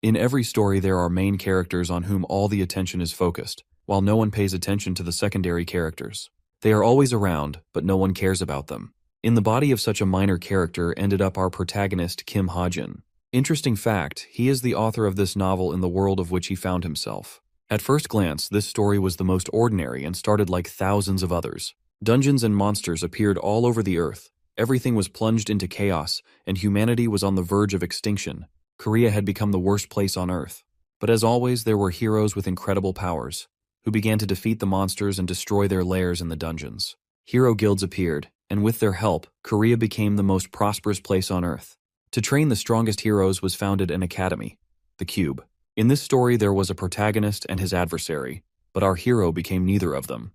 In every story there are main characters on whom all the attention is focused, while no one pays attention to the secondary characters. They are always around, but no one cares about them. In the body of such a minor character ended up our protagonist Kim Ha-jin. Interesting fact, he is the author of this novel in the world of which he found himself. At first glance, this story was the most ordinary and started like thousands of others. Dungeons and monsters appeared all over the earth. Everything was plunged into chaos, and humanity was on the verge of extinction. Korea had become the worst place on earth. But as always, there were heroes with incredible powers, who began to defeat the monsters and destroy their lairs in the dungeons. Hero guilds appeared, and with their help, Korea became the most prosperous place on earth. To train the strongest heroes was founded an academy, the Cube. In this story there was a protagonist and his adversary, but our hero became neither of them.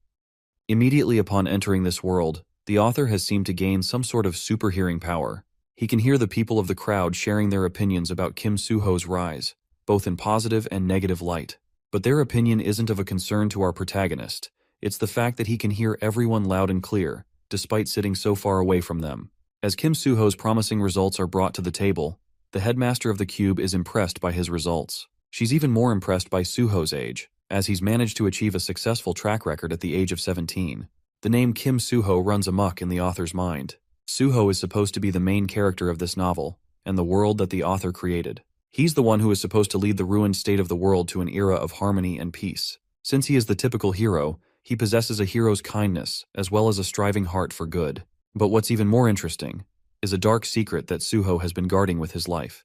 Immediately upon entering this world, the author has seemed to gain some sort of super-hearing power. He can hear the people of the crowd sharing their opinions about Kim Soo-ho's rise, both in positive and negative light. But their opinion isn't of a concern to our protagonist. It's the fact that he can hear everyone loud and clear, despite sitting so far away from them. As Kim Soo-ho's promising results are brought to the table, the headmaster of the Cube is impressed by his results. She's even more impressed by Soo-ho's age, as he's managed to achieve a successful track record at the age of 17. The name Kim Soo-ho runs amok in the author's mind. Soo-ho is supposed to be the main character of this novel, and the world that the author created. He's the one who is supposed to lead the ruined state of the world to an era of harmony and peace. Since he is the typical hero, he possesses a hero's kindness, as well as a striving heart for good. But what's even more interesting is a dark secret that Soo-ho has been guarding with his life,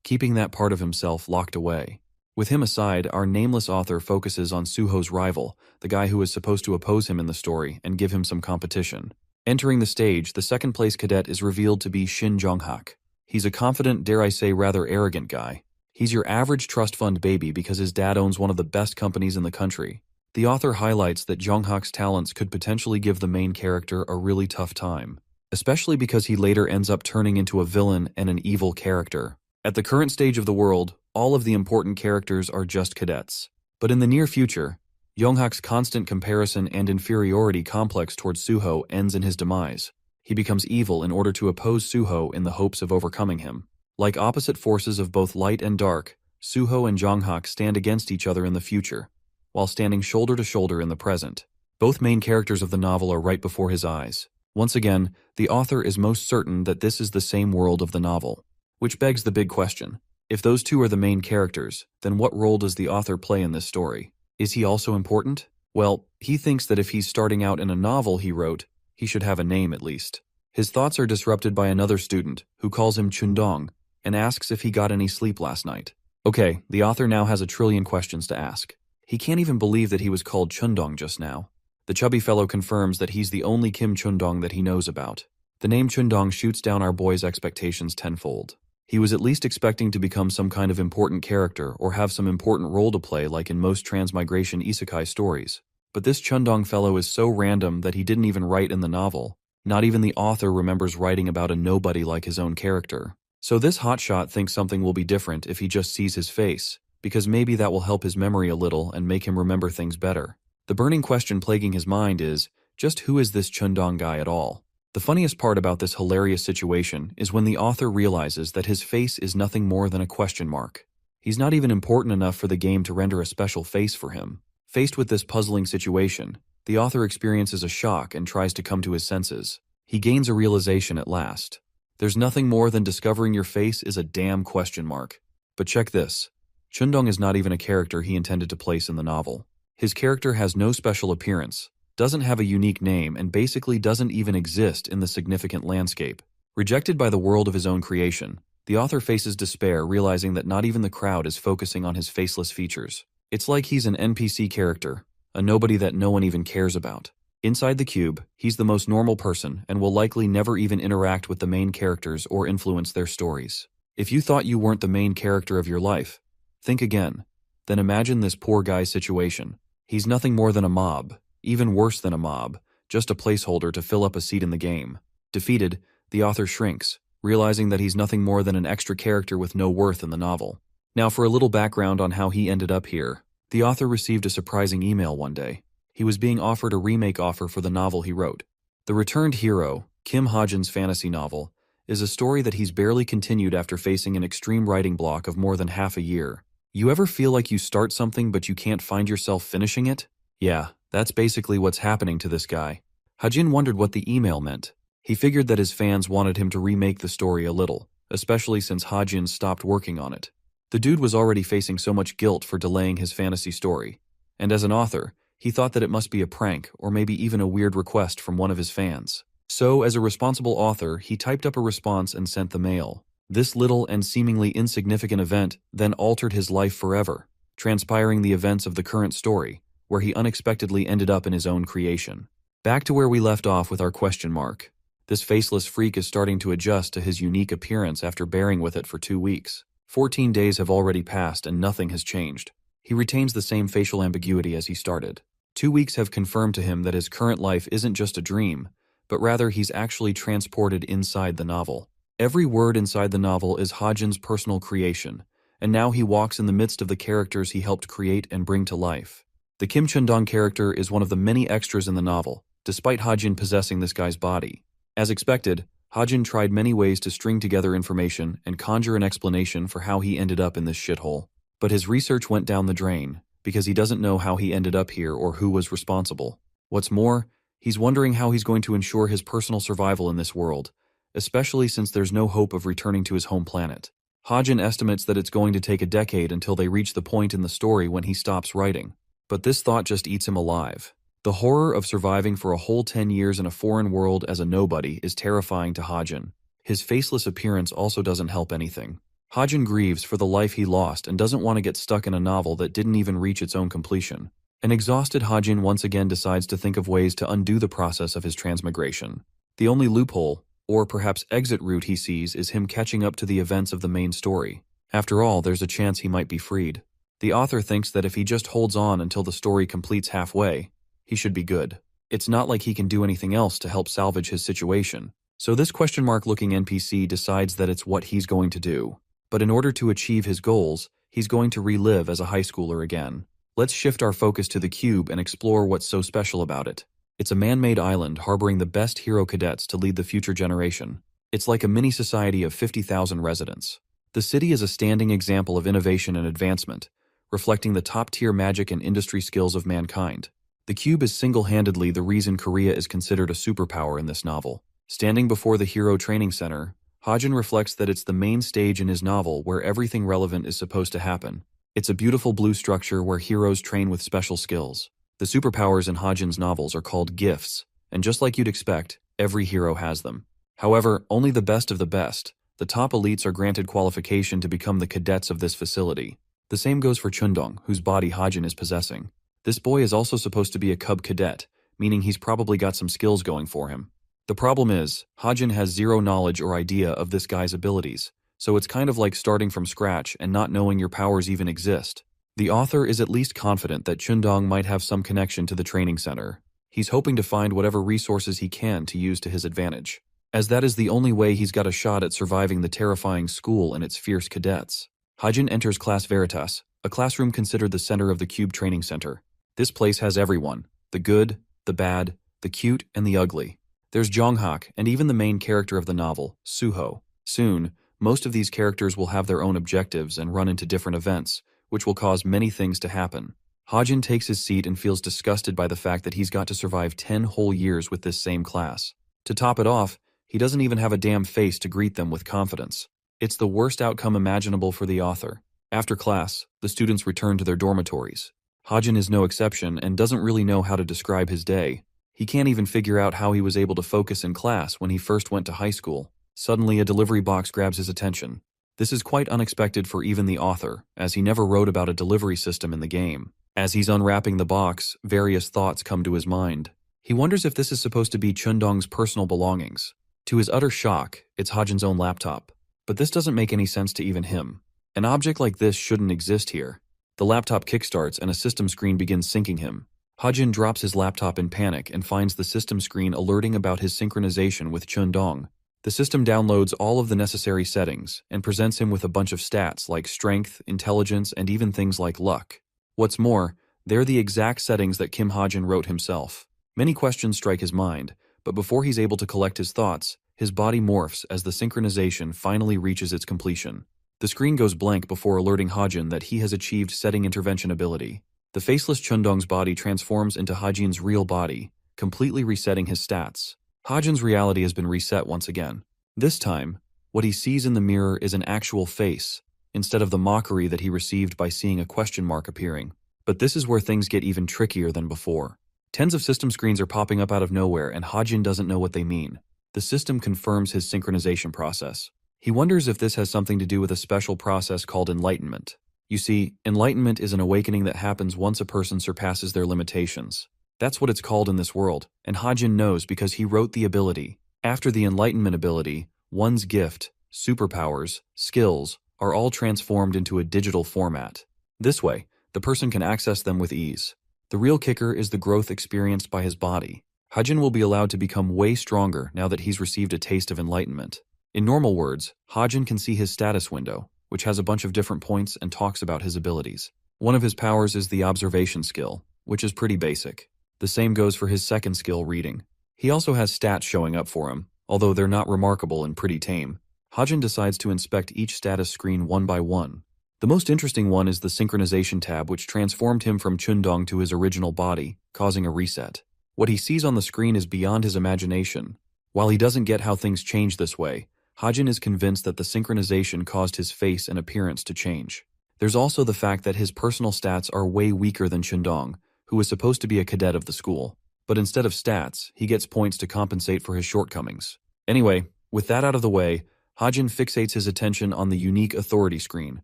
keeping that part of himself locked away. With him aside, our nameless author focuses on Soo-ho's rival, the guy who is supposed to oppose him in the story and give him some competition. Entering the stage, the second-place cadet is revealed to be Shin Jong-hak. He's a confident, dare I say rather arrogant guy. He's your average trust fund baby because his dad owns one of the best companies in the country. The author highlights that Jong-hak's talents could potentially give the main character a really tough time, especially because he later ends up turning into a villain and an evil character. At the current stage of the world, all of the important characters are just cadets. But in the near future, Jong-hak's constant comparison and inferiority complex towards Soo-ho ends in his demise. He becomes evil in order to oppose Soo-ho in the hopes of overcoming him. Like opposite forces of both light and dark, Soo-ho and Jong-hak stand against each other in the future, while standing shoulder to shoulder in the present. Both main characters of the novel are right before his eyes. Once again, the author is most certain that this is the same world of the novel. Which begs the big question. If those two are the main characters, then what role does the author play in this story? Is he also important? Well, he thinks that if he's starting out in a novel he wrote, he should have a name at least. His thoughts are disrupted by another student, who calls him Chundong, and asks if he got any sleep last night. Okay, the author now has a trillion questions to ask. He can't even believe that he was called Chundong just now. The chubby fellow confirms that he's the only Kim Chundong that he knows about. The name Chundong shoots down our boy's expectations tenfold. He was at least expecting to become some kind of important character or have some important role to play like in most transmigration isekai stories. But this Chundong fellow is so random that he didn't even write in the novel. Not even the author remembers writing about a nobody like his own character. So this hotshot thinks something will be different if he just sees his face, because maybe that will help his memory a little and make him remember things better. The burning question plaguing his mind is, just who is this Chundong guy at all? The funniest part about this hilarious situation is when the author realizes that his face is nothing more than a question mark. He's not even important enough for the game to render a special face for him. Faced with this puzzling situation, the author experiences a shock and tries to come to his senses. He gains a realization at last. There's nothing more than discovering your face is a damn question mark. But check this. Chundong is not even a character he intended to place in the novel. His character has no special appearance, doesn't have a unique name, and basically doesn't even exist in the significant landscape. Rejected by the world of his own creation, the author faces despair, realizing that not even the crowd is focusing on his faceless features. It's like he's an NPC character, a nobody that no one even cares about. Inside the cube, he's the most normal person and will likely never even interact with the main characters or influence their stories. If you thought you weren't the main character of your life, think again. Then imagine this poor guy's situation. He's nothing more than a mob. Even worse than a mob, just a placeholder to fill up a seat in the game. Defeated, the author shrinks, realizing that he's nothing more than an extra character with no worth in the novel. Now for a little background on how he ended up here. The author received a surprising email one day. He was being offered a remake offer for the novel he wrote. The Returned Hero, Kim Ha-jin's fantasy novel, is a story that he's barely continued after facing an extreme writing block of more than half a year. You ever feel like you start something but you can't find yourself finishing it? Yeah, that's basically what's happening to this guy. Hajin wondered what the email meant. He figured that his fans wanted him to remake the story a little, especially since Hajin stopped working on it. The dude was already facing so much guilt for delaying his fantasy story, and as an author, he thought that it must be a prank or maybe even a weird request from one of his fans. So, as a responsible author, he typed up a response and sent the mail. This little and seemingly insignificant event then altered his life forever, transpiring the events of the current story, where he unexpectedly ended up in his own creation. Back to where we left off with our question mark. This faceless freak is starting to adjust to his unique appearance after bearing with it for 2 weeks. 14 days have already passed and nothing has changed. He retains the same facial ambiguity as he started. 2 weeks have confirmed to him that his current life isn't just a dream, but rather he's actually transported inside the novel. Every word inside the novel is Hajin's personal creation, and now he walks in the midst of the characters he helped create and bring to life. The Kim Chun-dong character is one of the many extras in the novel, despite Hajin possessing this guy's body. As expected, Hajin tried many ways to string together information and conjure an explanation for how he ended up in this shithole. But his research went down the drain, because he doesn't know how he ended up here or who was responsible. What's more, he's wondering how he's going to ensure his personal survival in this world, especially since there's no hope of returning to his home planet. Hajin estimates that it's going to take a decade until they reach the point in the story when he stops writing. But this thought just eats him alive. The horror of surviving for a whole 10 years in a foreign world as a nobody is terrifying to Hajin. His faceless appearance also doesn't help anything. Hajin grieves for the life he lost and doesn't want to get stuck in a novel that didn't even reach its own completion. An exhausted Hajin once again decides to think of ways to undo the process of his transmigration. The only loophole, or perhaps exit route he sees, is him catching up to the events of the main story. After all, there's a chance he might be freed. The author thinks that if he just holds on until the story completes halfway, he should be good. It's not like he can do anything else to help salvage his situation. So this question mark looking NPC decides that it's what he's going to do. But in order to achieve his goals, he's going to relive as a high schooler again. Let's shift our focus to the cube and explore what's so special about it. It's a man-made island harboring the best hero cadets to lead the future generation. It's like a mini society of 50,000 residents. The city is a standing example of innovation and advancement, reflecting the top-tier magic and industry skills of mankind. The cube is single-handedly the reason Korea is considered a superpower in this novel. Standing before the Hero Training Center, Hajin reflects that it's the main stage in his novel where everything relevant is supposed to happen. It's a beautiful blue structure where heroes train with special skills. The superpowers in Hajin's novels are called gifts, and just like you'd expect, every hero has them. However, only the best of the best, the top elites, are granted qualification to become the cadets of this facility. The same goes for Chundong, whose body Hajin is possessing. This boy is also supposed to be a cub cadet, meaning he's probably got some skills going for him. The problem is, Hajin has zero knowledge or idea of this guy's abilities, so it's kind of like starting from scratch and not knowing your powers even exist. The author is at least confident that Chundong might have some connection to the training center. He's hoping to find whatever resources he can to use to his advantage, as that is the only way he's got a shot at surviving the terrifying school and its fierce cadets. Hajin enters Class Veritas, a classroom considered the center of the Cube Training Center. This place has everyone: the good, the bad, the cute, and the ugly. There's Jonghak and even the main character of the novel, Suho. Soon, most of these characters will have their own objectives and run into different events, which will cause many things to happen. Hajin takes his seat and feels disgusted by the fact that he's got to survive 10 whole years with this same class. To top it off, he doesn't even have a damn face to greet them with confidence. It's the worst outcome imaginable for the author. After class, the students return to their dormitories. Hajin is no exception and doesn't really know how to describe his day. He can't even figure out how he was able to focus in class when he first went to high school. Suddenly, a delivery box grabs his attention. This is quite unexpected for even the author, as he never wrote about a delivery system in the game. As he's unwrapping the box, various thoughts come to his mind. He wonders if this is supposed to be Chundong's personal belongings. To his utter shock, it's Hajin's own laptop. But this doesn't make any sense to even him. An object like this shouldn't exist here. The laptop kickstarts and a system screen begins syncing him. Hajin drops his laptop in panic and finds the system screen alerting about his synchronization with Chundong. The system downloads all of the necessary settings and presents him with a bunch of stats like strength, intelligence, and even things like luck. What's more, they're the exact settings that Kim Hajin wrote himself. Many questions strike his mind, but before he's able to collect his thoughts, His body morphs as the synchronization finally reaches its completion. The screen goes blank before alerting Hajin that he has achieved setting intervention ability. The faceless Chundong's body transforms into Hajin's real body, completely resetting his stats. Hajin's reality has been reset once again. This time, what he sees in the mirror is an actual face, instead of the mockery that he received by seeing a question mark appearing. But this is where things get even trickier than before. Tens of system screens are popping up out of nowhere and Hajin doesn't know what they mean. The system confirms his synchronization process. He wonders if this has something to do with a special process called enlightenment. You see, enlightenment is an awakening that happens once a person surpasses their limitations. That's what it's called in this world, and Hajin knows because he wrote the ability. After the enlightenment ability, one's gift, superpowers, skills, are all transformed into a digital format. This way, the person can access them with ease. The real kicker is the growth experienced by his body. Hajin will be allowed to become way stronger now that he's received a taste of enlightenment. In normal words, Hajin can see his status window, which has a bunch of different points and talks about his abilities. One of his powers is the observation skill, which is pretty basic. The same goes for his second skill, reading. He also has stats showing up for him, although they're not remarkable and pretty tame. Hajin decides to inspect each status screen one by one. The most interesting one is the synchronization tab, which transformed him from Chundong to his original body, causing a reset. What he sees on the screen is beyond his imagination. While he doesn't get how things change this way, Hajin is convinced that the synchronization caused his face and appearance to change. There's also the fact that his personal stats are way weaker than Chundong, who is supposed to be a cadet of the school. But instead of stats, he gets points to compensate for his shortcomings. Anyway, with that out of the way, Hajin fixates his attention on the unique authority screen.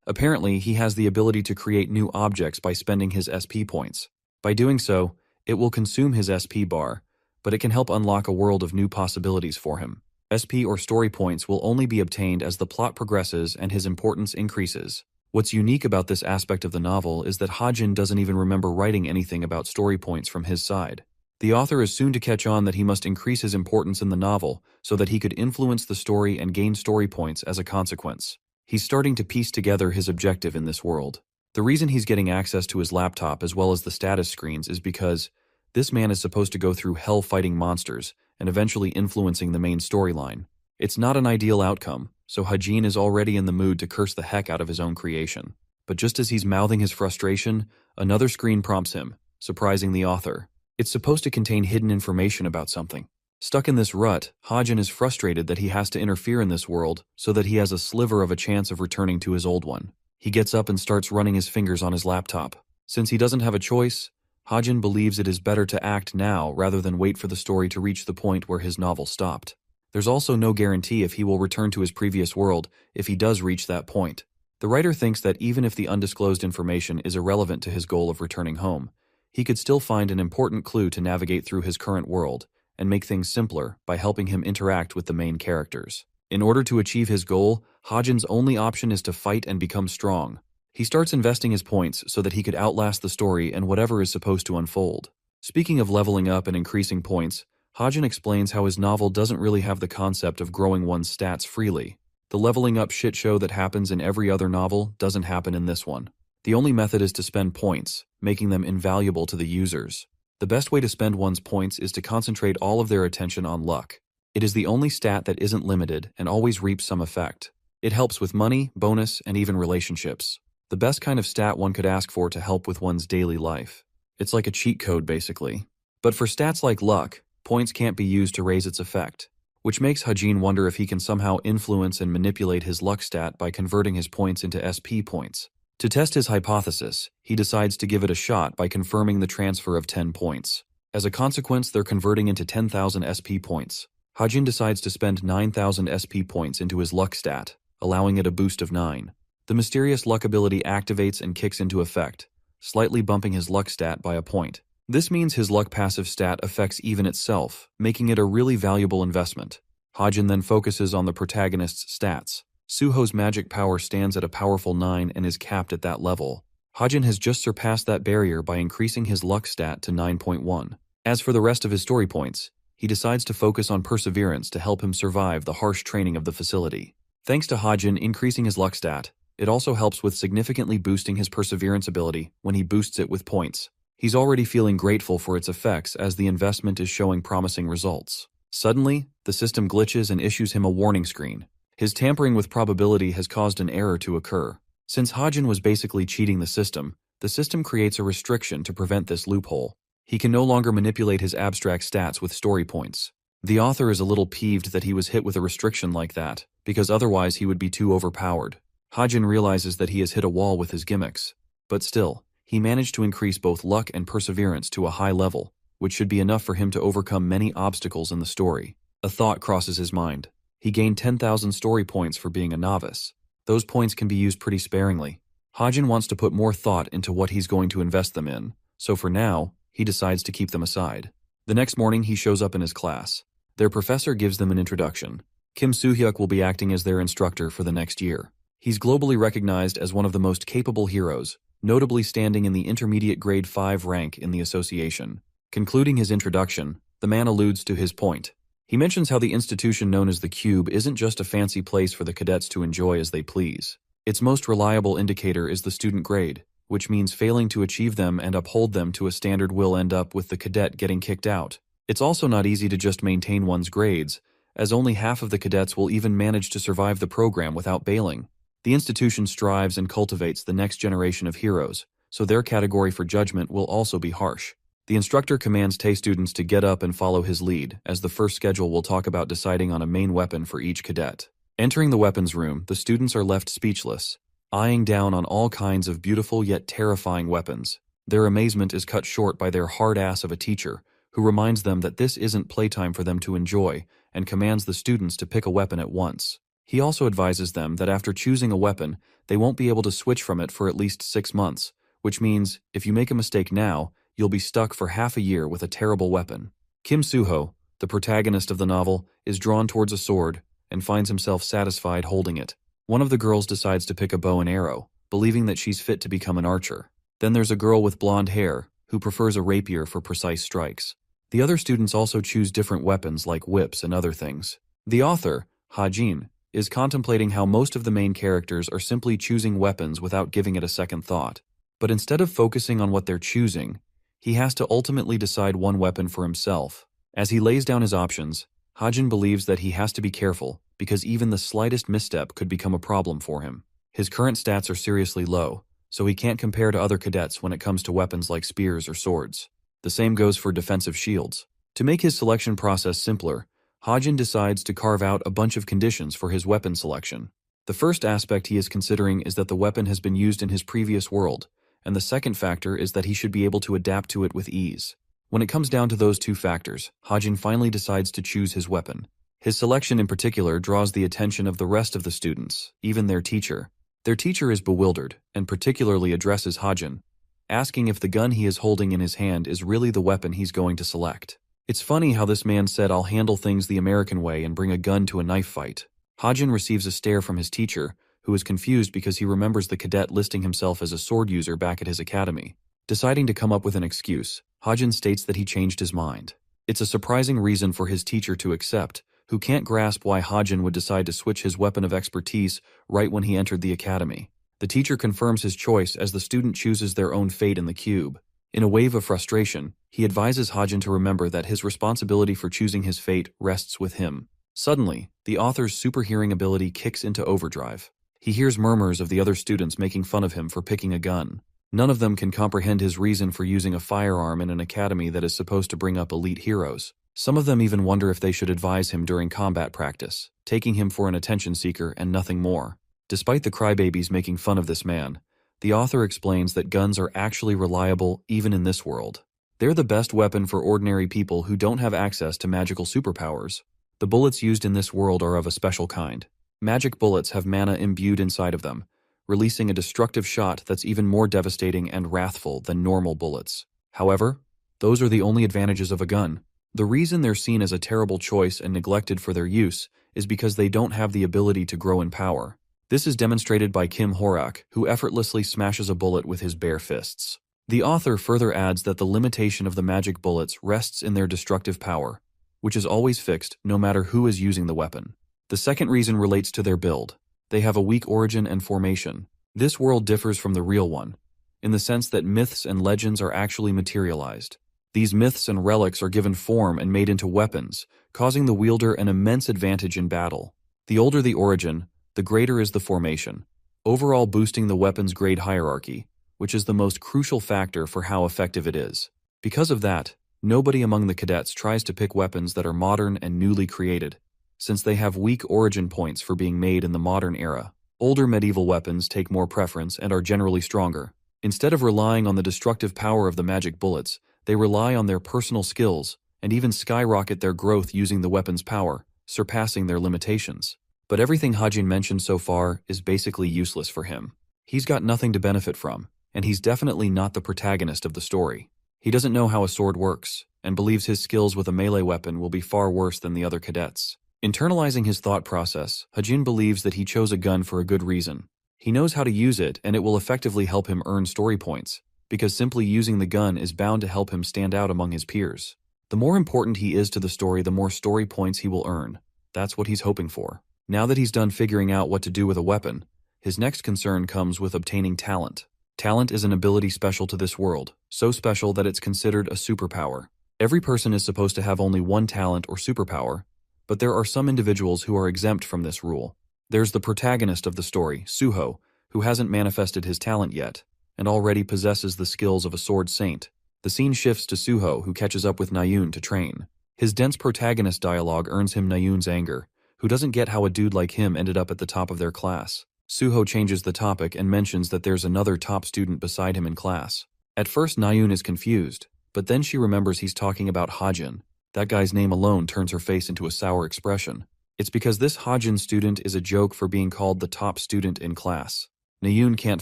Apparently, he has the ability to create new objects by spending his SP points. By doing so, it will consume his SP bar, but it can help unlock a world of new possibilities for him. SP or story points will only be obtained as the plot progresses and his importance increases. What's unique about this aspect of the novel is that Hajin doesn't even remember writing anything about story points from his side. The author is soon to catch on that he must increase his importance in the novel so that he could influence the story and gain story points as a consequence. He's starting to piece together his objective in this world. The reason he's getting access to his laptop as well as the status screens is because this man is supposed to go through hell fighting monsters and eventually influencing the main storyline. It's not an ideal outcome, so Hajin is already in the mood to curse the heck out of his own creation. But just as he's mouthing his frustration, another screen prompts him, surprising the author. It's supposed to contain hidden information about something. Stuck in this rut, Hajin is frustrated that he has to interfere in this world so that he has a sliver of a chance of returning to his old one. He gets up and starts running his fingers on his laptop. Since he doesn't have a choice, Hajin believes it is better to act now rather than wait for the story to reach the point where his novel stopped. There's also no guarantee if he will return to his previous world if he does reach that point. The writer thinks that even if the undisclosed information is irrelevant to his goal of returning home, he could still find an important clue to navigate through his current world and make things simpler by helping him interact with the main characters. In order to achieve his goal, Hajin's only option is to fight and become strong. He starts investing his points so that he could outlast the story and whatever is supposed to unfold. Speaking of leveling up and increasing points, Hajin explains how his novel doesn't really have the concept of growing one's stats freely. The leveling up shit show that happens in every other novel doesn't happen in this one. The only method is to spend points, making them invaluable to the users. The best way to spend one's points is to concentrate all of their attention on luck. It is the only stat that isn't limited and always reaps some effect. It helps with money, bonus, and even relationships. The best kind of stat one could ask for to help with one's daily life. It's like a cheat code, basically. But for stats like luck, points can't be used to raise its effect, which makes Hajin wonder if he can somehow influence and manipulate his luck stat by converting his points into SP points. To test his hypothesis, he decides to give it a shot by confirming the transfer of 10 points. As a consequence, they're converting into 10,000 SP points. Hajin decides to spend 9,000 SP points into his luck stat, allowing it a boost of 9. The mysterious luck ability activates and kicks into effect, slightly bumping his luck stat by a point. This means his luck passive stat affects even itself, making it a really valuable investment. Hajin then focuses on the protagonist's stats. Suho's magic power stands at a powerful 9 and is capped at that level. Hajin has just surpassed that barrier by increasing his luck stat to 9.1. As for the rest of his story points, he decides to focus on perseverance to help him survive the harsh training of the facility. Thanks to Hajin increasing his luck stat, it also helps with significantly boosting his perseverance ability when he boosts it with points. He's already feeling grateful for its effects as the investment is showing promising results. Suddenly, the system glitches and issues him a warning screen. His tampering with probability has caused an error to occur. Since Hajin was basically cheating the system creates a restriction to prevent this loophole. He can no longer manipulate his abstract stats with story points. The author is a little peeved that he was hit with a restriction like that, because otherwise he would be too overpowered. Hajin realizes that he has hit a wall with his gimmicks. But still, he managed to increase both luck and perseverance to a high level, which should be enough for him to overcome many obstacles in the story. A thought crosses his mind. He gained 10,000 story points for being a novice. Those points can be used pretty sparingly. Hajin wants to put more thought into what he's going to invest them in, so for now, he decides to keep them aside. The next morning, he shows up in his class. Their professor gives them an introduction. Kim Soo-hyuk will be acting as their instructor for the next year. He's globally recognized as one of the most capable heroes, notably standing in the intermediate grade 5 rank in the association. Concluding his introduction, the man alludes to his point. He mentions how the institution known as the Cube isn't just a fancy place for the cadets to enjoy as they please. Its most reliable indicator is the student grade, which means failing to achieve them and uphold them to a standard will end up with the cadet getting kicked out. It's also not easy to just maintain one's grades, as only half of the cadets will even manage to survive the program without bailing. The institution strives and cultivates the next generation of heroes, so their category for judgment will also be harsh. The instructor commands Tay students to get up and follow his lead, as the first schedule will talk about deciding on a main weapon for each cadet. Entering the weapons room, the students are left speechless, eyeing down on all kinds of beautiful yet terrifying weapons. Their amazement is cut short by their hard ass of a teacher, who reminds them that this isn't playtime for them to enjoy, and commands the students to pick a weapon at once. He also advises them that after choosing a weapon, they won't be able to switch from it for at least 6 months, which means, if you make a mistake now, you'll be stuck for half a year with a terrible weapon. Kim Soo-ho, the protagonist of the novel, is drawn towards a sword and finds himself satisfied holding it. One of the girls decides to pick a bow and arrow, believing that she's fit to become an archer. Then there's a girl with blonde hair who prefers a rapier for precise strikes. The other students also choose different weapons like whips and other things. The author, Hajin, is contemplating how most of the main characters are simply choosing weapons without giving it a second thought. But instead of focusing on what they're choosing, he has to ultimately decide one weapon for himself. As he lays down his options, Hajin believes that he has to be careful because even the slightest misstep could become a problem for him. His current stats are seriously low, so he can't compare to other cadets when it comes to weapons like spears or swords. The same goes for defensive shields. To make his selection process simpler, Hajin decides to carve out a bunch of conditions for his weapon selection. The first aspect he is considering is that the weapon has been used in his previous world, and the second factor is that he should be able to adapt to it with ease. When it comes down to those two factors, Hajin finally decides to choose his weapon. His selection in particular draws the attention of the rest of the students, even their teacher. Their teacher is bewildered, and particularly addresses Hajin, asking if the gun he is holding in his hand is really the weapon he's going to select. It's funny how this man said, "I'll handle things the American way and bring a gun to a knife fight." Hajin receives a stare from his teacher, who is confused because he remembers the cadet listing himself as a sword user back at his academy. Deciding to come up with an excuse, Hajin states that he changed his mind. It's a surprising reason for his teacher to accept, who can't grasp why Hajin would decide to switch his weapon of expertise right when he entered the academy. The teacher confirms his choice as the student chooses their own fate in the cube. In a wave of frustration, he advises Hajin to remember that his responsibility for choosing his fate rests with him. Suddenly, the author's super hearing ability kicks into overdrive. He hears murmurs of the other students making fun of him for picking a gun. None of them can comprehend his reason for using a firearm in an academy that is supposed to bring up elite heroes. Some of them even wonder if they should advise him during combat practice, taking him for an attention seeker and nothing more. Despite the crybabies making fun of this man, the author explains that guns are actually reliable even in this world. They're the best weapon for ordinary people who don't have access to magical superpowers. The bullets used in this world are of a special kind. Magic bullets have mana imbued inside of them, releasing a destructive shot that's even more devastating and wrathful than normal bullets. However, those are the only advantages of a gun. The reason they're seen as a terrible choice and neglected for their use is because they don't have the ability to grow in power. This is demonstrated by Kim Horak, who effortlessly smashes a bullet with his bare fists. The author further adds that the limitation of the magic bullets rests in their destructive power, which is always fixed no matter who is using the weapon. The second reason relates to their build. They have a weak origin and formation. This world differs from the real one, in the sense that myths and legends are actually materialized. These myths and relics are given form and made into weapons, causing the wielder an immense advantage in battle. The older the origin, the greater is the formation, overall boosting the weapon's grade hierarchy, which is the most crucial factor for how effective it is. Because of that, nobody among the cadets tries to pick weapons that are modern and newly created, since they have weak origin points for being made in the modern era. Older medieval weapons take more preference and are generally stronger. Instead of relying on the destructive power of the magic bullets, they rely on their personal skills and even skyrocket their growth using the weapon's power, surpassing their limitations. But everything Hajin mentioned so far is basically useless for him. He's got nothing to benefit from, and he's definitely not the protagonist of the story. He doesn't know how a sword works, and believes his skills with a melee weapon will be far worse than the other cadets. Internalizing his thought process, Hajin believes that he chose a gun for a good reason. He knows how to use it, and it will effectively help him earn story points, because simply using the gun is bound to help him stand out among his peers. The more important he is to the story, the more story points he will earn. That's what he's hoping for. Now that he's done figuring out what to do with a weapon, his next concern comes with obtaining talent. Talent is an ability special to this world, so special that it's considered a superpower. Every person is supposed to have only one talent or superpower, but there are some individuals who are exempt from this rule. There's the protagonist of the story, Suho, who hasn't manifested his talent yet, and already possesses the skills of a sword saint. The scene shifts to Suho, who catches up with Nayun to train. His dense protagonist dialogue earns him Nayun's anger, who doesn't get how a dude like him ended up at the top of their class. Suho changes the topic and mentions that there's another top student beside him in class. At first Nayun is confused, but then she remembers he's talking about Hajin. That guy's name alone turns her face into a sour expression. It's because this Hajin student is a joke for being called the top student in class. Nayun can't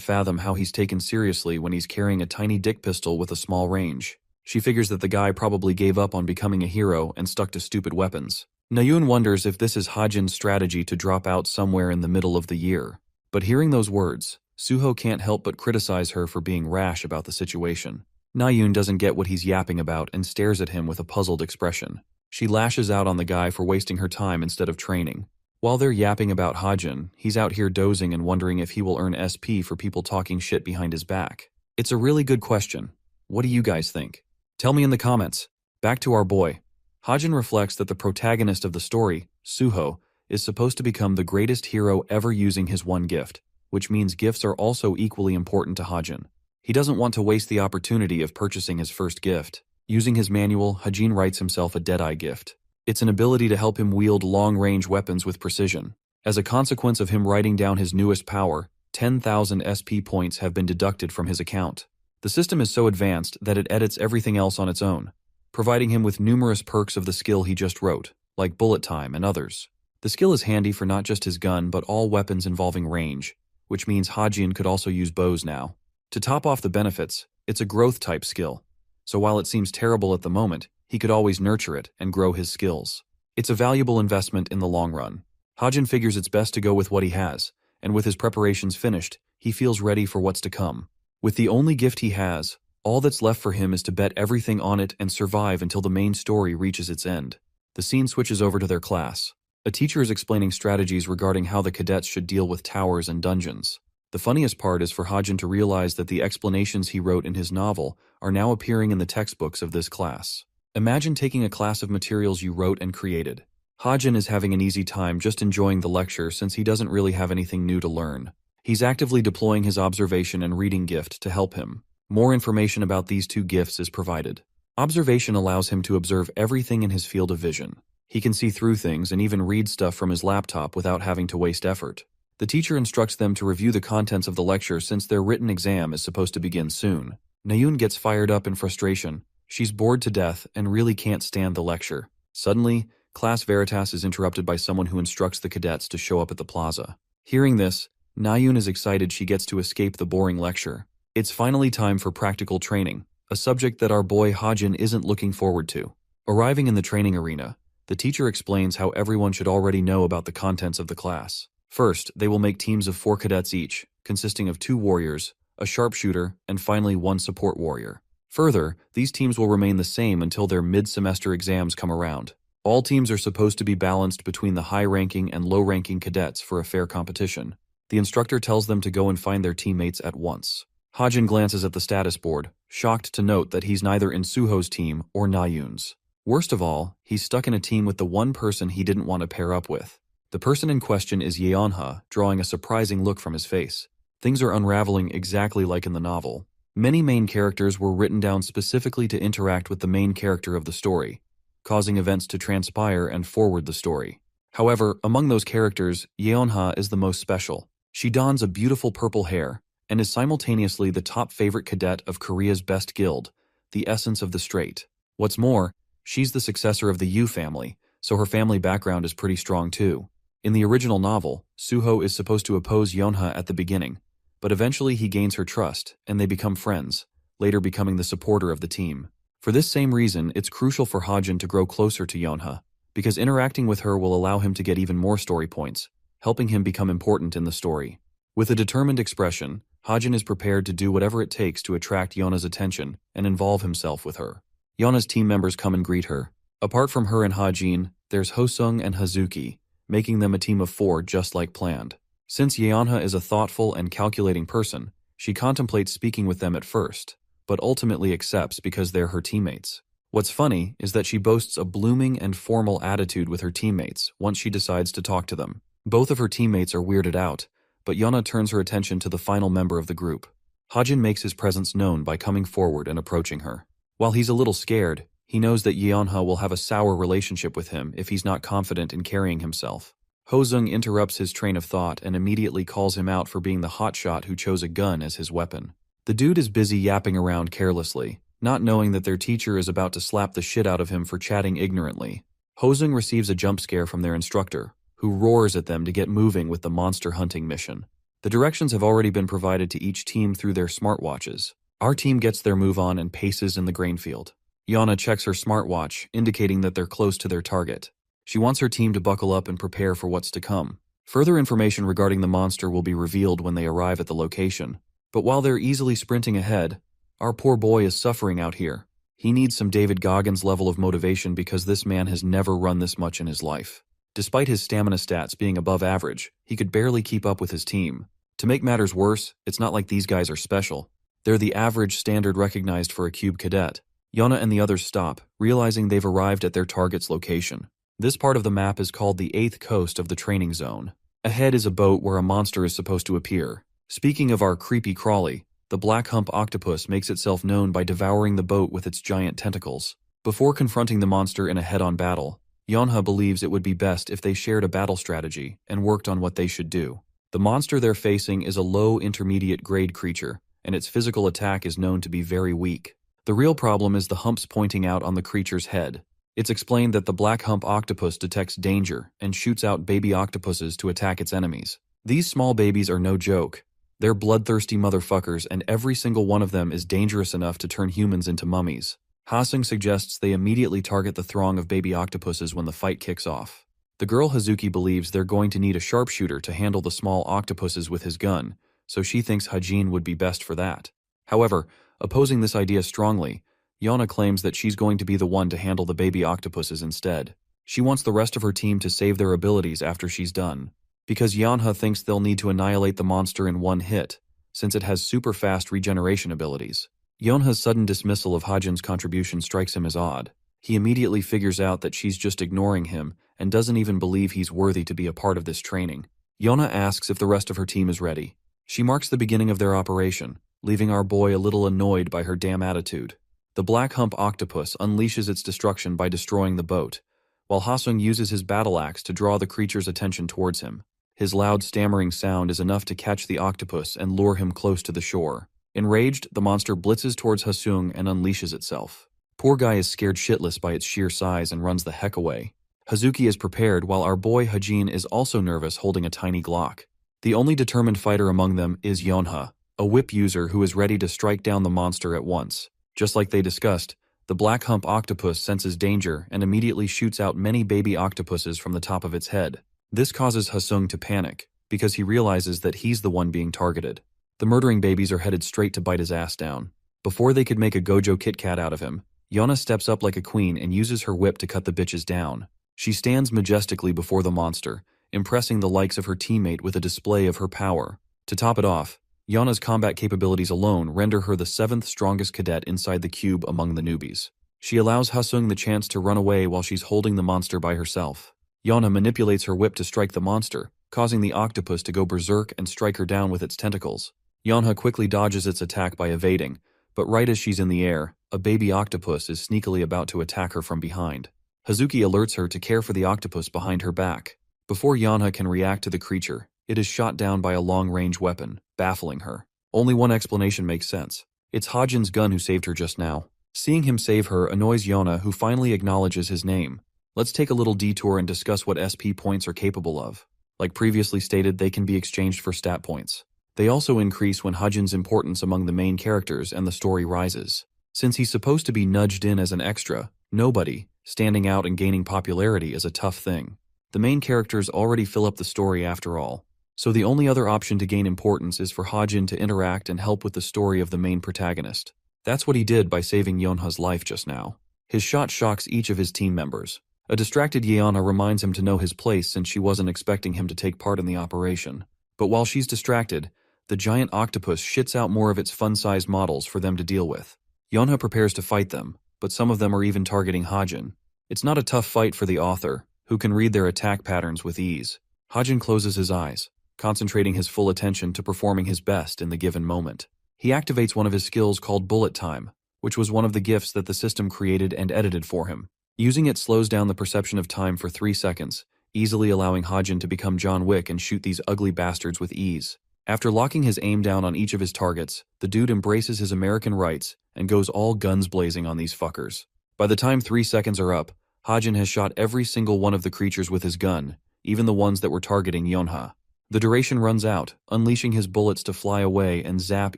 fathom how he's taken seriously when he's carrying a tiny dick pistol with a small range. She figures that the guy probably gave up on becoming a hero and stuck to stupid weapons. Nayun wonders if this is Hajin's strategy to drop out somewhere in the middle of the year. But hearing those words, Suho can't help but criticize her for being rash about the situation. Nayun doesn't get what he's yapping about and stares at him with a puzzled expression. She lashes out on the guy for wasting her time instead of training. While they're yapping about Hajin, he's out here dozing and wondering if he will earn SP for people talking shit behind his back. It's a really good question. What do you guys think? Tell me in the comments. Back to our boy. Hajin reflects that the protagonist of the story, Suho, is supposed to become the greatest hero ever using his one gift, which means gifts are also equally important to Hajin. He doesn't want to waste the opportunity of purchasing his first gift. Using his manual, Hajin writes himself a Deadeye gift. It's an ability to help him wield long-range weapons with precision. As a consequence of him writing down his newest power, 10,000 SP points have been deducted from his account. The system is so advanced that it edits everything else on its own, providing him with numerous perks of the skill he just wrote, like bullet time and others. The skill is handy for not just his gun but all weapons involving range, which means Hajin could also use bows now. To top off the benefits, it's a growth-type skill, so while it seems terrible at the moment, he could always nurture it and grow his skills. It's a valuable investment in the long run. Hajin figures it's best to go with what he has, and with his preparations finished, he feels ready for what's to come. With the only gift he has, all that's left for him is to bet everything on it and survive until the main story reaches its end. The scene switches over to their class. A teacher is explaining strategies regarding how the cadets should deal with towers and dungeons. The funniest part is for Hajin to realize that the explanations he wrote in his novel are now appearing in the textbooks of this class. Imagine taking a class of materials you wrote and created. Hajin is having an easy time just enjoying the lecture since he doesn't really have anything new to learn. He's actively deploying his observation and reading gift to help him. More information about these two gifts is provided. Observation allows him to observe everything in his field of vision. He can see through things and even read stuff from his laptop without having to waste effort. The teacher instructs them to review the contents of the lecture since their written exam is supposed to begin soon. Nayun gets fired up in frustration. She's bored to death and really can't stand the lecture. Suddenly, Class Veritas is interrupted by someone who instructs the cadets to show up at the plaza. Hearing this, Nayun is excited she gets to escape the boring lecture. It's finally time for practical training, a subject that our boy Hajin isn't looking forward to. Arriving in the training arena, the teacher explains how everyone should already know about the contents of the class. First, they will make teams of 4 cadets each, consisting of 2 warriors, a sharpshooter, and finally 1 support warrior. Further, these teams will remain the same until their mid-semester exams come around. All teams are supposed to be balanced between the high-ranking and low-ranking cadets for a fair competition. The instructor tells them to go and find their teammates at once. Hajin glances at the status board, shocked to note that he's neither in Suho's team or Nayun's. Worst of all, he's stuck in a team with the one person he didn't want to pair up with. The person in question is Yeonha, drawing a surprising look from his face. Things are unraveling exactly like in the novel. Many main characters were written down specifically to interact with the main character of the story, causing events to transpire and forward the story. However, among those characters, Yeonha is the most special. She dons a beautiful purple hair, and is simultaneously the top favorite cadet of Korea's best guild, the Essence of the Straight. What's more, she's the successor of the Yu family, so her family background is pretty strong too. In the original novel, Suho is supposed to oppose Yeonha at the beginning, but eventually he gains her trust, and they become friends, later becoming the supporter of the team. For this same reason, it's crucial for Hajin to grow closer to Yeonha, because interacting with her will allow him to get even more story points, helping him become important in the story. With a determined expression, Hajin is prepared to do whatever it takes to attract Yeonha's attention and involve himself with her. Yeonha's team members come and greet her. Apart from her and Hajin, there's Hosung and Hazuki, making them a team of 4 just like planned. Since Yeonha is a thoughtful and calculating person, she contemplates speaking with them at first, but ultimately accepts because they're her teammates. What's funny is that she boasts a blooming and formal attitude with her teammates once she decides to talk to them. Both of her teammates are weirded out, but Yeonha turns her attention to the final member of the group. Hajin makes his presence known by coming forward and approaching her. While he's a little scared, he knows that Yeonha will have a sour relationship with him if he's not confident in carrying himself. Hosung interrupts his train of thought and immediately calls him out for being the hotshot who chose a gun as his weapon. The dude is busy yapping around carelessly, not knowing that their teacher is about to slap the shit out of him for chatting ignorantly. Hosung receives a jump scare from their instructor, who roars at them to get moving with the monster hunting mission. The directions have already been provided to each team through their smartwatches. Our team gets their move on and paces in the grain field. Yeonha checks her smartwatch, indicating that they're close to their target. She wants her team to buckle up and prepare for what's to come. Further information regarding the monster will be revealed when they arrive at the location. But while they're easily sprinting ahead, our poor boy is suffering out here. He needs some David Goggins level of motivation because this man has never run this much in his life. Despite his stamina stats being above average, he could barely keep up with his team. To make matters worse, it's not like these guys are special. They're the average standard recognized for a cube cadet. Yeonha and the others stop, realizing they've arrived at their target's location. This part of the map is called the 8th coast of the training zone. Ahead is a boat where a monster is supposed to appear. Speaking of our creepy crawly, the black hump octopus makes itself known by devouring the boat with its giant tentacles. Before confronting the monster in a head-on battle, Yeonha believes it would be best if they shared a battle strategy and worked on what they should do. The monster they're facing is a low intermediate grade creature, and its physical attack is known to be very weak. The real problem is the humps pointing out on the creature's head. It's explained that the black hump octopus detects danger and shoots out baby octopuses to attack its enemies. These small babies are no joke. They're bloodthirsty motherfuckers, and every single one of them is dangerous enough to turn humans into mummies. Hasung suggests they immediately target the throng of baby octopuses when the fight kicks off. The girl Hazuki believes they're going to need a sharpshooter to handle the small octopuses with his gun, so she thinks Hajin would be best for that. However, opposing this idea strongly, Yeonha claims that she's going to be the one to handle the baby octopuses instead. She wants the rest of her team to save their abilities after she's done, because Yeonha thinks they'll need to annihilate the monster in one hit, since it has super fast regeneration abilities. Yeonha's sudden dismissal of Hajin's contribution strikes him as odd. He immediately figures out that she's just ignoring him and doesn't even believe he's worthy to be a part of this training. Yeonha asks if the rest of her team is ready. She marks the beginning of their operation, leaving our boy a little annoyed by her damn attitude. The black hump octopus unleashes its destruction by destroying the boat, while Hasung uses his battle axe to draw the creature's attention towards him. His loud stammering sound is enough to catch the octopus and lure him close to the shore. Enraged, the monster blitzes towards Hasung and unleashes itself. Poor guy is scared shitless by its sheer size and runs the heck away. Hazuki is prepared while our boy Hajin is also nervous holding a tiny Glock. The only determined fighter among them is Yeonha, a whip user who is ready to strike down the monster at once. Just like they discussed, the black hump octopus senses danger and immediately shoots out many baby octopuses from the top of its head. This causes Hasung to panic, because he realizes that he's the one being targeted. The murdering babies are headed straight to bite his ass down. Before they could make a Gojo Kit Kat out of him, Yeonha steps up like a queen and uses her whip to cut the bitches down. She stands majestically before the monster, impressing the likes of her teammate with a display of her power. To top it off, Yana's combat capabilities alone render her the 7th strongest cadet inside the cube among the newbies. She allows Hasung the chance to run away while she's holding the monster by herself. Yana manipulates her whip to strike the monster, causing the octopus to go berserk and strike her down with its tentacles. Yanha quickly dodges its attack by evading, but right as she's in the air, a baby octopus is sneakily about to attack her from behind. Hazuki alerts her to care for the octopus behind her back. Before Yanha can react to the creature, it is shot down by a long-range weapon, baffling her. Only one explanation makes sense. It's Hajin's gun who saved her just now. Seeing him save her annoys Yana, who finally acknowledges his name. Let's take a little detour and discuss what SP points are capable of. Like previously stated, they can be exchanged for stat points. They also increase when Hajin's importance among the main characters and the story rises. Since he's supposed to be nudged in as an extra, nobody, standing out and gaining popularity is a tough thing. The main characters already fill up the story after all. So the only other option to gain importance is for Hajin to interact and help with the story of the main protagonist. That's what he did by saving Yonha's life just now. His shot shocks each of his team members. A distracted Yeona reminds him to know his place since she wasn't expecting him to take part in the operation. But while she's distracted, the giant octopus shits out more of its fun-sized models for them to deal with. Yonha prepares to fight them, but some of them are even targeting Hajin. It's not a tough fight for the author, who can read their attack patterns with ease. Hajin closes his eyes, concentrating his full attention to performing his best in the given moment. He activates one of his skills called Bullet Time, which was one of the gifts that the system created and edited for him. Using it slows down the perception of time for 3 seconds, easily allowing Hajin to become John Wick and shoot these ugly bastards with ease. After locking his aim down on each of his targets, the dude embraces his American rights and goes all guns blazing on these fuckers. By the time 3 seconds are up, Hajin has shot every single one of the creatures with his gun, even the ones that were targeting Yonha. The duration runs out, unleashing his bullets to fly away and zap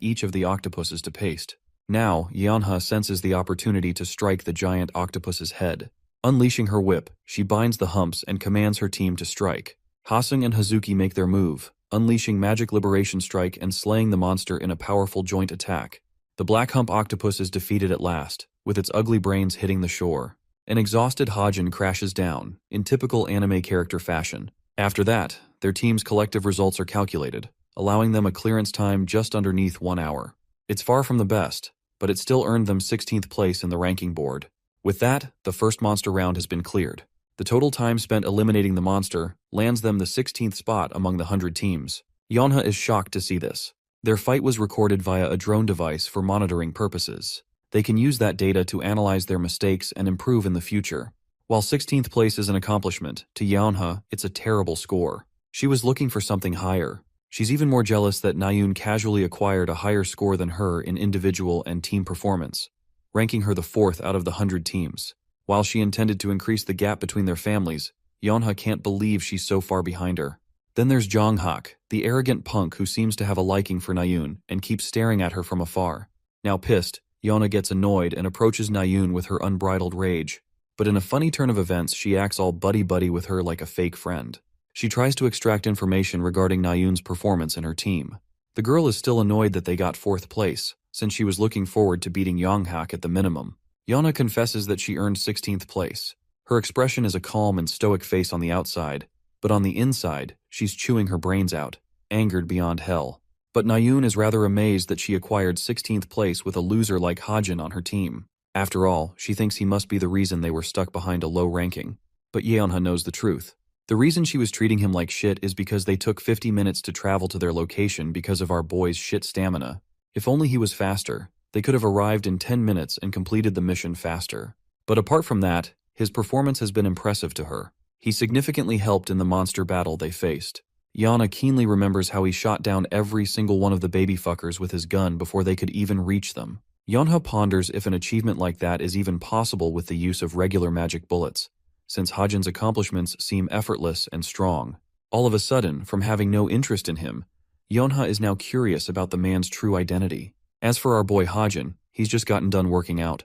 each of the octopuses to paste. Now, Yonha senses the opportunity to strike the giant octopus's head. Unleashing her whip, she binds the humps and commands her team to strike. Hasung and Hazuki make their move, unleashing Magic Liberation Strike and slaying the monster in a powerful joint attack. The black hump octopus is defeated at last, with its ugly brains hitting the shore. An exhausted Hajin crashes down, in typical anime character fashion. After that, their team's collective results are calculated, allowing them a clearance time just underneath 1 hour. It's far from the best, but it still earned them 16th place in the ranking board. With that, the first monster round has been cleared. The total time spent eliminating the monster lands them the 16th spot among the 100 teams. Yonha is shocked to see this. Their fight was recorded via a drone device for monitoring purposes. They can use that data to analyze their mistakes and improve in the future. While 16th place is an accomplishment, to Yonha, it's a terrible score. She was looking for something higher. She's even more jealous that Nayun casually acquired a higher score than her in individual and team performance, ranking her the 4th out of the 100 teams. While she intended to increase the gap between their families, Yonha can't believe she's so far behind her. Then there's Jonghak, the arrogant punk who seems to have a liking for Nayun and keeps staring at her from afar. Now pissed, Yonha gets annoyed and approaches Nayun with her unbridled rage. But in a funny turn of events, she acts all buddy-buddy with her like a fake friend. She tries to extract information regarding Nayun's performance and her team. The girl is still annoyed that they got 4th place, since she was looking forward to beating Yonghak at the minimum. Yonha confesses that she earned 16th place. Her expression is a calm and stoic face on the outside, but on the inside, she's chewing her brains out, angered beyond hell. But Nayun is rather amazed that she acquired 16th place with a loser like Hajin on her team. After all, she thinks he must be the reason they were stuck behind a low ranking. But Yeonha knows the truth. The reason she was treating him like shit is because they took 50 minutes to travel to their location because of our boy's shit stamina. If only he was faster, they could have arrived in 10 minutes and completed the mission faster. But apart from that, his performance has been impressive to her. He significantly helped in the monster battle they faced. Yana keenly remembers how he shot down every single one of the baby fuckers with his gun before they could even reach them. Yonha ponders if an achievement like that is even possible with the use of regular magic bullets, since Hajin's accomplishments seem effortless and strong. All of a sudden, from having no interest in him, Yonha is now curious about the man's true identity. As for our boy Hajin, he's just gotten done working out.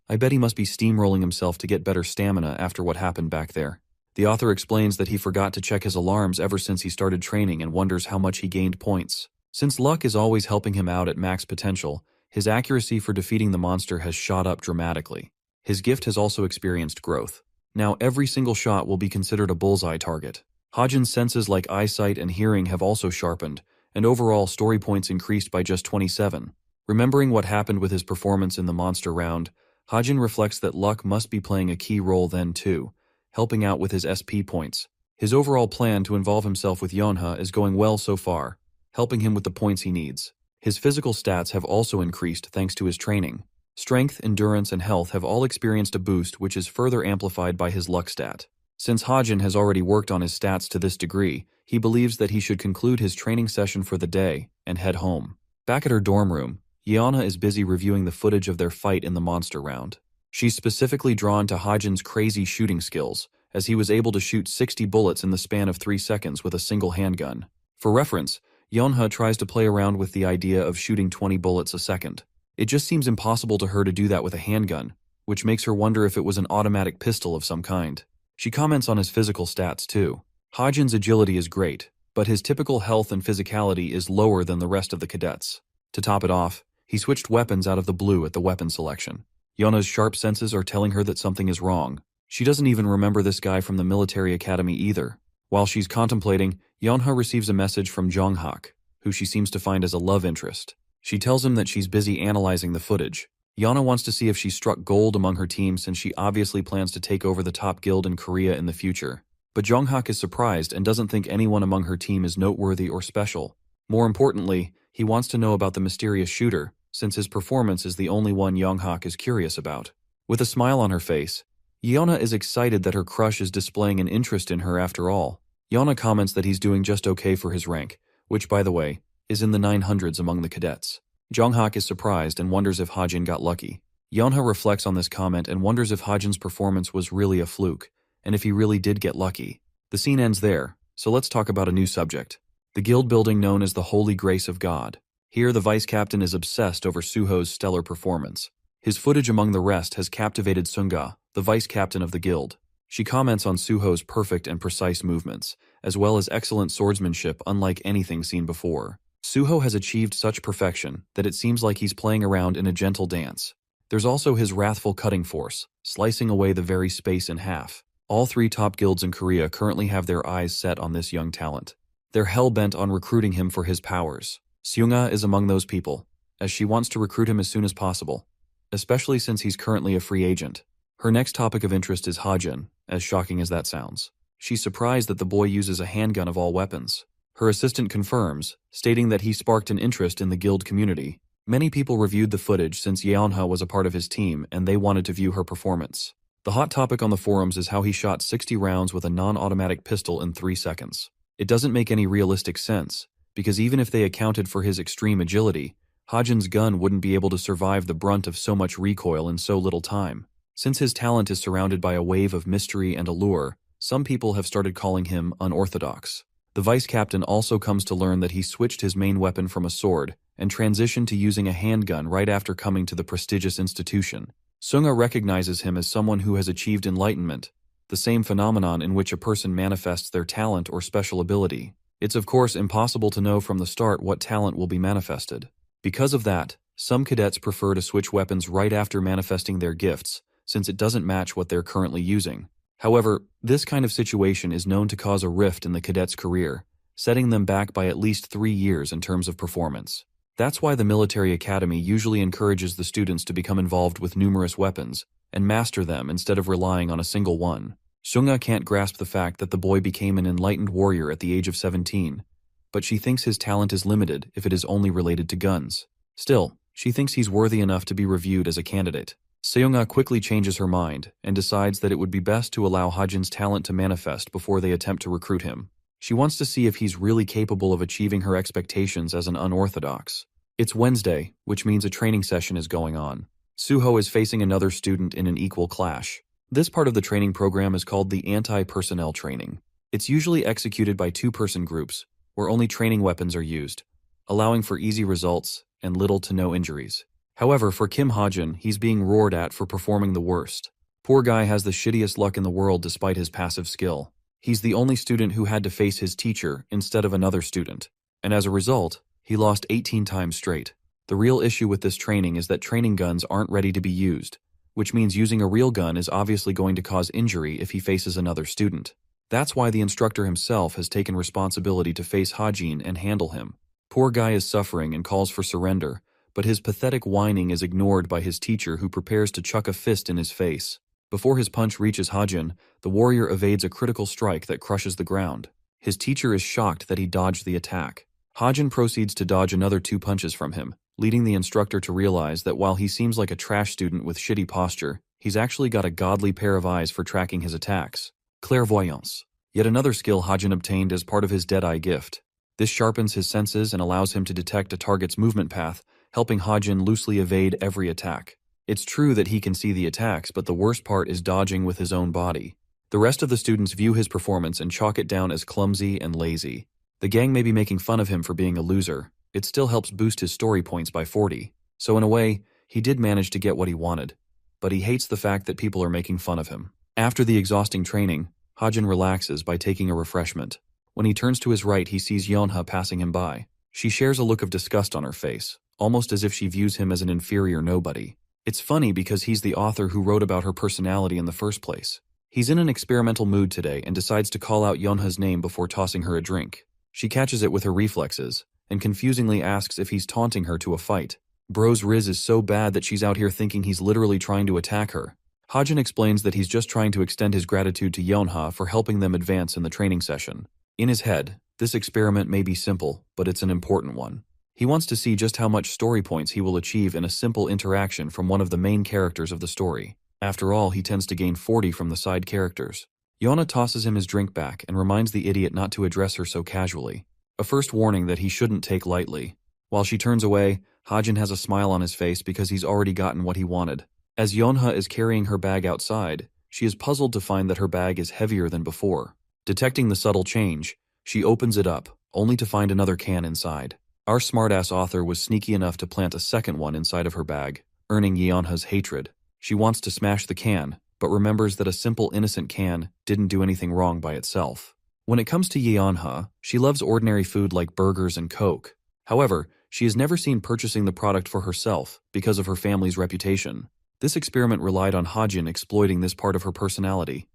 I bet he must be steamrolling himself to get better stamina after what happened back there. The author explains that he forgot to check his alarms ever since he started training and wonders how much he gained points. Since luck is always helping him out at max potential, his accuracy for defeating the monster has shot up dramatically. His gift has also experienced growth. Now every single shot will be considered a bullseye target. Hajin's senses like eyesight and hearing have also sharpened, and overall story points increased by just 27. Remembering what happened with his performance in the monster round, Hajin reflects that luck must be playing a key role then too, helping out with his SP points. His overall plan to involve himself with Yonha is going well so far, helping him with the points he needs. His physical stats have also increased thanks to his training. Strength, endurance, and health have all experienced a boost, which is further amplified by his luck stat. Since Hajin has already worked on his stats to this degree, he believes that he should conclude his training session for the day and head home. Back at her dorm room, Yeonha is busy reviewing the footage of their fight in the monster round. She's specifically drawn to Hajin's crazy shooting skills, as he was able to shoot 60 bullets in the span of 3 seconds with a single handgun. For reference, Yeonha tries to play around with the idea of shooting 20 bullets a second. It just seems impossible to her to do that with a handgun, which makes her wonder if it was an automatic pistol of some kind. She comments on his physical stats too. Hajin's agility is great, but his typical health and physicality is lower than the rest of the cadets. To top it off, he switched weapons out of the blue at the weapon selection. Yeonha's sharp senses are telling her that something is wrong. She doesn't even remember this guy from the military academy either. While she's contemplating, Yeonha receives a message from Jonghak, who she seems to find as a love interest. She tells him that she's busy analyzing the footage. Yeonha wants to see if she struck gold among her team since she obviously plans to take over the top guild in Korea in the future. But Jonghak is surprised and doesn't think anyone among her team is noteworthy or special. More importantly, he wants to know about the mysterious shooter, since his performance is the only one Jonghak is curious about. With a smile on her face, Yeonha is excited that her crush is displaying an interest in her after all. Yeonha comments that he's doing just okay for his rank, which, by the way, is in the 900s among the cadets. Jonghak is surprised and wonders if Hajin got lucky. Yeonha reflects on this comment and wonders if Hajin's performance was really a fluke, and if he really did get lucky. The scene ends there, so let's talk about a new subject. The guild building known as the Holy Grace of God. Here, the vice captain is obsessed over Suho's stellar performance. His footage among the rest has captivated Sunga, the vice captain of the guild. She comments on Suho's perfect and precise movements, as well as excellent swordsmanship unlike anything seen before. Suho has achieved such perfection that it seems like he's playing around in a gentle dance. There's also his wrathful cutting force, slicing away the very space in half. All 3 top guilds in Korea currently have their eyes set on this young talent. They're hell-bent on recruiting him for his powers. Seunga is among those people, as she wants to recruit him as soon as possible, especially since he's currently a free agent. Her next topic of interest is Hajin, as shocking as that sounds. She's surprised that the boy uses a handgun of all weapons. Her assistant confirms, stating that he sparked an interest in the guild community. Many people reviewed the footage since Yeonha was a part of his team and they wanted to view her performance. The hot topic on the forums is how he shot 60 rounds with a non-automatic pistol in 3 seconds. It doesn't make any realistic sense, because even if they accounted for his extreme agility, Hajin's gun wouldn't be able to survive the brunt of so much recoil in so little time. Since his talent is surrounded by a wave of mystery and allure, some people have started calling him unorthodox. The vice captain also comes to learn that he switched his main weapon from a sword and transitioned to using a handgun right after coming to the prestigious institution. Sunga recognizes him as someone who has achieved enlightenment, the same phenomenon in which a person manifests their talent or special ability. It's of course impossible to know from the start what talent will be manifested. Because of that, some cadets prefer to switch weapons right after manifesting their gifts, since it doesn't match what they're currently using. However, this kind of situation is known to cause a rift in the cadet's career, setting them back by at least 3 years in terms of performance. That's why the military academy usually encourages the students to become involved with numerous weapons and master them instead of relying on a single one. Sunga can't grasp the fact that the boy became an enlightened warrior at the age of 17, but she thinks his talent is limited if it is only related to guns. Still, she thinks he's worthy enough to be reviewed as a candidate. Seunga quickly changes her mind and decides that it would be best to allow Hajin's talent to manifest before they attempt to recruit him. She wants to see if he's really capable of achieving her expectations as an unorthodox. It's Wednesday, which means a training session is going on. Suho is facing another student in an equal clash. This part of the training program is called the anti-personnel training. It's usually executed by 2-person groups, where only training weapons are used, allowing for easy results and little to no injuries. However, for Kim Hajin, he's being roared at for performing the worst. Poor guy has the shittiest luck in the world despite his passive skill. He's the only student who had to face his teacher instead of another student, and as a result, he lost 18 times straight. The real issue with this training is that training guns aren't ready to be used, which means using a real gun is obviously going to cause injury if he faces another student. That's why the instructor himself has taken responsibility to face Hajin and handle him. Poor guy is suffering and calls for surrender, but his pathetic whining is ignored by his teacher who prepares to chuck a fist in his face. Before his punch reaches Hajin, the warrior evades a critical strike that crushes the ground. His teacher is shocked that he dodged the attack. Hajin proceeds to dodge another 2 punches from him, leading the instructor to realize that while he seems like a trash student with shitty posture, he's actually got a godly pair of eyes for tracking his attacks. Clairvoyance. Yet another skill Hajin obtained as part of his Deadeye gift. This sharpens his senses and allows him to detect a target's movement path, helping Hajin loosely evade every attack. It's true that he can see the attacks, but the worst part is dodging with his own body. The rest of the students view his performance and chalk it down as clumsy and lazy. The gang may be making fun of him for being a loser. It still helps boost his story points by 40. So in a way, he did manage to get what he wanted. But he hates the fact that people are making fun of him. After the exhausting training, Hajin relaxes by taking a refreshment. When he turns to his right, he sees Yeonha passing him by. She shares a look of disgust on her face, almost as if she views him as an inferior nobody. It's funny because he's the author who wrote about her personality in the first place. He's in an experimental mood today and decides to call out Yeonha's name before tossing her a drink. She catches it with her reflexes, and confusingly asks if he's taunting her to a fight. Bro's riz is so bad that she's out here thinking he's literally trying to attack her. Hajin explains that he's just trying to extend his gratitude to Yeonha for helping them advance in the training session. In his head, this experiment may be simple, but it's an important one. He wants to see just how much story points he will achieve in a simple interaction from one of the main characters of the story. After all, he tends to gain 40 from the side characters. Yeonha tosses him his drink back and reminds the idiot not to address her so casually. A first warning that he shouldn't take lightly. While she turns away, Hajin has a smile on his face because he's already gotten what he wanted. As Yeonha is carrying her bag outside, she is puzzled to find that her bag is heavier than before. Detecting the subtle change, she opens it up, only to find another can inside. Our smartass author was sneaky enough to plant a second one inside of her bag, earning Yeonha's hatred. She wants to smash the can, but remembers that a simple innocent can didn't do anything wrong by itself. When it comes to Yeonha, she loves ordinary food like burgers and Coke. However, she is never seen purchasing the product for herself because of her family's reputation. This experiment relied on Hajin exploiting this part of her personality,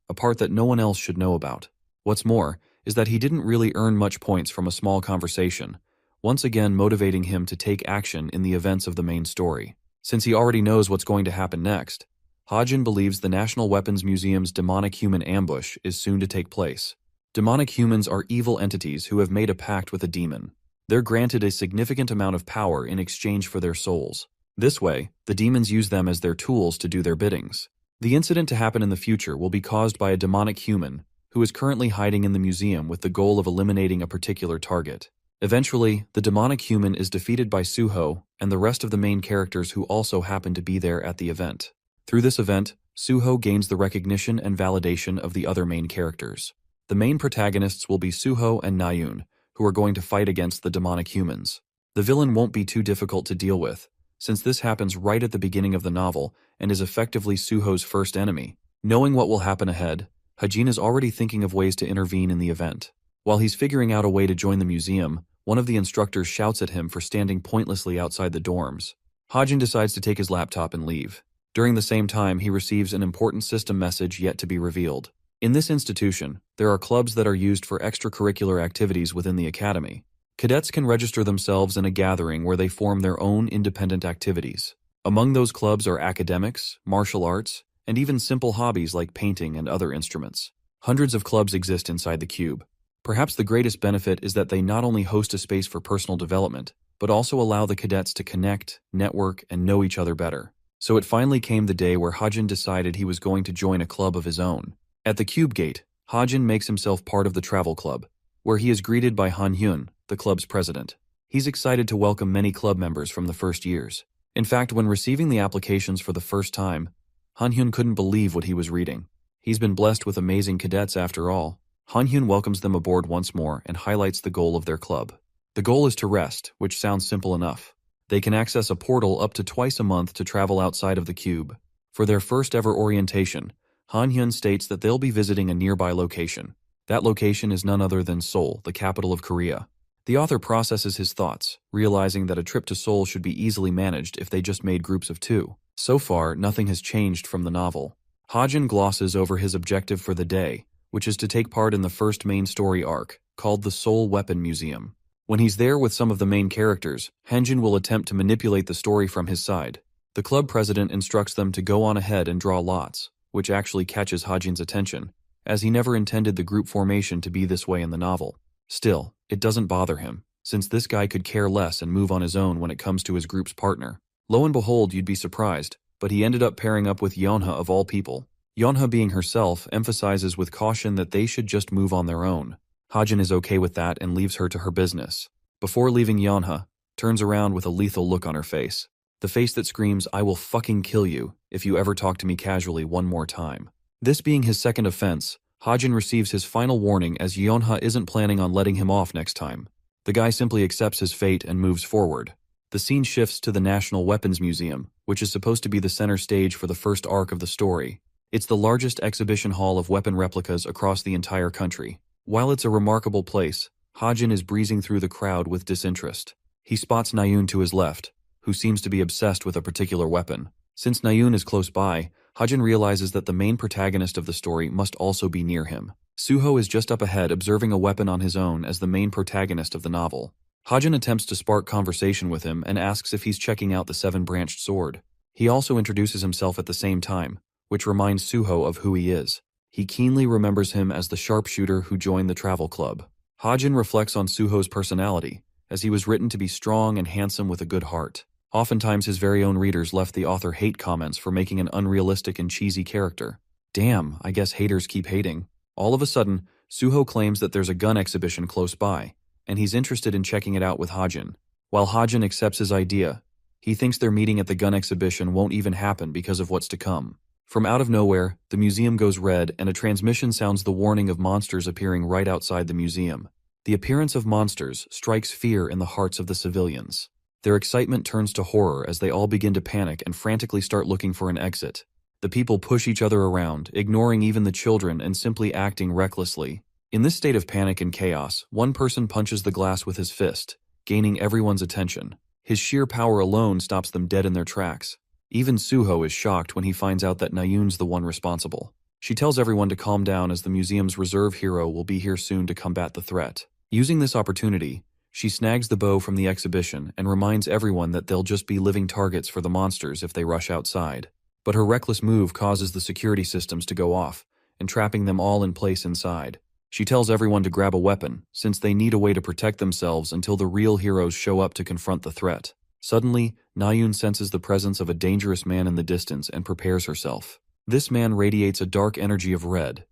a part that no one else should know about. What's more is that he didn't really earn much points from a small conversation, once again motivating him to take action in the events of the main story. Since he already knows what's going to happen next, Hajin believes the National Weapons Museum's demonic human ambush is soon to take place. Demonic humans are evil entities who have made a pact with a demon. They're granted a significant amount of power in exchange for their souls. This way, the demons use them as their tools to do their biddings. The incident to happen in the future will be caused by a demonic human who is currently hiding in the museum with the goal of eliminating a particular target. Eventually, the demonic human is defeated by Suho and the rest of the main characters who also happen to be there at the event. Through this event, Suho gains the recognition and validation of the other main characters. The main protagonists will be Suho and Nayun, who are going to fight against the demonic humans. The villain won't be too difficult to deal with, since this happens right at the beginning of the novel and is effectively Suho's first enemy. Knowing what will happen ahead, Hajin is already thinking of ways to intervene in the event. While he's figuring out a way to join the museum, one of the instructors shouts at him for standing pointlessly outside the dorms. Hajin decides to take his laptop and leave. During the same time, he receives an important system message yet to be revealed. In this institution, there are clubs that are used for extracurricular activities within the academy. Cadets can register themselves in a gathering where they form their own independent activities. Among those clubs are academics, martial arts, and even simple hobbies like painting and other instruments. Hundreds of clubs exist inside the cube. Perhaps the greatest benefit is that they not only host a space for personal development, but also allow the cadets to connect, network, and know each other better. So it finally came the day where Hajin decided he was going to join a club of his own. At the cube gate, Hajin makes himself part of the travel club, where he is greeted by Han-hyun, the club's president. He's excited to welcome many club members from the first years. In fact, when receiving the applications for the first time, Han-hyun couldn't believe what he was reading. He's been blessed with amazing cadets after all. Han-hyun welcomes them aboard once more and highlights the goal of their club. The goal is to rest, which sounds simple enough. They can access a portal up to twice a month to travel outside of the cube. For their first ever orientation, Han-hyun states that they'll be visiting a nearby location. That location is none other than Seoul, the capital of Korea. The author processes his thoughts, realizing that a trip to Seoul should be easily managed if they just made groups of 2. So far, nothing has changed from the novel. Hajin glosses over his objective for the day, which is to take part in the first main story arc, called the Seoul Weapon Museum. When he's there with some of the main characters, Hyunjin will attempt to manipulate the story from his side. The club president instructs them to go on ahead and draw lots, which actually catches Hajin's attention, as he never intended the group formation to be this way in the novel. Still, it doesn't bother him, since this guy could care less and move on his own when it comes to his group's partner. Lo and behold, you'd be surprised, but he ended up pairing up with Yeonha of all people. Yeonha, being herself, emphasizes with caution that they should just move on their own. Hajin is okay with that and leaves her to her business. Before leaving, Yeonha turns around with a lethal look on her face. The face that screams, "I will fucking kill you if you ever talk to me casually one more time." This being his second offense, Hajin receives his final warning as Yeonha isn't planning on letting him off next time. The guy simply accepts his fate and moves forward. The scene shifts to the National Weapons Museum, which is supposed to be the center stage for the first arc of the story. It's the largest exhibition hall of weapon replicas across the entire country. While it's a remarkable place, Hajin is breezing through the crowd with disinterest. He spots Nayoon to his left, who seems to be obsessed with a particular weapon. Since Nayoon is close by, Hajin realizes that the main protagonist of the story must also be near him. Suho is just up ahead observing a weapon on his own as the main protagonist of the novel. Hajin attempts to spark conversation with him and asks if he's checking out the seven-branched sword. He also introduces himself at the same time, which reminds Suho of who he is. He keenly remembers him as the sharpshooter who joined the travel club. Hajin reflects on Suho's personality, as he was written to be strong and handsome with a good heart. Oftentimes his very own readers left the author hate comments for making an unrealistic and cheesy character. Damn, I guess haters keep hating. All of a sudden, Suho claims that there's a gun exhibition close by, and he's interested in checking it out with Hajin. While Hajin accepts his idea, he thinks their meeting at the gun exhibition won't even happen because of what's to come. From out of nowhere, the museum goes red and a transmission sounds the warning of monsters appearing right outside the museum. The appearance of monsters strikes fear in the hearts of the civilians. Their excitement turns to horror as they all begin to panic and frantically start looking for an exit. The people push each other around, ignoring even the children and simply acting recklessly. In this state of panic and chaos, one person punches the glass with his fist, gaining everyone's attention. His sheer power alone stops them dead in their tracks. Even Suho is shocked when he finds out that Nayoon's the one responsible. She tells everyone to calm down as the museum's reserve hero will be here soon to combat the threat. Using this opportunity, she snags the bow from the exhibition and reminds everyone that they'll just be living targets for the monsters if they rush outside. But her reckless move causes the security systems to go off, entrapping them all in place inside. She tells everyone to grab a weapon, since they need a way to protect themselves until the real heroes show up to confront the threat. Suddenly, Nayoon senses the presence of a dangerous man in the distance and prepares herself. This man radiates a dark energy of red.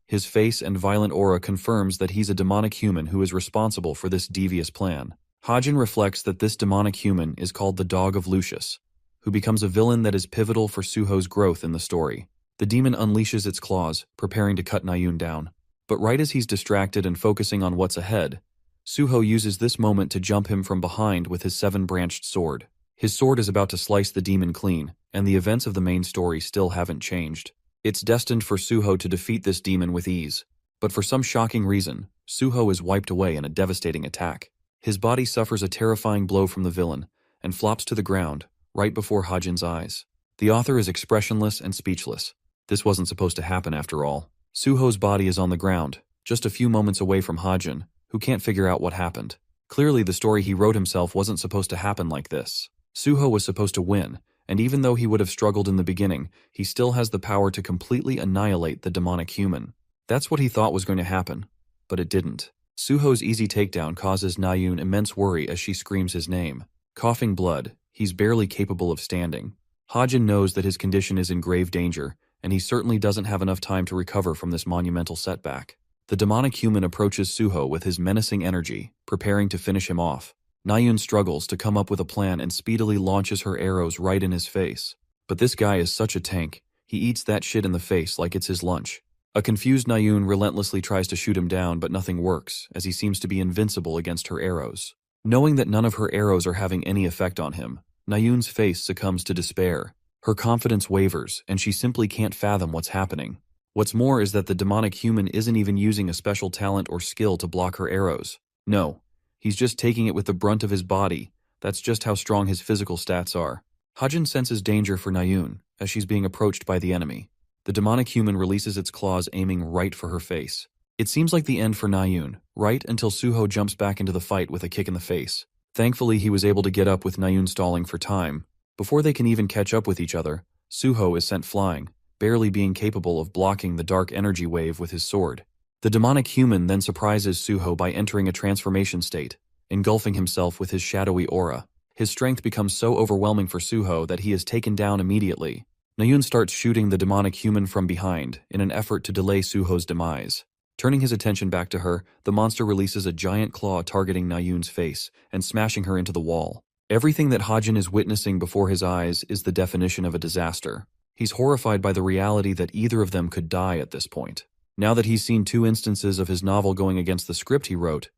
His face and violent aura confirms that he's a demonic human who is responsible for this devious plan. Hajin reflects that this demonic human is called the Dog of Lucius, who becomes a villain that is pivotal for Suho's growth in the story. The demon unleashes its claws, preparing to cut Nayoon down. But right as he's distracted and focusing on what's ahead, Suho uses this moment to jump him from behind with his seven-branched sword. His sword is about to slice the demon clean, and the events of the main story still haven't changed. It's destined for Suho to defeat this demon with ease. But for some shocking reason, Suho is wiped away in a devastating attack. His body suffers a terrifying blow from the villain, and flops to the ground, right before Hajin's eyes. The author is expressionless and speechless. This wasn't supposed to happen after all. Suho's body is on the ground, just a few moments away from Hajin, who can't figure out what happened. Clearly the story he wrote himself wasn't supposed to happen like this. Suho was supposed to win, and even though he would have struggled in the beginning, he still has the power to completely annihilate the demonic human. That's what he thought was going to happen, but it didn't. Suho's easy takedown causes Nayoon immense worry as she screams his name. Coughing blood, he's barely capable of standing. Hajin knows that his condition is in grave danger, and he certainly doesn't have enough time to recover from this monumental setback. The demonic human approaches Suho with his menacing energy, preparing to finish him off. Nayoon struggles to come up with a plan and speedily launches her arrows right in his face. But this guy is such a tank, he eats that shit in the face like it's his lunch. A confused Nayoon relentlessly tries to shoot him down, but nothing works, as he seems to be invincible against her arrows. Knowing that none of her arrows are having any effect on him, Nayoon's face succumbs to despair. Her confidence wavers, and she simply can't fathom what's happening. What's more is that the demonic human isn't even using a special talent or skill to block her arrows. No, he's just taking it with the brunt of his body. That's just how strong his physical stats are. Hajin senses danger for Nayoon, as she's being approached by the enemy. The demonic human releases its claws, aiming right for her face. It seems like the end for Nayun, right until Suho jumps back into the fight with a kick in the face. Thankfully, he was able to get up with Nayun stalling for time. Before they can even catch up with each other, Suho is sent flying, barely being capable of blocking the dark energy wave with his sword. The demonic human then surprises Suho by entering a transformation state, engulfing himself with his shadowy aura. His strength becomes so overwhelming for Suho that he is taken down immediately. Nayun starts shooting the demonic human from behind in an effort to delay Suho's demise. Turning his attention back to her, the monster releases a giant claw targeting Nayun's face and smashing her into the wall. Everything that Hajin is witnessing before his eyes is the definition of a disaster. He's horrified by the reality that either of them could die at this point. Now that he's seen 2 instances of his novel going against the script he wrote,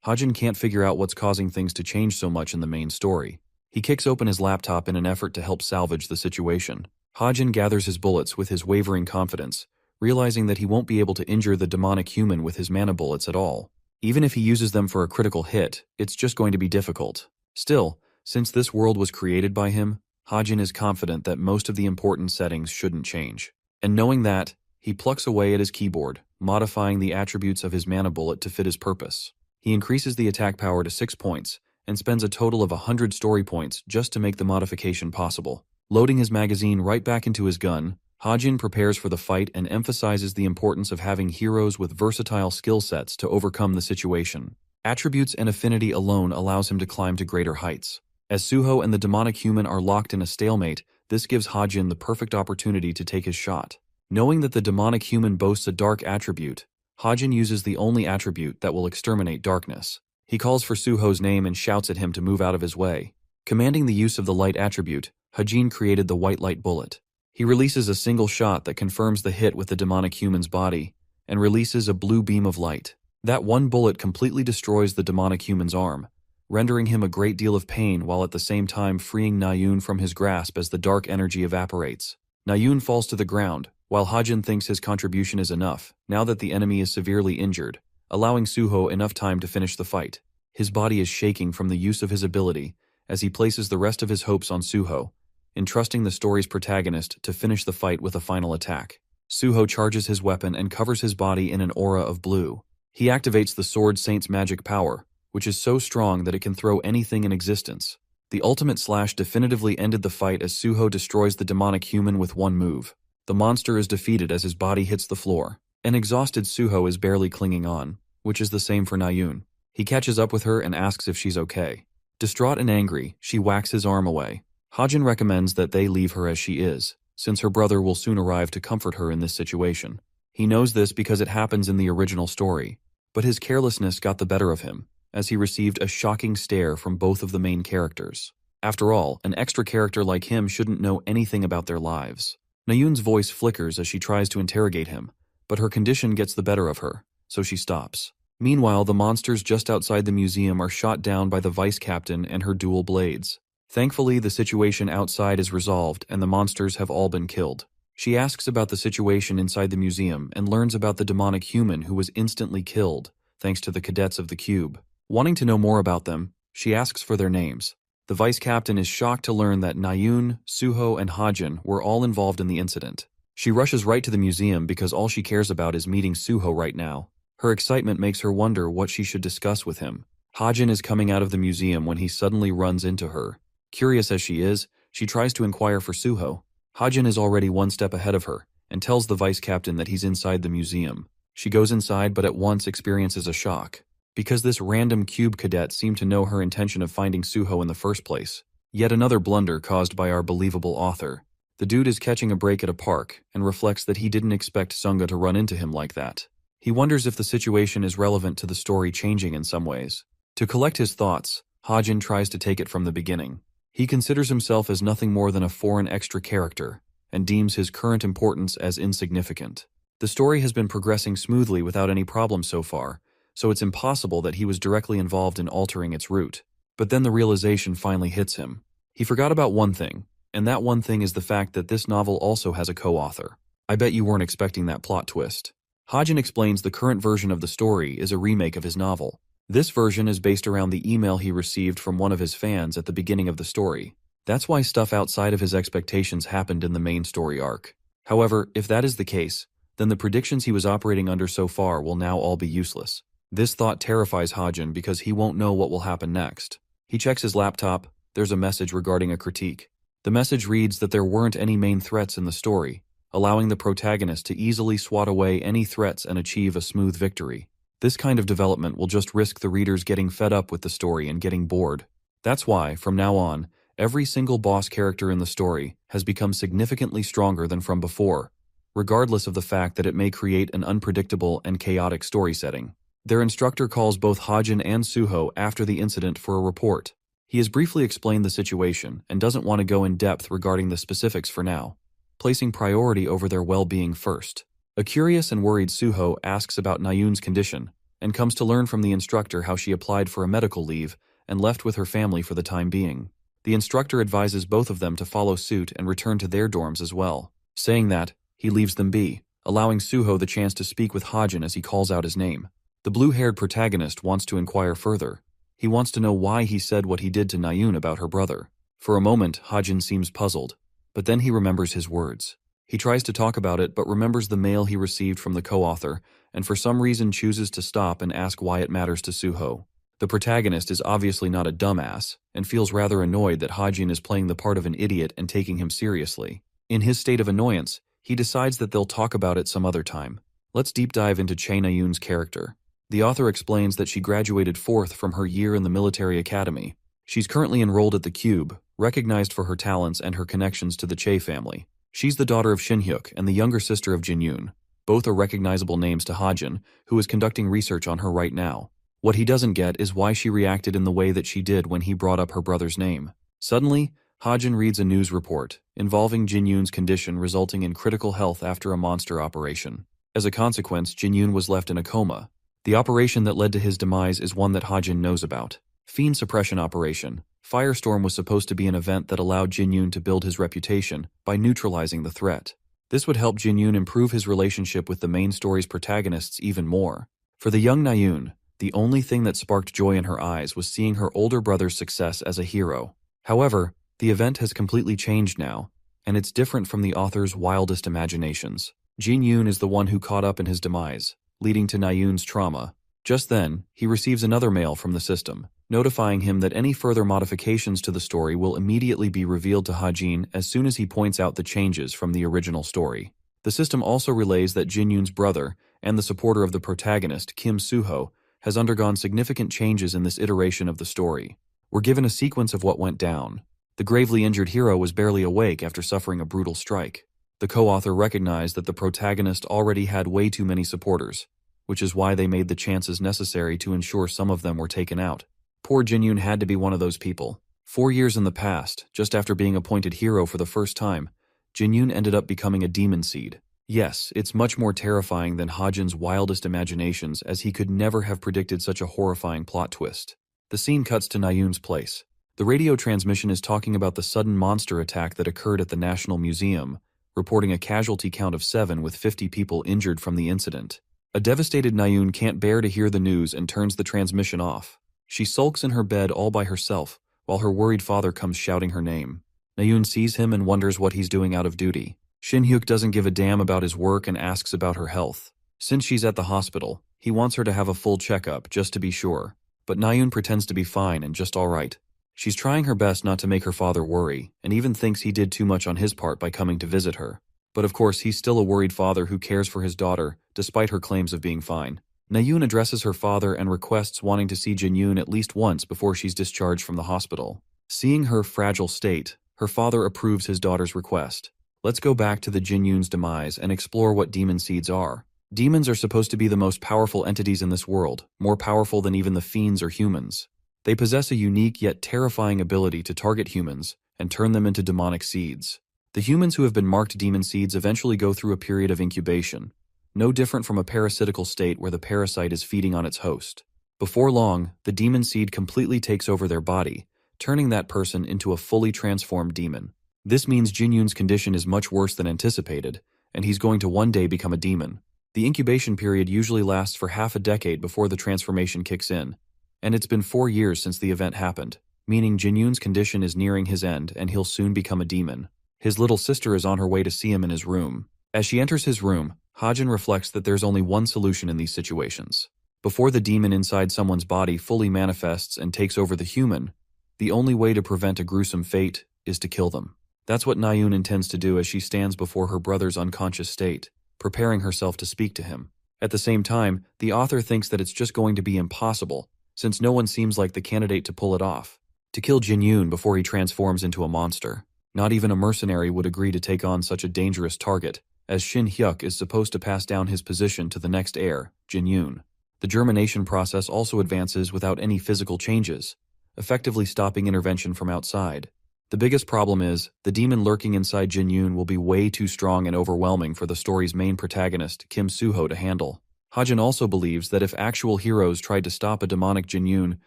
Hajin can't figure out what's causing things to change so much in the main story. He kicks open his laptop in an effort to help salvage the situation. Hajin gathers his bullets with his wavering confidence, realizing that he won't be able to injure the demonic human with his mana bullets at all. Even if he uses them for a critical hit, it's just going to be difficult. Still, since this world was created by him, Hajin is confident that most of the important settings shouldn't change. And knowing that, he plucks away at his keyboard, modifying the attributes of his mana bullet to fit his purpose. He increases the attack power to 6 points, and spends a total of 100 story points just to make the modification possible. Loading his magazine right back into his gun, Hajin prepares for the fight and emphasizes the importance of having heroes with versatile skill sets to overcome the situation. Attributes and affinity alone allows him to climb to greater heights. As Suho and the demonic human are locked in a stalemate, this gives Hajin the perfect opportunity to take his shot. Knowing that the demonic human boasts a dark attribute, Hajin uses the only attribute that will exterminate darkness. He calls for Suho's name and shouts at him to move out of his way. Commanding the use of the light attribute, Hajin created the white light bullet. He releases a single shot that confirms the hit with the demonic human's body, and releases a blue beam of light. That one bullet completely destroys the demonic human's arm, rendering him a great deal of pain while at the same time freeing Nayun from his grasp as the dark energy evaporates. Nayun falls to the ground, while Hajin thinks his contribution is enough, now that the enemy is severely injured, allowing Suho enough time to finish the fight. His body is shaking from the use of his ability, as he places the rest of his hopes on Suho, entrusting the story's protagonist to finish the fight with a final attack. Suho charges his weapon and covers his body in an aura of blue. He activates the Sword Saint's magic power, which is so strong that it can throw anything in existence. The ultimate slash definitively ended the fight as Suho destroys the demonic human with one move. The monster is defeated as his body hits the floor. An exhausted Suho is barely clinging on, which is the same for Nayun. He catches up with her and asks if she's okay. Distraught and angry, she whacks his arm away. Hajin recommends that they leave her as she is, since her brother will soon arrive to comfort her in this situation. He knows this because it happens in the original story, but his carelessness got the better of him, as he received a shocking stare from both of the main characters. After all, an extra character like him shouldn't know anything about their lives. Nayun's voice flickers as she tries to interrogate him, but her condition gets the better of her, so she stops. Meanwhile, the monsters just outside the museum are shot down by the vice captain and her dual blades. Thankfully, the situation outside is resolved and the monsters have all been killed. She asks about the situation inside the museum and learns about the demonic human who was instantly killed, thanks to the cadets of the cube. Wanting to know more about them, she asks for their names. The vice captain is shocked to learn that Nayun, Suho, and Hajin were all involved in the incident. She rushes right to the museum because all she cares about is meeting Suho right now. Her excitement makes her wonder what she should discuss with him. Hajin is coming out of the museum when he suddenly runs into her. Curious as she is, she tries to inquire for Suho. Hajin is already one step ahead of her, and tells the vice captain that he's inside the museum. She goes inside but at once experiences a shock, because this random cube cadet seemed to know her intention of finding Suho in the first place. Yet another blunder caused by our believable author. The dude is catching a break at a park, and reflects that he didn't expect Sunga to run into him like that. He wonders if the situation is relevant to the story changing in some ways. To collect his thoughts, Hajin tries to take it from the beginning. He considers himself as nothing more than a foreign extra character, and deems his current importance as insignificant. The story has been progressing smoothly without any problems so far, so it's impossible that he was directly involved in altering its route. But then the realization finally hits him. He forgot about one thing, and that one thing is the fact that this novel also has a co-author. I bet you weren't expecting that plot twist. Hajin explains the current version of the story is a remake of his novel. This version is based around the email he received from one of his fans at the beginning of the story. That's why stuff outside of his expectations happened in the main story arc. However, if that is the case, then the predictions he was operating under so far will now all be useless. This thought terrifies Hajin because he won't know what will happen next. He checks his laptop. There's a message regarding a critique. The message reads that there weren't any main threats in the story, allowing the protagonist to easily swat away any threats and achieve a smooth victory. This kind of development will just risk the readers getting fed up with the story and getting bored. That's why, from now on, every single boss character in the story has become significantly stronger than from before, regardless of the fact that it may create an unpredictable and chaotic story setting. Their instructor calls both Hajin and Suho after the incident for a report. He has briefly explained the situation and doesn't want to go in depth regarding the specifics for now, placing priority over their well-being first. A curious and worried Suho asks about Nayun's condition and comes to learn from the instructor how she applied for a medical leave and left with her family for the time being. The instructor advises both of them to follow suit and return to their dorms as well. Saying that, he leaves them be, allowing Suho the chance to speak with Hajin as he calls out his name. The blue-haired protagonist wants to inquire further. He wants to know why he said what he did to Nayun about her brother. For a moment, Hajin seems puzzled, but then he remembers his words. He tries to talk about it but remembers the mail he received from the co-author and for some reason chooses to stop and ask why it matters to Suho. The protagonist is obviously not a dumbass and feels rather annoyed that Hajin is playing the part of an idiot and taking him seriously. In his state of annoyance, he decides that they'll talk about it some other time. Let's deep dive into Chae Na-yoon's character. The author explains that she graduated 4th from her year in the military academy. She's currently enrolled at the Cube, recognized for her talents and her connections to the Chae family. She's the daughter of Shin-hyuk and the younger sister of Jin-yoon. Both are recognizable names to Hajin, who is conducting research on her right now. What he doesn't get is why she reacted in the way that she did when he brought up her brother's name. Suddenly, Hajin reads a news report involving Jin-yoon's condition resulting in critical health after a monster operation. As a consequence, Jin-yoon was left in a coma. The operation that led to his demise is one that Hajin knows about. Fiend Suppression Operation. Firestorm was supposed to be an event that allowed Jin-yoon to build his reputation by neutralizing the threat. This would help Jin-yoon improve his relationship with the main story's protagonists even more. For the young Na-yoon, the only thing that sparked joy in her eyes was seeing her older brother's success as a hero. However, the event has completely changed now, and it's different from the author's wildest imaginations. Jin-yoon is the one who caught up in his demise, leading to Na-yoon's trauma. Just then, he receives another mail from the system, notifying him that any further modifications to the story will immediately be revealed to Hajin as soon as he points out the changes from the original story. The system also relays that Jin-yoon's brother, and the supporter of the protagonist, Kim Suho, has undergone significant changes in this iteration of the story. We're given a sequence of what went down. The gravely injured hero was barely awake after suffering a brutal strike. The co-author recognized that the protagonist already had way too many supporters, which is why they made the chances necessary to ensure some of them were taken out. Poor Jin-yoon had to be one of those people. 4 years in the past, just after being appointed hero for the first time, Jin-yoon ended up becoming a demon seed. Yes, it's much more terrifying than Hajin's wildest imaginations, as he could never have predicted such a horrifying plot twist. The scene cuts to Na-yoon's place. The radio transmission is talking about the sudden monster attack that occurred at the National Museum, reporting a casualty count of 7 with 50 people injured from the incident. A devastated Na-yoon can't bear to hear the news and turns the transmission off. She sulks in her bed all by herself, while her worried father comes shouting her name. Na-yoon sees him and wonders what he's doing out of duty. Shin-hyuk doesn't give a damn about his work and asks about her health. Since she's at the hospital, he wants her to have a full checkup just to be sure. But Na-yoon pretends to be fine and just alright. She's trying her best not to make her father worry, and even thinks he did too much on his part by coming to visit her. But of course, he's still a worried father who cares for his daughter, despite her claims of being fine. Na-yoon addresses her father and requests wanting to see Jin-yoon at least once before she's discharged from the hospital. Seeing her fragile state, her father approves his daughter's request. Let's go back to the Jin-yoon's demise and explore what demon seeds are. Demons are supposed to be the most powerful entities in this world, more powerful than even the fiends or humans. They possess a unique yet terrifying ability to target humans and turn them into demonic seeds. The humans who have been marked demon seeds eventually go through a period of incubation, no different from a parasitical state where the parasite is feeding on its host. Before long, the demon seed completely takes over their body, turning that person into a fully transformed demon. This means Jin-yoon's condition is much worse than anticipated, and he's going to one day become a demon. The incubation period usually lasts for half a decade before the transformation kicks in, and it's been 4 years since the event happened, meaning Jin-yoon's condition is nearing his end and he'll soon become a demon. His little sister is on her way to see him in his room. As she enters his room, Hajin reflects that there's only one solution in these situations. Before the demon inside someone's body fully manifests and takes over the human, the only way to prevent a gruesome fate is to kill them. That's what Nayun intends to do as she stands before her brother's unconscious state, preparing herself to speak to him. At the same time, the author thinks that it's just going to be impossible, since no one seems like the candidate to pull it off. To kill Jinyun before he transforms into a monster. Not even a mercenary would agree to take on such a dangerous target, as Shin Hyuk is supposed to pass down his position to the next heir, Jinyun. The germination process also advances without any physical changes, effectively stopping intervention from outside. The biggest problem is, the demon lurking inside Jinyun will be way too strong and overwhelming for the story's main protagonist, Kim Suho, to handle. Hajin also believes that if actual heroes tried to stop a demonic Jinyun,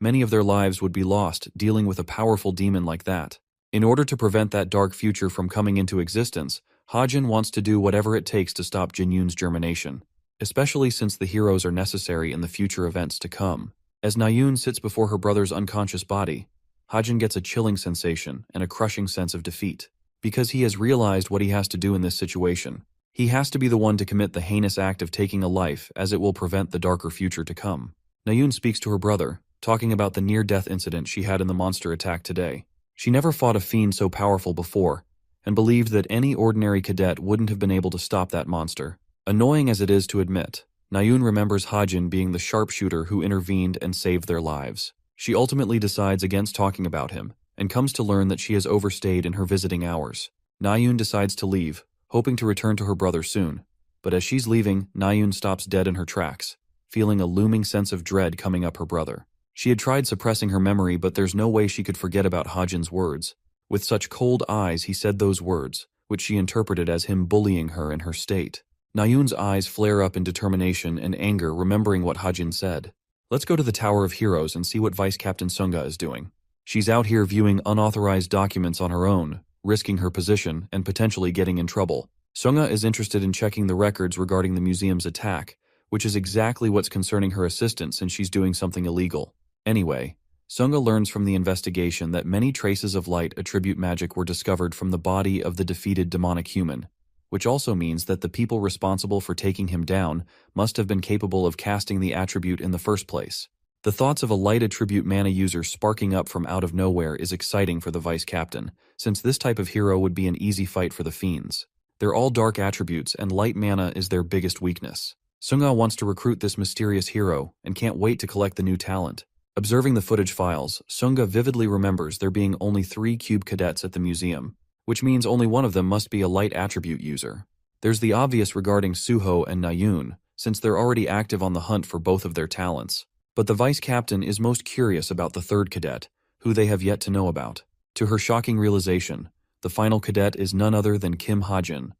many of their lives would be lost dealing with a powerful demon like that. In order to prevent that dark future from coming into existence, Hajin wants to do whatever it takes to stop Jinyun's germination, especially since the heroes are necessary in the future events to come. As Nayun sits before her brother's unconscious body, Hajin gets a chilling sensation and a crushing sense of defeat. Because he has realized what he has to do in this situation, he has to be the one to commit the heinous act of taking a life, as it will prevent the darker future to come. Nayun speaks to her brother, talking about the near-death incident she had in the monster attack today. She never fought a fiend so powerful before, and believed that any ordinary cadet wouldn't have been able to stop that monster. Annoying as it is to admit, Nayun remembers Hajin being the sharpshooter who intervened and saved their lives. She ultimately decides against talking about him, and comes to learn that she has overstayed in her visiting hours. Nayun decides to leave, hoping to return to her brother soon. But as she's leaving, Nayun stops dead in her tracks, feeling a looming sense of dread coming up her brother. She had tried suppressing her memory, but there's no way she could forget about Hajin's words. With such cold eyes, he said those words, which she interpreted as him bullying her in her state. Nayun's eyes flare up in determination and anger, remembering what Hajin said. Let's go to the Tower of Heroes and see what Vice Captain Sunga is doing. She's out here viewing unauthorized documents on her own, risking her position and potentially getting in trouble. Sunga is interested in checking the records regarding the museum's attack, which is exactly what's concerning her assistant since she's doing something illegal. Anyway, Sunga learns from the investigation that many traces of light attribute magic were discovered from the body of the defeated demonic human, which also means that the people responsible for taking him down must have been capable of casting the attribute in the first place. The thoughts of a light attribute mana user sparking up from out of nowhere is exciting for the vice captain, since this type of hero would be an easy fight for the fiends. They're all dark attributes, and light mana is their biggest weakness. Sunga wants to recruit this mysterious hero and can't wait to collect the new talent. Observing the footage files, Sunga vividly remembers there being only 3 cube cadets at the museum, which means only one of them must be a light attribute user. There's the obvious regarding Suho and Nayun, since they're already active on the hunt for both of their talents. But the vice captain is most curious about the third cadet, who they have yet to know about. To her shocking realization, the final cadet is none other than Kim Hajin,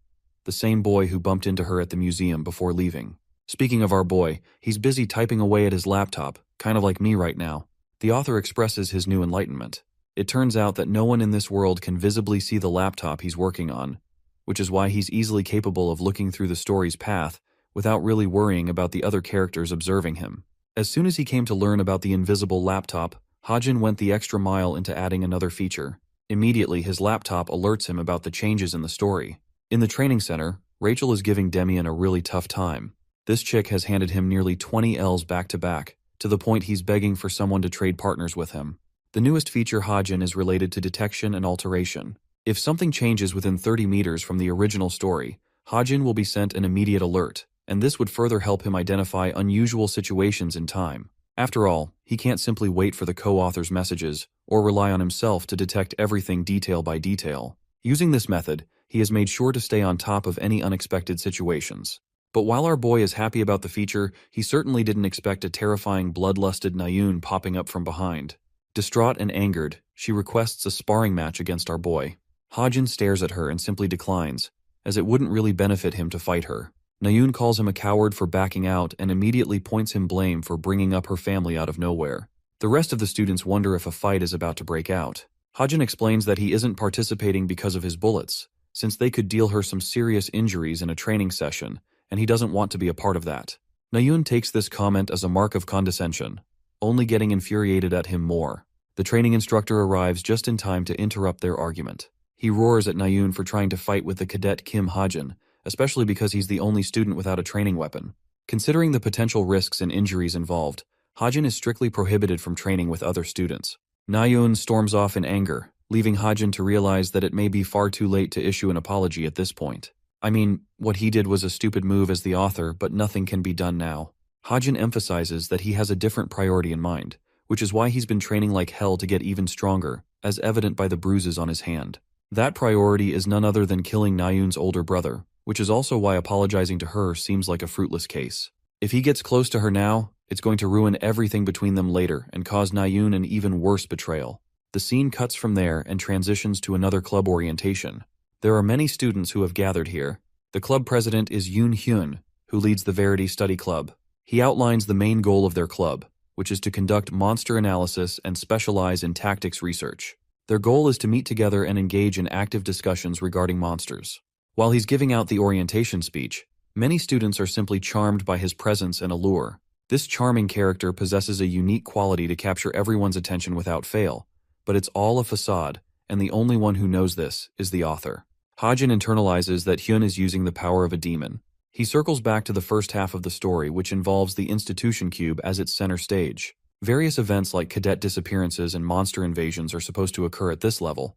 the same boy who bumped into her at the museum before leaving. Speaking of our boy, he's busy typing away at his laptop, kind of like me right now. The author expresses his new enlightenment. It turns out that no one in this world can visibly see the laptop he's working on, which is why he's easily capable of looking through the story's path without really worrying about the other characters observing him. As soon as he came to learn about the invisible laptop, Hajin went the extra mile into adding another feature. Immediately, his laptop alerts him about the changes in the story. In the training center, Rachel is giving Demian a really tough time. This chick has handed him nearly 20 L's back-to-back, to the point he's begging for someone to trade partners with him. The newest feature Hajin is related to detection and alteration. If something changes within 30 meters from the original story, Hajin will be sent an immediate alert, and this would further help him identify unusual situations in time. After all, he can't simply wait for the co-author's messages, or rely on himself to detect everything detail by detail. Using this method, he has made sure to stay on top of any unexpected situations. But while our boy is happy about the feature, he certainly didn't expect a terrifying bloodlusted Nayun popping up from behind. Distraught and angered, she requests a sparring match against our boy. Hajin stares at her and simply declines, as it wouldn't really benefit him to fight her. Nayun calls him a coward for backing out and immediately points him blame for bringing up her family out of nowhere. The rest of the students wonder if a fight is about to break out. Hajin explains that he isn't participating because of his bullets, since they could deal her some serious injuries in a training session, and he doesn't want to be a part of that. Nayun takes this comment as a mark of condescension, only getting infuriated at him more. The training instructor arrives just in time to interrupt their argument. He roars at Nayun for trying to fight with the cadet Kim Hajin, especially because he's the only student without a training weapon. Considering the potential risks and injuries involved, Hajin is strictly prohibited from training with other students. Nayoon storms off in anger, leaving Hajin to realize that it may be far too late to issue an apology at this point. I mean, what he did was a stupid move as the author, but nothing can be done now. Hajin emphasizes that he has a different priority in mind, which is why he's been training like hell to get even stronger, as evident by the bruises on his hand. That priority is none other than killing Nayoon's older brother, which is also why apologizing to her seems like a fruitless case. If he gets close to her now, it's going to ruin everything between them later and cause Nayoon an even worse betrayal. The scene cuts from there and transitions to another club orientation. There are many students who have gathered here. The club president is Yoon Hyun, who leads the Verity Study Club. He outlines the main goal of their club, which is to conduct monster analysis and specialize in tactics research. Their goal is to meet together and engage in active discussions regarding monsters. While he's giving out the orientation speech, many students are simply charmed by his presence and allure. This charming character possesses a unique quality to capture everyone's attention without fail, but it's all a facade, and the only one who knows this is the author. Hajin internalizes that Hyun is using the power of a demon. He circles back to the first half of the story, which involves the Institution Cube as its center stage. Various events like cadet disappearances and monster invasions are supposed to occur at this level,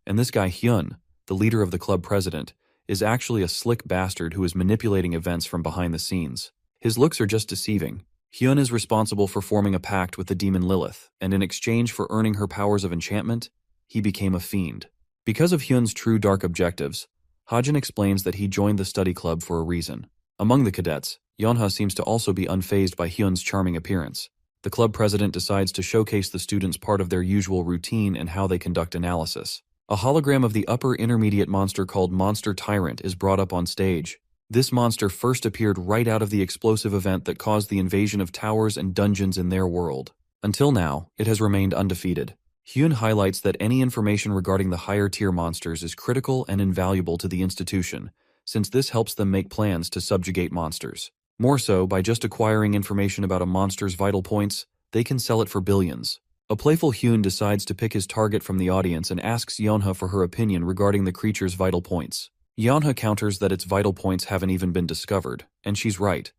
and this guy Hyun, the leader of the club president, is actually a slick bastard who is manipulating events from behind the scenes. His looks are just deceiving. Hyun is responsible for forming a pact with the demon Lilith, and in exchange for earning her powers of enchantment, he became a fiend. Because of Hyun's true dark objectives, Hajin explains that he joined the study club for a reason. Among the cadets, Yeonha seems to also be unfazed by Hyun's charming appearance. The club president decides to showcase the students part of their usual routine and how they conduct analysis. A hologram of the upper intermediate monster called Monster Tyrant is brought up on stage. This monster first appeared right out of the explosive event that caused the invasion of towers and dungeons in their world. Until now, it has remained undefeated. Hyun highlights that any information regarding the higher-tier monsters is critical and invaluable to the institution, since this helps them make plans to subjugate monsters. More so, by just acquiring information about a monster's vital points, they can sell it for billions. A playful Hyun decides to pick his target from the audience and asks Yeonha for her opinion regarding the creature's vital points. Yeonha counters that its vital points haven't even been discovered, and she's right.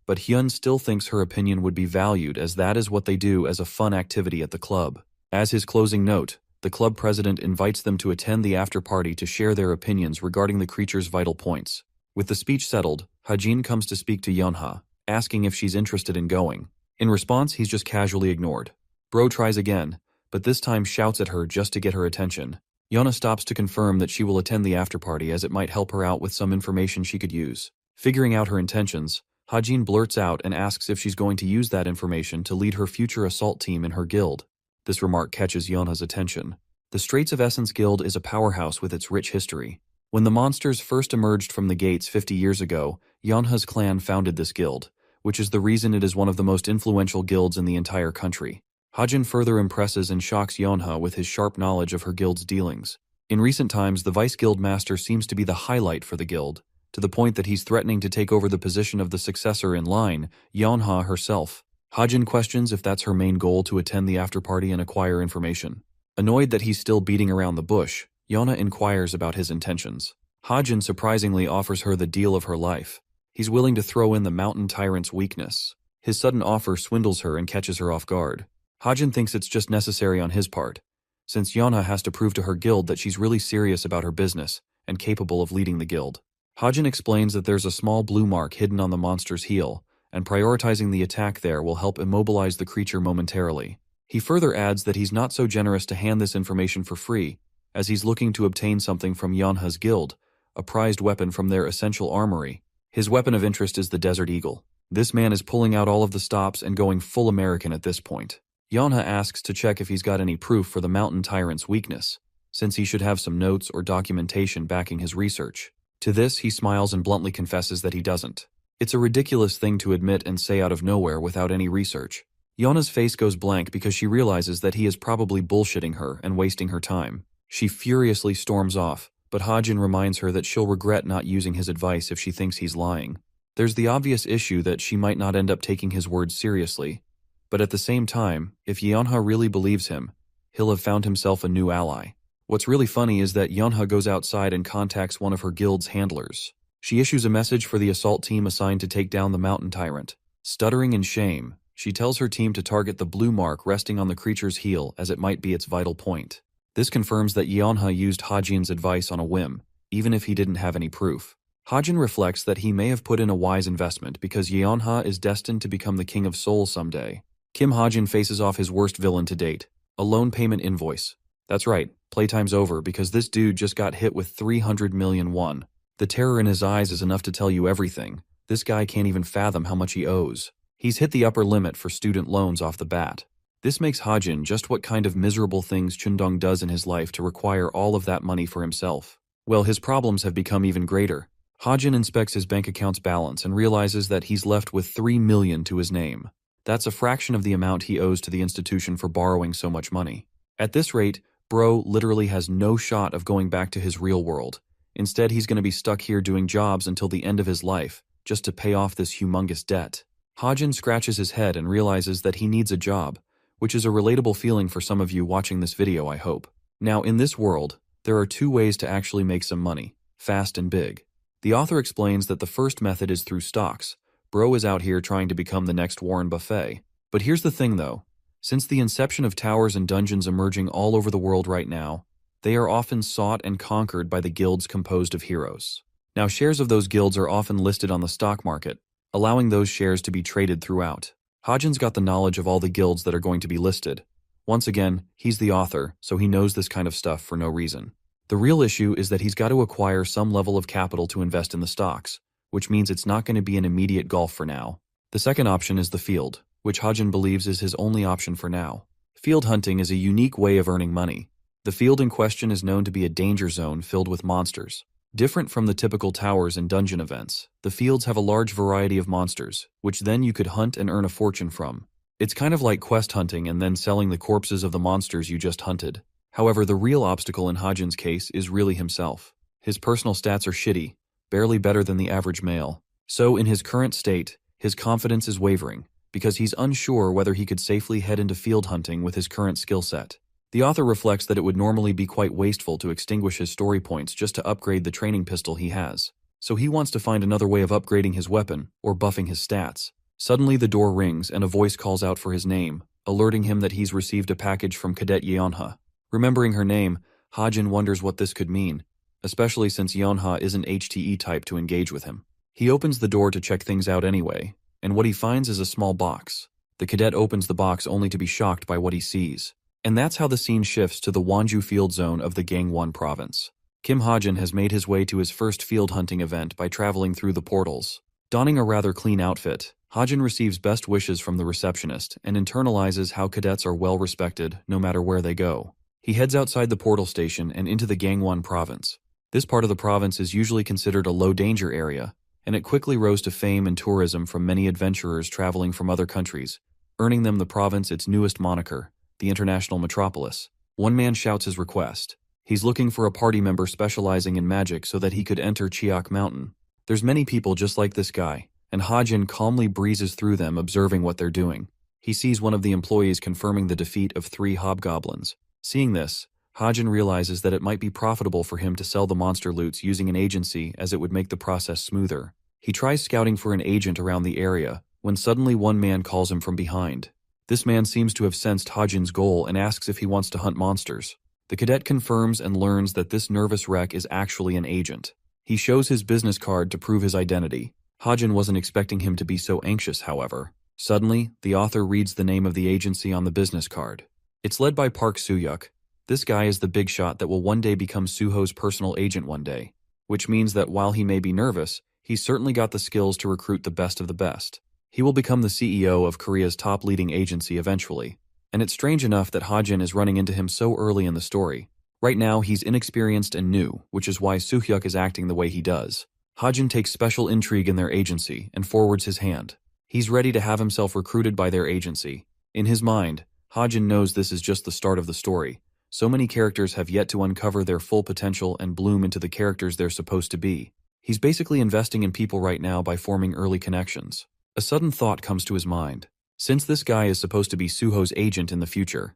But Hyun still thinks her opinion would be valued, as that is what they do as a fun activity at the club. As his closing note, the club president invites them to attend the after-party to share their opinions regarding the creature's vital points. With the speech settled, Hajin comes to speak to Yeonha, asking if she's interested in going. In response, he's just casually ignored. Bro tries again, but this time shouts at her just to get her attention. Yeonha stops to confirm that she will attend the after-party as it might help her out with some information she could use. Figuring out her intentions, Hajin blurts out and asks if she's going to use that information to lead her future assault team in her guild. This remark catches Yeonha's attention. The Straits of Essence Guild is a powerhouse with its rich history. When the monsters first emerged from the gates 50 years ago, Yeonha's clan founded this guild, which is the reason it is one of the most influential guilds in the entire country. Hajin further impresses and shocks Yeonha with his sharp knowledge of her guild's dealings. In recent times, the Vice Guild Master seems to be the highlight for the guild, to the point that he's threatening to take over the position of the successor in line, Yeonha herself. Hajin questions if that's her main goal, to attend the after-party and acquire information. Annoyed that he's still beating around the bush, Yeonha inquires about his intentions. Hajin surprisingly offers her the deal of her life. He's willing to throw in the mountain tyrant's weakness. His sudden offer swindles her and catches her off guard. Hajin thinks it's just necessary on his part, since Yeonha has to prove to her guild that she's really serious about her business and capable of leading the guild. Hajin explains that there's a small blue mark hidden on the monster's heel, and prioritizing the attack there will help immobilize the creature momentarily. He further adds that he's not so generous to hand this information for free, as he's looking to obtain something from Yeonha's guild, a prized weapon from their essential armory. His weapon of interest is the Desert Eagle. This man is pulling out all of the stops and going full American at this point. Yeonha asks to check if he's got any proof for the mountain tyrant's weakness, since he should have some notes or documentation backing his research. To this, he smiles and bluntly confesses that he doesn't. It's a ridiculous thing to admit and say out of nowhere without any research. Yeonha's face goes blank because she realizes that he is probably bullshitting her and wasting her time. She furiously storms off, but Hajin reminds her that she'll regret not using his advice if she thinks he's lying. There's the obvious issue that she might not end up taking his words seriously, but at the same time, if Yeonha really believes him, he'll have found himself a new ally. What's really funny is that Yeonha goes outside and contacts one of her guild's handlers. She issues a message for the assault team assigned to take down the mountain tyrant. Stuttering in shame, she tells her team to target the blue mark resting on the creature's heel as it might be its vital point. This confirms that Yeonha used Hajin's advice on a whim, even if he didn't have any proof. Hajin reflects that he may have put in a wise investment because Yeonha is destined to become the king of Seoul someday. Kim Hajin faces off his worst villain to date, a loan payment invoice. That's right, playtime's over because this dude just got hit with 300 million won. The terror in his eyes is enough to tell you everything. This guy can't even fathom how much he owes. He's hit the upper limit for student loans off the bat. This makes Hajin just what kind of miserable things Chundong does in his life to require all of that money for himself. Well, his problems have become even greater. Hajin inspects his bank account's balance and realizes that he's left with 3 million to his name. That's a fraction of the amount he owes to the institution for borrowing so much money. At this rate, bro literally has no shot of going back to his real world. Instead, he's going to be stuck here doing jobs until the end of his life, just to pay off this humongous debt. Hajin scratches his head and realizes that he needs a job, which is a relatable feeling for some of you watching this video, I hope. Now, in this world, there are 2 ways to actually make some money, fast and big. The author explains that the first method is through stocks. Bro is out here trying to become the next Warren Buffett. But here's the thing though, since the inception of towers and dungeons emerging all over the world right now, they are often sought and conquered by the guilds composed of heroes. Now, shares of those guilds are often listed on the stock market, allowing those shares to be traded throughout. Hajin's got the knowledge of all the guilds that are going to be listed. Once again, he's the author, so he knows this kind of stuff for no reason. The real issue is that he's got to acquire some level of capital to invest in the stocks, which means it's not going to be an immediate golf for now. The second option is the field, which Hajin believes is his only option for now. Field hunting is a unique way of earning money. The field in question is known to be a danger zone filled with monsters. Different from the typical towers and dungeon events, the fields have a large variety of monsters, which then you could hunt and earn a fortune from. It's kind of like quest hunting and then selling the corpses of the monsters you just hunted. However, the real obstacle in Hajin's case is really himself. His personal stats are shitty, barely better than the average male. So in his current state, his confidence is wavering, because he's unsure whether he could safely head into field hunting with his current skill set. The author reflects that it would normally be quite wasteful to extinguish his story points just to upgrade the training pistol he has. So he wants to find another way of upgrading his weapon, or buffing his stats. Suddenly the door rings and a voice calls out for his name, alerting him that he's received a package from Cadet Yeonha. Remembering her name, Hajin wonders what this could mean, especially since Yeonha isn't HTE type to engage with him. He opens the door to check things out anyway, and what he finds is a small box. The cadet opens the box only to be shocked by what he sees. And that's how the scene shifts to the Wonju field zone of the Gangwon province. Kim Hajin has made his way to his first field hunting event by traveling through the portals. Donning a rather clean outfit, Hajin receives best wishes from the receptionist and internalizes how cadets are well respected no matter where they go. He heads outside the portal station and into the Gangwon province. This part of the province is usually considered a low-danger area, and it quickly rose to fame and tourism from many adventurers traveling from other countries, earning them the province its newest moniker, the International Metropolis. One man shouts his request. He's looking for a party member specializing in magic so that he could enter Chiak Mountain. There's many people just like this guy, and Hajin calmly breezes through them observing what they're doing. He sees one of the employees confirming the defeat of 3 hobgoblins. Seeing this, Hajin realizes that it might be profitable for him to sell the monster loots using an agency as it would make the process smoother. He tries scouting for an agent around the area, when suddenly one man calls him from behind. This man seems to have sensed Hajin's goal and asks if he wants to hunt monsters. The cadet confirms and learns that this nervous wreck is actually an agent. He shows his business card to prove his identity. Hajin wasn't expecting him to be so anxious, however. Suddenly, the author reads the name of the agency on the business card. It's led by Park Soo-hyuk. This guy is the big shot that will one day become Suho's personal agent one day, which means that while he may be nervous, he's certainly got the skills to recruit the best of the best. He will become the CEO of Korea's top leading agency eventually, and it's strange enough that Hajin is running into him so early in the story. Right now, he's inexperienced and new, which is why Soo-hyuk is acting the way he does. Hajin takes special intrigue in their agency and forwards his hand. He's ready to have himself recruited by their agency. In his mind, Hajin knows this is just the start of the story. So many characters have yet to uncover their full potential and bloom into the characters they're supposed to be. He's basically investing in people right now by forming early connections. A sudden thought comes to his mind. Since this guy is supposed to be Suho's agent in the future,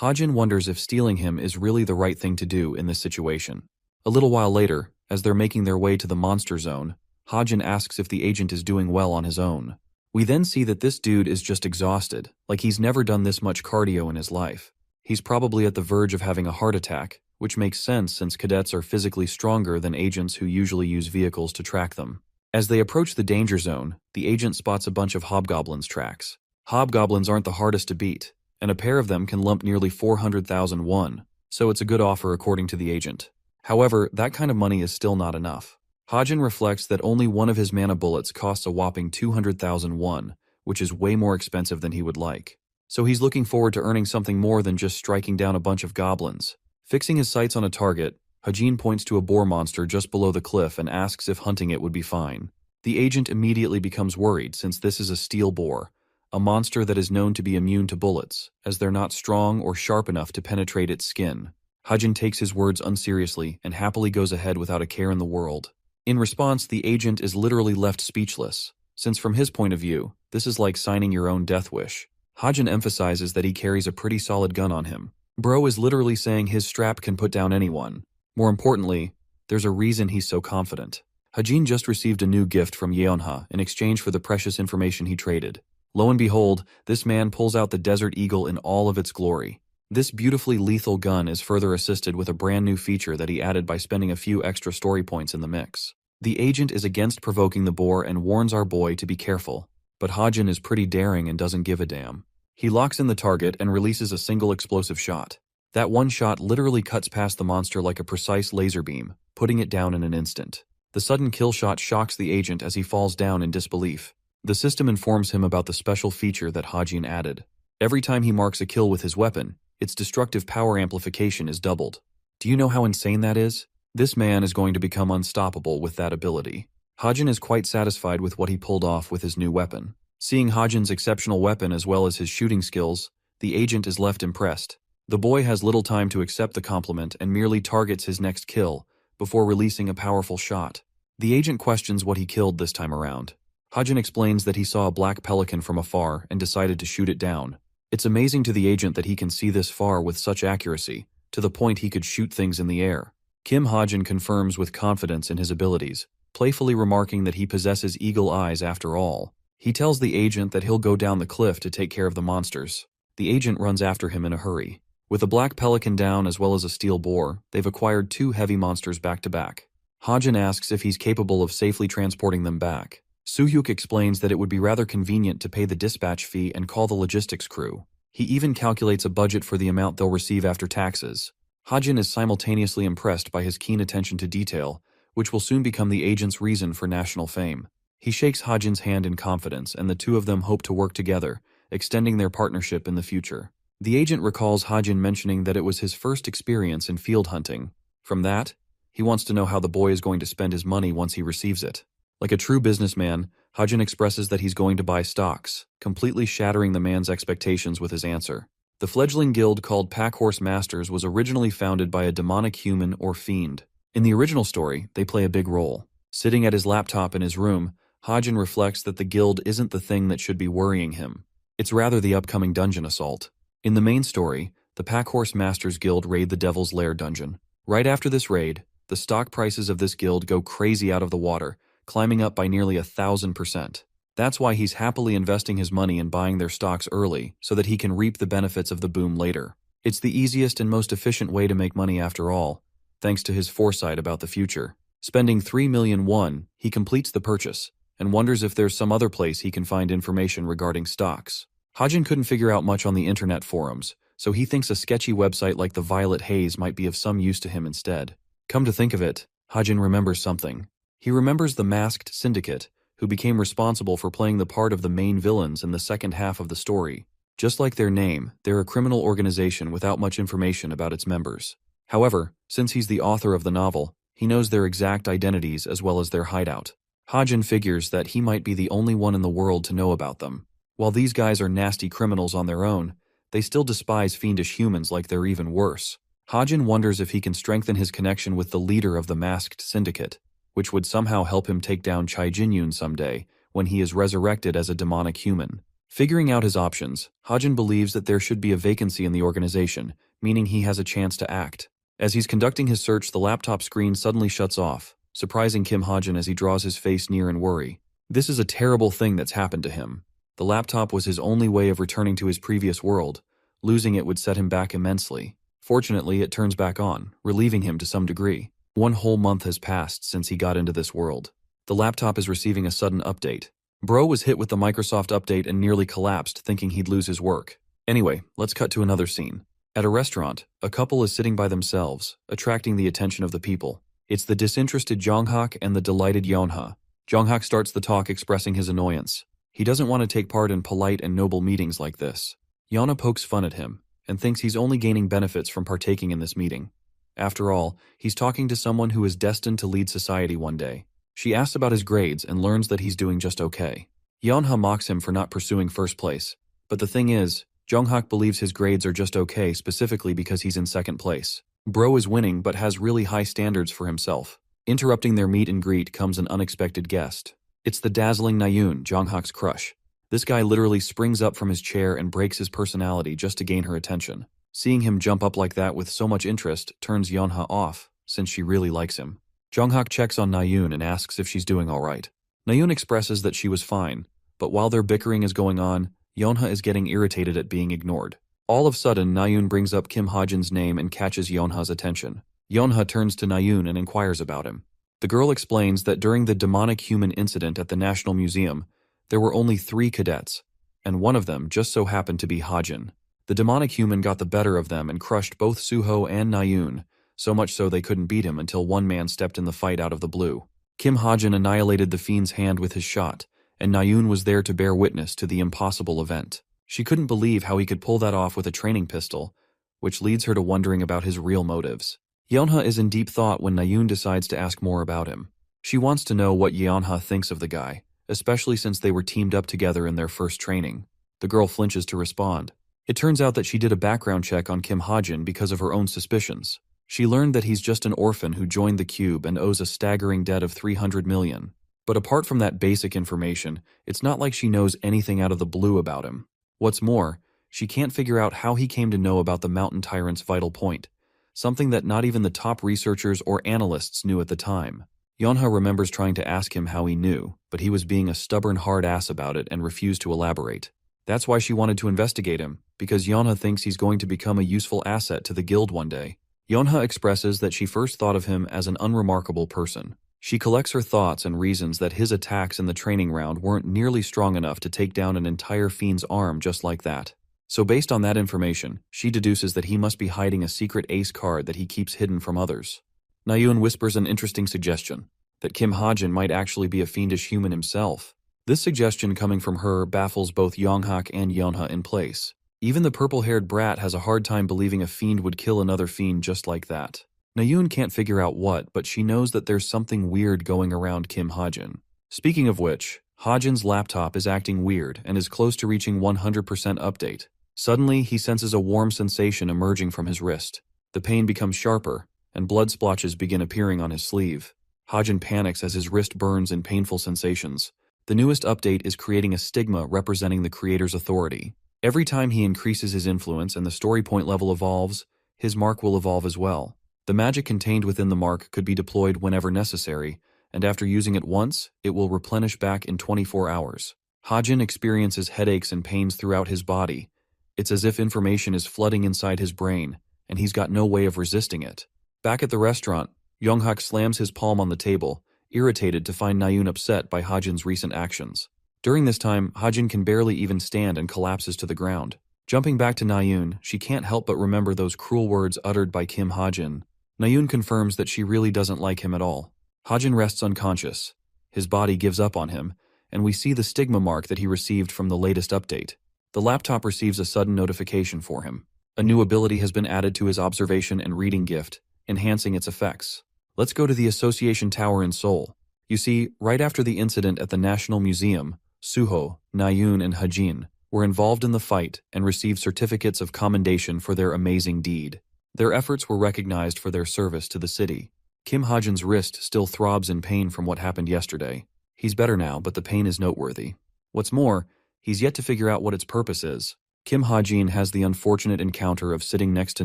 Hajin wonders if stealing him is really the right thing to do in this situation. A little while later, as they're making their way to the monster zone, Hajin asks if the agent is doing well on his own. We then see that this dude is just exhausted, like he's never done this much cardio in his life. He's probably at the verge of having a heart attack, which makes sense since cadets are physically stronger than agents who usually use vehicles to track them. As they approach the danger zone, the agent spots a bunch of hobgoblins' tracks. Hobgoblins aren't the hardest to beat, and a pair of them can lump nearly 400,000 won, so it's a good offer according to the agent. However, that kind of money is still not enough. Hajin reflects that only one of his mana bullets costs a whopping 200,000 won, which is way more expensive than he would like. So he's looking forward to earning something more than just striking down a bunch of goblins. Fixing his sights on a target, Hajin points to a boar monster just below the cliff and asks if hunting it would be fine. The agent immediately becomes worried since this is a steel boar, a monster that is known to be immune to bullets, as they're not strong or sharp enough to penetrate its skin. Hajin takes his words unseriously and happily goes ahead without a care in the world. In response, the agent is literally left speechless, since from his point of view, this is like signing your own death wish. Hajin emphasizes that he carries a pretty solid gun on him. Bro is literally saying his strap can put down anyone. More importantly, there's a reason he's so confident. Hajin just received a new gift from Yeonha in exchange for the precious information he traded. Lo and behold, this man pulls out the Desert Eagle in all of its glory. This beautifully lethal gun is further assisted with a brand new feature that he added by spending a few extra story points in the mix. The agent is against provoking the boar and warns our boy to be careful, but Hajin is pretty daring and doesn't give a damn. He locks in the target and releases a single explosive shot. That one shot literally cuts past the monster like a precise laser beam, putting it down in an instant. The sudden kill shot shocks the agent as he falls down in disbelief. The system informs him about the special feature that Hajin added. Every time he marks a kill with his weapon, its destructive power amplification is doubled. Do you know how insane that is? This man is going to become unstoppable with that ability. Hajin is quite satisfied with what he pulled off with his new weapon. Seeing Hajin's exceptional weapon as well as his shooting skills, the agent is left impressed. The boy has little time to accept the compliment and merely targets his next kill before releasing a powerful shot. The agent questions what he killed this time around. Hajin explains that he saw a black pelican from afar and decided to shoot it down. It's amazing to the agent that he can see this far with such accuracy, to the point he could shoot things in the air. Kim Hajin confirms with confidence in his abilities, playfully remarking that he possesses eagle eyes after all. He tells the agent that he'll go down the cliff to take care of the monsters. The agent runs after him in a hurry. With a black pelican down as well as a steel boar, they've acquired 2 heavy monsters back to back. Hajin asks if he's capable of safely transporting them back. Soo-hyuk explains that it would be rather convenient to pay the dispatch fee and call the logistics crew. He even calculates a budget for the amount they'll receive after taxes. Hajin is simultaneously impressed by his keen attention to detail, which will soon become the agent's reason for national fame. He shakes Hajin's hand in confidence, and the two of them hope to work together, extending their partnership in the future. The agent recalls Hajin mentioning that it was his first experience in field hunting. From that, he wants to know how the boy is going to spend his money once he receives it. Like a true businessman, Hajin expresses that he's going to buy stocks, completely shattering the man's expectations with his answer. The fledgling guild called Packhorse Masters was originally founded by a demonic human or fiend. In the original story, they play a big role. Sitting at his laptop in his room, Hajin reflects that the guild isn't the thing that should be worrying him. It's rather the upcoming dungeon assault. In the main story, the Packhorse Masters Guild raid the Devil's Lair dungeon. Right after this raid, the stock prices of this guild go crazy out of the water, climbing up by nearly 1,000%. That's why he's happily investing his money in buying their stocks early so that he can reap the benefits of the boom later. It's the easiest and most efficient way to make money after all, thanks to his foresight about the future. Spending 3 million won, he completes the purchase and wonders if there's some other place he can find information regarding stocks. Hajin couldn't figure out much on the internet forums, so he thinks a sketchy website like the Violet Haze might be of some use to him instead. Come to think of it, Hajin remembers something. He remembers the masked syndicate, who became responsible for playing the part of the main villains in the second half of the story. Just like their name, they're a criminal organization without much information about its members. However, since he's the author of the novel, he knows their exact identities as well as their hideout. Hajin figures that he might be the only one in the world to know about them. While these guys are nasty criminals on their own, they still despise fiendish humans like they're even worse. Hajin wonders if he can strengthen his connection with the leader of the masked syndicate, which would somehow help him take down Chai Jinyun someday when he is resurrected as a demonic human. Figuring out his options, Hajin believes that there should be a vacancy in the organization, meaning he has a chance to act. As he's conducting his search, the laptop screen suddenly shuts off. surprising Kim Ha-jin as he draws his face near in worry. This is a terrible thing that's happened to him. The laptop was his only way of returning to his previous world. Losing it would set him back immensely. Fortunately, it turns back on, relieving him to some degree. 1 whole month has passed since he got into this world. The laptop is receiving a sudden update. Bro was hit with the Microsoft update and nearly collapsed, thinking he'd lose his work. Anyway, let's cut to another scene. At a restaurant, a couple is sitting by themselves, attracting the attention of the people. It's the disinterested Jonghyuk and the delighted Yeonha. Jonghyuk starts the talk expressing his annoyance. He doesn't want to take part in polite and noble meetings like this. Yeonha pokes fun at him and thinks he's only gaining benefits from partaking in this meeting. After all, he's talking to someone who is destined to lead society one day. She asks about his grades and learns that he's doing just okay. Yeonha mocks him for not pursuing first place. But the thing is, Jonghyuk believes his grades are just okay specifically because he's in second place. Bro is winning but has really high standards for himself. Interrupting their meet and greet comes an unexpected guest. It's the dazzling Nayoon, Jonghyuk's crush. This guy literally springs up from his chair and breaks his personality just to gain her attention. Seeing him jump up like that with so much interest turns Yeonha off, since she really likes him. Jonghyuk checks on Nayoon and asks if she's doing alright. Nayoon expresses that she was fine, but while their bickering is going on, Yeonha is getting irritated at being ignored. All of a sudden, Nayoon brings up Kim Ha-jin's name and catches Yeonha's attention. Yeonha turns to Nayoon and inquires about him. The girl explains that during the demonic human incident at the National Museum, there were only 3 cadets, and one of them just so happened to be Ha-jin. The demonic human got the better of them and crushed both Suho and Nayoon, so much so they couldn't beat him until one man stepped in the fight out of the blue. Kim Ha-jin annihilated the fiend's hand with his shot, and Nayoon was there to bear witness to the impossible event. She couldn't believe how he could pull that off with a training pistol, which leads her to wondering about his real motives. Yeonha is in deep thought when Nayoon decides to ask more about him. She wants to know what Yeonha thinks of the guy, especially since they were teamed up together in their first training. The girl flinches to respond. It turns out that she did a background check on Kim Ha-jin because of her own suspicions. She learned that he's just an orphan who joined the Cube and owes a staggering debt of 300 million. But apart from that basic information, it's not like she knows anything out of the blue about him. What's more, she can't figure out how he came to know about the Mountain Tyrant's vital point, something that not even the top researchers or analysts knew at the time. Yeonha remembers trying to ask him how he knew, but he was being a stubborn hard ass about it and refused to elaborate. That's why she wanted to investigate him, because Yeonha thinks he's going to become a useful asset to the guild one day. Yeonha expresses that she first thought of him as an unremarkable person. She collects her thoughts and reasons that his attacks in the training round weren't nearly strong enough to take down an entire fiend's arm just like that. So based on that information, she deduces that he must be hiding a secret ace card that he keeps hidden from others. Nayoon whispers an interesting suggestion, that Kim Ha-jin might actually be a fiendish human himself. This suggestion coming from her baffles both Jonghyuk and Yeonha in place. Even the purple-haired brat has a hard time believing a fiend would kill another fiend just like that. Nayoon can't figure out what, but she knows that there's something weird going around Kim Ha-jin. Speaking of which, Ha-jin's laptop is acting weird and is close to reaching 100% update. Suddenly, he senses a warm sensation emerging from his wrist. The pain becomes sharper, and blood splotches begin appearing on his sleeve. Ha-jin panics as his wrist burns in painful sensations. The newest update is creating a stigma representing the creator's authority. Every time he increases his influence and the story point level evolves, his mark will evolve as well. The magic contained within the mark could be deployed whenever necessary, and after using it once, it will replenish back in 24 hours. Ha-jin experiences headaches and pains throughout his body. It's as if information is flooding inside his brain, and he's got no way of resisting it. Back at the restaurant, Jonghyuk slams his palm on the table, irritated to find Nayoon upset by Ha-jin's recent actions. During this time, Ha-jin can barely even stand and collapses to the ground. Jumping back to Nayoon, she can't help but remember those cruel words uttered by Kim Ha-jin. Nayoon confirms that she really doesn't like him at all. Ha-jin rests unconscious. His body gives up on him, and we see the stigma mark that he received from the latest update. The laptop receives a sudden notification for him. A new ability has been added to his observation and reading gift, enhancing its effects. Let's go to the Association Tower in Seoul. You see, right after the incident at the National Museum, Suho, Nayoon, and Ha-jin were involved in the fight and received certificates of commendation for their amazing deed. Their efforts were recognized for their service to the city. Kim Ha-jin's wrist still throbs in pain from what happened yesterday. He's better now, but the pain is noteworthy. What's more, he's yet to figure out what its purpose is. Kim Ha-jin has the unfortunate encounter of sitting next to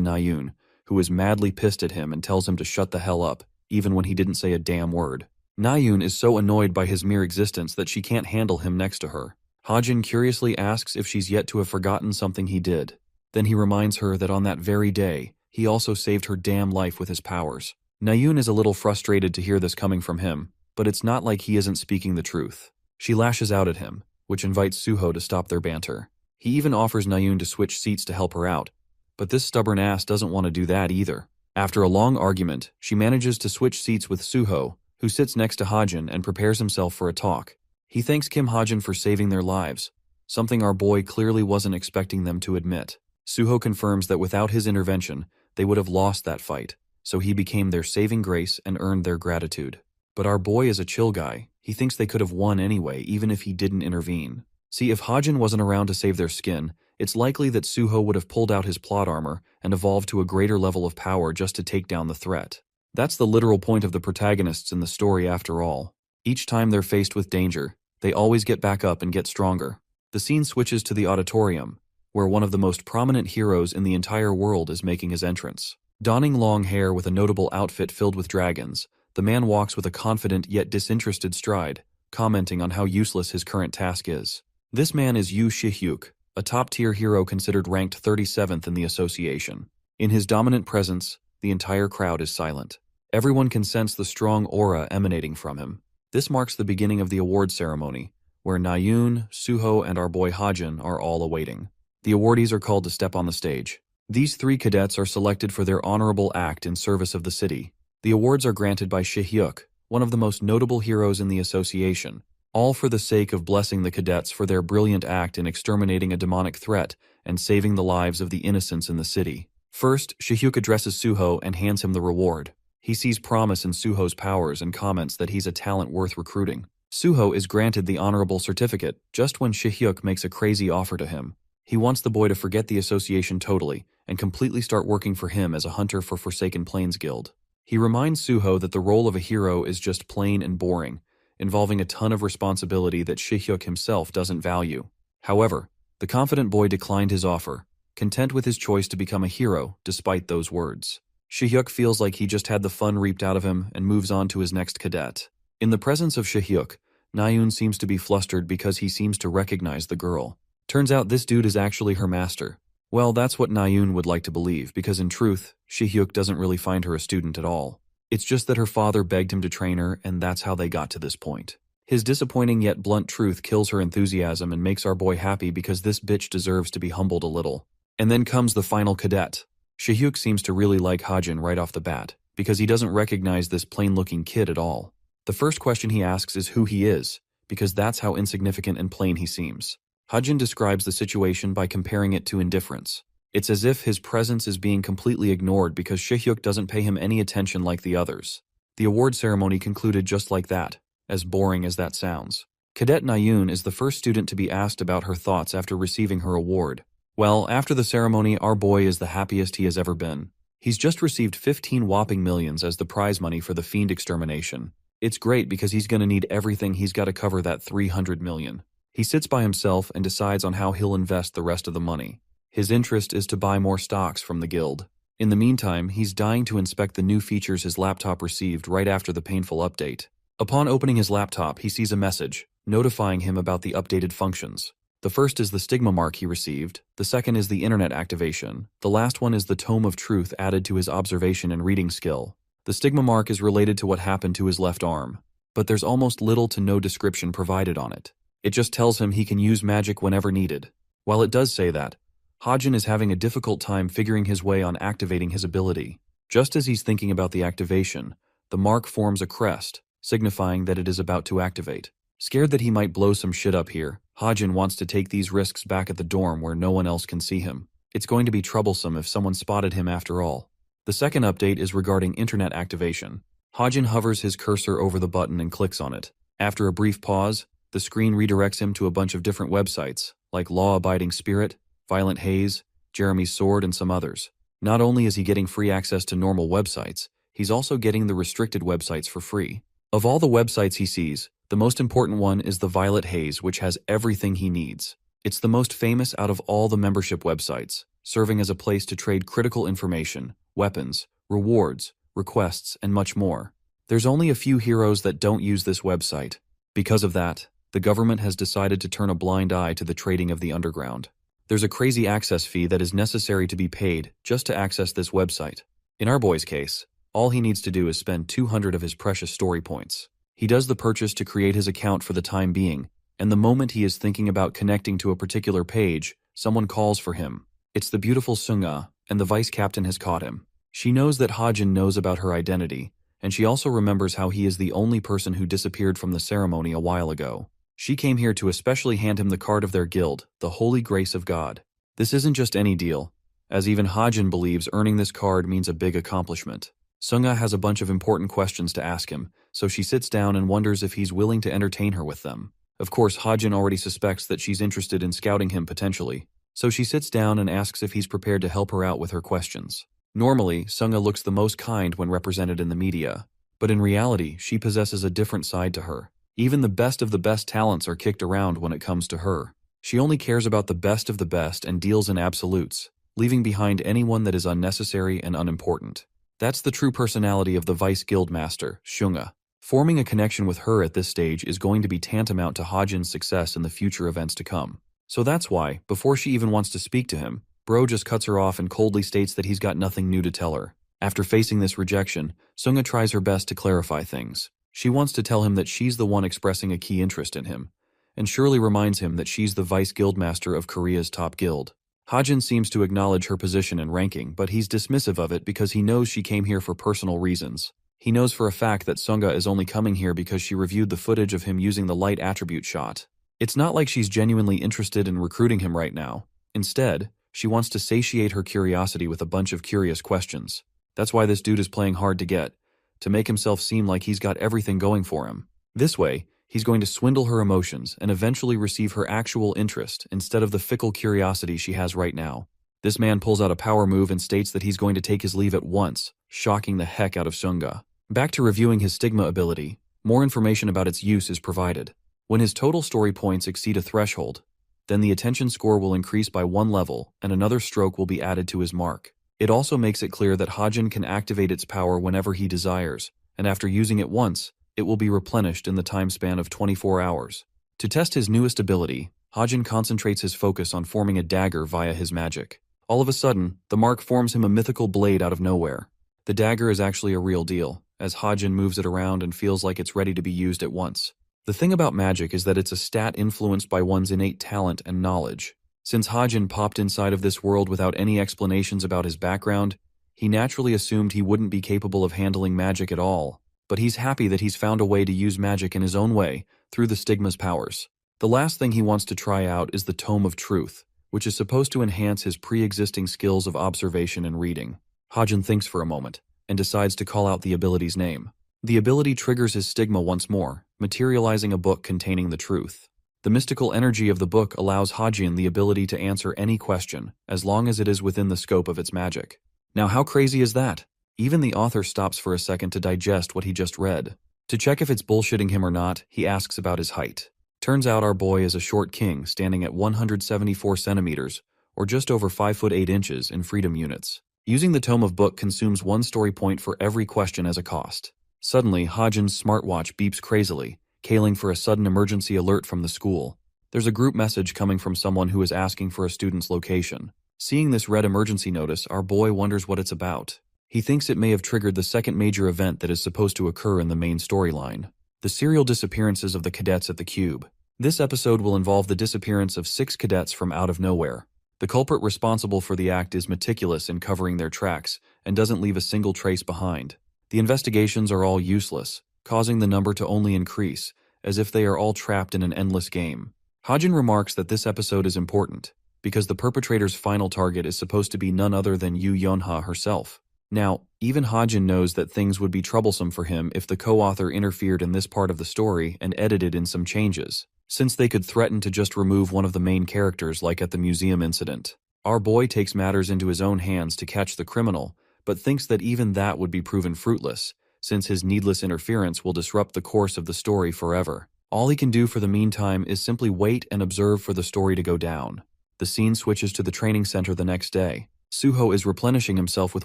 Nayoon, who is madly pissed at him and tells him to shut the hell up, even when he didn't say a damn word. Nayun is so annoyed by his mere existence that she can't handle him next to her. Hajin curiously asks if she's yet to have forgotten something he did. Then he reminds her that on that very day, he also saved her damn life with his powers. Nayun is a little frustrated to hear this coming from him, but it's not like he isn't speaking the truth. She lashes out at him, which invites Suho to stop their banter. He even offers Nayun to switch seats to help her out, but this stubborn ass doesn't want to do that either. After a long argument, she manages to switch seats with Suho, who sits next to Hajin and prepares himself for a talk. He thanks Kim Hajin for saving their lives, something our boy clearly wasn't expecting them to admit. Suho confirms that without his intervention, they would have lost that fight, so he became their saving grace and earned their gratitude. But our boy is a chill guy. He thinks they could have won anyway, even if he didn't intervene. See, if Hajin wasn't around to save their skin, it's likely that Suho would have pulled out his plot armor and evolved to a greater level of power just to take down the threat. That's the literal point of the protagonists in the story after all. Each time they're faced with danger, they always get back up and get stronger. The scene switches to the auditorium, where one of the most prominent heroes in the entire world is making his entrance. Donning long hair with a notable outfit filled with dragons, the man walks with a confident yet disinterested stride, commenting on how useless his current task is. This man is Yu Shihyuk, a top-tier hero considered ranked 37th in the association. In his dominant presence, the entire crowd is silent. Everyone can sense the strong aura emanating from him. This marks the beginning of the award ceremony, where Nayun, Suho, and our boy Hajin are all awaiting. The awardees are called to step on the stage. These 3 cadets are selected for their honorable act in service of the city. The awards are granted by Shihyuk, one of the most notable heroes in the association, all for the sake of blessing the cadets for their brilliant act in exterminating a demonic threat and saving the lives of the innocents in the city. First, Shihyuk addresses Suho and hands him the reward. He sees promise in Suho's powers and comments that he's a talent worth recruiting. Suho is granted the honorable certificate just when Shihyuk makes a crazy offer to him. He wants the boy to forget the association totally and completely start working for him as a hunter for Forsaken Plains Guild. He reminds Suho that the role of a hero is just plain and boring, involving a ton of responsibility that Shihyuk himself doesn't value. However, the confident boy declined his offer, content with his choice to become a hero despite those words. Shihyuk feels like he just had the fun reaped out of him and moves on to his next cadet. In the presence of Shihyuk, Nayun seems to be flustered because he seems to recognize the girl. Turns out this dude is actually her master. Well, that's what Nayun would like to believe, because in truth, Shihyuk doesn't really find her a student at all. It's just that her father begged him to train her, and that's how they got to this point. His disappointing yet blunt truth kills her enthusiasm and makes our boy happy because this bitch deserves to be humbled a little. And then comes the final cadet. Shihyuk seems to really like Hajin right off the bat, because he doesn't recognize this plain-looking kid at all. The first question he asks is who he is, because that's how insignificant and plain he seems. Hajin describes the situation by comparing it to indifference. It's as if his presence is being completely ignored because Shihyuk doesn't pay him any attention like the others. The award ceremony concluded just like that, as boring as that sounds. Cadet Nayun is the first student to be asked about her thoughts after receiving her award. Well, after the ceremony, our boy is the happiest he has ever been. He's just received 15 whopping millions as the prize money for the fiend extermination. It's great because he's gonna need everything he's gotta cover that 300 million. He sits by himself and decides on how he'll invest the rest of the money. His interest is to buy more stocks from the guild. In the meantime, he's dying to inspect the new features his laptop received right after the painful update. Upon opening his laptop, he sees a message, notifying him about the updated functions. The first is the stigma mark he received, the second is the internet activation, the last one is the tome of truth added to his observation and reading skill. The stigma mark is related to what happened to his left arm, but there's almost little to no description provided on it. It just tells him he can use magic whenever needed. While it does say that, Hajin is having a difficult time figuring his way on activating his ability. Just as he's thinking about the activation, the mark forms a crest, signifying that it is about to activate. Scared that he might blow some shit up here, Hajin wants to take these risks back at the dorm where no one else can see him. It's going to be troublesome if someone spotted him after all. The second update is regarding internet activation. Hajin hovers his cursor over the button and clicks on it. After a brief pause, the screen redirects him to a bunch of different websites, like Law Abiding Spirit, Violent Haze, Jeremy's Sword, and some others. Not only is he getting free access to normal websites, he's also getting the restricted websites for free. Of all the websites he sees, the most important one is the Violet Haze, which has everything he needs. It's the most famous out of all the membership websites, serving as a place to trade critical information, weapons, rewards, requests, and much more. There's only a few heroes that don't use this website. Because of that, the government has decided to turn a blind eye to the trading of the underground. There's a crazy access fee that is necessary to be paid just to access this website. In our boy's case, all he needs to do is spend 200 of his precious story points. He does the purchase to create his account for the time being, and the moment he is thinking about connecting to a particular page, someone calls for him. It's the beautiful Sunga, and the vice captain has caught him. She knows that Hajin knows about her identity, and she also remembers how he is the only person who disappeared from the ceremony a while ago. She came here to especially hand him the card of their guild, the Holy Grace of God. This isn't just any deal, as even Hajin believes earning this card means a big accomplishment. Sunga has a bunch of important questions to ask him, so she sits down and wonders if he's willing to entertain her with them. Of course, Hajin already suspects that she's interested in scouting him potentially, so she sits down and asks if he's prepared to help her out with her questions. Normally, Sunga looks the most kind when represented in the media, but in reality, she possesses a different side to her. Even the best of the best talents are kicked around when it comes to her. She only cares about the best of the best and deals in absolutes, leaving behind anyone that is unnecessary and unimportant. That's the true personality of the Vice Guildmaster, Shunga. Forming a connection with her at this stage is going to be tantamount to Hajin's success in the future events to come. So that's why, before she even wants to speak to him, Bro just cuts her off and coldly states that he's got nothing new to tell her. After facing this rejection, Sunga tries her best to clarify things. She wants to tell him that she's the one expressing a key interest in him, and surely reminds him that she's the Vice Guildmaster of Korea's top guild. Hajin seems to acknowledge her position and ranking, but he's dismissive of it because he knows she came here for personal reasons. He knows for a fact that Sunga is only coming here because she reviewed the footage of him using the light attribute shot. It's not like she's genuinely interested in recruiting him right now. Instead, she wants to satiate her curiosity with a bunch of curious questions. That's why this dude is playing hard to get, to make himself seem like he's got everything going for him. This way, he's going to swindle her emotions and eventually receive her actual interest instead of the fickle curiosity she has right now. This man pulls out a power move and states that he's going to take his leave at once, shocking the heck out of Sunga. Back to reviewing his stigma ability, more information about its use is provided. When his total story points exceed a threshold, then the attention score will increase by 1 level and another stroke will be added to his mark. It also makes it clear that Hajin can activate its power whenever he desires, and after using it once, it will be replenished in the time span of 24 hours. To test his newest ability, Hajin concentrates his focus on forming a dagger via his magic. All of a sudden, the mark forms him a mythical blade out of nowhere. The dagger is actually a real deal, as Hajin moves it around and feels like it's ready to be used at once. The thing about magic is that it's a stat influenced by one's innate talent and knowledge. Since Hajin popped inside of this world without any explanations about his background, he naturally assumed he wouldn't be capable of handling magic at all. But he's happy that he's found a way to use magic in his own way, through the stigma's powers. The last thing he wants to try out is the Tome of Truth, which is supposed to enhance his pre-existing skills of observation and reading. Hajin thinks for a moment, and decides to call out the ability's name. The ability triggers his stigma once more, materializing a book containing the truth. The mystical energy of the book allows Hajin the ability to answer any question, as long as it is within the scope of its magic. Now how crazy is that? Even the author stops for a second to digest what he just read. To check if it's bullshitting him or not, he asks about his height. Turns out our boy is a short king standing at 174 centimeters, or just over 5 foot 8 inches in freedom units. Using the Tome of Book consumes 1 story point for every question as a cost. Suddenly, Hajin's smartwatch beeps crazily, calling for a sudden emergency alert from the school. There's a group message coming from someone who is asking for a student's location. Seeing this red emergency notice, our boy wonders what it's about. He thinks it may have triggered the second major event that is supposed to occur in the main storyline: the serial disappearances of the cadets at the Cube. This episode will involve the disappearance of 6 cadets from out of nowhere. The culprit responsible for the act is meticulous in covering their tracks and doesn't leave a single trace behind. The investigations are all useless, causing the number to only increase, as if they are all trapped in an endless game. Hajin remarks that this episode is important, because the perpetrator's final target is supposed to be none other than Yu Yonha herself. Now, even Hajin knows that things would be troublesome for him if the co-author interfered in this part of the story and edited in some changes, since they could threaten to just remove one of the main characters like at the museum incident. Our boy takes matters into his own hands to catch the criminal, but thinks that even that would be proven fruitless, since his needless interference will disrupt the course of the story forever. All he can do for the meantime is simply wait and observe for the story to go down. The scene switches to the training center the next day. Suho is replenishing himself with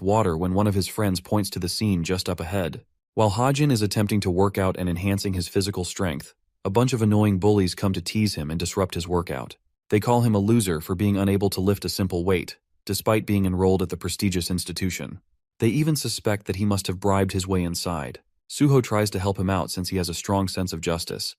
water when one of his friends points to the scene just up ahead. While Hajin is attempting to work out and enhancing his physical strength, a bunch of annoying bullies come to tease him and disrupt his workout. They call him a loser for being unable to lift a simple weight, despite being enrolled at the prestigious institution. They even suspect that he must have bribed his way inside. Suho tries to help him out since he has a strong sense of justice,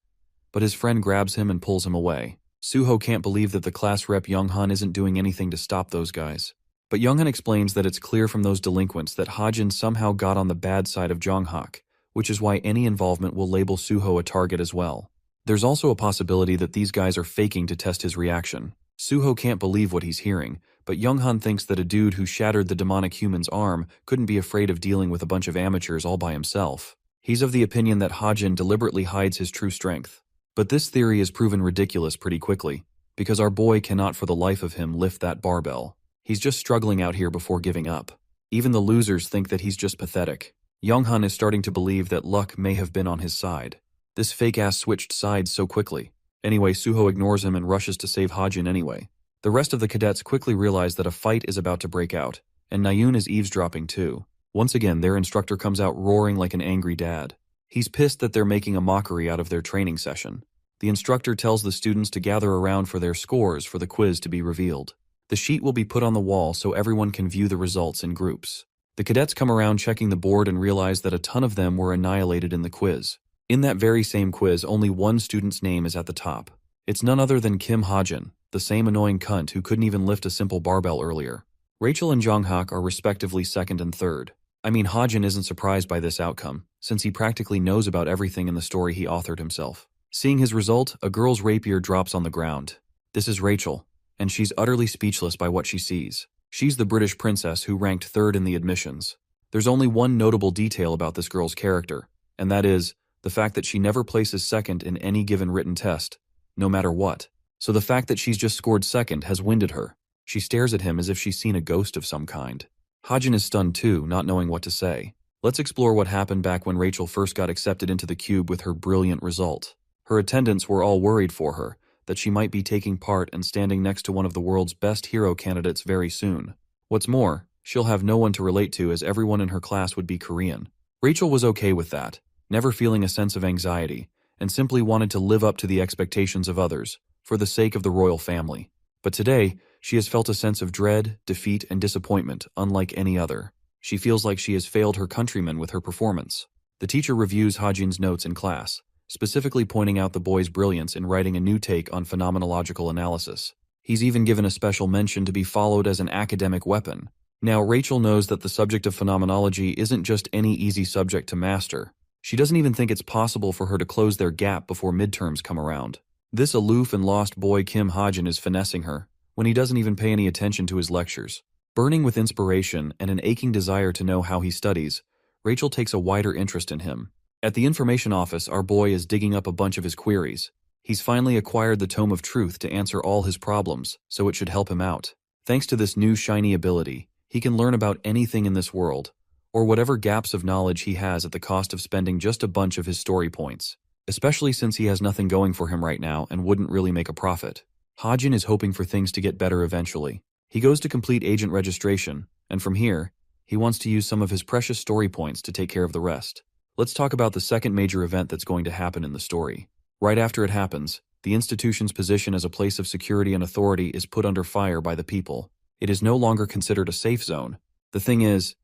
but his friend grabs him and pulls him away. Suho can't believe that the class rep Younghan isn't doing anything to stop those guys. But Younghan explains that it's clear from those delinquents that Hajin somehow got on the bad side of Jonghak, which is why any involvement will label Suho a target as well. There's also a possibility that these guys are faking to test his reaction. Suho can't believe what he's hearing, but Younghan thinks that a dude who shattered the demonic human's arm couldn't be afraid of dealing with a bunch of amateurs all by himself. He's of the opinion that Hajin deliberately hides his true strength. But this theory is proven ridiculous pretty quickly, because our boy cannot for the life of him lift that barbell. He's just struggling out here before giving up. Even the losers think that he's just pathetic. Younghan is starting to believe that luck may have been on his side. This fake-ass switched sides so quickly. Anyway, Suho ignores him and rushes to save Hajin anyway. The rest of the cadets quickly realize that a fight is about to break out, and Nayun is eavesdropping too. Once again, their instructor comes out roaring like an angry dad. He's pissed that they're making a mockery out of their training session. The instructor tells the students to gather around for their scores for the quiz to be revealed. The sheet will be put on the wall so everyone can view the results in groups. The cadets come around checking the board and realize that a ton of them were annihilated in the quiz. In that very same quiz, only one student's name is at the top. It's none other than Kim Hajin, the same annoying cunt who couldn't even lift a simple barbell earlier. Rachel and Jonghak are respectively second and third. I mean, Hajin isn't surprised by this outcome, since he practically knows about everything in the story he authored himself. Seeing his result, a girl's rapier drops on the ground. This is Rachel, and she's utterly speechless by what she sees. She's the British princess who ranked third in the admissions. There's only one notable detail about this girl's character, and that is the fact that she never places second in any given written test, no matter what. So the fact that she's just scored second has winded her. She stares at him as if she's seen a ghost of some kind. Hajin is stunned too, not knowing what to say. Let's explore what happened back when Rachel first got accepted into the cube with her brilliant result. Her attendants were all worried for her, that she might be taking part and standing next to one of the world's best hero candidates very soon. What's more, she'll have no one to relate to as everyone in her class would be Korean. Rachel was okay with that, never feeling a sense of anxiety, and simply wanted to live up to the expectations of others, for the sake of the royal family. But today, she has felt a sense of dread, defeat, and disappointment unlike any other. She feels like she has failed her countrymen with her performance. The teacher reviews Hajin's notes in class, specifically pointing out the boy's brilliance in writing a new take on phenomenological analysis. He's even given a special mention to be followed as an academic weapon. Now, Rachel knows that the subject of phenomenology isn't just any easy subject to master. She doesn't even think it's possible for her to close their gap before midterms come around. This aloof and lost boy Kim Hajin is finessing her, when he doesn't even pay any attention to his lectures. Burning with inspiration and an aching desire to know how he studies, Rachel takes a wider interest in him. At the information office, our boy is digging up a bunch of his queries. He's finally acquired the Tome of Truth to answer all his problems, so it should help him out. Thanks to this new shiny ability, he can learn about anything in this world, or whatever gaps of knowledge he has at the cost of spending just a bunch of his story points, especially since he has nothing going for him right now and wouldn't really make a profit. Hajin is hoping for things to get better eventually. He goes to complete agent registration, and from here, he wants to use some of his precious story points to take care of the rest. Let's talk about the second major event that's going to happen in the story. Right after it happens, the institution's position as a place of security and authority is put under fire by the people. It is no longer considered a safe zone. The thing is,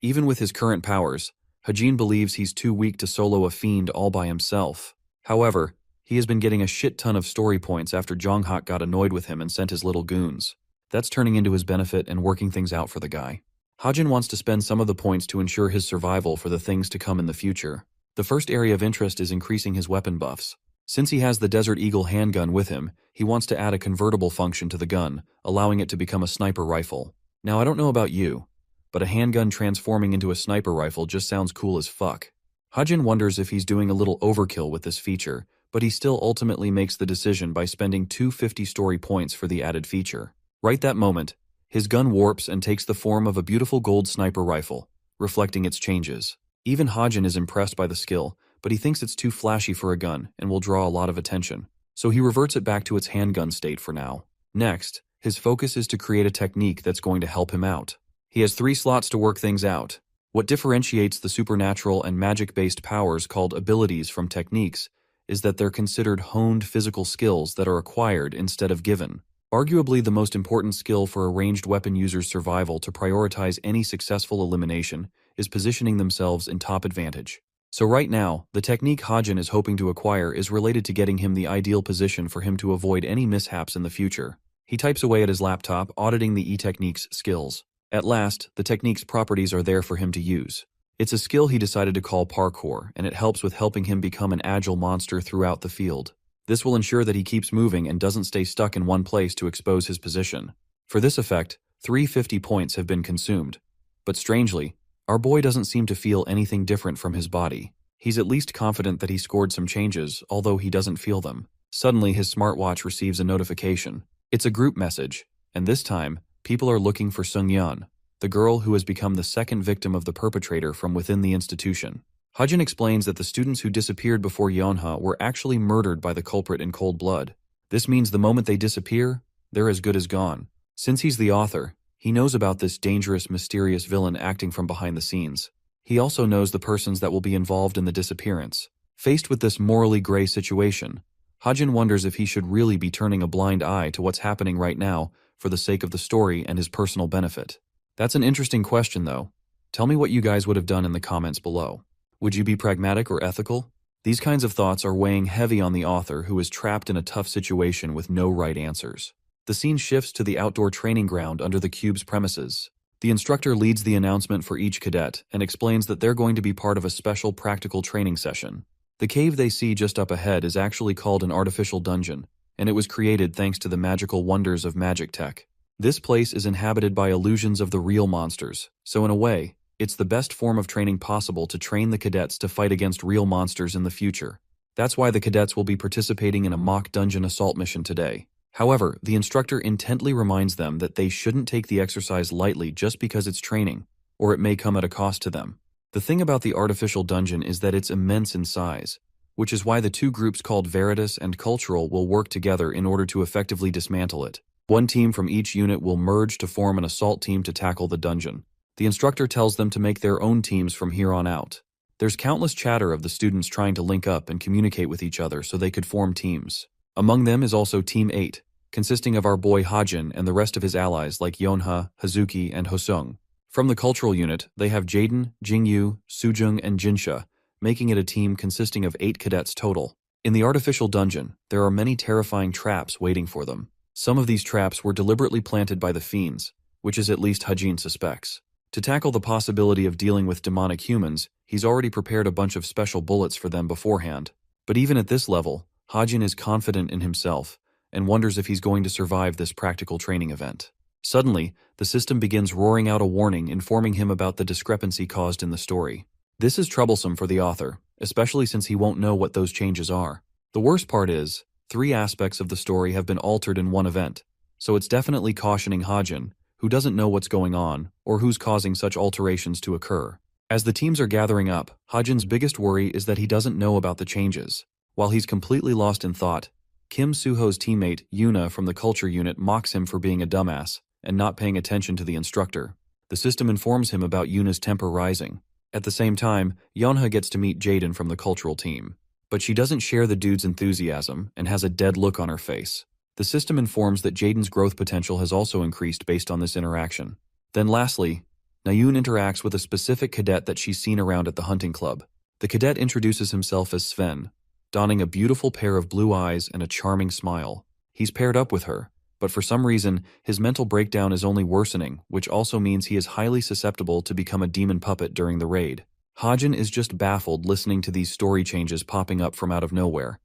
even with his current powers, Hajin believes he's too weak to solo a fiend all by himself. However, he has been getting a shit ton of story points after Jonghak got annoyed with him and sent his little goons. That's turning into his benefit and working things out for the guy. Hajin wants to spend some of the points to ensure his survival for the things to come in the future. The first area of interest is increasing his weapon buffs. Since he has the Desert Eagle handgun with him, he wants to add a convertible function to the gun, allowing it to become a sniper rifle. Now, I don't know about you, but a handgun transforming into a sniper rifle just sounds cool as fuck. Hajin wonders if he's doing a little overkill with this feature, but he still ultimately makes the decision by spending 250 story points for the added feature. Right that moment, his gun warps and takes the form of a beautiful gold sniper rifle, reflecting its changes. Even Hajin is impressed by the skill, but he thinks it's too flashy for a gun and will draw a lot of attention, so he reverts it back to its handgun state for now. Next, his focus is to create a technique that's going to help him out. He has 3 slots to work things out. What differentiates the supernatural and magic-based powers called abilities from techniques is that they're considered honed physical skills that are acquired instead of given. Arguably the most important skill for a ranged weapon user's survival to prioritize any successful elimination is positioning themselves in top advantage. So right now, the technique Hajin is hoping to acquire is related to getting him the ideal position for him to avoid any mishaps in the future. He types away at his laptop, auditing the E-Technique's skills. At last, the technique's properties are there for him to use. It's a skill he decided to call parkour, and it helps with helping him become an agile monster throughout the field. This will ensure that he keeps moving and doesn't stay stuck in one place to expose his position. For this effect, 350 points have been consumed. But strangely, our boy doesn't seem to feel anything different from his body. He's at least confident that he scored some changes, although he doesn't feel them. Suddenly, his smartwatch receives a notification. It's a group message, and this time, people are looking for Sung-yeon, the girl who has become the second victim of the perpetrator from within the institution. Hajin explains that the students who disappeared before Yeonha were actually murdered by the culprit in cold blood. This means the moment they disappear, they're as good as gone. Since he's the author, he knows about this dangerous, mysterious villain acting from behind the scenes. He also knows the persons that will be involved in the disappearance. Faced with this morally gray situation, Hajin wonders if he should really be turning a blind eye to what's happening right now for the sake of the story and his personal benefit. That's an interesting question, though. Tell me what you guys would have done in the comments below. Would you be pragmatic or ethical? These kinds of thoughts are weighing heavy on the author who is trapped in a tough situation with no right answers. The scene shifts to the outdoor training ground under the cube's premises. The instructor leads the announcement for each cadet and explains that they're going to be part of a special practical training session. The cave they see just up ahead is actually called an artificial dungeon, and it was created thanks to the magical wonders of magic tech. This place is inhabited by illusions of the real monsters, so in a way, it's the best form of training possible to train the cadets to fight against real monsters in the future. That's why the cadets will be participating in a mock dungeon assault mission today. However, the instructor intently reminds them that they shouldn't take the exercise lightly just because it's training, or it may come at a cost to them. The thing about the artificial dungeon is that it's immense in size, which is why the two groups called Veritas and Cultural will work together in order to effectively dismantle it. One team from each unit will merge to form an assault team to tackle the dungeon. The instructor tells them to make their own teams from here on out. There's countless chatter of the students trying to link up and communicate with each other so they could form teams. Among them is also Team 8, consisting of our boy Hajin and the rest of his allies like Yeonha, Hazuki, and Hosung. From the cultural unit, they have Jaden, Jingyu, Sujung, and Jinsha, making it a team consisting of 8 cadets total. In the artificial dungeon, there are many terrifying traps waiting for them. Some of these traps were deliberately planted by the fiends, which is at least Hajin suspects. To tackle the possibility of dealing with demonic humans, he's already prepared a bunch of special bullets for them beforehand. But even at this level, Hajin is confident in himself and wonders if he's going to survive this practical training event. Suddenly, the system begins roaring out a warning informing him about the discrepancy caused in the story. This is troublesome for the author, especially since he won't know what those changes are. The worst part is, 3 aspects of the story have been altered in one event, so it's definitely cautioning Hajin, who doesn't know what's going on or who's causing such alterations to occur. As the teams are gathering up, Hajin's biggest worry is that he doesn't know about the changes. While he's completely lost in thought, Kim Suho's teammate, Yuna from the culture unit, mocks him for being a dumbass and not paying attention to the instructor. The system informs him about Yuna's temper rising. At the same time, Yeonha gets to meet Jaden from the cultural team. But she doesn't share the dude's enthusiasm and has a dead look on her face. The system informs that Jaden's growth potential has also increased based on this interaction. Then lastly, Nayun interacts with a specific cadet that she's seen around at the hunting club. The cadet introduces himself as Sven, donning a beautiful pair of blue eyes and a charming smile. He's paired up with her, but for some reason, his mental breakdown is only worsening, which also means he is highly susceptible to become a demon puppet during the raid. Hajin is just baffled listening to these story changes popping up from out of nowhere,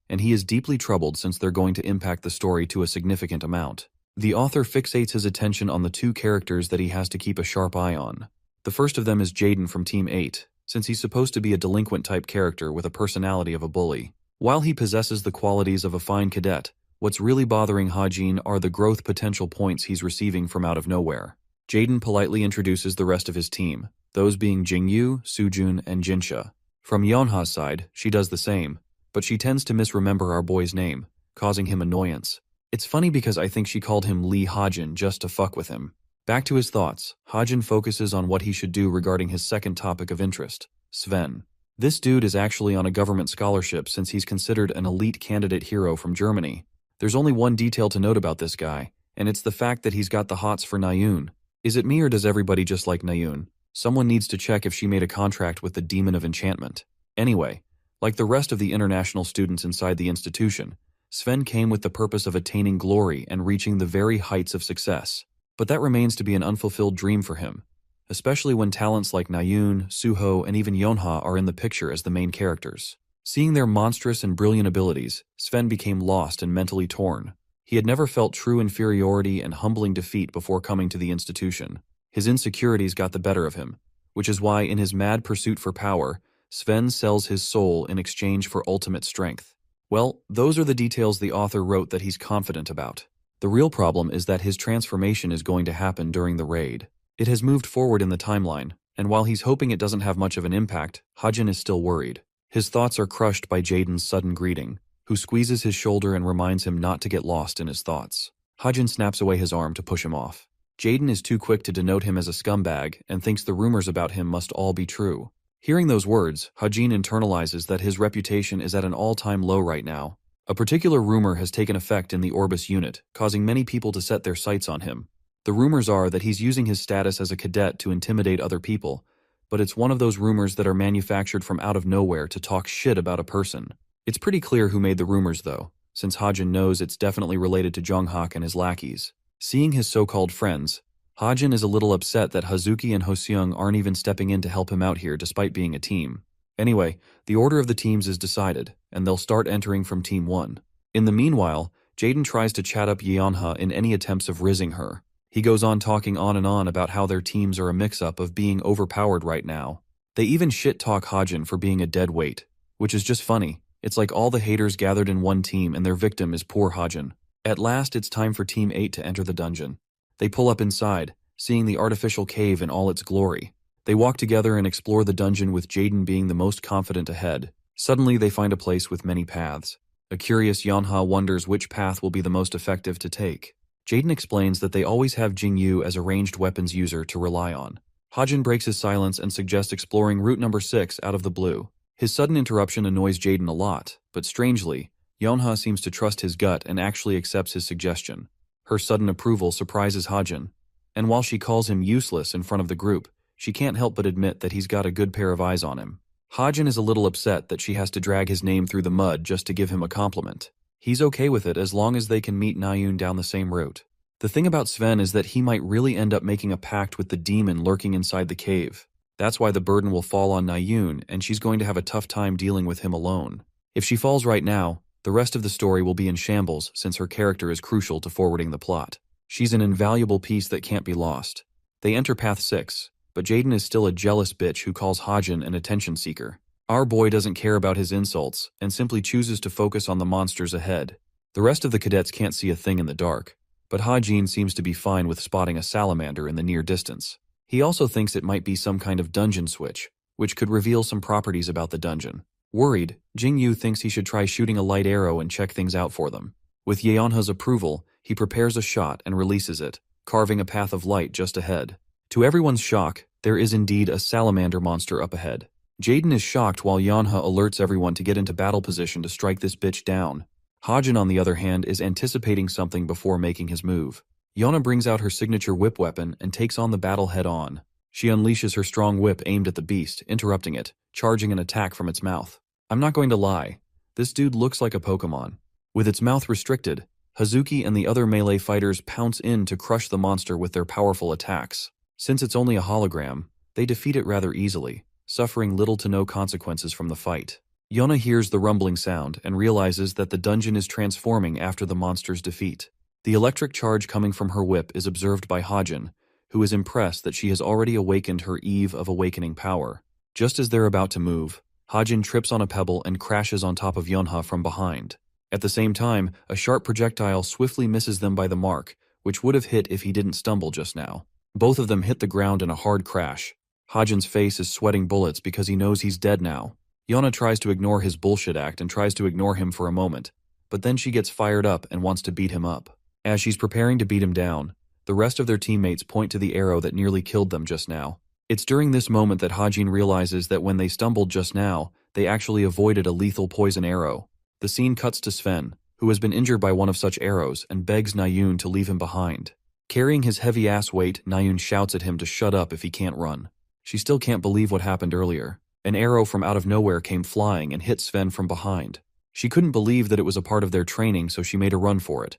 and he is deeply troubled since they're going to impact the story to a significant amount. The author fixates his attention on the 2 characters that he has to keep a sharp eye on. The first of them is Jaden from Team 8, since he's supposed to be a delinquent-type character with a personality of a bully. While he possesses the qualities of a fine cadet, what's really bothering Hajin are the growth potential points he's receiving from out of nowhere. Jaden politely introduces the rest of his team, those being Jingyu, Sujun, and Jinsha. From Yeonha's side, she does the same, but she tends to misremember our boy's name, causing him annoyance. It's funny because I think she called him Lee Hajin just to fuck with him. Back to his thoughts, Hajin focuses on what he should do regarding his second topic of interest, Sven. This dude is actually on a government scholarship since he's considered an elite candidate hero from Germany. There's only one detail to note about this guy, and it's the fact that he's got the hots for Nayun. Is it me or does everybody just like Nayun? Someone needs to check if she made a contract with the Demon of Enchantment. Anyway, like the rest of the international students inside the institution, Sven came with the purpose of attaining glory and reaching the very heights of success. But that remains to be an unfulfilled dream for him, especially when talents like Nayun, Suho, and even Yonha are in the picture as the main characters. Seeing their monstrous and brilliant abilities, Sven became lost and mentally torn. He had never felt true inferiority and humbling defeat before coming to the institution. His insecurities got the better of him, which is why in his mad pursuit for power, Sven sells his soul in exchange for ultimate strength. Well, those are the details the author wrote that he's confident about. The real problem is that his transformation is going to happen during the raid. It has moved forward in the timeline, and while he's hoping it doesn't have much of an impact, Hajin is still worried. His thoughts are crushed by Jaden's sudden greeting, who squeezes his shoulder and reminds him not to get lost in his thoughts. Hajin snaps away his arm to push him off. Jaden is too quick to denote him as a scumbag and thinks the rumors about him must all be true. Hearing those words, Hajin internalizes that his reputation is at an all-time low right now. A particular rumor has taken effect in the Orbis unit, causing many people to set their sights on him. The rumors are that he's using his status as a cadet to intimidate other people, but it's one of those rumors that are manufactured from out of nowhere to talk shit about a person. It's pretty clear who made the rumors though, since Hajin knows it's definitely related to Jonghak and his lackeys. Seeing his so-called friends, Hajin is a little upset that Hazuki and Hoseung aren't even stepping in to help him out here despite being a team. Anyway, the order of the teams is decided, and they'll start entering from Team 1. In the meanwhile, Jaden tries to chat up Yeonha in any attempts of rizzing her. He goes on talking on and on about how their teams are a mix-up of being overpowered right now. They even shit-talk Hajin for being a dead weight, which is just funny. It's like all the haters gathered in one team and their victim is poor Hajin. At last, it's time for Team 8 to enter the dungeon. They pull up inside, seeing the artificial cave in all its glory. They walk together and explore the dungeon with Jaden being the most confident ahead. Suddenly, they find a place with many paths. A curious Yonha wonders which path will be the most effective to take. Jaden explains that they always have Jingyu as a ranged weapons user to rely on. Hajin breaks his silence and suggests exploring route number 6 out of the blue. His sudden interruption annoys Jaden a lot, but strangely, Yonha seems to trust his gut and actually accepts his suggestion. Her sudden approval surprises Hajin, and while she calls him useless in front of the group, she can't help but admit that he's got a good pair of eyes on him. Hajin is a little upset that she has to drag his name through the mud just to give him a compliment. He's okay with it as long as they can meet Nayun down the same route. The thing about Sven is that he might really end up making a pact with the demon lurking inside the cave. That's why the burden will fall on Nayun, and she's going to have a tough time dealing with him alone. If she falls right now, the rest of the story will be in shambles since her character is crucial to forwarding the plot. She's an invaluable piece that can't be lost. They enter Path 6, but Jaden is still a jealous bitch who calls Hajin an attention seeker. Our boy doesn't care about his insults and simply chooses to focus on the monsters ahead. The rest of the cadets can't see a thing in the dark, but Hajin seems to be fine with spotting a salamander in the near distance. He also thinks it might be some kind of dungeon switch, which could reveal some properties about the dungeon. Worried, Jingyu thinks he should try shooting a light arrow and check things out for them. With Yeonha's approval, he prepares a shot and releases it, carving a path of light just ahead. To everyone's shock, there is indeed a salamander monster up ahead. Jaden is shocked while Yeonha alerts everyone to get into battle position to strike this bitch down. Hajin, on the other hand, is anticipating something before making his move. Yeonha brings out her signature whip weapon and takes on the battle head-on. She unleashes her strong whip aimed at the beast, interrupting it, charging an attack from its mouth. I'm not going to lie, this dude looks like a Pokemon. With its mouth restricted, Hazuki and the other melee fighters pounce in to crush the monster with their powerful attacks. Since it's only a hologram, they defeat it rather easily, suffering little to no consequences from the fight. Yeonha hears the rumbling sound and realizes that the dungeon is transforming after the monster's defeat. The electric charge coming from her whip is observed by Hajin, who is impressed that she has already awakened her Eve of Awakening power. Just as they're about to move, Hajin trips on a pebble and crashes on top of Yeonha from behind. At the same time, a sharp projectile swiftly misses them by the mark, which would have hit if he didn't stumble just now. Both of them hit the ground in a hard crash. Hajin's face is sweating bullets because he knows he's dead now. Yeonha tries to ignore his bullshit act and tries to ignore him for a moment, but then she gets fired up and wants to beat him up. As she's preparing to beat him down, The rest of their teammates point to the arrow that nearly killed them just now. It's during this moment that Hajin realizes that when they stumbled just now, they actually avoided a lethal poison arrow. The scene cuts to Sven, who has been injured by one of such arrows, and begs Nayun to leave him behind. Carrying his heavy ass weight, Nayun shouts at him to shut up if he can't run. She still can't believe what happened earlier. An arrow from out of nowhere came flying and hit Sven from behind. She couldn't believe that it was a part of their training, so she made a run for it.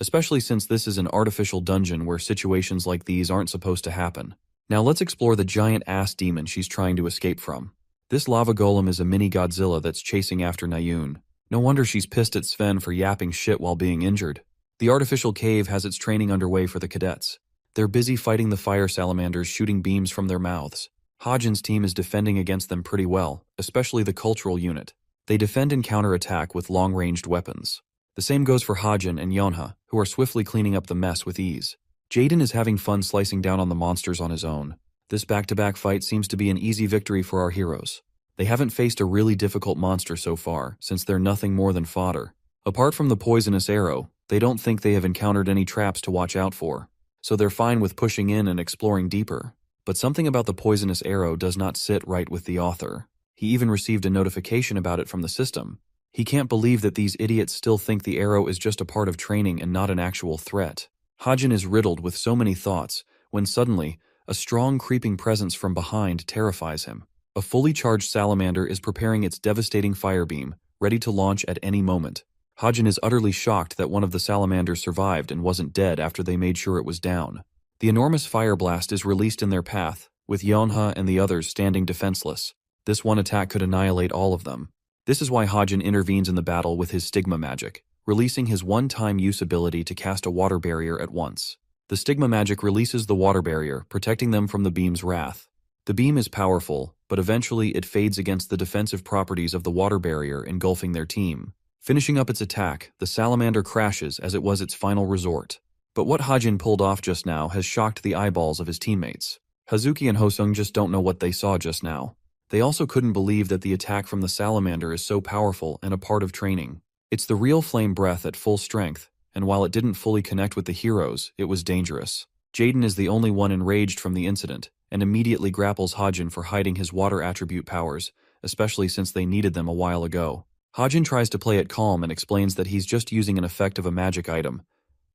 Especially since this is an artificial dungeon where situations like these aren't supposed to happen. Now let's explore the giant ass demon she's trying to escape from. This lava golem is a mini Godzilla that's chasing after Nayun. No wonder she's pissed at Sven for yapping shit while being injured. The artificial cave has its training underway for the cadets. They're busy fighting the fire salamanders shooting beams from their mouths. Hajin's team is defending against them pretty well, especially the cultural unit. They defend and counterattack with long-ranged weapons. The same goes for Hajin and Yonha, who are swiftly cleaning up the mess with ease. Jaden is having fun slicing down on the monsters on his own. This back-to-back fight seems to be an easy victory for our heroes. They haven't faced a really difficult monster so far, since they're nothing more than fodder. Apart from the poisonous arrow, they don't think they have encountered any traps to watch out for. So they're fine with pushing in and exploring deeper. But something about the poisonous arrow does not sit right with the author. He even received a notification about it from the system. He can't believe that these idiots still think the arrow is just a part of training and not an actual threat. Hajin is riddled with so many thoughts, when suddenly, a strong creeping presence from behind terrifies him. A fully charged salamander is preparing its devastating fire beam, ready to launch at any moment. Hajin is utterly shocked that one of the salamanders survived and wasn't dead after they made sure it was down. The enormous fire blast is released in their path, with Yonha and the others standing defenseless. This one attack could annihilate all of them. This is why Hajin intervenes in the battle with his stigma magic, releasing his one-time use ability to cast a water barrier at once. The stigma magic releases the water barrier, protecting them from the beam's wrath. The beam is powerful, but eventually it fades against the defensive properties of the water barrier engulfing their team. Finishing up its attack, the salamander crashes as it was its final resort. But what Hajin pulled off just now has shocked the eyeballs of his teammates. Hazuki and Hosung just don't know what they saw just now. They also couldn't believe that the attack from the salamander is so powerful and a part of training. It's the real flame breath at full strength, and while it didn't fully connect with the heroes, it was dangerous. Jaden is the only one enraged from the incident, and immediately grapples Hajin for hiding his water attribute powers, especially since they needed them a while ago. Hajin tries to play it calm and explains that he's just using an effect of a magic item,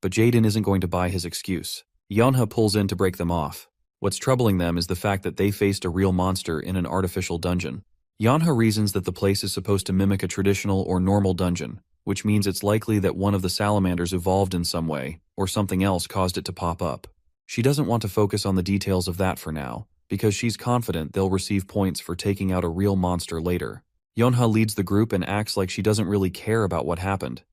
but Jaden isn't going to buy his excuse. Yonha pulls in to break them off. What's troubling them is the fact that they faced a real monster in an artificial dungeon. Yonha reasons that the place is supposed to mimic a traditional or normal dungeon, which means it's likely that one of the salamanders evolved in some way, or something else caused it to pop up. She doesn't want to focus on the details of that for now, because she's confident they'll receive points for taking out a real monster later. Yonha leads the group and acts like she doesn't really care about what happened.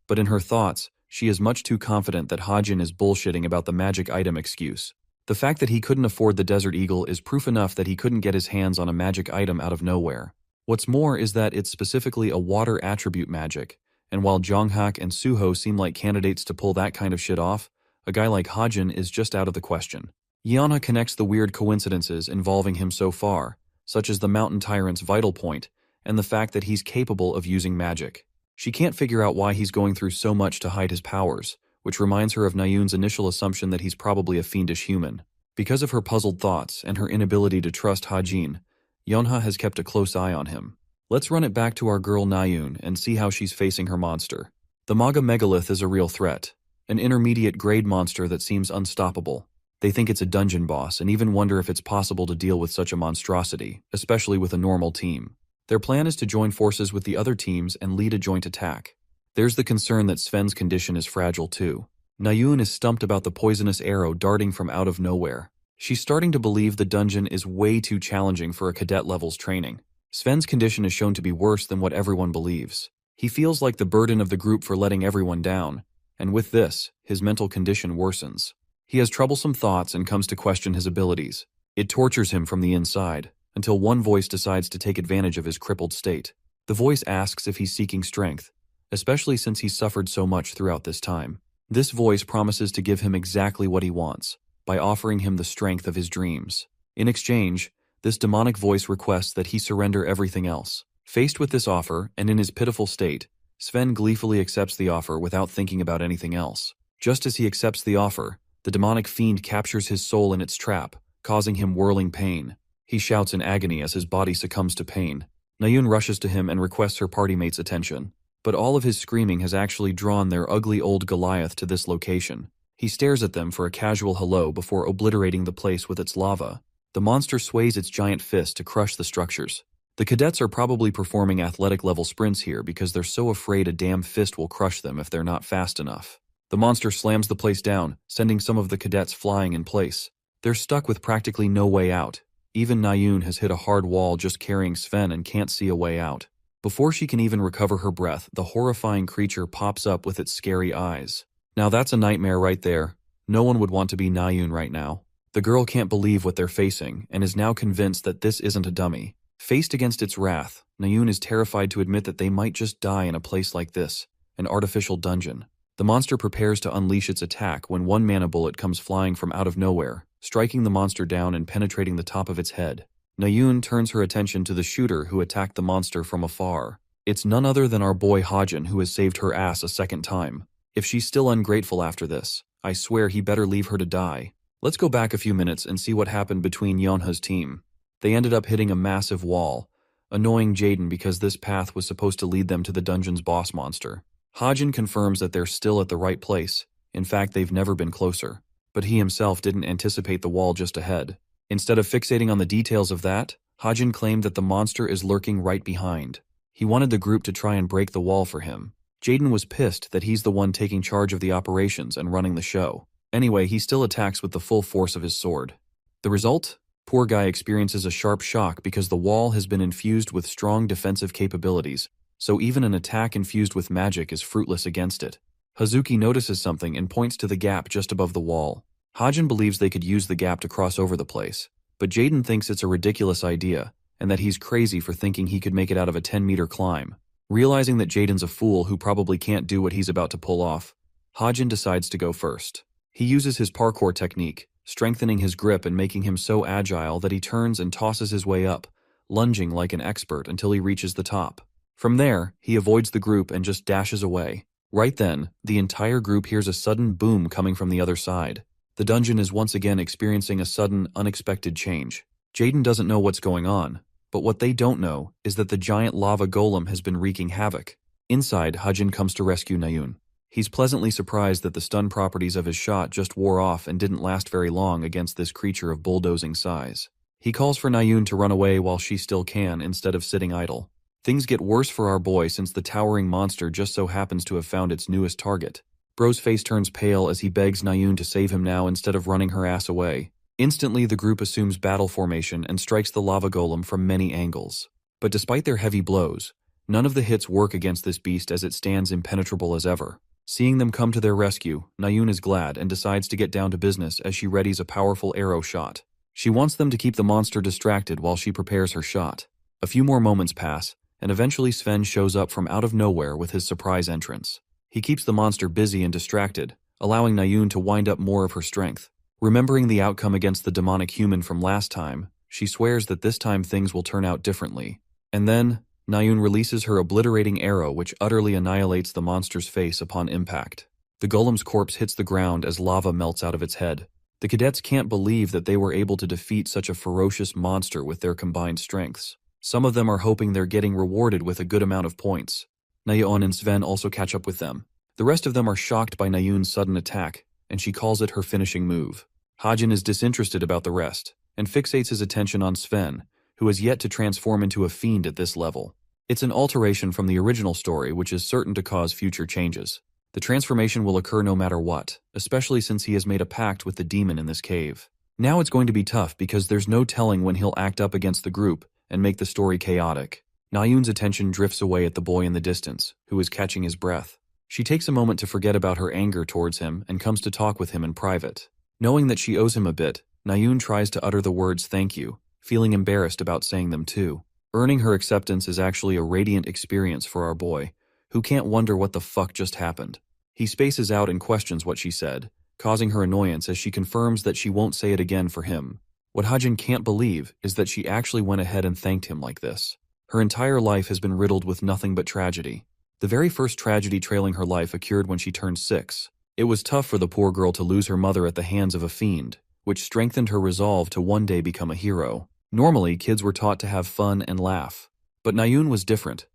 But in her thoughts, she is much too confident that Hajin is bullshitting about the magic item excuse. The fact that he couldn't afford the Desert Eagle is proof enough that he couldn't get his hands on a magic item out of nowhere. What's more is that it's specifically a water attribute magic, and while Jonghak and Suho seem like candidates to pull that kind of shit off, a guy like Hajin is just out of the question. Yonha connects the weird coincidences involving him so far, such as the mountain tyrant's vital point, and the fact that he's capable of using magic. She can't figure out why he's going through so much to hide his powers, which reminds her of Nayun's initial assumption that he's probably a fiendish human. Because of her puzzled thoughts and her inability to trust Hajin, Yonha has kept a close eye on him. Let's run it back to our girl Nayun and see how she's facing her monster. The Maga Megalith is a real threat, an intermediate grade monster that seems unstoppable. They think it's a dungeon boss and even wonder if it's possible to deal with such a monstrosity, especially with a normal team. Their plan is to join forces with the other teams and lead a joint attack. There's the concern that Sven's condition is fragile too. Nayun is stumped about the poisonous arrow darting from out of nowhere. She's starting to believe the dungeon is way too challenging for a cadet level's training. Sven's condition is shown to be worse than what everyone believes. He feels like the burden of the group for letting everyone down, and with this, his mental condition worsens. He has troublesome thoughts and comes to question his abilities. It tortures him from the inside, until one voice decides to take advantage of his crippled state. The voice asks if he's seeking strength, especially since he's suffered so much throughout this time. This voice promises to give him exactly what he wants, by offering him the strength of his dreams. In exchange, this demonic voice requests that he surrender everything else. Faced with this offer, and in his pitiful state, Sven gleefully accepts the offer without thinking about anything else. Just as he accepts the offer, The demonic fiend captures his soul in its trap, causing him whirling pain. He shouts in agony as his body succumbs to pain. Nayun rushes to him and requests her party mate's attention. But all of his screaming has actually drawn their ugly old Goliath to this location. He stares at them for a casual hello before obliterating the place with its lava. The monster sways its giant fist to crush the structures. The cadets are probably performing athletic-level sprints here because they're so afraid a damn fist will crush them if they're not fast enough. The monster slams the place down, sending some of the cadets flying in place. They're stuck with practically no way out. Even Nayun has hit a hard wall just carrying Sven and can't see a way out. Before she can even recover her breath, the horrifying creature pops up with its scary eyes. Now that's a nightmare right there. No one would want to be Nayun right now. The girl can't believe what they're facing and is now convinced that this isn't a dummy. Faced against its wrath, Nayun is terrified to admit that they might just die in a place like this, an artificial dungeon. The monster prepares to unleash its attack when one mana bullet comes flying from out of nowhere, striking the monster down and penetrating the top of its head. Nayun turns her attention to the shooter who attacked the monster from afar. It's none other than our boy Hajin who has saved her ass a second time. If she's still ungrateful after this, I swear he better leave her to die. Let's go back a few minutes and see what happened between Yeonha's team. They ended up hitting a massive wall, annoying Jaden because this path was supposed to lead them to the dungeon's boss monster. Hajin confirms that they're still at the right place. In fact, they've never been closer. But he himself didn't anticipate the wall just ahead. Instead of fixating on the details of that, Hajin claimed that the monster is lurking right behind. He wanted the group to try and break the wall for him. Jaden was pissed that he's the one taking charge of the operations and running the show. Anyway, he still attacks with the full force of his sword. The result? Poor guy experiences a sharp shock because the wall has been infused with strong defensive capabilities, so even an attack infused with magic is fruitless against it. Hazuki notices something and points to the gap just above the wall. Hajin believes they could use the gap to cross over the place, but Jaden thinks it's a ridiculous idea, and that he's crazy for thinking he could make it out of a 10-meter climb. Realizing that Jaden's a fool who probably can't do what he's about to pull off, Hajin decides to go first. He uses his parkour technique, strengthening his grip and making him so agile that he turns and tosses his way up, lunging like an expert until he reaches the top. From there, he avoids the group and just dashes away. Right then, the entire group hears a sudden boom coming from the other side. The dungeon is once again experiencing a sudden, unexpected change. Jaden doesn't know what's going on, but what they don't know is that the giant lava golem has been wreaking havoc. Inside, Hajin comes to rescue Nayun. He's pleasantly surprised that the stun properties of his shot just wore off and didn't last very long against this creature of bulldozing size. He calls for Nayun to run away while she still can instead of sitting idle. Things get worse for our boy since the towering monster just so happens to have found its newest target. Bro's face turns pale as he begs Nayun to save him now instead of running her ass away. Instantly, the group assumes battle formation and strikes the lava golem from many angles. But despite their heavy blows, none of the hits work against this beast as it stands impenetrable as ever. Seeing them come to their rescue, Nayun is glad and decides to get down to business as she readies a powerful arrow shot. She wants them to keep the monster distracted while she prepares her shot. A few more moments pass, and eventually Sven shows up from out of nowhere with his surprise entrance. He keeps the monster busy and distracted, allowing Nayun to wind up more of her strength. Remembering the outcome against the demonic human from last time, she swears that this time things will turn out differently. And then, Nayun releases her obliterating arrow which utterly annihilates the monster's face upon impact. The golem's corpse hits the ground as lava melts out of its head. The cadets can't believe that they were able to defeat such a ferocious monster with their combined strengths. Some of them are hoping they're getting rewarded with a good amount of points. Nayun and Sven also catch up with them. The rest of them are shocked by Nayun's sudden attack, and she calls it her finishing move. Hajin is disinterested about the rest, and fixates his attention on Sven, who has yet to transform into a fiend at this level. It's an alteration from the original story which is certain to cause future changes. The transformation will occur no matter what, especially since he has made a pact with the demon in this cave. Now it's going to be tough because there's no telling when he'll act up against the group and make the story chaotic. Nayun's attention drifts away at the boy in the distance, who is catching his breath. She takes a moment to forget about her anger towards him and comes to talk with him in private. Knowing that she owes him a bit, Nayun tries to utter the words thank you, feeling embarrassed about saying them too. Earning her acceptance is actually a radiant experience for our boy, who can't wonder what the fuck just happened. He spaces out and questions what she said, causing her annoyance as she confirms that she won't say it again for him. What Hajin can't believe is that she actually went ahead and thanked him like this. Her entire life has been riddled with nothing but tragedy. The very first tragedy trailing her life occurred when she turned 6. It was tough for the poor girl to lose her mother at the hands of a fiend, which strengthened her resolve to one day become a hero. Normally, kids were taught to have fun and laugh. But Nayun was different.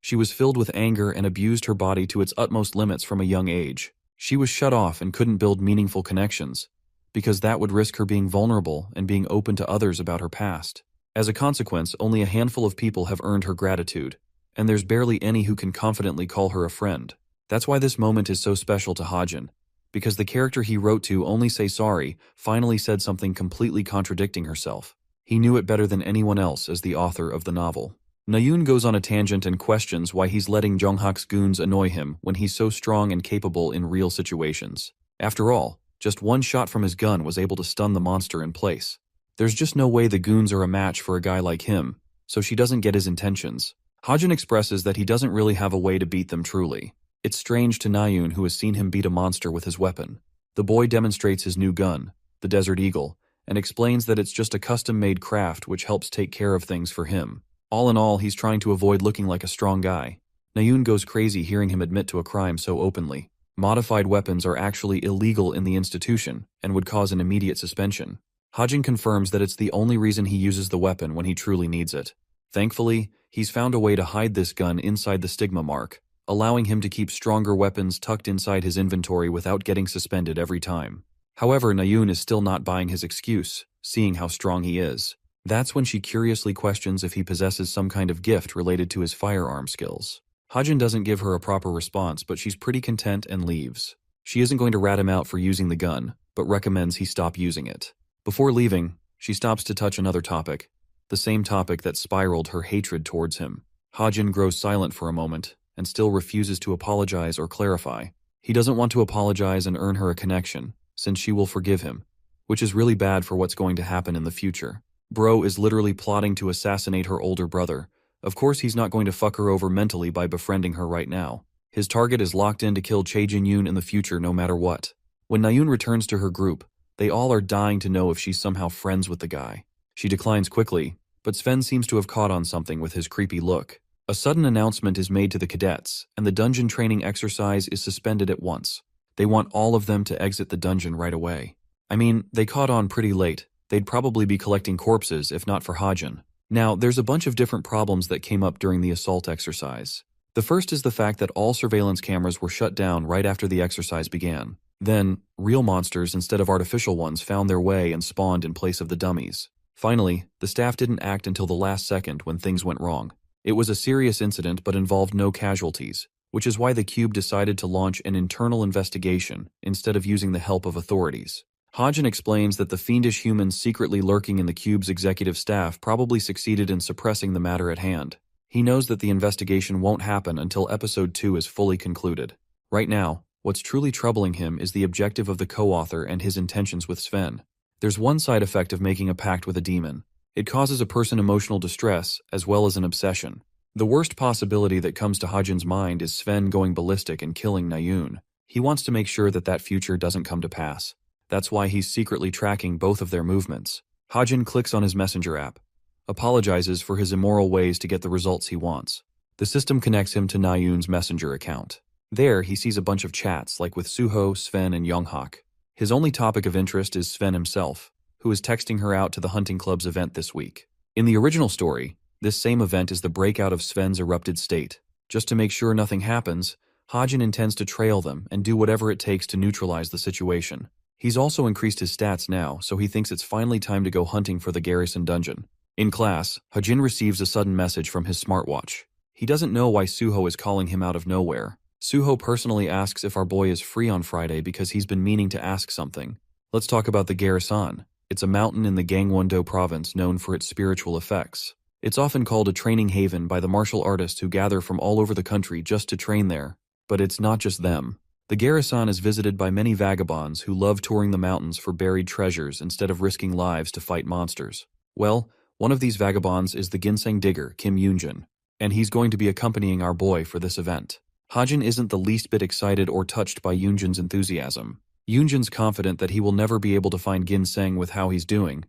She was filled with anger and abused her body to its utmost limits from a young age. She was shut off and couldn't build meaningful connections, because that would risk her being vulnerable and being open to others about her past. As a consequence, only a handful of people have earned her gratitude, and there's barely any who can confidently call her a friend. That's why this moment is so special to Hajin, because the character he wrote to only say sorry finally said something completely contradicting herself. He knew it better than anyone else as the author of the novel. Nayun goes on a tangent and questions why he's letting Jonghak's goons annoy him when he's so strong and capable in real situations. After all, just one shot from his gun was able to stun the monster in place. There's just no way the goons are a match for a guy like him, so she doesn't get his intentions. Hajin expresses that he doesn't really have a way to beat them truly. It's strange to Nayun, who has seen him beat a monster with his weapon. The boy demonstrates his new gun, the Desert Eagle, and explains that it's just a custom-made craft which helps take care of things for him. All in all, he's trying to avoid looking like a strong guy. Nayun goes crazy hearing him admit to a crime so openly. Modified weapons are actually illegal in the institution and would cause an immediate suspension. Hajin confirms that it's the only reason he uses the weapon when he truly needs it. Thankfully, he's found a way to hide this gun inside the stigma mark, allowing him to keep stronger weapons tucked inside his inventory without getting suspended every time. However, Nayun is still not buying his excuse, seeing how strong he is. That's when she curiously questions if he possesses some kind of gift related to his firearm skills. Hajin doesn't give her a proper response, but she's pretty content and leaves. She isn't going to rat him out for using the gun, but recommends he stop using it. Before leaving, she stops to touch another topic, the same topic that spiraled her hatred towards him. Hajin grows silent for a moment, and still refuses to apologize or clarify. He doesn't want to apologize and earn her a connection, since she will forgive him, which is really bad for what's going to happen in the future. Bro is literally plotting to assassinate her older brother. Of course he's not going to fuck her over mentally by befriending her right now. His target is locked in to kill Chae Jin-yoon in the future no matter what. When Nayun returns to her group, they all are dying to know if she's somehow friends with the guy. She declines quickly, but Sven seems to have caught on something with his creepy look. A sudden announcement is made to the cadets, and the dungeon training exercise is suspended at once. They want all of them to exit the dungeon right away. I mean, they caught on pretty late. They'd probably be collecting corpses if not for Hajin. Now, there's a bunch of different problems that came up during the assault exercise. The first is the fact that all surveillance cameras were shut down right after the exercise began. Then, real monsters instead of artificial ones found their way and spawned in place of the dummies. Finally, the staff didn't act until the last second when things went wrong. It was a serious incident but involved no casualties, which is why the Cube decided to launch an internal investigation instead of using the help of authorities. Hajin explains that the fiendish humans secretly lurking in the Cube's executive staff probably succeeded in suppressing the matter at hand. He knows that the investigation won't happen until Episode 2 is fully concluded. Right now, what's truly troubling him is the objective of the co-author and his intentions with Sven. There's one side effect of making a pact with a demon. It causes a person emotional distress as well as an obsession. The worst possibility that comes to Hajin's mind is Sven going ballistic and killing Nayun. He wants to make sure that that future doesn't come to pass. That's why he's secretly tracking both of their movements. Hajin clicks on his messenger app, apologizes for his immoral ways to get the results he wants. The system connects him to Nayun's messenger account. There, he sees a bunch of chats like with Suho, Sven, and Yonghak. His only topic of interest is Sven himself, who is texting her out to the hunting club's event this week. In the original story, this same event is the breakout of Sven's erupted state. Just to make sure nothing happens, Hajin intends to trail them and do whatever it takes to neutralize the situation. He's also increased his stats now, so he thinks it's finally time to go hunting for the garrison dungeon. In class, Hajin receives a sudden message from his smartwatch. He doesn't know why Suho is calling him out of nowhere. Suho personally asks if our boy is free on Friday because he's been meaning to ask something. Let's talk about the garrison. It's a mountain in the Gangwon-do province known for its spiritual effects. It's often called a training haven by the martial artists who gather from all over the country just to train there. But it's not just them. The garrison is visited by many vagabonds who love touring the mountains for buried treasures instead of risking lives to fight monsters. Well, one of these vagabonds is the ginseng digger, Kim Yoonjun, and he's going to be accompanying our boy for this event. Hajin isn't the least bit excited or touched by Yoonjun's enthusiasm. Yoonjun's confident that he will never be able to find ginseng with how he's doing,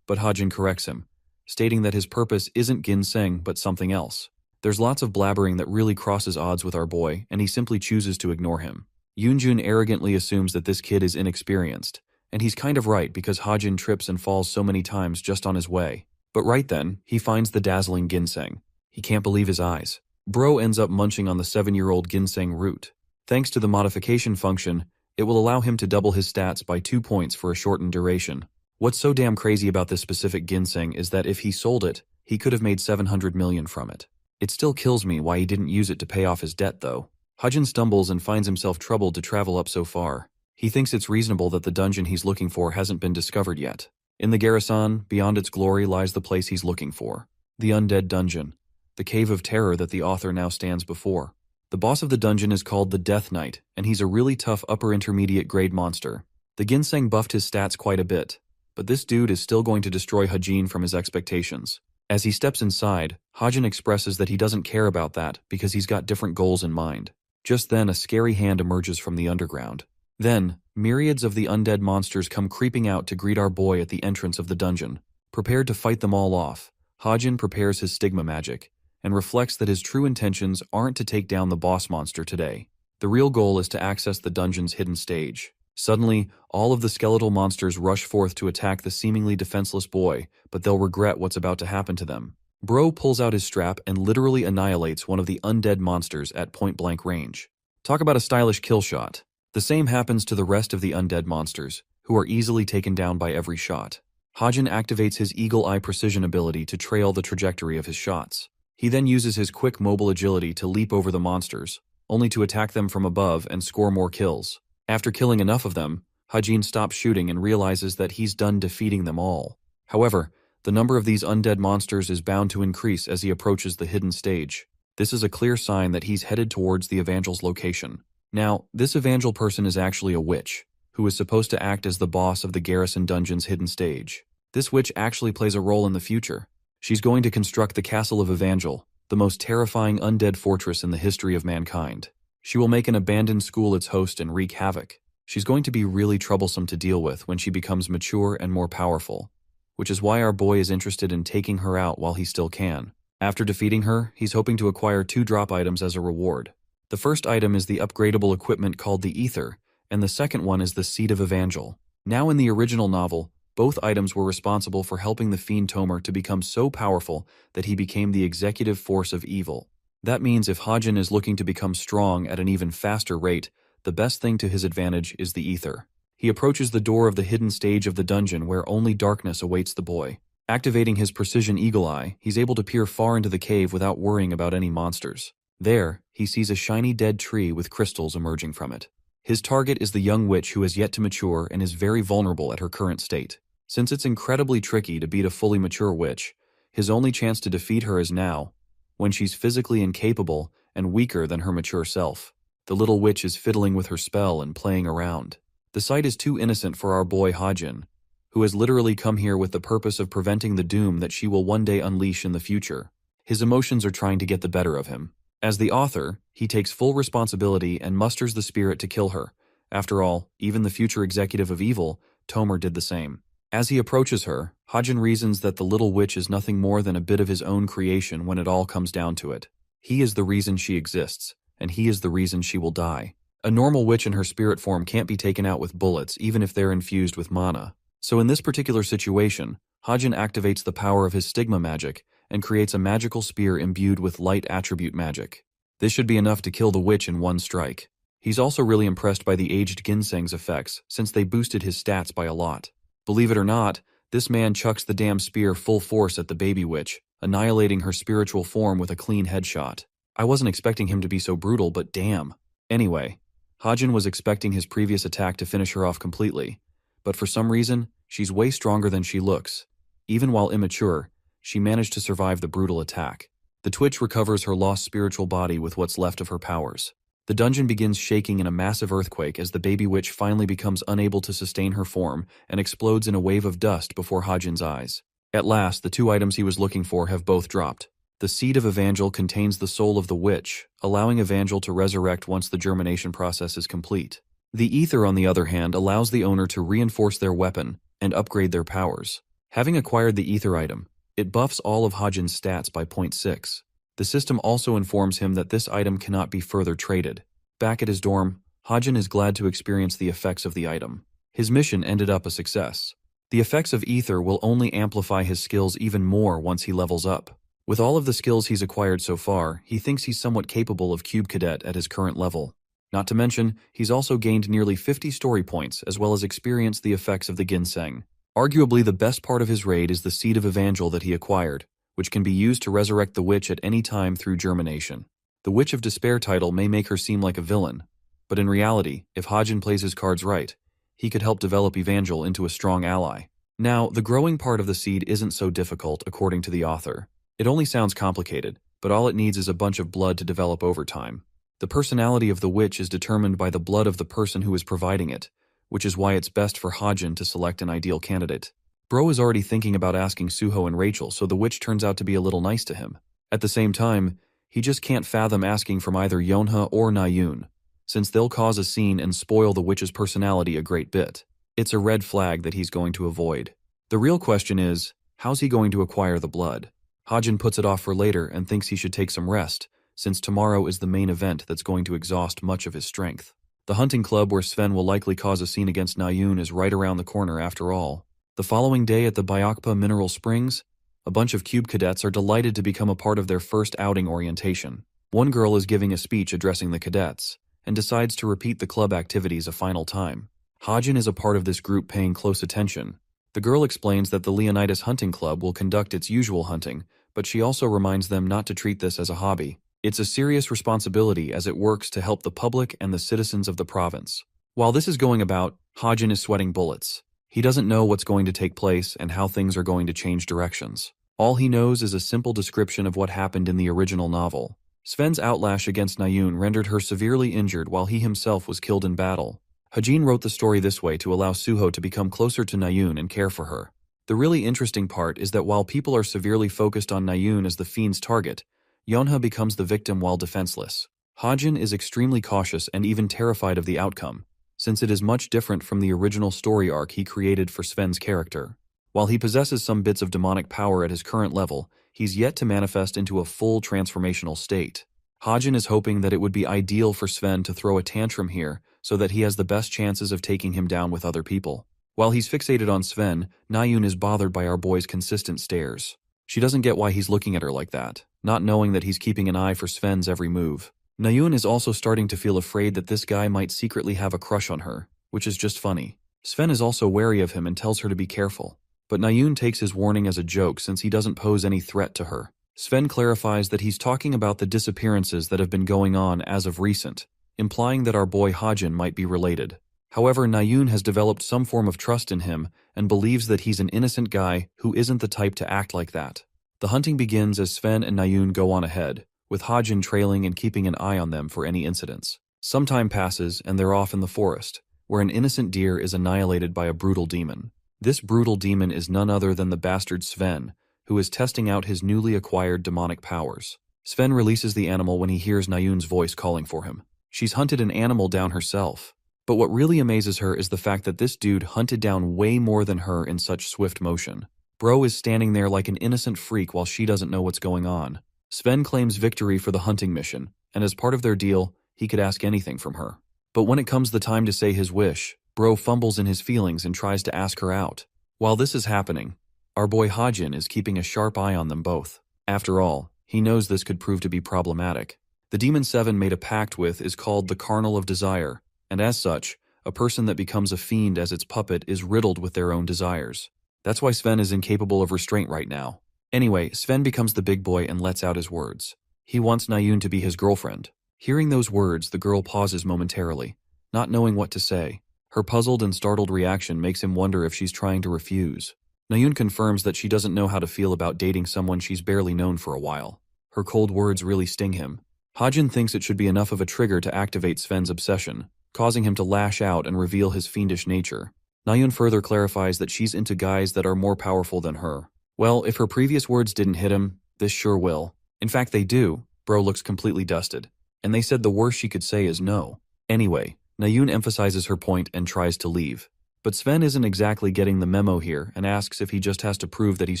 but Hajin corrects him, stating that his purpose isn't ginseng but something else. There's lots of blabbering that really crosses odds with our boy, and he simply chooses to ignore him. Yoonjun arrogantly assumes that this kid is inexperienced, and he's kind of right because Hajin trips and falls so many times just on his way. But right then, he finds the dazzling ginseng. He can't believe his eyes. Bro ends up munching on the 7-year-old ginseng root. Thanks to the modification function, it will allow him to double his stats by 2 points for a shortened duration. What's so damn crazy about this specific ginseng is that if he sold it, he could have made 700 million from it. It still kills me why he didn't use it to pay off his debt though. Hajin stumbles and finds himself troubled to travel up so far. He thinks it's reasonable that the dungeon he's looking for hasn't been discovered yet. In the garrison, beyond its glory lies the place he's looking for. The undead dungeon. The cave of terror that the author now stands before. The boss of the dungeon is called the Death Knight, and he's a really tough upper intermediate grade monster. The ginseng buffed his stats quite a bit, but this dude is still going to destroy Hajin from his expectations. As he steps inside, Hajin expresses that he doesn't care about that because he's got different goals in mind. Just then, a scary hand emerges from the underground. Then, myriads of the undead monsters come creeping out to greet our boy at the entrance of the dungeon. Prepared to fight them all off, Hajin prepares his stigma magic, and reflects that his true intentions aren't to take down the boss monster today. The real goal is to access the dungeon's hidden stage. Suddenly, all of the skeletal monsters rush forth to attack the seemingly defenseless boy, but they'll regret what's about to happen to them. Bro pulls out his strap and literally annihilates one of the undead monsters at point-blank range. Talk about a stylish kill shot. The same happens to the rest of the undead monsters, who are easily taken down by every shot. Hajin activates his eagle eye precision ability to trail the trajectory of his shots. He then uses his quick mobile agility to leap over the monsters, only to attack them from above and score more kills. After killing enough of them, Hajin stops shooting and realizes that he's done defeating them all. However, the number of these undead monsters is bound to increase as he approaches the hidden stage. This is a clear sign that he's headed towards the Evangel's location. Now, this Evangel person is actually a witch, who is supposed to act as the boss of the garrison dungeon's hidden stage. This witch actually plays a role in the future. She's going to construct the Castle of Evangel, the most terrifying undead fortress in the history of mankind. She will make an abandoned school its host and wreak havoc. She's going to be really troublesome to deal with when she becomes mature and more powerful, which is why our boy is interested in taking her out while he still can. After defeating her, he's hoping to acquire 2 drop items as a reward. The first item is the upgradable equipment called the Ether, and the second one is the Seed of Evangel. Now in the original novel, both items were responsible for helping the fiend Tomer to become so powerful that he became the executive force of evil. That means if Hajin is looking to become strong at an even faster rate, the best thing to his advantage is the Ether. He approaches the door of the hidden stage of the dungeon where only darkness awaits the boy. Activating his precision eagle eye, he's able to peer far into the cave without worrying about any monsters. There, he sees a shiny dead tree with crystals emerging from it. His target is the young witch who has yet to mature and is very vulnerable at her current state. Since it's incredibly tricky to beat a fully mature witch, his only chance to defeat her is now, when she's physically incapable and weaker than her mature self. The little witch is fiddling with her spell and playing around. The sight is too innocent for our boy Hajin, who has literally come here with the purpose of preventing the doom that she will one day unleash in the future. His emotions are trying to get the better of him. As the author, he takes full responsibility and musters the spirit to kill her. After all, even the future executive of evil, Tomer, did the same. As he approaches her, Hajin reasons that the little witch is nothing more than a bit of his own creation when it all comes down to it. He is the reason she exists, and he is the reason she will die. A normal witch in her spirit form can't be taken out with bullets even if they're infused with mana. So in this particular situation, Hajin activates the power of his stigma magic and creates a magical spear imbued with light attribute magic. This should be enough to kill the witch in one strike. He's also really impressed by the aged ginseng's effects since they boosted his stats by a lot. Believe it or not, this man chucks the damn spear full force at the baby witch, annihilating her spiritual form with a clean headshot. I wasn't expecting him to be so brutal, but damn. Anyway, Hajin was expecting his previous attack to finish her off completely, but for some reason, she's way stronger than she looks. Even while immature, she managed to survive the brutal attack. The Twitch recovers her lost spiritual body with what's left of her powers. The dungeon begins shaking in a massive earthquake as the baby witch finally becomes unable to sustain her form and explodes in a wave of dust before Hajin's eyes. At last, the 2 items he was looking for have both dropped. The Seed of Evangel contains the soul of the witch, allowing Evangel to resurrect once the germination process is complete. The Ether, on the other hand, allows the owner to reinforce their weapon and upgrade their powers. Having acquired the Ether item, it buffs all of Hajin's stats by 0.6. The system also informs him that this item cannot be further traded. Back at his dorm, Hajin is glad to experience the effects of the item. His mission ended up a success. The effects of ether will only amplify his skills even more once he levels up. With all of the skills he's acquired so far, he thinks he's somewhat capable of Cube Cadet at his current level. Not to mention, he's also gained nearly 50 story points as well as experienced the effects of the ginseng. Arguably the best part of his raid is the Seed of Evangel that he acquired, which can be used to resurrect the witch at any time through germination. The Witch of Despair title may make her seem like a villain, but in reality, if Hajin plays his cards right, he could help develop Evangel into a strong ally. Now, the growing part of the seed isn't so difficult according to the author. It only sounds complicated, but all it needs is a bunch of blood to develop over time. The personality of the witch is determined by the blood of the person who is providing it, which is why it's best for Hajin to select an ideal candidate. Bro is already thinking about asking Suho and Rachel, so the witch turns out to be a little nice to him. At the same time, he just can't fathom asking from either Yonha or Nayun, since they'll cause a scene and spoil the witch's personality a great bit. It's a red flag that he's going to avoid. The real question is, how's he going to acquire the blood? Hajin puts it off for later and thinks he should take some rest, since tomorrow is the main event that's going to exhaust much of his strength. The hunting club where Sven will likely cause a scene against Nayun is right around the corner after all. The following day at the Byakpa Mineral Springs, a bunch of Cube Cadets are delighted to become a part of their first outing orientation. One girl is giving a speech addressing the cadets, and decides to repeat the club activities a final time. Hajin is a part of this group paying close attention. The girl explains that the Leonidas Hunting Club will conduct its usual hunting, but she also reminds them not to treat this as a hobby. It's a serious responsibility as it works to help the public and the citizens of the province. While this is going about, Hajin is sweating bullets. He doesn't know what's going to take place and how things are going to change directions. All he knows is a simple description of what happened in the original novel. Sven's outlash against Nayun rendered her severely injured while he himself was killed in battle. Hajin wrote the story this way to allow Suho to become closer to Nayun and care for her. The really interesting part is that while people are severely focused on Nayun as the fiend's target, Yonha becomes the victim while defenseless. Hajin is extremely cautious and even terrified of the outcome, since it is much different from the original story arc he created for Sven's character. While he possesses some bits of demonic power at his current level, he's yet to manifest into a full transformational state. Hajin is hoping that it would be ideal for Sven to throw a tantrum here so that he has the best chances of taking him down with other people. While he's fixated on Sven, Nayun is bothered by our boy's consistent stares. She doesn't get why he's looking at her like that, not knowing that he's keeping an eye for Sven's every move. Nayun is also starting to feel afraid that this guy might secretly have a crush on her, which is just funny. Sven is also wary of him and tells her to be careful. But Nayun takes his warning as a joke since he doesn't pose any threat to her. Sven clarifies that he's talking about the disappearances that have been going on as of recent, implying that our boy Hajin might be related. However, Nayun has developed some form of trust in him and believes that he's an innocent guy who isn't the type to act like that. The hunting begins as Sven and Nayun go on ahead, with Hajin trailing and keeping an eye on them for any incidents. Some time passes and they're off in the forest, where an innocent deer is annihilated by a brutal demon. This brutal demon is none other than the bastard Sven, who is testing out his newly acquired demonic powers. Sven releases the animal when he hears Nayun's voice calling for him. She's hunted an animal down herself. But what really amazes her is the fact that this dude hunted down way more than her in such swift motion. Bro is standing there like an innocent freak while she doesn't know what's going on. Sven claims victory for the hunting mission, and as part of their deal, he could ask anything from her. But when it comes the time to say his wish, Bro fumbles in his feelings and tries to ask her out. While this is happening, our boy Hajin is keeping a sharp eye on them both. After all, he knows this could prove to be problematic. The Demon Seven made a pact with is called the Carnal of Desire, and as such, a person that becomes a fiend as its puppet is riddled with their own desires. That's why Sven is incapable of restraint right now. Anyway, Sven becomes the big boy and lets out his words. He wants Nayun to be his girlfriend. Hearing those words, the girl pauses momentarily, not knowing what to say. Her puzzled and startled reaction makes him wonder if she's trying to refuse. Nayun confirms that she doesn't know how to feel about dating someone she's barely known for a while. Her cold words really sting him. Hajin thinks it should be enough of a trigger to activate Sven's obsession, causing him to lash out and reveal his fiendish nature. Nayun further clarifies that she's into guys that are more powerful than her. Well, if her previous words didn't hit him, this sure will. In fact, they do. Bro looks completely dusted. And they said the worst she could say is no. Anyway, Nayun emphasizes her point and tries to leave. But Sven isn't exactly getting the memo here and asks if he just has to prove that he's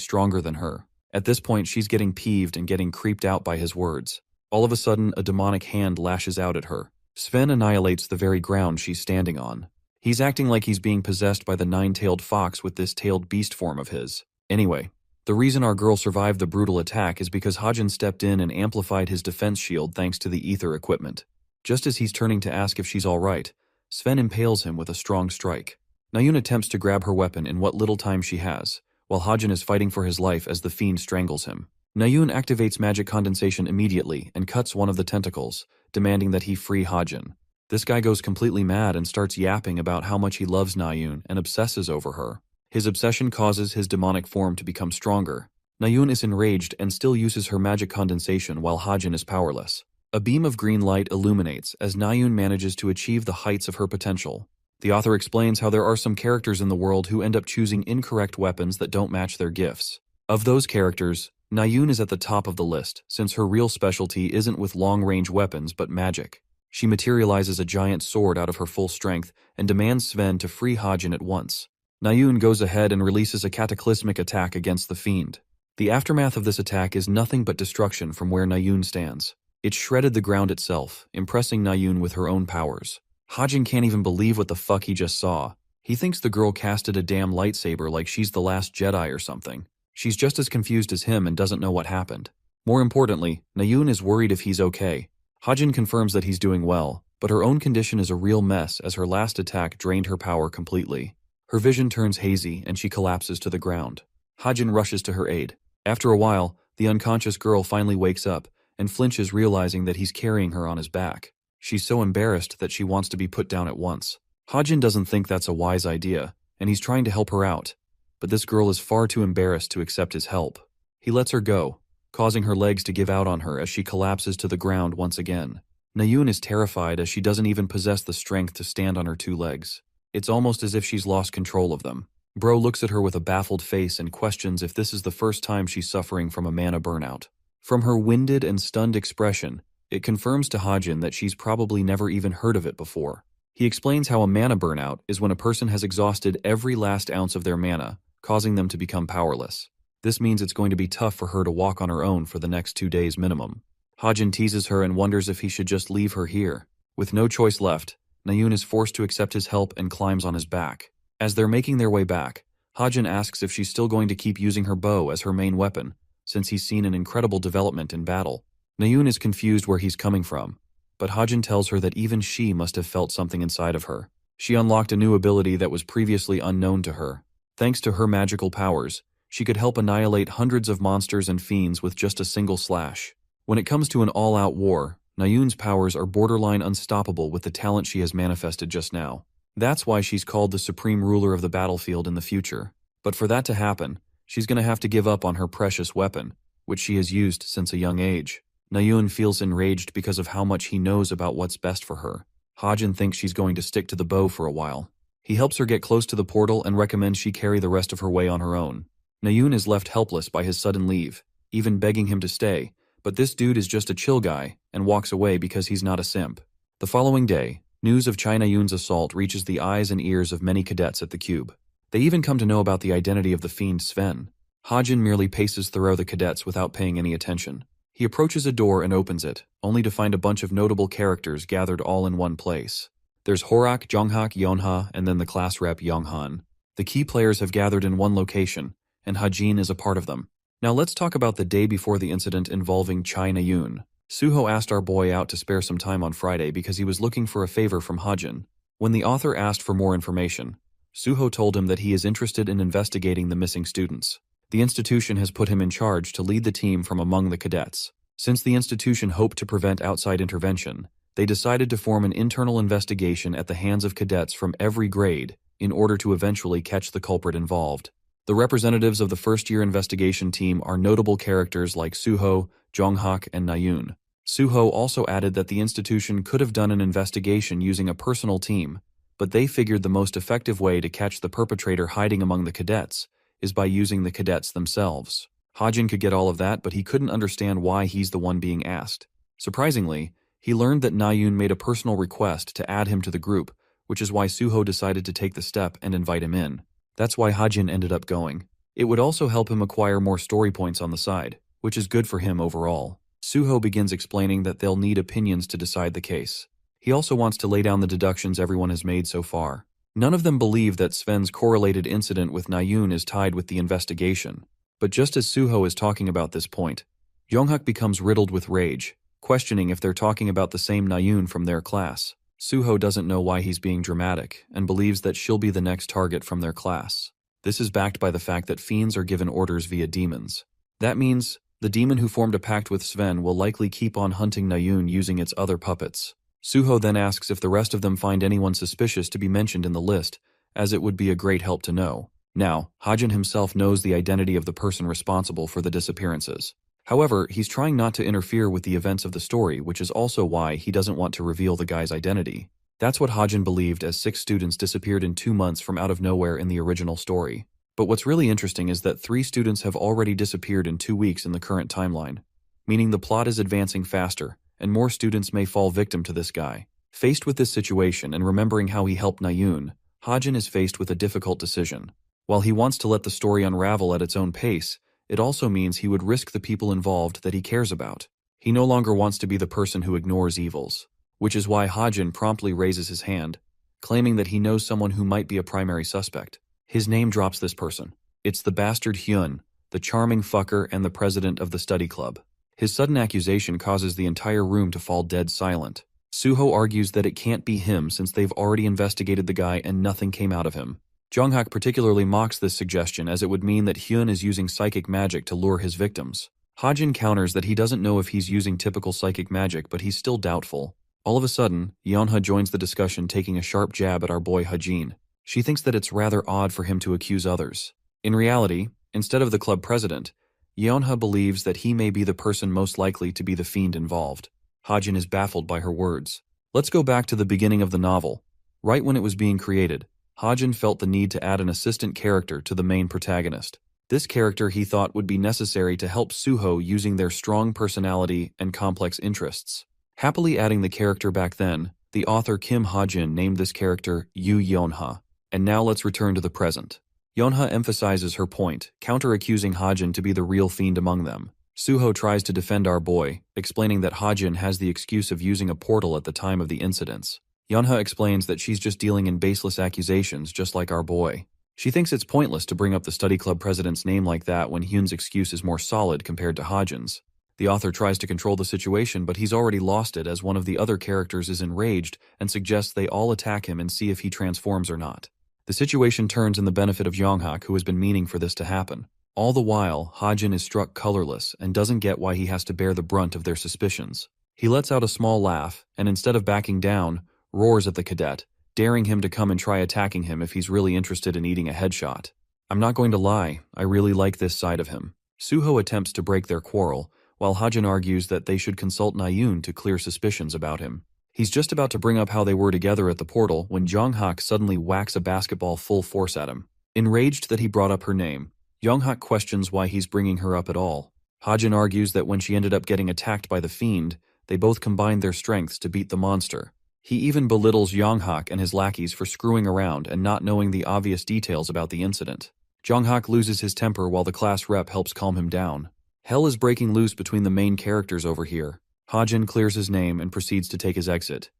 stronger than her. At this point, she's getting peeved and getting creeped out by his words. All of a sudden, a demonic hand lashes out at her. Sven annihilates the very ground she's standing on. He's acting like he's being possessed by the nine-tailed fox with this tailed beast form of his. Anyway, the reason our girl survived the brutal attack is because Hajin stepped in and amplified his defense shield thanks to the ether equipment. Just as he's turning to ask if she's alright, Sven impales him with a strong strike. Nayun attempts to grab her weapon in what little time she has, while Hajin is fighting for his life as the fiend strangles him. Nayun activates magic condensation immediately and cuts one of the tentacles, demanding that he free Hajin. This guy goes completely mad and starts yapping about how much he loves Nayun and obsesses over her. His obsession causes his demonic form to become stronger. Nayun is enraged and still uses her magic condensation while Hajin is powerless. A beam of green light illuminates as Nayun manages to achieve the heights of her potential. The author explains how there are some characters in the world who end up choosing incorrect weapons that don't match their gifts. Of those characters, Nayun is at the top of the list, since her real specialty isn't with long-range weapons but magic. She materializes a giant sword out of her full strength and demands Sven to free Hajin at once. Nayun goes ahead and releases a cataclysmic attack against the fiend. The aftermath of this attack is nothing but destruction from where Nayun stands. It shredded the ground itself, impressing Nayun with her own powers. Hajin can't even believe what the fuck he just saw. He thinks the girl casted a damn lightsaber like she's the last Jedi or something. She's just as confused as him and doesn't know what happened. More importantly, Nayun is worried if he's okay. Hajin confirms that he's doing well, but her own condition is a real mess as her last attack drained her power completely. Her vision turns hazy and she collapses to the ground. Hajin rushes to her aid. After a while, the unconscious girl finally wakes up and flinches, realizing that he's carrying her on his back. She's so embarrassed that she wants to be put down at once. Hajin doesn't think that's a wise idea, and he's trying to help her out. But this girl is far too embarrassed to accept his help. He lets her go, causing her legs to give out on her as she collapses to the ground once again. Nayun is terrified as she doesn't even possess the strength to stand on her two legs. It's almost as if she's lost control of them. Bro looks at her with a baffled face and questions if this is the first time she's suffering from a mana burnout. From her winded and stunned expression, it confirms to Hajin that she's probably never even heard of it before. He explains how a mana burnout is when a person has exhausted every last ounce of their mana, causing them to become powerless. This means it's going to be tough for her to walk on her own for the next 2 days minimum. Hajin teases her and wonders if he should just leave her here. With no choice left, Nayun is forced to accept his help and climbs on his back. As they're making their way back, Hajin asks if she's still going to keep using her bow as her main weapon, since he's seen an incredible development in battle. Nayun is confused where he's coming from, but Hajin tells her that even she must have felt something inside of her. She unlocked a new ability that was previously unknown to her. Thanks to her magical powers, she could help annihilate hundreds of monsters and fiends with just a single slash. When it comes to an all-out war, Nayun's powers are borderline unstoppable with the talent she has manifested just now. That's why she's called the supreme ruler of the battlefield in the future. But for that to happen, she's going to have to give up on her precious weapon, which she has used since a young age. Nayun feels enraged because of how much he knows about what's best for her. Hajin thinks she's going to stick to the bow for a while. He helps her get close to the portal and recommends she carry the rest of her way on her own. Nayun is left helpless by his sudden leave, even begging him to stay, but this dude is just a chill guy and walks away because he's not a simp. The following day, news of Chai Nayun's assault reaches the eyes and ears of many cadets at the cube. They even come to know about the identity of the fiend Sven. Hajin merely paces through the cadets without paying any attention. He approaches a door and opens it, only to find a bunch of notable characters gathered all in one place. There's Horak, Jonghak, Yonha, and then the class rep Yonghan. The key players have gathered in one location, and Hajin is a part of them. Now let's talk about the day before the incident involving Chai Nayun. Suho asked our boy out to spare some time on Friday because he was looking for a favor from Hajin. When the author asked for more information, Suho told him that he is interested in investigating the missing students. The institution has put him in charge to lead the team from among the cadets. Since the institution hoped to prevent outside intervention, they decided to form an internal investigation at the hands of cadets from every grade in order to eventually catch the culprit involved. The representatives of the first-year investigation team are notable characters like Suho, Jonghak, and Nayun. Suho also added that the institution could have done an investigation using a personal team, but they figured the most effective way to catch the perpetrator hiding among the cadets is by using the cadets themselves. Hajin could get all of that, but he couldn't understand why he's the one being asked. Surprisingly, he learned that Nayun made a personal request to add him to the group, which is why Suho decided to take the step and invite him in. That's why Hajin ended up going. It would also help him acquire more story points on the side, which is good for him overall. Suho begins explaining that they'll need opinions to decide the case. He also wants to lay down the deductions everyone has made so far. None of them believe that Sven's correlated incident with Nayun is tied with the investigation. But just as Suho is talking about this point, Yonghak becomes riddled with rage, questioning if they're talking about the same Nayun from their class. Suho doesn't know why he's being dramatic and believes that she'll be the next target from their class. This is backed by the fact that fiends are given orders via demons. That means the demon who formed a pact with Sven will likely keep on hunting Nayun using its other puppets. Suho then asks if the rest of them find anyone suspicious to be mentioned in the list, as it would be a great help to know. Now, Hajin himself knows the identity of the person responsible for the disappearances. However, he's trying not to interfere with the events of the story, which is also why he doesn't want to reveal the guy's identity. That's what Hajin believed, as 6 students disappeared in 2 months from out of nowhere in the original story. But what's really interesting is that 3 students have already disappeared in 2 weeks in the current timeline, meaning the plot is advancing faster, and more students may fall victim to this guy. Faced with this situation and remembering how he helped Nayun, Hajin is faced with a difficult decision. While he wants to let the story unravel at its own pace, it also means he would risk the people involved that he cares about. He no longer wants to be the person who ignores evils, which is why Hajin promptly raises his hand, claiming that he knows someone who might be a primary suspect. His name drops this person. It's the bastard Hyun, the charming fucker and the president of the study club. His sudden accusation causes the entire room to fall dead silent. Suho argues that it can't be him since they've already investigated the guy and nothing came out of him. Jonghak particularly mocks this suggestion, as it would mean that Hyun is using psychic magic to lure his victims. Hajin counters that he doesn't know if he's using typical psychic magic, but he's still doubtful. All of a sudden, Yeonha joins the discussion, taking a sharp jab at our boy Hajin. She thinks that it's rather odd for him to accuse others. In reality, instead of the club president, Yeonha believes that he may be the person most likely to be the fiend involved. Hajin is baffled by her words. Let's go back to the beginning of the novel. Right when it was being created, Hajin felt the need to add an assistant character to the main protagonist. This character he thought would be necessary to help Suho using their strong personality and complex interests. Happily adding the character back then, the author Kim Hajin named this character Yu Yeonha. And now let's return to the present. Yeonha emphasizes her point, counter-accusing Hajin to be the real fiend among them. Suho tries to defend our boy, explaining that Hajin has the excuse of using a portal at the time of the incidents. Yeonha explains that she's just dealing in baseless accusations, just like our boy. She thinks it's pointless to bring up the study club president's name like that when Hyun's excuse is more solid compared to Hajin's. The author tries to control the situation, but he's already lost it, as one of the other characters is enraged and suggests they all attack him and see if he transforms or not. The situation turns in the benefit of Yonghak, who has been meaning for this to happen. All the while, Hajin is struck colorless and doesn't get why he has to bear the brunt of their suspicions. He lets out a small laugh, and instead of backing down, roars at the cadet, daring him to come and try attacking him if he's really interested in eating a headshot. I'm not going to lie, I really like this side of him. Suho attempts to break their quarrel, while Hajin argues that they should consult Nayun to clear suspicions about him. He's just about to bring up how they were together at the portal when Jonghak suddenly whacks a basketball full force at him. Enraged that he brought up her name, Yonghak questions why he's bringing her up at all. Hajin argues that when she ended up getting attacked by the fiend, they both combined their strengths to beat the monster. He even belittles Yonghak and his lackeys for screwing around and not knowing the obvious details about the incident. Jonghak loses his temper while the class rep helps calm him down. Hell is breaking loose between the main characters over here. Hajin clears his name and proceeds to take his exit.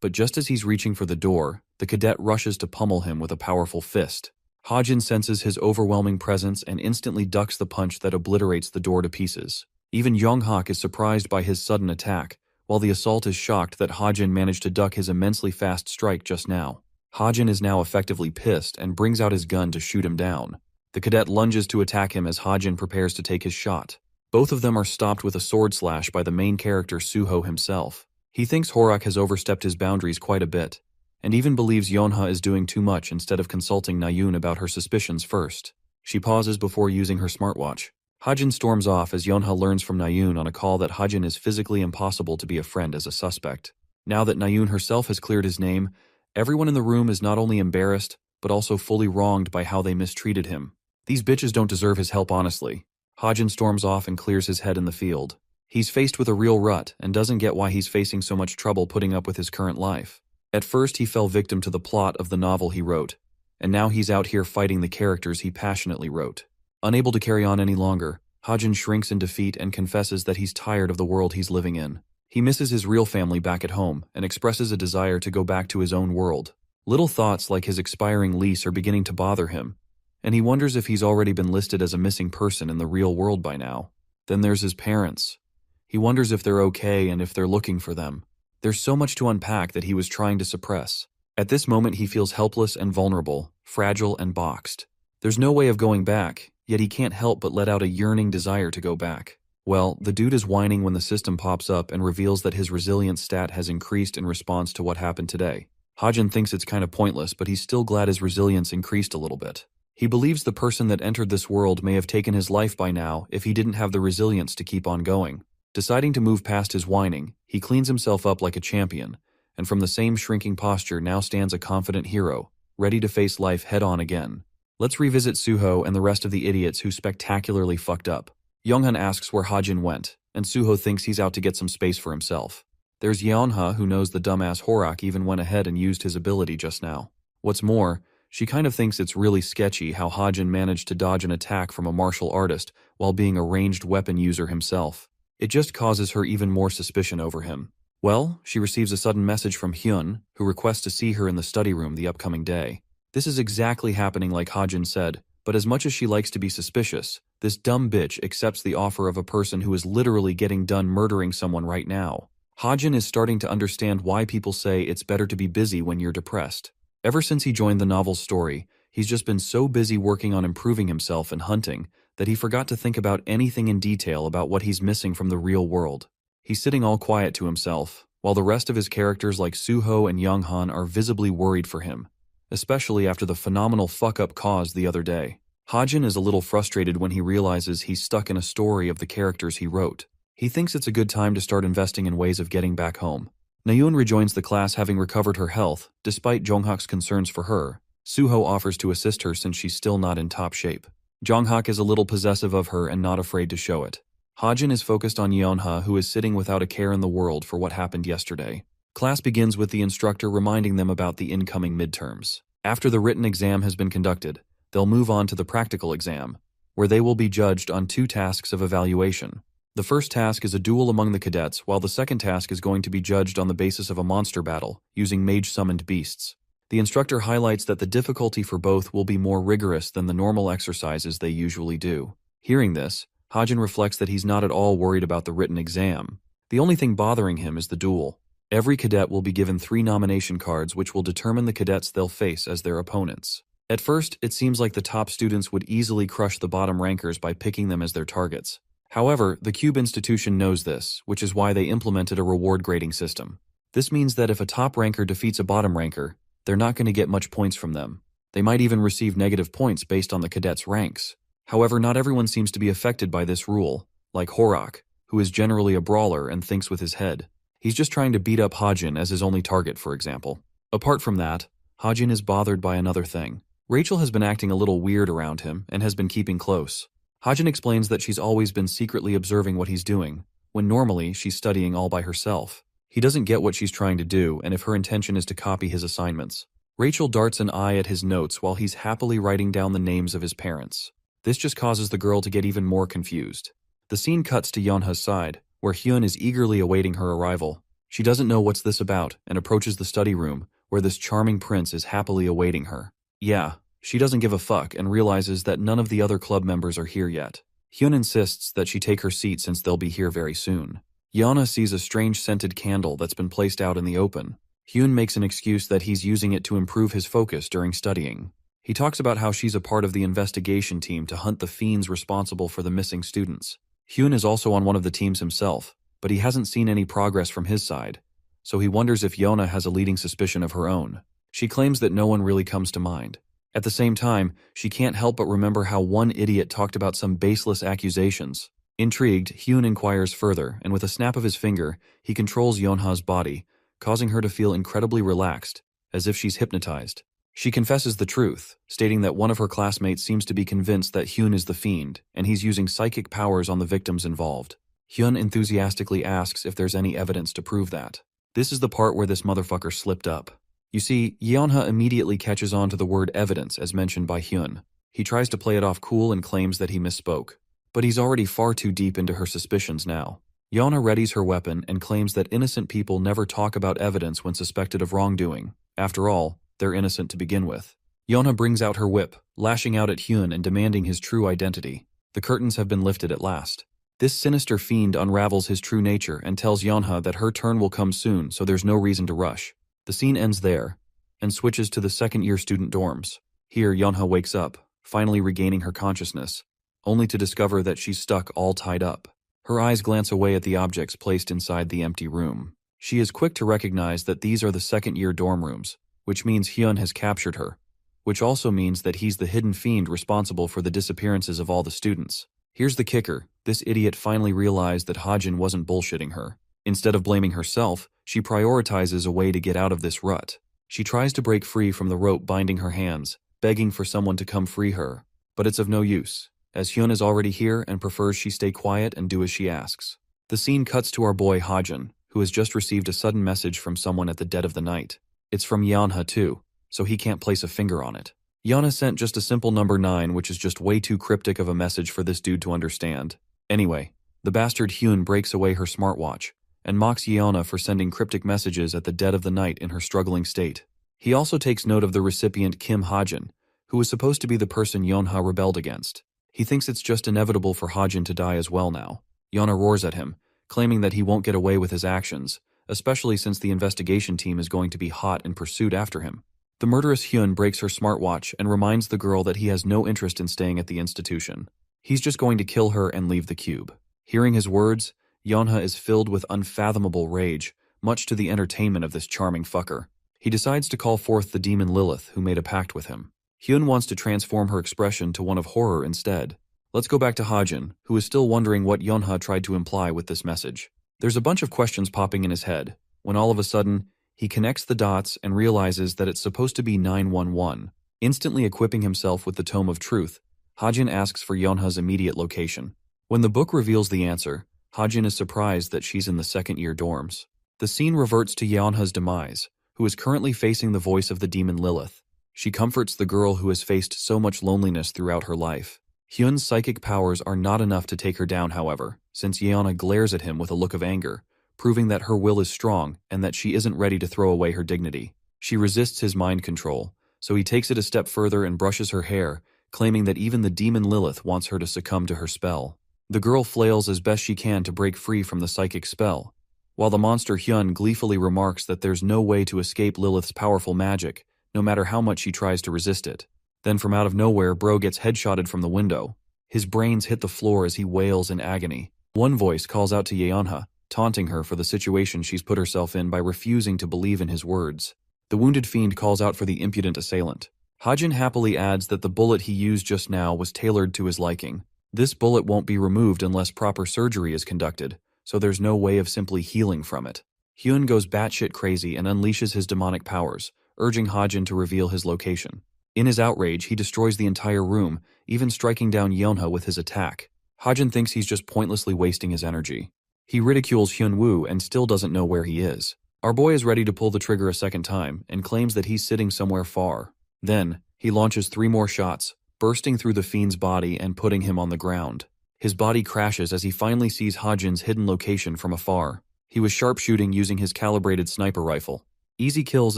But just as he's reaching for the door, the cadet rushes to pummel him with a powerful fist. Hajin senses his overwhelming presence and instantly ducks the punch that obliterates the door to pieces. Even Yonghak is surprised by his sudden attack, while the assault is shocked that Hajin managed to duck his immensely fast strike just now. Hajin is now effectively pissed and brings out his gun to shoot him down. The cadet lunges to attack him as Hajin prepares to take his shot. Both of them are stopped with a sword slash by the main character Suho himself. He thinks Horak has overstepped his boundaries quite a bit, and even believes Yeonha is doing too much instead of consulting Nayun about her suspicions first. She pauses before using her smartwatch. Hajin storms off as Yeonha learns from Nayun on a call that Hajin is physically impossible to be a friend as a suspect. Now that Nayun herself has cleared his name, everyone in the room is not only embarrassed, but also fully wronged by how they mistreated him. These bitches don't deserve his help, honestly. Hajin storms off and clears his head in the field. He's faced with a real rut and doesn't get why he's facing so much trouble putting up with his current life. At first he fell victim to the plot of the novel he wrote, and now he's out here fighting the characters he passionately wrote. Unable to carry on any longer, Hajin shrinks in defeat and confesses that he's tired of the world he's living in. He misses his real family back at home and expresses a desire to go back to his own world. Little thoughts like his expiring lease are beginning to bother him, and he wonders if he's already been listed as a missing person in the real world by now. Then there's his parents. He wonders if they're okay and if they're looking for them. There's so much to unpack that he was trying to suppress. At this moment he feels helpless and vulnerable, fragile and boxed. There's no way of going back, yet he can't help but let out a yearning desire to go back. Well, the dude is whining when the system pops up and reveals that his resilience stat has increased in response to what happened today. Hajin thinks it's kind of pointless, but he's still glad his resilience increased a little bit. He believes the person that entered this world may have taken his life by now if he didn't have the resilience to keep on going. Deciding to move past his whining, he cleans himself up like a champion, and from the same shrinking posture now stands a confident hero, ready to face life head-on again. Let's revisit Suho and the rest of the idiots who spectacularly fucked up. Younghan asks where Hajin went, and Suho thinks he's out to get some space for himself. There's Yeonha, who knows the dumbass Horak even went ahead and used his ability just now. What's more, she kind of thinks it's really sketchy how Hajin managed to dodge an attack from a martial artist while being a ranged weapon user himself. It just causes her even more suspicion over him. Well, she receives a sudden message from Hyun, who requests to see her in the study room the upcoming day. This is exactly happening like Hajin said, but as much as she likes to be suspicious, this dumb bitch accepts the offer of a person who is literally getting done murdering someone right now. Hajin is starting to understand why people say it's better to be busy when you're depressed. Ever since he joined the novel's story, he's just been so busy working on improving himself and hunting that he forgot to think about anything in detail about what he's missing from the real world. He's sitting all quiet to himself, while the rest of his characters like Suho and Younghan are visibly worried for him, especially after the phenomenal fuck-up caused the other day. Hajin is a little frustrated when he realizes he's stuck in a story of the characters he wrote. He thinks it's a good time to start investing in ways of getting back home. Nayoon rejoins the class having recovered her health, despite Jonghak's concerns for her. Suho offers to assist her since she's still not in top shape. Jonghak is a little possessive of her and not afraid to show it. Hajin is focused on Yeonha, who is sitting without a care in the world for what happened yesterday. Class begins with the instructor reminding them about the incoming midterms. After the written exam has been conducted, they'll move on to the practical exam, where they will be judged on 2 tasks of evaluation. The first task is a duel among the cadets, while the second task is going to be judged on the basis of a monster battle, using mage-summoned beasts. The instructor highlights that the difficulty for both will be more rigorous than the normal exercises they usually do. Hearing this, Hajin reflects that he's not at all worried about the written exam. The only thing bothering him is the duel. Every cadet will be given 3 nomination cards which will determine the cadets they'll face as their opponents. At first, it seems like the top students would easily crush the bottom rankers by picking them as their targets. However, the Cube institution knows this, which is why they implemented a reward grading system. This means that if a top ranker defeats a bottom ranker, they're not going to get much points from them. They might even receive negative points based on the cadets' ranks. However, not everyone seems to be affected by this rule, like Horak, who is generally a brawler and thinks with his head. He's just trying to beat up Hajin as his only target, for example. Apart from that, Hajin is bothered by another thing. Rachel has been acting a little weird around him and has been keeping close. Hajin explains that she's always been secretly observing what he's doing, when normally she's studying all by herself. He doesn't get what she's trying to do and if her intention is to copy his assignments. Rachel darts an eye at his notes while he's happily writing down the names of his parents. This just causes the girl to get even more confused. The scene cuts to Yeonha's side, where Hyun is eagerly awaiting her arrival. She doesn't know what's this about and approaches the study room, where this charming prince is happily awaiting her. Yeah, she doesn't give a fuck and realizes that none of the other club members are here yet. Hyun insists that she take her seat since they'll be here very soon. Yeonha sees a strange scented candle that's been placed out in the open. Hyun makes an excuse that he's using it to improve his focus during studying. He talks about how she's a part of the investigation team to hunt the fiends responsible for the missing students. Hyun is also on one of the teams himself, but he hasn't seen any progress from his side, so he wonders if Yeonha has a leading suspicion of her own. She claims that no one really comes to mind. At the same time, she can't help but remember how one idiot talked about some baseless accusations. Intrigued, Hyun inquires further, and with a snap of his finger, he controls Yeonha's body, causing her to feel incredibly relaxed, as if she's hypnotized. She confesses the truth, stating that one of her classmates seems to be convinced that Hyun is the fiend, and he's using psychic powers on the victims involved. Hyun enthusiastically asks if there's any evidence to prove that. This is the part where this motherfucker slipped up. You see, Yeonha immediately catches on to the word evidence as mentioned by Hyun. He tries to play it off cool and claims that he misspoke. But he's already far too deep into her suspicions now. Yana readies her weapon and claims that innocent people never talk about evidence when suspected of wrongdoing. After all, they're innocent to begin with. Yana brings out her whip, lashing out at Hyun and demanding his true identity. The curtains have been lifted at last. This sinister fiend unravels his true nature and tells Yeonha that her turn will come soon, so there's no reason to rush. The scene ends there, and switches to the second-year student dorms. Here, Yeonha wakes up, finally regaining her consciousness, only to discover that she's stuck all tied up. Her eyes glance away at the objects placed inside the empty room. She is quick to recognize that these are the second-year dorm rooms, which means Hyun has captured her, which also means that he's the hidden fiend responsible for the disappearances of all the students. Here's the kicker. This idiot finally realized that Hajin wasn't bullshitting her. Instead of blaming herself, she prioritizes a way to get out of this rut. She tries to break free from the rope binding her hands, begging for someone to come free her. But it's of no use, as Hyun is already here and prefers she stay quiet and do as she asks. The scene cuts to our boy Hajin, who has just received a sudden message from someone at the dead of the night. It's from Yeonha too, so he can't place a finger on it. Yeonha sent just a simple number 9, which is just way too cryptic of a message for this dude to understand. Anyway, the bastard Hyun breaks away her smartwatch and mocks Yeonha for sending cryptic messages at the dead of the night in her struggling state. He also takes note of the recipient Kim Hajin, who was supposed to be the person Yeonha rebelled against. He thinks it's just inevitable for Hajin to die as well now. Yeonha roars at him, claiming that he won't get away with his actions, especially since the investigation team is going to be hot in pursuit after him. The murderous Hyun breaks her smartwatch and reminds the girl that he has no interest in staying at the institution. He's just going to kill her and leave the cube. Hearing his words, Yeonha is filled with unfathomable rage, much to the entertainment of this charming fucker. He decides to call forth the demon Lilith, who made a pact with him. Hyun wants to transform her expression to one of horror instead. Let's go back to Hajin, who is still wondering what Yeonha tried to imply with this message. There's a bunch of questions popping in his head, when all of a sudden, he connects the dots and realizes that it's supposed to be 911. Instantly equipping himself with the Tome of Truth, Hajin asks for Yeonha's immediate location. When the book reveals the answer, Hajin is surprised that she's in the second-year dorms. The scene reverts to Yeonha's demise, who is currently facing the voice of the demon Lilith. She comforts the girl who has faced so much loneliness throughout her life. Hyun's psychic powers are not enough to take her down, however, since Yeonha glares at him with a look of anger, proving that her will is strong and that she isn't ready to throw away her dignity. She resists his mind control, so he takes it a step further and brushes her hair, claiming that even the demon Lilith wants her to succumb to her spell. The girl flails as best she can to break free from the psychic spell, while the monster Hyun gleefully remarks that there's no way to escape Lilith's powerful magic, no matter how much she tries to resist it. Then from out of nowhere, Bro gets headshotted from the window. His brains hit the floor as he wails in agony. One voice calls out to Yeonha, taunting her for the situation she's put herself in by refusing to believe in his words. The wounded fiend calls out for the impudent assailant. Hajin happily adds that the bullet he used just now was tailored to his liking. This bullet won't be removed unless proper surgery is conducted, so there's no way of simply healing from it. Hyun goes batshit crazy and unleashes his demonic powers, urging Hajin to reveal his location. In his outrage, he destroys the entire room, even striking down Yeonha with his attack. Hajin thinks he's just pointlessly wasting his energy. He ridicules Hyun-woo and still doesn't know where he is. Our boy is ready to pull the trigger a second time and claims that he's sitting somewhere far. Then, he launches 3 more shots, bursting through the fiend's body and putting him on the ground. His body crashes as he finally sees Hajin's hidden location from afar. He was sharpshooting using his calibrated sniper rifle. Easy kills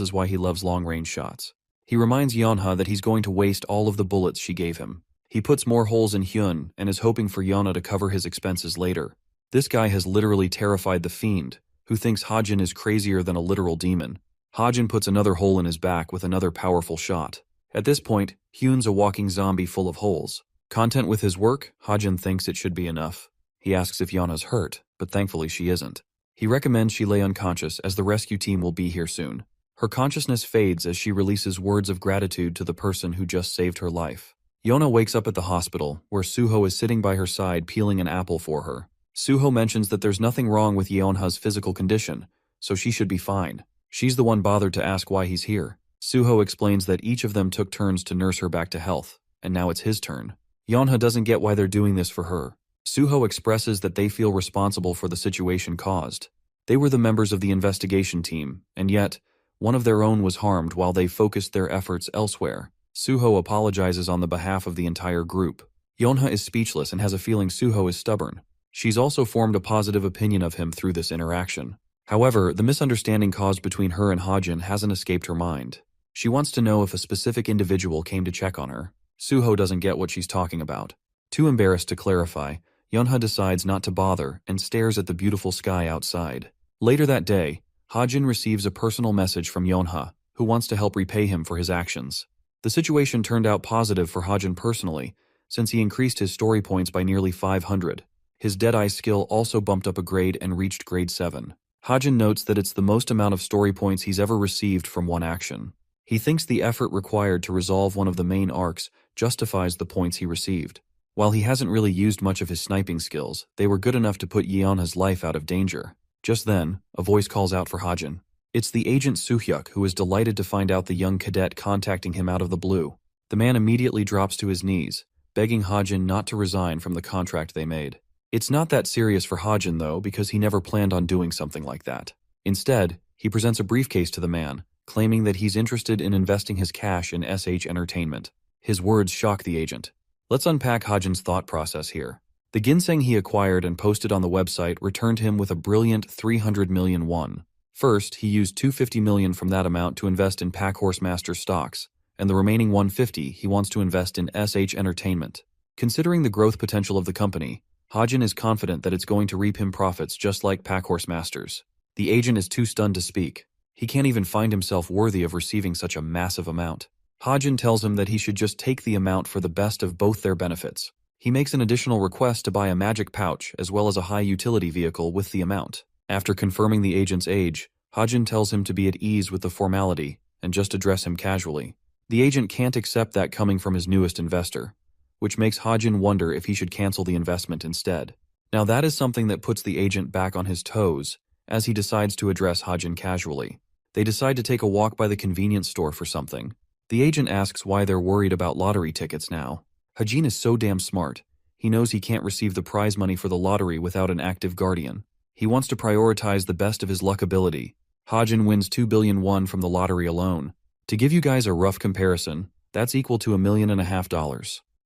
is why he loves long-range shots. He reminds Yeonha that he's going to waste all of the bullets she gave him. He puts more holes in Hyun and is hoping for Yeonha to cover his expenses later. This guy has literally terrified the fiend, who thinks Hajin is crazier than a literal demon. Hajin puts another hole in his back with another powerful shot. At this point, Hyun's a walking zombie full of holes. Content with his work, Hajin thinks it should be enough. He asks if Yeonha's hurt, but thankfully she isn't. He recommends she lay unconscious as the rescue team will be here soon. Her consciousness fades as she releases words of gratitude to the person who just saved her life. Yeonha wakes up at the hospital, where Suho is sitting by her side peeling an apple for her. Suho mentions that there's nothing wrong with Yeonha's physical condition, so she should be fine. She's the one bothered to ask why he's here. Suho explains that each of them took turns to nurse her back to health, and now it's his turn. Yeonha doesn't get why they're doing this for her. Suho expresses that they feel responsible for the situation caused. They were the members of the investigation team, and yet, one of their own was harmed while they focused their efforts elsewhere. Suho apologizes on the behalf of the entire group. Yeonha is speechless and has a feeling Suho is stubborn. She's also formed a positive opinion of him through this interaction. However, the misunderstanding caused between her and Hajin hasn't escaped her mind. She wants to know if a specific individual came to check on her. Suho doesn't get what she's talking about. Too embarrassed to clarify, Yeonha decides not to bother and stares at the beautiful sky outside. Later that day, Hajin receives a personal message from Yeonha, who wants to help repay him for his actions. The situation turned out positive for Hajin personally, since he increased his story points by nearly 500. His Deadeye skill also bumped up a grade and reached grade 7. Hajin notes that it's the most amount of story points he's ever received from one action. He thinks the effort required to resolve one of the main arcs justifies the points he received. While he hasn't really used much of his sniping skills, they were good enough to put Yeonha's life out of danger. Just then, a voice calls out for Hajin. It's the agent Suhyuk, who is delighted to find out the young cadet contacting him out of the blue. The man immediately drops to his knees, begging Hajin not to resign from the contract they made. It's not that serious for Hajin, though, because he never planned on doing something like that. Instead, he presents a briefcase to the man, claiming that he's interested in investing his cash in SH Entertainment. His words shock the agent. Let's unpack Hajin's thought process here. The ginseng he acquired and posted on the website returned him with a brilliant 300 million won. First, he used 250 million from that amount to invest in Pack Horsemaster stocks, and the remaining 150 he wants to invest in SH Entertainment. Considering the growth potential of the company, Hajin is confident that it's going to reap him profits just like Pack Horsemasters. The agent is too stunned to speak. He can't even find himself worthy of receiving such a massive amount. Hajin tells him that he should just take the amount for the best of both their benefits. He makes an additional request to buy a magic pouch as well as a high-utility vehicle with the amount. After confirming the agent's age, Hajin tells him to be at ease with the formality and just address him casually. The agent can't accept that coming from his newest investor, which makes Hajin wonder if he should cancel the investment instead. Now that is something that puts the agent back on his toes, as he decides to address Hajin casually. They decide to take a walk by the convenience store for something. The agent asks why they're worried about lottery tickets now. Hajin is so damn smart. He knows he can't receive the prize money for the lottery without an active guardian. He wants to prioritize the best of his luck ability. Hajin wins 2 billion won from the lottery alone. To give you guys a rough comparison, that's equal to $1.5 million.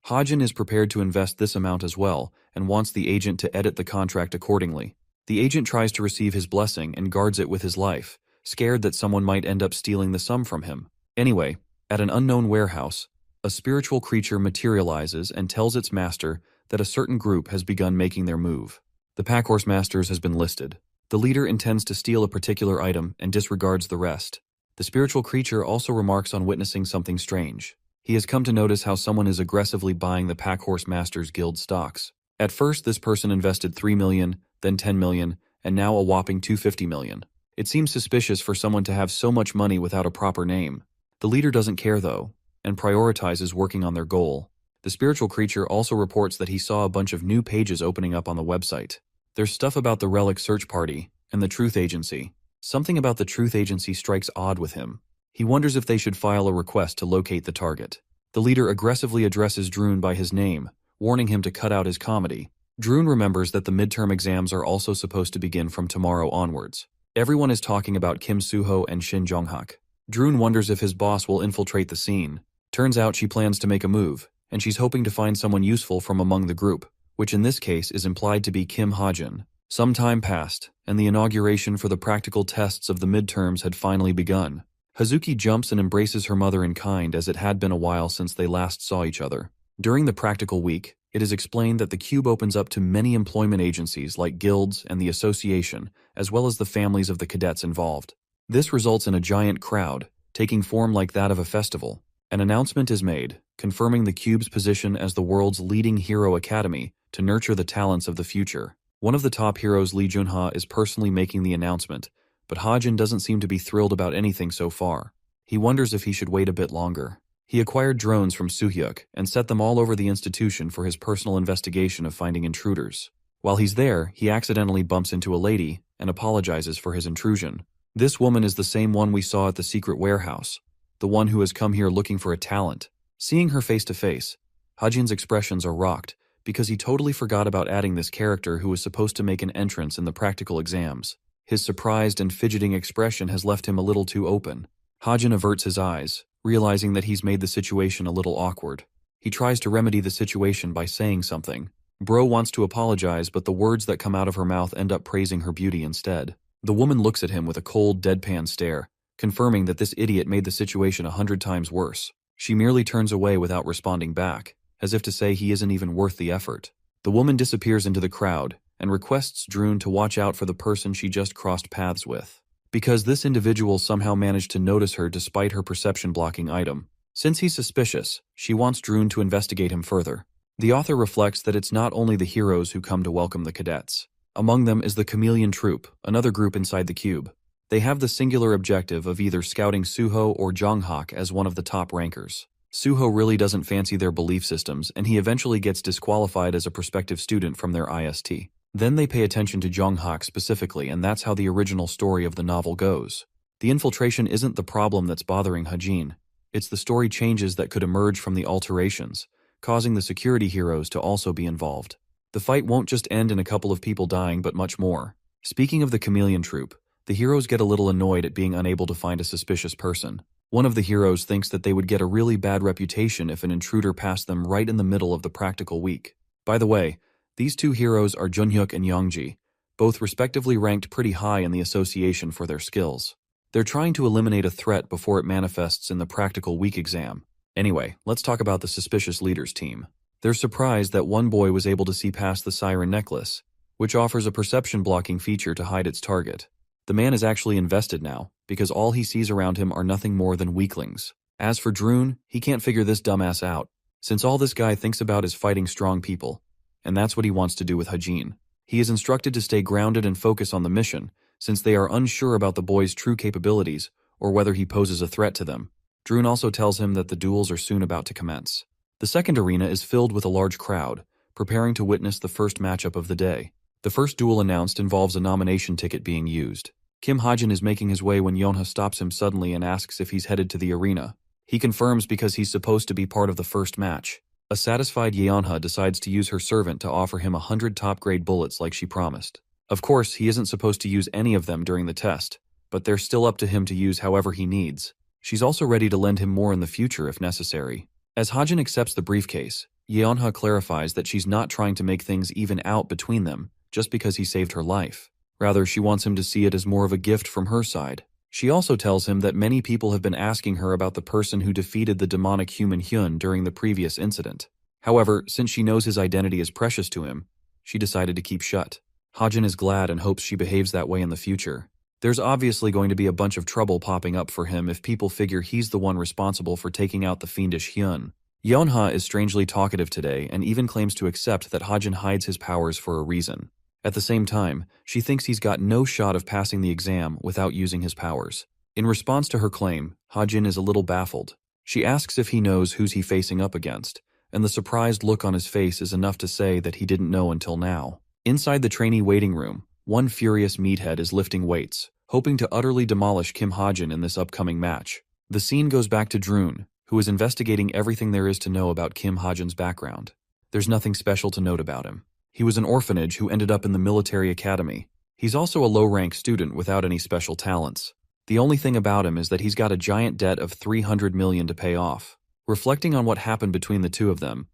Hajin is prepared to invest this amount as well and wants the agent to edit the contract accordingly. The agent tries to receive his blessing and guards it with his life, scared that someone might end up stealing the sum from him. Anyway, at an unknown warehouse, a spiritual creature materializes and tells its master that a certain group has begun making their move. The Pack Horsemasters has been listed. The leader intends to steal a particular item and disregards the rest. The spiritual creature also remarks on witnessing something strange. He has come to notice how someone is aggressively buying the Pack Horsemasters Guild stocks. At first, this person invested 3 million, then 10 million, and now a whopping 250 million. It seems suspicious for someone to have so much money without a proper name. The leader doesn't care though, and prioritizes working on their goal. The spiritual creature also reports that he saw a bunch of new pages opening up on the website. There's stuff about the Relic Search Party and the Truth Agency. Something about the Truth Agency strikes odd with him. He wonders if they should file a request to locate the target. The leader aggressively addresses Droon by his name, warning him to cut out his comedy. Droon remembers that the midterm exams are also supposed to begin from tomorrow onwards. Everyone is talking about Kim Suho and Shin Jonghak. Droon wonders if his boss will infiltrate the scene. Turns out she plans to make a move, and she's hoping to find someone useful from among the group, which in this case is implied to be Kim Hajin. Some time passed, and the inauguration for the practical tests of the midterms had finally begun. Hazuki jumps and embraces her mother in kind as it had been a while since they last saw each other. During the practical week, it is explained that the cube opens up to many employment agencies like guilds and the association, as well as the families of the cadets involved. This results in a giant crowd, taking form like that of a festival. An announcement is made, confirming the cube's position as the world's leading hero academy to nurture the talents of the future. One of the top heroes, Lee Junha, is personally making the announcement, but Hajin doesn't seem to be thrilled about anything so far. He wonders if he should wait a bit longer. He acquired drones from Suhyuk and set them all over the institution for his personal investigation of finding intruders. While he's there, he accidentally bumps into a lady and apologizes for his intrusion. This woman is the same one we saw at the secret warehouse, the one who has come here looking for a talent. Seeing her face to face, Hajin's expressions are rocked because he totally forgot about adding this character who was supposed to make an entrance in the practical exams. His surprised and fidgeting expression has left him a little too open. Hajin averts his eyes, realizing that he's made the situation a little awkward. He tries to remedy the situation by saying something, Bro wants to apologize, but the words that come out of her mouth end up praising her beauty instead. The woman looks at him with a cold, deadpan stare, confirming that this idiot made the situation 100 times worse. She merely turns away without responding back, as if to say he isn't even worth the effort. The woman disappears into the crowd and requests Droon to watch out for the person she just crossed paths with, because this individual somehow managed to notice her despite her perception-blocking item. Since he's suspicious, she wants Droon to investigate him further. The author reflects that it's not only the heroes who come to welcome the cadets. Among them is the Chameleon Troop, another group inside the cube. They have the singular objective of either scouting Suho or Jonghak as one of the top rankers. Suho really doesn't fancy their belief systems, and he eventually gets disqualified as a prospective student from their IST. Then they pay attention to Jonghak specifically, and that's how the original story of the novel goes. The infiltration isn't the problem that's bothering Hajin. It's the story changes that could emerge from the alterations, causing the security heroes to also be involved. The fight won't just end in a couple of people dying, but much more. Speaking of the Chameleon Troop, the heroes get a little annoyed at being unable to find a suspicious person. One of the heroes thinks that they would get a really bad reputation if an intruder passed them right in the middle of the practical week. By the way, these two heroes are Junhyuk and Youngji, both respectively ranked pretty high in the association for their skills. They're trying to eliminate a threat before it manifests in the practical week exam. Anyway, let's talk about the suspicious leaders team. They're surprised that one boy was able to see past the siren necklace, which offers a perception-blocking feature to hide its target. The man is actually invested now, because all he sees around him are nothing more than weaklings. As for Droon, he can't figure this dumbass out, since all this guy thinks about is fighting strong people, and that's what he wants to do with Hajin. He is instructed to stay grounded and focus on the mission, since they are unsure about the boy's true capabilities or whether he poses a threat to them. Droon also tells him that the duels are soon about to commence. The second arena is filled with a large crowd, preparing to witness the first matchup of the day. The first duel announced involves a nomination ticket being used. Kim Hajin is making his way when Yonha stops him suddenly and asks if he's headed to the arena. He confirms because he's supposed to be part of the first match. A satisfied Yeonha decides to use her servant to offer him 100 top-grade bullets like she promised. Of course, he isn't supposed to use any of them during the test, but they're still up to him to use however he needs. She's also ready to lend him more in the future if necessary. As Hajin accepts the briefcase, Yeonha clarifies that she's not trying to make things even out between them just because he saved her life. Rather, she wants him to see it as more of a gift from her side. She also tells him that many people have been asking her about the person who defeated the demonic human Hyun during the previous incident. However, since she knows his identity is precious to him, she decided to keep shut. Hajin is glad and hopes she behaves that way in the future. There's obviously going to be a bunch of trouble popping up for him if people figure he's the one responsible for taking out the fiendish Hyun. Yeonha is strangely talkative today and even claims to accept that Hajin hides his powers for a reason. At the same time, she thinks he's got no shot of passing the exam without using his powers. In response to her claim, Hajin is a little baffled. She asks if he knows who's he facing up against, and the surprised look on his face is enough to say that he didn't know until now. Inside the trainee waiting room, one furious meathead is lifting weights, hoping to utterly demolish Kim Hajin in this upcoming match. The scene goes back to Droon, who is investigating everything there is to know about Kim Hajin's background. There's nothing special to note about him. He was an orphanage who ended up in the military academy. He's also a low-rank student without any special talents. The only thing about him is that he's got a giant debt of 300 million to pay off. Reflecting on what happened between the two of them,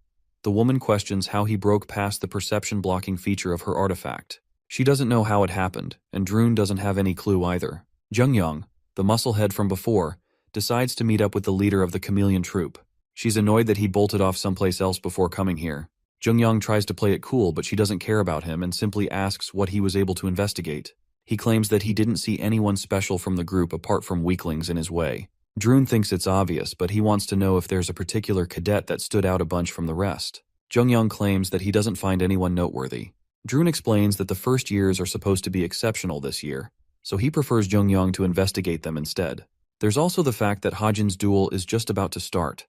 the woman questions how he broke past the perception-blocking feature of her artifact. She doesn't know how it happened, and Droon doesn't have any clue either. Jungyong, the musclehead from before, decides to meet up with the leader of the Chameleon Troop. She's annoyed that he bolted off someplace else before coming here. Jungyong tries to play it cool, but she doesn't care about him and simply asks what he was able to investigate. He claims that he didn't see anyone special from the group apart from weaklings in his way. Droon thinks it's obvious, but he wants to know if there's a particular cadet that stood out a bunch from the rest. Jungyong claims that he doesn't find anyone noteworthy. Droon explains that the first years are supposed to be exceptional this year, so he prefers Jungyong to investigate them instead. There's also the fact that Hajin's duel is just about to start.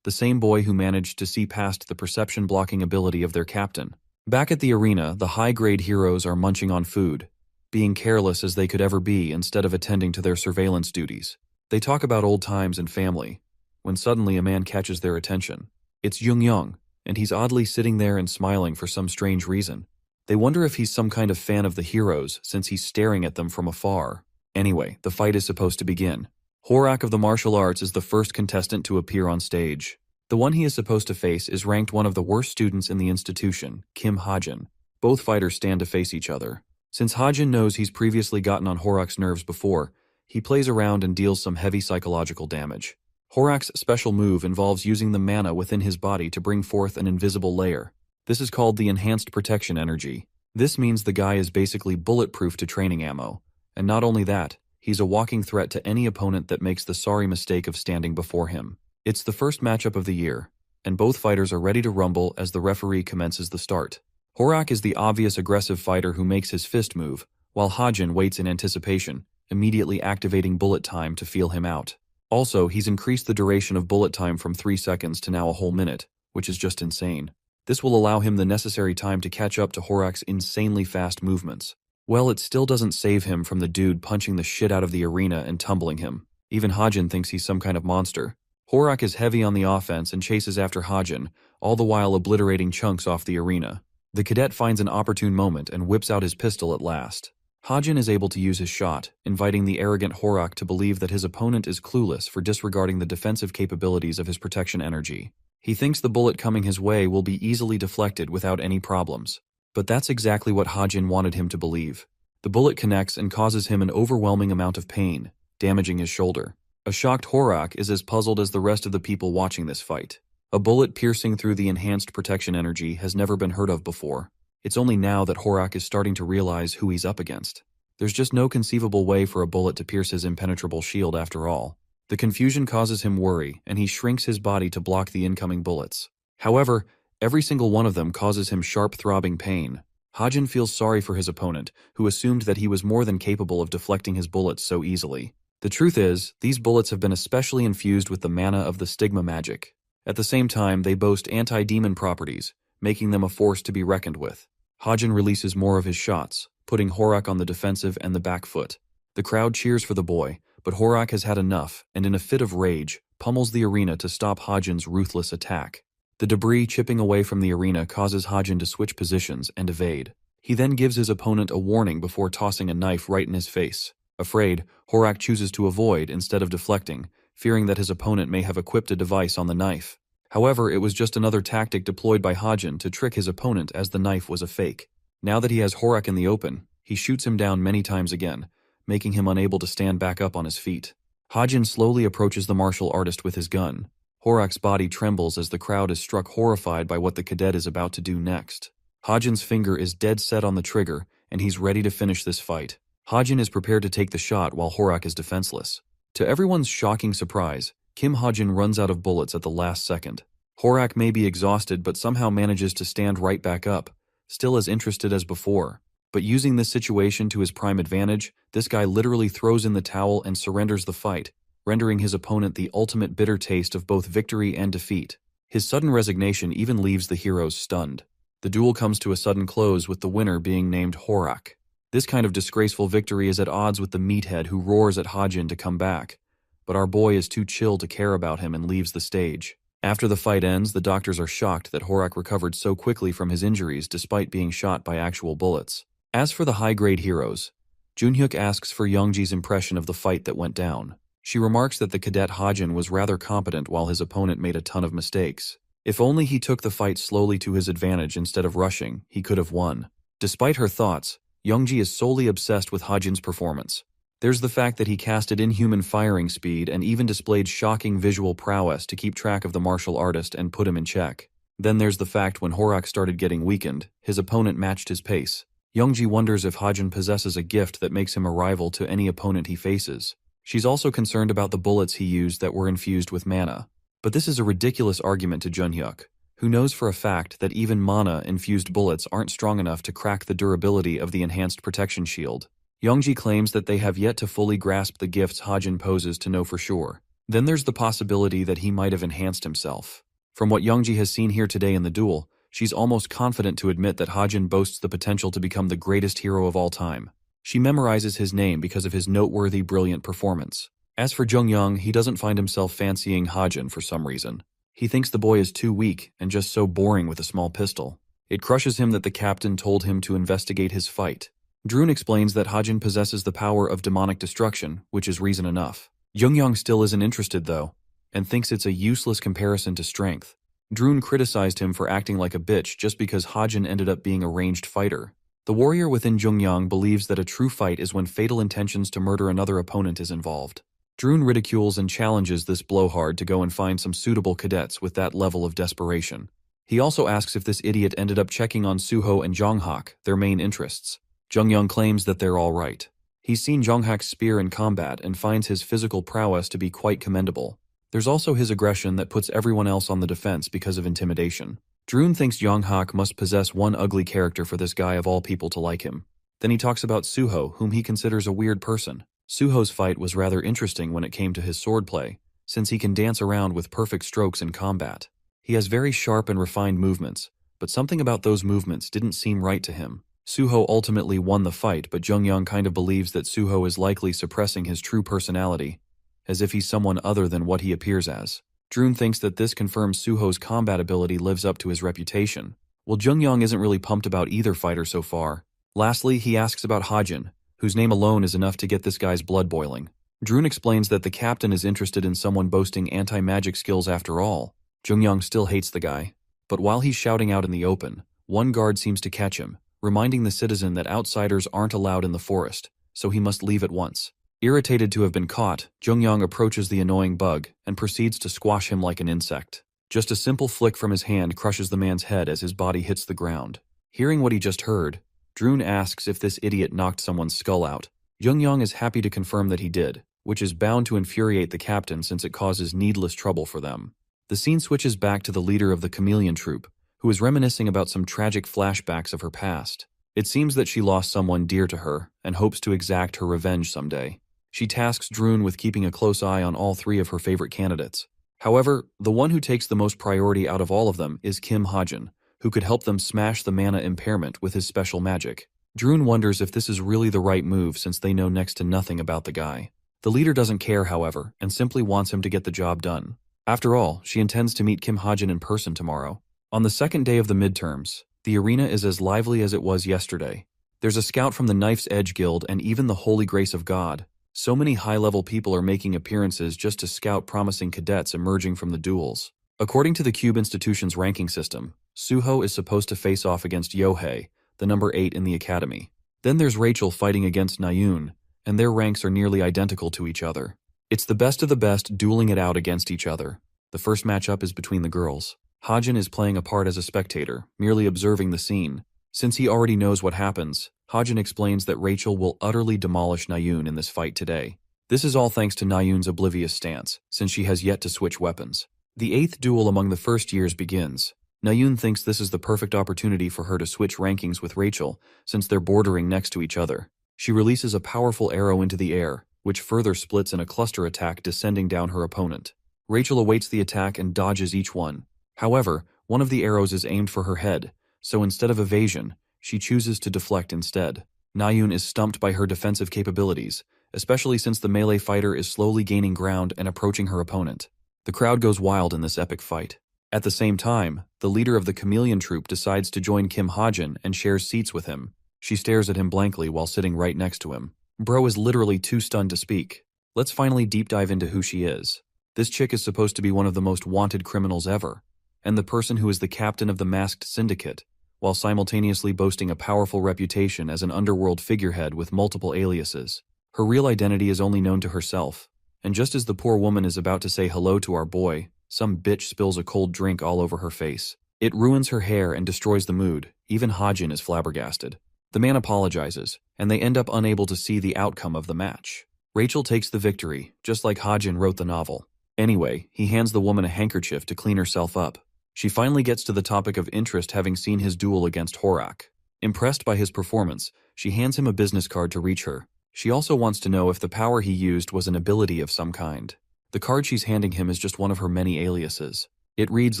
The same boy who managed to see past the perception-blocking ability of their captain. Back at the arena, the high-grade heroes are munching on food, being careless as they could ever be instead of attending to their surveillance duties. They talk about old times and family, when suddenly a man catches their attention. It's Jungyong, and he's oddly sitting there and smiling for some strange reason. They wonder if he's some kind of fan of the heroes since he's staring at them from afar. Anyway, the fight is supposed to begin. Horak of the martial arts is the first contestant to appear on stage. The one he is supposed to face is ranked one of the worst students in the institution, Kim Hajin. Both fighters stand to face each other. Since Hajin knows he's previously gotten on Horak's nerves before, he plays around and deals some heavy psychological damage. Horak's special move involves using the mana within his body to bring forth an invisible layer. This is called the enhanced protection energy. This means the guy is basically bulletproof to training ammo. And not only that, he's a walking threat to any opponent that makes the sorry mistake of standing before him. It's the first matchup of the year, and both fighters are ready to rumble as the referee commences the start. Horak is the obvious aggressive fighter who makes his fist move, while Hajin waits in anticipation, immediately activating bullet time to feel him out. Also, he's increased the duration of bullet time from 3 seconds to now a whole minute, which is just insane. This will allow him the necessary time to catch up to Horak's insanely fast movements. Well, it still doesn't save him from the dude punching the shit out of the arena and tumbling him. Even Hajin thinks he's some kind of monster. Horak is heavy on the offense and chases after Hajin, all the while obliterating chunks off the arena. The cadet finds an opportune moment and whips out his pistol at last. Hajin is able to use his shot, inviting the arrogant Horak to believe that his opponent is clueless for disregarding the defensive capabilities of his protection energy. He thinks the bullet coming his way will be easily deflected without any problems. But that's exactly what Hajin wanted him to believe. The bullet connects and causes him an overwhelming amount of pain, damaging his shoulder. A shocked Horak is as puzzled as the rest of the people watching this fight. A bullet piercing through the enhanced protection energy has never been heard of before. It's only now that Horak is starting to realize who he's up against. There's just no conceivable way for a bullet to pierce his impenetrable shield after all. The confusion causes him worry, and he shrinks his body to block the incoming bullets. However, every single one of them causes him sharp throbbing pain. Hajin feels sorry for his opponent, who assumed that he was more than capable of deflecting his bullets so easily. The truth is, these bullets have been especially infused with the mana of the stigma magic. At the same time, they boast anti-demon properties, making them a force to be reckoned with. Hajin releases more of his shots, putting Horak on the defensive and the back foot. The crowd cheers for the boy, but Horak has had enough, and in a fit of rage, pummels the arena to stop Hajin's ruthless attack. The debris chipping away from the arena causes Hajin to switch positions and evade. He then gives his opponent a warning before tossing a knife right in his face. Afraid, Horak chooses to avoid instead of deflecting, fearing that his opponent may have equipped a device on the knife. However, it was just another tactic deployed by Hajin to trick his opponent, as the knife was a fake. Now that he has Horak in the open, he shoots him down many times again, making him unable to stand back up on his feet. Hajin slowly approaches the martial artist with his gun. Horak's body trembles as the crowd is struck horrified by what the cadet is about to do next. Hajin's finger is dead set on the trigger, and he's ready to finish this fight. Hajin is prepared to take the shot while Horak is defenseless. To everyone's shocking surprise, Kim Hajin runs out of bullets at the last second. Horak may be exhausted but somehow manages to stand right back up, still as interested as before. But using this situation to his prime advantage, this guy literally throws in the towel and surrenders the fight, rendering his opponent the ultimate bitter taste of both victory and defeat. His sudden resignation even leaves the heroes stunned. The duel comes to a sudden close with the winner being named Horak. This kind of disgraceful victory is at odds with the meathead who roars at Hajin to come back. But our boy is too chill to care about him and leaves the stage. After the fight ends, the doctors are shocked that Horak recovered so quickly from his injuries despite being shot by actual bullets. As for the high-grade heroes, Junhyuk asks for Youngji's impression of the fight that went down. She remarks that the cadet Hajin was rather competent while his opponent made a ton of mistakes. If only he took the fight slowly to his advantage instead of rushing, he could have won. Despite her thoughts, Youngji is solely obsessed with Hajin's performance. There's the fact that he casted inhuman firing speed and even displayed shocking visual prowess to keep track of the martial artist and put him in check. Then there's the fact when Horak started getting weakened, his opponent matched his pace. Youngji wonders if Hajin possesses a gift that makes him a rival to any opponent he faces. She's also concerned about the bullets he used that were infused with mana. But this is a ridiculous argument to Junhyuk, who knows for a fact that even mana-infused bullets aren't strong enough to crack the durability of the enhanced protection shield. Youngji claims that they have yet to fully grasp the gifts Hajin poses to know for sure. Then there's the possibility that he might have enhanced himself. From what Youngji has seen here today in the duel, she's almost confident to admit that Hajin boasts the potential to become the greatest hero of all time. She memorizes his name because of his noteworthy, brilliant performance. As for Jungyoung, he doesn't find himself fancying Hajin for some reason. He thinks the boy is too weak and just so boring with a small pistol. It crushes him that the captain told him to investigate his fight. Drun explains that Hajin possesses the power of demonic destruction, which is reason enough. Jungyoung still isn't interested though. and thinks it's a useless comparison to strength. Drun criticized him for acting like a bitch just because Hajin ended up being a ranged fighter. The warrior within Jungyang believes that a true fight is when fatal intentions to murder another opponent is involved. Drun ridicules and challenges this blowhard to go and find some suitable cadets with that level of desperation. He also asks if this idiot ended up checking on Suho and Jonghak, their main interests. Jungyang claims that they're all right. He's seen Jonghak's spear in combat and finds his physical prowess to be quite commendable. There's also his aggression that puts everyone else on the defense because of intimidation. Drun thinks Jonghak must possess one ugly character for this guy of all people to like him. Then he talks about Suho, whom he considers a weird person. Suho's fight was rather interesting when it came to his swordplay, since he can dance around with perfect strokes in combat. He has very sharp and refined movements, but something about those movements didn't seem right to him. Suho ultimately won the fight, but Jungyang kind of believes that Suho is likely suppressing his true personality, as if he's someone other than what he appears as. Drun thinks that this confirms Suho's combat ability lives up to his reputation. Well, Jungyang isn't really pumped about either fighter so far. Lastly, he asks about Hajin, whose name alone is enough to get this guy's blood boiling. Drun explains that the captain is interested in someone boasting anti-magic skills after all. Jungyang still hates the guy. But while he's shouting out in the open, one guard seems to catch him, reminding the citizen that outsiders aren't allowed in the forest, so he must leave at once. Irritated to have been caught, Jungyang approaches the annoying bug and proceeds to squash him like an insect. Just a simple flick from his hand crushes the man's head as his body hits the ground. Hearing what he just heard, Drun asks if this idiot knocked someone's skull out. Jungyang is happy to confirm that he did, which is bound to infuriate the captain since it causes needless trouble for them. The scene switches back to the leader of the chameleon troop, who is reminiscing about some tragic flashbacks of her past. It seems that she lost someone dear to her and hopes to exact her revenge someday. She tasks Drun with keeping a close eye on all three of her favorite candidates. However, the one who takes the most priority out of all of them is Kim Hajin, who could help them smash the mana impairment with his special magic. Drun wonders if this is really the right move since they know next to nothing about the guy. The leader doesn't care, however, and simply wants him to get the job done. After all, she intends to meet Kim Hajin in person tomorrow. On the second day of the midterms, the arena is as lively as it was yesterday. There's a scout from the Knife's Edge Guild and even the Holy Grace of God. So many high-level people are making appearances just to scout promising cadets emerging from the duels. According to the Cube Institution's ranking system, Suho is supposed to face off against Yohei, the number 8 in the academy. Then there's Rachel fighting against Nayun, and their ranks are nearly identical to each other. It's the best of the best dueling it out against each other. The first matchup is between the girls. Hajin is playing a part as a spectator, merely observing the scene. Since he already knows what happens, Hajin explains that Rachel will utterly demolish Nayun in this fight today. This is all thanks to Nayun's oblivious stance, since she has yet to switch weapons. The 8th duel among the first years begins. Nayun thinks this is the perfect opportunity for her to switch rankings with Rachel, since they're bordering next to each other. She releases a powerful arrow into the air, which further splits in a cluster attack descending down her opponent. Rachel awaits the attack and dodges each one. However, one of the arrows is aimed for her head, so instead of evasion, she chooses to deflect instead. Nayun is stumped by her defensive capabilities, especially since the melee fighter is slowly gaining ground and approaching her opponent. The crowd goes wild in this epic fight. At the same time, the leader of the chameleon troop decides to join Kim Hajin and shares seats with him. She stares at him blankly while sitting right next to him. Bro is literally too stunned to speak. Let's finally deep dive into who she is. This chick is supposed to be one of the most wanted criminals ever, and the person who is the captain of the masked syndicate, while simultaneously boasting a powerful reputation as an underworld figurehead with multiple aliases. Her real identity is only known to herself, and just as the poor woman is about to say hello to our boy, some bitch spills a cold drink all over her face. It ruins her hair and destroys the mood. Even Hajin is flabbergasted. The man apologizes, and they end up unable to see the outcome of the match. Rachel takes the victory, just like Hajin wrote the novel. Anyway, he hands the woman a handkerchief to clean herself up. She finally gets to the topic of interest, having seen his duel against Horak. Impressed by his performance, she hands him a business card to reach her. She also wants to know if the power he used was an ability of some kind. The card she's handing him is just one of her many aliases. It reads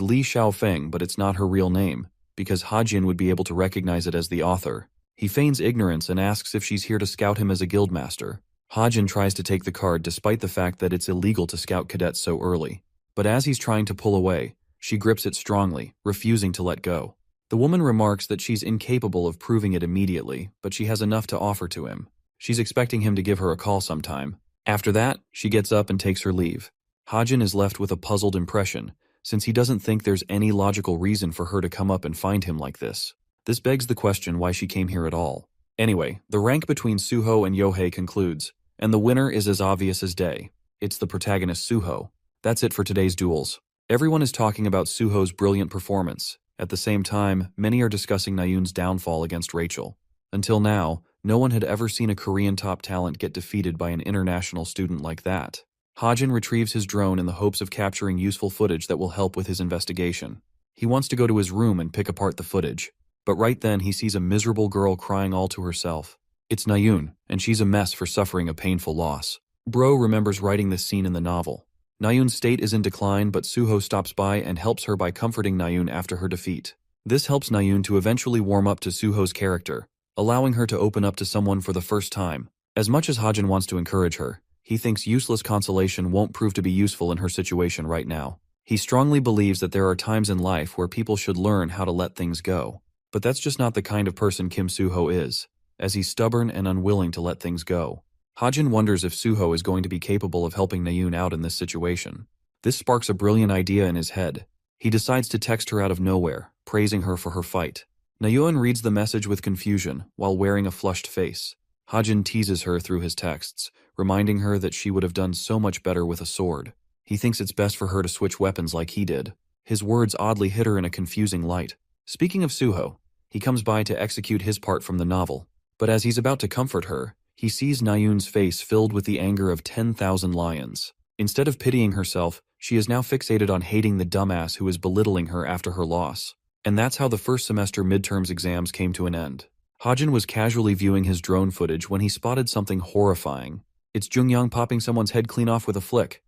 Li Xiaofeng, but it's not her real name, because Hajin would be able to recognize it as the author. He feigns ignorance and asks if she's here to scout him as a guildmaster. Hajin tries to take the card despite the fact that it's illegal to scout cadets so early. But as he's trying to pull away, she grips it strongly, refusing to let go. The woman remarks that she's incapable of proving it immediately, but she has enough to offer to him. She's expecting him to give her a call sometime. After that, she gets up and takes her leave. Hajin is left with a puzzled impression, since he doesn't think there's any logical reason for her to come up and find him like this. This begs the question why she came here at all. Anyway, the rank between Suho and Yohei concludes, and the winner is as obvious as day. It's the protagonist Suho. That's it for today's duels. Everyone is talking about Suho's brilliant performance. At the same time, many are discussing Nayun's downfall against Rachel. Until now, no one had ever seen a Korean top talent get defeated by an international student like that. Hajin retrieves his drone in the hopes of capturing useful footage that will help with his investigation. He wants to go to his room and pick apart the footage. But right then he sees a miserable girl crying all to herself. It's Nayun, and she's a mess for suffering a painful loss. Bro remembers writing this scene in the novel. Nayun's state is in decline, but Suho stops by and helps her by comforting Nayun after her defeat. This helps Nayun to eventually warm up to Suho's character, allowing her to open up to someone for the first time. As much as Hajin wants to encourage her, he thinks useless consolation won't prove to be useful in her situation right now. He strongly believes that there are times in life where people should learn how to let things go. But that's just not the kind of person Kim Suho is, as he's stubborn and unwilling to let things go. Hajin wonders if Suho is going to be capable of helping Nayun out in this situation. This sparks a brilliant idea in his head. He decides to text her out of nowhere, praising her for her fight. Nayun reads the message with confusion while wearing a flushed face. Hajin teases her through his texts, reminding her that she would have done so much better with a sword. He thinks it's best for her to switch weapons like he did. His words oddly hit her in a confusing light. Speaking of Suho, he comes by to execute his part from the novel. But as he's about to comfort her, he sees Nayun's face filled with the anger of 10,000 lions. Instead of pitying herself, she is now fixated on hating the dumbass who is belittling her after her loss. And that's how the first semester midterms exams came to an end. Hajin was casually viewing his drone footage when he spotted something horrifying. It's Jungyang popping someone's head clean off with a flick.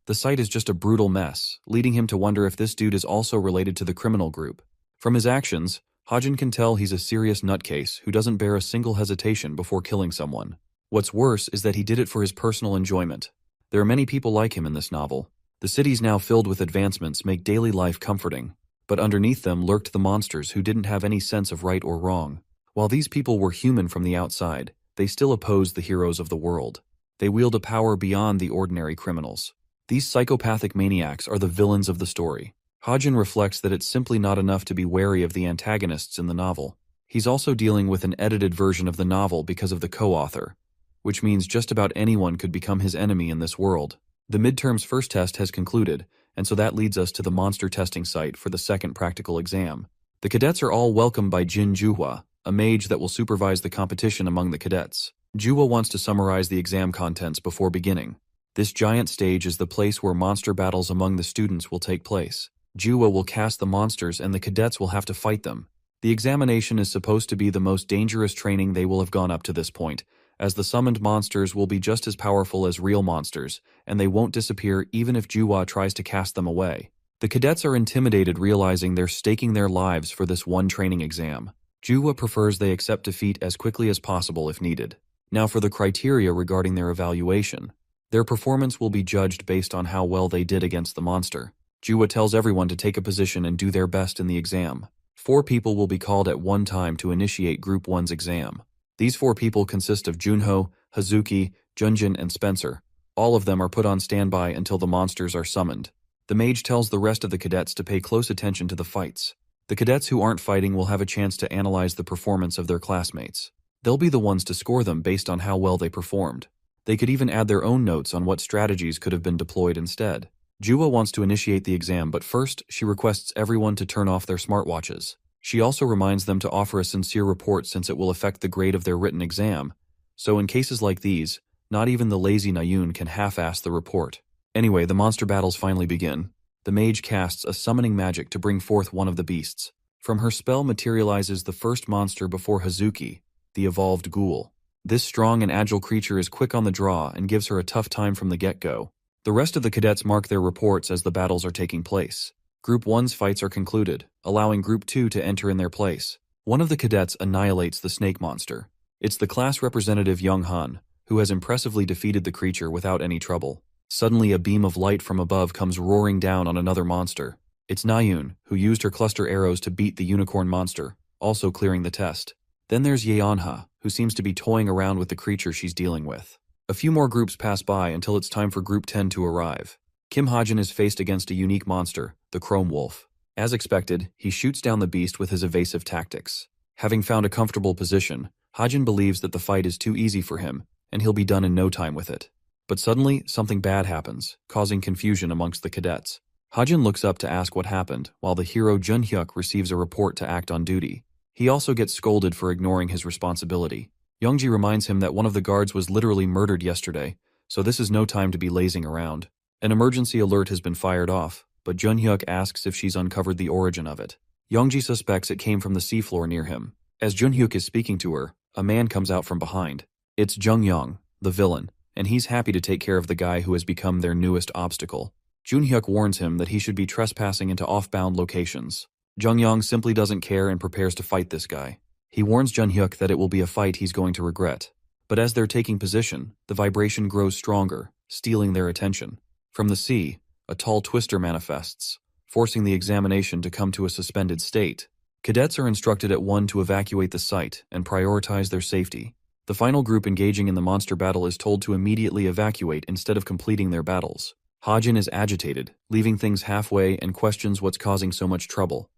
The sight is just a brutal mess, leading him to wonder if this dude is also related to the criminal group. From his actions, Hajin can tell he's a serious nutcase who doesn't bear a single hesitation before killing someone. What's worse is that he did it for his personal enjoyment. There are many people like him in this novel. The cities now filled with advancements make daily life comforting, but underneath them lurked the monsters who didn't have any sense of right or wrong. While these people were human from the outside, they still opposed the heroes of the world. They wield a power beyond the ordinary criminals. These psychopathic maniacs are the villains of the story. Hajin reflects that it's simply not enough to be wary of the antagonists in the novel. He's also dealing with an edited version of the novel because of the co-author, which means just about anyone could become his enemy in this world. The midterm's first test has concluded, and so that leads us to the monster testing site for the second practical exam. The cadets are all welcomed by Jin Juhua, a mage that will supervise the competition among the cadets. Juhua wants to summarize the exam contents before beginning. This giant stage is the place where monster battles among the students will take place. Juhua will cast the monsters and the cadets will have to fight them. The examination is supposed to be the most dangerous training they will have gone up to this point, as the summoned monsters will be just as powerful as real monsters, and they won't disappear even if Juhua tries to cast them away. The cadets are intimidated, realizing they're staking their lives for this one training exam. Juhua prefers they accept defeat as quickly as possible if needed. Now for the criteria regarding their evaluation. Their performance will be judged based on how well they did against the monster. Juhua tells everyone to take a position and do their best in the exam. 4 people will be called at one time to initiate Group 1's exam. These 4 people consist of Junho, Hazuki, Junjin, and Spencer. All of them are put on standby until the monsters are summoned. The mage tells the rest of the cadets to pay close attention to the fights. The cadets who aren't fighting will have a chance to analyze the performance of their classmates. They'll be the ones to score them based on how well they performed. They could even add their own notes on what strategies could have been deployed instead. Juhua wants to initiate the exam, but first, she requests everyone to turn off their smartwatches. She also reminds them to offer a sincere report since it will affect the grade of their written exam. So in cases like these, not even the lazy Nayun can half-ass the report. Anyway, the monster battles finally begin. The mage casts a summoning magic to bring forth one of the beasts. From her spell materializes the first monster before Hazuki, the evolved ghoul. This strong and agile creature is quick on the draw and gives her a tough time from the get-go. The rest of the cadets mark their reports as the battles are taking place. Group 1's fights are concluded, allowing Group 2 to enter in their place. One of the cadets annihilates the snake monster. It's the class representative Young Han, who has impressively defeated the creature without any trouble. Suddenly a beam of light from above comes roaring down on another monster. It's Nayun, who used her cluster arrows to beat the unicorn monster, also clearing the test. Then there's Yeonha, who seems to be toying around with the creature she's dealing with. A few more groups pass by until it's time for Group 10 to arrive. Kim Ha-jin is faced against a unique monster, the Chrome Wolf. As expected, he shoots down the beast with his evasive tactics. Having found a comfortable position, Ha-jin believes that the fight is too easy for him, and he'll be done in no time with it. But suddenly, something bad happens, causing confusion amongst the cadets. Ha-jin looks up to ask what happened, while the hero Jun-hyuk receives a report to act on duty. He also gets scolded for ignoring his responsibility. Youngji reminds him that one of the guards was literally murdered yesterday, so this is no time to be lazing around. An emergency alert has been fired off, but Jun-hyuk asks if she's uncovered the origin of it. Youngji suspects it came from the seafloor near him. As Jun-hyuk is speaking to her, a man comes out from behind. It's Jung-young, the villain, and he's happy to take care of the guy who has become their newest obstacle. Jun-hyuk warns him that he should be trespassing into off-bound locations. Jung-young simply doesn't care and prepares to fight this guy. He warns Jun-hyuk that it will be a fight he's going to regret. But as they're taking position, the vibration grows stronger, stealing their attention. From the sea, a tall twister manifests, forcing the examination to come to a suspended state. Cadets are instructed at once to evacuate the site and prioritize their safety. The final group engaging in the monster battle is told to immediately evacuate instead of completing their battles. Ha-jin is agitated, leaving things halfway and questions what's causing so much trouble.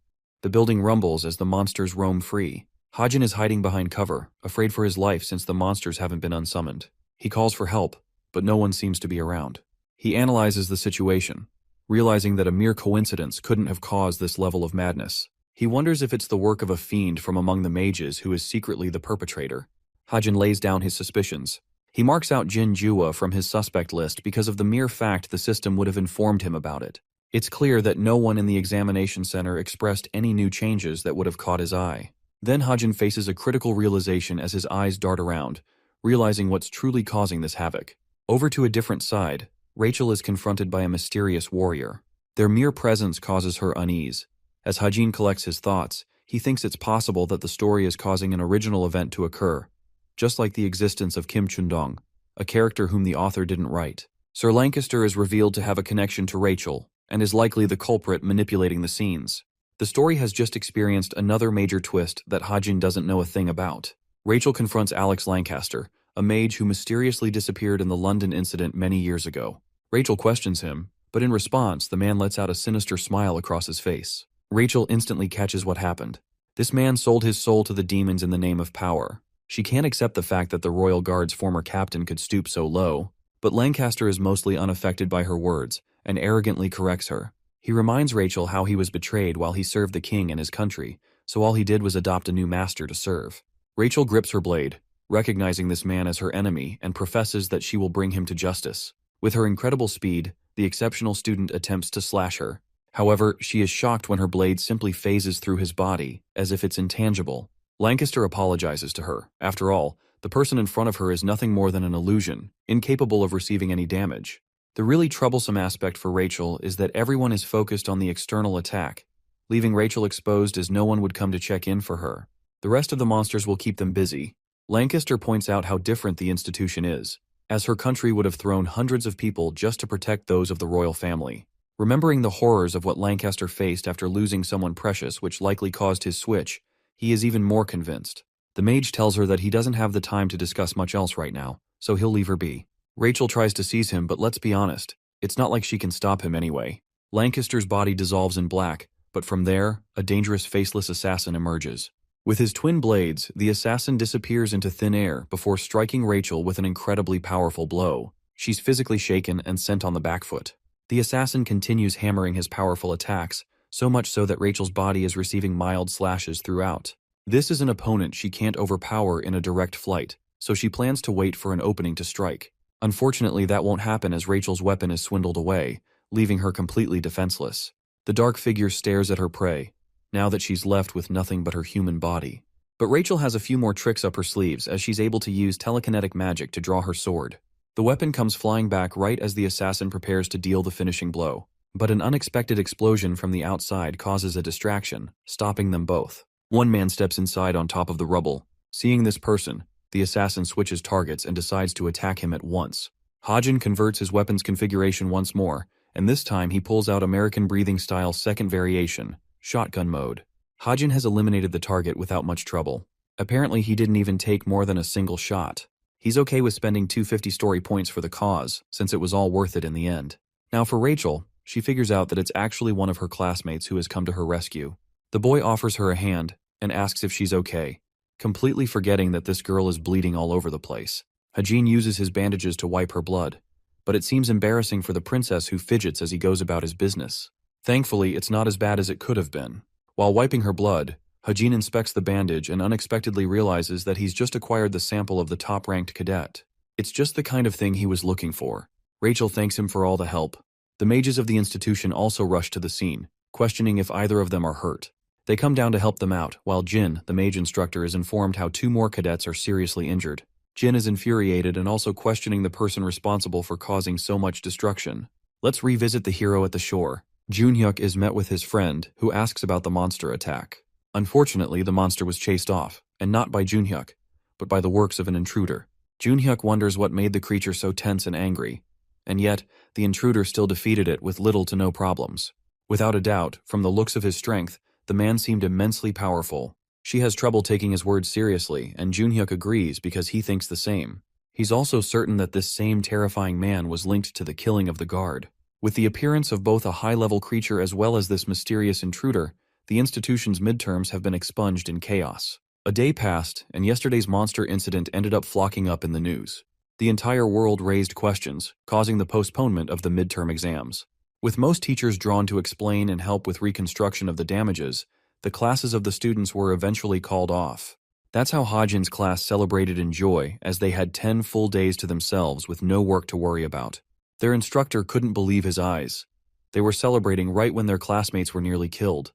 The building rumbles as the monsters roam free. Ha-jin is hiding behind cover, afraid for his life since the monsters haven't been unsummoned. He calls for help, but no one seems to be around. He analyzes the situation, realizing that a mere coincidence couldn't have caused this level of madness. He wonders if it's the work of a fiend from among the mages who is secretly the perpetrator. Ha-jin lays down his suspicions. He marks out Jin Jua from his suspect list because of the mere fact the system would have informed him about it. It's clear that no one in the examination center expressed any new changes that would have caught his eye. Then Ha-jin faces a critical realization as his eyes dart around, realizing what's truly causing this havoc. Over to a different side, Rachel is confronted by a mysterious warrior. Their mere presence causes her unease. As Ha-jin collects his thoughts, he thinks it's possible that the story is causing an original event to occur, just like the existence of Kim Chun-dong, a character whom the author didn't write. Sir Lancaster is revealed to have a connection to Rachel, and is likely the culprit manipulating the scenes. The story has just experienced another major twist that Ha-jin doesn't know a thing about. Rachel confronts Alex Lancaster, a mage who mysteriously disappeared in the London incident many years ago. Rachel questions him, but in response, the man lets out a sinister smile across his face. Rachel instantly catches what happened. This man sold his soul to the demons in the name of power. She can't accept the fact that the Royal Guard's former captain could stoop so low, but Lancaster is mostly unaffected by her words and arrogantly corrects her. He reminds Rachel how he was betrayed while he served the king and his country, so all he did was adopt a new master to serve. Rachel grips her blade, recognizing this man as her enemy, and professes that she will bring him to justice. With her incredible speed, the exceptional student attempts to slash her. However, she is shocked when her blade simply phases through his body, as if it's intangible. Lancaster apologizes to her. After all, the person in front of her is nothing more than an illusion, incapable of receiving any damage. The really troublesome aspect for Rachel is that everyone is focused on the external attack, leaving Rachel exposed as no one would come to check in for her. The rest of the monsters will keep them busy. Lancaster points out how different the institution is, as her country would have thrown hundreds of people just to protect those of the royal family. Remembering the horrors of what Lancaster faced after losing someone precious, which likely caused his switch, he is even more convinced. The mage tells her that he doesn't have the time to discuss much else right now, so he'll leave her be. Rachel tries to seize him, but let's be honest, it's not like she can stop him anyway. Lancaster's body dissolves in black, but from there, a dangerous faceless assassin emerges. With his twin blades, the assassin disappears into thin air before striking Rachel with an incredibly powerful blow. She's physically shaken and sent on the back foot. The assassin continues hammering his powerful attacks, so much so that Rachel's body is receiving mild slashes throughout. This is an opponent she can't overpower in a direct flight, so she plans to wait for an opening to strike. Unfortunately, that won't happen as Rachel's weapon is swindled away, leaving her completely defenseless. The dark figure stares at her prey, now that she's left with nothing but her human body. But Rachel has a few more tricks up her sleeves as she's able to use telekinetic magic to draw her sword. The weapon comes flying back right as the assassin prepares to deal the finishing blow. But an unexpected explosion from the outside causes a distraction, stopping them both. One man steps inside on top of the rubble. Seeing this person, the assassin switches targets and decides to attack him at once. Ha-jin converts his weapon's configuration once more, and this time he pulls out American breathing style's second variation, shotgun mode. Ha-jin has eliminated the target without much trouble. Apparently he didn't even take more than a single shot. He's okay with spending 250 story points for the cause, since it was all worth it in the end. Now for Rachel, she figures out that it's actually one of her classmates who has come to her rescue. The boy offers her a hand and asks if she's okay, completely forgetting that this girl is bleeding all over the place. Hajin uses his bandages to wipe her blood, but it seems embarrassing for the princess who fidgets as he goes about his business. Thankfully, it's not as bad as it could have been. While wiping her blood, Hajin inspects the bandage and unexpectedly realizes that he's just acquired the sample of the top-ranked cadet. It's just the kind of thing he was looking for. Rachel thanks him for all the help. The mages of the institution also rush to the scene, questioning if either of them are hurt. They come down to help them out, while Jin, the mage instructor, is informed how 2 more cadets are seriously injured. Jin is infuriated and also questioning the person responsible for causing so much destruction. Let's revisit the hero at the shore. Junhyuk is met with his friend, who asks about the monster attack. Unfortunately, the monster was chased off, and not by Junhyuk, but by the works of an intruder. Junhyuk wonders what made the creature so tense and angry, and yet, the intruder still defeated it with little to no problems. Without a doubt, from the looks of his strength, the man seemed immensely powerful. She has trouble taking his words seriously, and Junhyuk agrees because he thinks the same. He's also certain that this same terrifying man was linked to the killing of the guard. With the appearance of both a high-level creature as well as this mysterious intruder, the institution's midterms have been expunged in chaos. A day passed, and yesterday's monster incident ended up flocking up in the news. The entire world raised questions, causing the postponement of the midterm exams. With most teachers drawn to explain and help with reconstruction of the damages, the classes of the students were eventually called off. That's how Hajin's class celebrated in joy, as they had 10 full days to themselves with no work to worry about. Their instructor couldn't believe his eyes. They were celebrating right when their classmates were nearly killed.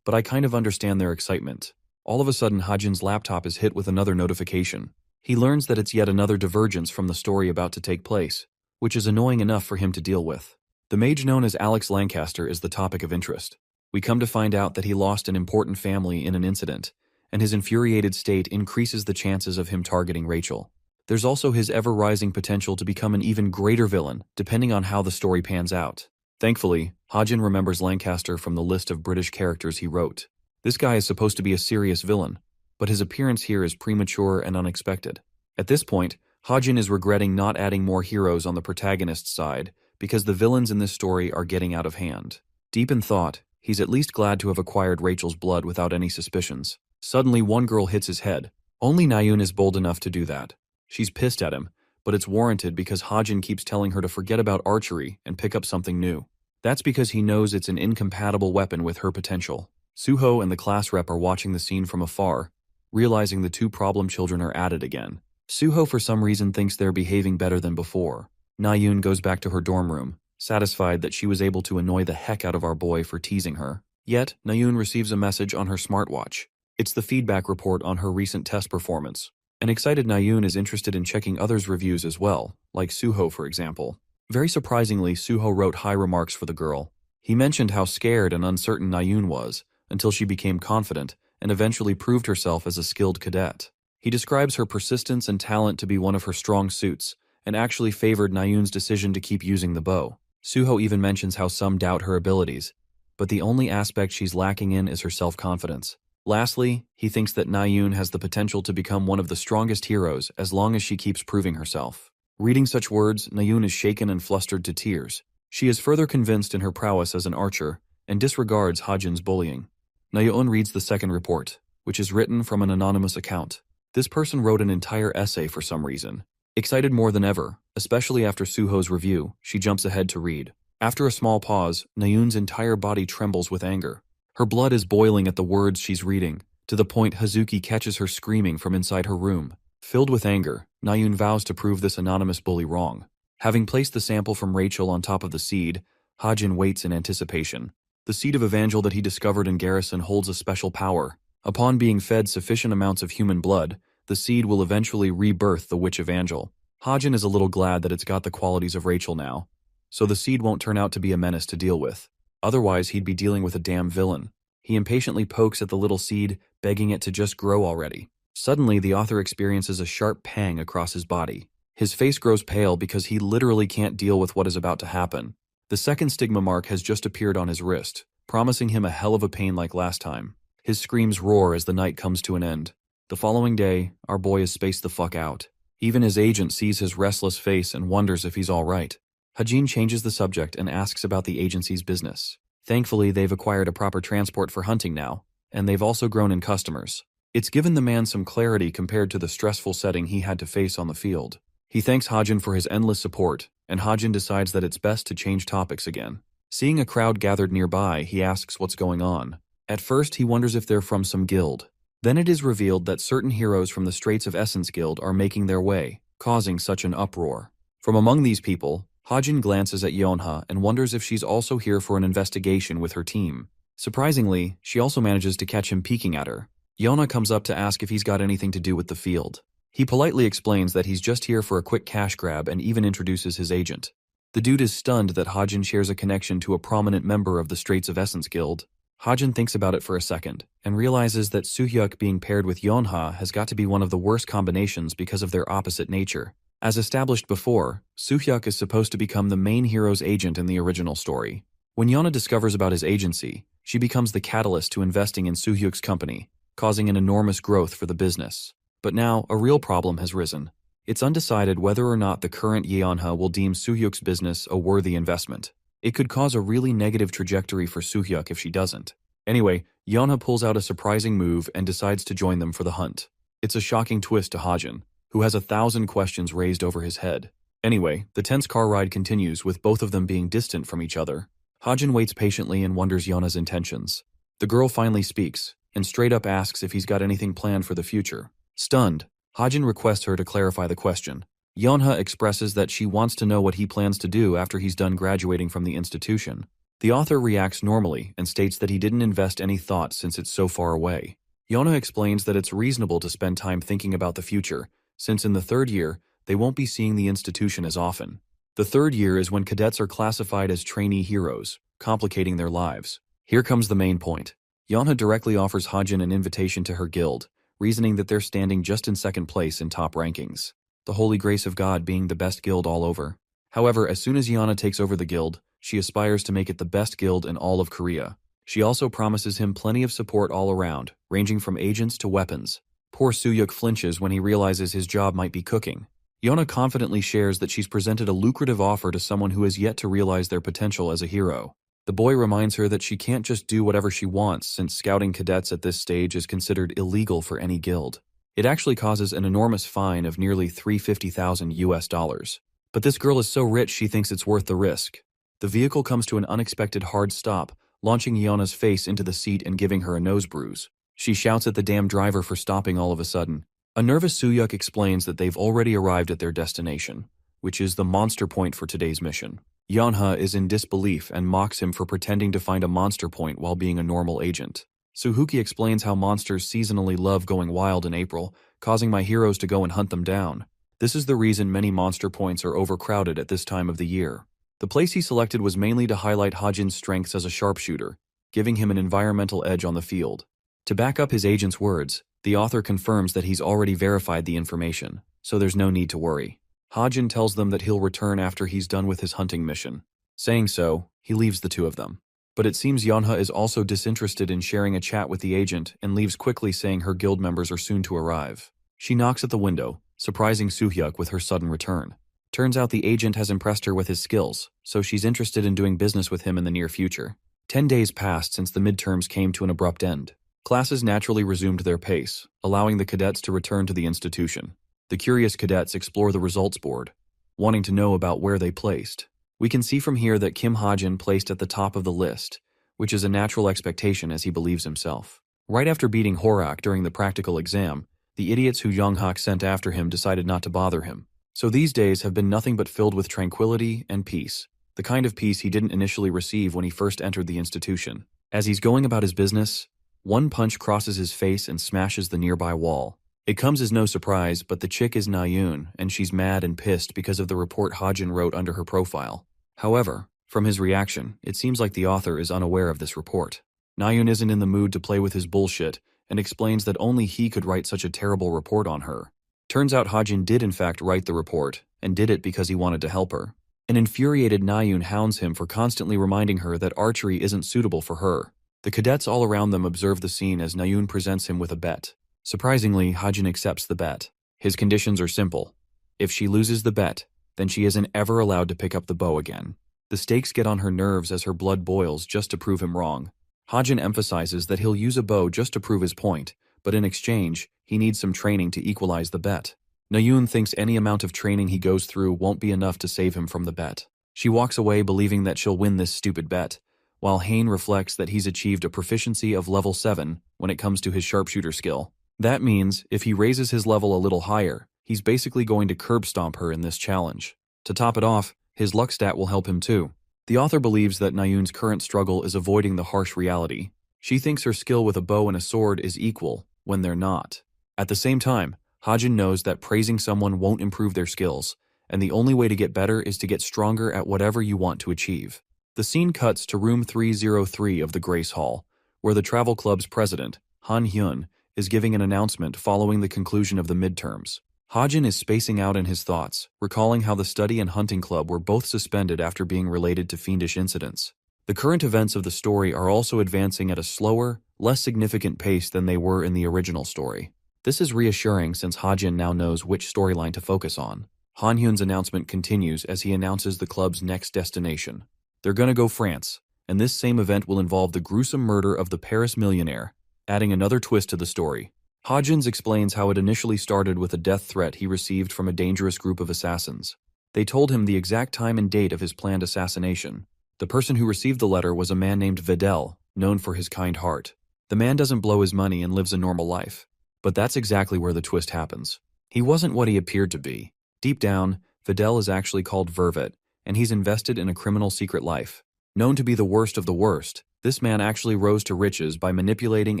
But I kind of understand their excitement. All of a sudden, Hajin's laptop is hit with another notification. He learns that it's yet another divergence from the story about to take place, which is annoying enough for him to deal with. The mage known as Alex Lancaster is the topic of interest. We come to find out that he lost an important family in an incident, and his infuriated state increases the chances of him targeting Rachel. There's also his ever-rising potential to become an even greater villain, depending on how the story pans out. Thankfully, Hajin remembers Lancaster from the list of British characters he wrote. This guy is supposed to be a serious villain, but his appearance here is premature and unexpected. At this point, Hajin is regretting not adding more heroes on the protagonist's side, because the villains in this story are getting out of hand. Deep in thought, he's at least glad to have acquired Rachel's blood without any suspicions. Suddenly, one girl hits his head. Only Nayun is bold enough to do that. She's pissed at him, but it's warranted because Hajin keeps telling her to forget about archery and pick up something new. That's because he knows it's an incompatible weapon with her potential. Suho and the class rep are watching the scene from afar, realizing the 2 problem children are at it again. Suho for some reason thinks they're behaving better than before. Nayun goes back to her dorm room, satisfied that she was able to annoy the heck out of our boy for teasing her. Yet, Nayun receives a message on her smartwatch. It's the feedback report on her recent test performance. An excited Nayun is interested in checking others' reviews as well, like Suho for example. Very surprisingly, Suho wrote high remarks for the girl. He mentioned how scared and uncertain Nayun was, until she became confident and eventually proved herself as a skilled cadet. He describes her persistence and talent to be one of her strong suits, and actually favored Nayun's decision to keep using the bow. Suho even mentions how some doubt her abilities, but the only aspect she's lacking in is her self-confidence. Lastly, he thinks that Nayun has the potential to become one of the strongest heroes as long as she keeps proving herself. Reading such words, Nayun is shaken and flustered to tears. She is further convinced in her prowess as an archer and disregards Hajin's bullying. Nayun reads the second report, which is written from an anonymous account. This person wrote an entire essay for some reason. Excited more than ever, especially after Suho's review, she jumps ahead to read. After a small pause, Nayun's entire body trembles with anger. Her blood is boiling at the words she's reading, to the point Hazuki catches her screaming from inside her room. Filled with anger, Nayun vows to prove this anonymous bully wrong. Having placed the sample from Rachel on top of the seed, Hajin waits in anticipation. The seed of Evangel that he discovered in Garrison holds a special power. Upon being fed sufficient amounts of human blood, the seed will eventually rebirth the witch Evangel. Hajin is a little glad that it's got the qualities of Rachel now, so the seed won't turn out to be a menace to deal with. Otherwise, he'd be dealing with a damn villain. He impatiently pokes at the little seed, begging it to just grow already. Suddenly, the author experiences a sharp pang across his body. His face grows pale because he literally can't deal with what is about to happen. The second stigma mark has just appeared on his wrist, promising him a hell of a pain like last time. His screams roar as the night comes to an end. The following day, our boy is spaced the fuck out. Even his agent sees his restless face and wonders if he's alright. Hajin changes the subject and asks about the agency's business. Thankfully, they've acquired a proper transport for hunting now, and they've also grown in customers. It's given the man some clarity compared to the stressful setting he had to face on the field. He thanks Hajin for his endless support, and Hajin decides that it's best to change topics again. Seeing a crowd gathered nearby, he asks what's going on. At first, he wonders if they're from some guild. Then it is revealed that certain heroes from the Straits of Essence Guild are making their way, causing such an uproar. From among these people, Hajin glances at Yeonha and wonders if she's also here for an investigation with her team. Surprisingly, she also manages to catch him peeking at her. Yeonha comes up to ask if he's got anything to do with the field. He politely explains that he's just here for a quick cash grab and even introduces his agent. The dude is stunned that Hajin shares a connection to a prominent member of the Straits of Essence Guild. Hajin thinks about it for a second and realizes that Soo-hyuk being paired with Yeonha has got to be one of the worst combinations because of their opposite nature. As established before, Soo-hyuk is supposed to become the main hero's agent in the original story. When Yeonha discovers about his agency, she becomes the catalyst to investing in Soo-hyuk's company, causing an enormous growth for the business. But now, a real problem has risen. It's undecided whether or not the current Yeonha will deem Soo-hyuk's business a worthy investment. It could cause a really negative trajectory for Soo-hyuk if she doesn't. Anyway, Yeonha pulls out a surprising move and decides to join them for the hunt. It's a shocking twist to Hajin, who has 1,000 questions raised over his head. Anyway, the tense car ride continues with both of them being distant from each other. Hajin waits patiently and wonders Yeonha's intentions. The girl finally speaks, and straight up asks if he's got anything planned for the future. Stunned, Hajin requests her to clarify the question. Yeonha expresses that she wants to know what he plans to do after he's done graduating from the institution. The author reacts normally and states that he didn't invest any thought since it's so far away. Yeonha explains that it's reasonable to spend time thinking about the future, since in the third year, they won't be seeing the institution as often. The third year is when cadets are classified as trainee heroes, complicating their lives. Here comes the main point. Yeonha directly offers Hajin an invitation to her guild, reasoning that they're standing just in second place in top rankings. The Holy Grace of God being the best guild all over. However, as soon as Yeonha takes over the guild, she aspires to make it the best guild in all of Korea. She also promises him plenty of support all around, ranging from agents to weapons. Poor Soo-hyuk flinches when he realizes his job might be cooking. Yeonha confidently shares that she's presented a lucrative offer to someone who has yet to realize their potential as a hero. The boy reminds her that she can't just do whatever she wants since scouting cadets at this stage is considered illegal for any guild. It actually causes an enormous fine of nearly $350,000. But this girl is so rich she thinks it's worth the risk. The vehicle comes to an unexpected hard stop, launching Yeonha's face into the seat and giving her a nose bruise. She shouts at the damn driver for stopping all of a sudden. A nervous Soo-hyuk explains that they've already arrived at their destination, which is the monster point for today's mission. Yeonha is in disbelief and mocks him for pretending to find a monster point while being a normal agent. Soo-hyuk explains how monsters seasonally love going wild in April, causing my heroes to go and hunt them down. This is the reason many monster points are overcrowded at this time of the year. The place he selected was mainly to highlight Hajin's strengths as a sharpshooter, giving him an environmental edge on the field. To back up his agent's words, the author confirms that he's already verified the information, so there's no need to worry. Hajin tells them that he'll return after he's done with his hunting mission. Saying so, he leaves the two of them. But it seems Yeonha is also disinterested in sharing a chat with the agent and leaves quickly saying her guild members are soon to arrive. She knocks at the window, surprising Soo-hyuk with her sudden return. Turns out the agent has impressed her with his skills, so she's interested in doing business with him in the near future. 10 days passed since the midterms came to an abrupt end. Classes naturally resumed their pace, allowing the cadets to return to the institution. The curious cadets explore the results board, wanting to know about where they placed. We can see from here that Kim Hajin placed at the top of the list, which is a natural expectation as he believes himself. Right after beating Horak during the practical exam, the idiots who Young-hak sent after him decided not to bother him. So these days have been nothing but filled with tranquility and peace, the kind of peace he didn't initially receive when he first entered the institution. As he's going about his business, one punch crosses his face and smashes the nearby wall. It comes as no surprise, but the chick is Na-yoon, and she's mad and pissed because of the report Hajin wrote under her profile. However, from his reaction, it seems like the author is unaware of this report. Na-yoon isn't in the mood to play with his bullshit and explains that only he could write such a terrible report on her. Turns out Hajin did in fact write the report, and did it because he wanted to help her. An infuriated Na-yoon hounds him for constantly reminding her that archery isn't suitable for her. The cadets all around them observe the scene as Na-yoon presents him with a bet. Surprisingly, Hajin accepts the bet. His conditions are simple. If she loses the bet, then she isn't ever allowed to pick up the bow again. The stakes get on her nerves as her blood boils just to prove him wrong. Hajin emphasizes that he'll use a bow just to prove his point, but in exchange, he needs some training to equalize the bet. Nayoon thinks any amount of training he goes through won't be enough to save him from the bet. She walks away believing that she'll win this stupid bet, while Hain reflects that he's achieved a proficiency of level 7 when it comes to his sharpshooter skill. That means, if he raises his level a little higher, he's basically going to curb stomp her in this challenge. To top it off, his luck stat will help him too. The author believes that Nayoon's current struggle is avoiding the harsh reality. She thinks her skill with a bow and a sword is equal, when they're not. At the same time, Hajin knows that praising someone won't improve their skills, and the only way to get better is to get stronger at whatever you want to achieve. The scene cuts to room 303 of the Grace Hall, where the travel club's president, Han Hyun, is giving an announcement following the conclusion of the midterms. Hajin is spacing out in his thoughts, recalling how the study and hunting club were both suspended after being related to fiendish incidents. The current events of the story are also advancing at a slower, less significant pace than they were in the original story. This is reassuring since Hajin now knows which storyline to focus on. Han Hyun's announcement continues as he announces the club's next destination. They're gonna go France, and this same event will involve the gruesome murder of the Paris millionaire, adding another twist to the story. Hajin explains how it initially started with a death threat he received from a dangerous group of assassins. They told him the exact time and date of his planned assassination. The person who received the letter was a man named Videl, known for his kind heart. The man doesn't blow his money and lives a normal life. But that's exactly where the twist happens. He wasn't what he appeared to be. Deep down, Videl is actually called Vervet, and he's invested in a criminal secret life. Known to be the worst of the worst, this man actually rose to riches by manipulating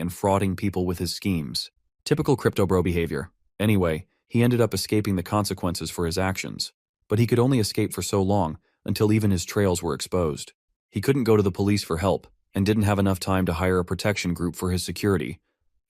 and frauding people with his schemes. Typical crypto bro behavior. Anyway, he ended up escaping the consequences for his actions. But he could only escape for so long, until even his trails were exposed. He couldn't go to the police for help, and didn't have enough time to hire a protection group for his security.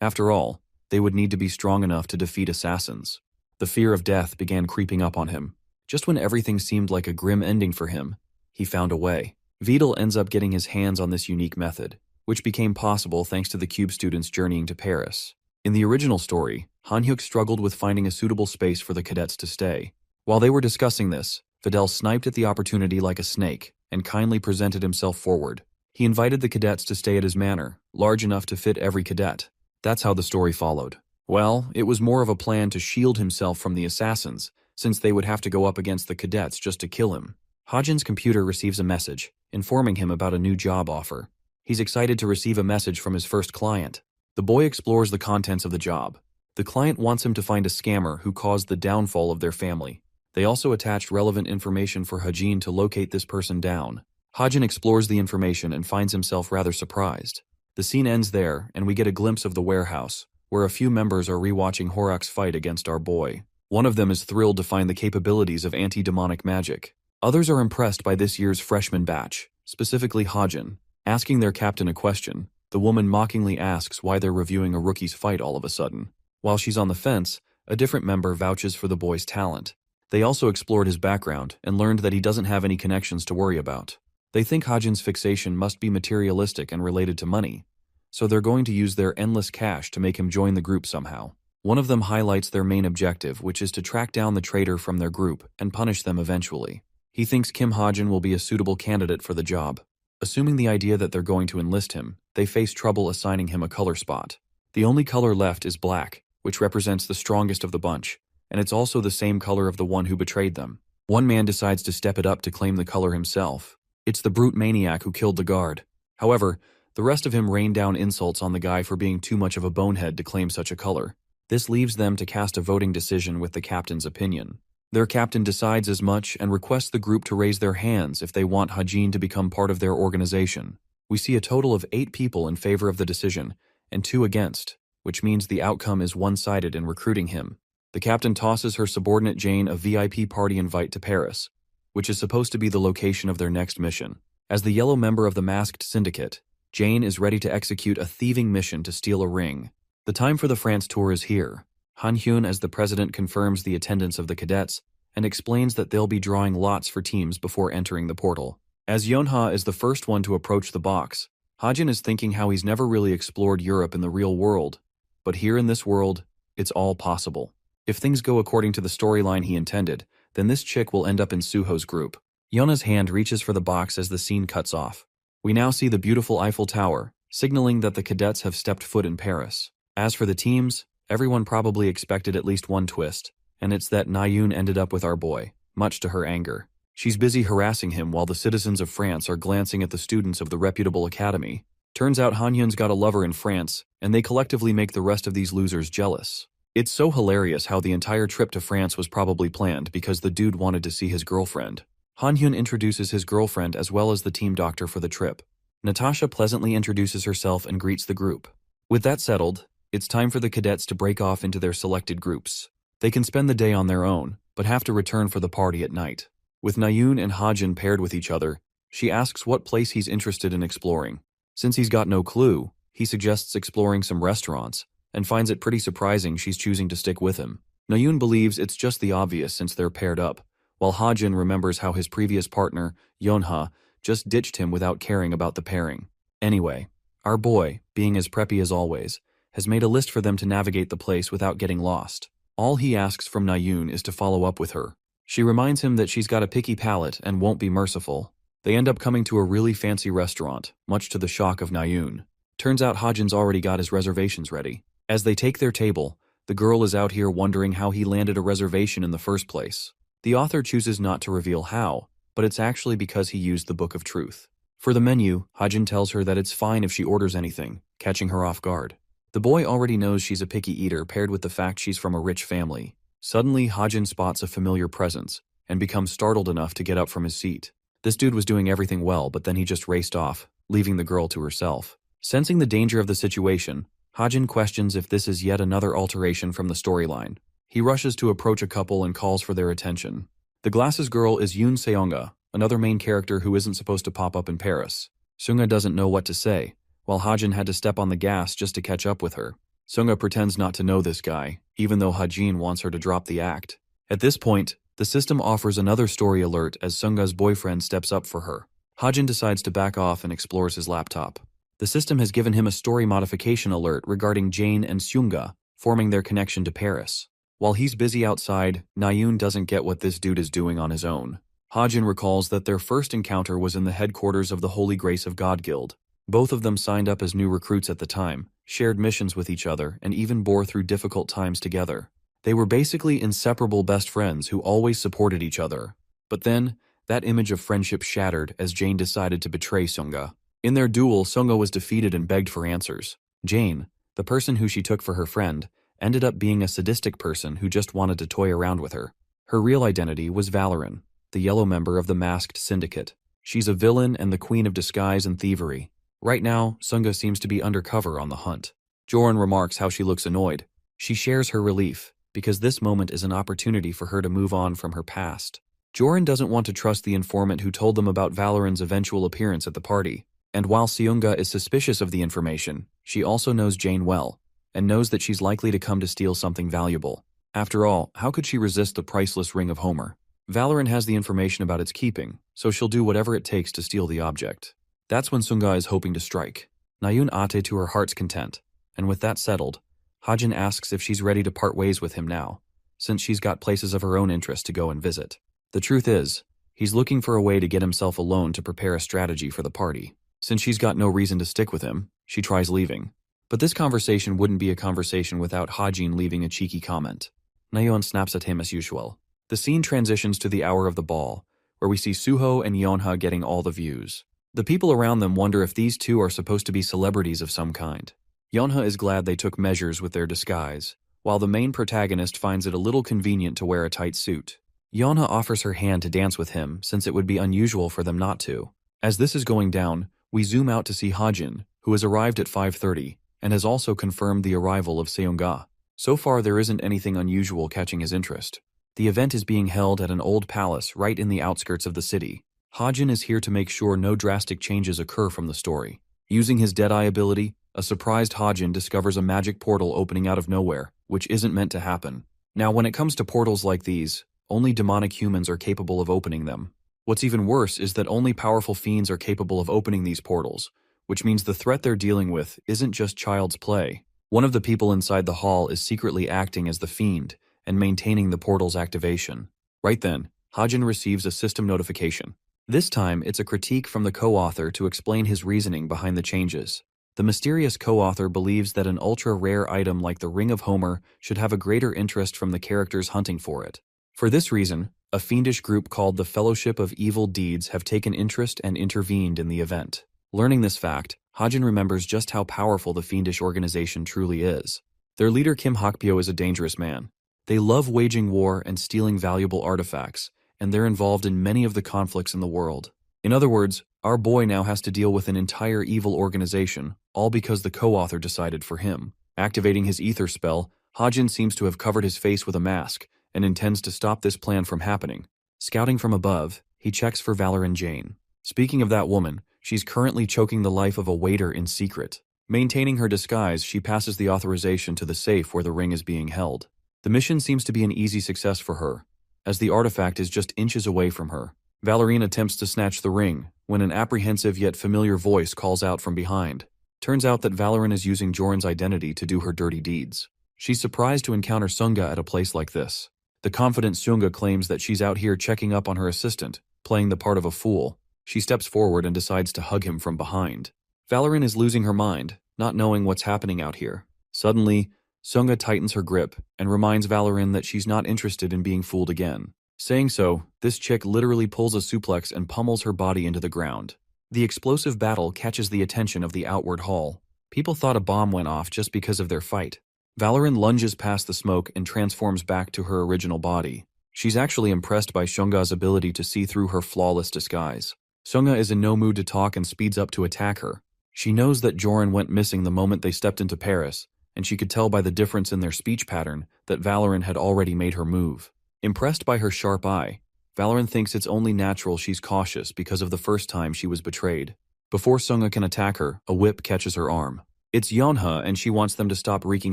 After all, they would need to be strong enough to defeat assassins. The fear of death began creeping up on him. Just when everything seemed like a grim ending for him, he found a way. Vidal ends up getting his hands on this unique method, which became possible thanks to the Cube students journeying to Paris. In the original story, Han-hyuk struggled with finding a suitable space for the cadets to stay. While they were discussing this, Vidal sniped at the opportunity like a snake and kindly presented himself forward. He invited the cadets to stay at his manor, large enough to fit every cadet. That's how the story followed. Well, it was more of a plan to shield himself from the assassins, since they would have to go up against the cadets just to kill him. Hajin's computer receives a message, informing him about a new job offer. He's excited to receive a message from his first client. The boy explores the contents of the job. The client wants him to find a scammer who caused the downfall of their family. They also attached relevant information for Hajin to locate this person down. Hajin explores the information and finds himself rather surprised. The scene ends there, and we get a glimpse of the warehouse, where a few members are rewatching Horak's fight against our boy. One of them is thrilled to find the capabilities of anti-demonic magic. Others are impressed by this year's freshman batch, specifically Hajin. Asking their captain a question, the woman mockingly asks why they're reviewing a rookie's fight all of a sudden. While she's on the fence, a different member vouches for the boy's talent. They also explored his background and learned that he doesn't have any connections to worry about. They think Hajin's fixation must be materialistic and related to money, so they're going to use their endless cash to make him join the group somehow. One of them highlights their main objective, which is to track down the traitor from their group and punish them eventually. He thinks Kim Hajin will be a suitable candidate for the job. Assuming the idea that they're going to enlist him, they face trouble assigning him a color spot. The only color left is black, which represents the strongest of the bunch, and it's also the same color of the one who betrayed them. One man decides to step it up to claim the color himself. It's the brute maniac who killed the guard. However, the rest of him rain down insults on the guy for being too much of a bonehead to claim such a color. This leaves them to cast a voting decision with the captain's opinion. Their captain decides as much and requests the group to raise their hands if they want Hajin to become part of their organization. We see a total of 8 people in favor of the decision and 2 against, which means the outcome is one-sided in recruiting him. The captain tosses her subordinate Jane a VIP party invite to Paris, which is supposed to be the location of their next mission. As the yellow member of the masked syndicate, Jane is ready to execute a thieving mission to steal a ring. The time for the France tour is here. Han Hyun as the president confirms the attendance of the cadets and explains that they'll be drawing lots for teams before entering the portal. As Yeonha is the first one to approach the box, Hajin is thinking how he's never really explored Europe in the real world, but here in this world, it's all possible. If things go according to the storyline he intended, then this chick will end up in Suho's group. Yona's hand reaches for the box as the scene cuts off. We now see the beautiful Eiffel Tower, signaling that the cadets have stepped foot in Paris. As for the teams, everyone probably expected at least one twist, and it's that Nayoon ended up with our boy, much to her anger. She's busy harassing him while the citizens of France are glancing at the students of the reputable academy. Turns out Hanhyun's got a lover in France, and they collectively make the rest of these losers jealous. It's so hilarious how the entire trip to France was probably planned because the dude wanted to see his girlfriend. Hanhyun introduces his girlfriend as well as the team doctor for the trip. Natasha pleasantly introduces herself and greets the group. With that settled, it's time for the cadets to break off into their selected groups. They can spend the day on their own, but have to return for the party at night. With Nayoon and Hajin paired with each other, she asks what place he's interested in exploring. Since he's got no clue, he suggests exploring some restaurants, and finds it pretty surprising she's choosing to stick with him. Nayoon believes it's just the obvious since they're paired up, while Hajin remembers how his previous partner, Yeonha, just ditched him without caring about the pairing. Anyway, our boy, being as preppy as always, has made a list for them to navigate the place without getting lost. All he asks from Nayoon is to follow up with her. She reminds him that she's got a picky palate and won't be merciful. They end up coming to a really fancy restaurant, much to the shock of Nayoon. Turns out Hajin's already got his reservations ready. As they take their table, the girl is out here wondering how he landed a reservation in the first place. The author chooses not to reveal how, but it's actually because he used the Book of Truth. For the menu, Hajin tells her that it's fine if she orders anything, catching her off guard. The boy already knows she's a picky eater paired with the fact she's from a rich family. Suddenly, Hajin spots a familiar presence and becomes startled enough to get up from his seat. This dude was doing everything well, but then he just raced off, leaving the girl to herself. Sensing the danger of the situation, Hajin questions if this is yet another alteration from the storyline. He rushes to approach a couple and calls for their attention. The glasses girl is Yoon Seonga, another main character who isn't supposed to pop up in Paris. Sunga doesn't know what to say, while Hajin had to step on the gas just to catch up with her. Sunga pretends not to know this guy, even though Hajin wants her to drop the act. At this point, the system offers another story alert as Sunga's boyfriend steps up for her. Hajin decides to back off and explores his laptop. The system has given him a story modification alert regarding Jane and Sunga, forming their connection to Paris. While he's busy outside, Nayoon doesn't get what this dude is doing on his own. Hajin recalls that their first encounter was in the headquarters of the Holy Grace of God Guild. Both of them signed up as new recruits at the time, shared missions with each other, and even bore through difficult times together. They were basically inseparable best friends who always supported each other. But then, that image of friendship shattered as Jane decided to betray Sunga. In their duel, Sunga was defeated and begged for answers. Jane, the person who she took for her friend, ended up being a sadistic person who just wanted to toy around with her. Her real identity was Valoran, the yellow member of the masked syndicate. She's a villain and the queen of disguise and thievery. Right now, Sunga seems to be undercover on the hunt. Joran remarks how she looks annoyed. She shares her relief, because this moment is an opportunity for her to move on from her past. Joran doesn't want to trust the informant who told them about Valoran's eventual appearance at the party. And while Seunga is suspicious of the information, she also knows Jane well, and knows that she's likely to come to steal something valuable. After all, how could she resist the priceless ring of Homer? Valoran has the information about its keeping, so she'll do whatever it takes to steal the object. That's when Sunga is hoping to strike. Nayoon ate to her heart's content, and with that settled, Hajin asks if she's ready to part ways with him now, since she's got places of her own interest to go and visit. The truth is, he's looking for a way to get himself alone to prepare a strategy for the party. Since she's got no reason to stick with him, she tries leaving. But this conversation wouldn't be a conversation without Hajin leaving a cheeky comment. Nayeon snaps at him as usual. The scene transitions to the hour of the ball, where we see Suho and Yeonha getting all the views. The people around them wonder if these two are supposed to be celebrities of some kind. Yeonha is glad they took measures with their disguise, while the main protagonist finds it a little convenient to wear a tight suit. Yeonha offers her hand to dance with him since it would be unusual for them not to. As this is going down, we zoom out to see Hajin, who has arrived at 5:30, and has also confirmed the arrival of Seunga. So far there isn't anything unusual catching his interest. The event is being held at an old palace right in the outskirts of the city. Hajin is here to make sure no drastic changes occur from the story. Using his Deadeye ability, a surprised Hajin discovers a magic portal opening out of nowhere, which isn't meant to happen. Now when it comes to portals like these, only demonic humans are capable of opening them. What's even worse is that only powerful fiends are capable of opening these portals, which means the threat they're dealing with isn't just child's play. One of the people inside the hall is secretly acting as the fiend and maintaining the portal's activation. Right then, Hajin receives a system notification. This time, it's a critique from the co-author to explain his reasoning behind the changes. The mysterious co-author believes that an ultra-rare item like the Ring of Homer should have a greater interest from the characters hunting for it. For this reason, a fiendish group called the Fellowship of Evil Deeds have taken interest and intervened in the event. Learning this fact, Hajin remembers just how powerful the fiendish organization truly is. Their leader Kim Hakpyo is a dangerous man. They love waging war and stealing valuable artifacts, and they're involved in many of the conflicts in the world. In other words, our boy now has to deal with an entire evil organization, all because the co-author decided for him. Activating his ether spell, Hajin seems to have covered his face with a mask and intends to stop this plan from happening. Scouting from above, he checks for Valoran Jane. Speaking of that woman, she's currently choking the life of a waiter in secret. Maintaining her disguise, she passes the authorization to the safe where the ring is being held. The mission seems to be an easy success for her, as the artifact is just inches away from her. Valorine attempts to snatch the ring, when an apprehensive yet familiar voice calls out from behind. Turns out that Valorine is using Joran's identity to do her dirty deeds. She's surprised to encounter Sunga at a place like this. The confident Sunga claims that she's out here checking up on her assistant, playing the part of a fool. She steps forward and decides to hug him from behind. Valorine is losing her mind, not knowing what's happening out here. Suddenly, Sunga tightens her grip and reminds Valorine that she's not interested in being fooled again. Saying so, this chick literally pulls a suplex and pummels her body into the ground. The explosive battle catches the attention of the outward hall. People thought a bomb went off just because of their fight. Valorine lunges past the smoke and transforms back to her original body. She's actually impressed by Shunga's ability to see through her flawless disguise. Sunga is in no mood to talk and speeds up to attack her. She knows that Joran went missing the moment they stepped into Paris, and she could tell by the difference in their speech pattern that Valorine had already made her move. Impressed by her sharp eye, Valorine thinks it's only natural she's cautious because of the first time she was betrayed. Before Sunga can attack her, a whip catches her arm. It's Yeonha, and she wants them to stop wreaking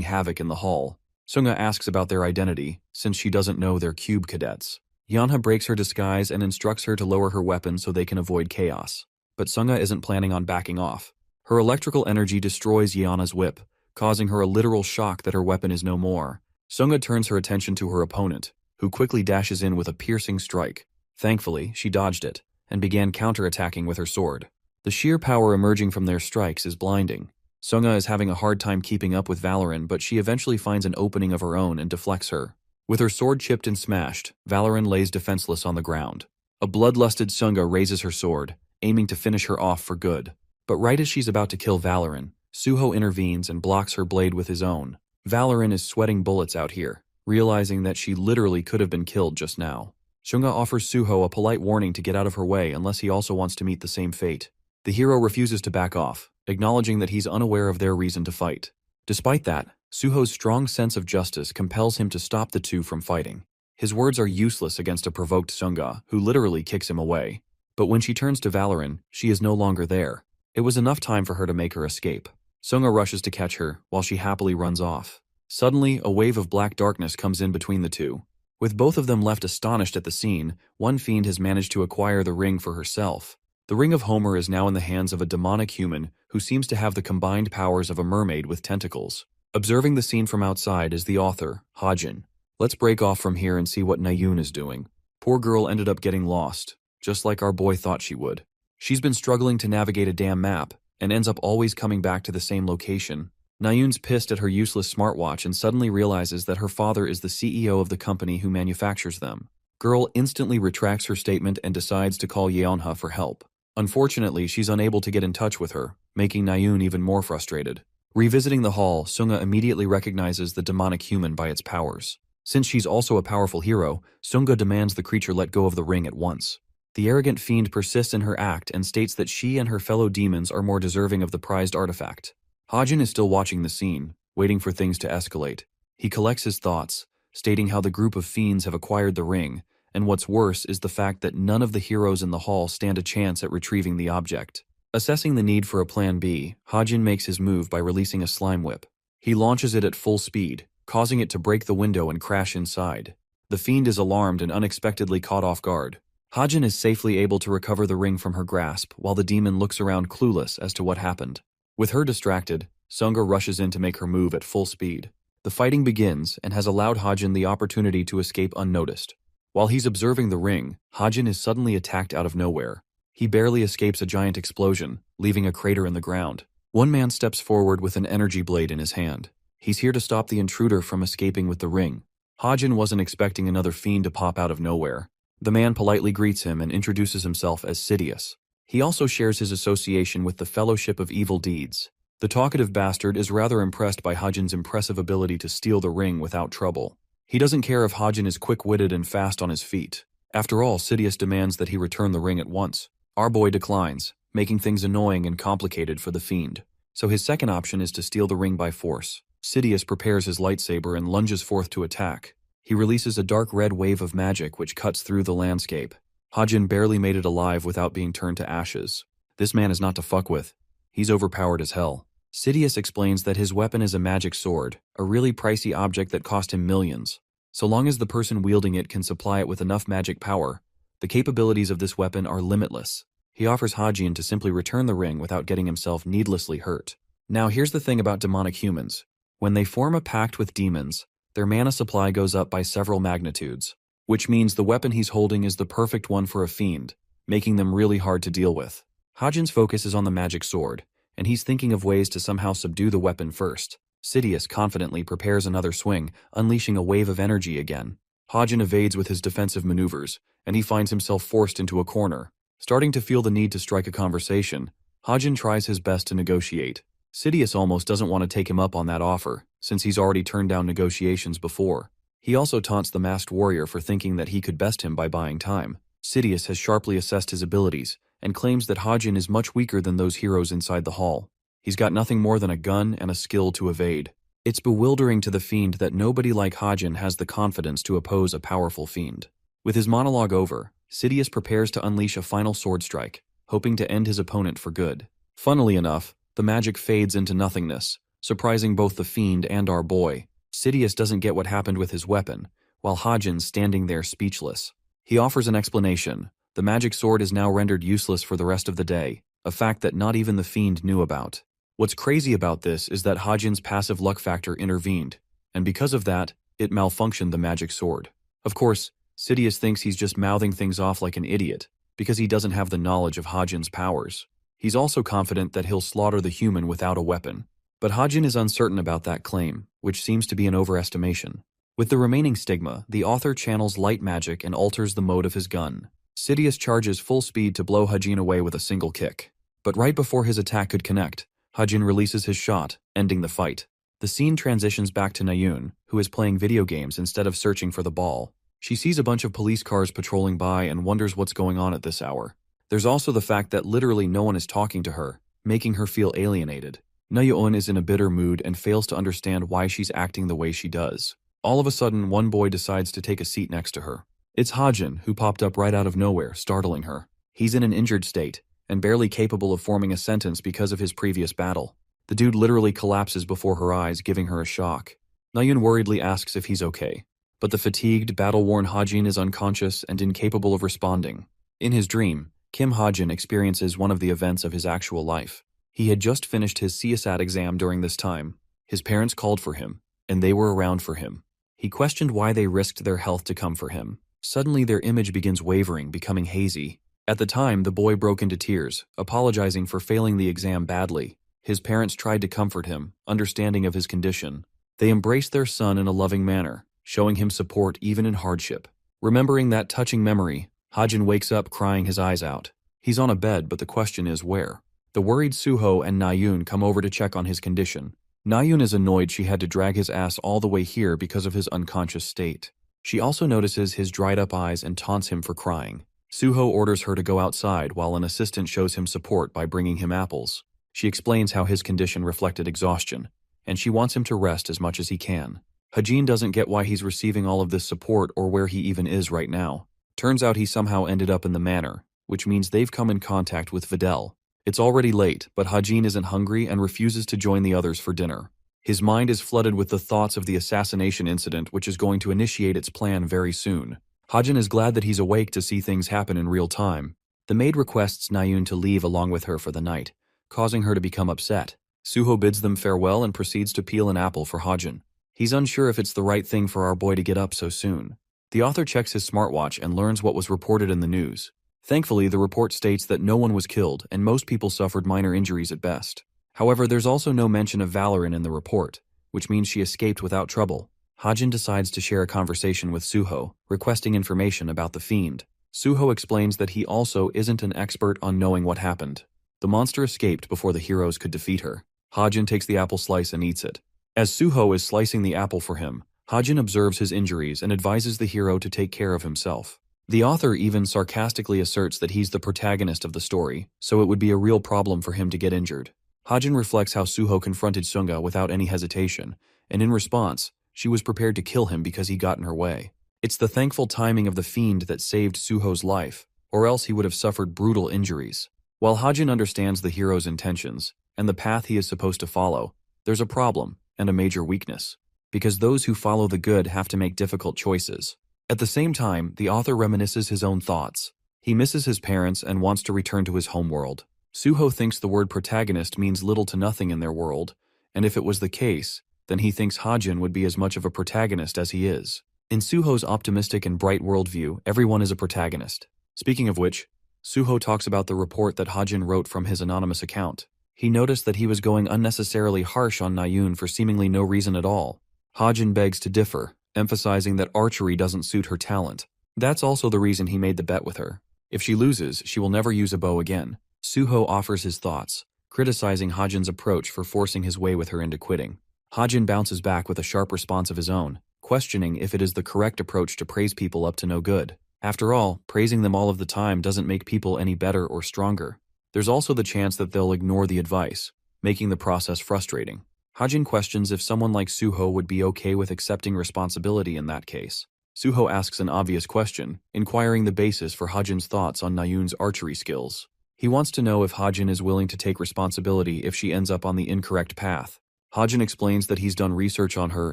havoc in the hall. Sunga asks about their identity, since she doesn't know they're cube cadets. Yeonha breaks her disguise and instructs her to lower her weapon so they can avoid chaos. But Sunga isn't planning on backing off. Her electrical energy destroys Yeonha's whip, causing her a literal shock that her weapon is no more. Sunga turns her attention to her opponent, who quickly dashes in with a piercing strike. Thankfully, she dodged it, and began counterattacking with her sword. The sheer power emerging from their strikes is blinding. Sunga is having a hard time keeping up with Valorine, but she eventually finds an opening of her own and deflects her. With her sword chipped and smashed, Valorine lays defenseless on the ground. A bloodlusted Sunga raises her sword, aiming to finish her off for good. But right as she's about to kill Valorine, Suho intervenes and blocks her blade with his own. Valorine is sweating bullets out here, realizing that she literally could have been killed just now. Shunga offers Suho a polite warning to get out of her way unless he also wants to meet the same fate. The hero refuses to back off, acknowledging that he's unaware of their reason to fight. Despite that, Suho's strong sense of justice compels him to stop the two from fighting. His words are useless against a provoked Sunga, who literally kicks him away. But when she turns to Valorine, she is no longer there. It was enough time for her to make her escape. Sunga rushes to catch her, while she happily runs off. Suddenly, a wave of black darkness comes in between the two. With both of them left astonished at the scene, one fiend has managed to acquire the ring for herself. The Ring of Homer is now in the hands of a demonic human who seems to have the combined powers of a mermaid with tentacles. Observing the scene from outside is the author, Hajin. Let's break off from here and see what Nayun is doing. Poor girl ended up getting lost, just like our boy thought she would. She's been struggling to navigate a damn map, and ends up always coming back to the same location. Nayun's pissed at her useless smartwatch and suddenly realizes that her father is the CEO of the company who manufactures them. Girl instantly retracts her statement and decides to call Yeonha for help. Unfortunately, she's unable to get in touch with her, making Nayun even more frustrated. Revisiting the hall, Sunga immediately recognizes the demonic human by its powers. Since she's also a powerful hero, Sunga demands the creature let go of the ring at once. The arrogant fiend persists in her act and states that she and her fellow demons are more deserving of the prized artifact. Hajin is still watching the scene, waiting for things to escalate. He collects his thoughts, stating how the group of fiends have acquired the ring, and what's worse is the fact that none of the heroes in the hall stand a chance at retrieving the object. Assessing the need for a plan B, Hajin makes his move by releasing a slime whip. He launches it at full speed, causing it to break the window and crash inside. The fiend is alarmed and unexpectedly caught off guard. Hajin is safely able to recover the ring from her grasp, while the demon looks around clueless as to what happened. With her distracted, Sunga rushes in to make her move at full speed. The fighting begins and has allowed Hajin the opportunity to escape unnoticed. While he's observing the ring, Hajin is suddenly attacked out of nowhere. He barely escapes a giant explosion, leaving a crater in the ground. One man steps forward with an energy blade in his hand. He's here to stop the intruder from escaping with the ring. Hajin wasn't expecting another fiend to pop out of nowhere. The man politely greets him and introduces himself as Sidious. He also shares his association with the Fellowship of Evil Deeds. The talkative bastard is rather impressed by Hajin's impressive ability to steal the ring without trouble. He doesn't care if Hajin is quick-witted and fast on his feet. After all, Sidious demands that he return the ring at once. Our boy declines, making things annoying and complicated for the fiend. So his second option is to steal the ring by force. Sidious prepares his lightsaber and lunges forth to attack. He releases a dark red wave of magic which cuts through the landscape. Hajin barely made it alive without being turned to ashes. This man is not to fuck with. He's overpowered as hell. Sidious explains that his weapon is a magic sword, a really pricey object that cost him millions. So long as the person wielding it can supply it with enough magic power, the capabilities of this weapon are limitless. He offers Hajin to simply return the ring without getting himself needlessly hurt. Now here's the thing about demonic humans. When they form a pact with demons, their mana supply goes up by several magnitudes, which means the weapon he's holding is the perfect one for a fiend, making them really hard to deal with. Hajin's focus is on the magic sword, and he's thinking of ways to somehow subdue the weapon first. Sidious confidently prepares another swing, unleashing a wave of energy again. Hajin evades with his defensive maneuvers, and he finds himself forced into a corner. Starting to feel the need to strike a conversation, Hajin tries his best to negotiate. Sidious almost doesn't want to take him up on that offer, since he's already turned down negotiations before. He also taunts the masked warrior for thinking that he could best him by buying time. Sidious has sharply assessed his abilities, and claims that Hajin is much weaker than those heroes inside the hall. He's got nothing more than a gun and a skill to evade. It's bewildering to the fiend that nobody like Hajin has the confidence to oppose a powerful fiend. With his monologue over, Sidious prepares to unleash a final sword strike, hoping to end his opponent for good. Funnily enough, the magic fades into nothingness, surprising both the fiend and our boy. Sidious doesn't get what happened with his weapon, while Hajin's standing there speechless. He offers an explanation. The magic sword is now rendered useless for the rest of the day, a fact that not even the fiend knew about. What's crazy about this is that Hajin's passive luck factor intervened, and because of that, it malfunctioned the magic sword. Of course, Sidious thinks he's just mouthing things off like an idiot, because he doesn't have the knowledge of Hajin's powers. He's also confident that he'll slaughter the human without a weapon. But Hajin is uncertain about that claim, which seems to be an overestimation. With the remaining stigma, the author channels light magic and alters the mode of his gun. Sidious charges full speed to blow Hajin away with a single kick. But right before his attack could connect, Hajin releases his shot, ending the fight. The scene transitions back to Nayun, who is playing video games instead of searching for the ball. She sees a bunch of police cars patrolling by and wonders what's going on at this hour. There's also the fact that literally no one is talking to her, making her feel alienated. Nayun is in a bitter mood and fails to understand why she's acting the way she does. All of a sudden, one boy decides to take a seat next to her. It's Hajin, who popped up right out of nowhere, startling her. He's in an injured state, and barely capable of forming a sentence because of his previous battle. The dude literally collapses before her eyes, giving her a shock. Nayun worriedly asks if he's okay. But the fatigued, battle-worn Hajin is unconscious and incapable of responding. In his dream, Kim Hajin experiences one of the events of his actual life. He had just finished his CSAT exam during this time. His parents called for him, and they were around for him. He questioned why they risked their health to come for him. Suddenly their image begins wavering, becoming hazy. At the time, the boy broke into tears, apologizing for failing the exam badly. His parents tried to comfort him, understanding of his condition. They embraced their son in a loving manner, showing him support even in hardship. Remembering that touching memory, Hajin wakes up crying his eyes out. He's on a bed, but the question is where? The worried Suho and Nayun come over to check on his condition. Nayun is annoyed she had to drag his ass all the way here because of his unconscious state. She also notices his dried-up eyes and taunts him for crying. Suho orders her to go outside while an assistant shows him support by bringing him apples. She explains how his condition reflected exhaustion, and she wants him to rest as much as he can. Hajin doesn't get why he's receiving all of this support or where he even is right now. Turns out he somehow ended up in the manor, which means they've come in contact with Videl. It's already late, but Hajin isn't hungry and refuses to join the others for dinner. His mind is flooded with the thoughts of the assassination incident, which is going to initiate its plan very soon. Hajin is glad that he's awake to see things happen in real time. The maid requests Nayun to leave along with her for the night, causing her to become upset. Suho bids them farewell and proceeds to peel an apple for Hajin. He's unsure if it's the right thing for our boy to get up so soon. The author checks his smartwatch and learns what was reported in the news. Thankfully, the report states that no one was killed and most people suffered minor injuries at best. However, there's also no mention of Valorin in the report, which means she escaped without trouble. Hajin decides to share a conversation with Suho, requesting information about the fiend. Suho explains that he also isn't an expert on knowing what happened. The monster escaped before the heroes could defeat her. Hajin takes the apple slice and eats it. As Suho is slicing the apple for him, Hajin observes his injuries and advises the hero to take care of himself. The author even sarcastically asserts that he's the protagonist of the story, so it would be a real problem for him to get injured. Hajin reflects how Suho confronted Sunga without any hesitation, and in response, she was prepared to kill him because he got in her way. It's the thankful timing of the fiend that saved Suho's life, or else he would have suffered brutal injuries. While Hajin understands the hero's intentions and the path he is supposed to follow, there's a problem and a major weakness, because those who follow the good have to make difficult choices. At the same time, the author reminisces his own thoughts. He misses his parents and wants to return to his homeworld. Suho thinks the word protagonist means little to nothing in their world, and if it was the case, then he thinks Hajin would be as much of a protagonist as he is. In Suho's optimistic and bright worldview, everyone is a protagonist. Speaking of which, Suho talks about the report that Hajin wrote from his anonymous account. He noticed that he was going unnecessarily harsh on Nayun for seemingly no reason at all. Hajin begs to differ, emphasizing that archery doesn't suit her talent. That's also the reason he made the bet with her. If she loses, she will never use a bow again. Suho offers his thoughts, criticizing Hajin's approach for forcing his way with her into quitting. Hajin bounces back with a sharp response of his own, questioning if it is the correct approach to praise people up to no good. After all, praising them all of the time doesn't make people any better or stronger. There's also the chance that they'll ignore the advice, making the process frustrating. Hajin questions if someone like Suho would be okay with accepting responsibility in that case. Suho asks an obvious question, inquiring the basis for Hajin's thoughts on Nayun's archery skills. He wants to know if Hajin is willing to take responsibility if she ends up on the incorrect path. Hajin explains that he's done research on her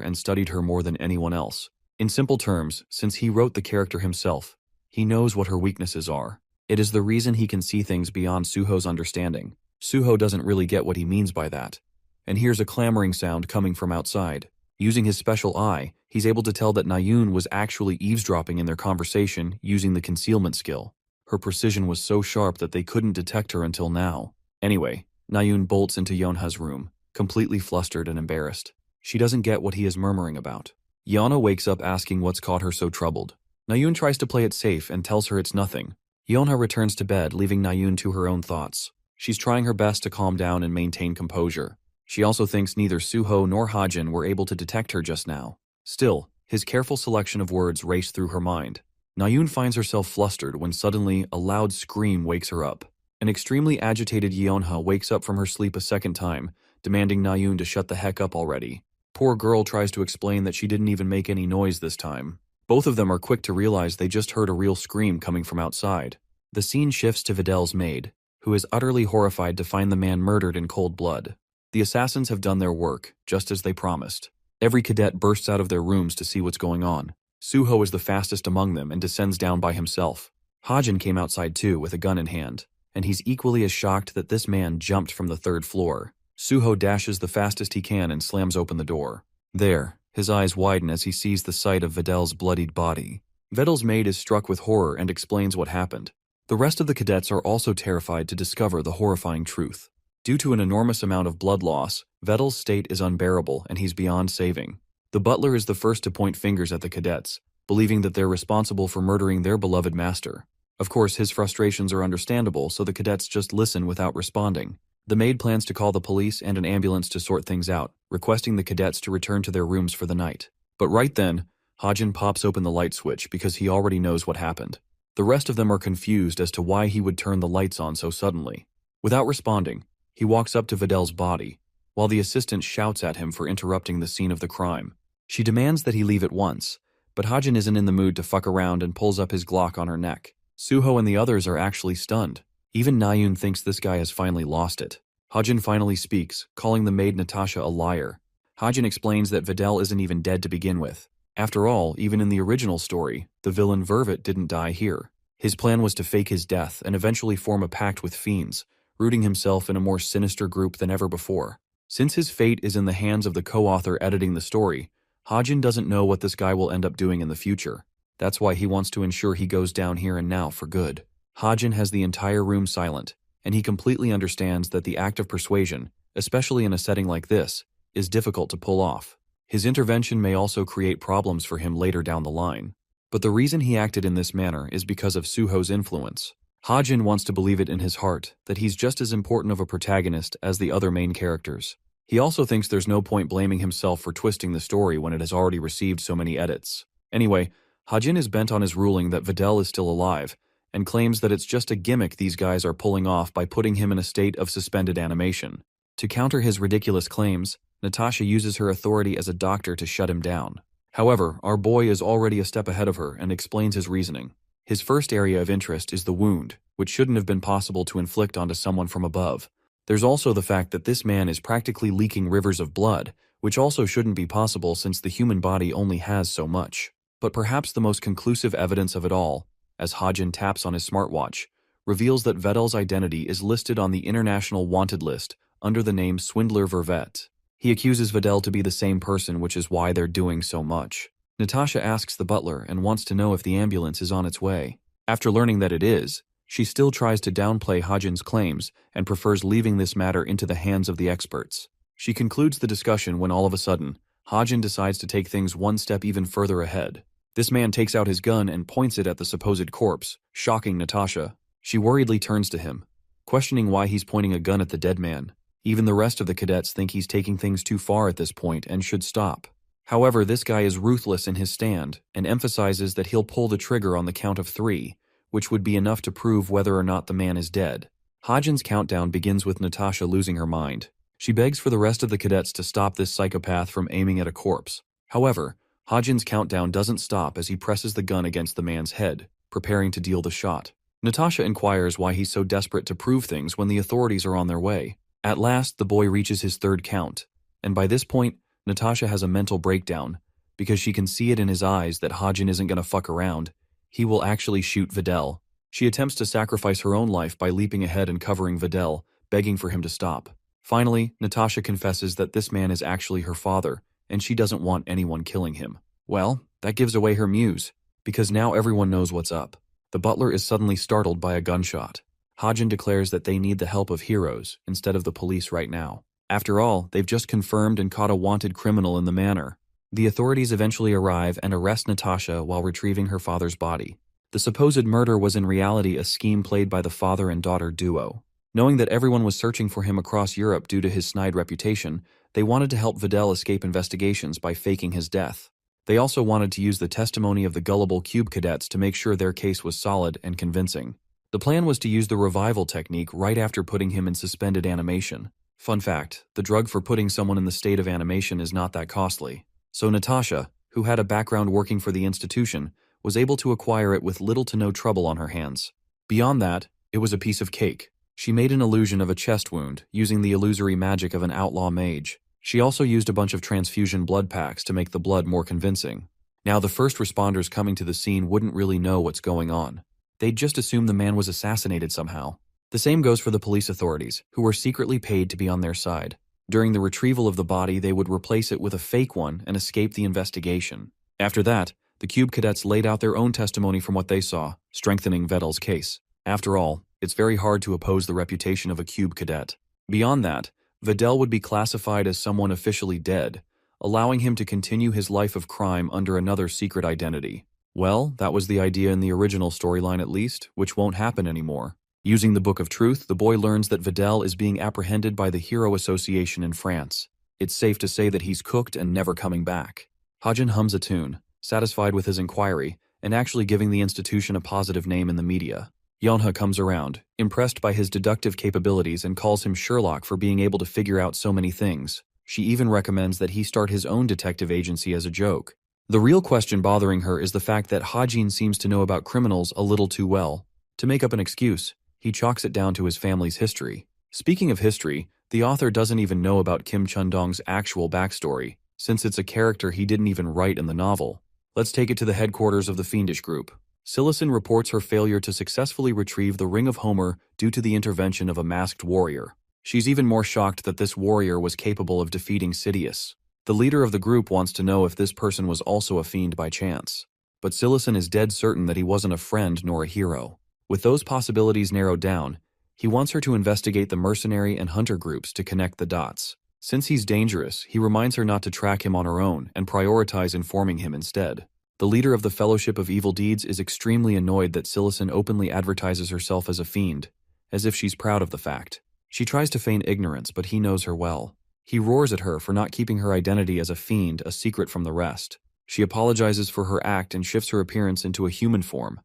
and studied her more than anyone else. In simple terms, since he wrote the character himself, he knows what her weaknesses are. It is the reason he can see things beyond Suho's understanding. Suho doesn't really get what he means by that, and hears a clamoring sound coming from outside. Using his special eye, he's able to tell that Nayun was actually eavesdropping in their conversation using the concealment skill. Her precision was so sharp that they couldn't detect her until now. Anyway, Nayun bolts into Yonha's room, completely flustered and embarrassed. She doesn't get what he is murmuring about. Yona wakes up asking what's caught her so troubled. Nayun tries to play it safe and tells her it's nothing. Yonha returns to bed, leaving Nayun to her own thoughts. She's trying her best to calm down and maintain composure. She also thinks neither Suho nor Hajin were able to detect her just now. Still, his careful selection of words raced through her mind. Nayun finds herself flustered when suddenly a loud scream wakes her up. An extremely agitated Yonha wakes up from her sleep a second time, demanding Nayun to shut the heck up already. Poor girl tries to explain that she didn't even make any noise this time. Both of them are quick to realize they just heard a real scream coming from outside. The scene shifts to Videl's maid, who is utterly horrified to find the man murdered in cold blood. The assassins have done their work, just as they promised. Every cadet bursts out of their rooms to see what's going on. Suho is the fastest among them and descends down by himself. Hajin came outside too with a gun in hand, and he's equally as shocked that this man jumped from the third floor. Suho dashes the fastest he can and slams open the door. There, his eyes widen as he sees the sight of Videl's bloodied body. Videl's maid is struck with horror and explains what happened. The rest of the cadets are also terrified to discover the horrifying truth. Due to an enormous amount of blood loss, Videl's state is unbearable and he's beyond saving. The butler is the first to point fingers at the cadets, believing that they're responsible for murdering their beloved master. Of course, his frustrations are understandable, so the cadets just listen without responding. The maid plans to call the police and an ambulance to sort things out, requesting the cadets to return to their rooms for the night. But right then, Hajin pops open the light switch because he already knows what happened. The rest of them are confused as to why he would turn the lights on so suddenly. Without responding, he walks up to Videl's body, while the assistant shouts at him for interrupting the scene of the crime. She demands that he leave at once, but Hajin isn't in the mood to fuck around and pulls up his Glock on her neck. Suho and the others are actually stunned. Even Nayun thinks this guy has finally lost it. Hajin finally speaks, calling the maid Natasha a liar. Hajin explains that Videl isn't even dead to begin with. After all, even in the original story, the villain Vervet didn't die here. His plan was to fake his death and eventually form a pact with fiends, rooting himself in a more sinister group than ever before. Since his fate is in the hands of the co-author editing the story, Hajin doesn't know what this guy will end up doing in the future. That's why he wants to ensure he goes down here and now for good. Hajin has the entire room silent, and he completely understands that the act of persuasion, especially in a setting like this, is difficult to pull off. His intervention may also create problems for him later down the line. But the reason he acted in this manner is because of Suho's influence. Hajin wants to believe it in his heart that he's just as important of a protagonist as the other main characters. He also thinks there's no point blaming himself for twisting the story when it has already received so many edits. Anyway, Hajin is bent on his ruling that Videl is still alive, and claims that it's just a gimmick these guys are pulling off by putting him in a state of suspended animation. To counter his ridiculous claims, Natasha uses her authority as a doctor to shut him down. However, our boy is already a step ahead of her and explains his reasoning. His first area of interest is the wound, which shouldn't have been possible to inflict onto someone from above. There's also the fact that this man is practically leaking rivers of blood, which also shouldn't be possible since the human body only has so much. But perhaps the most conclusive evidence of it all, as Hajin taps on his smartwatch, reveals that Vedel's identity is listed on the international wanted list under the name Swindler Vervet. He accuses Videl to be the same person, which is why they're doing so much. Natasha asks the butler and wants to know if the ambulance is on its way. After learning that it is, she still tries to downplay Hajin's claims and prefers leaving this matter into the hands of the experts. She concludes the discussion when all of a sudden, Hajin decides to take things one step even further ahead. This man takes out his gun and points it at the supposed corpse, shocking Natasha. She worriedly turns to him, questioning why he's pointing a gun at the dead man. Even the rest of the cadets think he's taking things too far at this point and should stop. However, this guy is ruthless in his stand and emphasizes that he'll pull the trigger on the count of 3, which would be enough to prove whether or not the man is dead. Hajin's countdown begins with Natasha losing her mind. She begs for the rest of the cadets to stop this psychopath from aiming at a corpse. However, Hajin's countdown doesn't stop as he presses the gun against the man's head, preparing to deal the shot. Natasha inquires why he's so desperate to prove things when the authorities are on their way. At last, the boy reaches his third count, and by this point, Natasha has a mental breakdown, because she can see it in his eyes that Hajin isn't going to fuck around. He will actually shoot Videl. She attempts to sacrifice her own life by leaping ahead and covering Videl, begging for him to stop. Finally, Natasha confesses that this man is actually her father, and she doesn't want anyone killing him. Well, that gives away her muse, because now everyone knows what's up. The butler is suddenly startled by a gunshot. Hajin declares that they need the help of heroes instead of the police right now. After all, they've just confirmed and caught a wanted criminal in the manor. The authorities eventually arrive and arrest Natasha while retrieving her father's body. The supposed murder was in reality a scheme played by the father and daughter duo. Knowing that everyone was searching for him across Europe due to his snide reputation, they wanted to help Videl escape investigations by faking his death. They also wanted to use the testimony of the gullible cube cadets to make sure their case was solid and convincing. The plan was to use the revival technique right after putting him in suspended animation. Fun fact, the drug for putting someone in the state of animation is not that costly. So Natasha, who had a background working for the institution, was able to acquire it with little to no trouble on her hands. Beyond that, it was a piece of cake. She made an illusion of a chest wound, using the illusory magic of an outlaw mage. She also used a bunch of transfusion blood packs to make the blood more convincing. Now the first responders coming to the scene wouldn't really know what's going on. They'd just assume the man was assassinated somehow. The same goes for the police authorities, who were secretly paid to be on their side. During the retrieval of the body, they would replace it with a fake one and escape the investigation. After that, the cube cadets laid out their own testimony from what they saw, strengthening Vedel's case. After all, it's very hard to oppose the reputation of a cube cadet. Beyond that, Videl would be classified as someone officially dead, allowing him to continue his life of crime under another secret identity. Well, that was the idea in the original storyline at least, which won't happen anymore. Using the Book of Truth, the boy learns that Videl is being apprehended by the Hero Association in France. It's safe to say that he's cooked and never coming back. Hajin hums a tune, satisfied with his inquiry, and actually giving the institution a positive name in the media. Manhwa comes around, impressed by his deductive capabilities, and calls him Sherlock for being able to figure out so many things. She even recommends that he start his own detective agency as a joke. The real question bothering her is the fact that Hajin seems to know about criminals a little too well. To make up an excuse, he chalks it down to his family's history. Speaking of history, the author doesn't even know about Kim Chun-dong's actual backstory, since it's a character he didn't even write in the novel. Let's take it to the headquarters of the Fiendish Group. Silison reports her failure to successfully retrieve the Ring of Homer due to the intervention of a masked warrior. She's even more shocked that this warrior was capable of defeating Sidious. The leader of the group wants to know if this person was also a fiend by chance. but Silison is dead certain that he wasn't a friend nor a hero. With those possibilities narrowed down, he wants her to investigate the mercenary and hunter groups to connect the dots. Since he's dangerous, he reminds her not to track him on her own and prioritize informing him instead. The leader of the Fellowship of Evil Deeds is extremely annoyed that Silison openly advertises herself as a fiend, as if she's proud of the fact. She tries to feign ignorance, but he knows her well. He roars at her for not keeping her identity as a fiend a secret from the rest. She apologizes for her act and shifts her appearance into a human form,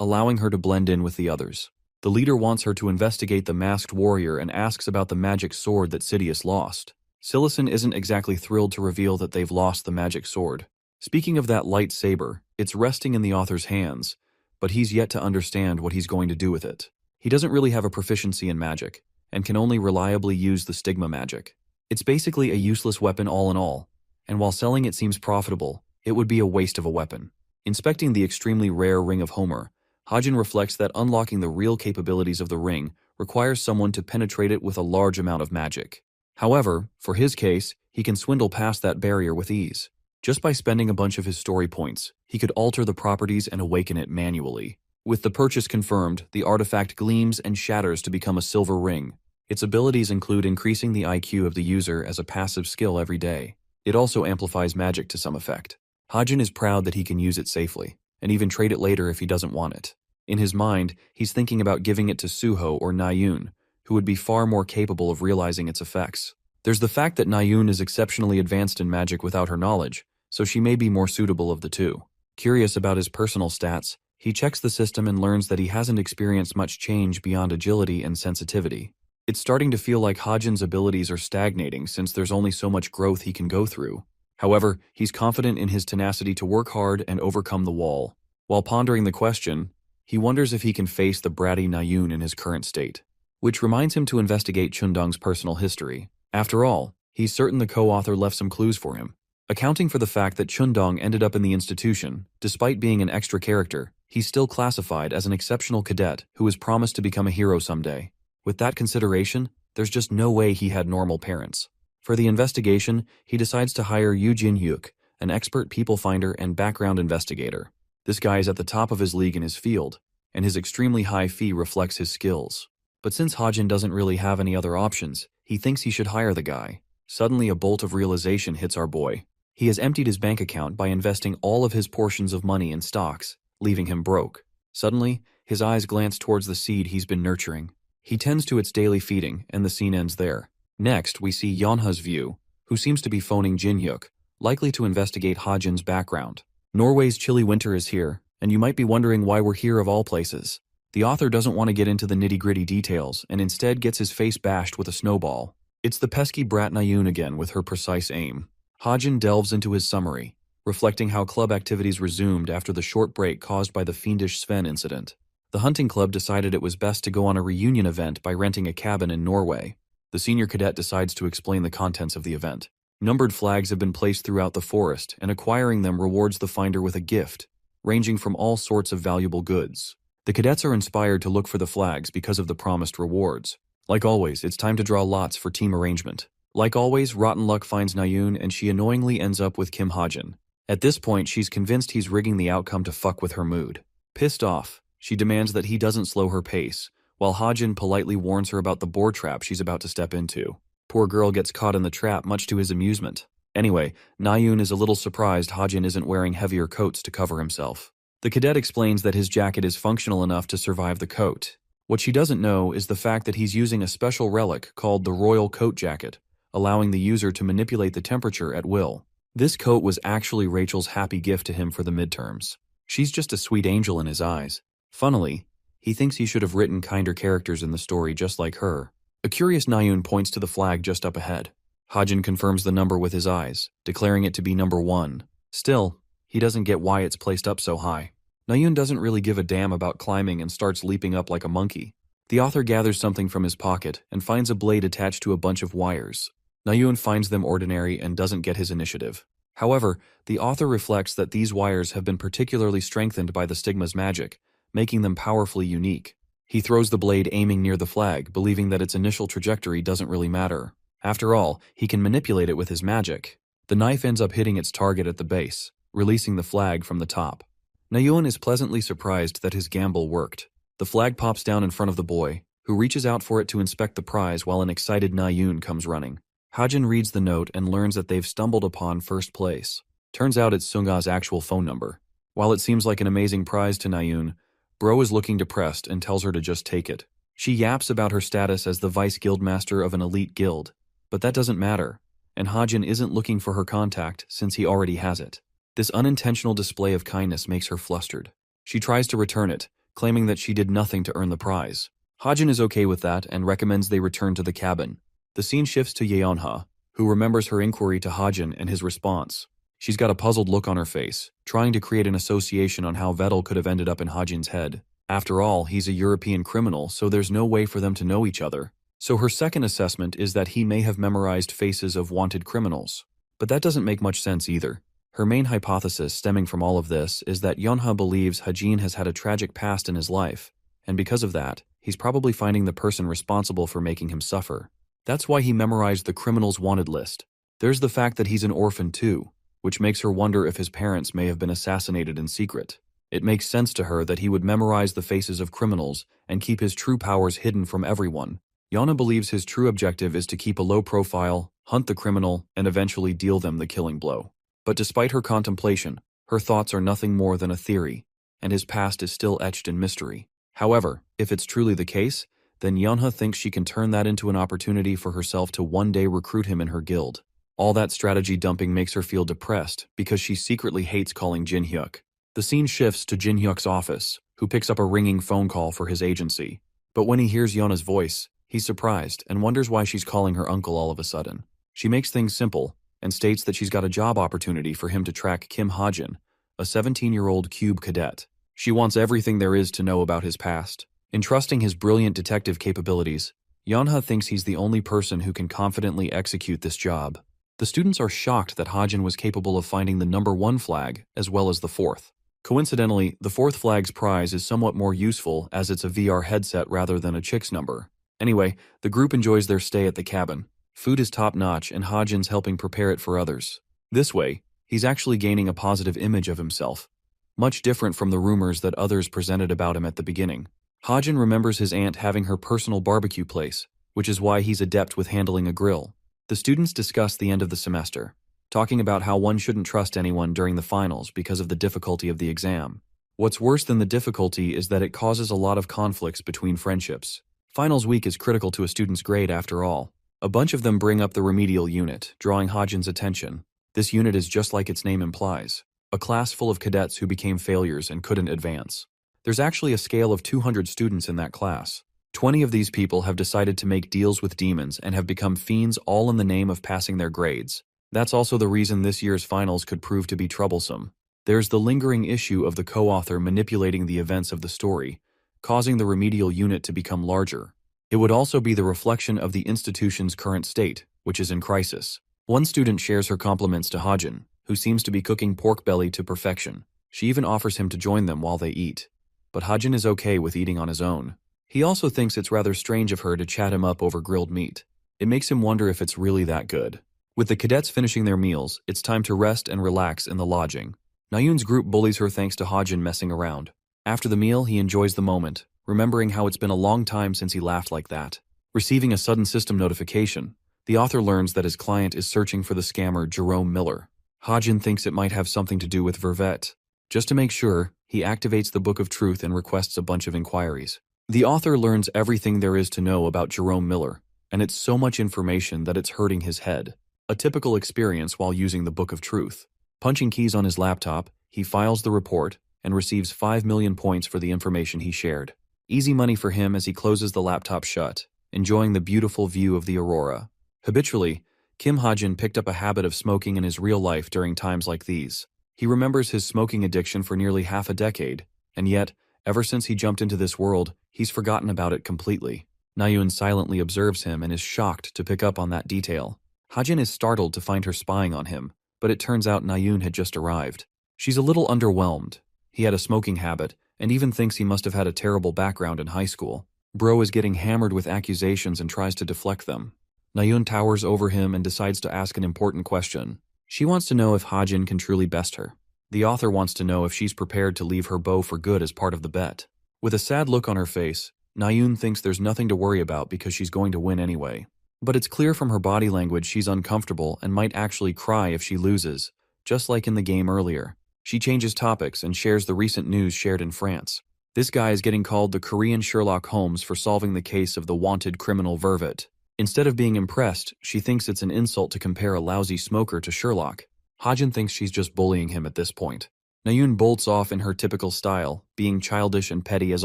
allowing her to blend in with the others. The leader wants her to investigate the masked warrior and asks about the magic sword that Sidious lost. Silison isn't exactly thrilled to reveal that they've lost the magic sword. Speaking of that lightsaber, it's resting in the author's hands, but he's yet to understand what he's going to do with it. He doesn't really have a proficiency in magic, and can only reliably use the stigma magic. It's basically a useless weapon all in all, and while selling it seems profitable, it would be a waste of a weapon. Inspecting the extremely rare Ring of Homer, Hajin reflects that unlocking the real capabilities of the ring requires someone to penetrate it with a large amount of magic. However, for his case, he can swindle past that barrier with ease. Just by spending a bunch of his story points, he could alter the properties and awaken it manually. With the purchase confirmed, the artifact gleams and shatters to become a silver ring. Its abilities include increasing the IQ of the user as a passive skill every day. It also amplifies magic to some effect. Hajin is proud that he can use it safely, and even trade it later if he doesn't want it. In his mind, he's thinking about giving it to Suho or Nayun, who would be far more capable of realizing its effects. There's the fact that Nayun is exceptionally advanced in magic without her knowledge, so she may be more suitable of the two. Curious about his personal stats, he checks the system and learns that he hasn't experienced much change beyond agility and sensitivity. It's starting to feel like Hajin's abilities are stagnating since there's only so much growth he can go through. However, he's confident in his tenacity to work hard and overcome the wall. While pondering the question, he wonders if he can face the bratty Nayun in his current state, which reminds him to investigate Chundong's personal history. After all, he's certain the co-author left some clues for him. Accounting for the fact that Chundong ended up in the institution, despite being an extra character, he's still classified as an exceptional cadet who is promised to become a hero someday. With that consideration, there's just no way he had normal parents. For the investigation, he decides to hire Yu Jin-hyuk, an expert people finder and background investigator. This guy is at the top of his league in his field, and his extremely high fee reflects his skills. But since Hajin doesn't really have any other options, he thinks he should hire the guy. Suddenly a bolt of realization hits our boy. He has emptied his bank account by investing all of his portions of money in stocks, leaving him broke. Suddenly, his eyes glance towards the seed he's been nurturing. He tends to its daily feeding, and the scene ends there. Next, we see Yeonha's view, who seems to be phoning Jin-hyuk, likely to investigate Hajin's background. Norway's chilly winter is here, and you might be wondering why we're here of all places. The author doesn't want to get into the nitty-gritty details, and instead gets his face bashed with a snowball. It's the pesky brat Nayun again with her precise aim. Hajin delves into his summary, reflecting how club activities resumed after the short break caused by the fiendish Sven incident. The hunting club decided it was best to go on a reunion event by renting a cabin in Norway. The senior cadet decides to explain the contents of the event. Numbered flags have been placed throughout the forest, and acquiring them rewards the finder with a gift, ranging from all sorts of valuable goods. The cadets are inspired to look for the flags because of the promised rewards. Like always, it's time to draw lots for team arrangement. Like always, rotten luck finds Nayun, and she annoyingly ends up with Kim Hajin. At this point, she's convinced he's rigging the outcome to fuck with her mood. Pissed off, she demands that he doesn't slow her pace, while Hajin politely warns her about the boar trap she's about to step into. Poor girl gets caught in the trap, much to his amusement. Anyway, Nayun is a little surprised Hajin isn't wearing heavier coats to cover himself. The cadet explains that his jacket is functional enough to survive the coat. What she doesn't know is the fact that he's using a special relic called the Royal Coat Jacket, allowing the user to manipulate the temperature at will. This coat was actually Rachel's happy gift to him for the midterms. She's just a sweet angel in his eyes. Funnily, he thinks he should have written kinder characters in the story just like her. A curious Nayun points to the flag just up ahead. Hajin confirms the number with his eyes, declaring it to be number 1. Still, he doesn't get why it's placed up so high. Nayun doesn't really give a damn about climbing and starts leaping up like a monkey. The author gathers something from his pocket and finds a blade attached to a bunch of wires. Nayun finds them ordinary and doesn't get his initiative. However, the author reflects that these wires have been particularly strengthened by the stigma's magic, making them powerfully unique. He throws the blade aiming near the flag, believing that its initial trajectory doesn't really matter. After all, he can manipulate it with his magic. The knife ends up hitting its target at the base, releasing the flag from the top. Nayun is pleasantly surprised that his gamble worked. The flag pops down in front of the boy, who reaches out for it to inspect the prize while an excited Nayun comes running. Hajin reads the note and learns that they've stumbled upon first place. Turns out it's Sunga's actual phone number. While it seems like an amazing prize to Nayun, Bro is looking depressed and tells her to just take it. She yaps about her status as the vice guildmaster of an elite guild, but that doesn't matter, and Hajin isn't looking for her contact since he already has it. This unintentional display of kindness makes her flustered. She tries to return it, claiming that she did nothing to earn the prize. Hajin is okay with that and recommends they return to the cabin. The scene shifts to Yeonha, who remembers her inquiry to Hajin and his response. She's got a puzzled look on her face, trying to create an association on how Vettel could have ended up in Hajin's head. After all, he's a European criminal, so there's no way for them to know each other. So her second assessment is that he may have memorized faces of wanted criminals. But that doesn't make much sense either. Her main hypothesis stemming from all of this is that Yeonha believes Hajin has had a tragic past in his life, and because of that, he's probably finding the person responsible for making him suffer. That's why he memorized the criminals wanted list. There's the fact that he's an orphan too, which makes her wonder if his parents may have been assassinated in secret. It makes sense to her that he would memorize the faces of criminals and keep his true powers hidden from everyone. Yeonha believes his true objective is to keep a low profile, hunt the criminal, and eventually deal them the killing blow. But despite her contemplation, her thoughts are nothing more than a theory, and his past is still etched in mystery. However, if it's truly the case, then Yeonha thinks she can turn that into an opportunity for herself to one day recruit him in her guild. All that strategy dumping makes her feel depressed because she secretly hates calling Jin-hyuk. The scene shifts to Jin-hyuk's office, who picks up a ringing phone call for his agency. But when he hears Yeonha's voice, he's surprised and wonders why she's calling her uncle all of a sudden. She makes things simple and states that she's got a job opportunity for him to track Kim Hajin, a 17-year-old cube cadet. She wants everything there is to know about his past. Entrusting his brilliant detective capabilities, Yeonha thinks he's the only person who can confidently execute this job. The students are shocked that Hajin was capable of finding the number 1 flag as well as the 4th. Coincidentally, the 4th flag's prize is somewhat more useful as it's a VR headset rather than a chick's number. Anyway, the group enjoys their stay at the cabin. Food is top-notch and Hajin's helping prepare it for others. This way, he's actually gaining a positive image of himself, much different from the rumors that others presented about him at the beginning. Hajin remembers his aunt having her personal barbecue place, which is why he's adept with handling a grill. The students discuss the end of the semester, talking about how one shouldn't trust anyone during the finals because of the difficulty of the exam. What's worse than the difficulty is that it causes a lot of conflicts between friendships. Finals week is critical to a student's grade after all. A bunch of them bring up the remedial unit, drawing Hajin's attention. This unit is just like its name implies, a class full of cadets who became failures and couldn't advance. There's actually a scale of 200 students in that class. 20 of these people have decided to make deals with demons and have become fiends all in the name of passing their grades. That's also the reason this year's finals could prove to be troublesome. There's the lingering issue of the co-author manipulating the events of the story, causing the remedial unit to become larger. It would also be the reflection of the institution's current state, which is in crisis. One student shares her compliments to Hajin, who seems to be cooking pork belly to perfection. She even offers him to join them while they eat. But Hajin is okay with eating on his own. He also thinks it's rather strange of her to chat him up over grilled meat. It makes him wonder if it's really that good. With the cadets finishing their meals, it's time to rest and relax in the lodging. Nayun's group bullies her thanks to Hajin messing around. After the meal, he enjoys the moment, remembering how it's been a long time since he laughed like that. Receiving a sudden system notification, the author learns that his client is searching for the scammer Jerome Miller. Hajin thinks it might have something to do with Vervet. Just to make sure, he activates the Book of Truth and requests a bunch of inquiries. The author learns everything there is to know about Jerome Miller, and it's so much information that it's hurting his head. A typical experience while using the Book of Truth. Punching keys on his laptop, he files the report and receives 5 million points for the information he shared. Easy money for him as he closes the laptop shut, enjoying the beautiful view of the aurora. Habitually, Kim Hajin picked up a habit of smoking in his real life during times like these. He remembers his smoking addiction for nearly half a decade, and yet, ever since he jumped into this world, he's forgotten about it completely. Nayun silently observes him and is shocked to pick up on that detail. Hajin is startled to find her spying on him, but it turns out Nayun had just arrived. She's a little underwhelmed. He had a smoking habit, and even thinks he must have had a terrible background in high school. Bro is getting hammered with accusations and tries to deflect them. Nayun towers over him and decides to ask an important question. She wants to know if Hajin can truly best her. The author wants to know if she's prepared to leave her bow for good as part of the bet. With a sad look on her face, Nayun thinks there's nothing to worry about because she's going to win anyway. But it's clear from her body language she's uncomfortable and might actually cry if she loses, just like in the game earlier. She changes topics and shares the recent news shared in France. This guy is getting called the Korean Sherlock Holmes for solving the case of the wanted criminal Vervet. Instead of being impressed, she thinks it's an insult to compare a lousy smoker to Sherlock. Hajin thinks she's just bullying him at this point. Nayun bolts off in her typical style, being childish and petty as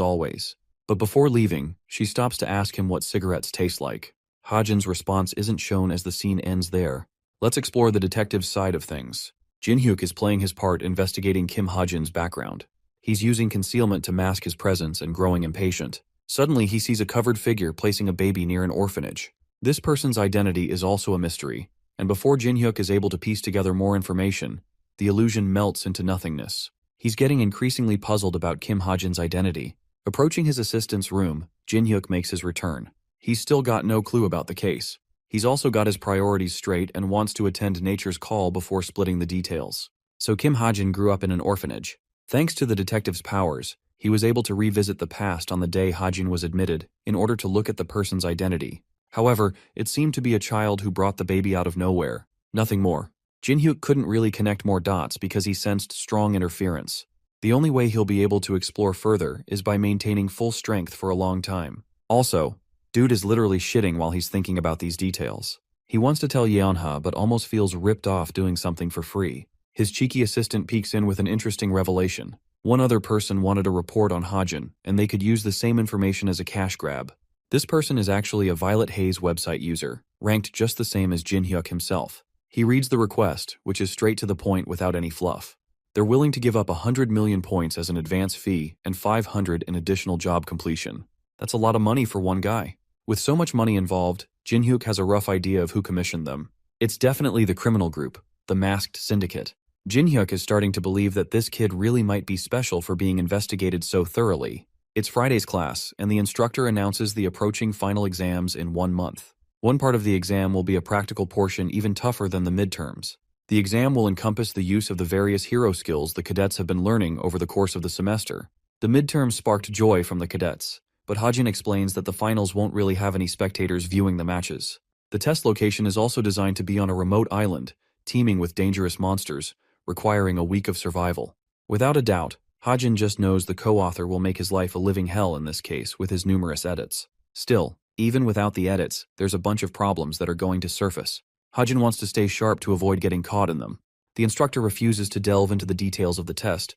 always. But before leaving, she stops to ask him what cigarettes taste like. Hajin's response isn't shown as the scene ends there. Let's explore the detective's side of things. Jin-hyuk is playing his part investigating Kim Hajin's background. He's using concealment to mask his presence and growing impatient. Suddenly, he sees a covered figure placing a baby near an orphanage. This person's identity is also a mystery, and before Jin-hyuk is able to piece together more information, the illusion melts into nothingness. He's getting increasingly puzzled about Kim Hajin's identity. Approaching his assistant's room, Jin-hyuk makes his return. He's still got no clue about the case. He's also got his priorities straight and wants to attend nature's call before splitting the details. So Kim Hajin grew up in an orphanage. Thanks to the detective's powers, he was able to revisit the past on the day Hajin was admitted in order to look at the person's identity. However, it seemed to be a child who brought the baby out of nowhere. Nothing more. Jin-hyuk couldn't really connect more dots because he sensed strong interference. The only way he'll be able to explore further is by maintaining full strength for a long time. Also, dude is literally shitting while he's thinking about these details. He wants to tell Yeonha but almost feels ripped off doing something for free. His cheeky assistant peeks in with an interesting revelation. One other person wanted a report on Hajin, and they could use the same information as a cash grab. This person is actually a Violet Haze website user, ranked just the same as Jin-hyuk himself. He reads the request, which is straight to the point without any fluff. They're willing to give up 100 million points as an advance fee and 500 in additional job completion. That's a lot of money for one guy. With so much money involved, Jin-hyuk has a rough idea of who commissioned them. It's definitely the criminal group, the masked syndicate. Jin-hyuk is starting to believe that this kid really might be special for being investigated so thoroughly. It's Friday's class, and the instructor announces the approaching final exams in 1 month. One part of the exam will be a practical portion even tougher than the midterms. The exam will encompass the use of the various hero skills the cadets have been learning over the course of the semester. The midterms sparked joy from the cadets, but Hajin explains that the finals won't really have any spectators viewing the matches. The test location is also designed to be on a remote island, teeming with dangerous monsters, requiring a week of survival. Without a doubt, Hajin just knows the co-author will make his life a living hell in this case with his numerous edits. Still, even without the edits, there's a bunch of problems that are going to surface. Hajin wants to stay sharp to avoid getting caught in them. The instructor refuses to delve into the details of the test,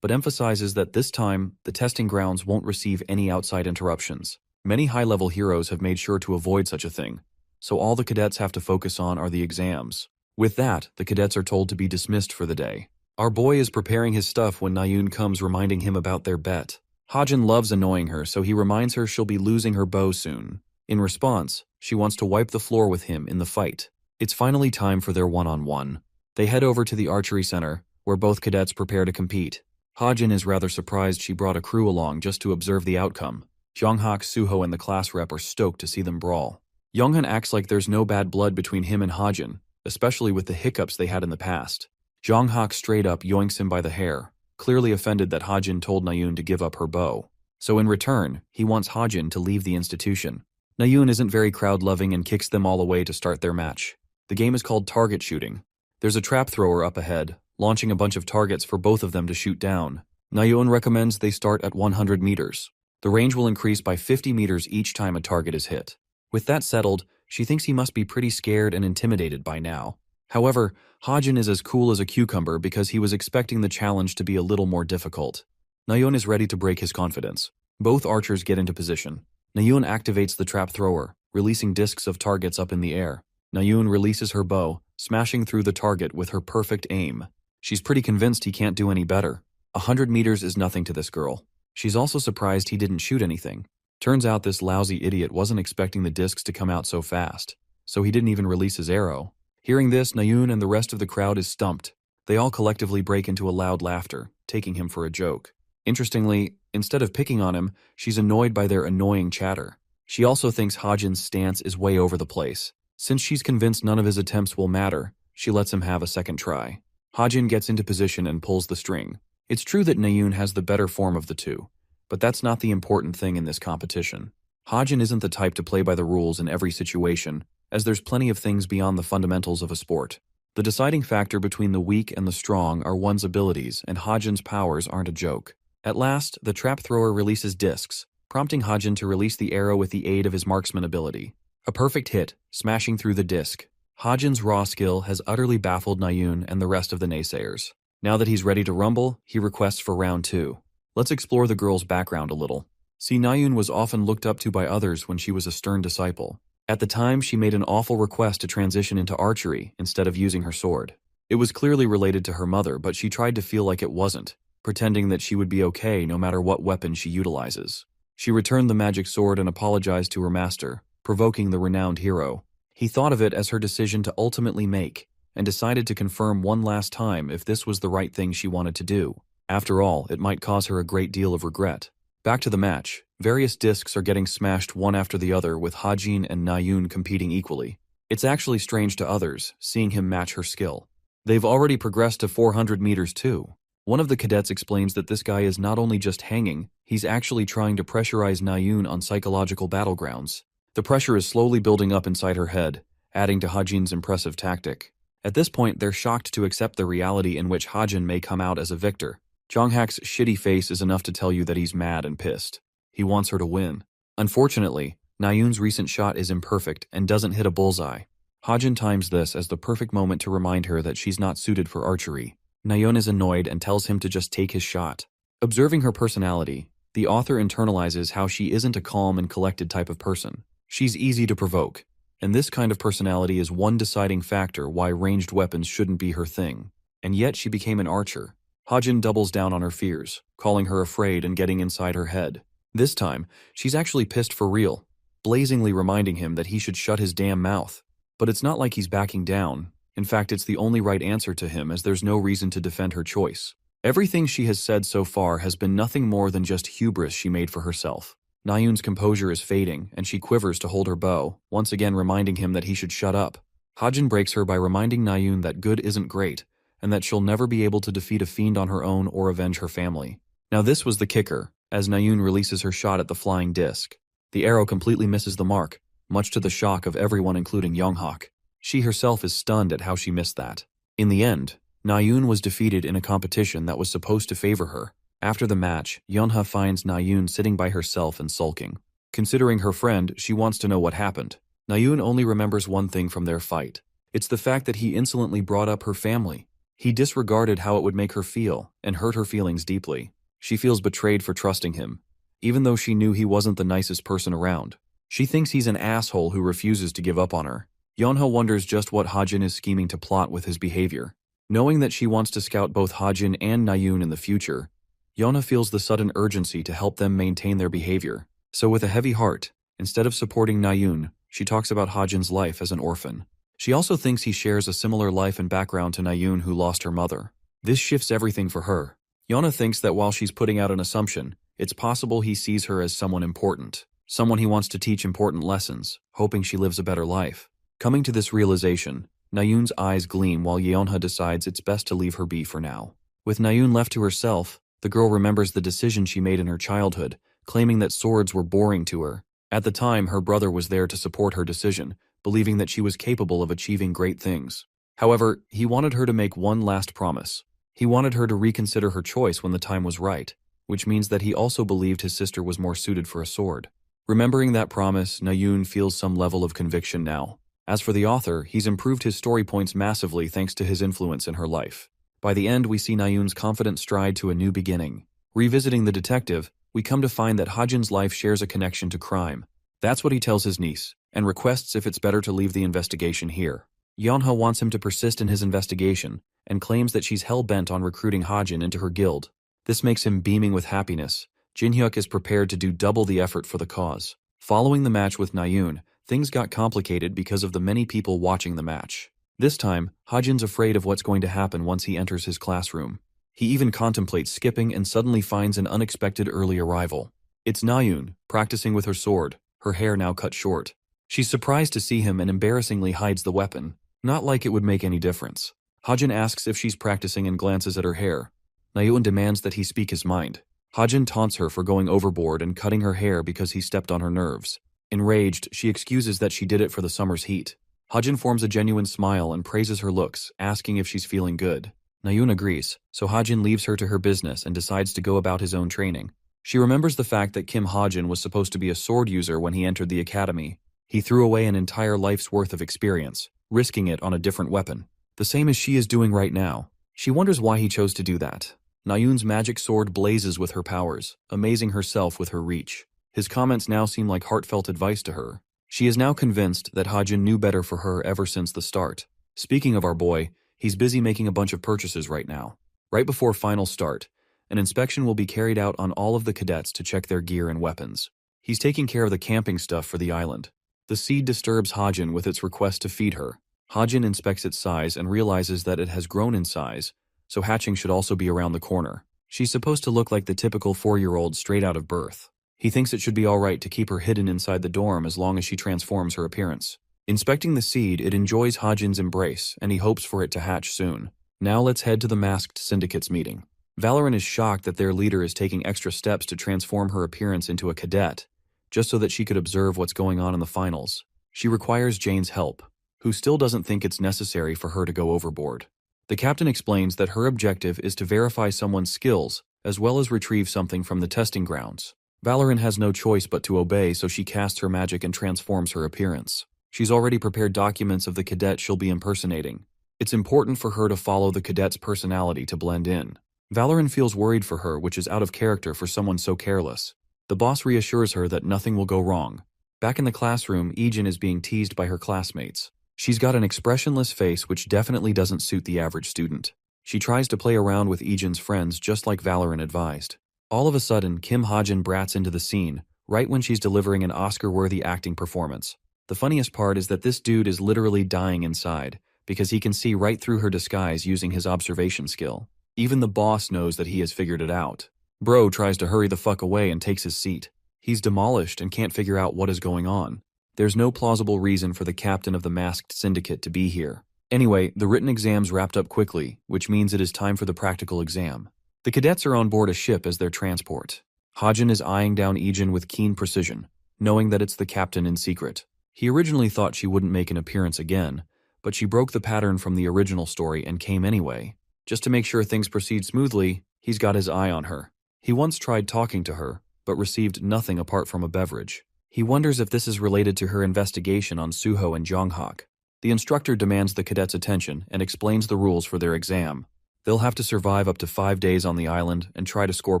but emphasizes that this time, the testing grounds won't receive any outside interruptions. Many high-level heroes have made sure to avoid such a thing, so all the cadets have to focus on are the exams. With that, the cadets are told to be dismissed for the day. Our boy is preparing his stuff when Nayun comes reminding him about their bet. Hajin loves annoying her, so he reminds her she'll be losing her bow soon. In response, she wants to wipe the floor with him in the fight. It's finally time for their one-on-one. They head over to the archery center, where both cadets prepare to compete. Hajin is rather surprised she brought a crew along just to observe the outcome. Jonghyuk, Suho, and the class rep are stoked to see them brawl. Younghan acts like there's no bad blood between him and Hajin, especially with the hiccups they had in the past. Jonghyuk straight up yoinks him by the hair, clearly offended that Hajin told Nayun to give up her bow. So in return, he wants Hajin to leave the institution. Nayun isn't very crowd-loving and kicks them all away to start their match. The game is called target shooting. There's a trap thrower up ahead, launching a bunch of targets for both of them to shoot down. Nayun recommends they start at 100 meters. The range will increase by 50 meters each time a target is hit. With that settled, she thinks he must be pretty scared and intimidated by now. However, Hajin is as cool as a cucumber because he was expecting the challenge to be a little more difficult. Nayun is ready to break his confidence. Both archers get into position. Nayun activates the trap thrower, releasing discs of targets up in the air. Nayun releases her bow, smashing through the target with her perfect aim. She's pretty convinced he can't do any better. 100 meters is nothing to this girl. She's also surprised he didn't shoot anything. Turns out this lousy idiot wasn't expecting the discs to come out so fast, so he didn't even release his arrow. Hearing this, Nayun and the rest of the crowd is stumped. They all collectively break into a loud laughter, taking him for a joke. Interestingly, instead of picking on him, she's annoyed by their annoying chatter. She also thinks Hajin's stance is way over the place. Since she's convinced none of his attempts will matter, she lets him have a second try. Hajin gets into position and pulls the string. It's true that Nayoon has the better form of the two, but that's not the important thing in this competition. Hajin isn't the type to play by the rules in every situation, as there's plenty of things beyond the fundamentals of a sport. The deciding factor between the weak and the strong are one's abilities, and Hajin's powers aren't a joke. At last, the trap thrower releases discs, prompting Hajin to release the arrow with the aid of his marksman ability. A perfect hit, smashing through the disc. Hajin's raw skill has utterly baffled Nayoon and the rest of the naysayers. Now that he's ready to rumble, he requests for round 2. Let's explore the girl's background a little. See, Nayoon was often looked up to by others when she was a stern disciple. At the time, she made an awful request to transition into archery instead of using her sword. It was clearly related to her mother, but she tried to feel like it wasn't, pretending that she would be okay no matter what weapon she utilizes. She returned the magic sword and apologized to her master, provoking the renowned hero. He thought of it as her decision to ultimately make, and decided to confirm one last time if this was the right thing she wanted to do. After all, it might cause her a great deal of regret. Back to the match. Various discs are getting smashed one after the other, with Hajin and Nayoon competing equally. It's actually strange to others, seeing him match her skill. They've already progressed to 400 meters too. One of the cadets explains that this guy is not only just hanging, he's actually trying to pressurize Nayoon on psychological battlegrounds. The pressure is slowly building up inside her head, adding to Hajin's impressive tactic. At this point, they're shocked to accept the reality in which Hajin may come out as a victor. Jonghak's shitty face is enough to tell you that he's mad and pissed. He wants her to win. Unfortunately, Nayoon's recent shot is imperfect and doesn't hit a bullseye. Hajin times this as the perfect moment to remind her that she's not suited for archery. Nayoon is annoyed and tells him to just take his shot. Observing her personality, the author internalizes how she isn't a calm and collected type of person. She's easy to provoke, and this kind of personality is one deciding factor why ranged weapons shouldn't be her thing. And yet she became an archer. Hajin doubles down on her fears, calling her afraid and getting inside her head. This time, she's actually pissed for real, blazingly reminding him that he should shut his damn mouth. But it's not like he's backing down. In fact, it's the only right answer to him, as there's no reason to defend her choice. Everything she has said so far has been nothing more than just hubris she made for herself. Nayoon's composure is fading, and she quivers to hold her bow, once again reminding him that he should shut up. Hajin breaks her by reminding Nayoon that good isn't great, and that she'll never be able to defeat a fiend on her own or avenge her family. Now this was the kicker, as Nayoon releases her shot at the flying disc. The arrow completely misses the mark, much to the shock of everyone including Yonghak. She herself is stunned at how she missed that. In the end, Nayoon was defeated in a competition that was supposed to favor her. After the match, Yonha finds Nayoon sitting by herself and sulking. Considering her friend, she wants to know what happened. Nayoon only remembers one thing from their fight. It's the fact that he insolently brought up her family. He disregarded how it would make her feel, and hurt her feelings deeply. She feels betrayed for trusting him, even though she knew he wasn't the nicest person around. She thinks he's an asshole who refuses to give up on her. Yonha wonders just what Hajin is scheming to plot with his behavior. Knowing that she wants to scout both Hajin and Nayoon in the future, Yonha feels the sudden urgency to help them maintain their behavior. So with a heavy heart, instead of supporting Nayoon, she talks about Hajin's life as an orphan. She also thinks he shares a similar life and background to Nayoon, who lost her mother. This shifts everything for her. Yonha thinks that while she's putting out an assumption, it's possible he sees her as someone important, someone he wants to teach important lessons, hoping she lives a better life. Coming to this realization, Nayoon's eyes gleam while Yonha decides it's best to leave her be for now. With Nayoon left to herself, the girl remembers the decision she made in her childhood, claiming that swords were boring to her. At the time, her brother was there to support her decision, believing that she was capable of achieving great things. However, he wanted her to make one last promise. He wanted her to reconsider her choice when the time was right, which means that he also believed his sister was more suited for a sword. Remembering that promise, Nayoon feels some level of conviction now. As for the author, he's improved his story points massively thanks to his influence in her life. By the end, we see Nayoon's confident stride to a new beginning. Revisiting the detective, we come to find that Hajin's life shares a connection to crime. That's what he tells his niece, and requests if it's better to leave the investigation here. Yonha wants him to persist in his investigation, and claims that she's hell-bent on recruiting Hajin into her guild. This makes him beaming with happiness. Jinhyuk is prepared to do double the effort for the cause. Following the match with Nayoon, things got complicated because of the many people watching the match. This time, Hajin's afraid of what's going to happen once he enters his classroom. He even contemplates skipping and suddenly finds an unexpected early arrival. It's Nayoon, practicing with her sword, her hair now cut short. She's surprised to see him and embarrassingly hides the weapon, not like it would make any difference. Hajin asks if she's practicing and glances at her hair. Nayun demands that he speak his mind. Hajin taunts her for going overboard and cutting her hair because he stepped on her nerves. Enraged, she excuses that she did it for the summer's heat. Hajin forms a genuine smile and praises her looks, asking if she's feeling good. Nayun agrees, so Hajin leaves her to her business and decides to go about his own training. She remembers the fact that Kim Hajin was supposed to be a sword user when he entered the academy. He threw away an entire life's worth of experience, risking it on a different weapon. The same as she is doing right now. She wonders why he chose to do that. Nayun's magic sword blazes with her powers, amazing herself with her reach. His comments now seem like heartfelt advice to her. She is now convinced that Hajin knew better for her ever since the start. Speaking of our boy, he's busy making a bunch of purchases right now. Right before final start, an inspection will be carried out on all of the cadets to check their gear and weapons. He's taking care of the camping stuff for the island. The seed disturbs Hajin with its request to feed her. Hajin inspects its size and realizes that it has grown in size, so hatching should also be around the corner. She's supposed to look like the typical 4-year-old straight out of birth. He thinks it should be alright to keep her hidden inside the dorm as long as she transforms her appearance. Inspecting the seed, it enjoys Hajin's embrace, and he hopes for it to hatch soon. Now let's head to the masked syndicate's meeting. Valorant is shocked that their leader is taking extra steps to transform her appearance into a cadet, just so that she could observe what's going on in the finals. She requires Jane's help, who still doesn't think it's necessary for her to go overboard. The captain explains that her objective is to verify someone's skills, as well as retrieve something from the testing grounds. Valorant has no choice but to obey, so she casts her magic and transforms her appearance. She's already prepared documents of the cadet she'll be impersonating. It's important for her to follow the cadet's personality to blend in. Valorant feels worried for her, which is out of character for someone so careless. The boss reassures her that nothing will go wrong. Back in the classroom, Ijin is being teased by her classmates. She's got an expressionless face which definitely doesn't suit the average student. She tries to play around with Ijin's friends just like Valorant advised. All of a sudden, Kim Hajin brats into the scene, right when she's delivering an Oscar-worthy acting performance. The funniest part is that this dude is literally dying inside, because he can see right through her disguise using his observation skill. Even the boss knows that he has figured it out. Bro tries to hurry the fuck away and takes his seat. He's demolished and can't figure out what is going on. There's no plausible reason for the captain of the masked syndicate to be here. Anyway, the written exams wrapped up quickly, which means it is time for the practical exam. The cadets are on board a ship as their transport. Hajin is eyeing down Ijin with keen precision, knowing that it's the captain in secret. He originally thought she wouldn't make an appearance again, but she broke the pattern from the original story and came anyway. Just to make sure things proceed smoothly, he's got his eye on her. He once tried talking to her, but received nothing apart from a beverage. He wonders if this is related to her investigation on Suho and Jonghak. The instructor demands the cadets' attention and explains the rules for their exam. They'll have to survive up to 5 days on the island and try to score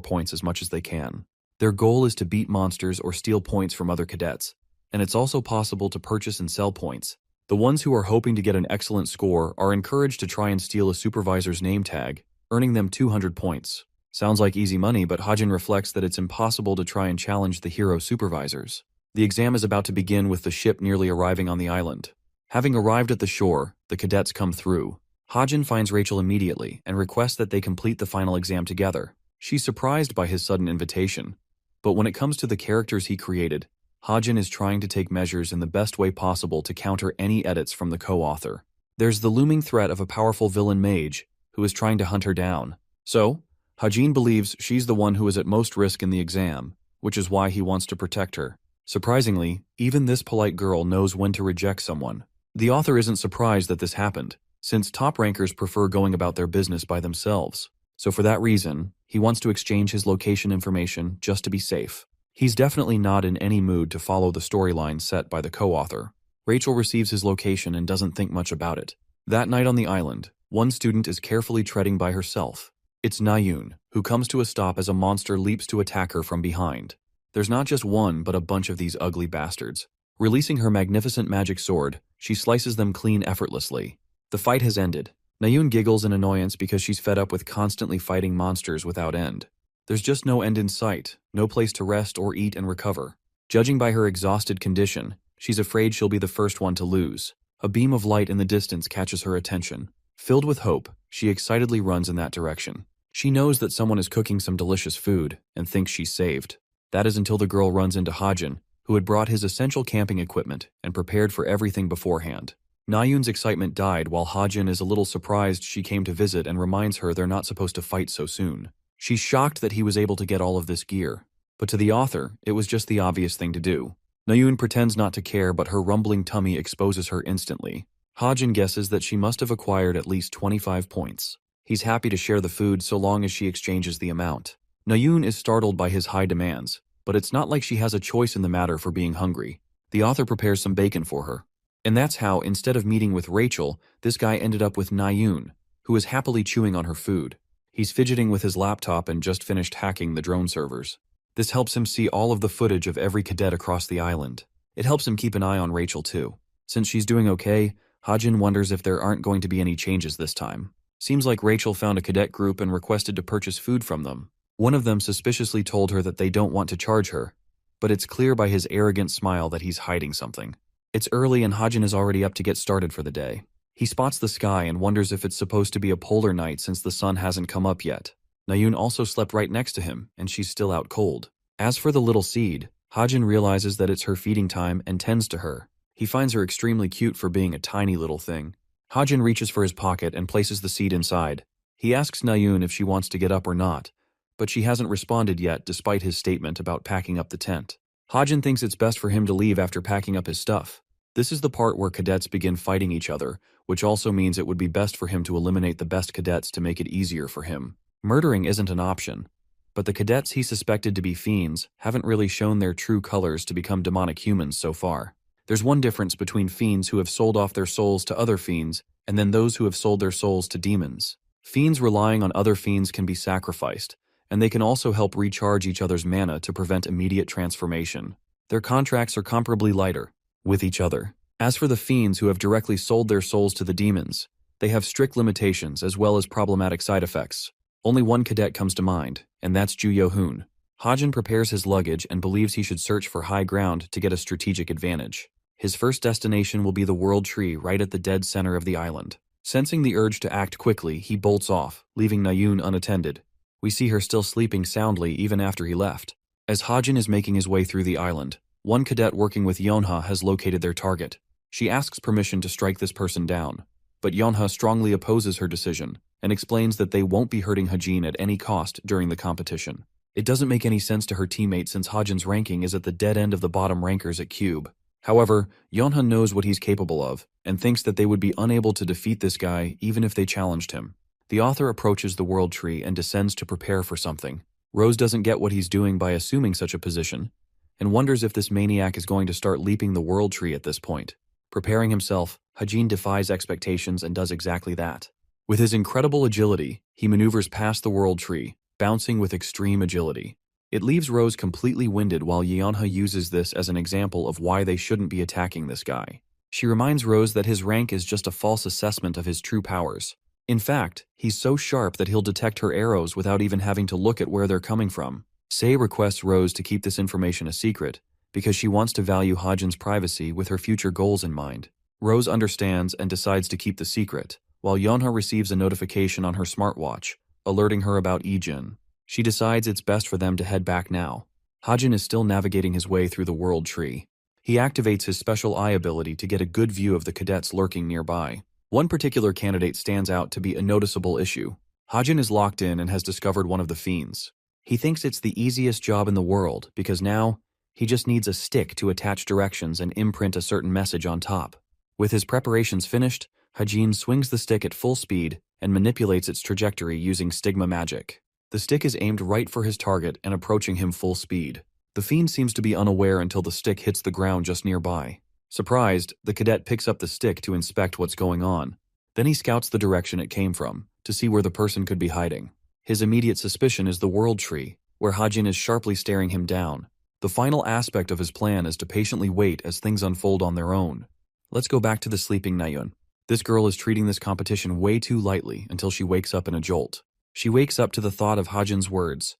points as much as they can. Their goal is to beat monsters or steal points from other cadets, and it's also possible to purchase and sell points. The ones who are hoping to get an excellent score are encouraged to try and steal a supervisor's name tag, earning them 200 points. Sounds like easy money, but Hajin reflects that it's impossible to try and challenge the hero supervisors. The exam is about to begin with the ship nearly arriving on the island. Having arrived at the shore, the cadets come through. Hajin finds Rachel immediately and requests that they complete the final exam together. She's surprised by his sudden invitation. But when it comes to the characters he created, Hajin is trying to take measures in the best way possible to counter any edits from the co-author. There's the looming threat of a powerful villain mage who is trying to hunt her down. So, Hajin believes she's the one who is at most risk in the exam, which is why he wants to protect her. Surprisingly, even this polite girl knows when to reject someone. The author isn't surprised that this happened, since top rankers prefer going about their business by themselves. So for that reason, he wants to exchange his location information just to be safe. He's definitely not in any mood to follow the storyline set by the co-author. Rachel receives his location and doesn't think much about it. That night on the island, one student is carefully treading by herself. It's Nayun, who comes to a stop as a monster leaps to attack her from behind. There's not just one, but a bunch of these ugly bastards. Releasing her magnificent magic sword, she slices them clean effortlessly. The fight has ended. Nayun giggles in annoyance because she's fed up with constantly fighting monsters without end. There's just no end in sight, no place to rest or eat and recover. Judging by her exhausted condition, she's afraid she'll be the first one to lose. A beam of light in the distance catches her attention. Filled with hope, she excitedly runs in that direction. She knows that someone is cooking some delicious food and thinks she's saved. That is until the girl runs into Hajin, who had brought his essential camping equipment and prepared for everything beforehand. Nayun's excitement died while Hajin is a little surprised she came to visit and reminds her they're not supposed to fight so soon. She's shocked that he was able to get all of this gear, but to the author, it was just the obvious thing to do. Nayun pretends not to care, but her rumbling tummy exposes her instantly. Hajin guesses that she must have acquired at least 25 points. He's happy to share the food so long as she exchanges the amount. Nayun is startled by his high demands, but it's not like she has a choice in the matter for being hungry. The author prepares some bacon for her. And that's how, instead of meeting with Rachel, this guy ended up with Nayun, who is happily chewing on her food. He's fidgeting with his laptop and just finished hacking the drone servers. This helps him see all of the footage of every cadet across the island. It helps him keep an eye on Rachel too. Since she's doing okay, Hajin wonders if there aren't going to be any changes this time. Seems like Rachel found a cadet group and requested to purchase food from them. One of them suspiciously told her that they don't want to charge her, but it's clear by his arrogant smile that he's hiding something. It's early and Hajin is already up to get started for the day. He spots the sky and wonders if it's supposed to be a polar night since the sun hasn't come up yet. Nayun also slept right next to him, and she's still out cold. As for the little seed, Hajin realizes that it's her feeding time and tends to her. He finds her extremely cute for being a tiny little thing. Hajin reaches for his pocket and places the seed inside. He asks Nayun if she wants to get up or not, but she hasn't responded yet despite his statement about packing up the tent. Hajin thinks it's best for him to leave after packing up his stuff. This is the part where cadets begin fighting each other, which also means it would be best for him to eliminate the best cadets to make it easier for him. Murdering isn't an option, but the cadets he suspected to be fiends haven't really shown their true colors to become demonic humans so far. There's one difference between fiends who have sold off their souls to other fiends and then those who have sold their souls to demons. Fiends relying on other fiends can be sacrificed, and they can also help recharge each other's mana to prevent immediate transformation. Their contracts are comparably lighter with each other. As for the fiends who have directly sold their souls to the demons, they have strict limitations as well as problematic side effects. Only one cadet comes to mind, and that's Ju Yo-hoon. Hajin prepares his luggage and believes he should search for high ground to get a strategic advantage. His first destination will be the World Tree right at the dead center of the island. Sensing the urge to act quickly, he bolts off, leaving Nayun unattended. We see her still sleeping soundly even after he left. As Hajin is making his way through the island, one cadet working with Yonha has located their target. She asks permission to strike this person down, but Yonha strongly opposes her decision and explains that they won't be hurting Hajin at any cost during the competition. It doesn't make any sense to her teammate since Hajin's ranking is at the dead end of the bottom rankers at Cube. However, Yonha knows what he's capable of and thinks that they would be unable to defeat this guy even if they challenged him. The author approaches the World Tree and descends to prepare for something. Rose doesn't get what he's doing by assuming such a position, and wonders if this maniac is going to start leaping the World Tree at this point. Preparing himself, Hajin defies expectations and does exactly that. With his incredible agility, he maneuvers past the World Tree, bouncing with extreme agility. It leaves Rose completely winded while Yeonha uses this as an example of why they shouldn't be attacking this guy. She reminds Rose that his rank is just a false assessment of his true powers. In fact, he's so sharp that he'll detect her arrows without even having to look at where they're coming from. Sei requests Rose to keep this information a secret because she wants to value Hajin's privacy with her future goals in mind. Rose understands and decides to keep the secret, while Yeonha receives a notification on her smartwatch, alerting her about Ijin. She decides it's best for them to head back now. Hajin is still navigating his way through the World Tree. He activates his special eye ability to get a good view of the cadets lurking nearby. One particular candidate stands out to be a noticeable issue. Hajin is locked in and has discovered one of the fiends. He thinks it's the easiest job in the world because now he just needs a stick to attach directions and imprint a certain message on top. With his preparations finished, Hajin swings the stick at full speed and manipulates its trajectory using stigma magic. The stick is aimed right for his target and approaching him full speed. The fiend seems to be unaware until the stick hits the ground just nearby. Surprised, the cadet picks up the stick to inspect what's going on. Then he scouts the direction it came from, to see where the person could be hiding. His immediate suspicion is the World Tree, where Hajin is sharply staring him down. The final aspect of his plan is to patiently wait as things unfold on their own. Let's go back to the sleeping Nayun. This girl is treating this competition way too lightly until she wakes up in a jolt. She wakes up to the thought of Hajin's words,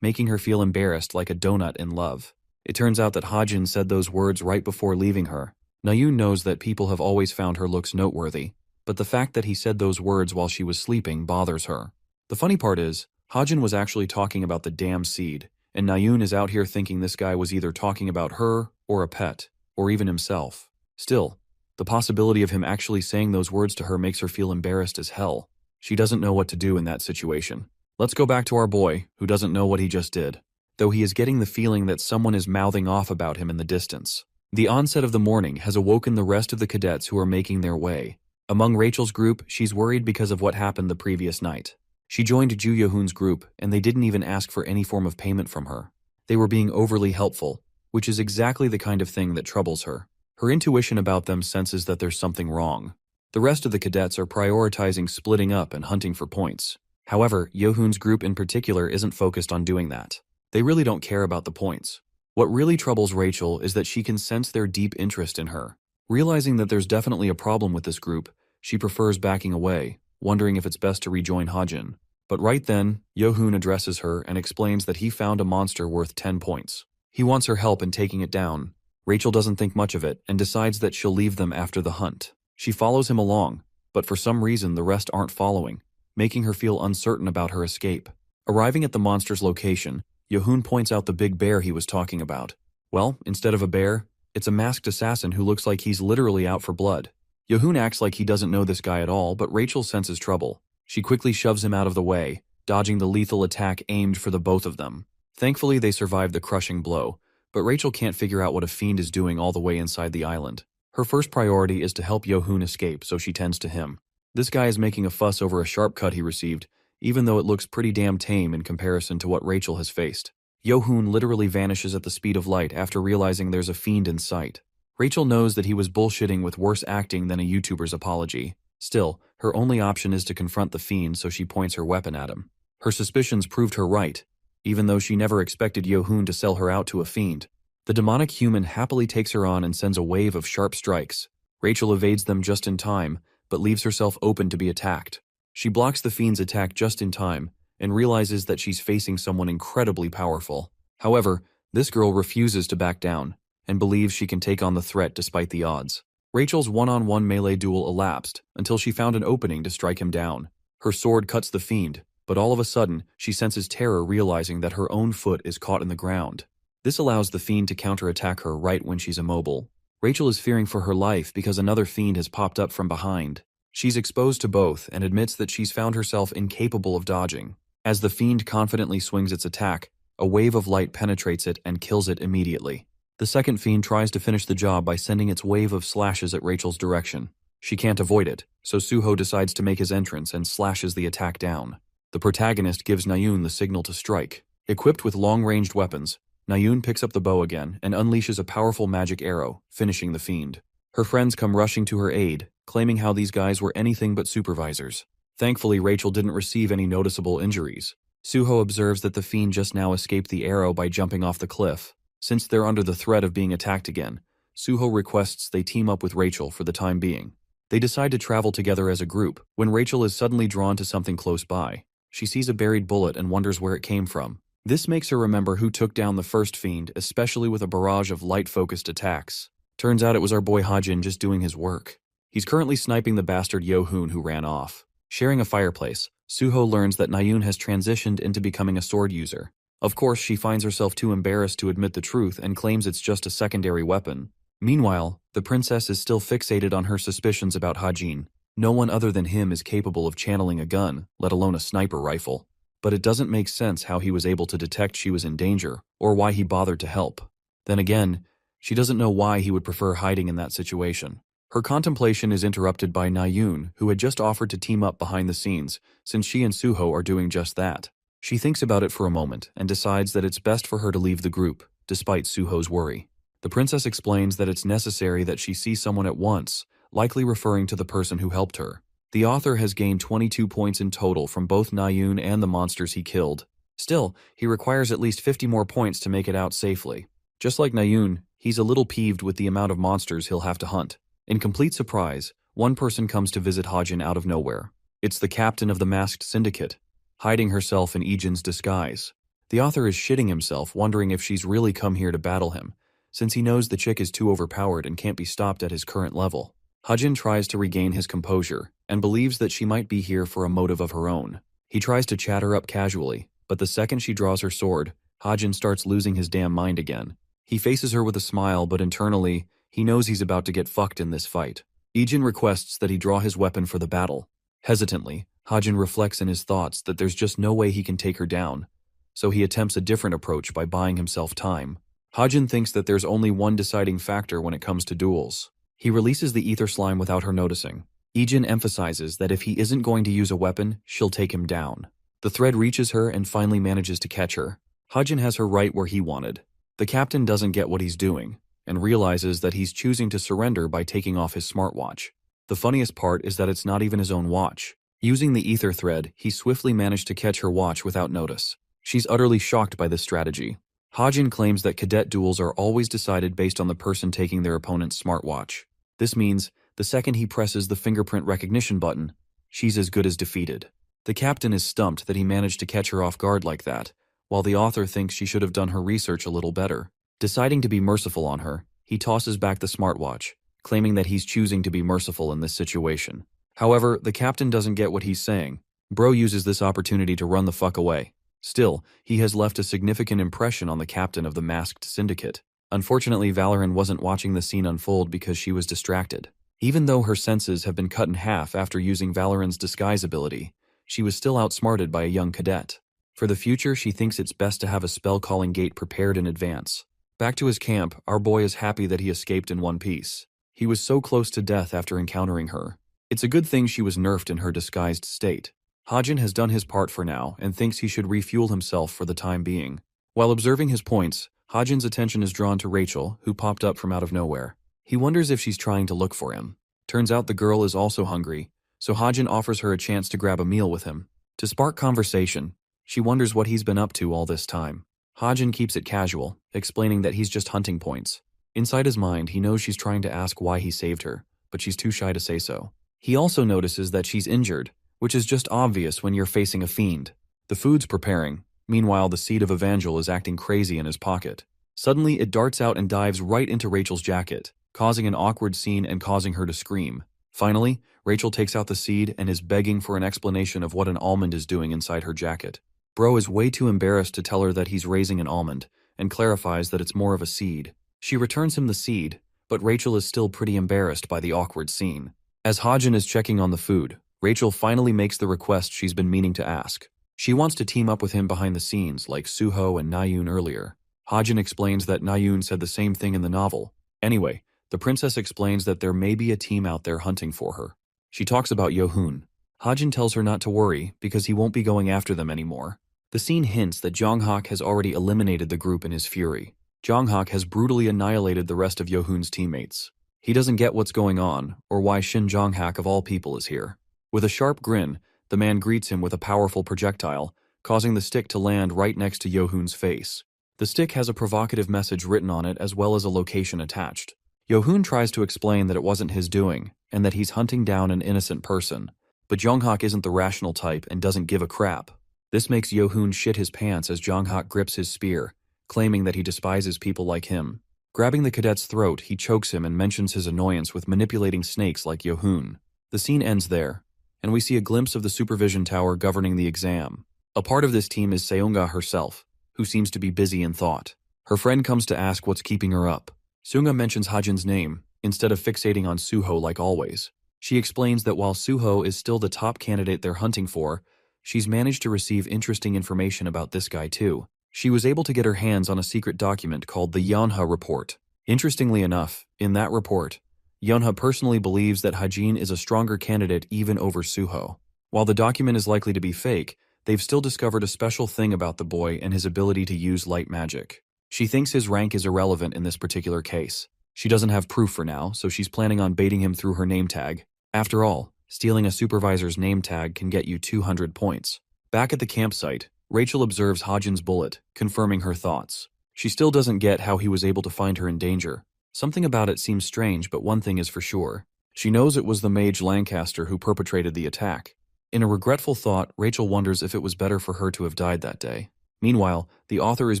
making her feel embarrassed like a donut in love. It turns out that Hajin said those words right before leaving her. Nayun knows that people have always found her looks noteworthy, but the fact that he said those words while she was sleeping bothers her. The funny part is, Hajin was actually talking about the damn seed, and Nayun is out here thinking this guy was either talking about her, or a pet, or even himself. Still, The possibility of him actually saying those words to her makes her feel embarrassed as hell. She doesn't know what to do in that situation. Let's go back to our boy, who doesn't know what he just did, though he is getting the feeling that someone is mouthing off about him in the distance. The onset of the morning has awoken the rest of the cadets who are making their way. Among Rachel's group, she's worried because of what happened the previous night. She joined Ju Yohoon's group, and they didn't even ask for any form of payment from her. They were being overly helpful, which is exactly the kind of thing that troubles her. Her intuition about them senses that there's something wrong. The rest of the cadets are prioritizing splitting up and hunting for points. However, Yohoon's group in particular isn't focused on doing that. They really don't care about the points. What really troubles Rachel is that she can sense their deep interest in her. Realizing that there's definitely a problem with this group, she prefers backing away, wondering if it's best to rejoin Hajin. But right then, Yohoon addresses her and explains that he found a monster worth 10 points. He wants her help in taking it down. Rachel doesn't think much of it and decides that she'll leave them after the hunt. She follows him along, but for some reason the rest aren't following, making her feel uncertain about her escape. Arriving at the monster's location, Yohoon points out the big bear he was talking about. Well, instead of a bear, it's a masked assassin who looks like he's literally out for blood. Yohoon acts like he doesn't know this guy at all, but Rachel senses trouble. She quickly shoves him out of the way, dodging the lethal attack aimed for the both of them. Thankfully, they survive the crushing blow, but Rachel can't figure out what a fiend is doing all the way inside the island. Her first priority is to help Yohoon escape, so she tends to him. This guy is making a fuss over a sharp cut he received, even though it looks pretty damn tame in comparison to what Rachel has faced. Yohoon literally vanishes at the speed of light after realizing there's a fiend in sight. Rachel knows that he was bullshitting with worse acting than a YouTuber's apology. Still, her only option is to confront the fiend, so she points her weapon at him. Her suspicions proved her right, even though she never expected Yohoon to sell her out to a fiend. The demonic human happily takes her on and sends a wave of sharp strikes. Rachel evades them just in time, but leaves herself open to be attacked. She blocks the fiend's attack just in time, and realizes that she's facing someone incredibly powerful. However, this girl refuses to back down, and believes she can take on the threat despite the odds. Rachel's one-on-one melee duel elapsed until she found an opening to strike him down. Her sword cuts the fiend, but all of a sudden, she senses terror realizing that her own foot is caught in the ground. This allows the fiend to counterattack her right when she's immobile. Rachel is fearing for her life because another fiend has popped up from behind. She's exposed to both and admits that she's found herself incapable of dodging. As the fiend confidently swings its attack, a wave of light penetrates it and kills it immediately. The second fiend tries to finish the job by sending its wave of slashes at Rachel's direction. She can't avoid it, so Suho decides to make his entrance and slashes the attack down. The protagonist gives Nayun the signal to strike. Equipped with long-ranged weapons, Nayun picks up the bow again and unleashes a powerful magic arrow, finishing the fiend. Her friends come rushing to her aid, claiming how these guys were anything but supervisors. Thankfully, Rachel didn't receive any noticeable injuries. Suho observes that the fiend just now escaped the arrow by jumping off the cliff. Since they're under the threat of being attacked again, Suho requests they team up with Rachel for the time being. They decide to travel together as a group, when Rachel is suddenly drawn to something close by. She sees a buried bullet and wonders where it came from. This makes her remember who took down the first fiend, especially with a barrage of light-focused attacks. Turns out it was our boy Hajin just doing his work. He's currently sniping the bastard Yohoon who ran off. Sharing a fireplace, Suho learns that Nayun has transitioned into becoming a sword user. Of course, she finds herself too embarrassed to admit the truth and claims it's just a secondary weapon. Meanwhile, the princess is still fixated on her suspicions about Hajin. No one other than him is capable of channeling a gun, let alone a sniper rifle. But it doesn't make sense how he was able to detect she was in danger, or why he bothered to help. Then again, she doesn't know why he would prefer hiding in that situation. Her contemplation is interrupted by Nayun, who had just offered to team up behind the scenes, since she and Suho are doing just that. She thinks about it for a moment and decides that it's best for her to leave the group, despite Suho's worry. The princess explains that it's necessary that she see someone at once, likely referring to the person who helped her. The author has gained 22 points in total from both Nayun and the monsters he killed. Still, he requires at least 50 more points to make it out safely. Just like Nayun, he's a little peeved with the amount of monsters he'll have to hunt. In complete surprise, one person comes to visit Hajin out of nowhere. It's the captain of the masked syndicate, hiding herself in Ijin's disguise. The author is shitting himself, wondering if she's really come here to battle him, since he knows the chick is too overpowered and can't be stopped at his current level. Hajin tries to regain his composure, and believes that she might be here for a motive of her own. He tries to chat her up casually, but the second she draws her sword, Hajin starts losing his damn mind again. He faces her with a smile, but internally, He knows he's about to get fucked in this fight. Ijin requests that he draw his weapon for the battle. Hesitantly, Hajin reflects in his thoughts that there's just no way he can take her down, so he attempts a different approach by buying himself time. Hajin thinks that there's only one deciding factor when it comes to duels. He releases the ether slime without her noticing. Ijin emphasizes that if he isn't going to use a weapon, she'll take him down. The thread reaches her and finally manages to catch her. Hajin has her right where he wanted. The captain doesn't get what he's doing, and realizes that he's choosing to surrender by taking off his smartwatch. The funniest part is that it's not even his own watch. Using the ether thread, he swiftly managed to catch her watch without notice. She's utterly shocked by this strategy. Hajin claims that cadet duels are always decided based on the person taking their opponent's smartwatch. This means, the second he presses the fingerprint recognition button, she's as good as defeated. The captain is stumped that he managed to catch her off guard like that, while the author thinks she should have done her research a little better. Deciding to be merciful on her, he tosses back the smartwatch, claiming that he's choosing to be merciful in this situation. However, the captain doesn't get what he's saying. Bro uses this opportunity to run the fuck away. Still, he has left a significant impression on the captain of the masked syndicate. Unfortunately, Valoran wasn't watching the scene unfold because she was distracted. Even though her senses have been cut in half after using Valoran's disguise ability, she was still outsmarted by a young cadet. For the future, she thinks it's best to have a spell-calling gate prepared in advance. Back to his camp, our boy is happy that he escaped in one piece. He was so close to death after encountering her. It's a good thing she was nerfed in her disguised state. Hajin has done his part for now and thinks he should refuel himself for the time being. While observing his points, Hajin's attention is drawn to Rachel, who popped up from out of nowhere. He wonders if she's trying to look for him. Turns out the girl is also hungry, so Hajin offers her a chance to grab a meal with him. To spark conversation, she wonders what he's been up to all this time. Hajin keeps it casual, explaining that he's just hunting points. Inside his mind, he knows she's trying to ask why he saved her, but she's too shy to say so. He also notices that she's injured, which is just obvious when you're facing a fiend. The food's preparing. Meanwhile, the seed of Evangel is acting crazy in his pocket. Suddenly, it darts out and dives right into Rachel's jacket, causing an awkward scene and causing her to scream. Finally, Rachel takes out the seed and is begging for an explanation of what an almond is doing inside her jacket. Bro is way too embarrassed to tell her that he's raising an almond, and clarifies that it's more of a seed. She returns him the seed, but Rachel is still pretty embarrassed by the awkward scene. As Hajin is checking on the food, Rachel finally makes the request she's been meaning to ask. She wants to team up with him behind the scenes like Suho and Nayun earlier. Hajin explains that Nayun said the same thing in the novel. Anyway, the princess explains that there may be a team out there hunting for her. She talks about Yohun. Hajin tells her not to worry because he won't be going after them anymore. The scene hints that Jonghak has already eliminated the group in his fury. Jonghak has brutally annihilated the rest of Yohun's teammates. He doesn't get what's going on, or why Shin Jonghak of all people is here. With a sharp grin, the man greets him with a powerful projectile, causing the stick to land right next to Yohun's face. The stick has a provocative message written on it as well as a location attached. Yohun tries to explain that it wasn't his doing, and that he's hunting down an innocent person. But Jonghak isn't the rational type and doesn't give a crap. This makes Yohun shit his pants as Jonghak grips his spear, claiming that he despises people like him. Grabbing the cadet's throat, he chokes him and mentions his annoyance with manipulating snakes like Yohun. The scene ends there, and we see a glimpse of the supervision tower governing the exam. A part of this team is Seunga herself, who seems to be busy in thought. Her friend comes to ask what's keeping her up. Seunga mentions Hajin's name, instead of fixating on Suho like always. She explains that while Suho is still the top candidate they're hunting for, she's managed to receive interesting information about this guy too. She was able to get her hands on a secret document called the Manhwa report. Interestingly enough, in that report, Manhwa personally believes that Hajin is a stronger candidate even over Suho. While the document is likely to be fake, they've still discovered a special thing about the boy and his ability to use light magic. She thinks his rank is irrelevant in this particular case. She doesn't have proof for now, so she's planning on baiting him through her name tag. After all, stealing a supervisor's name tag can get you 200 points. Back at the campsite, Rachel observes Hajin's bullet, confirming her thoughts. She still doesn't get how he was able to find her in danger. Something about it seems strange, but one thing is for sure. She knows it was the mage Lancaster who perpetrated the attack. In a regretful thought, Rachel wonders if it was better for her to have died that day. Meanwhile, the author is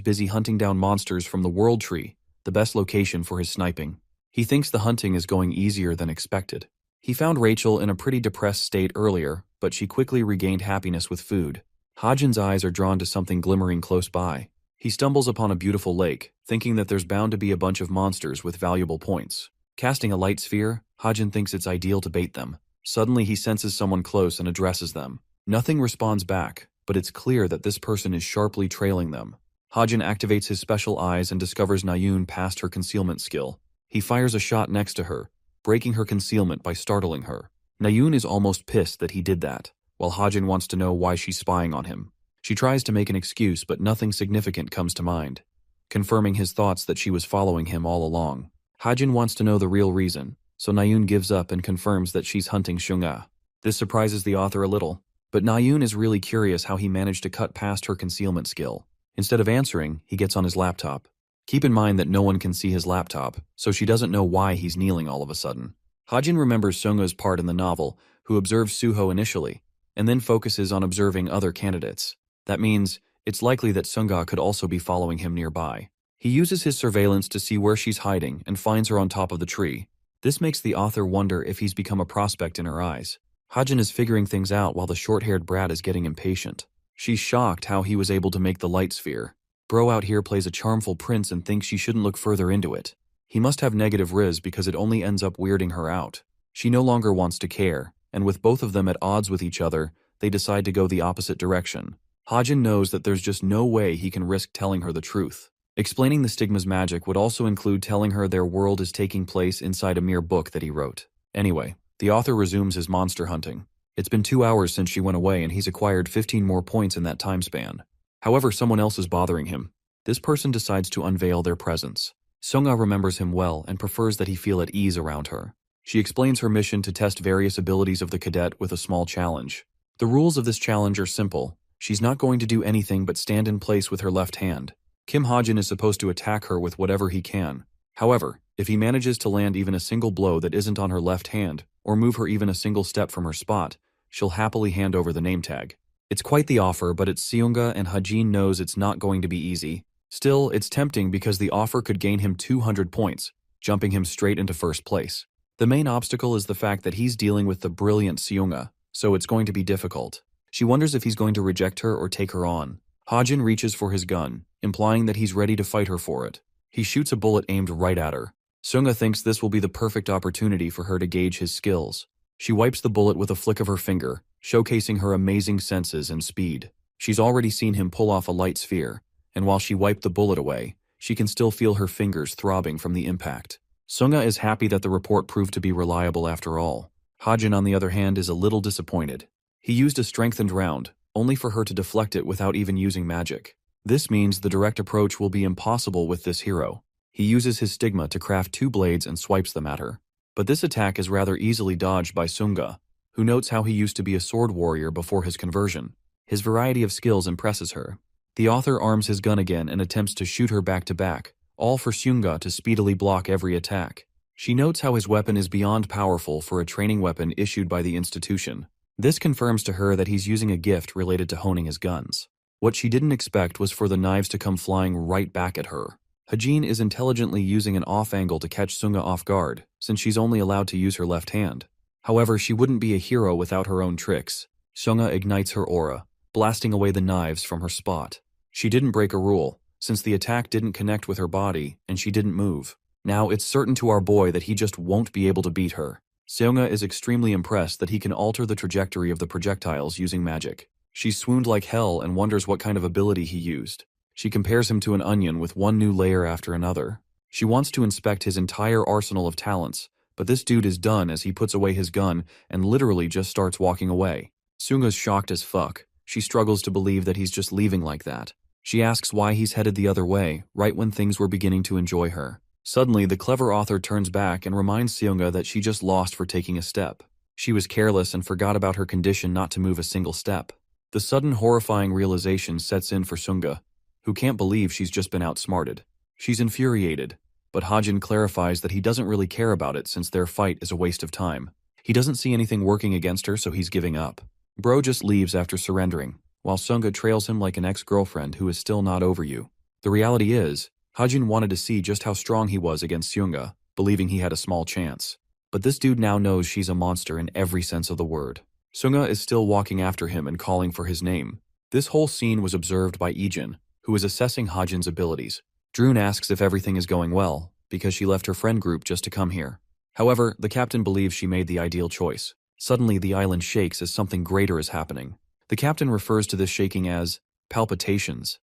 busy hunting down monsters from the World Tree, the best location for his sniping. He thinks the hunting is going easier than expected. He found Rachel in a pretty depressed state earlier, but she quickly regained happiness with food. Hajin's eyes are drawn to something glimmering close by. He stumbles upon a beautiful lake, thinking that there's bound to be a bunch of monsters with valuable points. Casting a light sphere, Hajin thinks it's ideal to bait them. Suddenly he senses someone close and addresses them. Nothing responds back, but it's clear that this person is sharply trailing them. Hajin activates his special eyes and discovers Nayun passed her concealment skill. He fires a shot next to her, breaking her concealment by startling her. Nayun is almost pissed that he did that, while Hajin wants to know why she's spying on him. She tries to make an excuse, but nothing significant comes to mind, confirming his thoughts that she was following him all along. Hajin wants to know the real reason, so Nayun gives up and confirms that she's hunting Seung-ah. This surprises the author a little, but Nayun is really curious how he managed to cut past her concealment skill. Instead of answering, he gets on his laptop. Keep in mind that no one can see his laptop, so she doesn't know why he's kneeling all of a sudden. Hajin remembers Seung-ah's part in the novel, who observes Suho initially, and then focuses on observing other candidates. That means it's likely that Seung-ah could also be following him nearby. He uses his surveillance to see where she's hiding and finds her on top of the tree. This makes the author wonder if he's become a prospect in her eyes. Hajin is figuring things out while the short-haired brat is getting impatient. She's shocked how he was able to make the light sphere. Bro out here plays a charmful prince and thinks she shouldn't look further into it. He must have negative riz because it only ends up weirding her out. She no longer wants to care, and with both of them at odds with each other, they decide to go the opposite direction. Hajin knows that there's just no way he can risk telling her the truth. Explaining the stigma's magic would also include telling her their world is taking place inside a mere book that he wrote. Anyway, the author resumes his monster hunting. It's been 2 hours since she went away and he's acquired 15 more points in that time span. However, someone else is bothering him. This person decides to unveil their presence. Seung-ah remembers him well and prefers that he feel at ease around her. She explains her mission to test various abilities of the cadet with a small challenge. The rules of this challenge are simple. She's not going to do anything but stand in place with her left hand. Kim Hajin is supposed to attack her with whatever he can. However, if he manages to land even a single blow that isn't on her left hand, or move her even a single step from her spot, she'll happily hand over the name tag. It's quite the offer, but it's Seung-ah and Hajin knows it's not going to be easy. Still, it's tempting because the offer could gain him 200 points, jumping him straight into first place. The main obstacle is the fact that he's dealing with the brilliant Seung-ah, so it's going to be difficult. She wonders if he's going to reject her or take her on. Hajin reaches for his gun, implying that he's ready to fight her for it. He shoots a bullet aimed right at her. Seung-ah thinks this will be the perfect opportunity for her to gauge his skills. She wipes the bullet with a flick of her finger, showcasing her amazing senses and speed. She's already seen him pull off a light sphere, and while she wiped the bullet away, she can still feel her fingers throbbing from the impact. Seung-ah is happy that the report proved to be reliable after all. Hajin, on the other hand, is a little disappointed. He used a strengthened round, only for her to deflect it without even using magic. This means the direct approach will be impossible with this hero. He uses his stigma to craft 2 blades and swipes them at her. But this attack is rather easily dodged by Seung-ah, who notes how he used to be a sword warrior before his conversion. His variety of skills impresses her. The author arms his gun again and attempts to shoot her back to back, all for Seung-ah to speedily block every attack. She notes how his weapon is beyond powerful for a training weapon issued by the institution. This confirms to her that he's using a gift related to honing his guns. What she didn't expect was for the knives to come flying right back at her. Hajin is intelligently using an off angle to catch Seung-ah off guard, since she's only allowed to use her left hand. However, she wouldn't be a hero without her own tricks. Seung-ah ignites her aura, blasting away the knives from her spot. She didn't break a rule, since the attack didn't connect with her body and she didn't move. Now it's certain to our boy that he just won't be able to beat her. Seung-ah is extremely impressed that he can alter the trajectory of the projectiles using magic. She swooned like hell and wonders what kind of ability he used. She compares him to an onion with one new layer after another. She wants to inspect his entire arsenal of talents, but this dude is done as he puts away his gun and literally just starts walking away. Seung-ah's shocked as fuck. She struggles to believe that he's just leaving like that. She asks why he's headed the other way, right when things were beginning to enjoy her. Suddenly, the clever author turns back and reminds Seung-ah that she just lost for taking a step. She was careless and forgot about her condition not to move a single step. The sudden horrifying realization sets in for Seung-ah, who can't believe she's just been outsmarted. She's infuriated, but Hajin clarifies that he doesn't really care about it since their fight is a waste of time. He doesn't see anything working against her, so he's giving up. Bro just leaves after surrendering, while Seung-ah trails him like an ex-girlfriend who is still not over you. The reality is, Hajin wanted to see just how strong he was against Seung-ah, believing he had a small chance. But this dude now knows she's a monster in every sense of the word. Seung-ah is still walking after him and calling for his name. This whole scene was observed by Ijin, who is assessing Hajin's abilities. Droon asks if everything is going well, because she left her friend group just to come here. However, the captain believes she made the ideal choice. Suddenly, the island shakes as something greater is happening. The captain refers to this shaking as palpitations.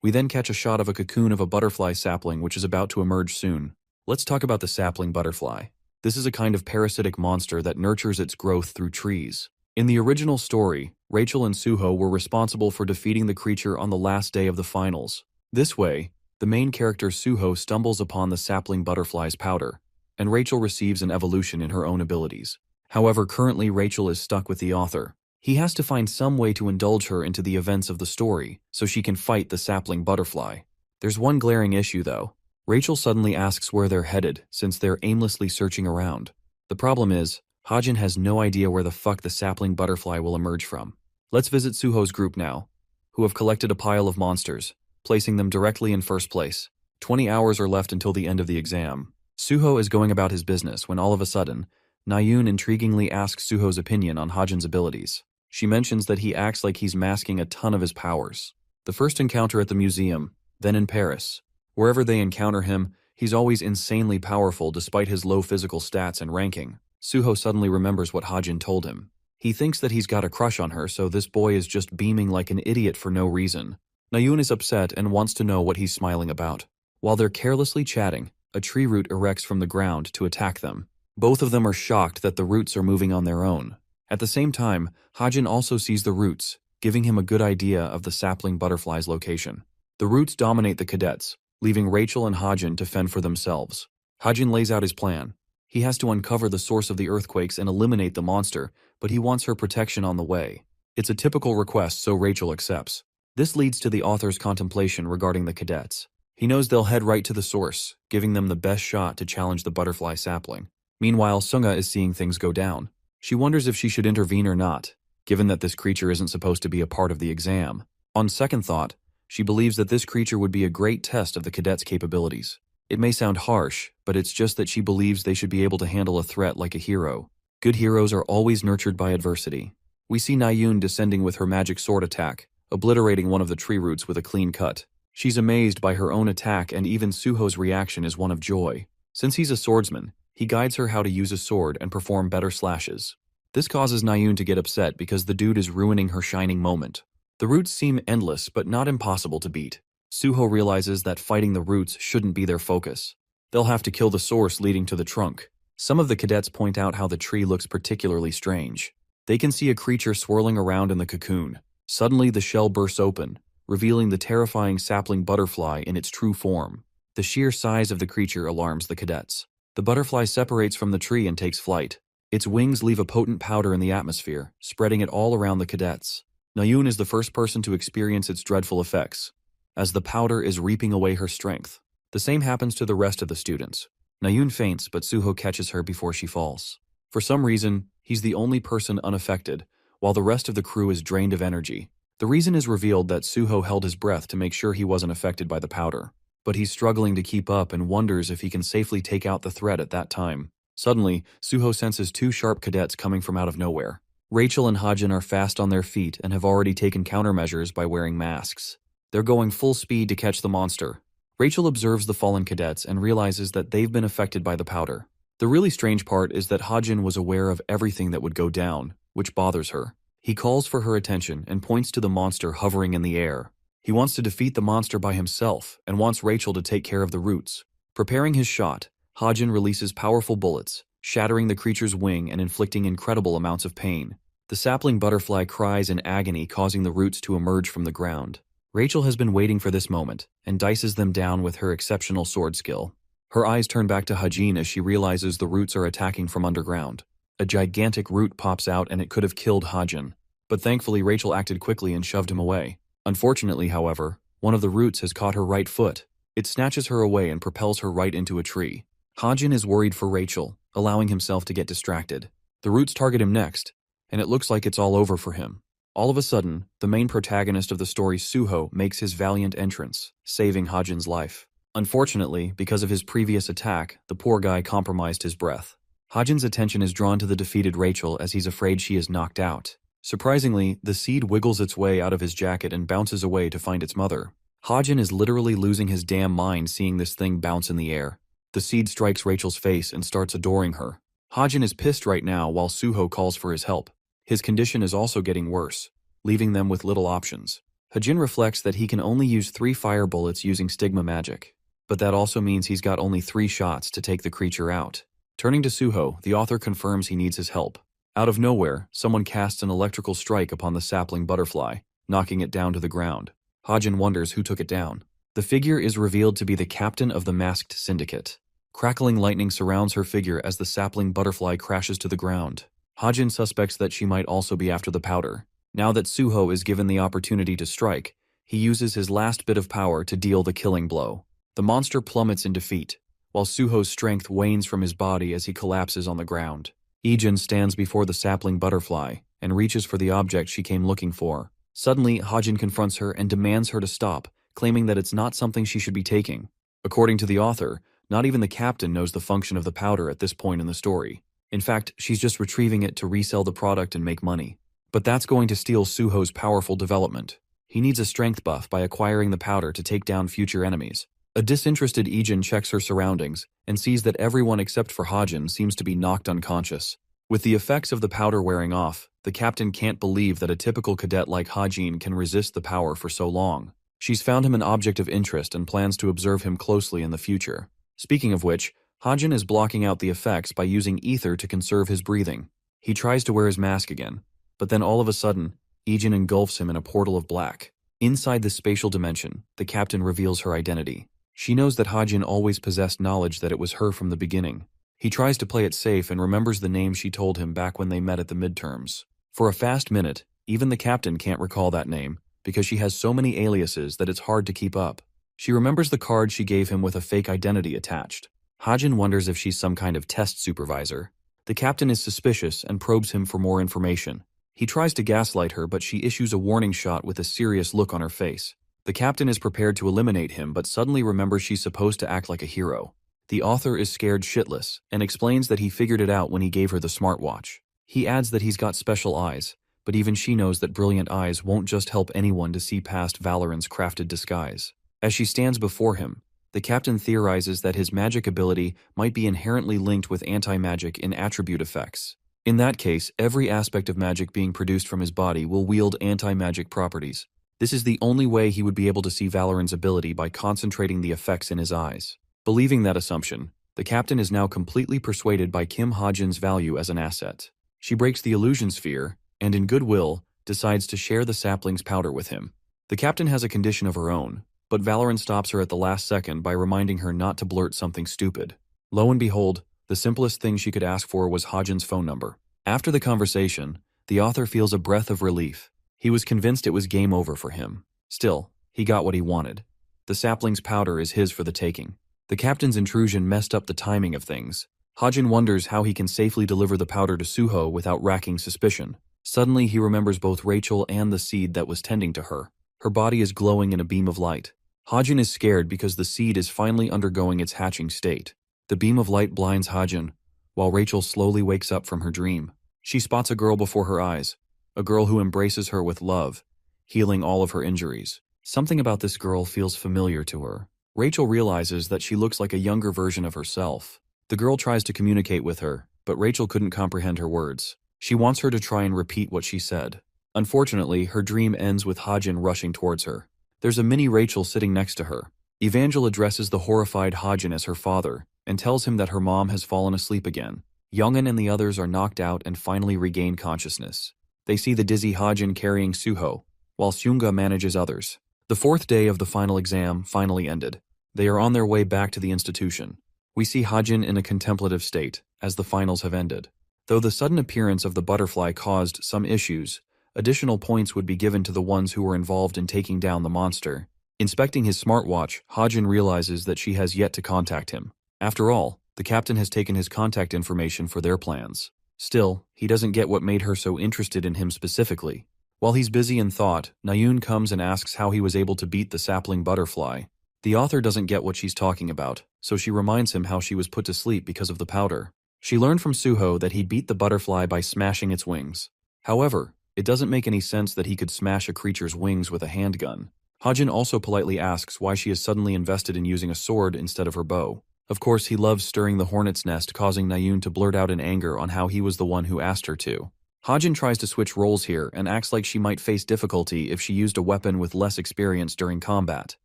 We then catch a shot of a cocoon of a butterfly sapling which is about to emerge soon. Let's talk about the sapling butterfly. This is a kind of parasitic monster that nurtures its growth through trees. In the original story, Rachel and Suho were responsible for defeating the creature on the last day of the finals. This way, the main character Suho stumbles upon the sapling butterfly's powder, and Rachel receives an evolution in her own abilities. However, currently Rachel is stuck with the author. He has to find some way to indulge her into the events of the story so she can fight the sapling butterfly. There's one glaring issue though. Rachel suddenly asks where they're headed since they're aimlessly searching around. The problem is, Hajin has no idea where the fuck the sapling butterfly will emerge from. Let's visit Suho's group now, who have collected a pile of monsters, placing them directly in first place. 20 hours are left until the end of the exam. Suho is going about his business when all of a sudden, Nayoon intriguingly asks Suho's opinion on Hajin's abilities. She mentions that he acts like he's masking a ton of his powers. The first encounter at the museum, then in Paris. Wherever they encounter him, he's always insanely powerful despite his low physical stats and ranking. Suho suddenly remembers what Hajin told him. He thinks that he's got a crush on her, so this boy is just beaming like an idiot for no reason. Nayoon is upset and wants to know what he's smiling about. While they're carelessly chatting, a tree root erects from the ground to attack them. Both of them are shocked that the roots are moving on their own. At the same time, Hajin also sees the roots, giving him a good idea of the sapling butterfly's location. The roots dominate the cadets, leaving Rachel and Hajin to fend for themselves. Hajin lays out his plan. He has to uncover the source of the earthquakes and eliminate the monster, but he wants her protection on the way. It's a typical request, so Rachel accepts. This leads to the author's contemplation regarding the cadets. He knows they'll head right to the source, giving them the best shot to challenge the butterfly sapling. Meanwhile, Sunga is seeing things go down. She wonders if she should intervene or not, given that this creature isn't supposed to be a part of the exam. On second thought, she believes that this creature would be a great test of the cadets' capabilities. It may sound harsh, but it's just that she believes they should be able to handle a threat like a hero. Good heroes are always nurtured by adversity. We see Nayoon descending with her magic sword attack, obliterating one of the tree roots with a clean cut. She's amazed by her own attack, and even Suho's reaction is one of joy. Since he's a swordsman, he guides her how to use a sword and perform better slashes. This causes Nayoon to get upset because the dude is ruining her shining moment. The roots seem endless but not impossible to beat. Suho realizes that fighting the roots shouldn't be their focus. They'll have to kill the source leading to the trunk. Some of the cadets point out how the tree looks particularly strange. They can see a creature swirling around in the cocoon. Suddenly the shell bursts open, revealing the terrifying sapling butterfly in its true form. The sheer size of the creature alarms the cadets. The butterfly separates from the tree and takes flight. Its wings leave a potent powder in the atmosphere, spreading it all around the cadets. Nayoon is the first person to experience its dreadful effects, as the powder is reaping away her strength. The same happens to the rest of the students. Nayoon faints, but Suho catches her before she falls. For some reason, he's the only person unaffected, while the rest of the crew is drained of energy. The reason is revealed that Suho held his breath to make sure he wasn't affected by the powder. But he's struggling to keep up and wonders if he can safely take out the threat at that time. Suddenly, Suho senses two sharp cadets coming from out of nowhere. Rachel and Hajin are fast on their feet and have already taken countermeasures by wearing masks. They're going full speed to catch the monster. Rachel observes the fallen cadets and realizes that they've been affected by the powder. The really strange part is that Hajin was aware of everything that would go down, which bothers her. He calls for her attention and points to the monster hovering in the air. He wants to defeat the monster by himself and wants Rachel to take care of the roots. Preparing his shot, Hajin releases powerful bullets, shattering the creature's wing and inflicting incredible amounts of pain. The sapling butterfly cries in agony, causing the roots to emerge from the ground. Rachel has been waiting for this moment and dices them down with her exceptional sword skill. Her eyes turn back to Hajin as she realizes the roots are attacking from underground. A gigantic root pops out and it could have killed Hajin. But thankfully Rachel acted quickly and shoved him away. Unfortunately, however, one of the roots has caught her right foot. It snatches her away and propels her right into a tree. Hajin is worried for Rachel, allowing himself to get distracted. The roots target him next, and it looks like it's all over for him. All of a sudden, the main protagonist of the story, Suho, makes his valiant entrance, saving Hajin's life. Unfortunately, because of his previous attack, the poor guy compromised his breath. Hajin's attention is drawn to the defeated Rachel as he's afraid she is knocked out. Surprisingly, the seed wiggles its way out of his jacket and bounces away to find its mother. Hajin is literally losing his damn mind seeing this thing bounce in the air. The seed strikes Rachel's face and starts adoring her. Hajin is pissed right now while Suho calls for his help. His condition is also getting worse, leaving them with little options. Hajin reflects that he can only use 3 fire bullets using stigma magic, but that also means he's got only 3 shots to take the creature out. Turning to Suho, the author confirms he needs his help. Out of nowhere, someone casts an electrical strike upon the sapling butterfly, knocking it down to the ground. Hajin wonders who took it down. The figure is revealed to be the captain of the masked syndicate. Crackling lightning surrounds her figure as the sapling butterfly crashes to the ground. Hajin suspects that she might also be after the powder. Now that Suho is given the opportunity to strike, he uses his last bit of power to deal the killing blow. The monster plummets in defeat, while Suho's strength wanes from his body as he collapses on the ground. Ijin stands before the sapling butterfly and reaches for the object she came looking for. Suddenly, Hajin confronts her and demands her to stop, claiming that it's not something she should be taking. According to the author, not even the captain knows the function of the powder at this point in the story. In fact, she's just retrieving it to resell the product and make money. But that's going to steal Suho's powerful development. He needs a strength buff by acquiring the powder to take down future enemies. A disinterested Ijin checks her surroundings and sees that everyone except for Hajin seems to be knocked unconscious. With the effects of the powder wearing off, the captain can't believe that a typical cadet like Hajin can resist the power for so long. She's found him an object of interest and plans to observe him closely in the future. Speaking of which, Hajin is blocking out the effects by using ether to conserve his breathing. He tries to wear his mask again, but then all of a sudden, Ijin engulfs him in a portal of black. Inside this spatial dimension, the captain reveals her identity. She knows that Hajin always possessed knowledge that it was her from the beginning. He tries to play it safe and remembers the name she told him back when they met at the midterms. For a fast minute, even the captain can't recall that name, because she has so many aliases that it's hard to keep up. She remembers the card she gave him with a fake identity attached. Hajin wonders if she's some kind of test supervisor. The captain is suspicious and probes him for more information. He tries to gaslight her, but she issues a warning shot with a serious look on her face. The captain is prepared to eliminate him, but suddenly remembers she's supposed to act like a hero. The author is scared shitless and explains that he figured it out when he gave her the smartwatch. He adds that he's got special eyes, but even she knows that brilliant eyes won't just help anyone to see past Valoran's crafted disguise. As she stands before him, the captain theorizes that his magic ability might be inherently linked with anti-magic in attribute effects. In that case, every aspect of magic being produced from his body will wield anti-magic properties. This is the only way he would be able to see Valoran's ability, by concentrating the effects in his eyes. Believing that assumption, the captain is now completely persuaded by Kim Hajin's value as an asset. She breaks the illusion sphere, and in goodwill, decides to share the sapling's powder with him. The captain has a condition of her own, but Valoran stops her at the last second by reminding her not to blurt something stupid. Lo and behold, the simplest thing she could ask for was Hajin's phone number. After the conversation, the author feels a breath of relief. He was convinced it was game over for him. Still, he got what he wanted. The sapling's powder is his for the taking. The captain's intrusion messed up the timing of things. Hajin wonders how he can safely deliver the powder to Suho without racking suspicion. Suddenly, he remembers both Rachel and the seed that was tending to her. Her body is glowing in a beam of light. Hajin is scared because the seed is finally undergoing its hatching state. The beam of light blinds Hajin, while Rachel slowly wakes up from her dream. She spots a girl before her eyes, a girl who embraces her with love, healing all of her injuries. Something about this girl feels familiar to her. Rachel realizes that she looks like a younger version of herself. The girl tries to communicate with her, but Rachel couldn't comprehend her words. She wants her to try and repeat what she said. Unfortunately, her dream ends with Hajin rushing towards her. There's a mini Rachel sitting next to her. Evangel addresses the horrified Hajin as her father and tells him that her mom has fallen asleep again. Youngin and the others are knocked out and finally regain consciousness. They see the dizzy Hajin carrying Suho, while Seunga manages others. The 4th day of the final exam finally ended. They are on their way back to the institution. We see Hajin in a contemplative state, as the finals have ended. Though the sudden appearance of the butterfly caused some issues, additional points would be given to the ones who were involved in taking down the monster. Inspecting his smartwatch, Hajin realizes that she has yet to contact him. After all, the captain has taken his contact information for their plans. Still, he doesn't get what made her so interested in him specifically. While he's busy in thought, Nayun comes and asks how he was able to beat the sapling butterfly. The author doesn't get what she's talking about, so she reminds him how she was put to sleep because of the powder. She learned from Suho that he beat the butterfly by smashing its wings. However, it doesn't make any sense that he could smash a creature's wings with a handgun. Hajin also politely asks why she is suddenly invested in using a sword instead of her bow. Of course, he loves stirring the hornet's nest, causing Nayoon to blurt out in anger on how he was the one who asked her to. Hajin tries to switch roles here and acts like she might face difficulty if she used a weapon with less experience during combat.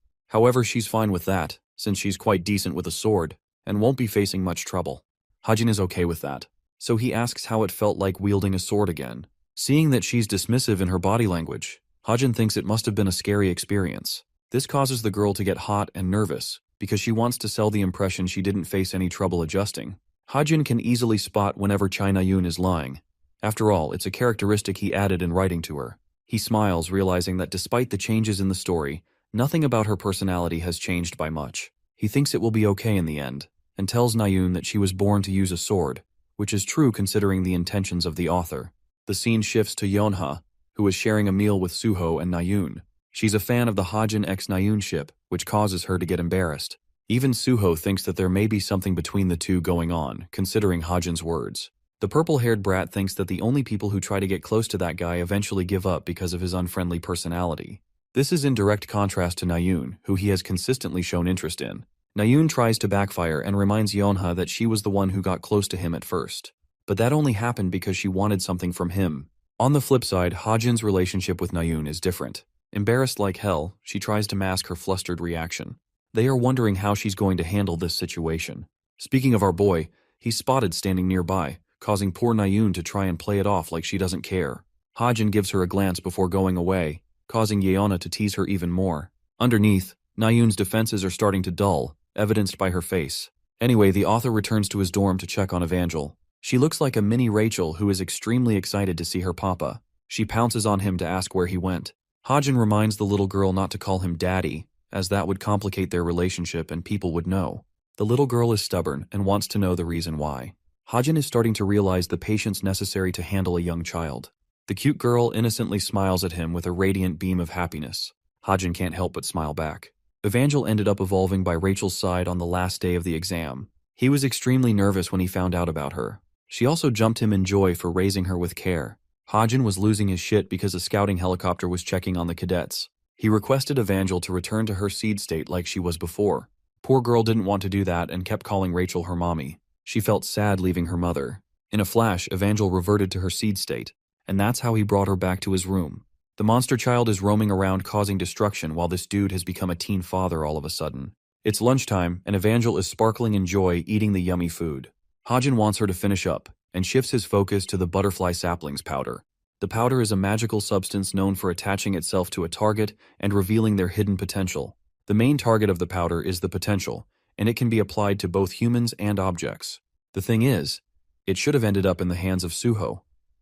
However, she's fine with that, since she's quite decent with a sword, and won't be facing much trouble. Hajin is okay with that, so he asks how it felt like wielding a sword again. Seeing that she's dismissive in her body language, Hajin thinks it must have been a scary experience. This causes the girl to get hot and nervous, because she wants to sell the impression she didn't face any trouble adjusting. Hajin can easily spot whenever Chai Na-yoon is lying. After all, it's a characteristic he added in writing to her. He smiles, realizing that despite the changes in the story, nothing about her personality has changed by much. He thinks it will be okay in the end, and tells Na-yoon that she was born to use a sword, which is true considering the intentions of the author. The scene shifts to Yeonha, who is sharing a meal with Suho and Na-yoon. She's a fan of the Hajin x Na-yoon ship, which causes her to get embarrassed. Even Suho thinks that there may be something between the two going on, considering Hajin's words. The purple-haired brat thinks that the only people who try to get close to that guy eventually give up because of his unfriendly personality. This is in direct contrast to Na-yoon, who he has consistently shown interest in. Na-yoon tries to backfire and reminds Yeonha that she was the one who got close to him at first. But that only happened because she wanted something from him. On the flip side, Hajin's relationship with Na-yoon is different. Embarrassed like hell, she tries to mask her flustered reaction. They are wondering how she's going to handle this situation. Speaking of our boy, he's spotted standing nearby, causing poor Na-yoon to try and play it off like she doesn't care. Hajin gives her a glance before going away, causing Yeonha to tease her even more. Underneath, Na-yoon's defenses are starting to dull, evidenced by her face. Anyway, the author returns to his dorm to check on Evangel. She looks like a mini Rachel who is extremely excited to see her papa. She pounces on him to ask where he went. Hajin reminds the little girl not to call him daddy, as that would complicate their relationship and people would know. The little girl is stubborn and wants to know the reason why. Hajin is starting to realize the patience necessary to handle a young child. The cute girl innocently smiles at him with a radiant beam of happiness. Hajin can't help but smile back. Evangel ended up evolving by Rachel's side on the last day of the exam. He was extremely nervous when he found out about her. She also jumped him in joy for raising her with care. Hajin was losing his shit because a scouting helicopter was checking on the cadets. He requested Evangel to return to her seed state like she was before. Poor girl didn't want to do that and kept calling Rachel her mommy. She felt sad leaving her mother. In a flash, Evangel reverted to her seed state, and that's how he brought her back to his room. The monster child is roaming around causing destruction while this dude has become a teen father all of a sudden. It's lunchtime, and Evangel is sparkling in joy eating the yummy food. Hajin wants her to finish up, and shifts his focus to the butterfly saplings powder. The powder is a magical substance known for attaching itself to a target and revealing their hidden potential. The main target of the powder is the potential, and it can be applied to both humans and objects. The thing is, it should have ended up in the hands of Suho,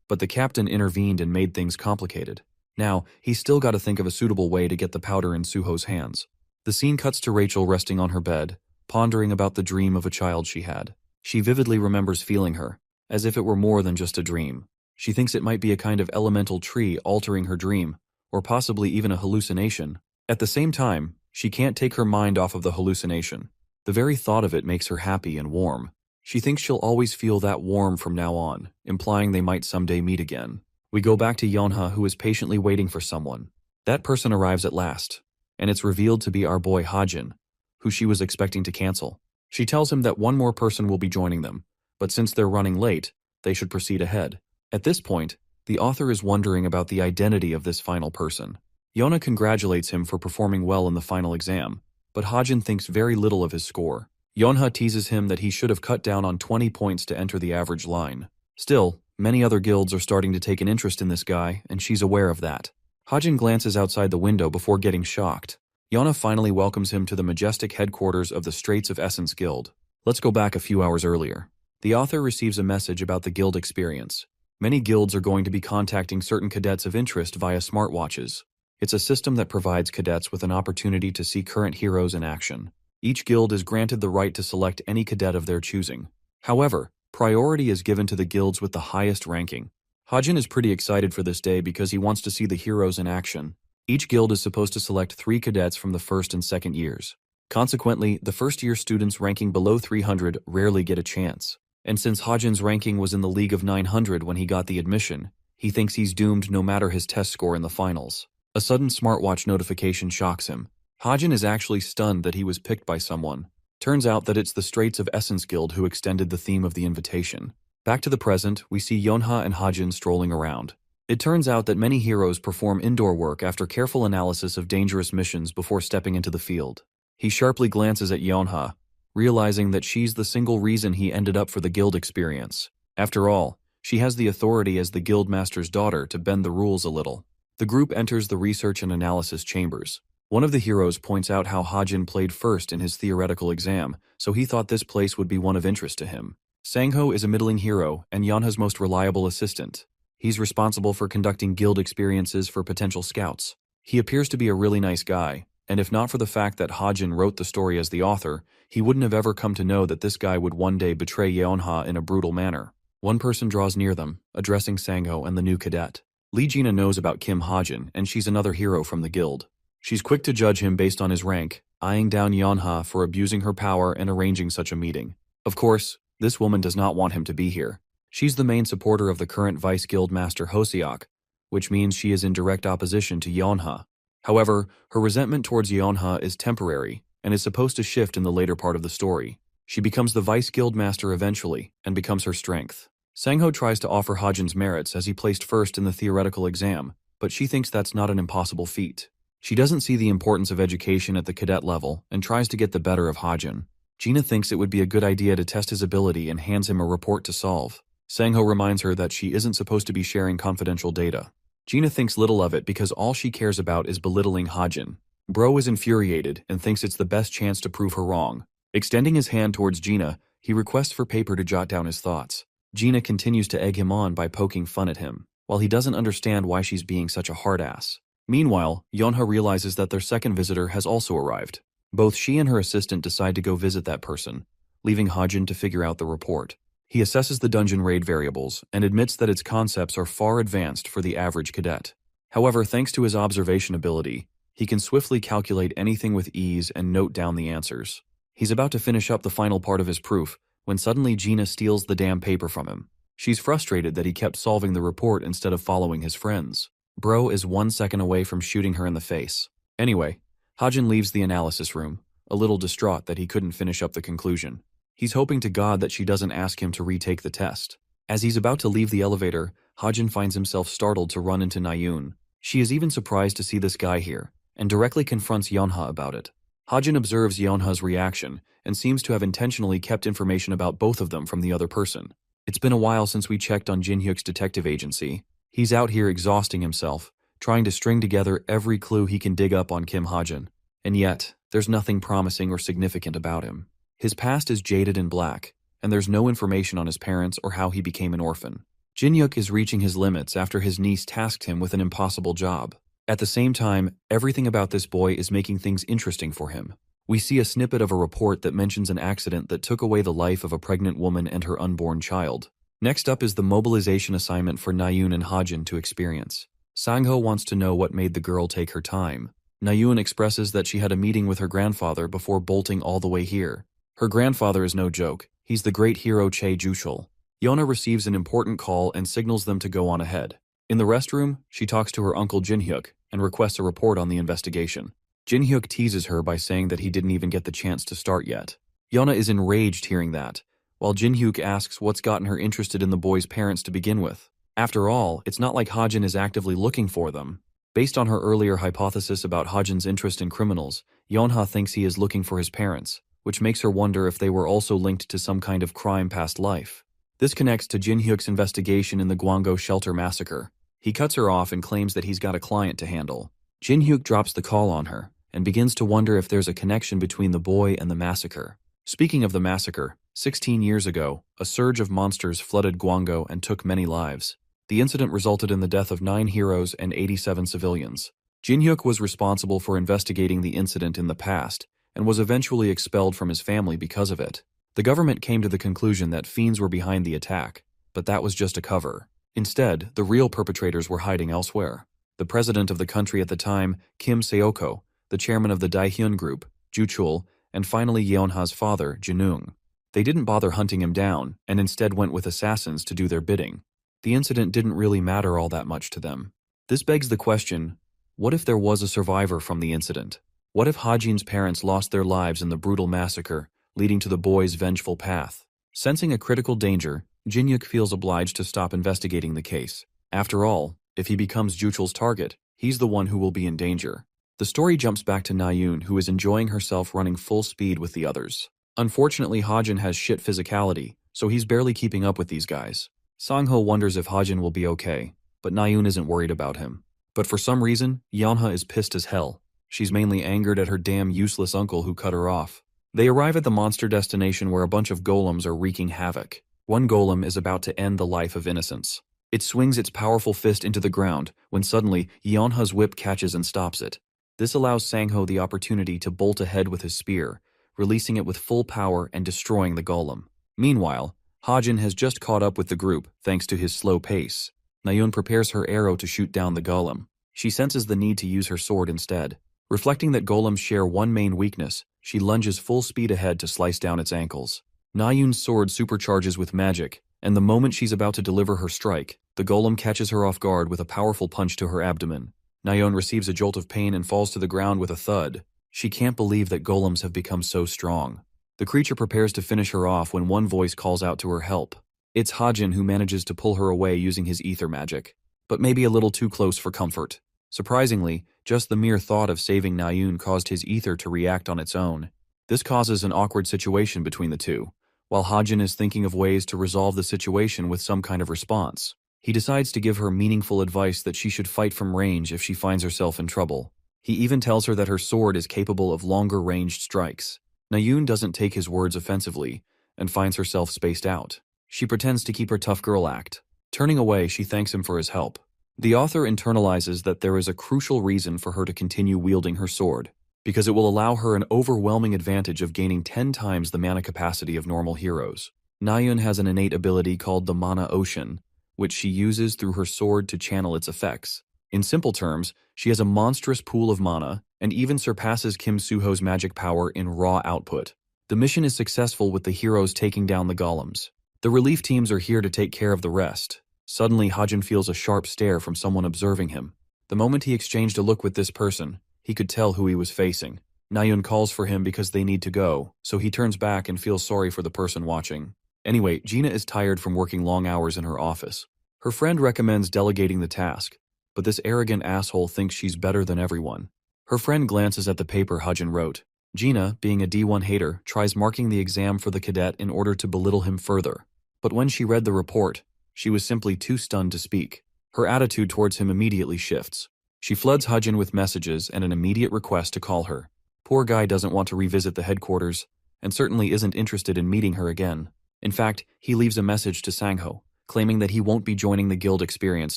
but the captain intervened and made things complicated. Now, he's still got to think of a suitable way to get the powder in Suho's hands. The scene cuts to Rachel resting on her bed, pondering about the dream of a child she had. She vividly remembers feeling her, as if it were more than just a dream. She thinks it might be a kind of elemental tree altering her dream, or possibly even a hallucination. At the same time, she can't take her mind off of the hallucination. The very thought of it makes her happy and warm. She thinks she'll always feel that warm from now on, implying they might someday meet again. We go back to Yeonha, who is patiently waiting for someone. That person arrives at last, and it's revealed to be our boy Hajin, who she was expecting to cancel. She tells him that one more person will be joining them, but since they're running late, they should proceed ahead. At this point, the author is wondering about the identity of this final person. Yeonha congratulates him for performing well in the final exam, but Hajin thinks very little of his score. Yeonha teases him that he should have cut down on 20 points to enter the average line. Still, many other guilds are starting to take an interest in this guy, and she's aware of that. Hajin glances outside the window before getting shocked. Yeonha finally welcomes him to the majestic headquarters of the Straits of Essence Guild. Let's go back a few hours earlier. The author receives a message about the guild experience. Many guilds are going to be contacting certain cadets of interest via smartwatches. It's a system that provides cadets with an opportunity to see current heroes in action. Each guild is granted the right to select any cadet of their choosing. However, priority is given to the guilds with the highest ranking. Hajin is pretty excited for this day because he wants to see the heroes in action. Each guild is supposed to select 3 cadets from the first and second years. Consequently, the first-year students ranking below 300 rarely get a chance. And since Hajin's ranking was in the League of 900 when he got the admission, he thinks he's doomed no matter his test score in the finals. A sudden smartwatch notification shocks him. Hajin is actually stunned that he was picked by someone. Turns out that it's the Straits of Essence Guild who extended the theme of the invitation. Back to the present, we see Yonha and Hajin strolling around. It turns out that many heroes perform indoor work after careful analysis of dangerous missions before stepping into the field. He sharply glances at Yonha, realizing that she's the single reason he ended up for the guild experience. After all, she has the authority as the guildmaster's daughter to bend the rules a little. The group enters the research and analysis chambers. One of the heroes points out how Hajin played first in his theoretical exam, so he thought this place would be one of interest to him. Sangho is a middling hero and Yonha's most reliable assistant. He's responsible for conducting guild experiences for potential scouts. He appears to be a really nice guy, and if not for the fact that Hajin wrote the story as the author, he wouldn't have ever come to know that this guy would one day betray Yonha in a brutal manner. One person draws near them, addressing Sangho and the new cadet. Lee Jina knows about Kim Hajin, and she's another hero from the guild. She's quick to judge him based on his rank, eyeing down Yonha for abusing her power and arranging such a meeting. Of course, this woman does not want him to be here. She's the main supporter of the current Vice Guild Master Hosiak, which means she is in direct opposition to Yonha. However, her resentment towards Yonha is temporary and is supposed to shift in the later part of the story. She becomes the Vice Guild Master eventually and becomes her strength. Sangho tries to offer Hajin's merits as he placed first in the theoretical exam, but she thinks that's not an impossible feat. She doesn't see the importance of education at the cadet level and tries to get the better of Hajin. Gina thinks it would be a good idea to test his ability and hands him a report to solve. Sangho reminds her that she isn't supposed to be sharing confidential data. Gina thinks little of it because all she cares about is belittling Hajin. Bro is infuriated and thinks it's the best chance to prove her wrong. Extending his hand towards Gina, he requests for paper to jot down his thoughts. Gina continues to egg him on by poking fun at him, while he doesn't understand why she's being such a hard-ass. Meanwhile, Yonha realizes that their second visitor has also arrived. Both she and her assistant decide to go visit that person, leaving Hajin to figure out the report. He assesses the dungeon raid variables and admits that its concepts are far advanced for the average cadet. However, thanks to his observation ability, he can swiftly calculate anything with ease and note down the answers. He's about to finish up the final part of his proof when suddenly Gina steals the damn paper from him. She's frustrated that he kept solving the report instead of following his friends. Bro is 1 second away from shooting her in the face. Anyway, Hajin leaves the analysis room, a little distraught that he couldn't finish up the conclusion. He's hoping to God that she doesn't ask him to retake the test. As he's about to leave the elevator, Hajin finds himself startled to run into Nayun. She is even surprised to see this guy here, and directly confronts Yonha about it. Hajin observes Yonha's reaction, and seems to have intentionally kept information about both of them from the other person. It's been a while since we checked on Jinhyuk's detective agency. He's out here exhausting himself, trying to string together every clue he can dig up on Kim Hajin. And yet, there's nothing promising or significant about him. His past is jaded and black, and there's no information on his parents or how he became an orphan. Jinhyuk is reaching his limits after his niece tasked him with an impossible job. At the same time, everything about this boy is making things interesting for him. We see a snippet of a report that mentions an accident that took away the life of a pregnant woman and her unborn child. Next up is the mobilization assignment for Nayun and Hajin to experience. Sangho wants to know what made the girl take her time. Nayun expresses that she had a meeting with her grandfather before bolting all the way here. Her grandfather is no joke. He's the great hero Che Jushul. Yona receives an important call and signals them to go on ahead. In the restroom, she talks to her uncle Jinhyuk and requests a report on the investigation. Jinhyuk teases her by saying that he didn't even get the chance to start yet. Yona is enraged hearing that, while Jinhyuk asks what's gotten her interested in the boy's parents to begin with. After all, it's not like Hajin is actively looking for them. Based on her earlier hypothesis about Hajin's interest in criminals, Yonha thinks he is looking for his parents, which makes her wonder if they were also linked to some kind of crime past life. This connects to Jinhyuk's investigation in the Gwango shelter massacre. He cuts her off and claims that he's got a client to handle. Jinhyuk drops the call on her and begins to wonder if there's a connection between the boy and the massacre. Speaking of the massacre, 16 years ago, a surge of monsters flooded Gwango and took many lives. The incident resulted in the death of 9 heroes and 87 civilians. Jinhyuk was responsible for investigating the incident in the past and was eventually expelled from his family because of it. The government came to the conclusion that fiends were behind the attack, but that was just a cover. Instead, the real perpetrators were hiding elsewhere. The president of the country at the time, Kim Seoko, the chairman of the Daehyun group, Juchul, and finally Yeonha's father, Jinung. They didn't bother hunting him down, and instead went with assassins to do their bidding. The incident didn't really matter all that much to them. This begs the question, what if there was a survivor from the incident? What if Hajin's parents lost their lives in the brutal massacre, leading to the boy's vengeful path. Sensing a critical danger, Jinyuk feels obliged to stop investigating the case. After all, if he becomes Juchul's target, he's the one who will be in danger. The story jumps back to Nayun, who is enjoying herself running full speed with the others. Unfortunately, Hajin has shit physicality, so he's barely keeping up with these guys. Sangho wonders if Hajin will be okay, but Nayun isn't worried about him. But for some reason, Yanha is pissed as hell. She's mainly angered at her damn useless uncle who cut her off. They arrive at the monster destination where a bunch of golems are wreaking havoc. One golem is about to end the life of innocence. It swings its powerful fist into the ground when suddenly Yanha's whip catches and stops it. This allows Sangho the opportunity to bolt ahead with his spear, releasing it with full power and destroying the golem. Meanwhile, Hajin has just caught up with the group thanks to his slow pace. Nayun prepares her arrow to shoot down the golem. She senses the need to use her sword instead. Reflecting that golems share one main weakness, she lunges full speed ahead to slice down its ankles. Nayun's sword supercharges with magic, and the moment she's about to deliver her strike, the golem catches her off guard with a powerful punch to her abdomen. Nayun receives a jolt of pain and falls to the ground with a thud. She can't believe that golems have become so strong. The creature prepares to finish her off when one voice calls out to her help. It's Hajin who manages to pull her away using his ether magic, but maybe a little too close for comfort. Surprisingly, just the mere thought of saving Nayun caused his ether to react on its own. This causes an awkward situation between the two. While Hajin is thinking of ways to resolve the situation with some kind of response, he decides to give her meaningful advice that she should fight from range if she finds herself in trouble. He even tells her that her sword is capable of longer-ranged strikes. Nayun doesn't take his words offensively and finds herself spaced out. She pretends to keep her tough girl act. Turning away, she thanks him for his help. The author internalizes that there is a crucial reason for her to continue wielding her sword, because it will allow her an overwhelming advantage of gaining 10 times the mana capacity of normal heroes. Nayun has an innate ability called the Mana Ocean, which she uses through her sword to channel its effects. In simple terms, she has a monstrous pool of mana and even surpasses Kim Suho's magic power in raw output. The mission is successful with the heroes taking down the golems. The relief teams are here to take care of the rest. Suddenly, Hajin feels a sharp stare from someone observing him. The moment he exchanged a look with this person, he could tell who he was facing. Nayun calls for him because they need to go, so he turns back and feels sorry for the person watching. Anyway, Gina is tired from working long hours in her office. Her friend recommends delegating the task, but this arrogant asshole thinks she's better than everyone. Her friend glances at the paper Hajin wrote. Gina, being a D1 hater, tries marking the exam for the cadet in order to belittle him further. But when she read the report, she was simply too stunned to speak. Her attitude towards him immediately shifts. She floods Hajin with messages and an immediate request to call her. Poor guy doesn't want to revisit the headquarters, and certainly isn't interested in meeting her again. In fact, he leaves a message to Sangho, claiming that he won't be joining the guild experience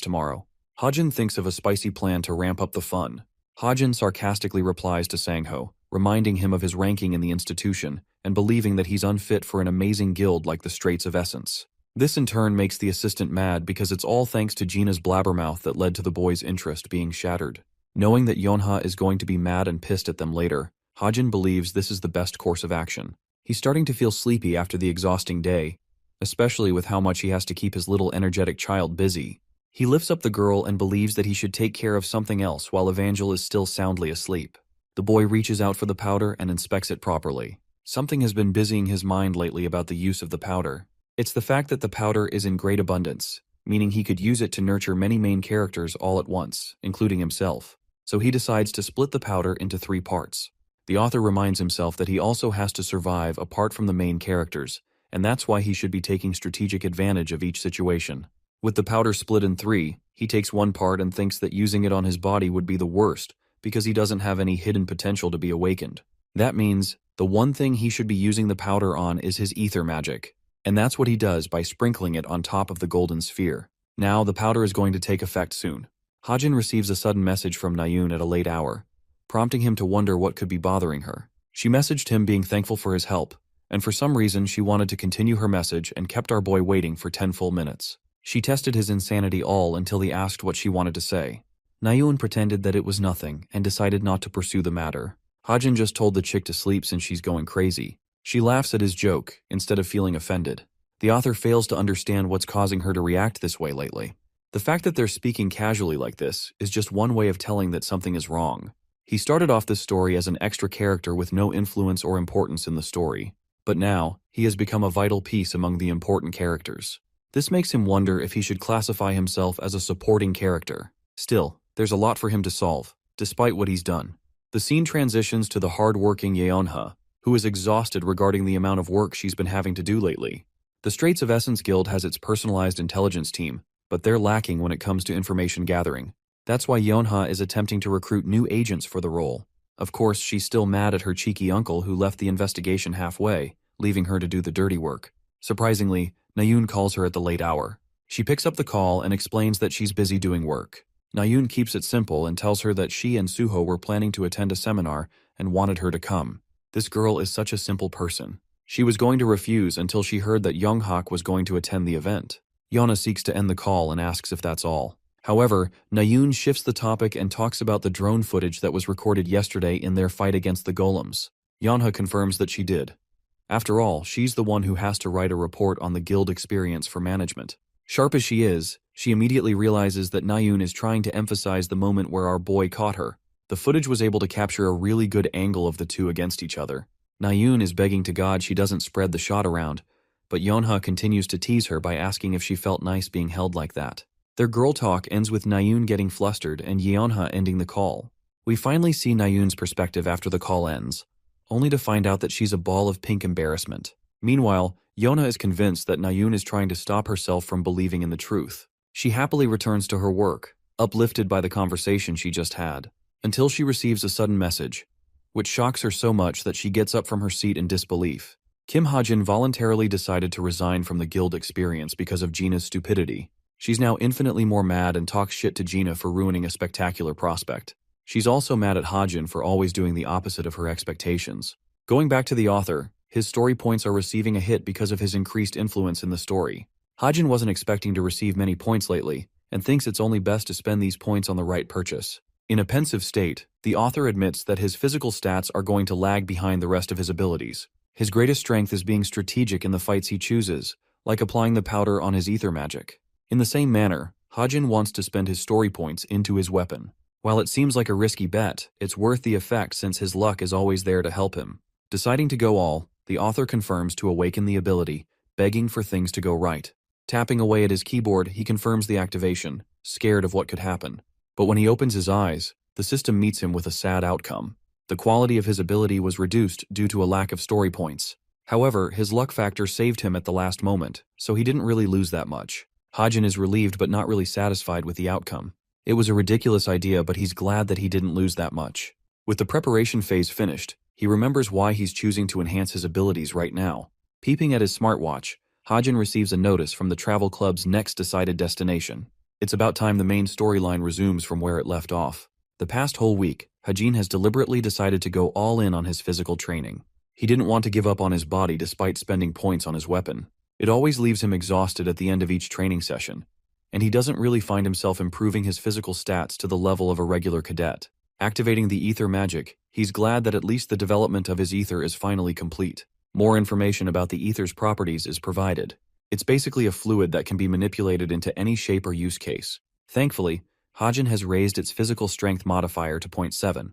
tomorrow. Hajin thinks of a spicy plan to ramp up the fun. Hajin sarcastically replies to Sangho, reminding him of his ranking in the institution and believing that he's unfit for an amazing guild like the Straits of Essence. This in turn makes the assistant mad because it's all thanks to Gina's blabbermouth that led to the boy's interest being shattered. Knowing that Yonha is going to be mad and pissed at them later, Hajin believes this is the best course of action. He's starting to feel sleepy after the exhausting day, especially with how much he has to keep his little energetic child busy. He lifts up the girl and believes that he should take care of something else while Evangel is still soundly asleep. The boy reaches out for the powder and inspects it properly. Something has been busying his mind lately about the use of the powder. It's the fact that the powder is in great abundance, meaning he could use it to nurture many main characters all at once, including himself. So he decides to split the powder into 3 parts. The author reminds himself that he also has to survive apart from the main characters, and that's why he should be taking strategic advantage of each situation. With the powder split in 3, he takes one part and thinks that using it on his body would be the worst because he doesn't have any hidden potential to be awakened. That means the one thing he should be using the powder on is his ether magic. And that's what he does by sprinkling it on top of the golden sphere. Now, the powder is going to take effect soon. Hajin receives a sudden message from Nayun at a late hour, prompting him to wonder what could be bothering her. She messaged him being thankful for his help, and for some reason she wanted to continue her message and kept our boy waiting for 10 full minutes. She tested his insanity all until he asked what she wanted to say. Nayun pretended that it was nothing and decided not to pursue the matter. Hajin just told the chick to sleep since she's going crazy. She laughs at his joke, instead of feeling offended. The author fails to understand what's causing her to react this way lately. The fact that they're speaking casually like this is just one way of telling that something is wrong. He started off this story as an extra character with no influence or importance in the story, But now, he has become a vital piece among the important characters. This makes him wonder if he should classify himself as a supporting character. Still, there's a lot for him to solve, despite what he's done. The scene transitions to the hard-working Yeonha, who is exhausted regarding the amount of work she's been having to do lately. The Straits of Essence Guild has its personalized intelligence team, but they're lacking when it comes to information gathering. That's why Yeonha is attempting to recruit new agents for the role. Of course, she's still mad at her cheeky uncle who left the investigation halfway, leaving her to do the dirty work. Surprisingly, Nayoon calls her at the late hour. She picks up the call and explains that she's busy doing work. Nayoon keeps it simple and tells her that she and Suho were planning to attend a seminar and wanted her to come. This girl is such a simple person. She was going to refuse until she heard that Younghak was going to attend the event. Yeonha seeks to end the call and asks if that's all. However, Nayoon shifts the topic and talks about the drone footage that was recorded yesterday in their fight against the golems. Yeonha confirms that she did. After all, she's the one who has to write a report on the guild experience for management. Sharp as she is, she immediately realizes that Nayoon is trying to emphasize the moment where our boy caught her. The footage was able to capture a really good angle of the two against each other. Nayoon is begging to God she doesn't spread the shot around, but Yeonha continues to tease her by asking if she felt nice being held like that. Their girl talk ends with Nayoon getting flustered and Yeonha ending the call. We finally see Nayoon's perspective after the call ends, only to find out that she's a ball of pink embarrassment. Meanwhile, Yeonha is convinced that Nayoon is trying to stop herself from believing in the truth. She happily returns to her work, uplifted by the conversation she just had, until she receives a sudden message, which shocks her so much that she gets up from her seat in disbelief. Kim Hajin voluntarily decided to resign from the guild experience because of Gina's stupidity. She's now infinitely more mad and talks shit to Gina for ruining a spectacular prospect. She's also mad at Hajin for always doing the opposite of her expectations. Going back to the author, his story points are receiving a hit because of his increased influence in the story. Hajin wasn't expecting to receive many points lately, and thinks it's only best to spend these points on the right purchase. In a pensive state, the author admits that his physical stats are going to lag behind the rest of his abilities. His greatest strength is being strategic in the fights he chooses, like applying the powder on his ether magic. In the same manner, Hajin wants to spend his story points into his weapon. While it seems like a risky bet, it's worth the effect since his luck is always there to help him. Deciding to go all, the author confirms to awaken the ability, begging for things to go right. Tapping away at his keyboard, he confirms the activation, scared of what could happen. But when he opens his eyes, the system meets him with a sad outcome. The quality of his ability was reduced due to a lack of story points. However, his luck factor saved him at the last moment, so he didn't really lose that much. Hajin is relieved but not really satisfied with the outcome. It was a ridiculous idea, but he's glad that he didn't lose that much. With the preparation phase finished, he remembers why he's choosing to enhance his abilities right now. Peeping at his smartwatch, Hajin receives a notice from the travel club's next decided destination. It's about time the main storyline resumes from where it left off. The past whole week, Hajin has deliberately decided to go all in on his physical training. He didn't want to give up on his body despite spending points on his weapon. It always leaves him exhausted at the end of each training session, and he doesn't really find himself improving his physical stats to the level of a regular cadet. Activating the ether magic, he's glad that at least the development of his ether is finally complete. More information about the ether's properties is provided. It's basically a fluid that can be manipulated into any shape or use case. Thankfully, Hajin has raised its physical strength modifier to 0.7,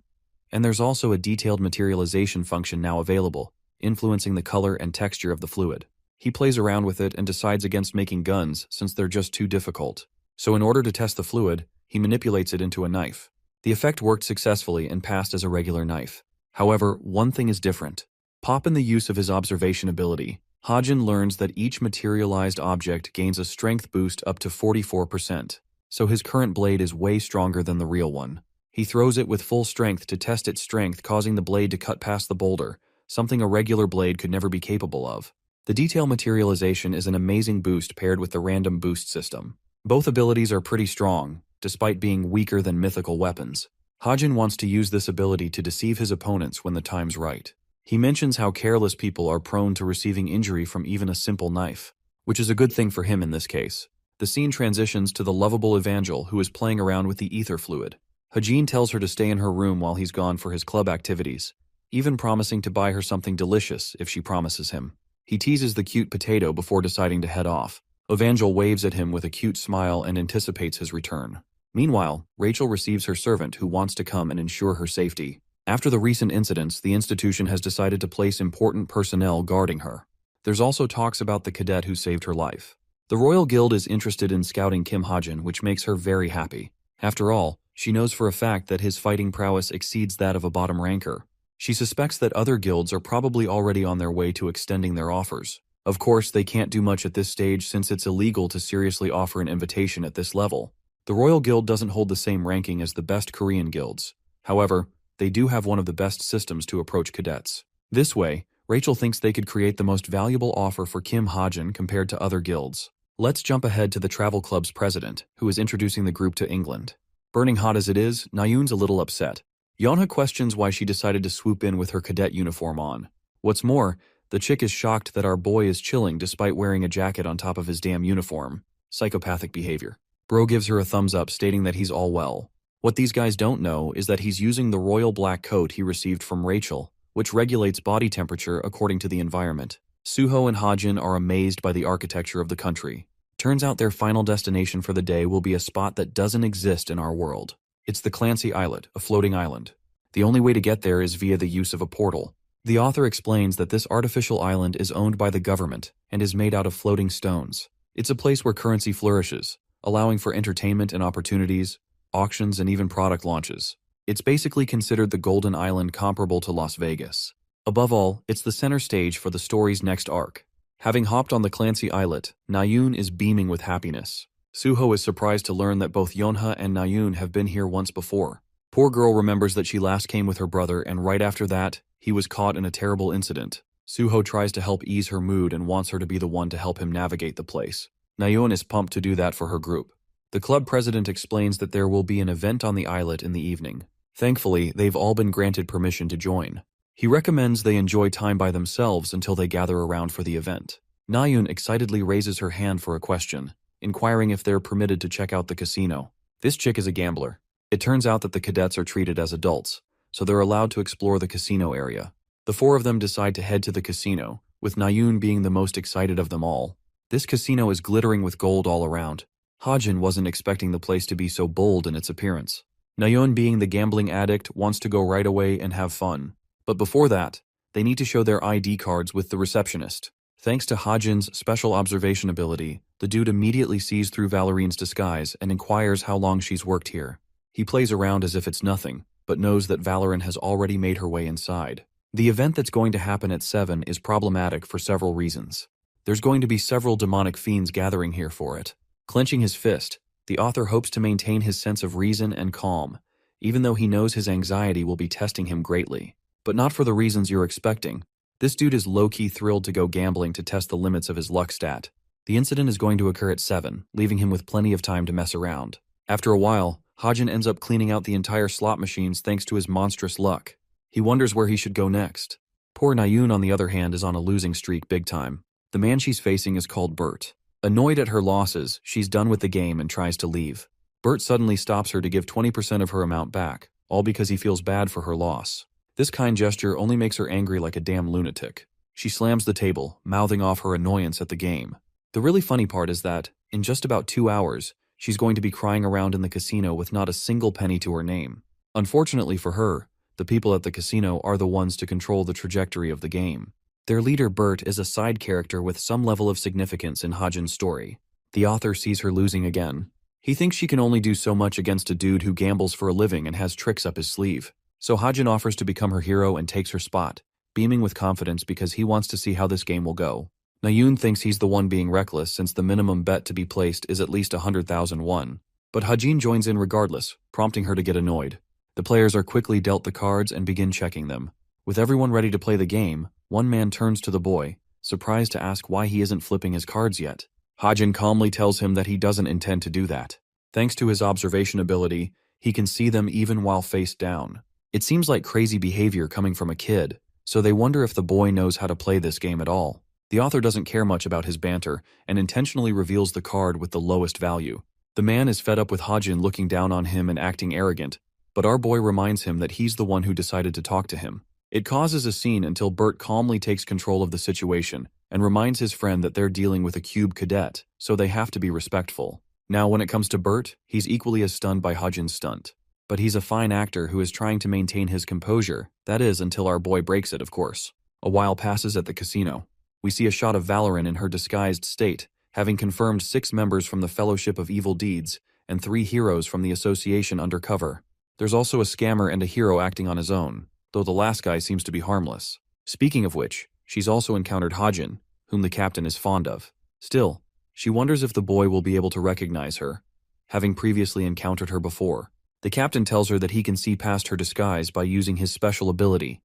and there's also a detailed materialization function now available, influencing the color and texture of the fluid. He plays around with it and decides against making guns since they're just too difficult. So in order to test the fluid, he manipulates it into a knife. The effect worked successfully and passed as a regular knife. However, one thing is different. Pop in the use of his observation ability, Hajin learns that each materialized object gains a strength boost up to 44%, so his current blade is way stronger than the real one. He throws it with full strength to test its strength, causing the blade to cut past the boulder, something a regular blade could never be capable of. The detail materialization is an amazing boost paired with the random boost system. Both abilities are pretty strong, despite being weaker than mythical weapons. Hajin wants to use this ability to deceive his opponents when the time's right. He mentions how careless people are prone to receiving injury from even a simple knife, which is a good thing for him in this case. The scene transitions to the lovable Evangel, who is playing around with the ether fluid. Hajin tells her to stay in her room while he's gone for his club activities, even promising to buy her something delicious if she promises him. He teases the cute potato before deciding to head off. Evangel waves at him with a cute smile and anticipates his return. Meanwhile, Rachel receives her servant who wants to come and ensure her safety. After the recent incidents, the institution has decided to place important personnel guarding her. There's also talks about the cadet who saved her life. The Royal Guild is interested in scouting Kim Hajin, which makes her very happy. After all, she knows for a fact that his fighting prowess exceeds that of a bottom ranker. She suspects that other guilds are probably already on their way to extending their offers. Of course, they can't do much at this stage since it's illegal to seriously offer an invitation at this level. The Royal Guild doesn't hold the same ranking as the best Korean guilds. However, they do have one of the best systems to approach cadets. This way, Rachel thinks they could create the most valuable offer for Kim Hajin compared to other guilds. Let's jump ahead to the travel club's president, who is introducing the group to England. Burning hot as it is, Nayoon's a little upset. Yeonha questions why she decided to swoop in with her cadet uniform on. What's more, the chick is shocked that our boy is chilling despite wearing a jacket on top of his damn uniform. Psychopathic behavior. Bro gives her a thumbs up stating that he's all well. What these guys don't know is that he's using the royal black coat he received from Rachel, which regulates body temperature according to the environment. Suho and Hajin are amazed by the architecture of the country. Turns out their final destination for the day will be a spot that doesn't exist in our world. It's the Clancy Islet, a floating island. The only way to get there is via the use of a portal. The author explains that this artificial island is owned by the government and is made out of floating stones. It's a place where currency flourishes, allowing for entertainment and opportunities, auctions, and even product launches. It's basically considered the Golden Island comparable to Las Vegas. Above all, it's the center stage for the story's next arc. Having hopped on the Clancy Islet, Nayoon is beaming with happiness. Suho is surprised to learn that both Yeonha and Nayoon have been here once before. Poor girl remembers that she last came with her brother, and right after that, he was caught in a terrible incident. Suho tries to help ease her mood and wants her to be the one to help him navigate the place. Nayoon is pumped to do that for her group. The club president explains that there will be an event on the islet in the evening. Thankfully, they've all been granted permission to join. He recommends they enjoy time by themselves until they gather around for the event. Nayoon excitedly raises her hand for a question, inquiring if they're permitted to check out the casino. This chick is a gambler. It turns out that the cadets are treated as adults, so they're allowed to explore the casino area. The four of them decide to head to the casino, with Nayoon being the most excited of them all. This casino is glittering with gold all around. Hajin wasn't expecting the place to be so bold in its appearance. Nayoon, being the gambling addict, wants to go right away and have fun. But before that, they need to show their ID cards with the receptionist. Thanks to Hajin's special observation ability, the dude immediately sees through Valerine's disguise and inquires how long she's worked here. He plays around as if it's nothing, but knows that Valorine has already made her way inside. The event that's going to happen at 7 is problematic for several reasons. There's going to be several demonic fiends gathering here for it. Clenching his fist, the author hopes to maintain his sense of reason and calm, even though he knows his anxiety will be testing him greatly. But not for the reasons you're expecting. This dude is low-key thrilled to go gambling to test the limits of his luck stat. The incident is going to occur at 7, leaving him with plenty of time to mess around. After a while, Hajin ends up cleaning out the entire slot machines thanks to his monstrous luck. He wonders where he should go next. Poor Nayoon, on the other hand, is on a losing streak big time. The man she's facing is called Bert. Annoyed at her losses, she's done with the game and tries to leave. Bert suddenly stops her to give 20% of her amount back, all because he feels bad for her loss. This kind gesture only makes her angry like a damn lunatic. She slams the table, mouthing off her annoyance at the game. The really funny part is that, in just about 2 hours, she's going to be crying around in the casino with not a single penny to her name. Unfortunately for her, the people at the casino are the ones to control the trajectory of the game. Their leader Bert is a side character with some level of significance in Hajin's story. The author sees her losing again. He thinks she can only do so much against a dude who gambles for a living and has tricks up his sleeve. So Hajin offers to become her hero and takes her spot, beaming with confidence because he wants to see how this game will go. Nayoon thinks he's the one being reckless since the minimum bet to be placed is at least 100,000 won. But Hajin joins in regardless, prompting her to get annoyed. The players are quickly dealt the cards and begin checking them. With everyone ready to play the game, one man turns to the boy, surprised to ask why he isn't flipping his cards yet. Hajin calmly tells him that he doesn't intend to do that. Thanks to his observation ability, he can see them even while face down. It seems like crazy behavior coming from a kid, so they wonder if the boy knows how to play this game at all. The author doesn't care much about his banter and intentionally reveals the card with the lowest value. The man is fed up with Hajin looking down on him and acting arrogant, but our boy reminds him that he's the one who decided to talk to him. It causes a scene until Bert calmly takes control of the situation and reminds his friend that they're dealing with a cube cadet, so they have to be respectful. Now when it comes to Bert, he's equally as stunned by Hajin's stunt. but he's a fine actor who is trying to maintain his composure, that is, until our boy breaks it, of course. A while passes at the casino. We see a shot of Valorant in her disguised state, having confirmed 6 members from the Fellowship of Evil Deeds and 3 heroes from the Association Undercover. There's also a scammer and a hero acting on his own, though the last guy seems to be harmless. Speaking of which, she's also encountered Hajin, whom the captain is fond of. Still, she wonders if the boy will be able to recognize her, having previously encountered her before. The captain tells her that he can see past her disguise by using his special ability,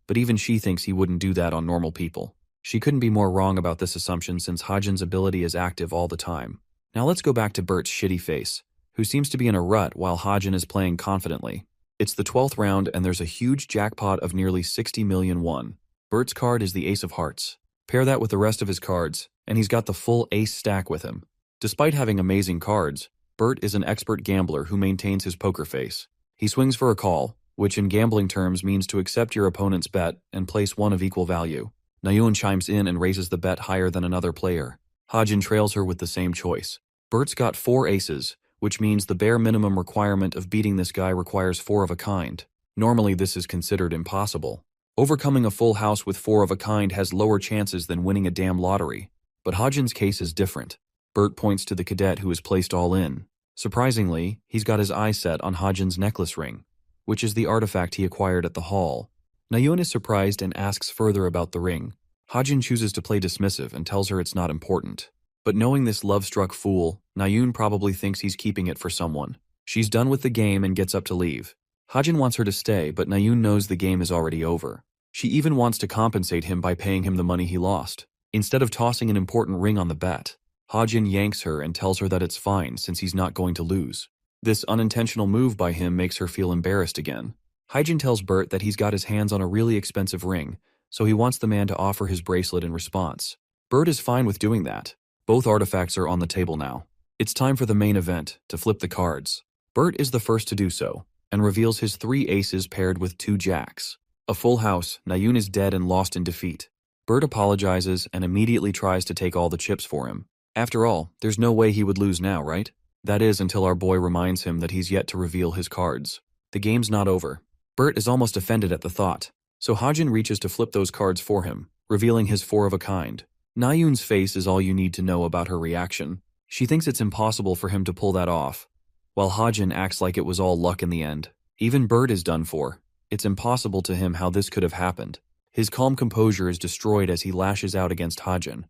but even she thinks he wouldn't do that on normal people. She couldn't be more wrong about this assumption since Hajin's ability is active all the time. Now let's go back to Bert's shitty face, who seems to be in a rut while Hajin is playing confidently. It's the 12th round and there's a huge jackpot of nearly 60 million won. Bert's card is the Ace of Hearts. Pair that with the rest of his cards, and he's got the full ace stack with him. Despite having amazing cards, Bert is an expert gambler who maintains his poker face. He swings for a call, which in gambling terms means to accept your opponent's bet and place one of equal value. Nayun chimes in and raises the bet higher than another player. Hajin trails her with the same choice. Bert's got 4 aces, which means the bare minimum requirement of beating this guy requires 4 of a kind. Normally this is considered impossible. Overcoming a full house with 4 of a kind has lower chances than winning a damn lottery. But Hajin's case is different. Bert points to the cadet who is placed all in. Surprisingly, he's got his eye set on Hajin's necklace ring, which is the artifact he acquired at the hall. Nayun is surprised and asks further about the ring. Hajin chooses to play dismissive and tells her it's not important. But knowing this love-struck fool, Nayun probably thinks he's keeping it for someone. She's done with the game and gets up to leave. Hajin wants her to stay, but Nayun knows the game is already over. She even wants to compensate him by paying him the money he lost, instead of tossing an important ring on the bet. Hajin yanks her and tells her that it's fine since he's not going to lose. This unintentional move by him makes her feel embarrassed again. Hajin tells Bert that he's got his hands on a really expensive ring, so he wants the man to offer his bracelet in response. Bert is fine with doing that. Both artifacts are on the table now. It's time for the main event, to flip the cards. Bert is the first to do so, and reveals his 3 aces paired with 2 jacks. A full house, Nayun is dead and lost in defeat. Bert apologizes and immediately tries to take all the chips for him. After all, there's no way he would lose now, right? That is until our boy reminds him that he's yet to reveal his cards. The game's not over. Bert is almost offended at the thought, so Hajin reaches to flip those cards for him, revealing his 4 of a kind. Nayun's face is all you need to know about her reaction. She thinks it's impossible for him to pull that off, while Hajin acts like it was all luck in the end. Even Bert is done for. It's impossible to him how this could have happened. His calm composure is destroyed as he lashes out against Hajin.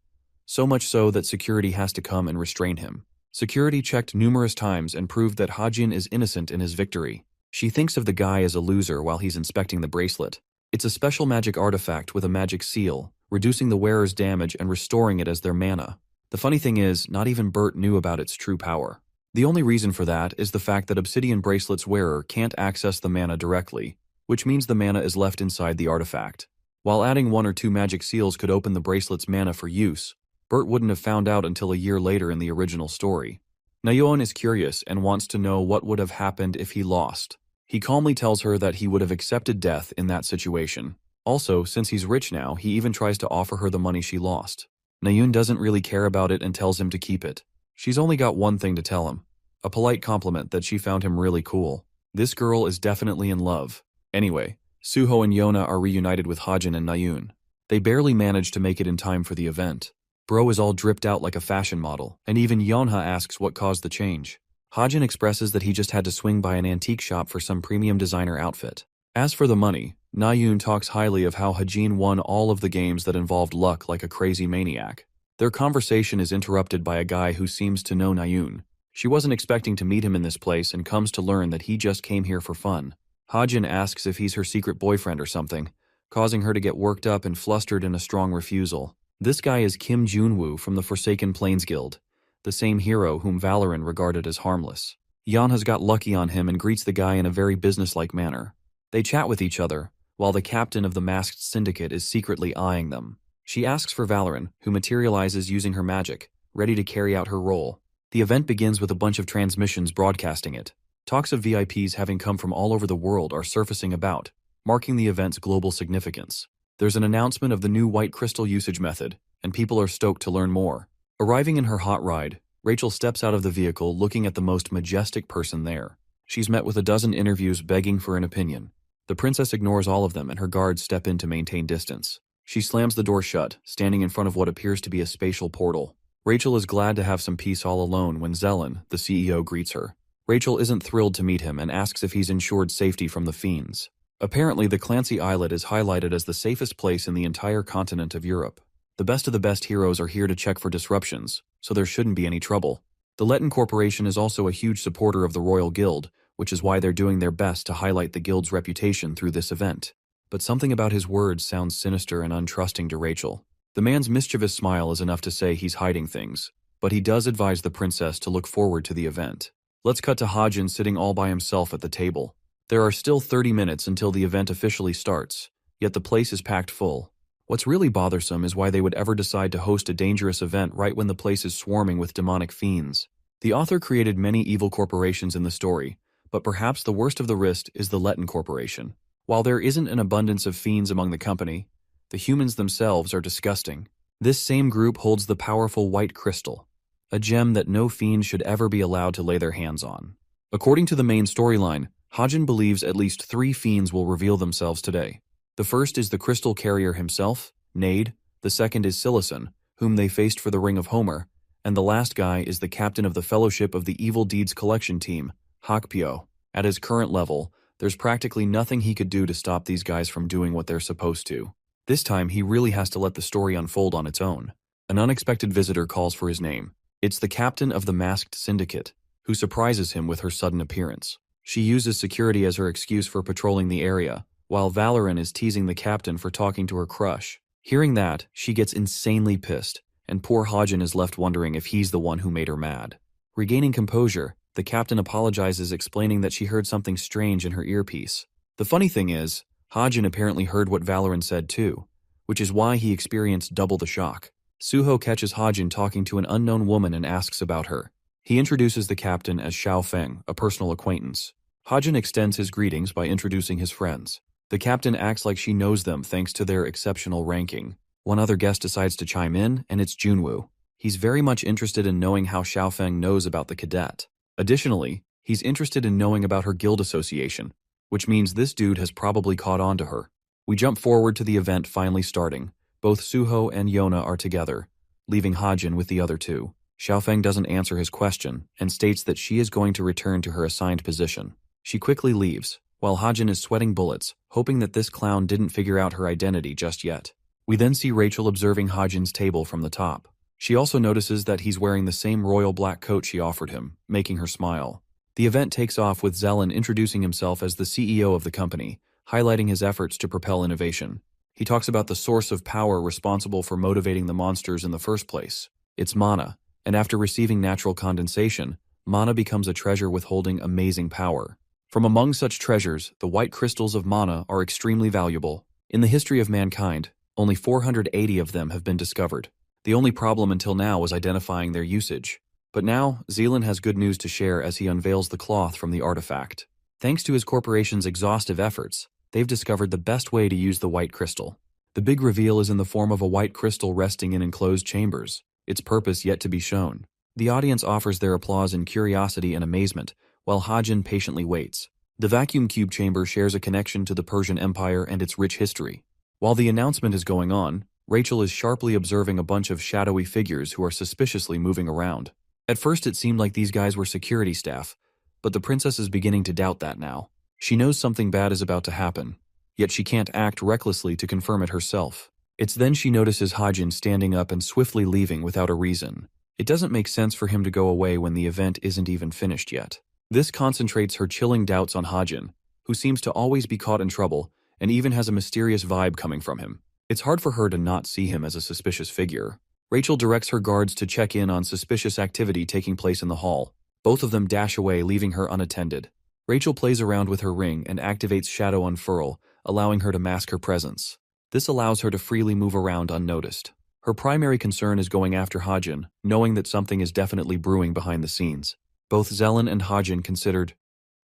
So much so that security has to come and restrain him. Security checked numerous times and proved that Hajin is innocent in his victory. She thinks of the guy as a loser while he's inspecting the bracelet. It's a special magic artifact with a magic seal, reducing the wearer's damage and restoring it as their mana. The funny thing is, not even Bert knew about its true power. The only reason for that is the fact that Obsidian Bracelet's wearer can't access the mana directly, which means the mana is left inside the artifact. While adding 1 or 2 magic seals could open the bracelet's mana for use, Bert wouldn't have found out until a year later in the original story. Nayun is curious and wants to know what would have happened if he lost. He calmly tells her that he would have accepted death in that situation. Also, since he's rich now, he even tries to offer her the money she lost. Nayun doesn't really care about it and tells him to keep it. She's only got one thing to tell him. A polite compliment that she found him really cool. This girl is definitely in love. Anyway, Suho and Yona are reunited with Hajin and Nayun. They barely manage to make it in time for the event. Bro is all dripped out like a fashion model, and even Yonha asks what caused the change. Hajin expresses that he just had to swing by an antique shop for some premium designer outfit. As for the money, Nayun talks highly of how Hajin won all of the games that involved luck like a crazy maniac. Their conversation is interrupted by a guy who seems to know Nayun. She wasn't expecting to meet him in this place and comes to learn that he just came here for fun. Hajin asks if he's her secret boyfriend or something, causing her to get worked up and flustered in a strong refusal. This guy is Kim Junwoo from the Forsaken Plains Guild, the same hero whom Valorant regarded as harmless. Yanha's got lucky on him and greets the guy in a very businesslike manner. They chat with each other, while the captain of the masked syndicate is secretly eyeing them. She asks for Valorant, who materializes using her magic, ready to carry out her role. The event begins with a bunch of transmissions broadcasting it. Talks of VIPs having come from all over the world are surfacing about, marking the event's global significance. There's an announcement of the new white crystal usage method, and people are stoked to learn more. Arriving in her hot ride, Rachel steps out of the vehicle looking at the most majestic person there. She's met with a dozen interviews begging for an opinion. The princess ignores all of them and her guards step in to maintain distance. She slams the door shut, standing in front of what appears to be a spatial portal. Rachel is glad to have some peace all alone when Zelen, the CEO, greets her. Rachel isn't thrilled to meet him and asks if he's ensured safety from the fiends. Apparently, the Clancy Islet is highlighted as the safest place in the entire continent of Europe. The best of the best heroes are here to check for disruptions, so there shouldn't be any trouble. The Letten Corporation is also a huge supporter of the Royal Guild, which is why they're doing their best to highlight the Guild's reputation through this event. But something about his words sounds sinister and untrusting to Rachel. The man's mischievous smile is enough to say he's hiding things, but he does advise the princess to look forward to the event. Let's cut to Hajin sitting all by himself at the table. There are still 30 minutes until the event officially starts, yet the place is packed full. What's really bothersome is why they would ever decide to host a dangerous event right when the place is swarming with demonic fiends. The author created many evil corporations in the story, but perhaps the worst of the list is the Letten Corporation. While there isn't an abundance of fiends among the company, the humans themselves are disgusting. This same group holds the powerful white crystal, a gem that no fiend should ever be allowed to lay their hands on. According to the main storyline, Hajin believes at least 3 fiends will reveal themselves today. The first is the crystal carrier himself, Nade, the second is Silison, whom they faced for the Ring of Homer, and the last guy is the captain of the Fellowship of the Evil Deeds Collection Team, Hakpyo. At his current level, there's practically nothing he could do to stop these guys from doing what they're supposed to. This time, he really has to let the story unfold on its own. An unexpected visitor calls for his name. It's the captain of the Masked Syndicate, who surprises him with her sudden appearance. She uses security as her excuse for patrolling the area, while Valoran is teasing the captain for talking to her crush. Hearing that, she gets insanely pissed, and poor Hajin is left wondering if he's the one who made her mad. Regaining composure, the captain apologizes, explaining that she heard something strange in her earpiece. The funny thing is, Hajin apparently heard what Valoran said too, which is why he experienced double the shock. Suho catches Hajin talking to an unknown woman and asks about her. He introduces the captain as Xiao Feng, a personal acquaintance. Hajin extends his greetings by introducing his friends. The captain acts like she knows them thanks to their exceptional ranking. One other guest decides to chime in, and it's Junwoo. He's very much interested in knowing how Xiao Feng knows about the cadet. Additionally, he's interested in knowing about her guild association, which means this dude has probably caught on to her. We jump forward to the event finally starting. Both Suho and Yona are together, leaving Hajin with the other two. Xiaofeng doesn't answer his question and states that she is going to return to her assigned position. She quickly leaves, while Hajin is sweating bullets, hoping that this clown didn't figure out her identity just yet. We then see Rachel observing Hajin's table from the top. She also notices that he's wearing the same royal black coat she offered him, making her smile. The event takes off with Zelen introducing himself as the CEO of the company, highlighting his efforts to propel innovation. He talks about the source of power responsible for motivating the monsters in the first place. It's mana, and after receiving natural condensation, mana becomes a treasure withholding amazing power. From among such treasures, the white crystals of mana are extremely valuable. In the history of mankind, only 480 of them have been discovered. The only problem until now was identifying their usage. But now, Zealand has good news to share as he unveils the cloth from the artifact. Thanks to his corporation's exhaustive efforts, they've discovered the best way to use the white crystal. The big reveal is in the form of a white crystal resting in enclosed chambers, its purpose yet to be shown. The audience offers their applause in curiosity and amazement, while Hajin patiently waits. The vacuum cube chamber shares a connection to the Persian Empire and its rich history. While the announcement is going on, Rachel is sharply observing a bunch of shadowy figures who are suspiciously moving around. At first it seemed like these guys were security staff, but the princess is beginning to doubt that now. She knows something bad is about to happen, yet she can't act recklessly to confirm it herself. It's then she notices Hajin standing up and swiftly leaving without a reason. It doesn't make sense for him to go away when the event isn't even finished yet. This concentrates her chilling doubts on Hajin, who seems to always be caught in trouble and even has a mysterious vibe coming from him. It's hard for her to not see him as a suspicious figure. Rachel directs her guards to check in on suspicious activity taking place in the hall. Both of them dash away, leaving her unattended. Rachel plays around with her ring and activates Shadow Unfurl, allowing her to mask her presence. This allows her to freely move around unnoticed. Her primary concern is going after Hajin, knowing that something is definitely brewing behind the scenes. Both Zelen and Hajin considered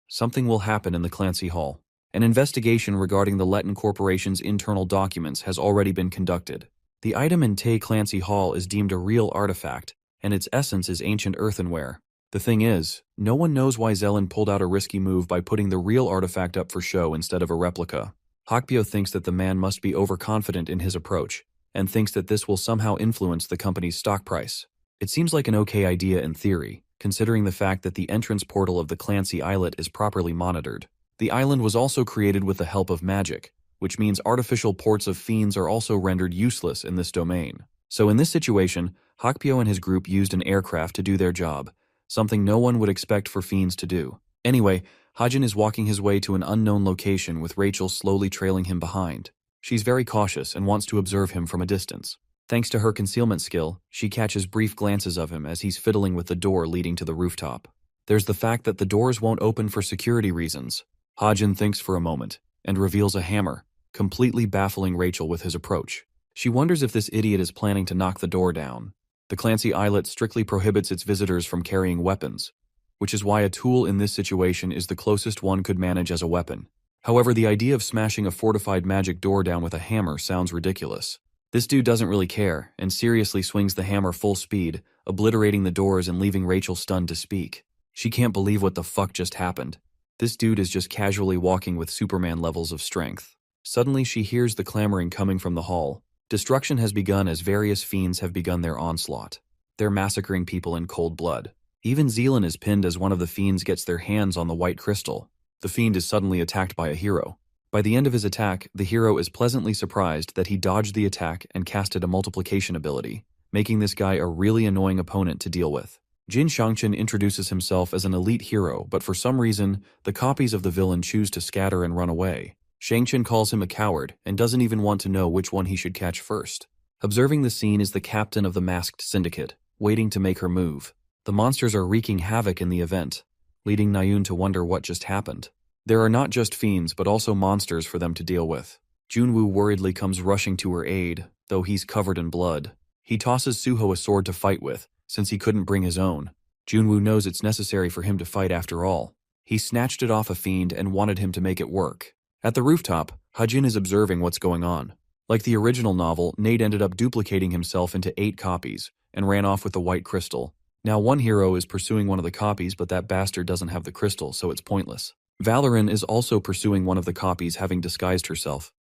something will happen in the Clancy Hall. An investigation regarding the Letten Corporation's internal documents has already been conducted. The item in Tay Clancy Hall is deemed a real artifact, and its essence is ancient earthenware. The thing is, no one knows why Zelen pulled out a risky move by putting the real artifact up for show instead of a replica. Hakbyo thinks that the man must be overconfident in his approach, and thinks that this will somehow influence the company's stock price. It seems like an okay idea in theory, considering the fact that the entrance portal of the Clancy Islet is properly monitored. The island was also created with the help of magic, which means artificial ports of fiends are also rendered useless in this domain. So in this situation, Hakbyo and his group used an aircraft to do their job, something no one would expect for fiends to do. Anyway, Hajin is walking his way to an unknown location with Rachel slowly trailing him behind. She's very cautious and wants to observe him from a distance. Thanks to her concealment skill, she catches brief glances of him as he's fiddling with the door leading to the rooftop. There's the fact that the doors won't open for security reasons. Hajin thinks for a moment and reveals a hammer, completely baffling Rachel with his approach. She wonders if this idiot is planning to knock the door down. The Clancy Islet strictly prohibits its visitors from carrying weapons, which is why a tool in this situation is the closest one could manage as a weapon. However, the idea of smashing a fortified magic door down with a hammer sounds ridiculous. This dude doesn't really care, and seriously swings the hammer full speed, obliterating the doors and leaving Rachel stunned to speak. She can't believe what the fuck just happened. This dude is just casually walking with Superman levels of strength. Suddenly she hears the clamoring coming from the hall. Destruction has begun as various fiends have begun their onslaught. They're massacring people in cold blood. Even Zealand is pinned as one of the fiends gets their hands on the white crystal. The fiend is suddenly attacked by a hero. By the end of his attack, the hero is pleasantly surprised that he dodged the attack and casted a multiplication ability, making this guy a really annoying opponent to deal with. Jin Shangchen introduces himself as an elite hero, but for some reason, the copies of the villain choose to scatter and run away. Shangchen calls him a coward and doesn't even want to know which one he should catch first. Observing the scene is the captain of the masked syndicate, waiting to make her move. The monsters are wreaking havoc in the event, leading Nayun to wonder what just happened. There are not just fiends, but also monsters for them to deal with. Junwoo worriedly comes rushing to her aid, though he's covered in blood. He tosses Suho a sword to fight with, since he couldn't bring his own. Junwoo knows it's necessary for him to fight after all. He snatched it off a fiend and wanted him to make it work. At the rooftop, Hajin is observing what's going on. Like the original novel, Nate ended up duplicating himself into 8 copies, and ran off with the white crystal. Now one hero is pursuing one of the copies, but that bastard doesn't have the crystal, so it's pointless. Valorin is also pursuing one of the copies, having disguised herself.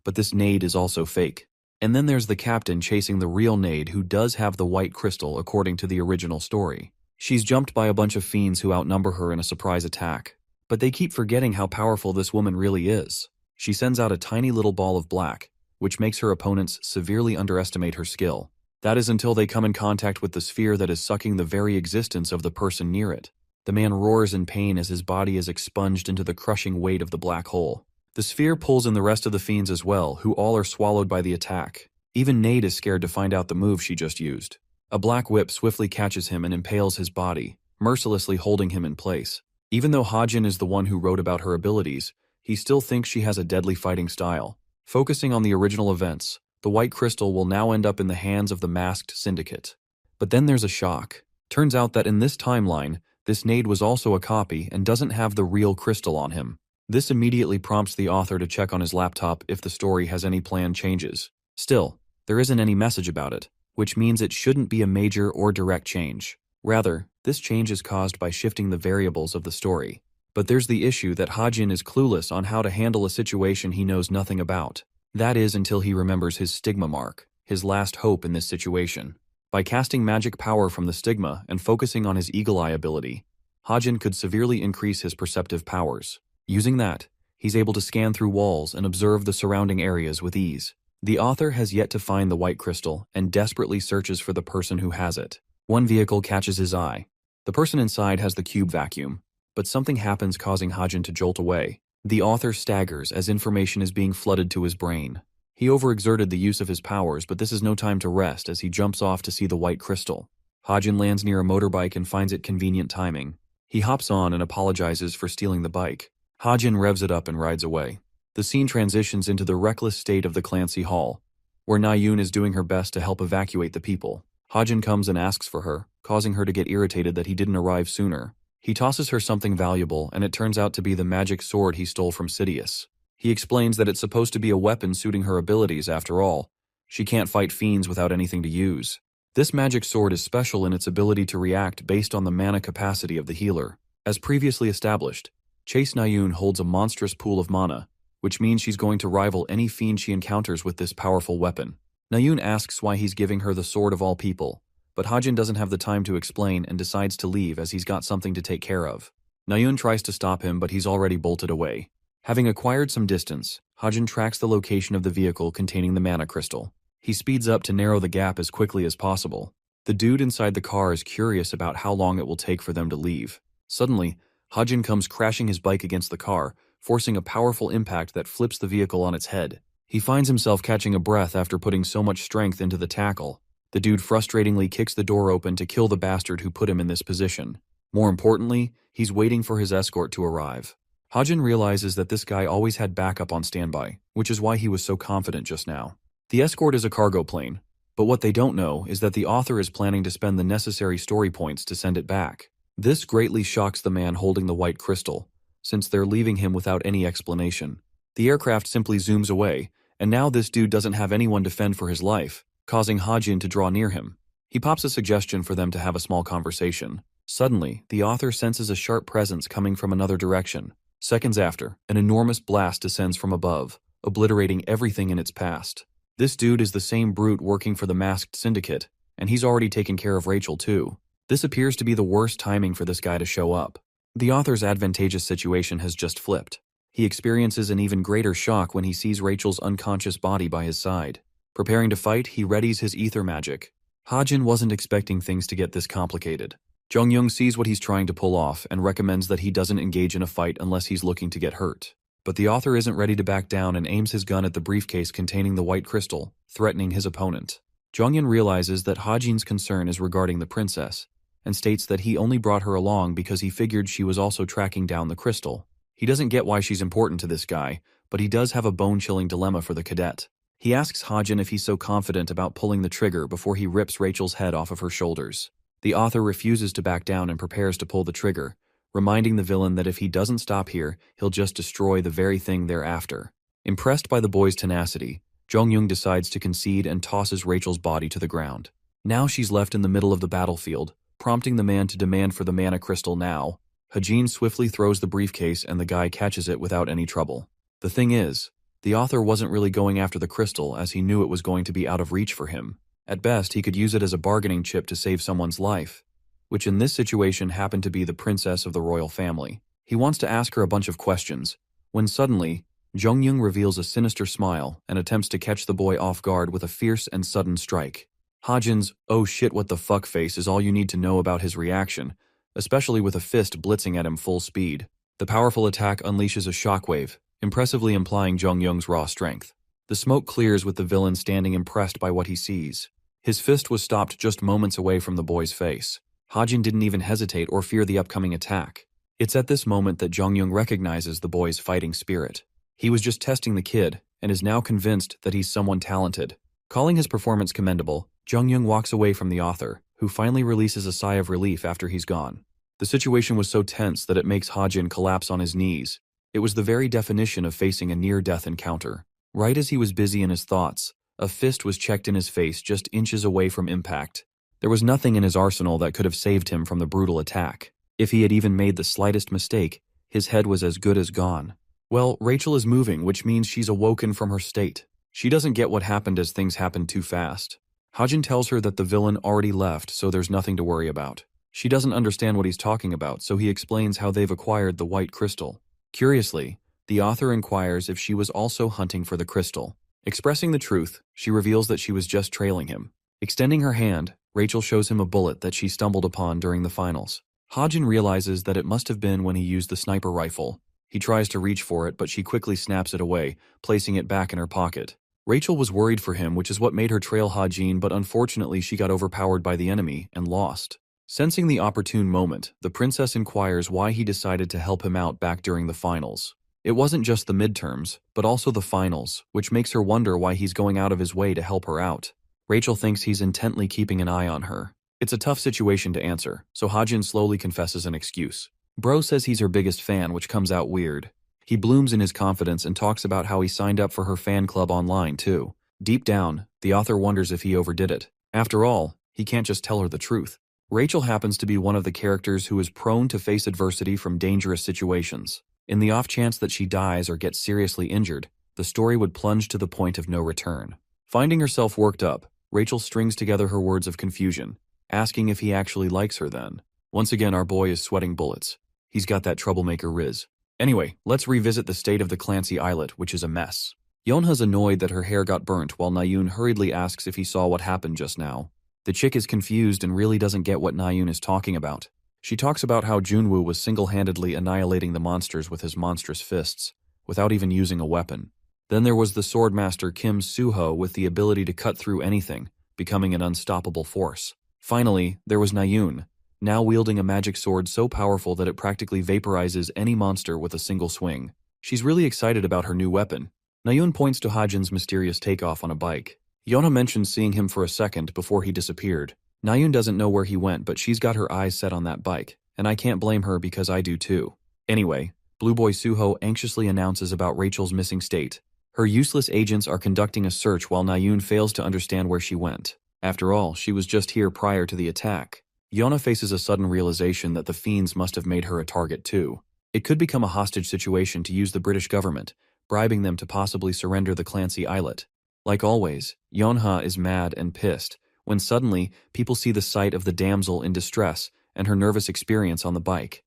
But this Nade is also fake. And then there's the captain chasing the real Nade, who does have the white crystal according to the original story. She's jumped by a bunch of fiends who outnumber her in a surprise attack. But they keep forgetting how powerful this woman really is. She sends out a tiny little ball of black, which makes her opponents severely underestimate her skill. That is until they come in contact with the sphere that is sucking the very existence of the person near it. The man roars in pain as his body is expunged into the crushing weight of the black hole. The sphere pulls in the rest of the fiends as well, who all are swallowed by the attack. Even Nade is scared to find out the move she just used. A black whip swiftly catches him and impales his body, mercilessly holding him in place. Even though Hajin is the one who wrote about her abilities, he still thinks she has a deadly fighting style. Focusing on the original events, the white crystal will now end up in the hands of the masked syndicate. But then there's a shock. Turns out that in this timeline, this Nade was also a copy and doesn't have the real crystal on him. This immediately prompts the author to check on his laptop if the story has any planned changes. Still, there isn't any message about it, which means it shouldn't be a major or direct change. Rather, this change is caused by shifting the variables of the story. But there's the issue that Hajin is clueless on how to handle a situation he knows nothing about. That is until he remembers his stigma mark, his last hope in this situation. By casting magic power from the stigma and focusing on his eagle eye ability, Hajin could severely increase his perceptive powers. Using that, he's able to scan through walls and observe the surrounding areas with ease. The author has yet to find the white crystal and desperately searches for the person who has it. One vehicle catches his eye. The person inside has the cube vacuum, but something happens causing Hajin to jolt away. The author staggers as information is being flooded to his brain. He overexerted the use of his powers, but this is no time to rest as he jumps off to see the white crystal. Hajin lands near a motorbike and finds it convenient timing. He hops on and apologizes for stealing the bike. Hajin revs it up and rides away. The scene transitions into the reckless state of the Clancy Hall, where Nayun is doing her best to help evacuate the people. Hajin comes and asks for her, causing her to get irritated that he didn't arrive sooner. He tosses her something valuable, and it turns out to be the magic sword he stole from Sidious. He explains that it's supposed to be a weapon suiting her abilities after all. She can't fight fiends without anything to use. This magic sword is special in its ability to react based on the mana capacity of the healer. As previously established, Chase Nayun holds a monstrous pool of mana, which means she's going to rival any fiend she encounters with this powerful weapon. Nayun asks why he's giving her the sword of all people, but Hajin doesn't have the time to explain and decides to leave as he's got something to take care of. Nayun tries to stop him, but he's already bolted away. Having acquired some distance, Hajin tracks the location of the vehicle containing the mana crystal. He speeds up to narrow the gap as quickly as possible. The dude inside the car is curious about how long it will take for them to leave. Suddenly, Hajin comes crashing his bike against the car, forcing a powerful impact that flips the vehicle on its head. He finds himself catching a breath after putting so much strength into the tackle. The dude frustratingly kicks the door open to kill the bastard who put him in this position. More importantly, he's waiting for his escort to arrive. Hajin realizes that this guy always had backup on standby, which is why he was so confident just now. The escort is a cargo plane, but what they don't know is that the author is planning to spend the necessary story points to send it back. This greatly shocks the man holding the white crystal, since they're leaving him without any explanation. The aircraft simply zooms away, and now this dude doesn't have anyone to fend for his life, causing Hajin to draw near him. He pops a suggestion for them to have a small conversation. Suddenly, the author senses a sharp presence coming from another direction. Seconds after, an enormous blast descends from above, obliterating everything in its past. This dude is the same brute working for the masked syndicate, and he's already taken care of Rachel too. This appears to be the worst timing for this guy to show up. The author's advantageous situation has just flipped. He experiences an even greater shock when he sees Rachel's unconscious body by his side. Preparing to fight, he readies his ether magic. Hajin wasn't expecting things to get this complicated. Jong-young sees what he's trying to pull off and recommends that he doesn't engage in a fight unless he's looking to get hurt. But the author isn't ready to back down and aims his gun at the briefcase containing the white crystal, threatening his opponent. Jong-yun realizes that Hajin's concern is regarding the princess, and states that he only brought her along because he figured she was also tracking down the crystal. He doesn't get why she's important to this guy, but he does have a bone-chilling dilemma for the cadet. He asks Hajin if he's so confident about pulling the trigger before he rips Rachel's head off of her shoulders. The author refuses to back down and prepares to pull the trigger, reminding the villain that if he doesn't stop here, he'll just destroy the very thing they're after. Impressed by the boy's tenacity, Jong-young decides to concede and tosses Rachel's body to the ground. Now she's left in the middle of the battlefield, prompting the man to demand for the mana crystal now. Hajin swiftly throws the briefcase and the guy catches it without any trouble. The thing is, the author wasn't really going after the crystal as he knew it was going to be out of reach for him. At best, he could use it as a bargaining chip to save someone's life, which in this situation happened to be the princess of the royal family. He wants to ask her a bunch of questions, when suddenly, Jong-young reveals a sinister smile and attempts to catch the boy off guard with a fierce and sudden strike. Hajin's "oh shit what the fuck" face is all you need to know about his reaction, especially with a fist blitzing at him full speed. The powerful attack unleashes a shockwave, impressively implying Jong-young's raw strength. The smoke clears with the villain standing impressed by what he sees. His fist was stopped just moments away from the boy's face. Hajin didn't even hesitate or fear the upcoming attack. It's at this moment that Jong-young recognizes the boy's fighting spirit. He was just testing the kid, and is now convinced that he's someone talented. Calling his performance commendable, Jong-young walks away from the author, who finally releases a sigh of relief after he's gone. The situation was so tense that it makes Hajin collapse on his knees. It was the very definition of facing a near-death encounter. Right as he was busy in his thoughts, a fist was checked in his face just inches away from impact. There was nothing in his arsenal that could have saved him from the brutal attack. If he had even made the slightest mistake, his head was as good as gone. Well, Rachel is moving, which means she's awoken from her state. She doesn't get what happened as things happened too fast. Hajin tells her that the villain already left, so there's nothing to worry about. She doesn't understand what he's talking about, so he explains how they've acquired the white crystal. Curiously, the author inquires if she was also hunting for the crystal. Expressing the truth, she reveals that she was just trailing him. Extending her hand, Rachel shows him a bullet that she stumbled upon during the finals. Hajin realizes that it must have been when he used the sniper rifle. He tries to reach for it, but she quickly snaps it away, placing it back in her pocket. Rachel was worried for him, which is what made her trail Hajin, but unfortunately she got overpowered by the enemy and lost. Sensing the opportune moment, the princess inquires why he decided to help him out back during the finals. It wasn't just the midterms, but also the finals, which makes her wonder why he's going out of his way to help her out. Rachel thinks he's intently keeping an eye on her. It's a tough situation to answer, so Hajin slowly confesses an excuse. Bro says he's her biggest fan, which comes out weird. He blooms in his confidence and talks about how he signed up for her fan club online too. Deep down, the author wonders if he overdid it. After all, He can't just tell her the truth. Rachel happens to be one of the characters who is prone to face adversity from dangerous situations. In the off chance that she dies or gets seriously injured, the story would plunge to the point of no return. Finding herself worked up, Rachel strings together her words of confusion, asking if he actually likes her then. Once again, our boy is sweating bullets. He's got that troublemaker riz. Anyway, let's revisit the state of the Clancy islet, which is a mess. Yonha's annoyed that her hair got burnt while Nayun hurriedly asks if he saw what happened just now. The chick is confused and really doesn't get what Nayun is talking about. She talks about how Junwoo was single-handedly annihilating the monsters with his monstrous fists, without even using a weapon. Then there was the swordmaster Kim Suho with the ability to cut through anything, becoming an unstoppable force. Finally, there was Nayun, now wielding a magic sword so powerful that it practically vaporizes any monster with a single swing. She's really excited about her new weapon. Nayun points to Hajin's mysterious takeoff on a bike. Yona mentions seeing him for a second before he disappeared. Nayun doesn't know where he went, but she's got her eyes set on that bike, and I can't blame her because I do too. Anyway, Blue Boy Suho anxiously announces about Rachel's missing state. Her useless agents are conducting a search while Nayun fails to understand where she went. After all, she was just here prior to the attack. Yona faces a sudden realization that the fiends must have made her a target too. It could become a hostage situation to use the British government, bribing them to possibly surrender the Clancy islet. Like always, Yonha is mad and pissed when suddenly people see the sight of the damsel in distress and her nervous experience on the bike.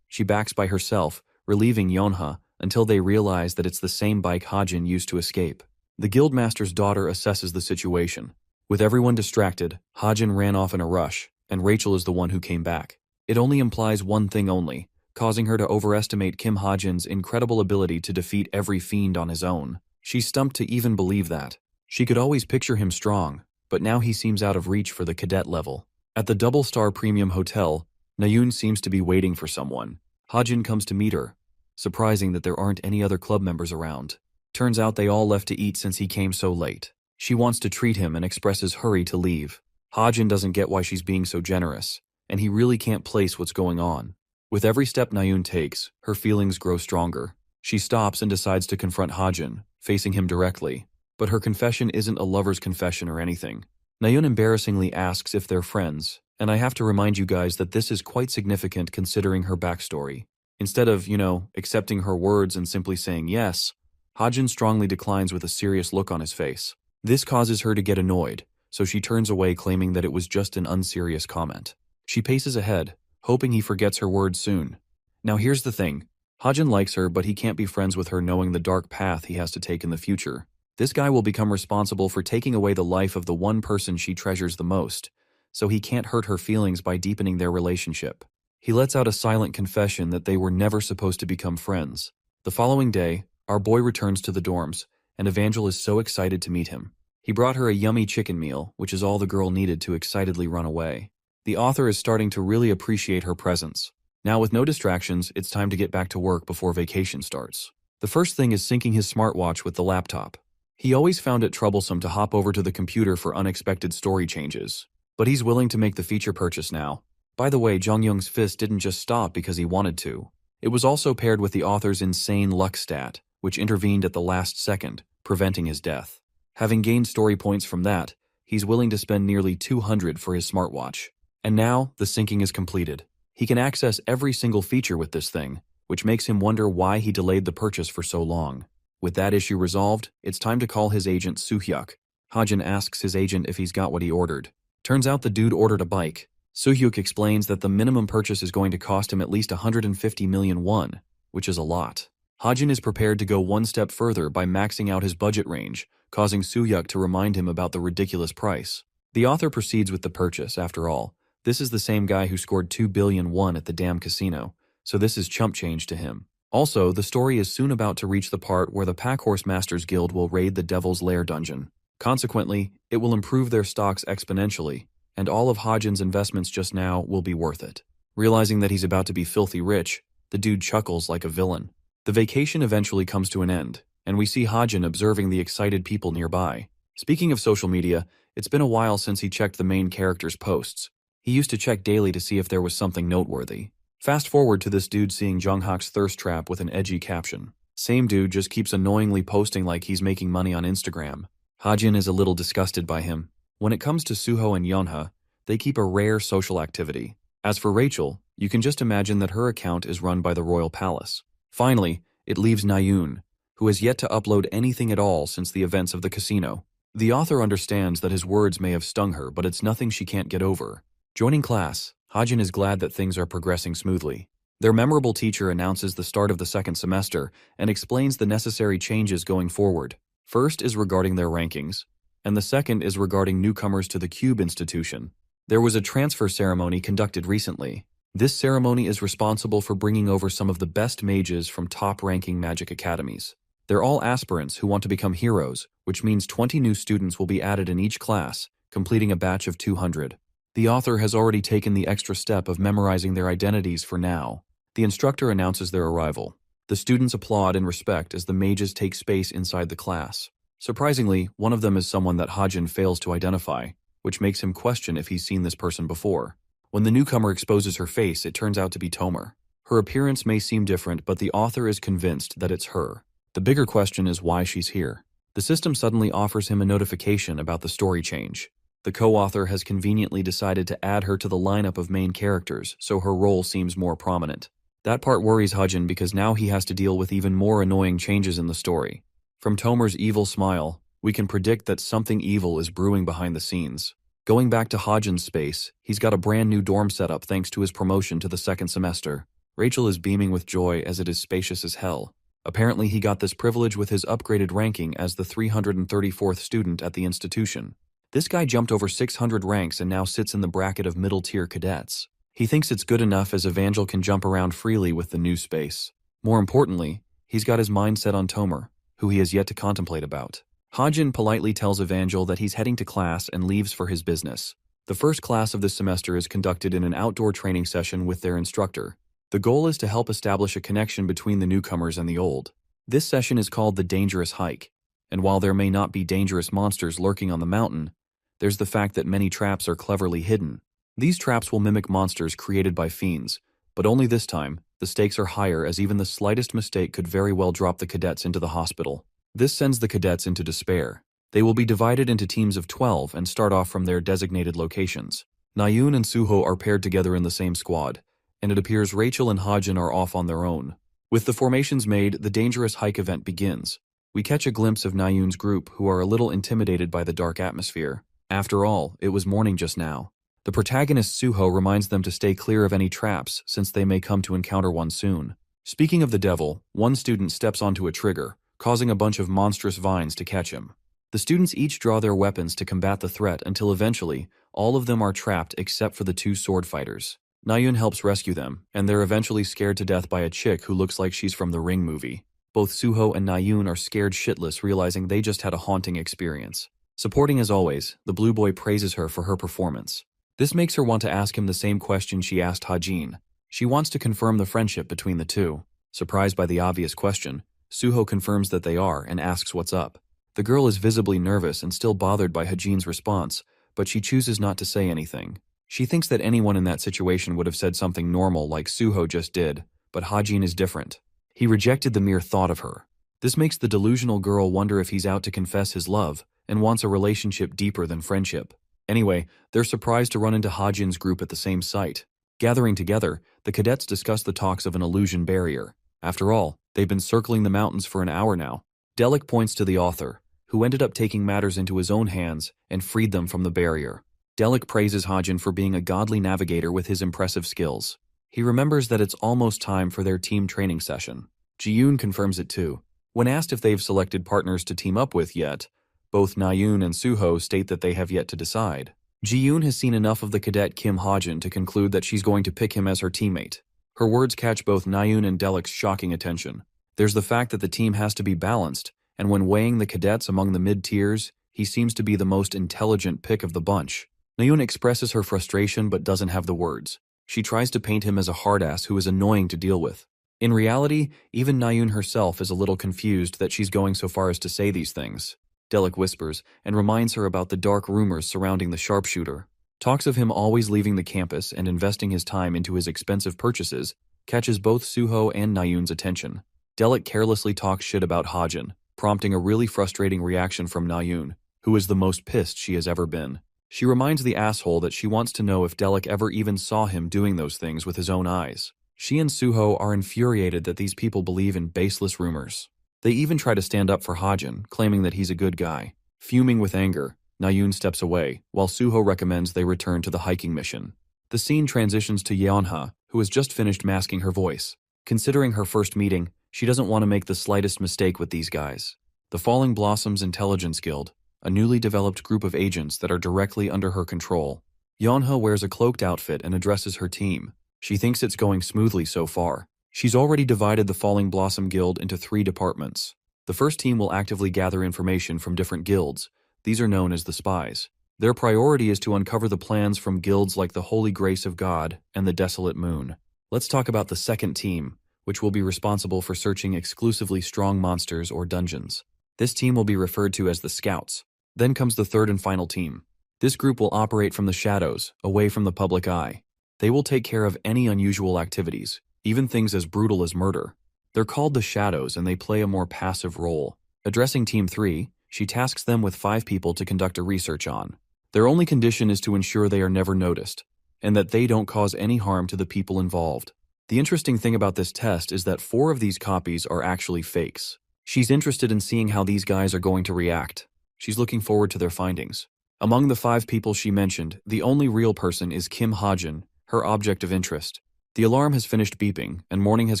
She backs by herself, relieving Yonha until they realize that it's the same bike Hajin used to escape. The guildmaster's daughter assesses the situation. With everyone distracted, Hajin ran off in a rush, and Rachel is the one who came back. It only implies one thing only, causing her to overestimate Kim Hajin's incredible ability to defeat every fiend on his own. She's stumped to even believe that. She could always picture him strong, but now he seems out of reach for the cadet level. At the double-star premium hotel, Nayun seems to be waiting for someone. Hajin comes to meet her, surprising that there aren't any other club members around. Turns out they all left to eat since he came so late. She wants to treat him and expresses hurry to leave. Hajin doesn't get why she's being so generous, and he really can't place what's going on. With every step Nayun takes, her feelings grow stronger. She stops and decides to confront Hajin, facing him directly. But her confession isn't a lover's confession or anything. Nayun embarrassingly asks if they're friends, and I have to remind you guys that this is quite significant considering her backstory. Instead of, accepting her words and simply saying yes, Hajin strongly declines with a serious look on his face. This causes her to get annoyed, so she turns away claiming that it was just an unserious comment. She paces ahead, hoping he forgets her words soon. Now here's the thing. Hajin likes her, but he can't be friends with her knowing the dark path he has to take in the future. This guy will become responsible for taking away the life of the one person she treasures the most, so he can't hurt her feelings by deepening their relationship. He lets out a silent confession that they were never supposed to become friends. The following day, our boy returns to the dorms, and Evangel is so excited to meet him. He brought her a yummy chicken meal, which is all the girl needed to excitedly run away. The author is starting to really appreciate her presence. Now with no distractions, it's time to get back to work before vacation starts. The first thing is syncing his smartwatch with the laptop. He always found it troublesome to hop over to the computer for unexpected story changes, but he's willing to make the feature purchase now. By the way, Jonghyung's fist didn't just stop because he wanted to. It was also paired with the author's insane luck stat, which intervened at the last second, preventing his death. Having gained story points from that, he's willing to spend nearly 200 for his smartwatch. And now, the syncing is completed. He can access every single feature with this thing, which makes him wonder why he delayed the purchase for so long. With that issue resolved, it's time to call his agent Soo-hyuk. Hajin asks his agent if he's got what he ordered. Turns out the dude ordered a bike. Soo-hyuk explains that the minimum purchase is going to cost him at least 150 million won, which is a lot. Hajin is prepared to go one step further by maxing out his budget range, causing Soo-hyuk to remind him about the ridiculous price. The author proceeds with the purchase, after all. This is the same guy who scored 2 billion won at the damn casino, so this is chump change to him. Also, the story is soon about to reach the part where the Packhorse Masters Guild will raid the Devil's Lair dungeon. Consequently, it will improve their stocks exponentially, and all of Hajin's investments just now will be worth it. Realizing that he's about to be filthy rich, the dude chuckles like a villain. The vacation eventually comes to an end, and we see Hajin observing the excited people nearby. Speaking of social media, it's been a while since he checked the main character's posts. He used to check daily to see if there was something noteworthy. Fast forward to this dude seeing Junghock's thirst trap with an edgy caption. Same dude just keeps annoyingly posting like he's making money on Instagram. Hajin is a little disgusted by him. When it comes to Suho and Yonha, They keep a rare social activity. As for Rachel, you can just imagine that her account is run by the royal palace. Finally, it leaves Nayun, who has yet to upload anything at all since the events of the casino. The author understands that his words may have stung her, but it's nothing she can't get over. Joining class, Hajin is glad that things are progressing smoothly. Their memorable teacher announces the start of the second semester and explains the necessary changes going forward. First is regarding their rankings, and the second is regarding newcomers to the Cube Institution. There was a transfer ceremony conducted recently. This ceremony is responsible for bringing over some of the best mages from top-ranking magic academies. They're all aspirants who want to become heroes, which means 20 new students will be added in each class, completing a batch of 200. The author has already taken the extra step of memorizing their identities for now. The instructor announces their arrival. The students applaud and respect as the mages take space inside the class. Surprisingly, one of them is someone that Hajin fails to identify, which makes him question if he's seen this person before. When the newcomer exposes her face, it turns out to be Tomer. Her appearance may seem different, but the author is convinced that it's her. The bigger question is why she's here. The system suddenly offers him a notification about the story change. The co-author has conveniently decided to add her to the lineup of main characters, so her role seems more prominent. That part worries Hajin because now he has to deal with even more annoying changes in the story. From Tomer's evil smile, we can predict that something evil is brewing behind the scenes. Going back to Hajin's space, he's got a brand new dorm setup thanks to his promotion to the second semester. Rachel is beaming with joy as it is spacious as hell. Apparently he got this privilege with his upgraded ranking as the 334th student at the institution. This guy jumped over 600 ranks and now sits in the bracket of middle-tier cadets. He thinks it's good enough as Evangel can jump around freely with the new space. More importantly, he's got his mind set on Tomer, who he has yet to contemplate about. Hajin politely tells Evangel that he's heading to class and leaves for his business. The first class of this semester is conducted in an outdoor training session with their instructor. The goal is to help establish a connection between the newcomers and the old. This session is called the Dangerous Hike, and while there may not be dangerous monsters lurking on the mountain, there's the fact that many traps are cleverly hidden. These traps will mimic monsters created by fiends, but only this time, the stakes are higher as even the slightest mistake could very well drop the cadets into the hospital. This sends the cadets into despair. They will be divided into teams of 12 and start off from their designated locations. Nayun and Suho are paired together in the same squad, and it appears Rachel and Hajin are off on their own. With the formations made, the Dangerous Hike event begins. We catch a glimpse of Nayun's group, who are a little intimidated by the dark atmosphere. After all, it was morning just now. The protagonist Suho reminds them to stay clear of any traps since they may come to encounter one soon. Speaking of the devil, one student steps onto a trigger, causing a bunch of monstrous vines to catch him. The students each draw their weapons to combat the threat until eventually, all of them are trapped except for the two sword fighters. Nayun helps rescue them, and they're eventually scared to death by a chick who looks like she's from the Ring movie. Both Suho and Nayun are scared shitless, realizing they just had a haunting experience. Supporting as always, the blue boy praises her for her performance. This makes her want to ask him the same question she asked Hajin. She wants to confirm the friendship between the two. Surprised by the obvious question, Suho confirms that they are and asks what's up. The girl is visibly nervous and still bothered by Hajin's response, but she chooses not to say anything. She thinks that anyone in that situation would have said something normal like Suho just did, but Hajin is different. He rejected the mere thought of her. This makes the delusional girl wonder if he's out to confess his love and wants a relationship deeper than friendship. Anyway, they're surprised to run into Hajin's group at the same site. Gathering together, the cadets discuss the talks of an illusion barrier. After all, they've been circling the mountains for an hour now. Delic points to the author, who ended up taking matters into his own hands and freed them from the barrier. Delic praises Hajin for being a godly navigator with his impressive skills. He remembers that it's almost time for their team training session. Ji-yoon confirms it too. When asked if they've selected partners to team up with yet, both Nayun and Suho state that they have yet to decide. Ji-yoon has seen enough of the cadet Kim Hajin to conclude that she's going to pick him as her teammate. Her words catch both Nayun and Delic's shocking attention. There's the fact that the team has to be balanced, and when weighing the cadets among the mid-tiers, he seems to be the most intelligent pick of the bunch. Nayun expresses her frustration but doesn't have the words. She tries to paint him as a hard-ass who is annoying to deal with. In reality, even Nayun herself is a little confused that she's going so far as to say these things. Delic whispers and reminds her about the dark rumors surrounding the sharpshooter. Talks of him always leaving the campus and investing his time into his expensive purchases catches both Suho and Nayun's attention. Delic carelessly talks shit about Hajin, prompting a really frustrating reaction from Nayun, who is the most pissed she has ever been. She reminds the asshole that she wants to know if Delic ever even saw him doing those things with his own eyes. She and Suho are infuriated that these people believe in baseless rumors. They even try to stand up for Hajin, claiming that he's a good guy. Fuming with anger, Nayun steps away, while Suho recommends they return to the hiking mission. The scene transitions to Yeonha, who has just finished masking her voice. Considering her first meeting, she doesn't want to make the slightest mistake with these guys. The Falling Blossoms Intelligence Guild, a newly developed group of agents that are directly under her control. Yeonha wears a cloaked outfit and addresses her team. She thinks it's going smoothly so far. She's already divided the Falling Blossom Guild into 3 departments. The first team will actively gather information from different guilds. These are known as the spies. Their priority is to uncover the plans from guilds like the Holy Grace of God and the Desolate Moon. Let's talk about the second team, which will be responsible for searching exclusively strong monsters or dungeons. This team will be referred to as the Scouts. Then comes the third and final team. This group will operate from the shadows, away from the public eye. They will take care of any unusual activities, even things as brutal as murder. They're called the Shadows and they play a more passive role. Addressing Team 3, she tasks them with 5 people to conduct a research on. Their only condition is to ensure they are never noticed, and that they don't cause any harm to the people involved. The interesting thing about this test is that 4 of these copies are actually fakes. She's interested in seeing how these guys are going to react. She's looking forward to their findings. Among the 5 people she mentioned, the only real person is Kim Hajin, her object of interest. The alarm has finished beeping, and morning has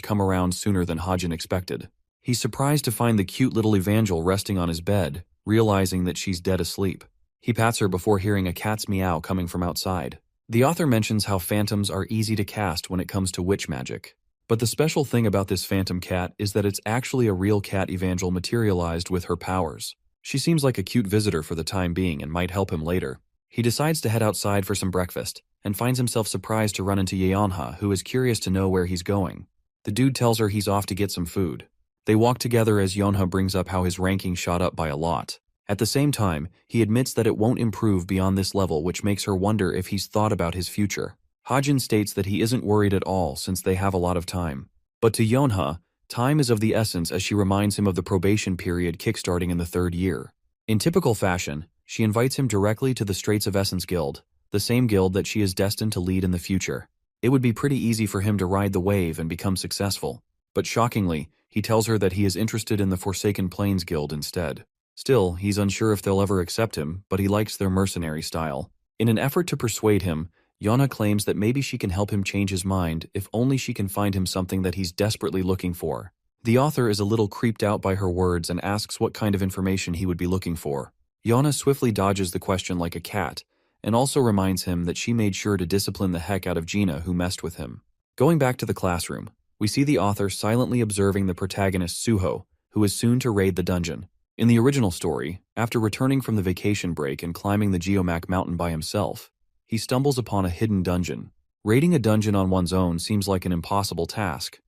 come around sooner than Hajin expected. He's surprised to find the cute little Evangel resting on his bed, realizing that she's dead asleep. He pats her before hearing a cat's meow coming from outside. The author mentions how phantoms are easy to cast when it comes to witch magic. But the special thing about this phantom cat is that it's actually a real cat Evangel materialized with her powers. She seems like a cute visitor for the time being and might help him later. He decides to head outside for some breakfast, and finds himself surprised to run into Yeonha, who is curious to know where he's going. The dude tells her he's off to get some food. They walk together as Yeonha brings up how his ranking shot up by a lot. At the same time, he admits that it won't improve beyond this level, which makes her wonder if he's thought about his future. Hajin states that he isn't worried at all since they have a lot of time. But to Yeonha, time is of the essence as she reminds him of the probation period kickstarting in the 3rd year. In typical fashion, she invites him directly to the Straits of Essence Guild, the same guild that she is destined to lead in the future. It would be pretty easy for him to ride the wave and become successful. But shockingly, he tells her that he is interested in the Forsaken Plains Guild instead. Still, he's unsure if they'll ever accept him, but he likes their mercenary style. In an effort to persuade him, Yeonha claims that maybe she can help him change his mind if only she can find him something that he's desperately looking for. The author is a little creeped out by her words and asks what kind of information he would be looking for. Yeonha swiftly dodges the question like a cat, and also reminds him that she made sure to discipline the heck out of Gina who messed with him. Going back to the classroom, we see the author silently observing the protagonist Suho, who is soon to raid the dungeon. In the original story, after returning from the vacation break and climbing the Geomac mountain by himself, he stumbles upon a hidden dungeon. Raiding a dungeon on one's own seems like an impossible task.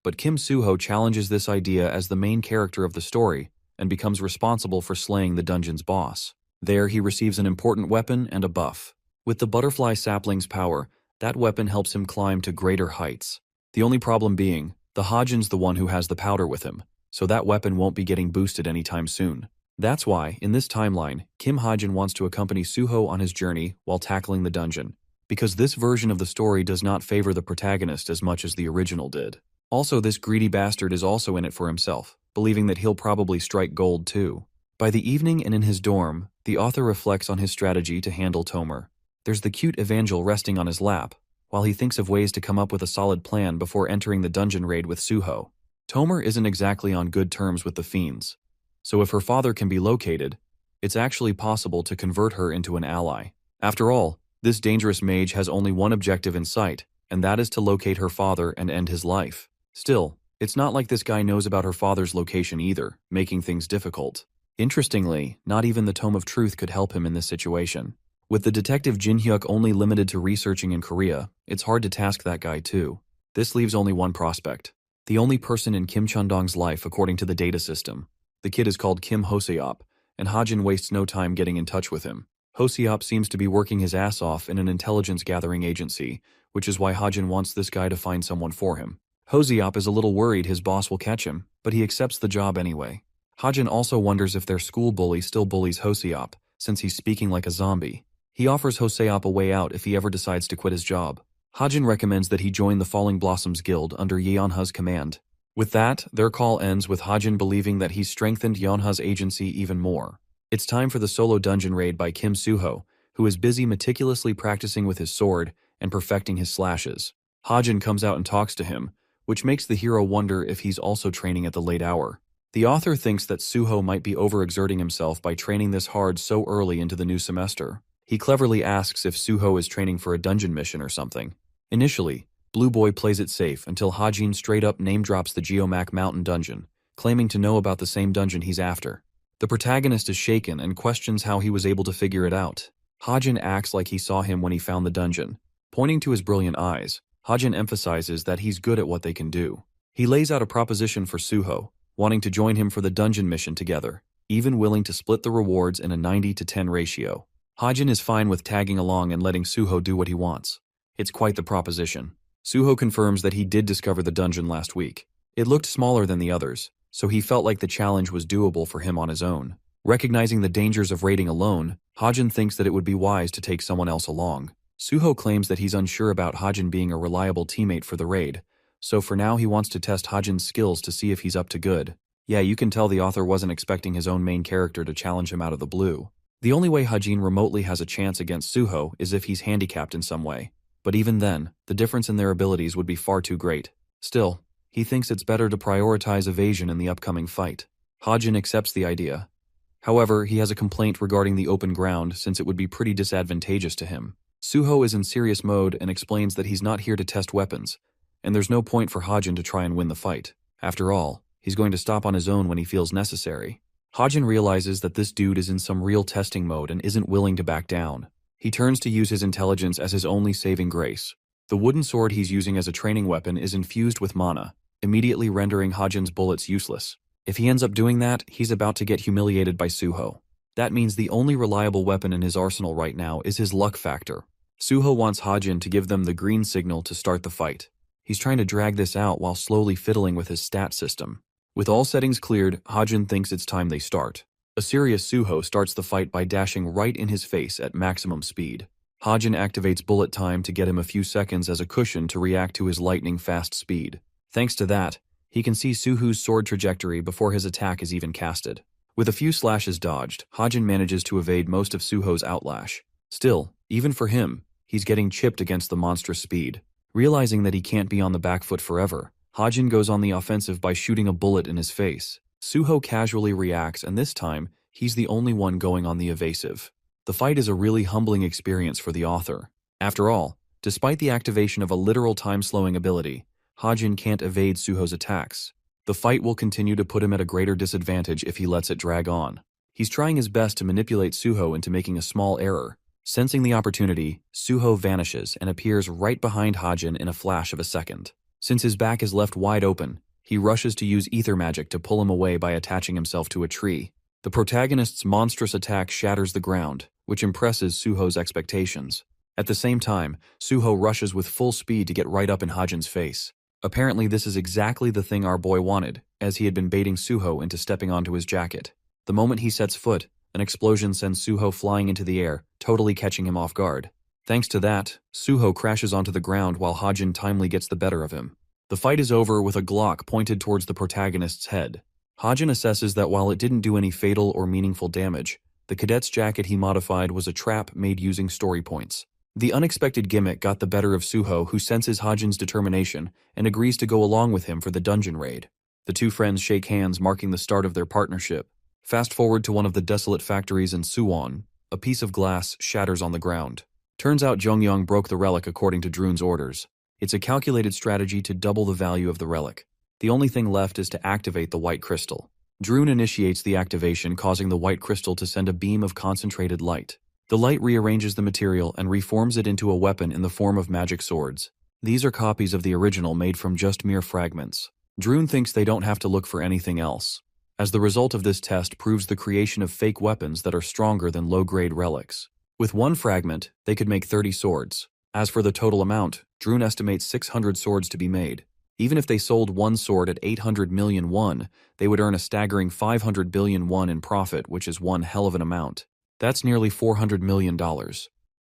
But Kim Suho challenges this idea as the main character of the story and becomes responsible for slaying the dungeon's boss. There he receives an important weapon and a buff. With the butterfly sapling's power, that weapon helps him climb to greater heights. The only problem being, the Hajin's the one who has the powder with him, so that weapon won't be getting boosted anytime soon. That's why, in this timeline, Kim Hajin wants to accompany Suho on his journey while tackling the dungeon, because this version of the story does not favor the protagonist as much as the original did. Also, this greedy bastard is also in it for himself, believing that he'll probably strike gold too. By the evening and in his dorm, the author reflects on his strategy to handle Tomer. There's the cute Evangel resting on his lap, while he thinks of ways to come up with a solid plan before entering the dungeon raid with Suho. Tomer isn't exactly on good terms with the fiends, so if her father can be located, it's actually possible to convert her into an ally. After all, this dangerous mage has only one objective in sight, and that is to locate her father and end his life. Still, it's not like this guy knows about her father's location either, making things difficult. Interestingly, not even the Tome of Truth could help him in this situation. With the detective Jin Hyuk only limited to researching in Korea, it's hard to task that guy too. This leaves only one prospect. The only person in Kim Chundong's life according to the data system. The kid is called Kim Hoseop, and Hajin wastes no time getting in touch with him. Hoseop seems to be working his ass off in an intelligence-gathering agency, which is why Hajin wants this guy to find someone for him. Hoseop is a little worried his boss will catch him, but he accepts the job anyway. Hajin also wonders if their school bully still bullies Hoseop, since he's speaking like a zombie. He offers Hoseop a way out if he ever decides to quit his job. Hajin recommends that he join the Falling Blossoms Guild under Yeonha's command. With that, their call ends with Hajin believing that he's strengthened Yeonha's agency even more. It's time for the solo dungeon raid by Kim Suho, who is busy meticulously practicing with his sword and perfecting his slashes. Hajin comes out and talks to him, which makes the hero wonder if he's also training at the late hour. The author thinks that Suho might be overexerting himself by training this hard so early into the new semester. He cleverly asks if Suho is training for a dungeon mission or something. Initially, Blue Boy plays it safe until Hajin straight up name drops the Geomac Mountain dungeon, claiming to know about the same dungeon he's after. The protagonist is shaken and questions how he was able to figure it out. Hajin acts like he saw him when he found the dungeon. Pointing to his brilliant eyes, Hajin emphasizes that he's good at what they can do. He lays out a proposition for Suho, wanting to join him for the dungeon mission together, even willing to split the rewards in a 90-10 ratio. Hajin is fine with tagging along and letting Suho do what he wants. It's quite the proposition. Suho confirms that he did discover the dungeon last week. It looked smaller than the others, so he felt like the challenge was doable for him on his own. Recognizing the dangers of raiding alone, Hajin thinks that it would be wise to take someone else along. Suho claims that he's unsure about Hajin being a reliable teammate for the raid, so for now he wants to test Hajin's skills to see if he's up to good. Yeah, you can tell the author wasn't expecting his own main character to challenge him out of the blue. The only way Hajin remotely has a chance against Suho is if he's handicapped in some way. But even then, the difference in their abilities would be far too great. Still, he thinks it's better to prioritize evasion in the upcoming fight. Hajin accepts the idea. However, he has a complaint regarding the open ground since it would be pretty disadvantageous to him. Suho is in serious mode and explains that he's not here to test weapons, and there's no point for Hajin to try and win the fight. After all, he's going to stop on his own when he feels necessary. Hajin realizes that this dude is in some real testing mode and isn't willing to back down. He turns to use his intelligence as his only saving grace. The wooden sword he's using as a training weapon is infused with mana, immediately rendering Hajin's bullets useless. If he ends up doing that, he's about to get humiliated by Suho. That means the only reliable weapon in his arsenal right now is his luck factor. Suho wants Hajin to give them the green signal to start the fight. He's trying to drag this out while slowly fiddling with his stat system. With all settings cleared, Hajin thinks it's time they start. A serious Suho starts the fight by dashing right in his face at maximum speed. Hajin activates bullet time to get him a few seconds as a cushion to react to his lightning-fast speed. Thanks to that, he can see Suho's sword trajectory before his attack is even casted. With a few slashes dodged, Hajin manages to evade most of Suho's outlash. Still, even for him, he's getting chipped against the monstrous speed. Realizing that he can't be on the back foot forever, Hajin goes on the offensive by shooting a bullet in his face. Suho casually reacts, and this time, he's the only one going on the evasive. The fight is a really humbling experience for the author. After all, despite the activation of a literal time-slowing ability, Hajin can't evade Suho's attacks. The fight will continue to put him at a greater disadvantage if he lets it drag on. He's trying his best to manipulate Suho into making a small error. Sensing the opportunity, Suho vanishes and appears right behind Hajin in a flash of a second. Since his back is left wide open, he rushes to use ether magic to pull him away by attaching himself to a tree. The protagonist's monstrous attack shatters the ground, which impresses Suho's expectations. At the same time, Suho rushes with full speed to get right up in Hajin's face. Apparently this is exactly the thing our boy wanted, as he had been baiting Suho into stepping onto his jacket. The moment he sets foot, an explosion sends Suho flying into the air, totally catching him off guard. Thanks to that, Suho crashes onto the ground while Hajin timely gets the better of him. The fight is over with a Glock pointed towards the protagonist's head. Hajin assesses that while it didn't do any fatal or meaningful damage, the cadet's jacket he modified was a trap made using story points. The unexpected gimmick got the better of Suho, who senses Hajin's determination and agrees to go along with him for the dungeon raid. The two friends shake hands, marking the start of their partnership. Fast forward to one of the desolate factories in Suwon. A piece of glass shatters on the ground. Turns out Jongyong broke the relic according to Droon's orders. It's a calculated strategy to double the value of the relic. The only thing left is to activate the white crystal. Droon initiates the activation, causing the white crystal to send a beam of concentrated light. The light rearranges the material and reforms it into a weapon in the form of magic swords. These are copies of the original made from just mere fragments. Droon thinks they don't have to look for anything else, as the result of this test proves the creation of fake weapons that are stronger than low-grade relics. With one fragment, they could make 30 swords. As for the total amount, Droon estimates 600 swords to be made. Even if they sold one sword at 800 million won, they would earn a staggering 500 billion won in profit, which is one hell of an amount. That's nearly $400 million.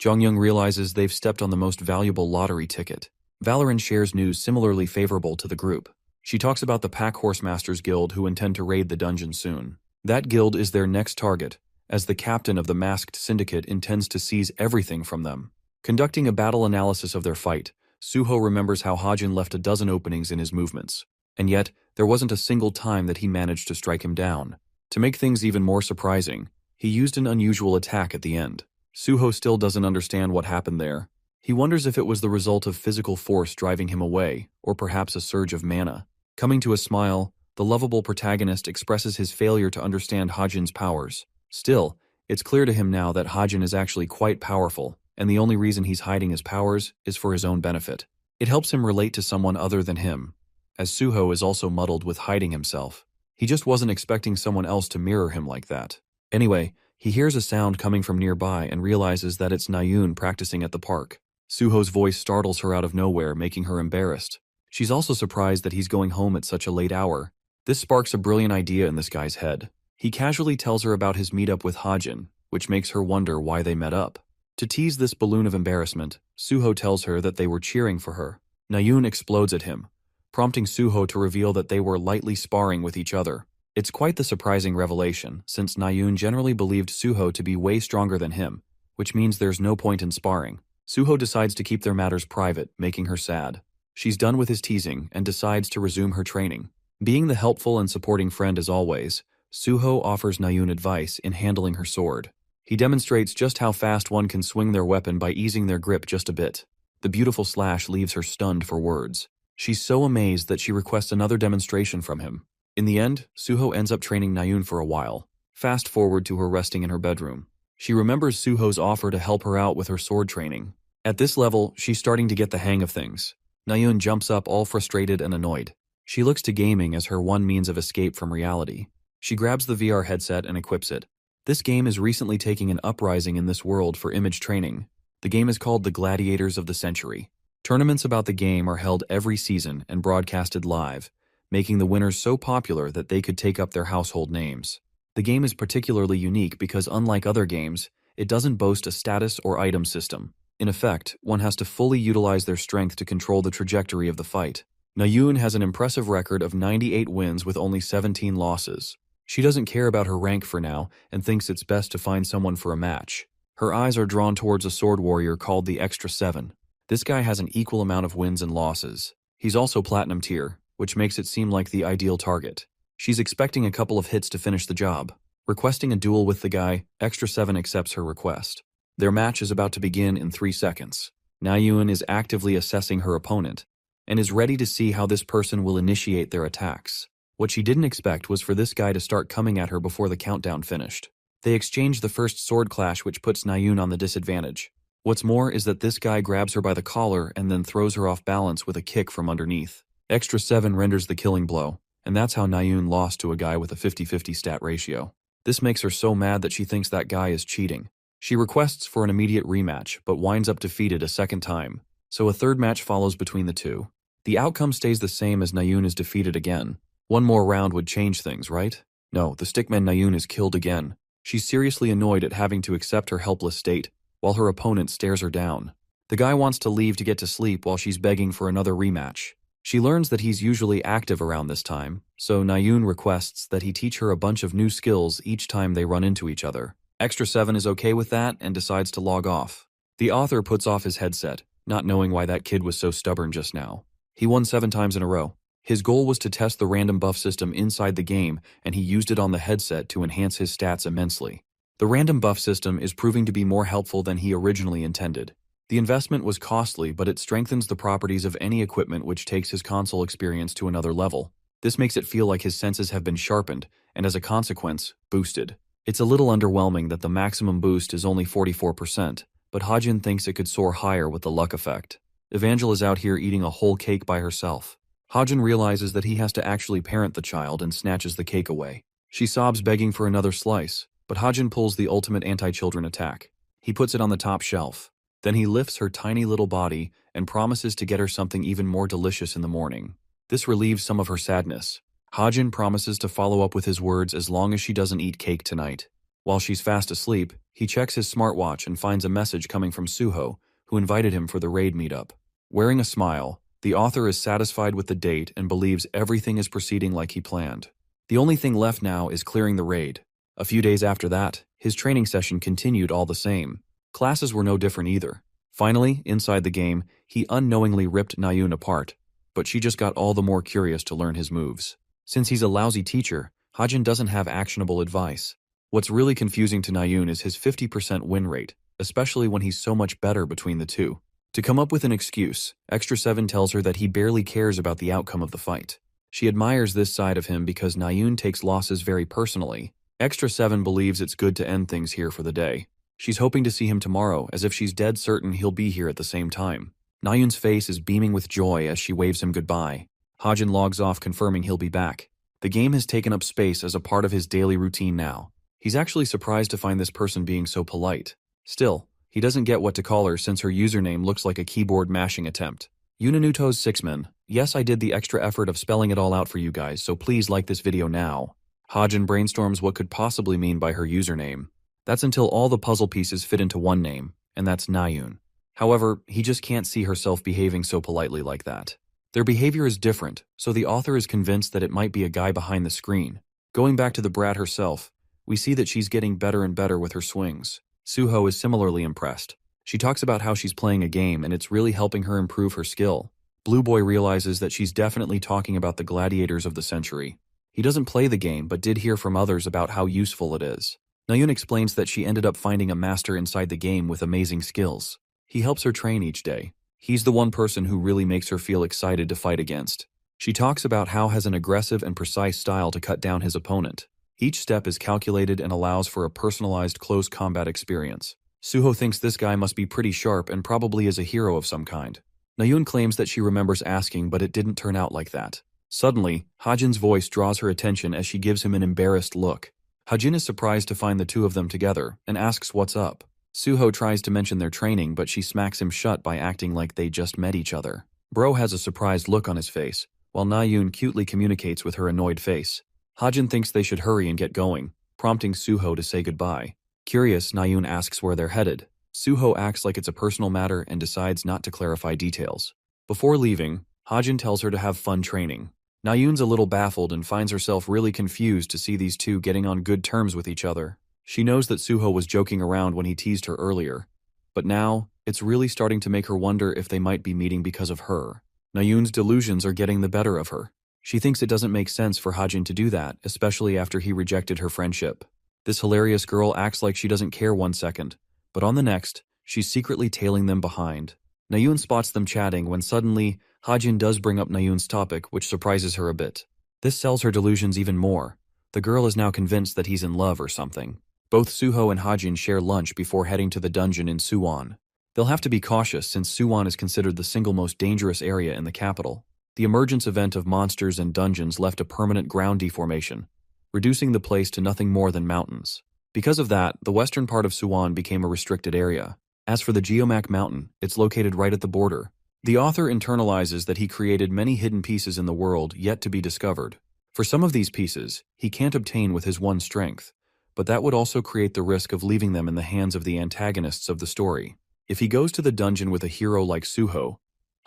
Jonghyun realizes they've stepped on the most valuable lottery ticket. Valoran shares news similarly favorable to the group. She talks about the Pack Horsemasters Guild who intend to raid the dungeon soon. That guild is their next target, as the captain of the masked syndicate intends to seize everything from them. Conducting a battle analysis of their fight, Suho remembers how Hajin left a dozen openings in his movements, and yet there wasn't a single time that he managed to strike him down. To make things even more surprising, he used an unusual attack at the end. Suho still doesn't understand what happened there. He wonders if it was the result of physical force driving him away, or perhaps a surge of mana. Coming to a smile, the lovable protagonist expresses his failure to understand Hajin's powers. Still, it's clear to him now that Hajin is actually quite powerful, and the only reason he's hiding his powers is for his own benefit. It helps him relate to someone other than him, as Suho is also muddled with hiding himself. He just wasn't expecting someone else to mirror him like that. Anyway, he hears a sound coming from nearby and realizes that it's Nayun practicing at the park. Suho's voice startles her out of nowhere, making her embarrassed. She's also surprised that he's going home at such a late hour. This sparks a brilliant idea in this guy's head. He casually tells her about his meetup with Hajin, which makes her wonder why they met up. To tease this balloon of embarrassment, Suho tells her that they were cheering for her. Nayun explodes at him, prompting Suho to reveal that they were lightly sparring with each other. It's quite the surprising revelation, since Nayun generally believed Suho to be way stronger than him, which means there's no point in sparring. Suho decides to keep their matters private, making her sad. She's done with his teasing and decides to resume her training. Being the helpful and supporting friend as always, Suho offers Nayun advice in handling her sword. He demonstrates just how fast one can swing their weapon by easing their grip just a bit. The beautiful slash leaves her stunned for words. She's so amazed that she requests another demonstration from him. In the end, Suho ends up training Nayun for a while. Fast forward to her resting in her bedroom. She remembers Suho's offer to help her out with her sword training. At this level, she's starting to get the hang of things. Nayun jumps up all frustrated and annoyed. She looks to gaming as her one means of escape from reality. She grabs the VR headset and equips it. This game is recently taking an uprising in this world for image training. The game is called the Gladiators of the Century. Tournaments about the game are held every season and broadcasted live, making the winners so popular that they could take up their household names. The game is particularly unique because unlike other games, it doesn't boast a status or item system. In effect, one has to fully utilize their strength to control the trajectory of the fight. Nayun has an impressive record of 98 wins with only 17 losses. She doesn't care about her rank for now and thinks it's best to find someone for a match. Her eyes are drawn towards a sword warrior called the Extra 7. This guy has an equal amount of wins and losses. He's also platinum tier, which makes it seem like the ideal target. She's expecting a couple of hits to finish the job. Requesting a duel with the guy, Extra 7 accepts her request. Their match is about to begin in 3 seconds. Nayun is actively assessing her opponent, and is ready to see how this person will initiate their attacks. What she didn't expect was for this guy to start coming at her before the countdown finished. They exchange the first sword clash, which puts Nayun on the disadvantage. What's more is that this guy grabs her by the collar and then throws her off balance with a kick from underneath. Extra 7 renders the killing blow, and that's how Nayun lost to a guy with a 50-50 stat ratio. This makes her so mad that she thinks that guy is cheating. She requests for an immediate rematch, but winds up defeated a second time, so a third match follows between the two. The outcome stays the same as Nayun is defeated again. One more round would change things, right? No, the stickman Nayun is killed again. She's seriously annoyed at having to accept her helpless state, while her opponent stares her down. The guy wants to leave to get to sleep while she's begging for another rematch. She learns that he's usually active around this time, so Nayun requests that he teach her a bunch of new skills each time they run into each other. Extra 7 is okay with that and decides to log off. The author puts off his headset, not knowing why that kid was so stubborn just now. He won 7 times in a row. His goal was to test the random buff system inside the game, and he used it on the headset to enhance his stats immensely. The random buff system is proving to be more helpful than he originally intended. The investment was costly, but it strengthens the properties of any equipment, which takes his console experience to another level. This makes it feel like his senses have been sharpened, and as a consequence, boosted. It's a little underwhelming that the maximum boost is only 44%, but Hajin thinks it could soar higher with the luck effect. Evangel is out here eating a whole cake by herself. Hajin realizes that he has to actually parent the child and snatches the cake away. She sobs, begging for another slice, but Hajin pulls the ultimate anti-children attack. He puts it on the top shelf. Then he lifts her tiny little body and promises to get her something even more delicious in the morning. This relieves some of her sadness. Hajin promises to follow up with his words as long as she doesn't eat cake tonight. While she's fast asleep, he checks his smartwatch and finds a message coming from Suho, who invited him for the raid meetup. Wearing a smile, the author is satisfied with the date and believes everything is proceeding like he planned. The only thing left now is clearing the raid. A few days after that, his training session continued all the same. Classes were no different either. Finally, inside the game, he unknowingly ripped Nayun apart, but she just got all the more curious to learn his moves. Since he's a lousy teacher, Hajin doesn't have actionable advice. What's really confusing to Nayun is his 50% win rate, especially when he's so much better between the two. To come up with an excuse, Extra 7 tells her that he barely cares about the outcome of the fight. She admires this side of him because Nayun takes losses very personally. Extra 7 believes it's good to end things here for the day. She's hoping to see him tomorrow, as if she's dead certain he'll be here at the same time. Nayun's face is beaming with joy as she waves him goodbye. Hajin logs off, confirming he'll be back. The game has taken up space as a part of his daily routine now. He's actually surprised to find this person being so polite. Still, he doesn't get what to call her since her username looks like a keyboard mashing attempt. Yunanuto's Sixman. Yes, I did the extra effort of spelling it all out for you guys, so please like this video now. Hajin brainstorms what could possibly mean by her username. That's until all the puzzle pieces fit into one name, and that's Nayun. However, he just can't see herself behaving so politely like that. Their behavior is different, so the author is convinced that it might be a guy behind the screen. Going back to the brat herself, we see that she's getting better and better with her swings. Suho is similarly impressed. She talks about how she's playing a game and it's really helping her improve her skill. Blue Boy realizes that she's definitely talking about the gladiators of the century. He doesn't play the game but did hear from others about how useful it is. Nayun explains that she ended up finding a master inside the game with amazing skills. He helps her train each day. He's the one person who really makes her feel excited to fight against. She talks about how he has an aggressive and precise style to cut down his opponent. Each step is calculated and allows for a personalized close combat experience. Suho thinks this guy must be pretty sharp and probably is a hero of some kind. Nayun claims that she remembers asking, but it didn't turn out like that. Suddenly, Hajin's voice draws her attention as she gives him an embarrassed look. Hajin is surprised to find the two of them together and asks what's up. Suho tries to mention their training, but she smacks him shut by acting like they just met each other. Bro has a surprised look on his face, while Nayun cutely communicates with her annoyed face. Hajin thinks they should hurry and get going, prompting Suho to say goodbye. Curious, Nayun asks where they're headed. Suho acts like it's a personal matter and decides not to clarify details. Before leaving, Hajin tells her to have fun training. Nayun's a little baffled and finds herself really confused to see these two getting on good terms with each other. She knows that Suho was joking around when he teased her earlier, but now, it's really starting to make her wonder if they might be meeting because of her. Nayun's delusions are getting the better of her. She thinks it doesn't make sense for Hajin to do that, especially after he rejected her friendship. This hilarious girl acts like she doesn't care 1 second, but on the next, she's secretly tailing them behind. Nayun spots them chatting when suddenly, Hajin does bring up Nayun's topic, which surprises her a bit. This sells her delusions even more. The girl is now convinced that he's in love or something. Both Suho and Hajin share lunch before heading to the dungeon in Suwon. They'll have to be cautious since Suwon is considered the single most dangerous area in the capital. The emergence event of monsters and dungeons left a permanent ground deformation, reducing the place to nothing more than mountains. Because of that, the western part of Suwon became a restricted area. As for the Geomac Mountain, it's located right at the border. The author internalizes that he created many hidden pieces in the world yet to be discovered. For some of these pieces, he can't obtain with his one strength, but that would also create the risk of leaving them in the hands of the antagonists of the story. If he goes to the dungeon with a hero like Suho,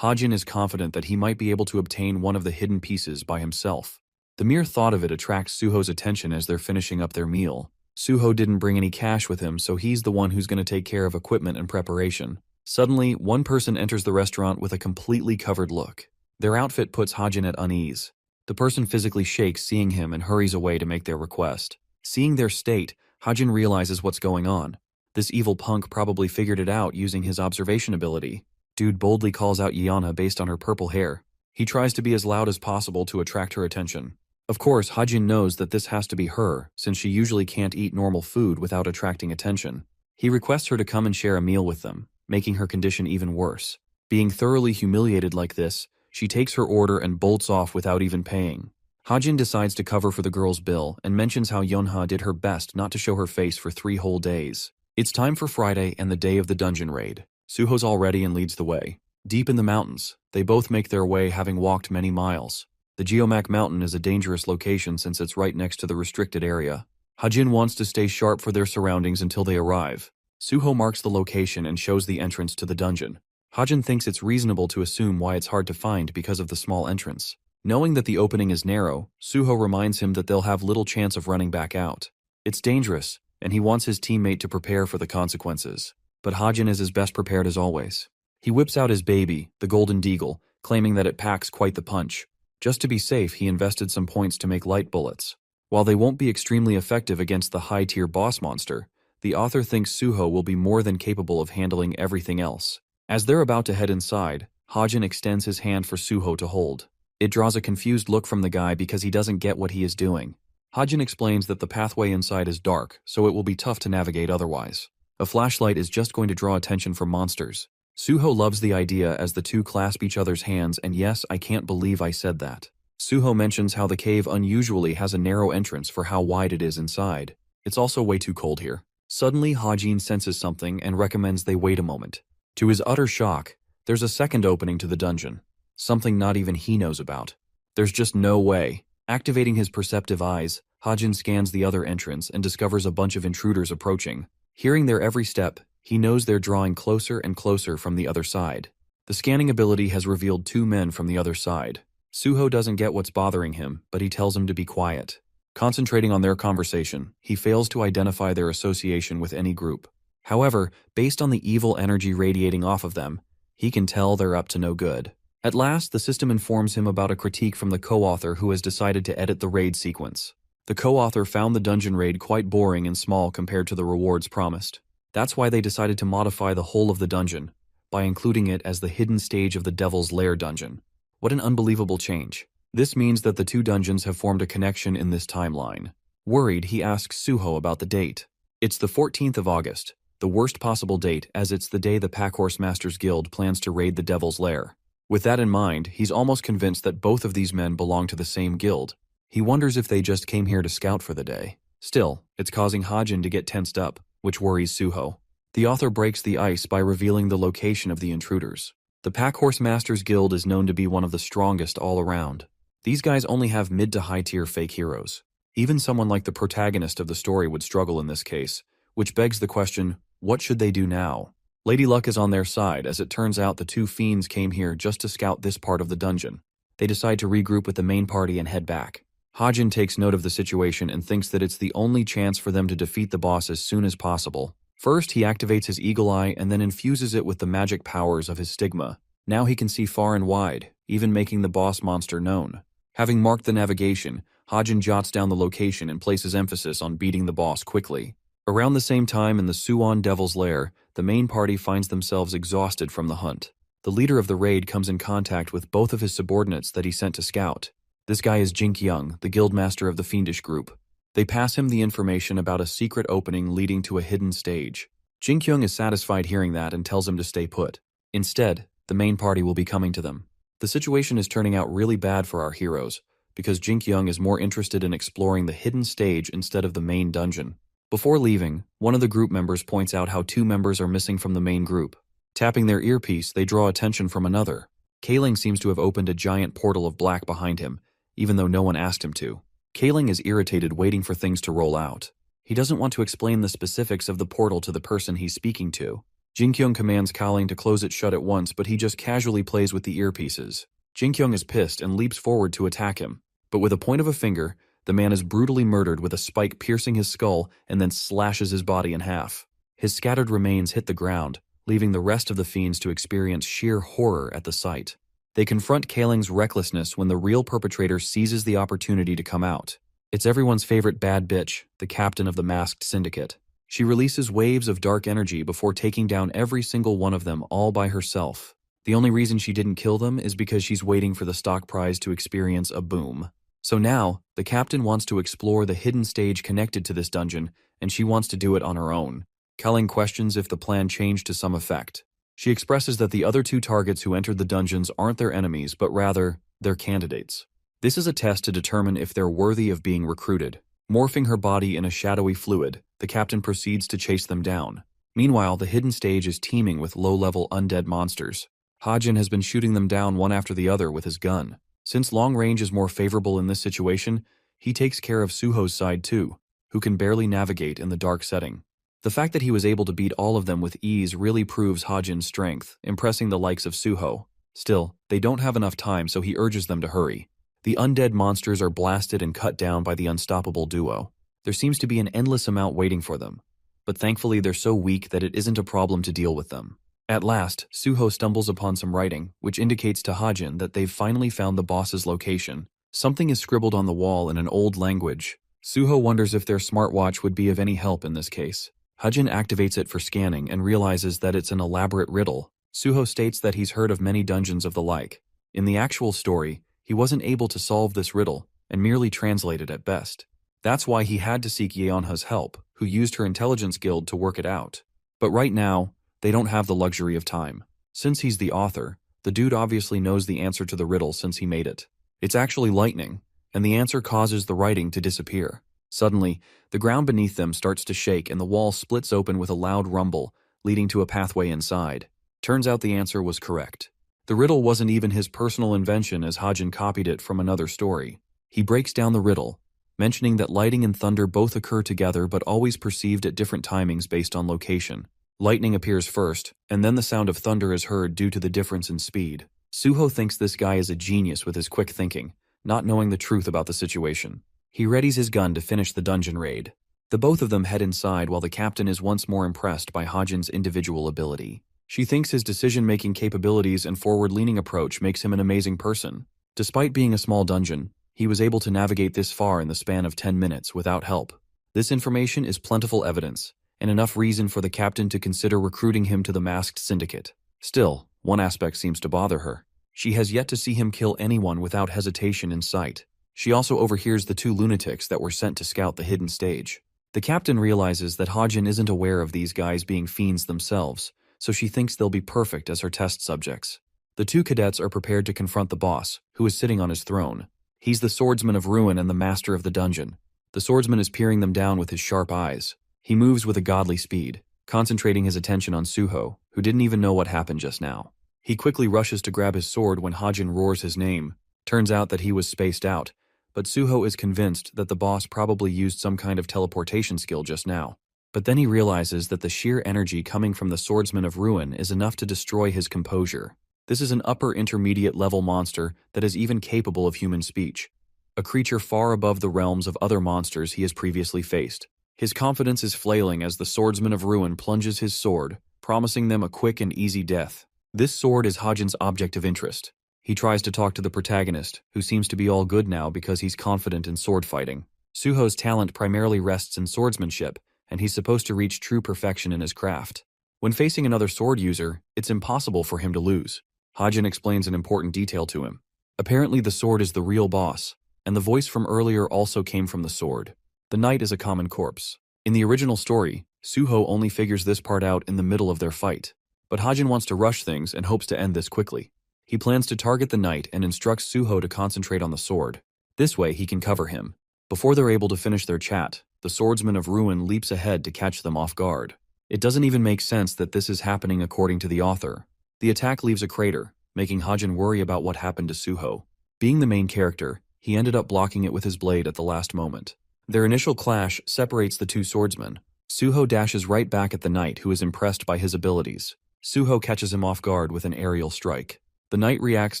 Hajin is confident that he might be able to obtain one of the hidden pieces by himself. The mere thought of it attracts Suho's attention as they're finishing up their meal. Suho didn't bring any cash with him, so he's the one who's going to take care of equipment and preparation. Suddenly, one person enters the restaurant with a completely covered look. Their outfit puts Hajin at unease. The person physically shakes seeing him and hurries away to make their request. Seeing their state, Hajin realizes what's going on. This evil punk probably figured it out using his observation ability. Dude boldly calls out Yana based on her purple hair. He tries to be as loud as possible to attract her attention. Of course, Hajin knows that this has to be her, since she usually can't eat normal food without attracting attention. He requests her to come and share a meal with them, making her condition even worse. Being thoroughly humiliated like this, she takes her order and bolts off without even paying. Hajin decides to cover for the girl's bill and mentions how Yonha did her best not to show her face for 3 whole days. It's time for Friday and the day of the dungeon raid. Suho's all ready and leads the way. Deep in the mountains, they both make their way having walked many miles. The Geomac Mountain is a dangerous location since it's right next to the restricted area. Hajin wants to stay sharp for their surroundings until they arrive. Suho marks the location and shows the entrance to the dungeon. Hajin thinks it's reasonable to assume why it's hard to find because of the small entrance. Knowing that the opening is narrow, Suho reminds him that they'll have little chance of running back out. It's dangerous, and he wants his teammate to prepare for the consequences. But Hajin is as best prepared as always. He whips out his baby, the Golden Deagle, claiming that it packs quite the punch. Just to be safe, he invested some points to make light bullets. While they won't be extremely effective against the high-tier boss monster, the author thinks Suho will be more than capable of handling everything else. As they're about to head inside, Hajin extends his hand for Suho to hold. It draws a confused look from the guy because he doesn't get what he is doing. Hajin explains that the pathway inside is dark, so it will be tough to navigate otherwise. A flashlight is just going to draw attention from monsters. Suho loves the idea as the two clasp each other's hands, and yes, I can't believe I said that. Suho mentions how the cave unusually has a narrow entrance for how wide it is inside. It's also way too cold here. Suddenly, Hajin senses something and recommends they wait a moment. To his utter shock, there's a second opening to the dungeon. Something not even he knows about. There's just no way. Activating his perceptive eyes, Hajin scans the other entrance and discovers a bunch of intruders approaching. Hearing their every step, he knows they're drawing closer and closer from the other side. The scanning ability has revealed two men from the other side. Suho doesn't get what's bothering him, but he tells him to be quiet. Concentrating on their conversation, he fails to identify their association with any group. However, based on the evil energy radiating off of them, he can tell they're up to no good. At last, the system informs him about a critique from the co-author who has decided to edit the raid sequence. The co-author found the dungeon raid quite boring and small compared to the rewards promised. That's why they decided to modify the whole of the dungeon, by including it as the hidden stage of the Devil's Lair dungeon. What an unbelievable change. This means that the two dungeons have formed a connection in this timeline. Worried, he asks Suho about the date. It's the 14th of August, the worst possible date as it's the day the Packhorse Masters Guild plans to raid the Devil's Lair. With that in mind, he's almost convinced that both of these men belong to the same guild. He wonders if they just came here to scout for the day. Still, it's causing Hajin to get tensed up, which worries Suho. The author breaks the ice by revealing the location of the intruders. The Packhorse Masters Guild is known to be one of the strongest all around. These guys only have mid to high tier fake heroes. Even someone like the protagonist of the story would struggle in this case, which begs the question, what should they do now? Lady Luck is on their side, as it turns out the two fiends came here just to scout this part of the dungeon. They decide to regroup with the main party and head back. Hajin takes note of the situation and thinks that it's the only chance for them to defeat the boss as soon as possible. First, he activates his eagle eye and then infuses it with the magic powers of his stigma. Now he can see far and wide, even making the boss monster known. Having marked the navigation, Hajin jots down the location and places emphasis on beating the boss quickly. Around the same time in the Suwon Devil's Lair, the main party finds themselves exhausted from the hunt. The leader of the raid comes in contact with both of his subordinates that he sent to scout. This guy is Jink-young, the guildmaster of the fiendish group. They pass him the information about a secret opening leading to a hidden stage. Jink-young is satisfied hearing that and tells him to stay put. Instead, the main party will be coming to them. The situation is turning out really bad for our heroes, because Jink-young is more interested in exploring the hidden stage instead of the main dungeon. Before leaving, one of the group members points out how two members are missing from the main group. Tapping their earpiece, they draw attention from another. Kaling seems to have opened a giant portal of black behind him, even though no one asked him to. Kaling is irritated waiting for things to roll out. He doesn't want to explain the specifics of the portal to the person he's speaking to. Jink-young commands Kaling to close it shut at once, but he just casually plays with the earpieces. Jink-young is pissed and leaps forward to attack him, but with a point of a finger, the man is brutally murdered with a spike piercing his skull and then slashes his body in half. His scattered remains hit the ground, leaving the rest of the fiends to experience sheer horror at the sight. They confront Kaling's recklessness when the real perpetrator seizes the opportunity to come out. It's everyone's favorite bad bitch, the captain of the masked syndicate. She releases waves of dark energy before taking down every single one of them all by herself. The only reason she didn't kill them is because she's waiting for the stock prize to experience a boom. So now, the captain wants to explore the hidden stage connected to this dungeon, and she wants to do it on her own. Kaling questions if the plan changed to some effect. She expresses that the other two targets who entered the dungeons aren't their enemies, but rather, their candidates. This is a test to determine if they're worthy of being recruited. Morphing her body in a shadowy fluid, the captain proceeds to chase them down. Meanwhile, the hidden stage is teeming with low-level undead monsters. Hajin has been shooting them down one after the other with his gun. Since long range is more favorable in this situation, he takes care of Suho's side too. who can barely navigate in the dark setting. The fact that he was able to beat all of them with ease really proves Hajin's strength, impressing the likes of Suho. Still, they don't have enough time, so he urges them to hurry. The undead monsters are blasted and cut down by the unstoppable duo. There seems to be an endless amount waiting for them, but thankfully they're so weak that it isn't a problem to deal with them. At last, Suho stumbles upon some writing, which indicates to Hajin that they've finally found the boss's location. Something is scribbled on the wall in an old language. Suho wonders if their smartwatch would be of any help in this case. Hajin activates it for scanning and realizes that it's an elaborate riddle. Suho states that he's heard of many dungeons of the like. In the actual story, he wasn't able to solve this riddle and merely translated at best. That's why he had to seek Yeonha's help, who used her intelligence guild to work it out. But right now, they don't have the luxury of time. Since he's the author, the dude obviously knows the answer to the riddle since he made it. It's actually lightning, and the answer causes the writing to disappear. Suddenly, the ground beneath them starts to shake and the wall splits open with a loud rumble, leading to a pathway inside. Turns out the answer was correct. The riddle wasn't even his personal invention, as Hajin copied it from another story. He breaks down the riddle, mentioning that lightning and thunder both occur together but always perceived at different timings based on location. Lightning appears first, and then the sound of thunder is heard due to the difference in speed. Suho thinks this guy is a genius with his quick thinking, not knowing the truth about the situation. He readies his gun to finish the dungeon raid. The both of them head inside while the captain is once more impressed by Hajin's individual ability. She thinks his decision-making capabilities and forward-leaning approach makes him an amazing person. Despite being a small dungeon, he was able to navigate this far in the span of 10 minutes without help. This information is plentiful evidence, and enough reason for the captain to consider recruiting him to the masked syndicate. Still, one aspect seems to bother her. She has yet to see him kill anyone without hesitation in sight. She also overhears the two lunatics that were sent to scout the hidden stage. The captain realizes that Hajin isn't aware of these guys being fiends themselves, so she thinks they'll be perfect as her test subjects. The two cadets are prepared to confront the boss, who is sitting on his throne. He's the swordsman of ruin and the master of the dungeon. The swordsman is peering them down with his sharp eyes. He moves with a godly speed, concentrating his attention on Suho, who didn't even know what happened just now. He quickly rushes to grab his sword when Hajin roars his name. Turns out that he was spaced out, but Suho is convinced that the boss probably used some kind of teleportation skill just now. But then he realizes that the sheer energy coming from the swordsman of ruin is enough to destroy his composure. This is an upper intermediate level monster that is even capable of human speech, a creature far above the realms of other monsters he has previously faced. His confidence is flailing as the swordsman of ruin plunges his sword, promising them a quick and easy death. This sword is Hajin's object of interest. He tries to talk to the protagonist, who seems to be all good now because he's confident in sword fighting. Suho's talent primarily rests in swordsmanship, and he's supposed to reach true perfection in his craft. When facing another sword user, it's impossible for him to lose. Hajin explains an important detail to him. Apparently the sword is the real boss, and the voice from earlier also came from the sword. The knight is a common corpse. In the original story, Suho only figures this part out in the middle of their fight, but Hajin wants to rush things and hopes to end this quickly. He plans to target the knight and instructs Suho to concentrate on the sword. This way he can cover him. Before they're able to finish their chat, the swordsman of ruin leaps ahead to catch them off guard. It doesn't even make sense that this is happening according to the author. The attack leaves a crater, making Hajin worry about what happened to Suho. Being the main character, he ended up blocking it with his blade at the last moment. Their initial clash separates the two swordsmen. Suho dashes right back at the knight, who is impressed by his abilities. Suho catches him off guard with an aerial strike. The knight reacts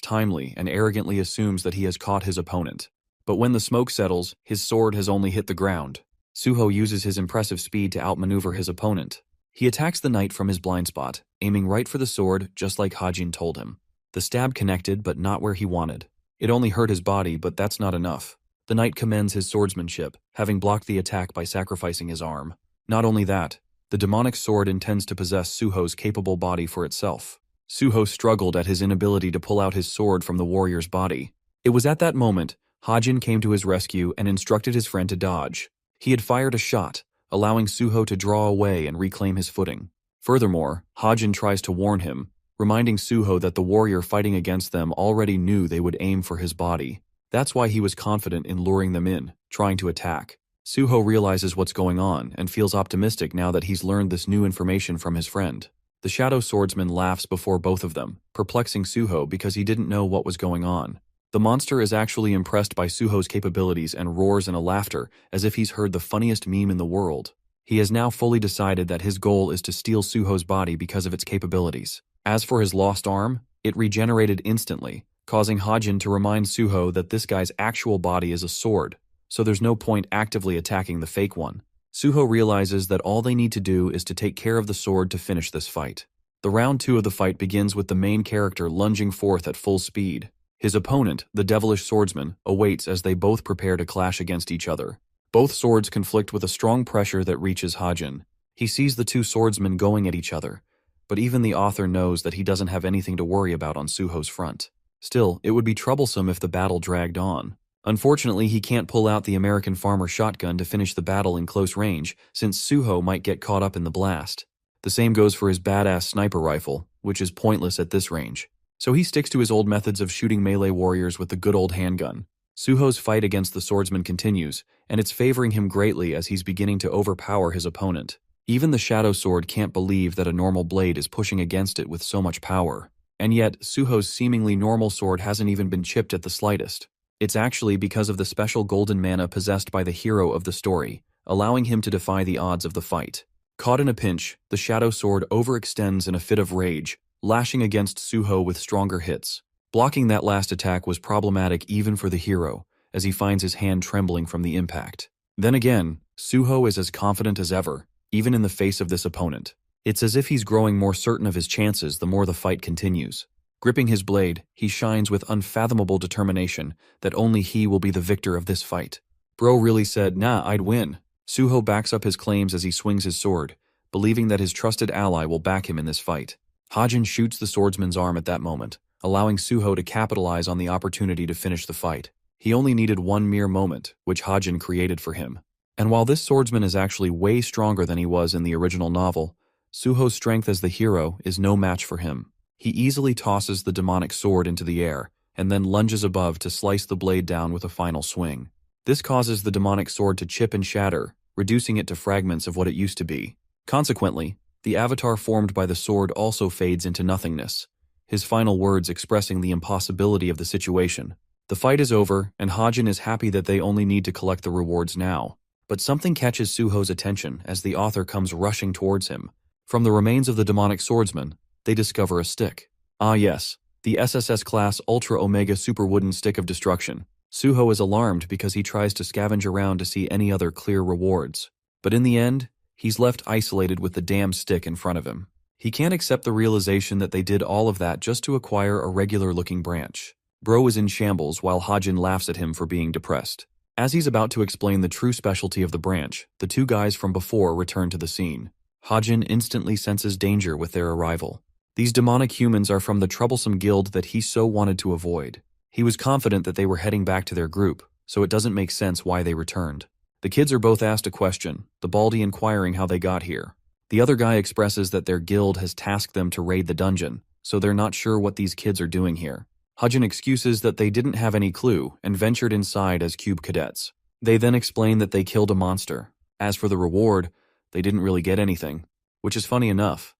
timely and arrogantly assumes that he has caught his opponent. But when the smoke settles, his sword has only hit the ground. Suho uses his impressive speed to outmaneuver his opponent. He attacks the knight from his blind spot, aiming right for the sword just like Hajin told him. The stab connected, but not where he wanted. It only hurt his body, but that's not enough. The knight commends his swordsmanship, having blocked the attack by sacrificing his arm. Not only that, the demonic sword intends to possess Suho's capable body for itself. Suho struggled at his inability to pull out his sword from the warrior's body. It was at that moment, Hajin came to his rescue and instructed his friend to dodge. He had fired a shot, allowing Suho to draw away and reclaim his footing. Furthermore, Hajin tries to warn him, reminding Suho that the warrior fighting against them already knew they would aim for his body. That's why he was confident in luring them in, trying to attack. Suho realizes what's going on and feels optimistic now that he's learned this new information from his friend. The shadow swordsman laughs before both of them, perplexing Suho because he didn't know what was going on. The monster is actually impressed by Suho's capabilities and roars in a laughter as if he's heard the funniest meme in the world. He has now fully decided that his goal is to steal Suho's body because of its capabilities. As for his lost arm, it regenerated instantly, causing Hajin to remind Suho that this guy's actual body is a sword, so there's no point actively attacking the fake one. Suho realizes that all they need to do is to take care of the sword to finish this fight. The round 2 of the fight begins with the main character lunging forth at full speed. His opponent, the devilish swordsman, awaits as they both prepare to clash against each other. Both swords conflict with a strong pressure that reaches Hajin. He sees the two swordsmen going at each other, but even the author knows that he doesn't have anything to worry about on Suho's front. Still, it would be troublesome if the battle dragged on. Unfortunately, he can't pull out the American farmer shotgun to finish the battle in close range, since Suho might get caught up in the blast. The same goes for his badass sniper rifle, which is pointless at this range. So he sticks to his old methods of shooting melee warriors with the good old handgun. Suho's fight against the swordsman continues, and it's favoring him greatly as he's beginning to overpower his opponent. Even the shadow sword can't believe that a normal blade is pushing against it with so much power. And yet, Suho's seemingly normal sword hasn't even been chipped at the slightest. It's actually because of the special golden mana possessed by the hero of the story, allowing him to defy the odds of the fight. Caught in a pinch, the shadow sword overextends in a fit of rage, lashing against Suho with stronger hits. Blocking that last attack was problematic even for the hero, as he finds his hand trembling from the impact. Then again, Suho is as confident as ever, even in the face of this opponent. It's as if he's growing more certain of his chances the more the fight continues. Gripping his blade, he shines with unfathomable determination that only he will be the victor of this fight. Bro really said, "Nah, I'd win." Suho backs up his claims as he swings his sword, believing that his trusted ally will back him in this fight. Hajin shoots the swordsman's arm at that moment, allowing Suho to capitalize on the opportunity to finish the fight. He only needed one mere moment, which Hajin created for him. And while this swordsman is actually way stronger than he was in the original novel, Suho's strength as the hero is no match for him. He easily tosses the demonic sword into the air, and then lunges above to slice the blade down with a final swing. This causes the demonic sword to chip and shatter, reducing it to fragments of what it used to be. Consequently, the avatar formed by the sword also fades into nothingness, his final words expressing the impossibility of the situation. The fight is over, and Hajin is happy that they only need to collect the rewards now. But something catches Suho's attention as the author comes rushing towards him. From the remains of the demonic swordsman, they discover a stick. Ah yes, the SSS-class Ultra Omega Super Wooden Stick of Destruction. Suho is alarmed because he tries to scavenge around to see any other clear rewards. But in the end, he's left isolated with the damn stick in front of him. He can't accept the realization that they did all of that just to acquire a regular-looking branch. Bro is in shambles while Hajin laughs at him for being depressed. As he's about to explain the true specialty of the branch, the two guys from before return to the scene. Hajin instantly senses danger with their arrival. These demonic humans are from the troublesome guild that he so wanted to avoid. He was confident that they were heading back to their group, so it doesn't make sense why they returned. The kids are both asked a question, the Baldy inquiring how they got here. The other guy expresses that their guild has tasked them to raid the dungeon, so they're not sure what these kids are doing here. Hajin excuses that they didn't have any clue and ventured inside as cube cadets. They then explain that they killed a monster. As for the reward, they didn't really get anything, which is funny enough.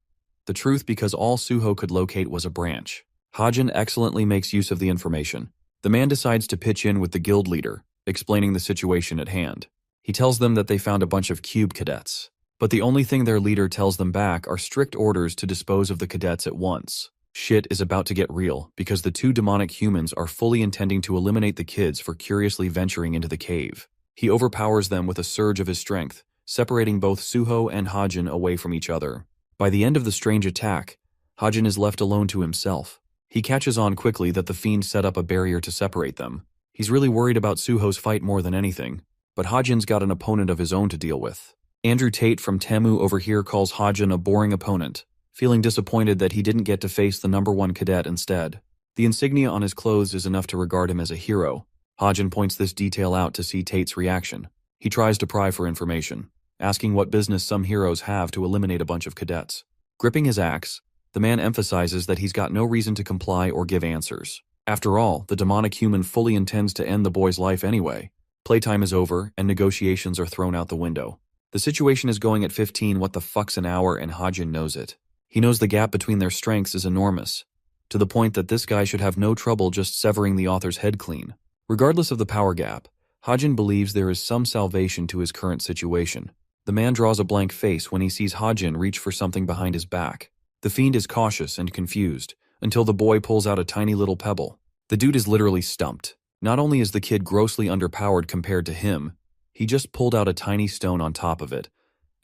The truth because all Suho could locate was a branch. Hajin excellently makes use of the information. The man decides to pitch in with the guild leader, explaining the situation at hand. He tells them that they found a bunch of cube cadets, but the only thing their leader tells them back are strict orders to dispose of the cadets at once. Shit is about to get real because the two demonic humans are fully intending to eliminate the kids for curiously venturing into the cave. He overpowers them with a surge of his strength, separating both Suho and Hajin away from each other. By the end of the strange attack, Hajin is left alone to himself. He catches on quickly that the fiend set up a barrier to separate them. He's really worried about Suho's fight more than anything, but Hajin's got an opponent of his own to deal with. Andrew Tate from Temu over here calls Hajin a boring opponent, feeling disappointed that he didn't get to face the #1 cadet instead. The insignia on his clothes is enough to regard him as a hero. Hajin points this detail out to see Tate's reaction. He tries to pry for information, asking what business some heroes have to eliminate a bunch of cadets. Gripping his axe, the man emphasizes that he's got no reason to comply or give answers. After all, the demonic human fully intends to end the boy's life anyway. Playtime is over, and negotiations are thrown out the window. The situation is going at 15 what the fucks an hour, and Hajin knows it. He knows the gap between their strengths is enormous. to the point that this guy should have no trouble just severing the author's head clean. Regardless of the power gap, Hajin believes there is some salvation to his current situation. The man draws a blank face when he sees Hajin reach for something behind his back. The fiend is cautious and confused, until the boy pulls out a tiny little pebble. The dude is literally stumped. Not only is the kid grossly underpowered compared to him, he just pulled out a tiny stone on top of it,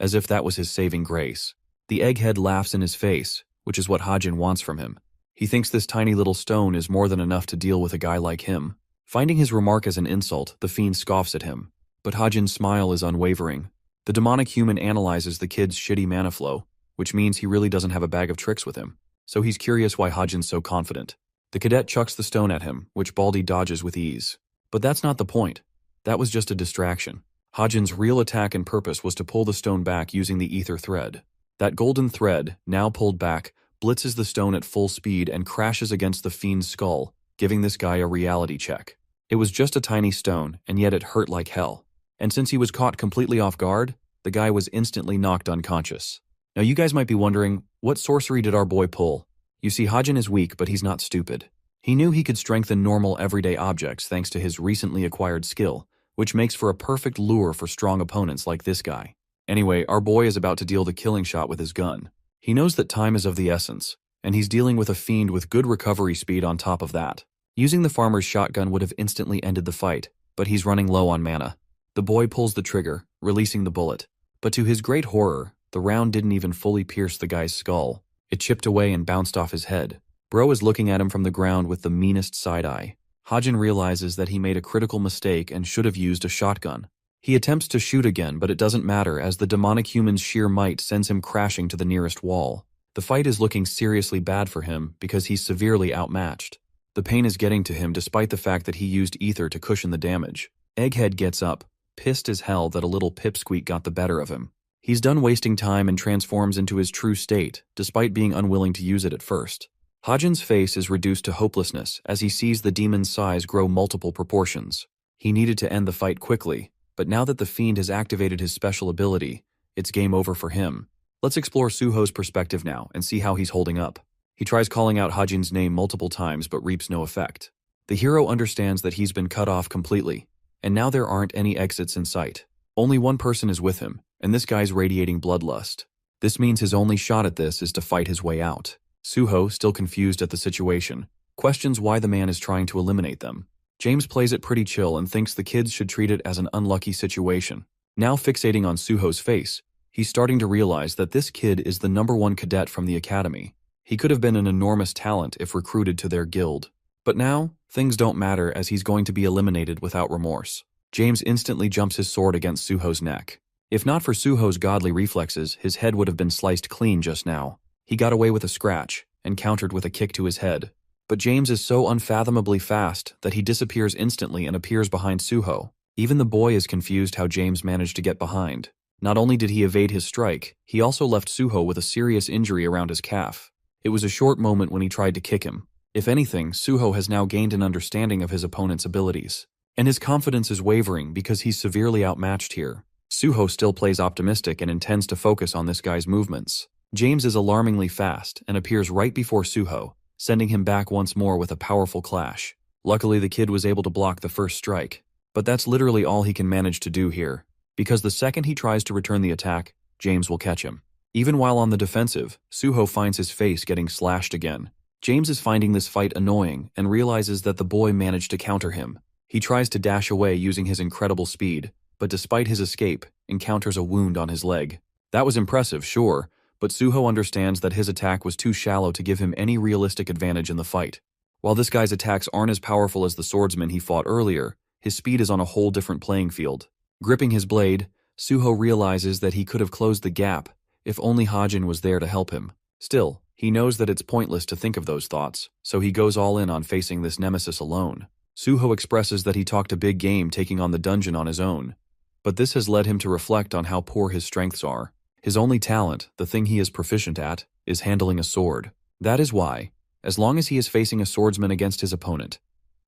as if that was his saving grace. The egghead laughs in his face, which is what Hajin wants from him. He thinks this tiny little stone is more than enough to deal with a guy like him. Finding his remark as an insult, the fiend scoffs at him. But Hajin's smile is unwavering. The demonic human analyzes the kid's shitty mana flow, which means he really doesn't have a bag of tricks with him. So he's curious why Hajin's so confident. The cadet chucks the stone at him, which Baldy dodges with ease. But that's not the point. That was just a distraction. Hajin's real attack and purpose was to pull the stone back using the ether thread. That golden thread, now pulled back, blitzes the stone at full speed and crashes against the fiend's skull, giving this guy a reality check. It was just a tiny stone, and yet it hurt like hell. And since he was caught completely off guard, the guy was instantly knocked unconscious. Now you guys might be wondering, what sorcery did our boy pull? You see, Hajin is weak, but he's not stupid. He knew he could strengthen normal everyday objects thanks to his recently acquired skill, which makes for a perfect lure for strong opponents like this guy. Anyway, our boy is about to deal the killing shot with his gun. He knows that time is of the essence, and he's dealing with a fiend with good recovery speed on top of that. Using the farmer's shotgun would have instantly ended the fight, but he's running low on mana. The boy pulls the trigger, releasing the bullet. But to his great horror, the round didn't even fully pierce the guy's skull. It chipped away and bounced off his head. Bro is looking at him from the ground with the meanest side-eye. Hajin realizes that he made a critical mistake and should have used a shotgun. He attempts to shoot again, but it doesn't matter as the demonic human's sheer might sends him crashing to the nearest wall. The fight is looking seriously bad for him because he's severely outmatched. The pain is getting to him despite the fact that he used ether to cushion the damage. Egghead gets up, pissed as hell that a little pipsqueak got the better of him. He's done wasting time and transforms into his true state, despite being unwilling to use it at first. Hajin's face is reduced to hopelessness as he sees the demon's size grow multiple proportions. He needed to end the fight quickly, but now that the fiend has activated his special ability, it's game over for him. Let's explore Suho's perspective now and see how he's holding up. He tries calling out Hajin's name multiple times but reaps no effect. The hero understands that he's been cut off completely, and now there aren't any exits in sight. Only one person is with him, and this guy's radiating bloodlust. This means his only shot at this is to fight his way out. Suho, still confused at the situation, questions why the man is trying to eliminate them. James plays it pretty chill and thinks the kids should treat it as an unlucky situation. Now fixating on Suho's face, he's starting to realize that this kid is the #1 cadet from the academy. He could have been an enormous talent if recruited to their guild. But now, things don't matter as he's going to be eliminated without remorse. James instantly jumps his sword against Suho's neck. If not for Suho's godly reflexes, his head would have been sliced clean just now. He got away with a scratch, and countered with a kick to his head. But James is so unfathomably fast that he disappears instantly and appears behind Suho. Even the boy is confused how James managed to get behind. Not only did he evade his strike, he also left Suho with a serious injury around his calf. It was a short moment when he tried to kick him. If anything, Suho has now gained an understanding of his opponent's abilities. And his confidence is wavering because he's severely outmatched here. Suho still plays optimistic and intends to focus on this guy's movements. James is alarmingly fast and appears right before Suho, sending him back once more with a powerful clash. Luckily, the kid was able to block the first strike. But that's literally all he can manage to do here, because the second he tries to return the attack, James will catch him. Even while on the defensive, Suho finds his face getting slashed again. James is finding this fight annoying and realizes that the boy managed to counter him. He tries to dash away using his incredible speed, but despite his escape, encounters a wound on his leg. That was impressive, sure, but Suho understands that his attack was too shallow to give him any realistic advantage in the fight. While this guy's attacks aren't as powerful as the swordsman he fought earlier, his speed is on a whole different playing field. Gripping his blade, Suho realizes that he could have closed the gap if only Hajin was there to help him. Still, he knows that it's pointless to think of those thoughts, so he goes all in on facing this nemesis alone. Suho expresses that he talked a big game taking on the dungeon on his own, but this has led him to reflect on how poor his strengths are. His only talent, the thing he is proficient at, is handling a sword. That is why, as long as he is facing a swordsman against his opponent,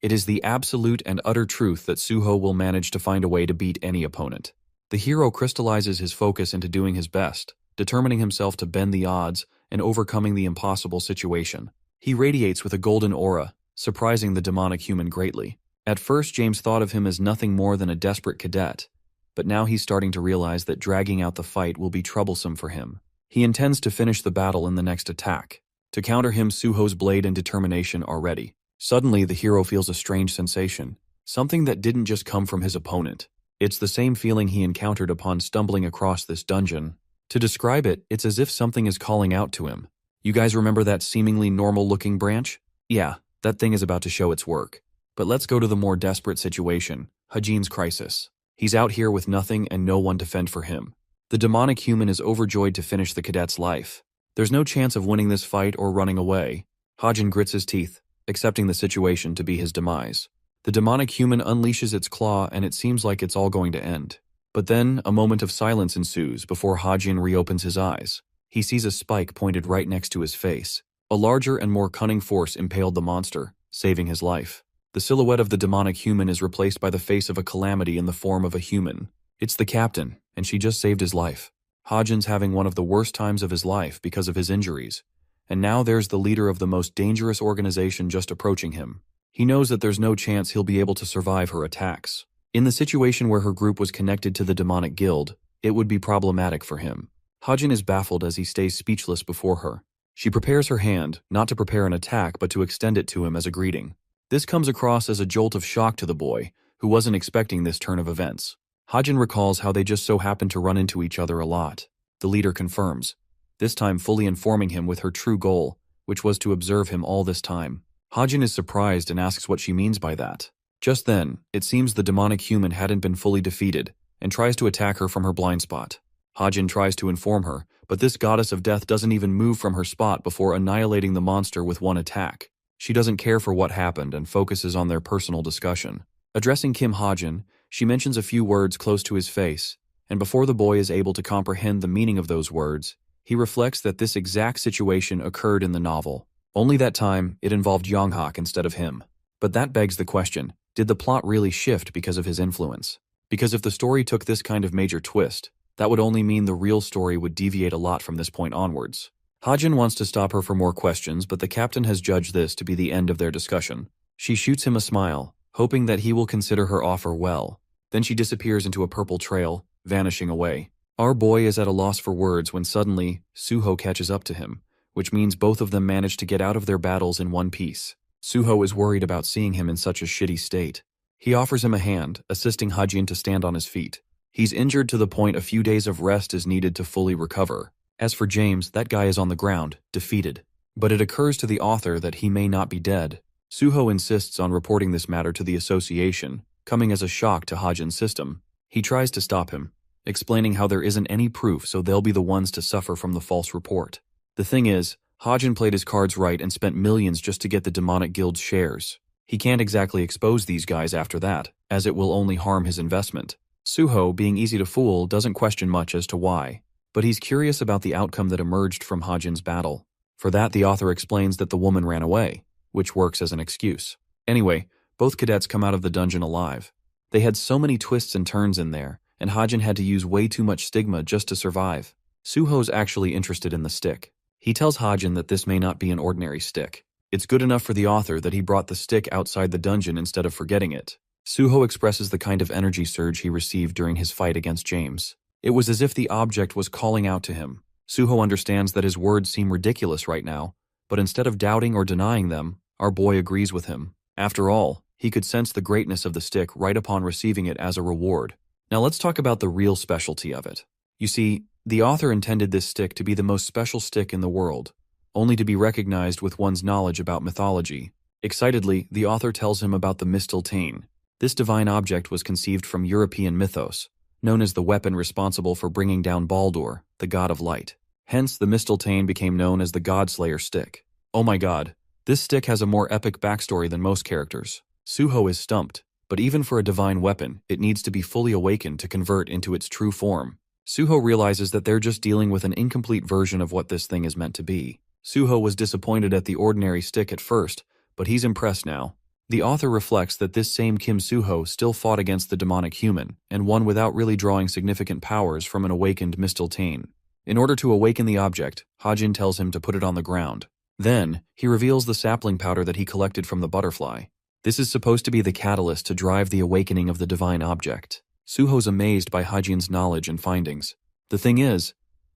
it is the absolute and utter truth that Suho will manage to find a way to beat any opponent. The hero crystallizes his focus into doing his best, determining himself to bend the odds and overcoming the impossible situation. He radiates with a golden aura, surprising the demonic human greatly. At first, James thought of him as nothing more than a desperate cadet, but now he's starting to realize that dragging out the fight will be troublesome for him. He intends to finish the battle in the next attack. To counter him, Suho's blade and determination are ready. Suddenly, the hero feels a strange sensation, something that didn't just come from his opponent. It's the same feeling he encountered upon stumbling across this dungeon. To describe it, it's as if something is calling out to him. You guys remember that seemingly normal-looking branch? Yeah, that thing is about to show its work. But let's go to the more desperate situation, Hajin's crisis. He's out here with nothing and no one to fend for him. The demonic human is overjoyed to finish the cadet's life. There's no chance of winning this fight or running away. Hajin grits his teeth, accepting the situation to be his demise. The demonic human unleashes its claw and it seems like it's all going to end. But then, a moment of silence ensues before Hajin reopens his eyes. He sees a spike pointed right next to his face. A larger and more cunning force impaled the monster, saving his life. The silhouette of the demonic human is replaced by the face of a calamity in the form of a human. It's the captain, and she just saved his life. Hajin's having one of the worst times of his life because of his injuries. And now there's the leader of the most dangerous organization just approaching him. He knows that there's no chance he'll be able to survive her attacks. In the situation where her group was connected to the demonic guild, it would be problematic for him. Hajin is baffled as he stays speechless before her. She prepares her hand, not to prepare an attack but to extend it to him as a greeting. This comes across as a jolt of shock to the boy, who wasn't expecting this turn of events. Hajin recalls how they just so happened to run into each other a lot. The leader confirms, this time fully informing him with her true goal, which was to observe him all this time. Hajin is surprised and asks what she means by that. Just then, it seems the demonic human hadn't been fully defeated, and tries to attack her from her blind spot. Hajin tries to inform her, but this goddess of death doesn't even move from her spot before annihilating the monster with one attack. She doesn't care for what happened and focuses on their personal discussion. Addressing Kim Hajin, she mentions a few words close to his face, and before the boy is able to comprehend the meaning of those words, he reflects that this exact situation occurred in the novel. Only that time, it involved Yonghak instead of him. But that begs the question, did the plot really shift because of his influence? Because if the story took this kind of major twist, that would only mean the real story would deviate a lot from this point onwards. Hajin wants to stop her for more questions, but the captain has judged this to be the end of their discussion. She shoots him a smile, hoping that he will consider her offer well. Then she disappears into a purple trail, vanishing away. Our boy is at a loss for words when suddenly, Suho catches up to him, which means both of them manage to get out of their battles in one piece. Suho is worried about seeing him in such a shitty state. He offers him a hand, assisting Hajin to stand on his feet. He's injured to the point a few days of rest is needed to fully recover. As for James, that guy is on the ground, defeated. But it occurs to the author that he may not be dead. Suho insists on reporting this matter to the association, coming as a shock to Hajin's system. He tries to stop him, explaining how there isn't any proof so they'll be the ones to suffer from the false report. The thing is, Hajin played his cards right and spent millions just to get the demonic guild's shares. He can't exactly expose these guys after that, as it will only harm his investment. Suho, being easy to fool, doesn't question much as to why. But he's curious about the outcome that emerged from Hajin's battle. For that, the author explains that the woman ran away, which works as an excuse. Anyway, both cadets come out of the dungeon alive. They had so many twists and turns in there, and Hajin had to use way too much stigma just to survive. Suho's actually interested in the stick. He tells Hajin that this may not be an ordinary stick. It's good enough for the author that he brought the stick outside the dungeon instead of forgetting it. Suho expresses the kind of energy surge he received during his fight against James. It was as if the object was calling out to him. Suho understands that his words seem ridiculous right now, but instead of doubting or denying them, our boy agrees with him. After all, he could sense the greatness of the stick right upon receiving it as a reward. Now let's talk about the real specialty of it. You see, the author intended this stick to be the most special stick in the world, only to be recognized with one's knowledge about mythology. Excitedly, the author tells him about the mistletoe. This divine object was conceived from European mythos, known as the weapon responsible for bringing down Baldur, the god of light. Hence, the mistletoe became known as the Godslayer stick. Oh my god, this stick has a more epic backstory than most characters. Suho is stumped, but even for a divine weapon, it needs to be fully awakened to convert into its true form. Suho realizes that they're just dealing with an incomplete version of what this thing is meant to be. Suho was disappointed at the ordinary stick at first, but he's impressed now. The author reflects that this same Kim Suho still fought against the demonic human, and won without really drawing significant powers from an awakened mistletoe. In order to awaken the object, Hajin tells him to put it on the ground. Then, he reveals the sapling powder that he collected from the butterfly. This is supposed to be the catalyst to drive the awakening of the divine object. Suho's amazed by Hajin's knowledge and findings. The thing is,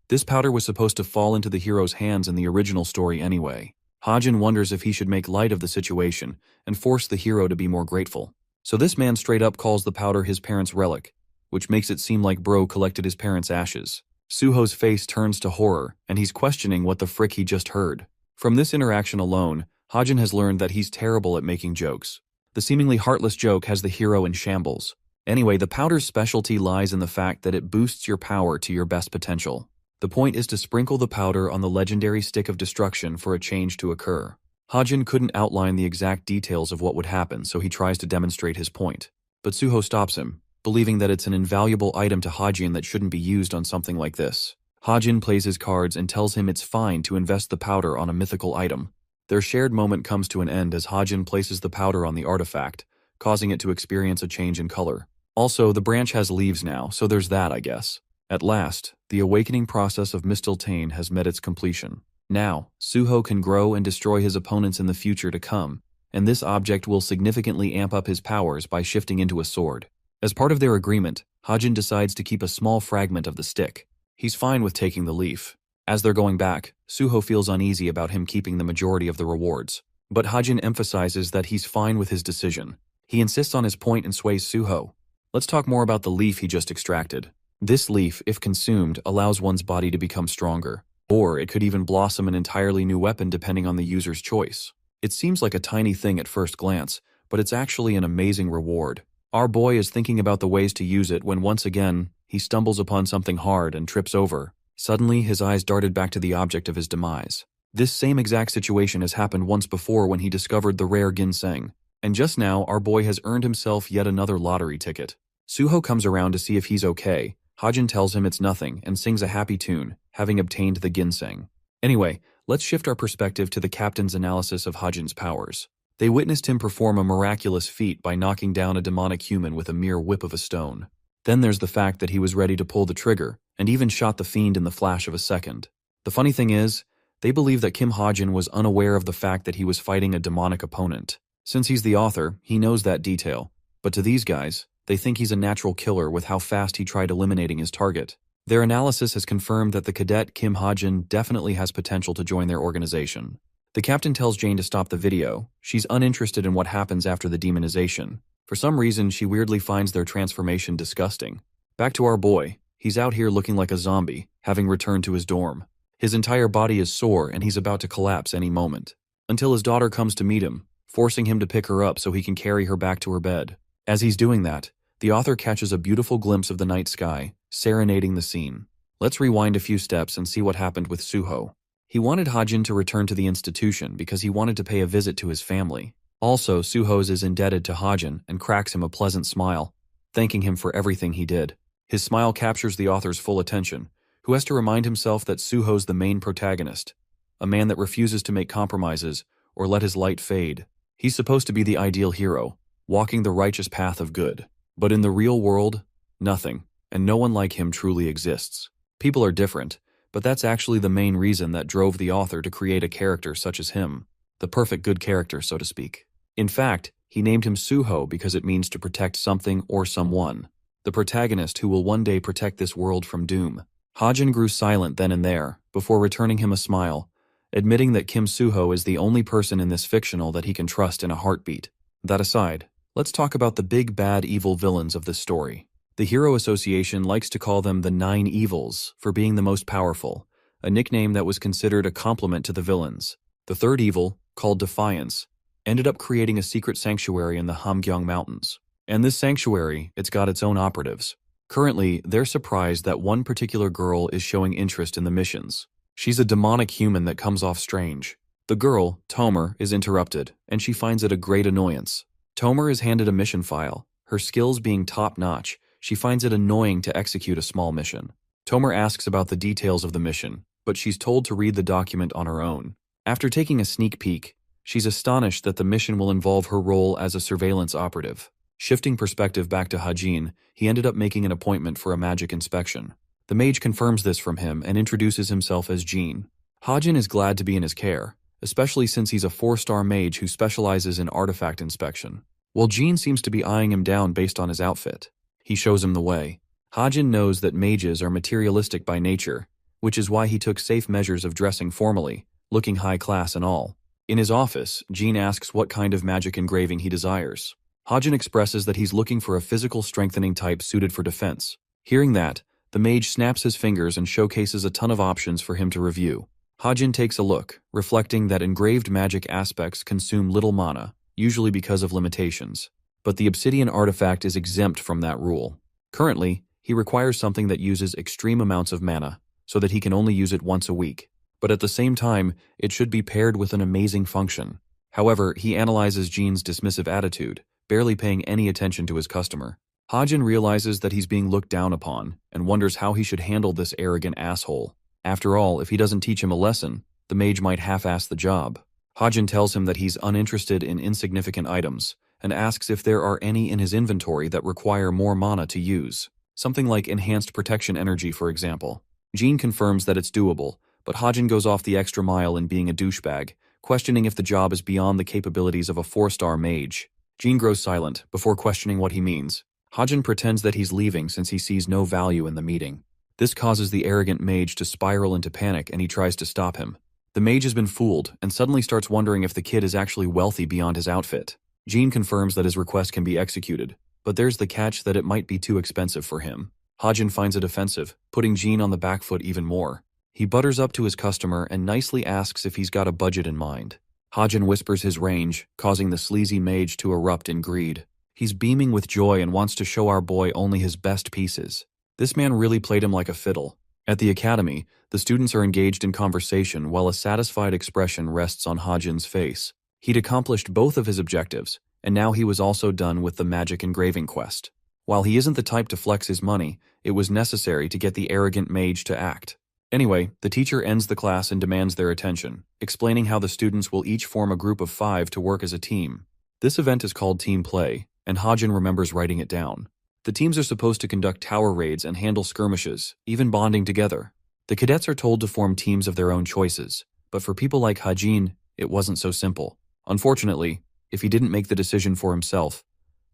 this powder was supposed to fall into the hero's hands in the original story anyway. Hajin wonders if he should make light of the situation and force the hero to be more grateful. So this man straight up calls the powder his parents' relic, which makes it seem like bro collected his parents' ashes. Suho's face turns to horror, and he's questioning what the frick he just heard. From this interaction alone, Hajin has learned that he's terrible at making jokes. The seemingly heartless joke has the hero in shambles. Anyway, the powder's specialty lies in the fact that it boosts your power to your best potential. The point is to sprinkle the powder on the legendary stick of destruction for a change to occur. Hajin couldn't outline the exact details of what would happen, so he tries to demonstrate his point. But Suho stops him, believing that it's an invaluable item to Hajin that shouldn't be used on something like this. Hajin plays his cards and tells him it's fine to invest the powder on a mythical item. Their shared moment comes to an end as Hajin places the powder on the artifact, causing it to experience a change in color. Also, the branch has leaves now, so there's that, I guess. At last, the awakening process of Mistletoe has met its completion. Now, Suho can grow and destroy his opponents in the future to come, and this object will significantly amp up his powers by shifting into a sword. As part of their agreement, Hajin decides to keep a small fragment of the stick. He's fine with taking the leaf. As they're going back, Suho feels uneasy about him keeping the majority of the rewards. But Hajin emphasizes that he's fine with his decision. He insists on his point and sways Suho. Let's talk more about the leaf he just extracted. This leaf, if consumed, allows one's body to become stronger. Or it could even blossom an entirely new weapon depending on the user's choice. It seems like a tiny thing at first glance, but it's actually an amazing reward. Our boy is thinking about the ways to use it when once again, he stumbles upon something hard and trips over. Suddenly, his eyes darted back to the object of his demise. This same exact situation has happened once before when he discovered the rare ginseng. And just now, our boy has earned himself yet another lottery ticket. Suho comes around to see if he's okay. Hajin tells him it's nothing and sings a happy tune, having obtained the ginseng. Anyway, let's shift our perspective to the captain's analysis of Hajin's powers. They witnessed him perform a miraculous feat by knocking down a demonic human with a mere whip of a stone. Then there's the fact that he was ready to pull the trigger, and even shot the fiend in the flash of a second. The funny thing is, they believe that Kim Hajin was unaware of the fact that he was fighting a demonic opponent. Since he's the author, he knows that detail. But to these guys, they think he's a natural killer with how fast he tried eliminating his target. Their analysis has confirmed that the cadet Kim Hajin definitely has potential to join their organization. The captain tells Jane to stop the video. She's uninterested in what happens after the demonization. For some reason, she weirdly finds their transformation disgusting. Back to our boy. He's out here looking like a zombie, having returned to his dorm. His entire body is sore and he's about to collapse any moment. Until his daughter comes to meet him, forcing him to pick her up so he can carry her back to her bed. As he's doing that, the author catches a beautiful glimpse of the night sky, serenading the scene. Let's rewind a few steps and see what happened with Suho. He wanted Hajin to return to the institution because he wanted to pay a visit to his family. Also, Suho's is indebted to Hajin and cracks him a pleasant smile, thanking him for everything he did. His smile captures the author's full attention, who has to remind himself that Suho's the main protagonist, a man that refuses to make compromises or let his light fade. He's supposed to be the ideal hero, walking the righteous path of good. But in the real world, nothing, and no one like him truly exists. People are different, but that's actually the main reason that drove the author to create a character such as him. The perfect good character, so to speak. In fact, he named him Suho because it means to protect something or someone. The protagonist who will one day protect this world from doom. Hajin grew silent then and there, before returning him a smile, admitting that Kim Suho is the only person in this fictional that he can trust in a heartbeat. That aside, let's talk about the big bad evil villains of this story. The Hero Association likes to call them the 9 Evils for being the most powerful, a nickname that was considered a compliment to the villains. The third evil, called Defiance, ended up creating a secret sanctuary in the Hamgyong Mountains. And this sanctuary, it's got its own operatives. Currently, they're surprised that one particular girl is showing interest in the missions. She's a demonic human that comes off strange. The girl, Tomer, is interrupted, and she finds it a great annoyance. Tomer is handed a mission file. Her skills being top-notch, she finds it annoying to execute a small mission. Tomer asks about the details of the mission, but she's told to read the document on her own. After taking a sneak peek, she's astonished that the mission will involve her role as a surveillance operative. Shifting perspective back to Hajin, he ended up making an appointment for a magic inspection. The mage confirms this from him and introduces himself as Jean. Hajin is glad to be in his care, especially since he's a 4-star mage who specializes in artifact inspection. While Jean seems to be eyeing him down based on his outfit, he shows him the way. Hajin knows that mages are materialistic by nature, which is why he took safe measures of dressing formally, looking high class and all. In his office, Jean asks what kind of magic engraving he desires. Hajin expresses that he's looking for a physical strengthening type suited for defense. Hearing that, the mage snaps his fingers and showcases a ton of options for him to review. Hajin takes a look, reflecting that engraved magic aspects consume little mana, usually because of limitations. But the obsidian artifact is exempt from that rule. Currently, he requires something that uses extreme amounts of mana, so that he can only use it once a week. But at the same time, it should be paired with an amazing function. However, he analyzes Jean's dismissive attitude, barely paying any attention to his customer. Hajin realizes that he's being looked down upon, and wonders how he should handle this arrogant asshole. After all, if he doesn't teach him a lesson, the mage might half-ass the job. Hajin tells him that he's uninterested in insignificant items, and asks if there are any in his inventory that require more mana to use. Something like enhanced protection energy, for example. Jean confirms that it's doable, but Hajin goes off the extra mile in being a douchebag, questioning if the job is beyond the capabilities of a 4-star mage. Jean grows silent, before questioning what he means. Hajin pretends that he's leaving since he sees no value in the meeting. This causes the arrogant mage to spiral into panic, and he tries to stop him. The mage has been fooled, and suddenly starts wondering if the kid is actually wealthy beyond his outfit. Jean confirms that his request can be executed, but there's the catch that it might be too expensive for him. Hajin finds it offensive, putting Jean on the back foot even more. He butters up to his customer and nicely asks if he's got a budget in mind. Hajin whispers his range, causing the sleazy mage to erupt in greed. He's beaming with joy and wants to show our boy only his best pieces. This man really played him like a fiddle. At the academy, the students are engaged in conversation while a satisfied expression rests on Hajin's face. He'd accomplished both of his objectives, and now he was also done with the magic engraving quest. While he isn't the type to flex his money, it was necessary to get the arrogant mage to act. Anyway, the teacher ends the class and demands their attention, explaining how the students will each form a group of 5 to work as a team. This event is called team play, and Hajin remembers writing it down. The teams are supposed to conduct tower raids and handle skirmishes, even bonding together. The cadets are told to form teams of their own choices, but for people like Hajin, it wasn't so simple. Unfortunately, if he didn't make the decision for himself,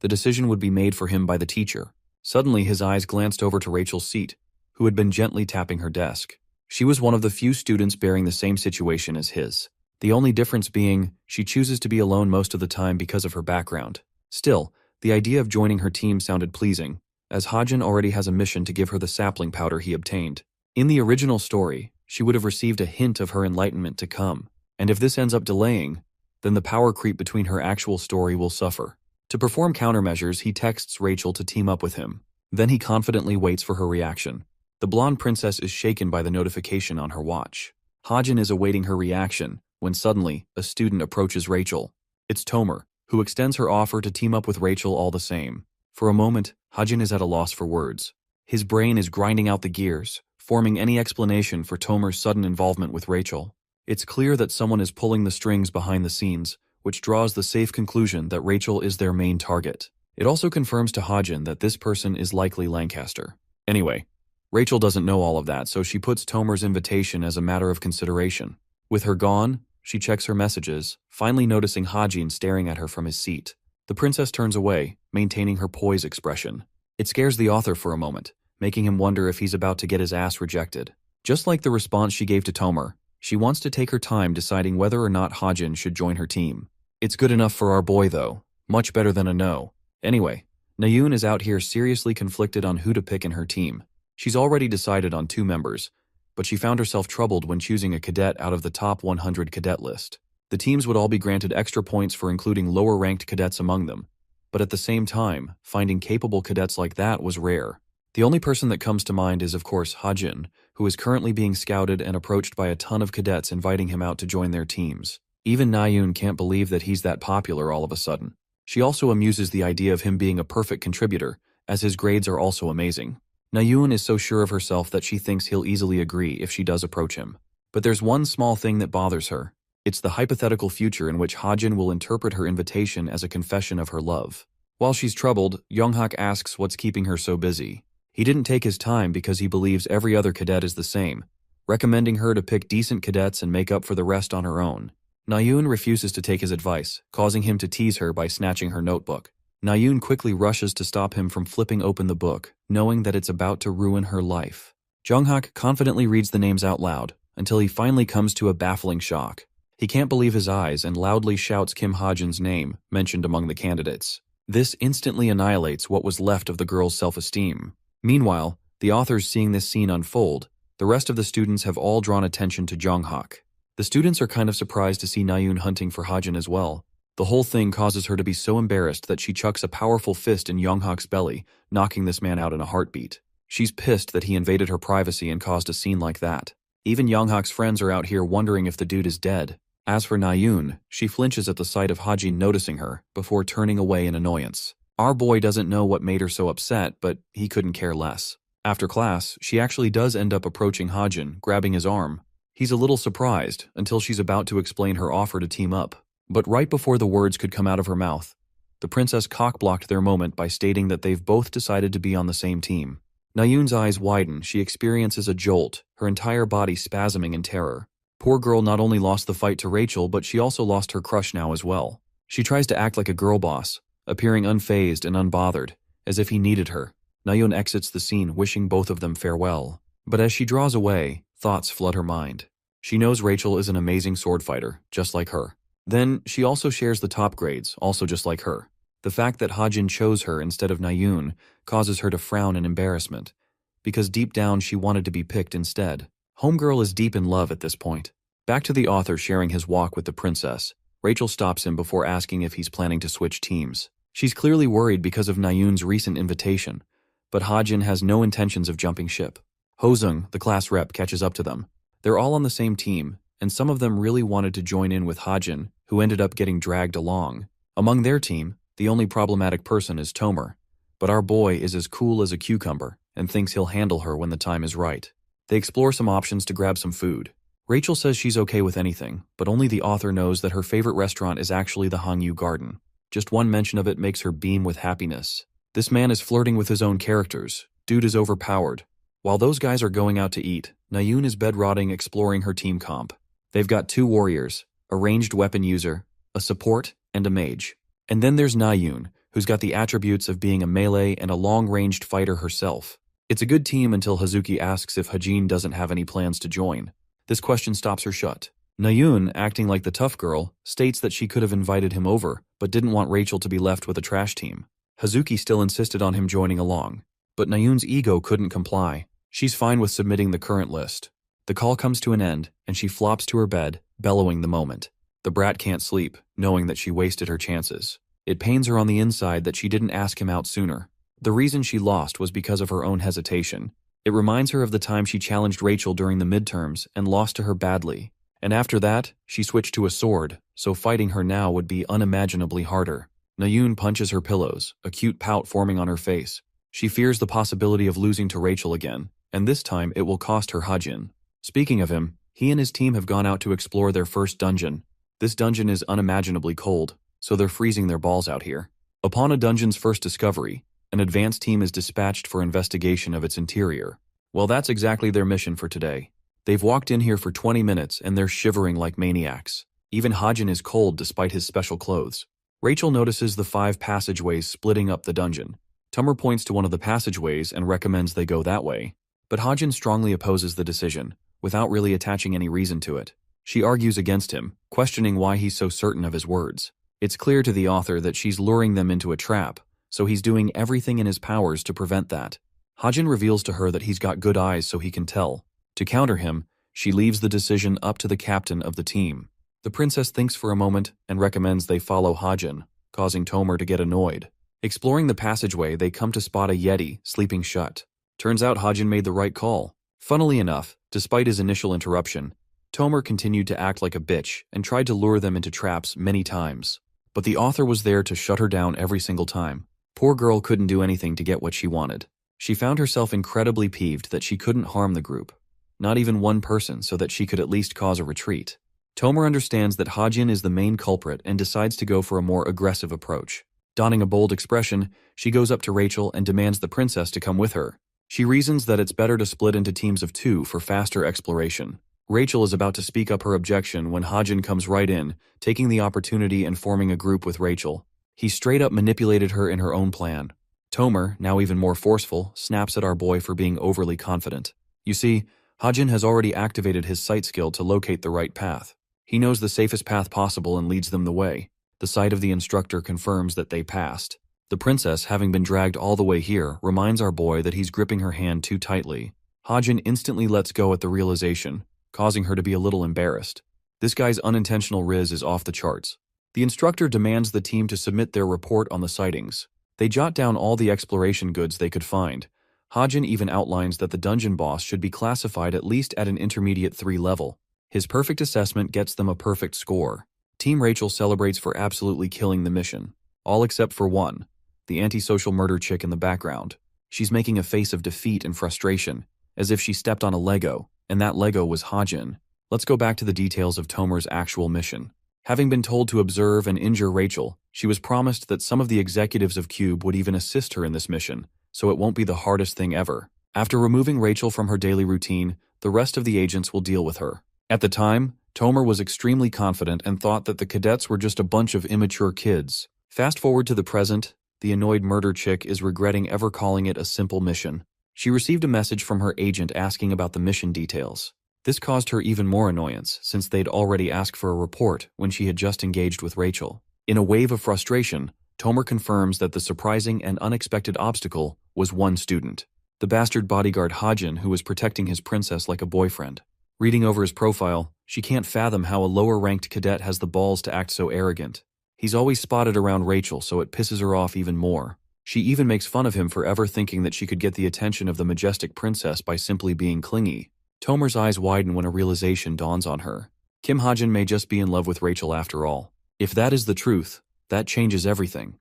the decision would be made for him by the teacher. Suddenly, his eyes glanced over to Rachel's seat, who had been gently tapping her desk. She was one of the few students bearing the same situation as his. The only difference being, she chooses to be alone most of the time because of her background. Still, the idea of joining her team sounded pleasing, as Hajin already has a mission to give her the sapling powder he obtained. In the original story, she would have received a hint of her enlightenment to come, and if this ends up delaying, then the power creep between her actual story will suffer. To perform countermeasures, he texts Rachel to team up with him. Then he confidently waits for her reaction. The blonde princess is shaken by the notification on her watch. Hajin is awaiting her reaction, when suddenly, a student approaches Rachel. It's Tomer, who extends her offer to team up with Rachel all the same. For a moment, Hajin is at a loss for words. His brain is grinding out the gears, forming any explanation for Tomer's sudden involvement with Rachel. It's clear that someone is pulling the strings behind the scenes, which draws the safe conclusion that Rachel is their main target. It also confirms to Hajin that this person is likely Lancaster. Anyway, Rachel doesn't know all of that, so she puts Tomer's invitation as a matter of consideration. With her gone, she checks her messages, finally noticing Hajin staring at her from his seat. The princess turns away, maintaining her poise expression. It scares the author for a moment, making him wonder if he's about to get his ass rejected. Just like the response she gave to Tomer, she wants to take her time deciding whether or not Hajin should join her team. It's good enough for our boy, though. Much better than a no. Anyway, Nayoon is out here seriously conflicted on who to pick in her team. She's already decided on 2 members, but she found herself troubled when choosing a cadet out of the top 100 cadet list. The teams would all be granted extra points for including lower-ranked cadets among them, but at the same time, finding capable cadets like that was rare. The only person that comes to mind is, of course, Hajin, who is currently being scouted and approached by a ton of cadets inviting him out to join their teams. Even Nayoon can't believe that he's that popular all of a sudden. She also amuses the idea of him being a perfect contributor, as his grades are also amazing. Nayoon is so sure of herself that she thinks he'll easily agree if she does approach him. But there's one small thing that bothers her. It's the hypothetical future in which Hajin will interpret her invitation as a confession of her love. While she's troubled, Younghak asks what's keeping her so busy. He didn't take his time because he believes every other cadet is the same, recommending her to pick decent cadets and make up for the rest on her own. Nayoon refuses to take his advice, causing him to tease her by snatching her notebook. Nayoon quickly rushes to stop him from flipping open the book, knowing that it's about to ruin her life. Jungkook confidently reads the names out loud, until he finally comes to a baffling shock. He can't believe his eyes and loudly shouts Kim Ha-jin's name, mentioned among the candidates. This instantly annihilates what was left of the girl's self-esteem. Meanwhile, the authors seeing this scene unfold, the rest of the students have all drawn attention to Jungkook. The students are kind of surprised to see Nayoon hunting for Ha-jin as well. The whole thing causes her to be so embarrassed that she chucks a powerful fist in Jungkook's belly, knocking this man out in a heartbeat. She's pissed that he invaded her privacy and caused a scene like that. Even Jungkook's friends are out here wondering if the dude is dead. As for Nayoon, she flinches at the sight of Ha-jin noticing her, before turning away in annoyance. Our boy doesn't know what made her so upset, but he couldn't care less. After class, she actually does end up approaching Ha-jin, grabbing his arm. He's a little surprised, until she's about to explain her offer to team up. But right before the words could come out of her mouth, the princess cock-blocked their moment by stating that they've both decided to be on the same team. Nayoon's eyes widen, she experiences a jolt, her entire body spasming in terror. Poor girl not only lost the fight to Rachel, but she also lost her crush now as well. She tries to act like a girl boss, appearing unfazed and unbothered, as if he needed her. Nayoon exits the scene, wishing both of them farewell. But as she draws away, thoughts flood her mind. She knows Rachel is an amazing sword fighter, just like her. Then, she also shares the top grades, also just like her. The fact that Ha-jin chose her instead of Nayoon causes her to frown in embarrassment, because deep down she wanted to be picked instead. Homegirl is deep in love at this point. Back to the author sharing his walk with the princess. Rachel stops him before asking if he's planning to switch teams. She's clearly worried because of Nayoon's recent invitation, but Ha-jin has no intentions of jumping ship. Ho-seung, the class rep, catches up to them. They're all on the same team, and some of them really wanted to join in with Ha-jin, who ended up getting dragged along. Among their team, the only problematic person is Tomer, but our boy is as cool as a cucumber and thinks he'll handle her when the time is right. They explore some options to grab some food. Rachel says she's okay with anything, but only the author knows that her favorite restaurant is actually the Hangyu Garden. Just one mention of it makes her beam with happiness. This man is flirting with his own characters. Dude is overpowered. While those guys are going out to eat, Nayoon is bed-rotting exploring her team comp. They've got 2 warriors, a ranged weapon user, a support, and a mage. And then there's Nayoon, who's got the attributes of being a melee and a long-ranged fighter herself. It's a good team until Hazuki asks if Ha-jin doesn't have any plans to join. This question stops her shut. Nayoon, acting like the tough girl, states that she could have invited him over, but didn't want Rachel to be left with a trash team. Hazuki still insisted on him joining along, but Nayoon's ego couldn't comply. She's fine with submitting the current list. The call comes to an end, and she flops to her bed, bellowing the moment. The brat can't sleep, knowing that she wasted her chances. It pains her on the inside that she didn't ask him out sooner. The reason she lost was because of her own hesitation. It reminds her of the time she challenged Rachel during the midterms and lost to her badly. And after that, she switched to a sword, so fighting her now would be unimaginably harder. Nayoon punches her pillows, a cute pout forming on her face. She fears the possibility of losing to Rachel again, and this time it will cost her Ha-jin. Speaking of him, he and his team have gone out to explore their first dungeon. This dungeon is unimaginably cold, so they're freezing their balls out here. Upon a dungeon's first discovery, an advanced team is dispatched for investigation of its interior. Well, that's exactly their mission for today. They've walked in here for 20 minutes and they're shivering like maniacs. Even Ha-jin is cold despite his special clothes. Rachel notices the 5 passageways splitting up the dungeon. Tomer points to one of the passageways and recommends they go that way. But Ha-jin strongly opposes the decision, without really attaching any reason to it. She argues against him, questioning why he's so certain of his words. It's clear to the author that she's luring them into a trap, so he's doing everything in his powers to prevent that. Ha-jin reveals to her that he's got good eyes so he can tell. To counter him, she leaves the decision up to the captain of the team. The princess thinks for a moment and recommends they follow Ha-jin, causing Tomer to get annoyed. Exploring the passageway, they come to spot a yeti sleeping shut. Turns out Ha-jin made the right call. Funnily enough, despite his initial interruption, Tomer continued to act like a bitch and tried to lure them into traps many times. But the author was there to shut her down every single time. Poor girl couldn't do anything to get what she wanted. She found herself incredibly peeved that she couldn't harm the group. Not even one person, so that she could at least cause a retreat. Tomer understands that Ha-jin is the main culprit and decides to go for a more aggressive approach. Donning a bold expression, she goes up to Rachel and demands the princess to come with her. She reasons that it's better to split into teams of 2 for faster exploration. Rachel is about to speak up her objection when Hajin comes right in, taking the opportunity and forming a group with Rachel. He straight up manipulated her in her own plan. Tomer, now even more forceful, snaps at our boy for being overly confident. You see, Hajin has already activated his sight skill to locate the right path. He knows the safest path possible and leads them the way. The sight of the instructor confirms that they passed. The princess, having been dragged all the way here, reminds our boy that he's gripping her hand too tightly. Hajin instantly lets go at the realization, causing her to be a little embarrassed. This guy's unintentional riz is off the charts. The instructor demands the team to submit their report on the sightings. They jot down all the exploration goods they could find. Hajin even outlines that the dungeon boss should be classified at least at an intermediate 3 level. His perfect assessment gets them a perfect score. Team Rachel celebrates for absolutely killing the mission. All except for one, the antisocial murder chick in the background. She's making a face of defeat and frustration, as if she stepped on a Lego, and that Lego was Hajin. Let's go back to the details of Tomer's actual mission. Having been told to observe and injure Rachel, she was promised that some of the executives of Cube would even assist her in this mission, so it won't be the hardest thing ever. After removing Rachel from her daily routine, the rest of the agents will deal with her. At the time, Tomer was extremely confident and thought that the cadets were just a bunch of immature kids. Fast forward to the present, the annoyed murder chick is regretting ever calling it a simple mission. She received a message from her agent asking about the mission details. This caused her even more annoyance, since they'd already asked for a report when she had just engaged with Rachel. In a wave of frustration, Tomer confirms that the surprising and unexpected obstacle was one student, the bastard bodyguard Hajin, who was protecting his princess like a boyfriend. Reading over his profile, she can't fathom how a lower-ranked cadet has the balls to act so arrogant. He's always spotted around Rachel, so it pisses her off even more. She even makes fun of him for ever thinking that she could get the attention of the majestic princess by simply being clingy. Tomer's eyes widen when a realization dawns on her. Kim Hajin may just be in love with Rachel after all. If that is the truth, that changes everything.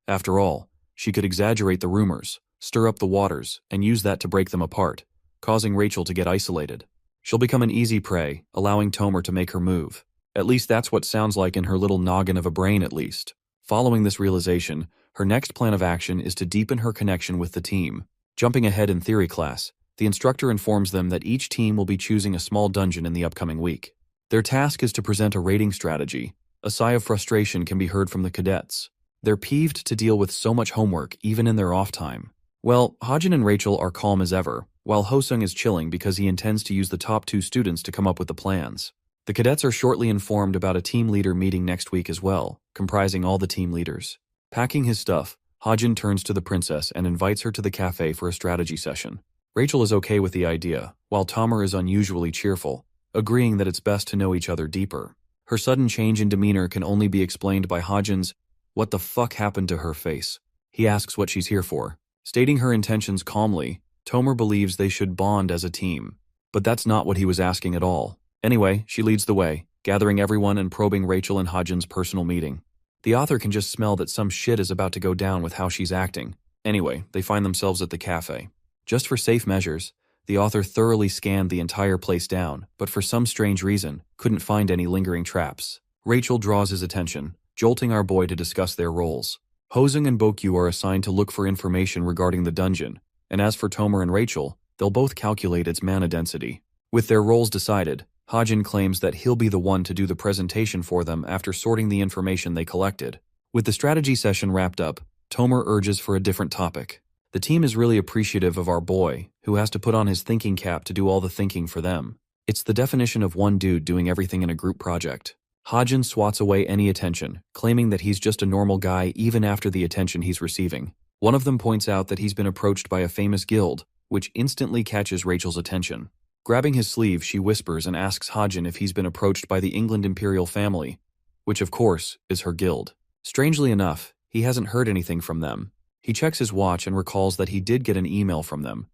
After all, she could exaggerate the rumors, stir up the waters, and use that to break them apart, causing Rachel to get isolated. She'll become an easy prey, allowing Tomer to make her move. At least that's what sounds like in her little noggin of a brain at least. Following this realization, her next plan of action is to deepen her connection with the team. Jumping ahead in theory class, the instructor informs them that each team will be choosing a small dungeon in the upcoming week. Their task is to present a rating strategy. A sigh of frustration can be heard from the cadets. They're peeved to deal with so much homework even in their off time. Well, Hajin and Rachel are calm as ever, while Hosung is chilling because he intends to use the top 2 students to come up with the plans. The cadets are shortly informed about a team leader meeting next week as well, comprising all the team leaders. Packing his stuff, Hajin turns to the princess and invites her to the cafe for a strategy session. Rachel is okay with the idea, while Tomer is unusually cheerful, agreeing that it's best to know each other deeper. Her sudden change in demeanor can only be explained by Hajin's "What the fuck happened to her" face. He asks what she's here for. Stating her intentions calmly, Tomer believes they should bond as a team. But that's not what he was asking at all. Anyway, she leads the way, gathering everyone and probing Rachel and Hajin's personal meeting. The author can just smell that some shit is about to go down with how she's acting. Anyway, they find themselves at the cafe. Just for safe measures, the author thoroughly scanned the entire place down, but for some strange reason, couldn't find any lingering traps. Rachel draws his attention, jolting our boy to discuss their roles. Hosung and Bokyu are assigned to look for information regarding the dungeon, and as for Tomer and Rachel, they'll both calculate its mana density. With their roles decided, Hajin claims that he'll be the one to do the presentation for them after sorting the information they collected. With the strategy session wrapped up, Tomer urges for a different topic. The team is really appreciative of our boy, who has to put on his thinking cap to do all the thinking for them. It's the definition of one dude doing everything in a group project. Hajin swats away any attention, claiming that he's just a normal guy even after the attention he's receiving. One of them points out that he's been approached by a famous guild, which instantly catches Rachel's attention. Grabbing his sleeve, she whispers and asks Hajin if he's been approached by the England Imperial family, which of course is her guild. Strangely enough, he hasn't heard anything from them. He checks his watch and recalls that he did get an email from them.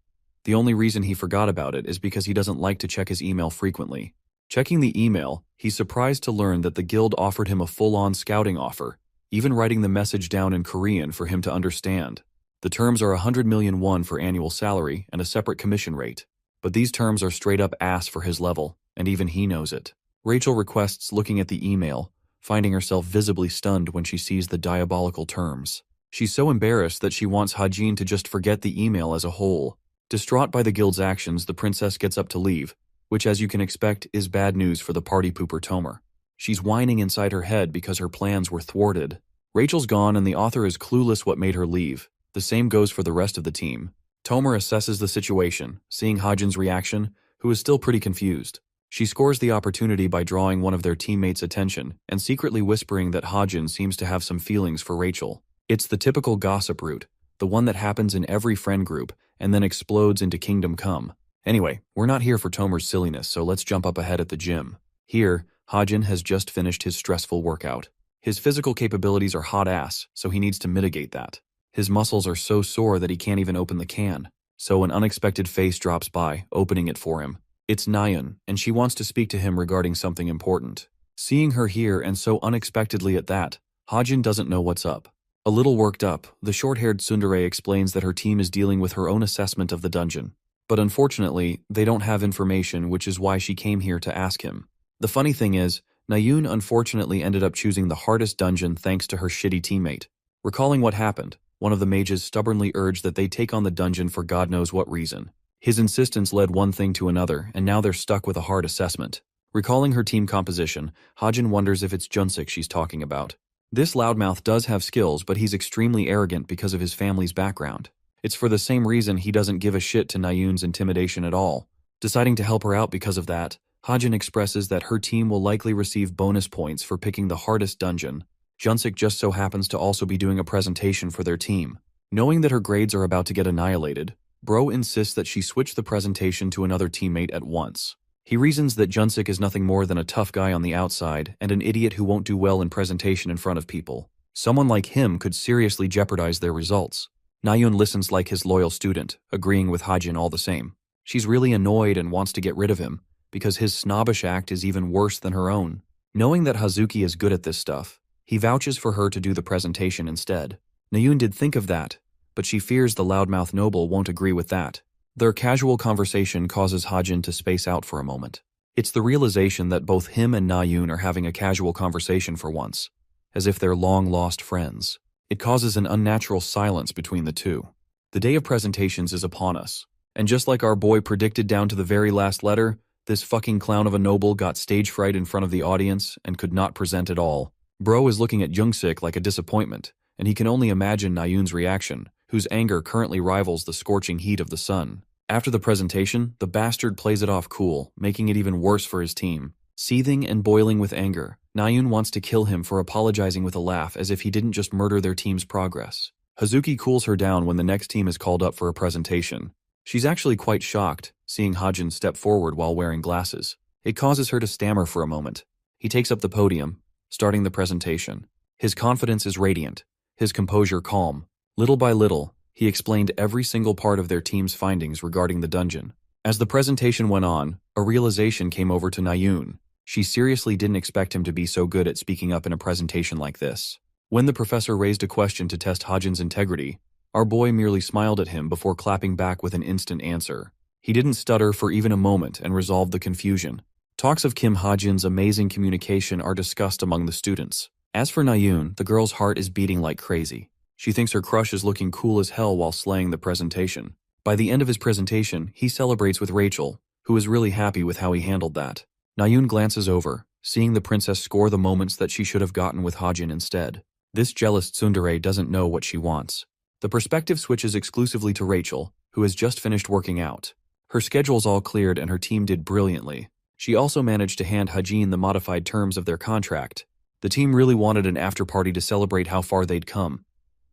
The only reason he forgot about it is because he doesn't like to check his email frequently. Checking the email, he's surprised to learn that the guild offered him a full-on scouting offer, even writing the message down in Korean for him to understand. The terms are 100 million won for annual salary and a separate commission rate. But these terms are straight up ass for his level, and even he knows it. Rachel requests looking at the email, finding herself visibly stunned when she sees the diabolical terms. She's so embarrassed that she wants Hajin to just forget the email as a whole. Distraught by the guild's actions, the princess gets up to leave, which as you can expect is bad news for the party pooper Tomer. She's whining inside her head because her plans were thwarted. Rachel's gone and the author is clueless what made her leave. The same goes for the rest of the team. Tomer assesses the situation, seeing Hajin's reaction, who is still pretty confused. She scores the opportunity by drawing one of their teammates' attention and secretly whispering that Hajin seems to have some feelings for Rachel. It's the typical gossip route, the one that happens in every friend group and then explodes into Kingdom Come. Anyway, we're not here for Tomer's silliness, so let's jump up ahead at the gym. Here, Hajin has just finished his stressful workout. His physical capabilities are hot ass, so he needs to mitigate that. His muscles are so sore that he can't even open the can. So an unexpected face drops by, opening it for him. It's Nayun, and she wants to speak to him regarding something important. Seeing her here and so unexpectedly at that, Hajin doesn't know what's up. A little worked up, the short-haired tsundere explains that her team is dealing with her own assessment of the dungeon. But unfortunately, they don't have information, which is why she came here to ask him. The funny thing is, Nayun unfortunately ended up choosing the hardest dungeon thanks to her shitty teammate. Recalling what happened, one of the mages stubbornly urged that they take on the dungeon for God knows what reason. His insistence led one thing to another, and now they're stuck with a hard assessment. Recalling her team composition, Hajin wonders if it's Junsik she's talking about. This loudmouth does have skills, but he's extremely arrogant because of his family's background. It's for the same reason he doesn't give a shit to Nayun's intimidation at all. Deciding to help her out because of that, Hajin expresses that her team will likely receive bonus points for picking the hardest dungeon. Junsik just so happens to also be doing a presentation for their team. Knowing that her grades are about to get annihilated, Bro insists that she switch the presentation to another teammate at once. He reasons that Junsik is nothing more than a tough guy on the outside and an idiot who won't do well in presentation in front of people. Someone like him could seriously jeopardize their results. Nayun listens like his loyal student, agreeing with Hajin all the same. She's really annoyed and wants to get rid of him, because his snobbish act is even worse than her own. Knowing that Hazuki is good at this stuff, he vouches for her to do the presentation instead. Nayun did think of that, but she fears the loudmouth noble won't agree with that. Their casual conversation causes Hajin to space out for a moment. It's the realization that both him and Nayun are having a casual conversation for once, as if they're long-lost friends. It causes an unnatural silence between the two. The day of presentations is upon us, and just like our boy predicted down to the very last letter, this fucking clown of a noble got stage fright in front of the audience and could not present at all. Bro is looking at Junsik like a disappointment, and he can only imagine Nayun's reaction, whose anger currently rivals the scorching heat of the sun. After the presentation, the bastard plays it off cool, making it even worse for his team. Seething and boiling with anger, Nayun wants to kill him for apologizing with a laugh as if he didn't just murder their team's progress. Hazuki cools her down when the next team is called up for a presentation. She's actually quite shocked, seeing Hajin step forward while wearing glasses. It causes her to stammer for a moment. He takes up the podium, starting the presentation. His confidence is radiant, his composure calm. Little by little, he explained every single part of their team's findings regarding the dungeon. As the presentation went on, a realization came over to Nayun. She seriously didn't expect him to be so good at speaking up in a presentation like this. When the professor raised a question to test Hajin's integrity, our boy merely smiled at him before clapping back with an instant answer. He didn't stutter for even a moment and resolved the confusion. Talks of Kim Hajin's amazing communication are discussed among the students. As for Nayun, the girl's heart is beating like crazy. She thinks her crush is looking cool as hell while slaying the presentation. By the end of his presentation, he celebrates with Rachel, who is really happy with how he handled that. Nayun glances over, seeing the princess score the moments that she should have gotten with Hajin instead. This jealous tsundere doesn't know what she wants. The perspective switches exclusively to Rachel, who has just finished working out. Her schedule's all cleared and her team did brilliantly. She also managed to hand Hajin the modified terms of their contract. The team really wanted an after-party to celebrate how far they'd come,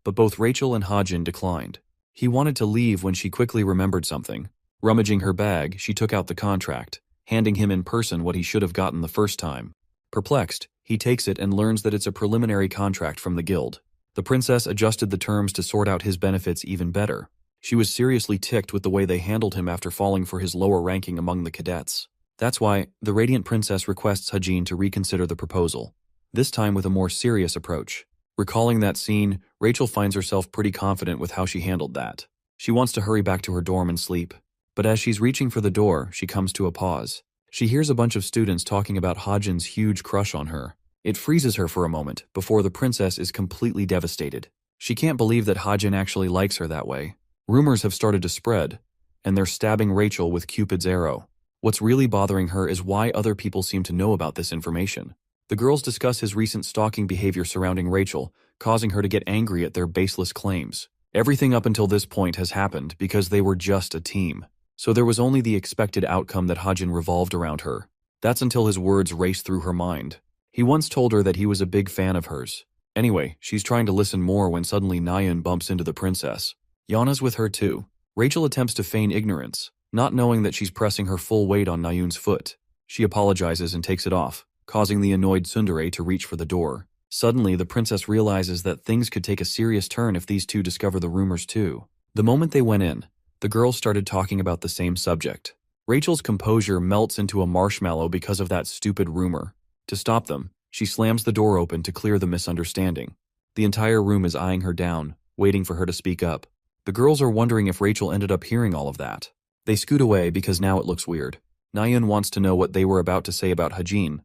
but both Rachel and Hajin declined. He wanted to leave when she quickly remembered something. Rummaging her bag, she took out the contract, handing him in person what he should have gotten the first time. Perplexed, he takes it and learns that it's a preliminary contract from the guild. The princess adjusted the terms to sort out his benefits even better. She was seriously ticked with the way they handled him after falling for his lower ranking among the cadets. That's why the radiant princess requests Hajin to reconsider the proposal, this time with a more serious approach. Recalling that scene, Rachel finds herself pretty confident with how she handled that. She wants to hurry back to her dorm and sleep, but as she's reaching for the door, she comes to a pause. She hears a bunch of students talking about Hajin's huge crush on her. It freezes her for a moment before the princess is completely devastated. She can't believe that Hajin actually likes her that way. Rumors have started to spread, and they're stabbing Rachel with Cupid's arrow. What's really bothering her is why other people seem to know about this information. The girls discuss his recent stalking behavior surrounding Rachel, causing her to get angry at their baseless claims. Everything up until this point has happened because they were just a team. So there was only the expected outcome that Hajin revolved around her. That's until his words raced through her mind. He once told her that he was a big fan of hers. Anyway, she's trying to listen more when suddenly Nayun bumps into the princess. Yana's with her too. Rachel attempts to feign ignorance, not knowing that she's pressing her full weight on Nayun's foot. She apologizes and takes it off, causing the annoyed tsundere to reach for the door. Suddenly, the princess realizes that things could take a serious turn if these two discover the rumors too. The moment they went in, the girls started talking about the same subject. Rachel's composure melts into a marshmallow because of that stupid rumor. To stop them, she slams the door open to clear the misunderstanding. The entire room is eyeing her down, waiting for her to speak up. The girls are wondering if Rachel ended up hearing all of that. They scoot away because now it looks weird. Nayun wants to know what they were about to say about Hajin,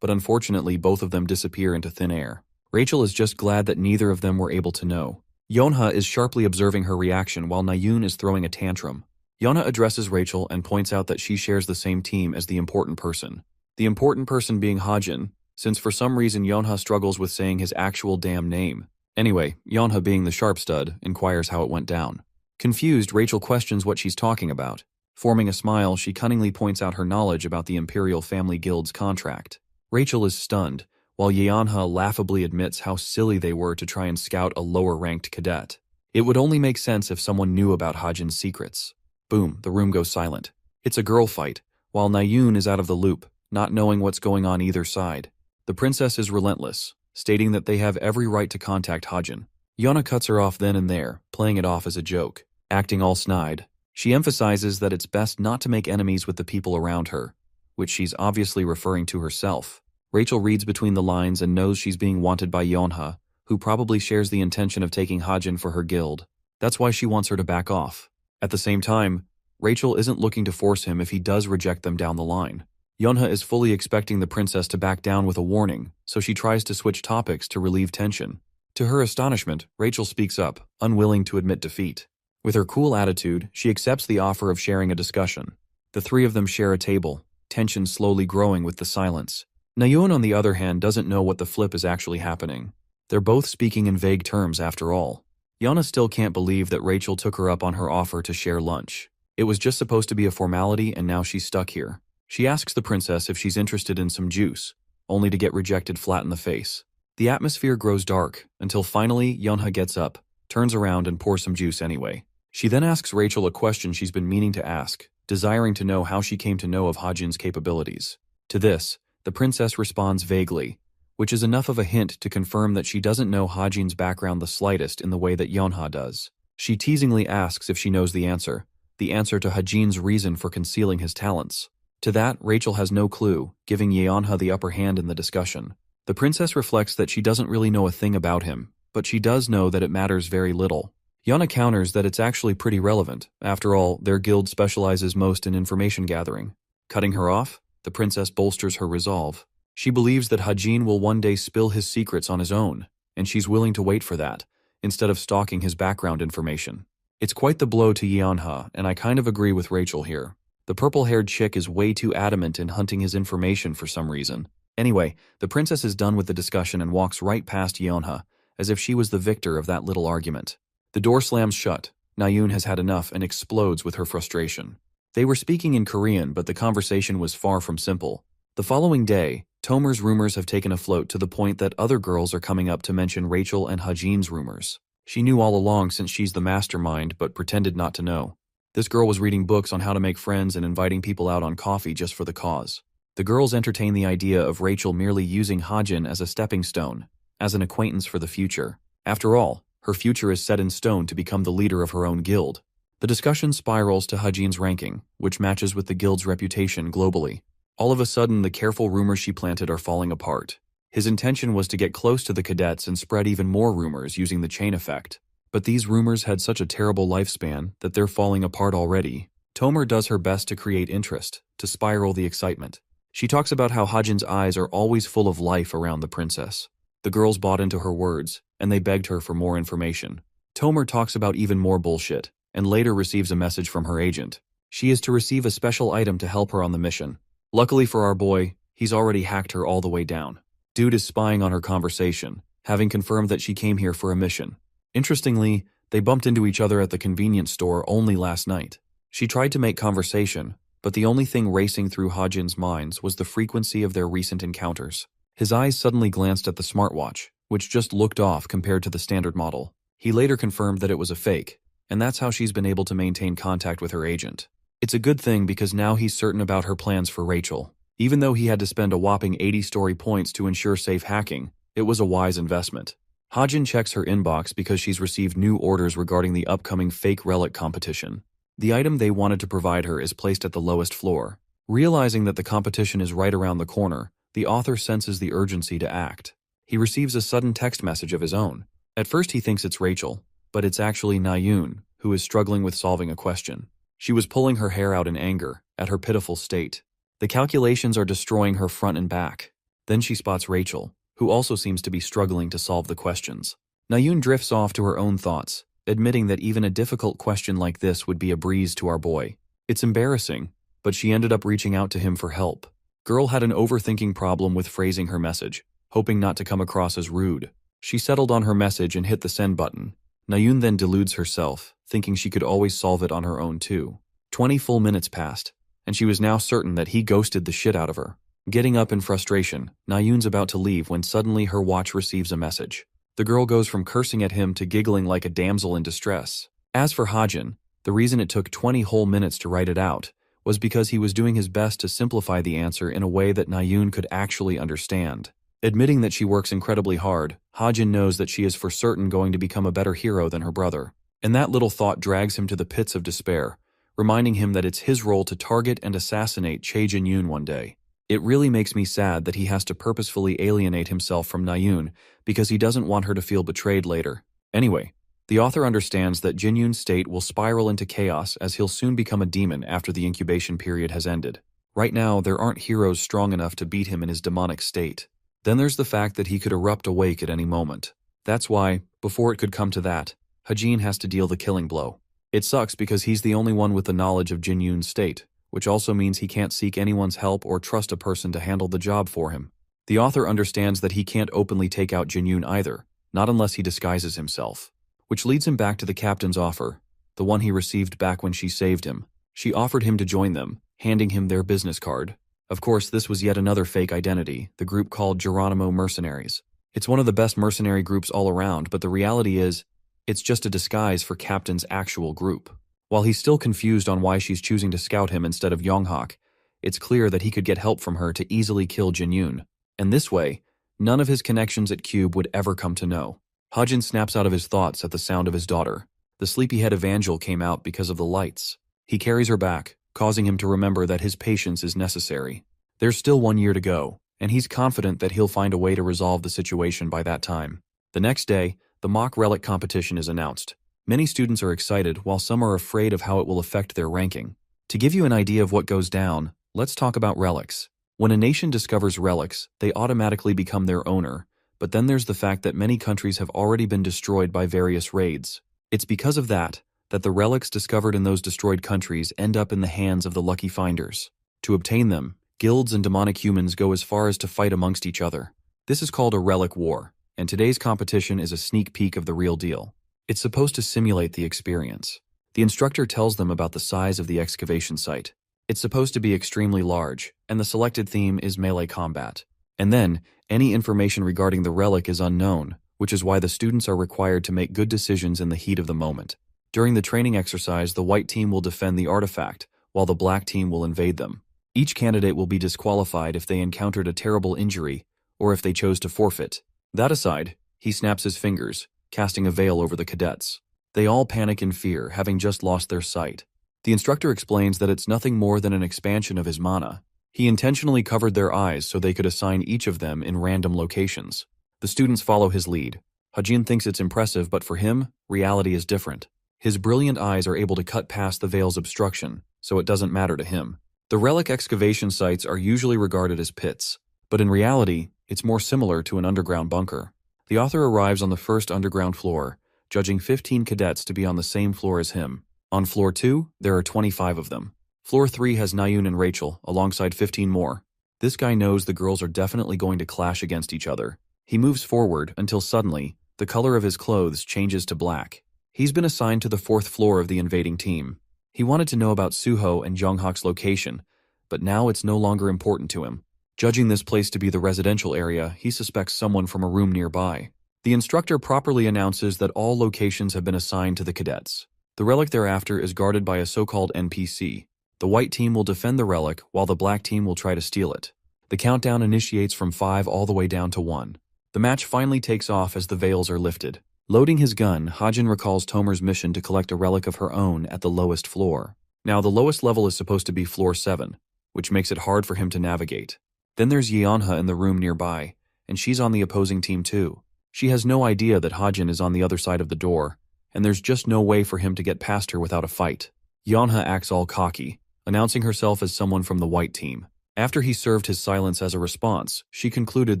but unfortunately both of them disappear into thin air. Rachel is just glad that neither of them were able to know. Yonha is sharply observing her reaction while Nayun is throwing a tantrum. Yonha addresses Rachel and points out that she shares the same team as the important person. The important person being Hajin, since for some reason Yonha struggles with saying his actual damn name. Anyway, Yonha, being the sharp stud, inquires how it went down. Confused, Rachel questions what she's talking about. Forming a smile, she cunningly points out her knowledge about the Imperial Family Guild's contract. Rachel is stunned, while Yeonha laughably admits how silly they were to try and scout a lower-ranked cadet. It would only make sense if someone knew about Hajin's secrets. Boom, the room goes silent. It's a girl fight, while Nayun is out of the loop, not knowing what's going on either side. The princess is relentless, stating that they have every right to contact Hajin. Yona cuts her off then and there, playing it off as a joke. Acting all snide, she emphasizes that it's best not to make enemies with the people around her, which she's obviously referring to herself. Rachel reads between the lines and knows she's being wanted by Yonha, who probably shares the intention of taking Hajin for her guild. That's why she wants her to back off. At the same time, Rachel isn't looking to force him if he does reject them down the line. Yonha is fully expecting the princess to back down with a warning, so she tries to switch topics to relieve tension. To her astonishment, Rachel speaks up, unwilling to admit defeat. With her cool attitude, she accepts the offer of sharing a discussion. The three of them share a table, tension slowly growing with the silence. Nayun, on the other hand, doesn't know what the flip is actually happening. They're both speaking in vague terms after all. Yana still can't believe that Rachel took her up on her offer to share lunch. It was just supposed to be a formality and now she's stuck here. She asks the princess if she's interested in some juice, only to get rejected flat in the face. The atmosphere grows dark, until finally Yonha gets up, turns around and pours some juice anyway. She then asks Rachel a question she's been meaning to ask, desiring to know how she came to know of Hajin's capabilities. To this, the princess responds vaguely, which is enough of a hint to confirm that she doesn't know Hajin's background the slightest in the way that Yonha does. She teasingly asks if she knows the answer to Hajin's reason for concealing his talents. To that, Rachel has no clue, giving Yeonha the upper hand in the discussion. The princess reflects that she doesn't really know a thing about him, but she does know that it matters very little. Yana counters that it's actually pretty relevant. After all, their guild specializes most in information gathering. Cutting her off, the princess bolsters her resolve. She believes that Hajin will one day spill his secrets on his own, and she's willing to wait for that, instead of stalking his background information. It's quite the blow to Yeonha, and I kind of agree with Rachel here. The purple-haired chick is way too adamant in hunting his information for some reason. Anyway, the princess is done with the discussion and walks right past Yeonha, as if she was the victor of that little argument. The door slams shut. Nayun has had enough and explodes with her frustration. They were speaking in Korean, but the conversation was far from simple. The following day, Tomer's rumors have taken afloat to the point that other girls are coming up to mention Rachel and Hajin's rumors. She knew all along since she's the mastermind, but pretended not to know. This girl was reading books on how to make friends and inviting people out on coffee just for the cause. The girls entertain the idea of Rachel merely using Hajin as a stepping stone, as an acquaintance for the future. After all, her future is set in stone to become the leader of her own guild. The discussion spirals to Hajin's ranking, which matches with the guild's reputation globally. All of a sudden, the careful rumors she planted are falling apart. His intention was to get close to the cadets and spread even more rumors using the chain effect. But these rumors had such a terrible lifespan that they're falling apart already. Tomer does her best to create interest, to spiral the excitement. She talks about how Hajin's eyes are always full of life around the princess. The girls bought into her words, and they begged her for more information. Tomer talks about even more bullshit, and later receives a message from her agent. She is to receive a special item to help her on the mission. Luckily for our boy, he's already hacked her all the way down. Dude is spying on her conversation, having confirmed that she came here for a mission. Interestingly, they bumped into each other at the convenience store only last night. She tried to make conversation, but the only thing racing through Hajin's minds was the frequency of their recent encounters. His eyes suddenly glanced at the smartwatch, which just looked off compared to the standard model. He later confirmed that it was a fake, and that's how she's been able to maintain contact with her agent. It's a good thing because now he's certain about her plans for Rachel. Even though he had to spend a whopping 80 story points to ensure safe hacking, it was a wise investment. Hajin checks her inbox because she's received new orders regarding the upcoming fake relic competition. The item they wanted to provide her is placed at the lowest floor. Realizing that the competition is right around the corner, the author senses the urgency to act. He receives a sudden text message of his own. At first he thinks it's Rachel, but it's actually Nayun, who is struggling with solving a question. She was pulling her hair out in anger at her pitiful state. The calculations are destroying her front and back. Then she spots Rachel, who also seems to be struggling to solve the questions. Nayun drifts off to her own thoughts, admitting that even a difficult question like this would be a breeze to our boy. It's embarrassing, but she ended up reaching out to him for help. Girl had an overthinking problem with phrasing her message, hoping not to come across as rude. She settled on her message and hit the send button. Nayun then deludes herself, thinking she could always solve it on her own too. 20 full minutes passed, and she was now certain that he ghosted the shit out of her. Getting up in frustration, Nayun's about to leave when suddenly her watch receives a message. The girl goes from cursing at him to giggling like a damsel in distress. As for Hajin, the reason it took 20 whole minutes to write it out was because he was doing his best to simplify the answer in a way that Nayun could actually understand. Admitting that she works incredibly hard, Hajin knows that she is for certain going to become a better hero than her brother. And that little thought drags him to the pits of despair, reminding him that it's his role to target and assassinate Chae Jin-yoon one day. It really makes me sad that he has to purposefully alienate himself from Nayun because he doesn't want her to feel betrayed later. Anyway, the author understands that Jin-yoon's state will spiral into chaos as he'll soon become a demon after the incubation period has ended. Right now, there aren't heroes strong enough to beat him in his demonic state. Then there's the fact that he could erupt awake at any moment. That's why, before it could come to that, Hajin has to deal the killing blow. It sucks because he's the only one with the knowledge of Jin-yoon's state, which also means he can't seek anyone's help or trust a person to handle the job for him. The author understands that he can't openly take out Jin-yoon either, not unless he disguises himself. Which leads him back to the captain's offer, the one he received back when she saved him. She offered him to join them, handing him their business card. Of course, this was yet another fake identity, the group called Geronimo Mercenaries. It's one of the best mercenary groups all around, but the reality is, it's just a disguise for Captain's actual group. While he's still confused on why she's choosing to scout him instead of Yonghak, it's clear that he could get help from her to easily kill Jin-yoon. And this way, none of his connections at Cube would ever come to know. Hajin snaps out of his thoughts at the sound of his daughter. The sleepyhead Evangel came out because of the lights. He carries her back, causing him to remember that his patience is necessary. There's still 1 year to go, and he's confident that he'll find a way to resolve the situation by that time. The next day, the mock relic competition is announced. Many students are excited, while some are afraid of how it will affect their ranking. To give you an idea of what goes down, let's talk about relics. When a nation discovers relics, they automatically become their owner, but then there's the fact that many countries have already been destroyed by various raids. It's because of that the relics discovered in those destroyed countries end up in the hands of the lucky finders. To obtain them, guilds and demonic humans go as far as to fight amongst each other. This is called a relic war, and today's competition is a sneak peek of the real deal. It's supposed to simulate the experience. The instructor tells them about the size of the excavation site. It's supposed to be extremely large, and the selected theme is melee combat. And then, any information regarding the relic is unknown, which is why the students are required to make good decisions in the heat of the moment. During the training exercise, the white team will defend the artifact, while the black team will invade them. Each candidate will be disqualified if they encountered a terrible injury, or if they chose to forfeit. That aside, he snaps his fingers, casting a veil over the cadets. They all panic in fear, having just lost their sight. The instructor explains that it's nothing more than an expansion of his mana. He intentionally covered their eyes so they could assign each of them in random locations. The students follow his lead. Hajin thinks it's impressive, but for him, reality is different. His brilliant eyes are able to cut past the veil's obstruction, so it doesn't matter to him. The relic excavation sites are usually regarded as pits, but in reality, it's more similar to an underground bunker. The author arrives on the first underground floor, judging 15 cadets to be on the same floor as him. On floor 2, there are 25 of them. Floor 3 has Nayun and Rachel, alongside 15 more. This guy knows the girls are definitely going to clash against each other. He moves forward until suddenly, the color of his clothes changes to black. He's been assigned to the 4th floor of the invading team. He wanted to know about Suho and Jonghak's location, but now it's no longer important to him. Judging this place to be the residential area, he suspects someone from a room nearby. The instructor properly announces that all locations have been assigned to the cadets. The relic thereafter is guarded by a so-called NPC. The white team will defend the relic, while the black team will try to steal it. The countdown initiates from 5 all the way down to 1. The match finally takes off as the veils are lifted. Loading his gun, Hajin recalls Tomer's mission to collect a relic of her own at the lowest floor. Now, the lowest level is supposed to be floor 7, which makes it hard for him to navigate. Then there's Yeonha in the room nearby, and she's on the opposing team too. She has no idea that Hajin is on the other side of the door, and there's just no way for him to get past her without a fight. Yeonha acts all cocky, announcing herself as someone from the white team. After he served his silence as a response, she concluded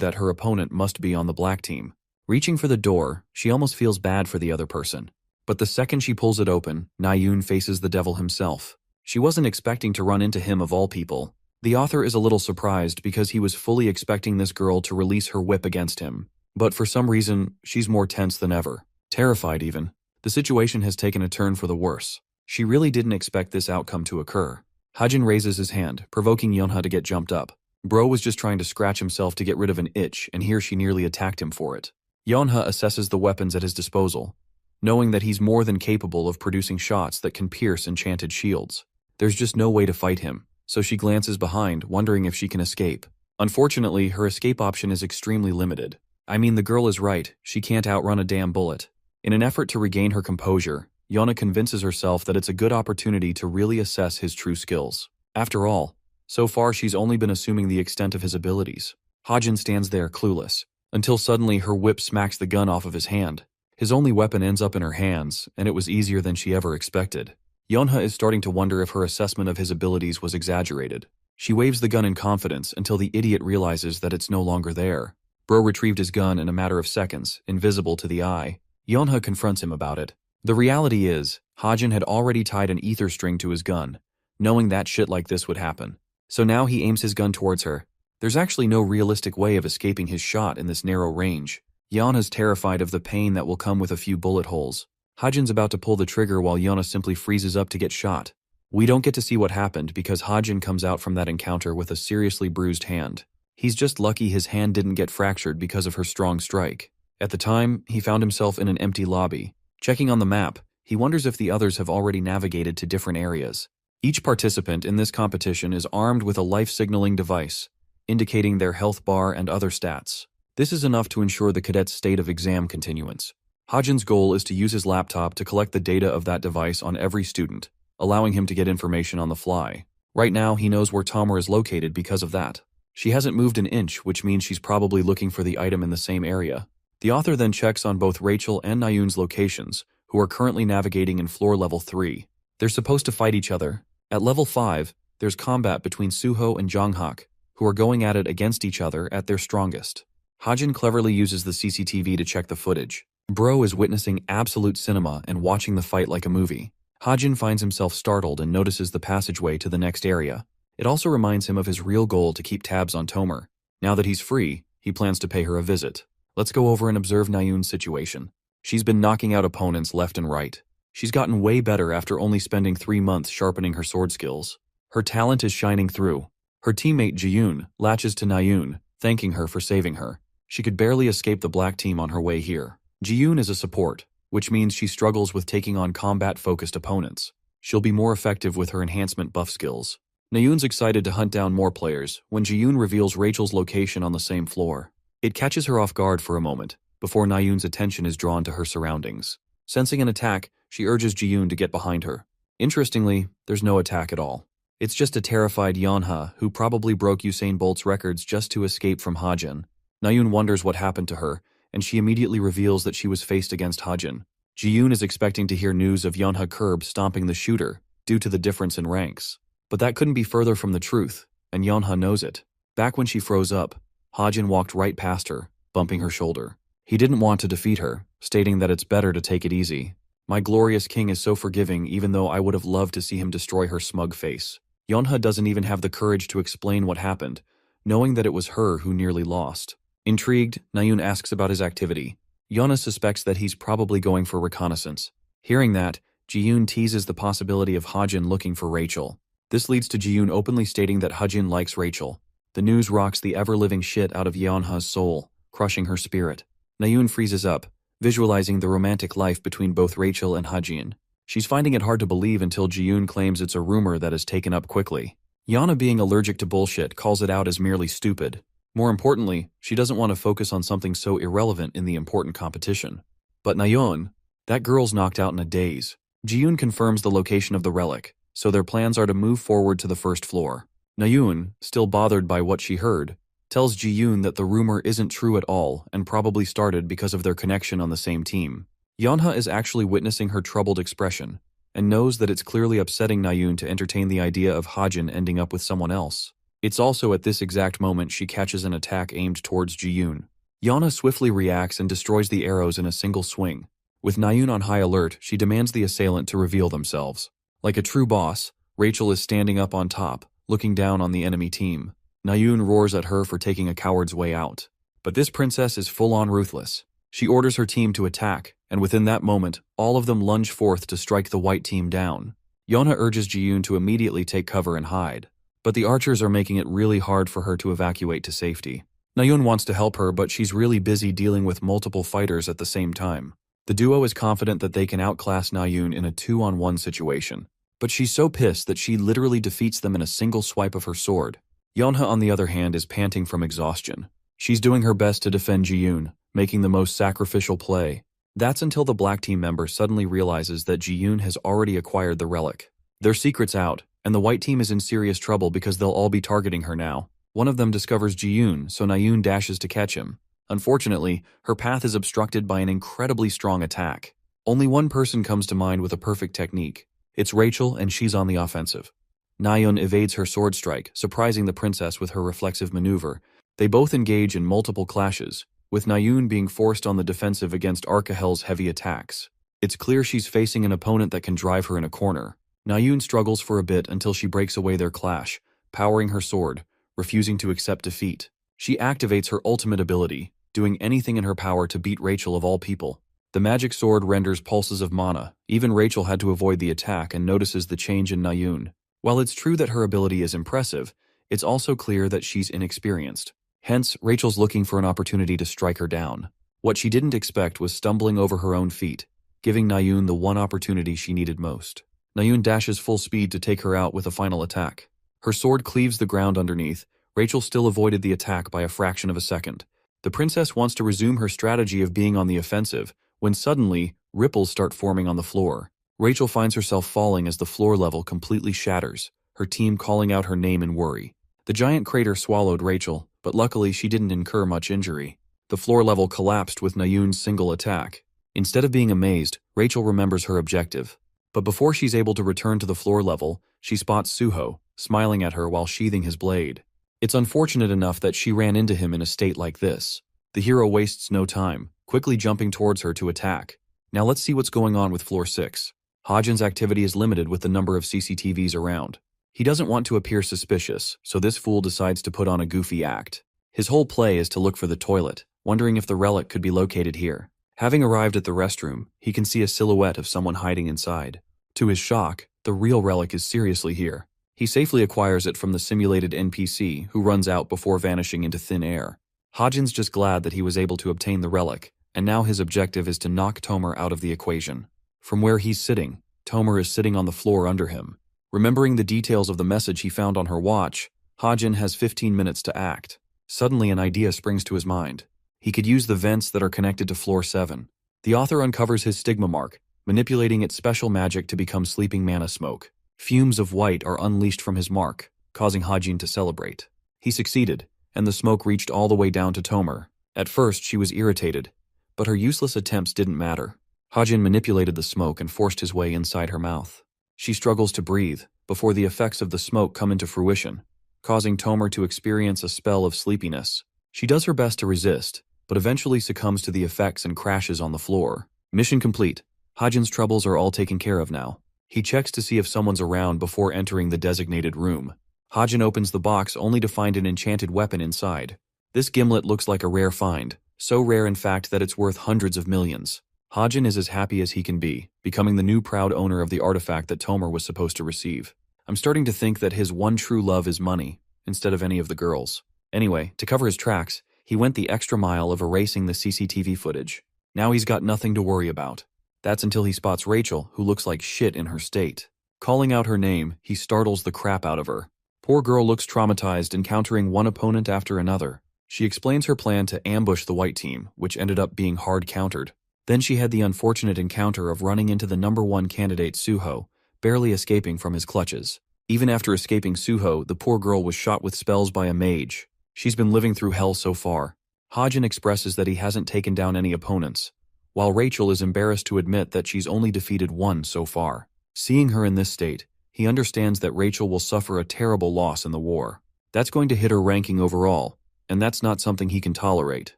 that her opponent must be on the black team. Reaching for the door, she almost feels bad for the other person. But the second she pulls it open, Nayun faces the devil himself. She wasn't expecting to run into him of all people. The author is a little surprised because he was fully expecting this girl to release her whip against him. But for some reason, she's more tense than ever. Terrified even. The situation has taken a turn for the worse. She really didn't expect this outcome to occur. Hajin raises his hand, provoking Yeonha to get jumped up. Bro was just trying to scratch himself to get rid of an itch, and here she nearly attacked him for it. Yeonha assesses the weapons at his disposal, knowing that he's more than capable of producing shots that can pierce enchanted shields. There's just no way to fight him, so she glances behind, wondering if she can escape. Unfortunately, her escape option is extremely limited. I mean, the girl is right, she can't outrun a damn bullet. In an effort to regain her composure, Yeonha convinces herself that it's a good opportunity to really assess his true skills. After all, so far she's only been assuming the extent of his abilities. Hajin stands there clueless, until suddenly her whip smacks the gun off of his hand. His only weapon ends up in her hands, and it was easier than she ever expected. Yeonha is starting to wonder if her assessment of his abilities was exaggerated. She waves the gun in confidence until the idiot realizes that it's no longer there. Bro retrieved his gun in a matter of seconds, invisible to the eye. Yeonha confronts him about it. The reality is, Hajin had already tied an ether string to his gun, knowing that shit like this would happen. So now he aims his gun towards her. There's actually no realistic way of escaping his shot in this narrow range. Yeonha's terrified of the pain that will come with a few bullet holes. Hajin's about to pull the trigger while Yeonha simply freezes up to get shot. We don't get to see what happened because Hajin comes out from that encounter with a seriously bruised hand. He's just lucky his hand didn't get fractured because of her strong strike. At the time, he found himself in an empty lobby. Checking on the map, he wonders if the others have already navigated to different areas. Each participant in this competition is armed with a life-signaling device, indicating their health bar and other stats. This is enough to ensure the cadet's state of exam continuance. Hajin's goal is to use his laptop to collect the data of that device on every student, allowing him to get information on the fly. Right now, he knows where Tomer is located because of that. She hasn't moved an inch, which means she's probably looking for the item in the same area. The author then checks on both Rachel and Nayun's locations, who are currently navigating in floor level 3. They're supposed to fight each other. At level 5, there's combat between Suho and Jonghak, who are going at it against each other at their strongest. Hajin cleverly uses the CCTV to check the footage. Bro is witnessing absolute cinema and watching the fight like a movie. Hajin finds himself startled and notices the passageway to the next area. It also reminds him of his real goal to keep tabs on Tomer. Now that he's free, he plans to pay her a visit. Let's go over and observe Nayun's situation. She's been knocking out opponents left and right. She's gotten way better after only spending 3 months sharpening her sword skills. Her talent is shining through. Her teammate Ji-yoon latches to Nayun, thanking her for saving her. She could barely escape the black team on her way here. Ji-yoon is a support, which means she struggles with taking on combat-focused opponents. She'll be more effective with her enhancement buff skills. Nayun's excited to hunt down more players when Ji-yoon reveals Rachel's location on the same floor. It catches her off guard for a moment, before Nayun's attention is drawn to her surroundings. Sensing an attack, she urges Ji-yoon to get behind her. Interestingly, there's no attack at all. It's just a terrified Yeonha who probably broke Usain Bolt's records just to escape from Hajin. Nayun wonders what happened to her, and she immediately reveals that she was faced against Hajin. Ji-yoon is expecting to hear news of Yeonha curb stomping the shooter due to the difference in ranks. But that couldn't be further from the truth, and Yeonha knows it. Back when she froze up, Hajin walked right past her, bumping her shoulder. He didn't want to defeat her, stating that it's better to take it easy. My glorious king is so forgiving even though I would have loved to see him destroy her smug face. Yeonha doesn't even have the courage to explain what happened, knowing that it was her who nearly lost. Intrigued, Nayoon asks about his activity. Yeonha suspects that he's probably going for reconnaissance. Hearing that, Jiyoon teases the possibility of Hajin looking for Rachel. This leads to Jiyoon openly stating that Hajin likes Rachel. The news rocks the ever-living shit out of Yeonha's soul, crushing her spirit. Nayoon freezes up, visualizing the romantic life between both Rachel and Hajin. She's finding it hard to believe until Jiyoon claims it's a rumor that is taken up quickly. Yeonha, being allergic to bullshit, calls it out as merely stupid. More importantly, she doesn't want to focus on something so irrelevant in the important competition. But Nayeon, that girl's knocked out in a daze. Jiyoon confirms the location of the relic, so their plans are to move forward to the first floor. Nayoon, still bothered by what she heard, tells Jiyoon that the rumor isn't true at all and probably started because of their connection on the same team. Yeonha is actually witnessing her troubled expression and knows that it's clearly upsetting Nayoon to entertain the idea of Hajin ending up with someone else. It's also at this exact moment she catches an attack aimed towards Jiyoon. Yeonha swiftly reacts and destroys the arrows in a single swing. With Nayoon on high alert, she demands the assailant to reveal themselves. Like a true boss, Rachel is standing up on top, looking down on the enemy team. Nayoon roars at her for taking a coward's way out. But this princess is full-on ruthless. She orders her team to attack, and within that moment, all of them lunge forth to strike the white team down. Yeonha urges Jiyoon to immediately take cover and hide. But the archers are making it really hard for her to evacuate to safety. Nayoon wants to help her, but she's really busy dealing with multiple fighters at the same time. The duo is confident that they can outclass Nayoon in a 2-on-1 situation. But she's so pissed that she literally defeats them in a single swipe of her sword. Yeonha, on the other hand, is panting from exhaustion. She's doing her best to defend Jiyoon, making the most sacrificial play. That's until the black team member suddenly realizes that Jiyoon has already acquired the relic. Their secret's out, and the white team is in serious trouble because they'll all be targeting her now. One of them discovers Jiyoon, so Nayoon dashes to catch him. Unfortunately, her path is obstructed by an incredibly strong attack. Only one person comes to mind with a perfect technique. It's Rachel, and she's on the offensive. Nayeon evades her sword strike, surprising the princess with her reflexive maneuver. They both engage in multiple clashes, with Nayoon being forced on the defensive against Arcahel's heavy attacks. It's clear she's facing an opponent that can drive her in a corner. Nayoon struggles for a bit until she breaks away their clash, powering her sword, refusing to accept defeat. She activates her ultimate ability, doing anything in her power to beat Rachel of all people. The magic sword renders pulses of mana. Even Rachel had to avoid the attack and notices the change in Nayoon. While it's true that her ability is impressive, it's also clear that she's inexperienced. Hence, Rachel's looking for an opportunity to strike her down. What she didn't expect was stumbling over her own feet, giving Nayoon the one opportunity she needed most. Nayoon dashes full speed to take her out with a final attack. Her sword cleaves the ground underneath. Rachel still avoided the attack by a fraction of a second. The princess wants to resume her strategy of being on the offensive, when suddenly, ripples start forming on the floor. Rachel finds herself falling as the floor level completely shatters, her team calling out her name in worry. The giant crater swallowed Rachel, but luckily she didn't incur much injury. The floor level collapsed with Nayoon's single attack. Instead of being amazed, Rachel remembers her objective. But before she's able to return to the floor level, she spots Suho, smiling at her while sheathing his blade. It's unfortunate enough that she ran into him in a state like this. The hero wastes no time, quickly jumping towards her to attack. Now let's see what's going on with floor 6. Hajin's activity is limited with the number of CCTVs around. He doesn't want to appear suspicious, so this fool decides to put on a goofy act. His whole play is to look for the toilet, wondering if the relic could be located here. Having arrived at the restroom, he can see a silhouette of someone hiding inside. To his shock, the real relic is seriously here. He safely acquires it from the simulated NPC, who runs out before vanishing into thin air. Hajin's just glad that he was able to obtain the relic, and now his objective is to knock Tomer out of the equation. From where he's sitting, Tomer is sitting on the floor under him. Remembering the details of the message he found on her watch, Hajin has 15 minutes to act. Suddenly an idea springs to his mind. He could use the vents that are connected to floor 7. The author uncovers his stigma mark, manipulating its special magic to become sleeping mana smoke. Fumes of white are unleashed from his mark, causing Hajin to celebrate. He succeeded, and the smoke reached all the way down to Tomer. At first, she was irritated, but her useless attempts didn't matter. Hajin manipulated the smoke and forced his way inside her mouth. She struggles to breathe before the effects of the smoke come into fruition, causing Tomer to experience a spell of sleepiness. She does her best to resist, but eventually succumbs to the effects and crashes on the floor. Mission complete. Hajin's troubles are all taken care of now. He checks to see if someone's around before entering the designated room. Hajin opens the box only to find an enchanted weapon inside. This gimlet looks like a rare find, so rare in fact that it's worth hundreds of millions. Hajin is as happy as he can be, becoming the new proud owner of the artifact that Tomer was supposed to receive. I'm starting to think that his one true love is money, instead of any of the girls. Anyway, to cover his tracks, he went the extra mile of erasing the CCTV footage. Now he's got nothing to worry about. That's until he spots Rachel, who looks like shit in her state. Calling out her name, he startles the crap out of her. Poor girl looks traumatized, encountering one opponent after another. She explains her plan to ambush the white team, which ended up being hard countered. Then she had the unfortunate encounter of running into the #1 candidate Suho, barely escaping from his clutches. Even after escaping Suho, the poor girl was shot with spells by a mage. She's been living through hell so far. Hajin expresses that he hasn't taken down any opponents, while Rachel is embarrassed to admit that she's only defeated one so far. Seeing her in this state, he understands that Rachel will suffer a terrible loss in the war. That's going to hit her ranking overall, and that's not something he can tolerate.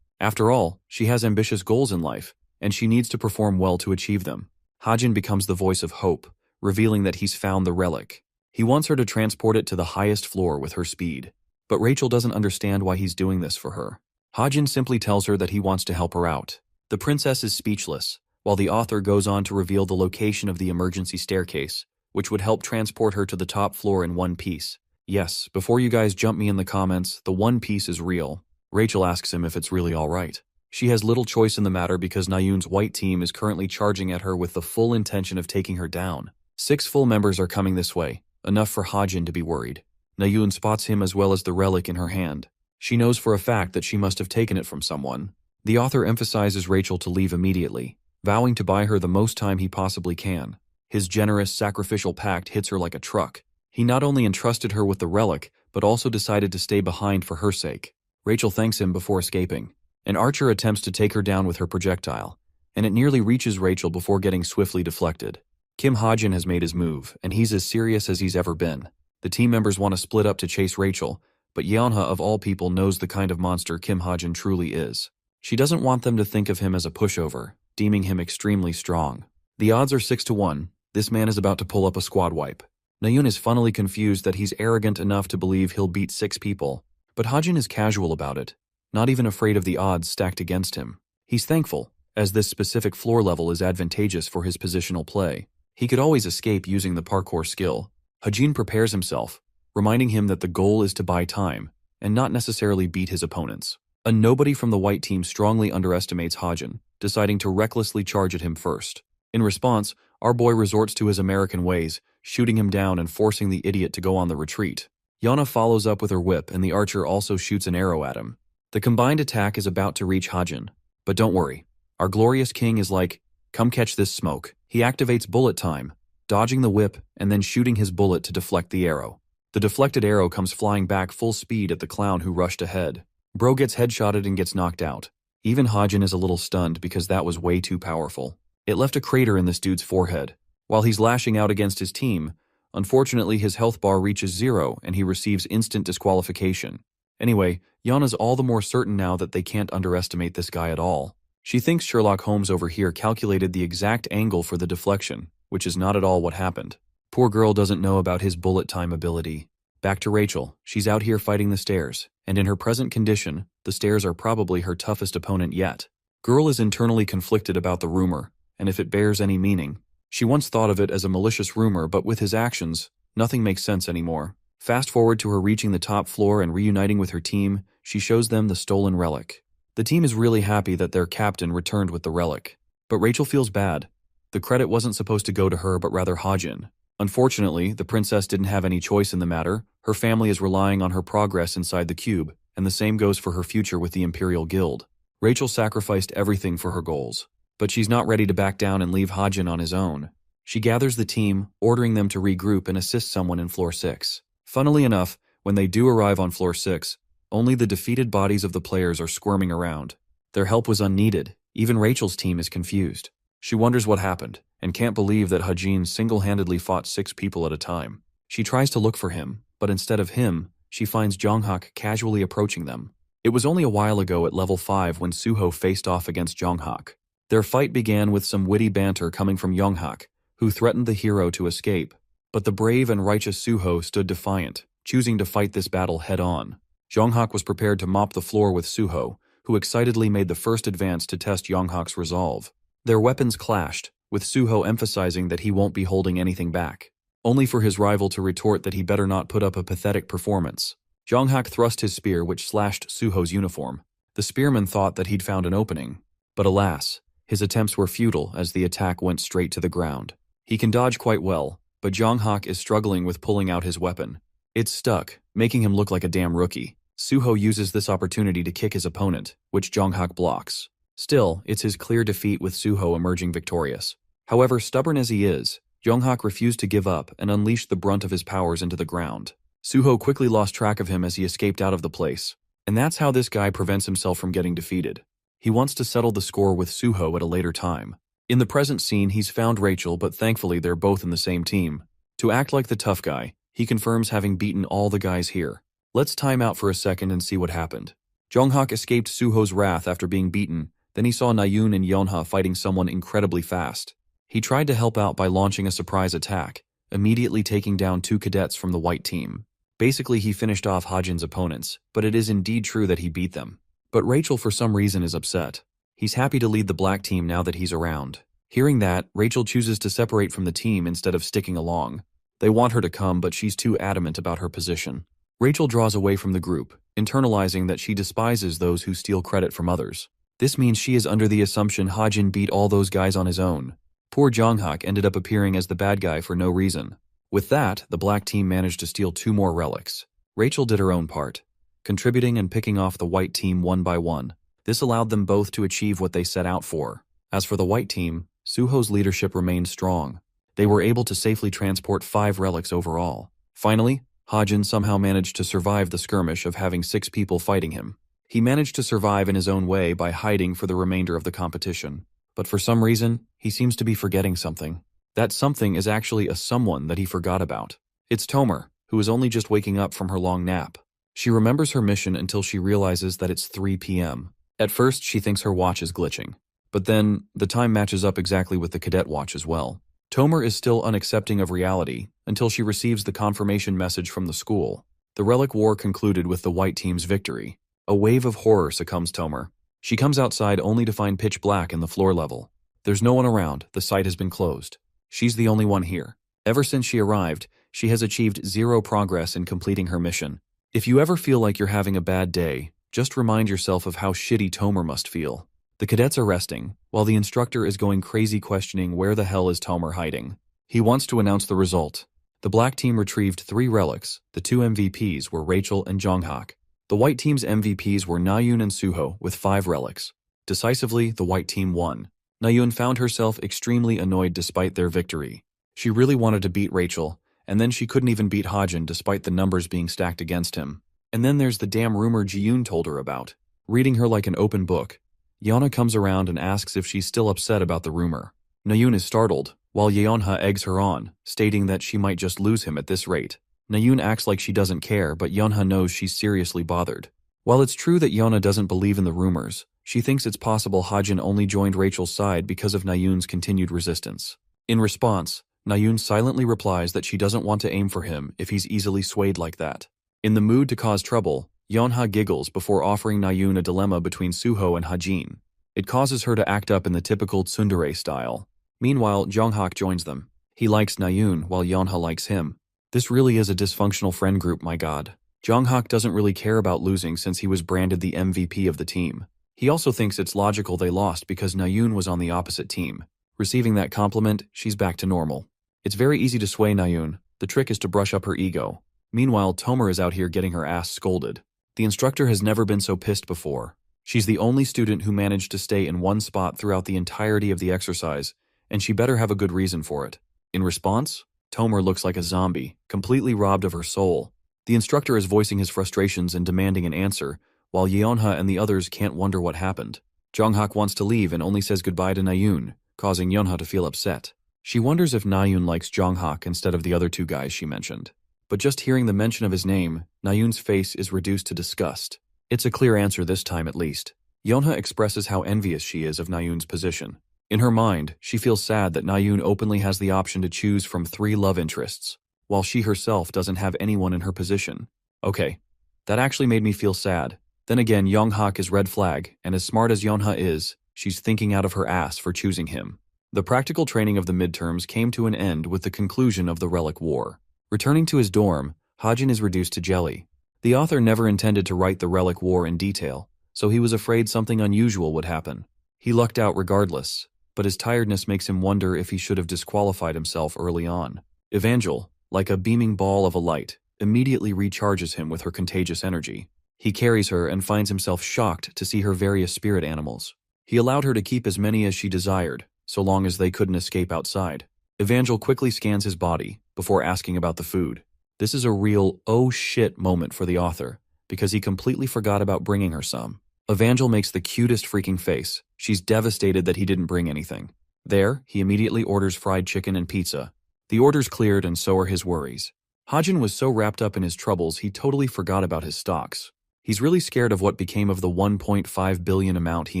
After all, she has ambitious goals in life, and she needs to perform well to achieve them. Hajin becomes the voice of hope, revealing that he's found the relic. He wants her to transport it to the highest floor with her speed. But Rachel doesn't understand why he's doing this for her. Hajin simply tells her that he wants to help her out. The princess is speechless, while the author goes on to reveal the location of the emergency staircase, which would help transport her to the top floor in one piece. Yes, before you guys jump me in the comments, the One Piece is real. Rachel asks him if it's really alright. She has little choice in the matter because Nayun's white team is currently charging at her with the full intention of taking her down. 6 full members are coming this way, enough for Hajin to be worried. Nayun spots him as well as the relic in her hand. She knows for a fact that she must have taken it from someone. The author emphasizes Rachel to leave immediately, vowing to buy her the most time he possibly can. His generous, sacrificial pact hits her like a truck. He not only entrusted her with the relic, but also decided to stay behind for her sake. Rachel thanks him before escaping. An archer attempts to take her down with her projectile, and it nearly reaches Rachel before getting swiftly deflected. Kim Hajin has made his move, and he's as serious as he's ever been. The team members want to split up to chase Rachel, but Yeonha of all people knows the kind of monster Kim Hajin truly is. She doesn't want them to think of him as a pushover, deeming him extremely strong. The odds are 6-1. This man is about to pull up a squad wipe. Nayun is funnily confused that he's arrogant enough to believe he'll beat 6 people, but Hajin is casual about it, not even afraid of the odds stacked against him. He's thankful, as this specific floor level is advantageous for his positional play. He could always escape using the parkour skill. Hajin prepares himself, reminding him that the goal is to buy time, and not necessarily beat his opponents. A nobody from the white team strongly underestimates Hajin, deciding to recklessly charge at him first. In response, our boy resorts to his American ways, shooting him down and forcing the idiot to go on the retreat. Yana follows up with her whip, and the archer also shoots an arrow at him. The combined attack is about to reach Hajin, but don't worry. Our glorious king is like, come catch this smoke. He activates bullet time, dodging the whip and then shooting his bullet to deflect the arrow. The deflected arrow comes flying back full speed at the clown who rushed ahead. Bro gets headshotted and gets knocked out. Even Hajin is a little stunned because that was way too powerful. It left a crater in this dude's forehead. While he's lashing out against his team, unfortunately his health bar reaches 0 and he receives instant disqualification. Anyway, Yana's all the more certain now that they can't underestimate this guy at all. She thinks Sherlock Holmes over here calculated the exact angle for the deflection, which is not at all what happened. Poor girl doesn't know about his bullet time ability. Back to Rachel. She's out here fighting the stairs, and in her present condition, the stairs are probably her toughest opponent yet. Girl is internally conflicted about the rumor, and if it bears any meaning. She once thought of it as a malicious rumor, but with his actions, nothing makes sense anymore. Fast forward to her reaching the top floor and reuniting with her team, she shows them the stolen relic. The team is really happy that their captain returned with the relic. But Rachel feels bad. The credit wasn't supposed to go to her but rather Hajin. Unfortunately, the princess didn't have any choice in the matter. Her family is relying on her progress inside the cube, and the same goes for her future with the Imperial Guild. Rachel sacrificed everything for her goals. But she's not ready to back down and leave Hajin on his own. She gathers the team, ordering them to regroup and assist someone in floor 6. Funnily enough, when they do arrive on floor 6, only the defeated bodies of the players are squirming around. Their help was unneeded. Even Rachel's team is confused. She wonders what happened, and can't believe that Hajin single-handedly fought 6 people at a time. She tries to look for him, but instead of him, she finds Jonghak casually approaching them. It was only a while ago at level 5 when Suho faced off against Jonghak. Their fight began with some witty banter coming from Jonghak, who threatened the hero to escape. But the brave and righteous Suho stood defiant, choosing to fight this battle head-on. Jonghak was prepared to mop the floor with Suho, who excitedly made the first advance to test Jonghak's resolve. Their weapons clashed, with Suho emphasizing that he won't be holding anything back, only for his rival to retort that he better not put up a pathetic performance. Jonghak thrust his spear, which slashed Suho's uniform. The spearman thought that he'd found an opening, but alas, his attempts were futile as the attack went straight to the ground. He can dodge quite well, but Jonghak is struggling with pulling out his weapon. It's stuck, making him look like a damn rookie. Suho uses this opportunity to kick his opponent, which Jonghak blocks. Still, it's his clear defeat with Suho emerging victorious. However, stubborn as he is, Jonghak refused to give up and unleashed the brunt of his powers into the ground. Suho quickly lost track of him as he escaped out of the place. And that's how this guy prevents himself from getting defeated. He wants to settle the score with Suho at a later time. In the present scene, he's found Rachel, but thankfully they're both in the same team. To act like the tough guy, he confirms having beaten all the guys here. Let's time out for a second and see what happened. Jonghak escaped Suho's wrath after being beaten, then he saw Nayun and Yonha fighting someone incredibly fast. He tried to help out by launching a surprise attack, immediately taking down 2 cadets from the white team. Basically, he finished off Hajin's opponents, but it is indeed true that he beat them. But Rachel for some reason is upset. He's happy to lead the black team now that he's around. Hearing that, Rachel chooses to separate from the team instead of sticking along. They want her to come, but she's too adamant about her position. Rachel draws away from the group, internalizing that she despises those who steal credit from others. This means she is under the assumption Hajin beat all those guys on his own. Poor Jonghak ended up appearing as the bad guy for no reason. With that, the black team managed to steal 2 more relics. Rachel did her own part, contributing and picking off the white team one by one. This allowed them both to achieve what they set out for. As for the white team, Suho's leadership remained strong. They were able to safely transport 5 relics overall. Finally, Hajin somehow managed to survive the skirmish of having 6 people fighting him. He managed to survive in his own way by hiding for the remainder of the competition. But for some reason, he seems to be forgetting something. That something is actually a someone that he forgot about. It's Tomer, who is only just waking up from her long nap. She remembers her mission until she realizes that it's 3 p.m. At first, she thinks her watch is glitching. But then, the time matches up exactly with the cadet watch as well. Tomer is still unaccepting of reality until she receives the confirmation message from the school. The relic war concluded with the white team's victory. A wave of horror succumbs Tomer. She comes outside only to find pitch black in the floor level. There's no one around, the site has been closed. She's the only one here. Ever since she arrived, she has achieved 0 progress in completing her mission. If you ever feel like you're having a bad day, just remind yourself of how shitty Tomer must feel. The cadets are resting, while the instructor is going crazy questioning where the hell is Tomer hiding. He wants to announce the result. The black team retrieved 3 relics. The 2 MVPs were Rachel and Jonghak. The white team's MVPs were Nayun and Suho with 5 relics. Decisively, the white team won. Nayun found herself extremely annoyed despite their victory. She really wanted to beat Rachel, and then she couldn't even beat Hajin despite the numbers being stacked against him. And then there's the damn rumor Ji-yoon told her about. Reading her like an open book, Yeonha comes around and asks if she's still upset about the rumor. Nayun is startled, while Yeonha eggs her on, stating that she might just lose him at this rate. Nayun acts like she doesn't care, but Yeonha knows she's seriously bothered. While it's true that Yeonha doesn't believe in the rumors, she thinks it's possible Hajin only joined Rachel's side because of Nayun's continued resistance. In response, Nayun silently replies that she doesn't want to aim for him if he's easily swayed like that. In the mood to cause trouble, Yeonha giggles before offering Nayun a dilemma between Suho and Hajin. It causes her to act up in the typical tsundere style. Meanwhile, Jonghak joins them. He likes Nayun while Yeonha likes him. This really is a dysfunctional friend group, my god. Jonghak doesn't really care about losing since he was branded the MVP of the team. He also thinks it's logical they lost because Nayun was on the opposite team. Receiving that compliment, she's back to normal. It's very easy to sway Nayun. The trick is to brush up her ego. Meanwhile, Tomer is out here getting her ass scolded. The instructor has never been so pissed before. She's the only student who managed to stay in one spot throughout the entirety of the exercise, and she better have a good reason for it. In response, Tomer looks like a zombie, completely robbed of her soul. The instructor is voicing his frustrations and demanding an answer, while Yeonha and the others can't wonder what happened. Jonghak wants to leave and only says goodbye to Nayun, causing Yeonha to feel upset. She wonders if Nayun likes Jonghak instead of the other 2 guys she mentioned. But just hearing the mention of his name, Nayun's face is reduced to disgust. It's a clear answer this time at least. Yeonha expresses how envious she is of Nayun's position. In her mind, she feels sad that Nayoon openly has the option to choose from 3 love interests, while she herself doesn't have anyone in her position. Okay, that actually made me feel sad. Then again, Yonghak is red flag, and as smart as Yonha is, she's thinking out of her ass for choosing him. The practical training of the midterms came to an end with the conclusion of the Relic War. Returning to his dorm, Hajin is reduced to jelly. The author never intended to write the Relic War in detail, so he was afraid something unusual would happen. He lucked out regardless, but his tiredness makes him wonder if he should have disqualified himself early on. Evangel, like a beaming ball of a light, immediately recharges him with her contagious energy. He carries her and finds himself shocked to see her various spirit animals. He allowed her to keep as many as she desired, so long as they couldn't escape outside. Evangel quickly scans his body before asking about the food. This is a real oh shit moment for the author, because he completely forgot about bringing her some. Evangel makes the cutest freaking face. She's devastated that he didn't bring anything. There, he immediately orders fried chicken and pizza. The order's cleared and so are his worries. Hajin was so wrapped up in his troubles he totally forgot about his stocks. He's really scared of what became of the 1.5 billion amount he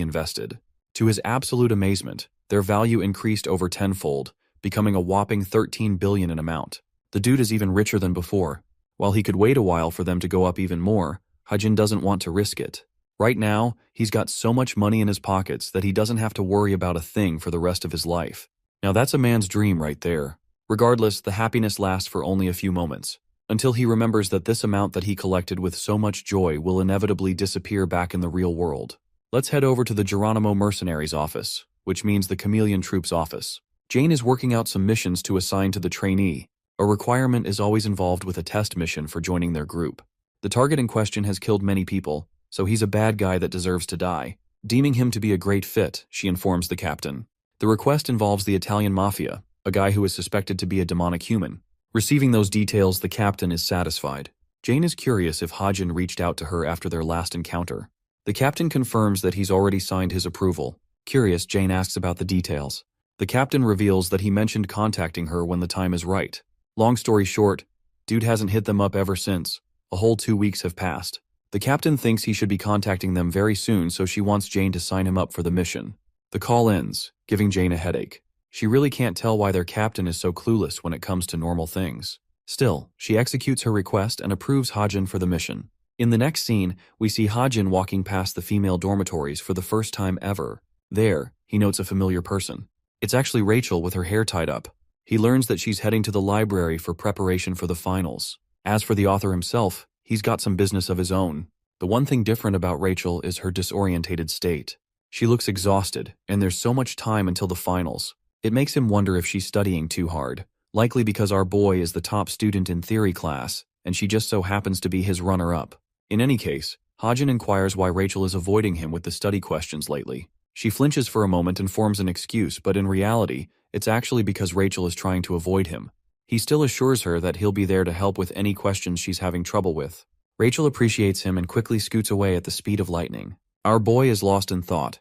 invested. To his absolute amazement, their value increased over tenfold, becoming a whopping 13 billion in amount. The dude is even richer than before. While he could wait a while for them to go up even more, Hajin doesn't want to risk it. Right now, he's got so much money in his pockets that he doesn't have to worry about a thing for the rest of his life. Now that's a man's dream right there. Regardless, the happiness lasts for only a few moments, until he remembers that this amount that he collected with so much joy will inevitably disappear back in the real world. Let's head over to the Geronimo mercenaries office, which means the Chameleon Troops office. Jane is working out some missions to assign to the trainee. A requirement is always involved with a test mission for joining their group. The target in question has killed many people, so he's a bad guy that deserves to die. Deeming him to be a great fit, she informs the captain. The request involves the Italian mafia, a guy who is suspected to be a demonic human. Receiving those details, the captain is satisfied. Jane is curious if Hajin reached out to her after their last encounter. The captain confirms that he's already signed his approval. Curious, Jane asks about the details. The captain reveals that he mentioned contacting her when the time is right. Long story short, dude hasn't hit them up ever since. A whole 2 weeks have passed. The captain thinks he should be contacting them very soon, so she wants Jane to sign him up for the mission. The call ends, giving Jane a headache. She really can't tell why their captain is so clueless when it comes to normal things. Still, she executes her request and approves Hajin for the mission. In the next scene, we see Hajin walking past the female dormitories for the first time ever. There, he notes a familiar person. It's actually Rachel with her hair tied up. He learns that she's heading to the library for preparation for the finals. As for the author himself, he's got some business of his own. The one thing different about Rachel is her disorientated state. She looks exhausted, and there's so much time until the finals. It makes him wonder if she's studying too hard, likely because our boy is the top student in theory class, and she just so happens to be his runner-up. In any case, Hajin inquires why Rachel is avoiding him with the study questions lately. She flinches for a moment and forms an excuse, but in reality, it's actually because Rachel is trying to avoid him. He still assures her that he'll be there to help with any questions she's having trouble with. Rachel appreciates him and quickly scoots away at the speed of lightning. Our boy is lost in thought,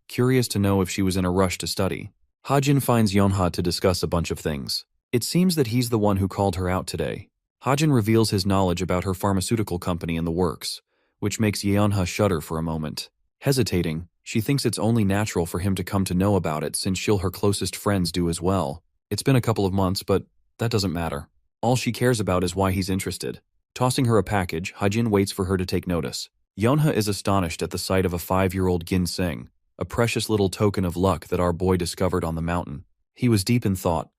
curious to know if she was in a rush to study. Hajin finds Yonha to discuss a bunch of things. It seems that he's the one who called her out today. Hajin reveals his knowledge about her pharmaceutical company in the works, which makes Yeonha shudder for a moment. Hesitating, she thinks it's only natural for him to come to know about it since her closest friends do as well. It's been a couple of months, but that doesn't matter. All she cares about is why he's interested. Tossing her a package, Hajin waits for her to take notice. Yeonha is astonished at the sight of a 5-year-old ginseng, a precious little token of luck that our boy discovered on the mountain. He was deep in thought,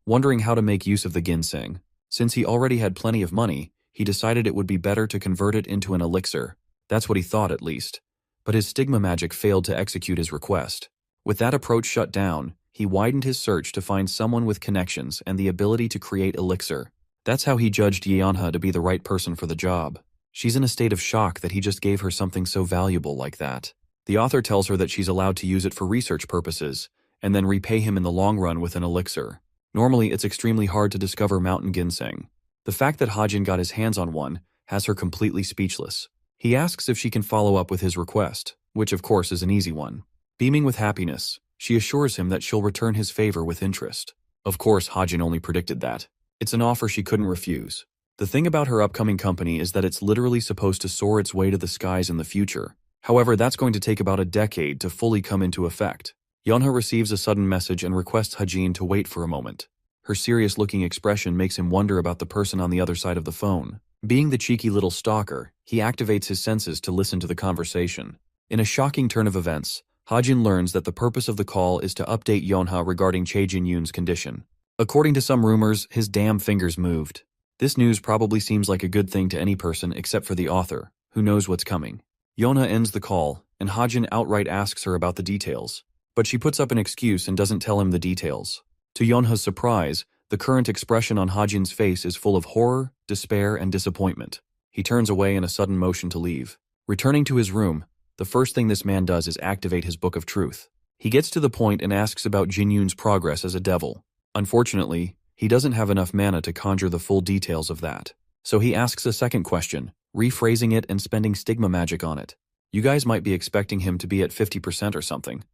wondering how to make use of the ginseng. Since he already had plenty of money, he decided it would be better to convert it into an elixir. That's what he thought, at least. But his stigma magic failed to execute his request. With that approach shut down, he widened his search to find someone with connections and the ability to create elixir. That's how he judged Yeonha to be the right person for the job. She's in a state of shock that he just gave her something so valuable like that. The author tells her that she's allowed to use it for research purposes, and then repay him in the long run with an elixir. Normally, it's extremely hard to discover mountain ginseng. The fact that Hajin got his hands on one has her completely speechless. He asks if she can follow up with his request, which of course is an easy one. Beaming with happiness, she assures him that she'll return his favor with interest. Of course, Hajin only predicted that. It's an offer she couldn't refuse. The thing about her upcoming company is that it's literally supposed to soar its way to the skies in the future. However, that's going to take about a decade to fully come into effect. Yeonha receives a sudden message and requests Hajin to wait for a moment. Her serious-looking expression makes him wonder about the person on the other side of the phone. Being the cheeky little stalker, he activates his senses to listen to the conversation. In a shocking turn of events, Hajin learns that the purpose of the call is to update Yeonha regarding Chae Jin-yoon's condition. According to some rumors, his damn fingers moved. This news probably seems like a good thing to any person except for the author, who knows what's coming. Yeonha ends the call, and Hajin outright asks her about the details. But she puts up an excuse and doesn't tell him the details. To Yeonha's surprise, the current expression on Hajin's face is full of horror, despair, and disappointment. He turns away in a sudden motion to leave. Returning to his room, the first thing this man does is activate his Book of Truth. He gets to the point and asks about Jin-yoon's progress as a devil. Unfortunately, he doesn't have enough mana to conjure the full details of that. So he asks a second question, rephrasing it and spending stigma magic on it. You guys might be expecting him to be at 50% or something.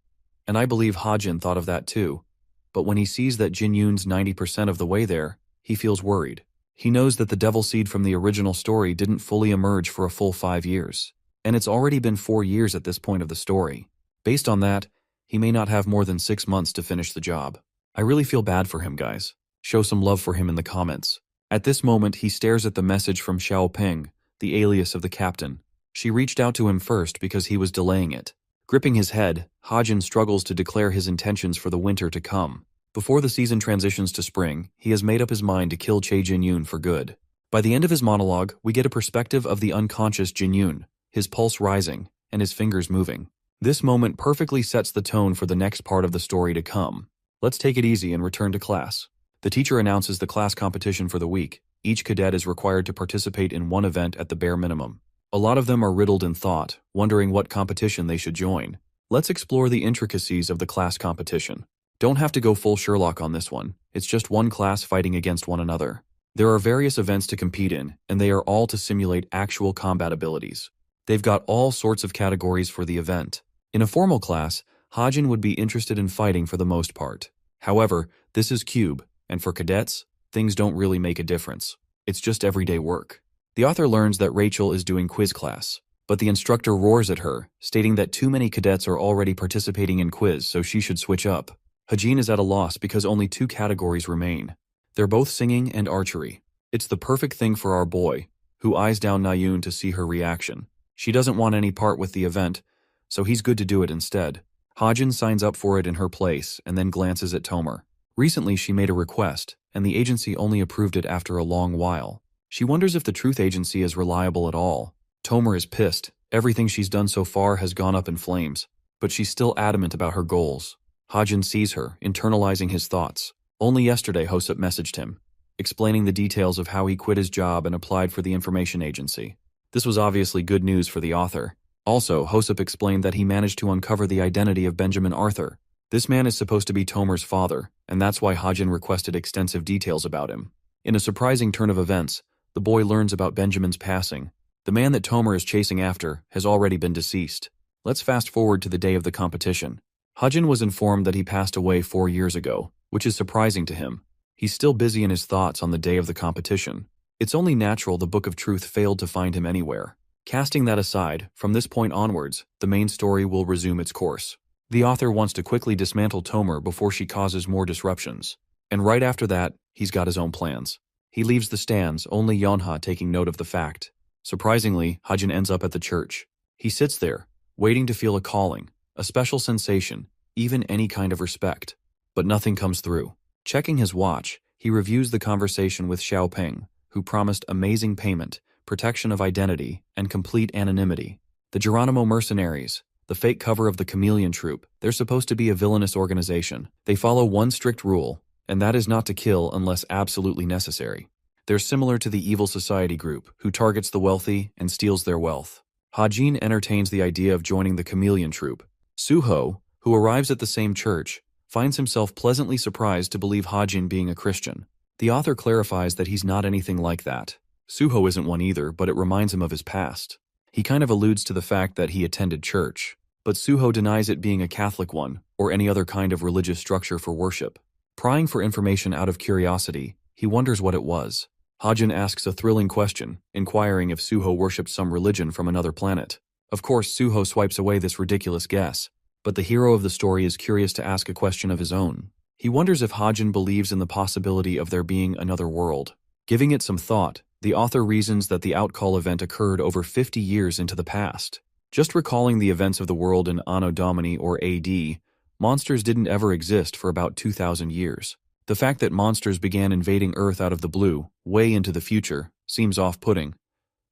And I believe Hajin thought of that too. But when he sees that Jin-yoon's 90% of the way there, he feels worried. He knows that the devil seed from the original story didn't fully emerge for a full 5 years. And it's already been 4 years at this point of the story. Based on that, he may not have more than 6 months to finish the job. I really feel bad for him, guys. Show some love for him in the comments. At this moment, he stares at the message from Xiao Ping, the alias of the captain. She reached out to him first because he was delaying it. Gripping his head, Hajin struggles to declare his intentions for the winter to come. Before the season transitions to spring, he has made up his mind to kill Chae Jin-yoon for good. By the end of his monologue, we get a perspective of the unconscious Jin-yoon, his pulse rising, and his fingers moving. This moment perfectly sets the tone for the next part of the story to come. Let's take it easy and return to class. The teacher announces the class competition for the week. Each cadet is required to participate in one event at the bare minimum. A lot of them are riddled in thought, wondering what competition they should join. Let's explore the intricacies of the class competition. Don't have to go full Sherlock on this one. It's just one class fighting against one another. There are various events to compete in, and they are all to simulate actual combat abilities. They've got all sorts of categories for the event. In a formal class, Hajin would be interested in fighting for the most part. However, this is Cube, and for cadets, things don't really make a difference. It's just everyday work. The author learns that Rachel is doing quiz class, but the instructor roars at her, stating that too many cadets are already participating in quiz, so she should switch up. Hajin is at a loss because only 2 categories remain. They're both singing and archery. It's the perfect thing for our boy, who eyes down Nayoon to see her reaction. She doesn't want any part with the event, so he's good to do it instead. Hajin signs up for it in her place and then glances at Tomer. Recently, she made a request, and the agency only approved it after a long while. She wonders if the truth agency is reliable at all. Tomer is pissed. Everything she's done so far has gone up in flames, but she's still adamant about her goals. Hajin sees her, internalizing his thoughts. Only yesterday, Hosep messaged him, explaining the details of how he quit his job and applied for the information agency. This was obviously good news for the author. Also, Hosep explained that he managed to uncover the identity of Benjamin Arthur. This man is supposed to be Tomer's father, and that's why Hajin requested extensive details about him. In a surprising turn of events, the boy learns about Benjamin's passing. The man that Tomer is chasing after has already been deceased. Let's fast forward to the day of the competition. Hajin was informed that he passed away 4 years ago, which is surprising to him. He's still busy in his thoughts on the day of the competition. It's only natural the Book of Truth failed to find him anywhere. Casting that aside, from this point onwards, the main story will resume its course. The author wants to quickly dismantle Tomer before she causes more disruptions. And right after that, he's got his own plans. He leaves the stands, only Yeonha taking note of the fact. Surprisingly, Hajin ends up at the church. He sits there, waiting to feel a calling, a special sensation, even any kind of respect. But nothing comes through. Checking his watch, he reviews the conversation with Xiao Ping, who promised amazing payment, protection of identity, and complete anonymity. The Geronimo mercenaries, the fake cover of the Chameleon Troop, they're supposed to be a villainous organization. They follow one strict rule, and that is not to kill unless absolutely necessary. They're similar to the Evil Society group, who targets the wealthy and steals their wealth. Hajin entertains the idea of joining the Chameleon Troop. Suho, who arrives at the same church, finds himself pleasantly surprised to believe Hajin being a Christian. The author clarifies that he's not anything like that. Suho isn't one either, but it reminds him of his past. He kind of alludes to the fact that he attended church, but Suho denies it being a Catholic one or any other kind of religious structure for worship. Prying for information out of curiosity, he wonders what it was. Hajin asks a thrilling question, inquiring if Suho worshipped some religion from another planet. Of course, Suho swipes away this ridiculous guess. but the hero of the story is curious to ask a question of his own. He wonders if Hajin believes in the possibility of there being another world. Giving it some thought, the author reasons that the outcall event occurred over 50 years into the past. Just recalling the events of the world in Anno Domini or AD, monsters didn't ever exist for about 2,000 years. The fact that monsters began invading Earth out of the blue, way into the future, seems off-putting,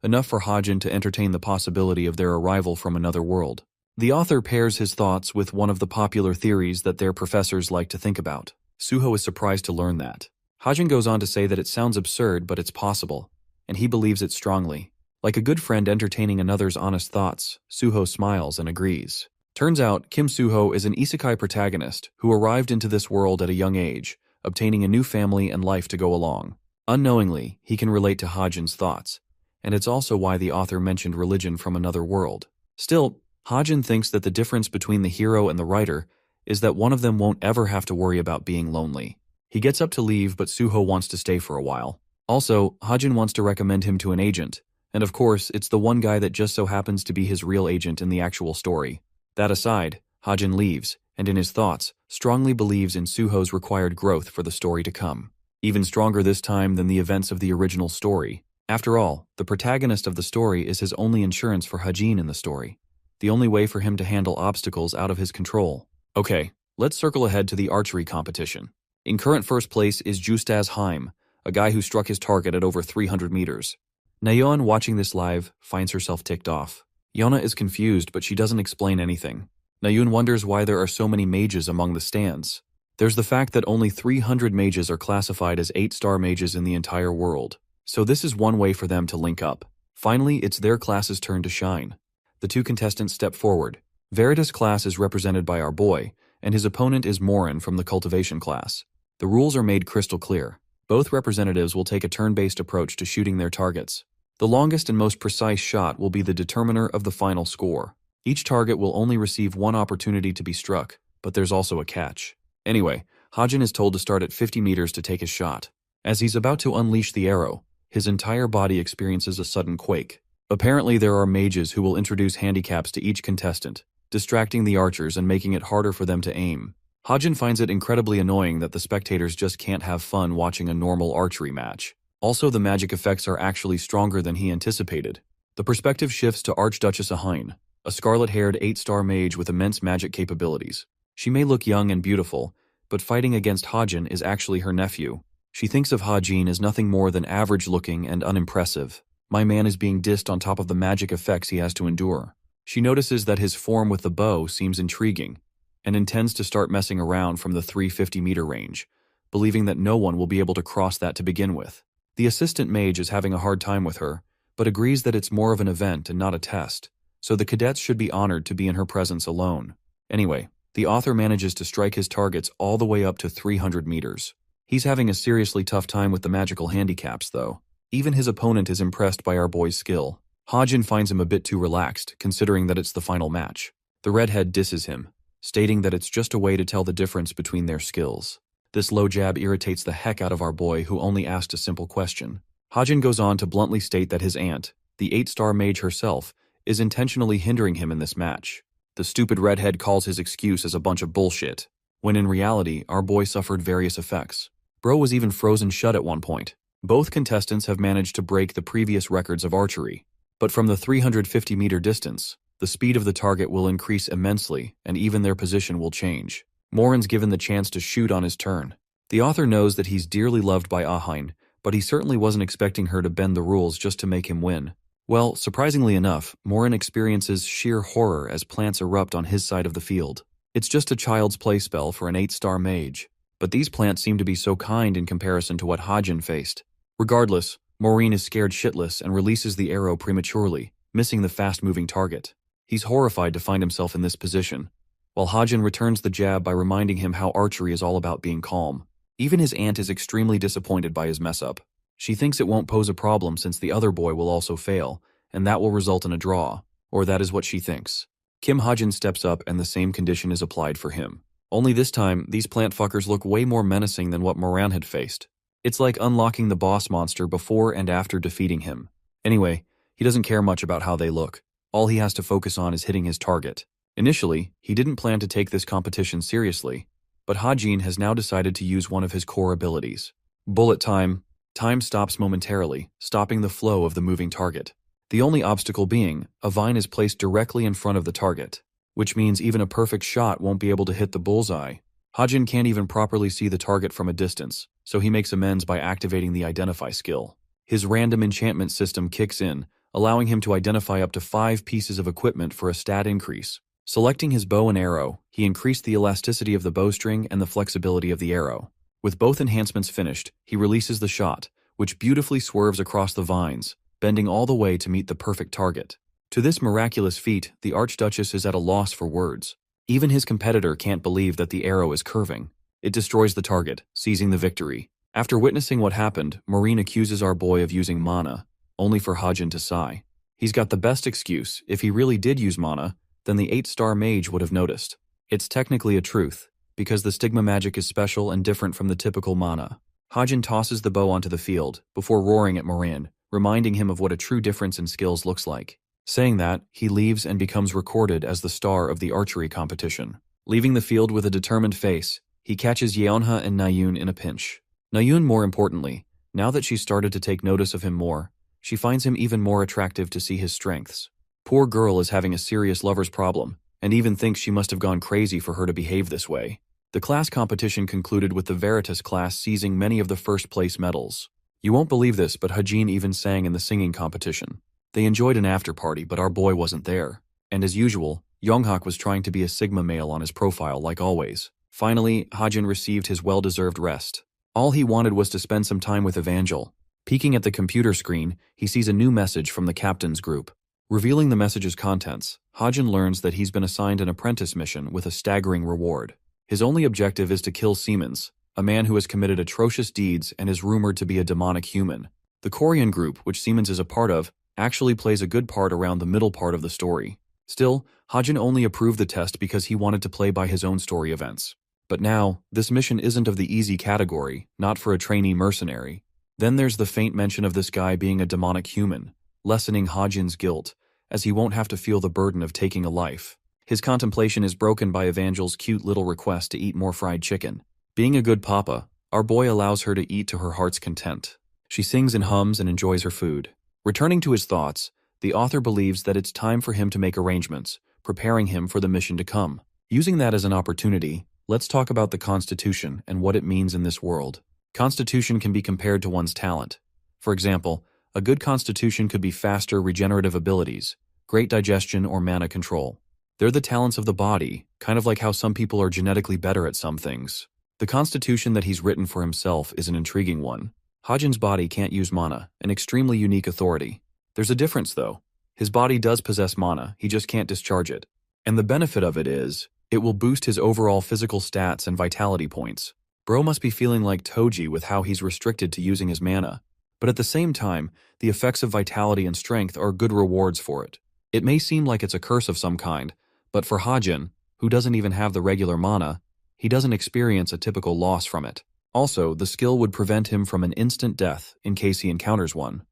enough for Hajin to entertain the possibility of their arrival from another world. The author pairs his thoughts with one of the popular theories that their professors like to think about. Suho is surprised to learn that. Hajin goes on to say that it sounds absurd, but it's possible, and he believes it strongly. Like a good friend entertaining another's honest thoughts, Suho smiles and agrees. Turns out, Kim Suho is an isekai protagonist who arrived into this world at a young age, obtaining a new family and life to go along. Unknowingly, he can relate to Hajin's thoughts, and it's also why the author mentioned religion from another world. Still, Hajin thinks that the difference between the hero and the writer is that one of them won't ever have to worry about being lonely. He gets up to leave, but Suho wants to stay for a while. Also, Hajin wants to recommend him to an agent, and of course, it's the one guy that just so happens to be his real agent in the actual story. That aside, Hajin leaves, and in his thoughts, strongly believes in Suho's required growth for the story to come. Even stronger this time than the events of the original story. After all, the protagonist of the story is his only insurance for Hajin in the story. The only way for him to handle obstacles out of his control. Okay, let's circle ahead to the archery competition. In current first place is Justaz Heim, a guy who struck his target at over 300 meters. Nayeon, watching this live, finds herself ticked off. Yona is confused, but she doesn't explain anything. Nayeon wonders why there are so many mages among the stands. There's the fact that only 300 mages are classified as 8-star mages in the entire world. So this is one way for them to link up. Finally, it's their class's turn to shine. The two contestants step forward. Veritas' class is represented by our boy, and his opponent is Morin from the cultivation class. The rules are made crystal clear. Both representatives will take a turn-based approach to shooting their targets. The longest and most precise shot will be the determiner of the final score. Each target will only receive one opportunity to be struck, but there's also a catch. Anyway, Hajin is told to start at 50 meters to take his shot. As he's about to unleash the arrow, his entire body experiences a sudden quake. Apparently there are mages who will introduce handicaps to each contestant, distracting the archers and making it harder for them to aim. Hajin finds it incredibly annoying that the spectators just can't have fun watching a normal archery match. Also, the magic effects are actually stronger than he anticipated. The perspective shifts to Archduchess Ahine, a scarlet-haired 8-star mage with immense magic capabilities. She may look young and beautiful, but fighting against Hajin is actually her nephew. She thinks of Hajin as nothing more than average-looking and unimpressive. My man is being dissed on top of the magic effects he has to endure. She notices that his form with the bow seems intriguing, and intends to start messing around from the 350-meter range, believing that no one will be able to cross that to begin with. The assistant mage is having a hard time with her, but agrees that it's more of an event and not a test, so the cadets should be honored to be in her presence alone. Anyway, the author manages to strike his targets all the way up to 300 meters. He's having a seriously tough time with the magical handicaps, though. Even his opponent is impressed by our boy's skill. Hajin finds him a bit too relaxed, considering that it's the final match. The redhead disses him, stating that it's just a way to tell the difference between their skills. This low jab irritates the heck out of our boy, who only asked a simple question. Hajin goes on to bluntly state that his aunt, the 8-star mage herself, is intentionally hindering him in this match. The stupid redhead calls his excuse as a bunch of bullshit, when in reality, our boy suffered various effects. Bro was even frozen shut at one point. Both contestants have managed to break the previous records of archery, but from the 350-meter distance, the speed of the target will increase immensely, and even their position will change. Morin's given the chance to shoot on his turn. The author knows that he's dearly loved by Ahine, but he certainly wasn't expecting her to bend the rules just to make him win. Well, surprisingly enough, Morin experiences sheer horror as plants erupt on his side of the field. It's just a child's play spell for an 8-star mage, but these plants seem to be so kind in comparison to what Hajin faced. Regardless, Morin is scared shitless and releases the arrow prematurely, missing the fast-moving target. He's horrified to find himself in this position, while Hajin returns the jab by reminding him how archery is all about being calm. Even his aunt is extremely disappointed by his mess-up. She thinks it won't pose a problem since the other boy will also fail, and that will result in a draw, or that is what she thinks. Kim Hajin steps up and the same condition is applied for him. Only this time, these plant fuckers look way more menacing than what Moran had faced. It's like unlocking the boss monster before and after defeating him. Anyway, he doesn't care much about how they look. All he has to focus on is hitting his target. Initially, he didn't plan to take this competition seriously, but Hajin has now decided to use one of his core abilities. Bullet time. Time stops momentarily, stopping the flow of the moving target. The only obstacle being, a vine is placed directly in front of the target, which means even a perfect shot won't be able to hit the bullseye. Hajin can't even properly see the target from a distance, so he makes amends by activating the Identify skill. His random enchantment system kicks in, allowing him to identify up to 5 pieces of equipment for a stat increase. Selecting his bow and arrow, he increased the elasticity of the bowstring and the flexibility of the arrow. With both enhancements finished, he releases the shot, which beautifully swerves across the vines, bending all the way to meet the perfect target. To this miraculous feat, the Archduchess is at a loss for words. Even his competitor can't believe that the arrow is curving. It destroys the target, seizing the victory. After witnessing what happened, Maureen accuses our boy of using mana, only for Hajin to sigh. He's got the best excuse. If he really did use mana, then the 8-star mage would have noticed. It's technically a truth, because the stigma magic is special and different from the typical mana. Hajin tosses the bow onto the field, before roaring at Morin, reminding him of what a true difference in skills looks like. Saying that, he leaves and becomes recorded as the star of the archery competition. Leaving the field with a determined face, he catches Yeonha and Nayun in a pinch. Nayun, more importantly, now that she's started to take notice of him more, she finds him even more attractive to see his strengths. Poor girl is having a serious lover's problem, and even thinks she must have gone crazy for her to behave this way. The class competition concluded with the Veritas class seizing many of the first-place medals. You won't believe this, but Hajin even sang in the singing competition. They enjoyed an after-party, but our boy wasn't there. And as usual, Yonghak was trying to be a Sigma male on his profile like always. Finally, Hajin received his well-deserved rest. All he wanted was to spend some time with Evangel. Peeking at the computer screen, he sees a new message from the captain's group. Revealing the message's contents, Hajin learns that he's been assigned an apprentice mission with a staggering reward. His only objective is to kill Siemens, a man who has committed atrocious deeds and is rumored to be a demonic human. The Korean group, which Siemens is a part of, actually plays a good part around the middle part of the story. Still, Hajin only approved the test because he wanted to play by his own story events. But now, this mission isn't of the easy category, not for a trainee mercenary. Then there's the faint mention of this guy being a demonic human, lessening Hajin's guilt, as he won't have to feel the burden of taking a life. His contemplation is broken by Evangel's cute little request to eat more fried chicken. Being a good papa, our boy allows her to eat to her heart's content. She sings and hums and enjoys her food. Returning to his thoughts, the author believes that it's time for him to make arrangements, preparing him for the mission to come. Using that as an opportunity, let's talk about the Constitution and what it means in this world. Constitution can be compared to one's talent. For example, a good constitution could be faster regenerative abilities, great digestion, or mana control. They're the talents of the body, kind of like how some people are genetically better at some things. The constitution that he's written for himself is an intriguing one. Hajin's body can't use mana, an extremely unique authority. There's a difference though. His body does possess mana, he just can't discharge it. And the benefit of it is, it will boost his overall physical stats and vitality points. Bro must be feeling like Toji with how he's restricted to using his mana. But at the same time, the effects of vitality and strength are good rewards for it. It may seem like it's a curse of some kind, but for Hajin, who doesn't even have the regular mana, he doesn't experience a typical loss from it. Also, the skill would prevent him from an instant death in case he encounters one.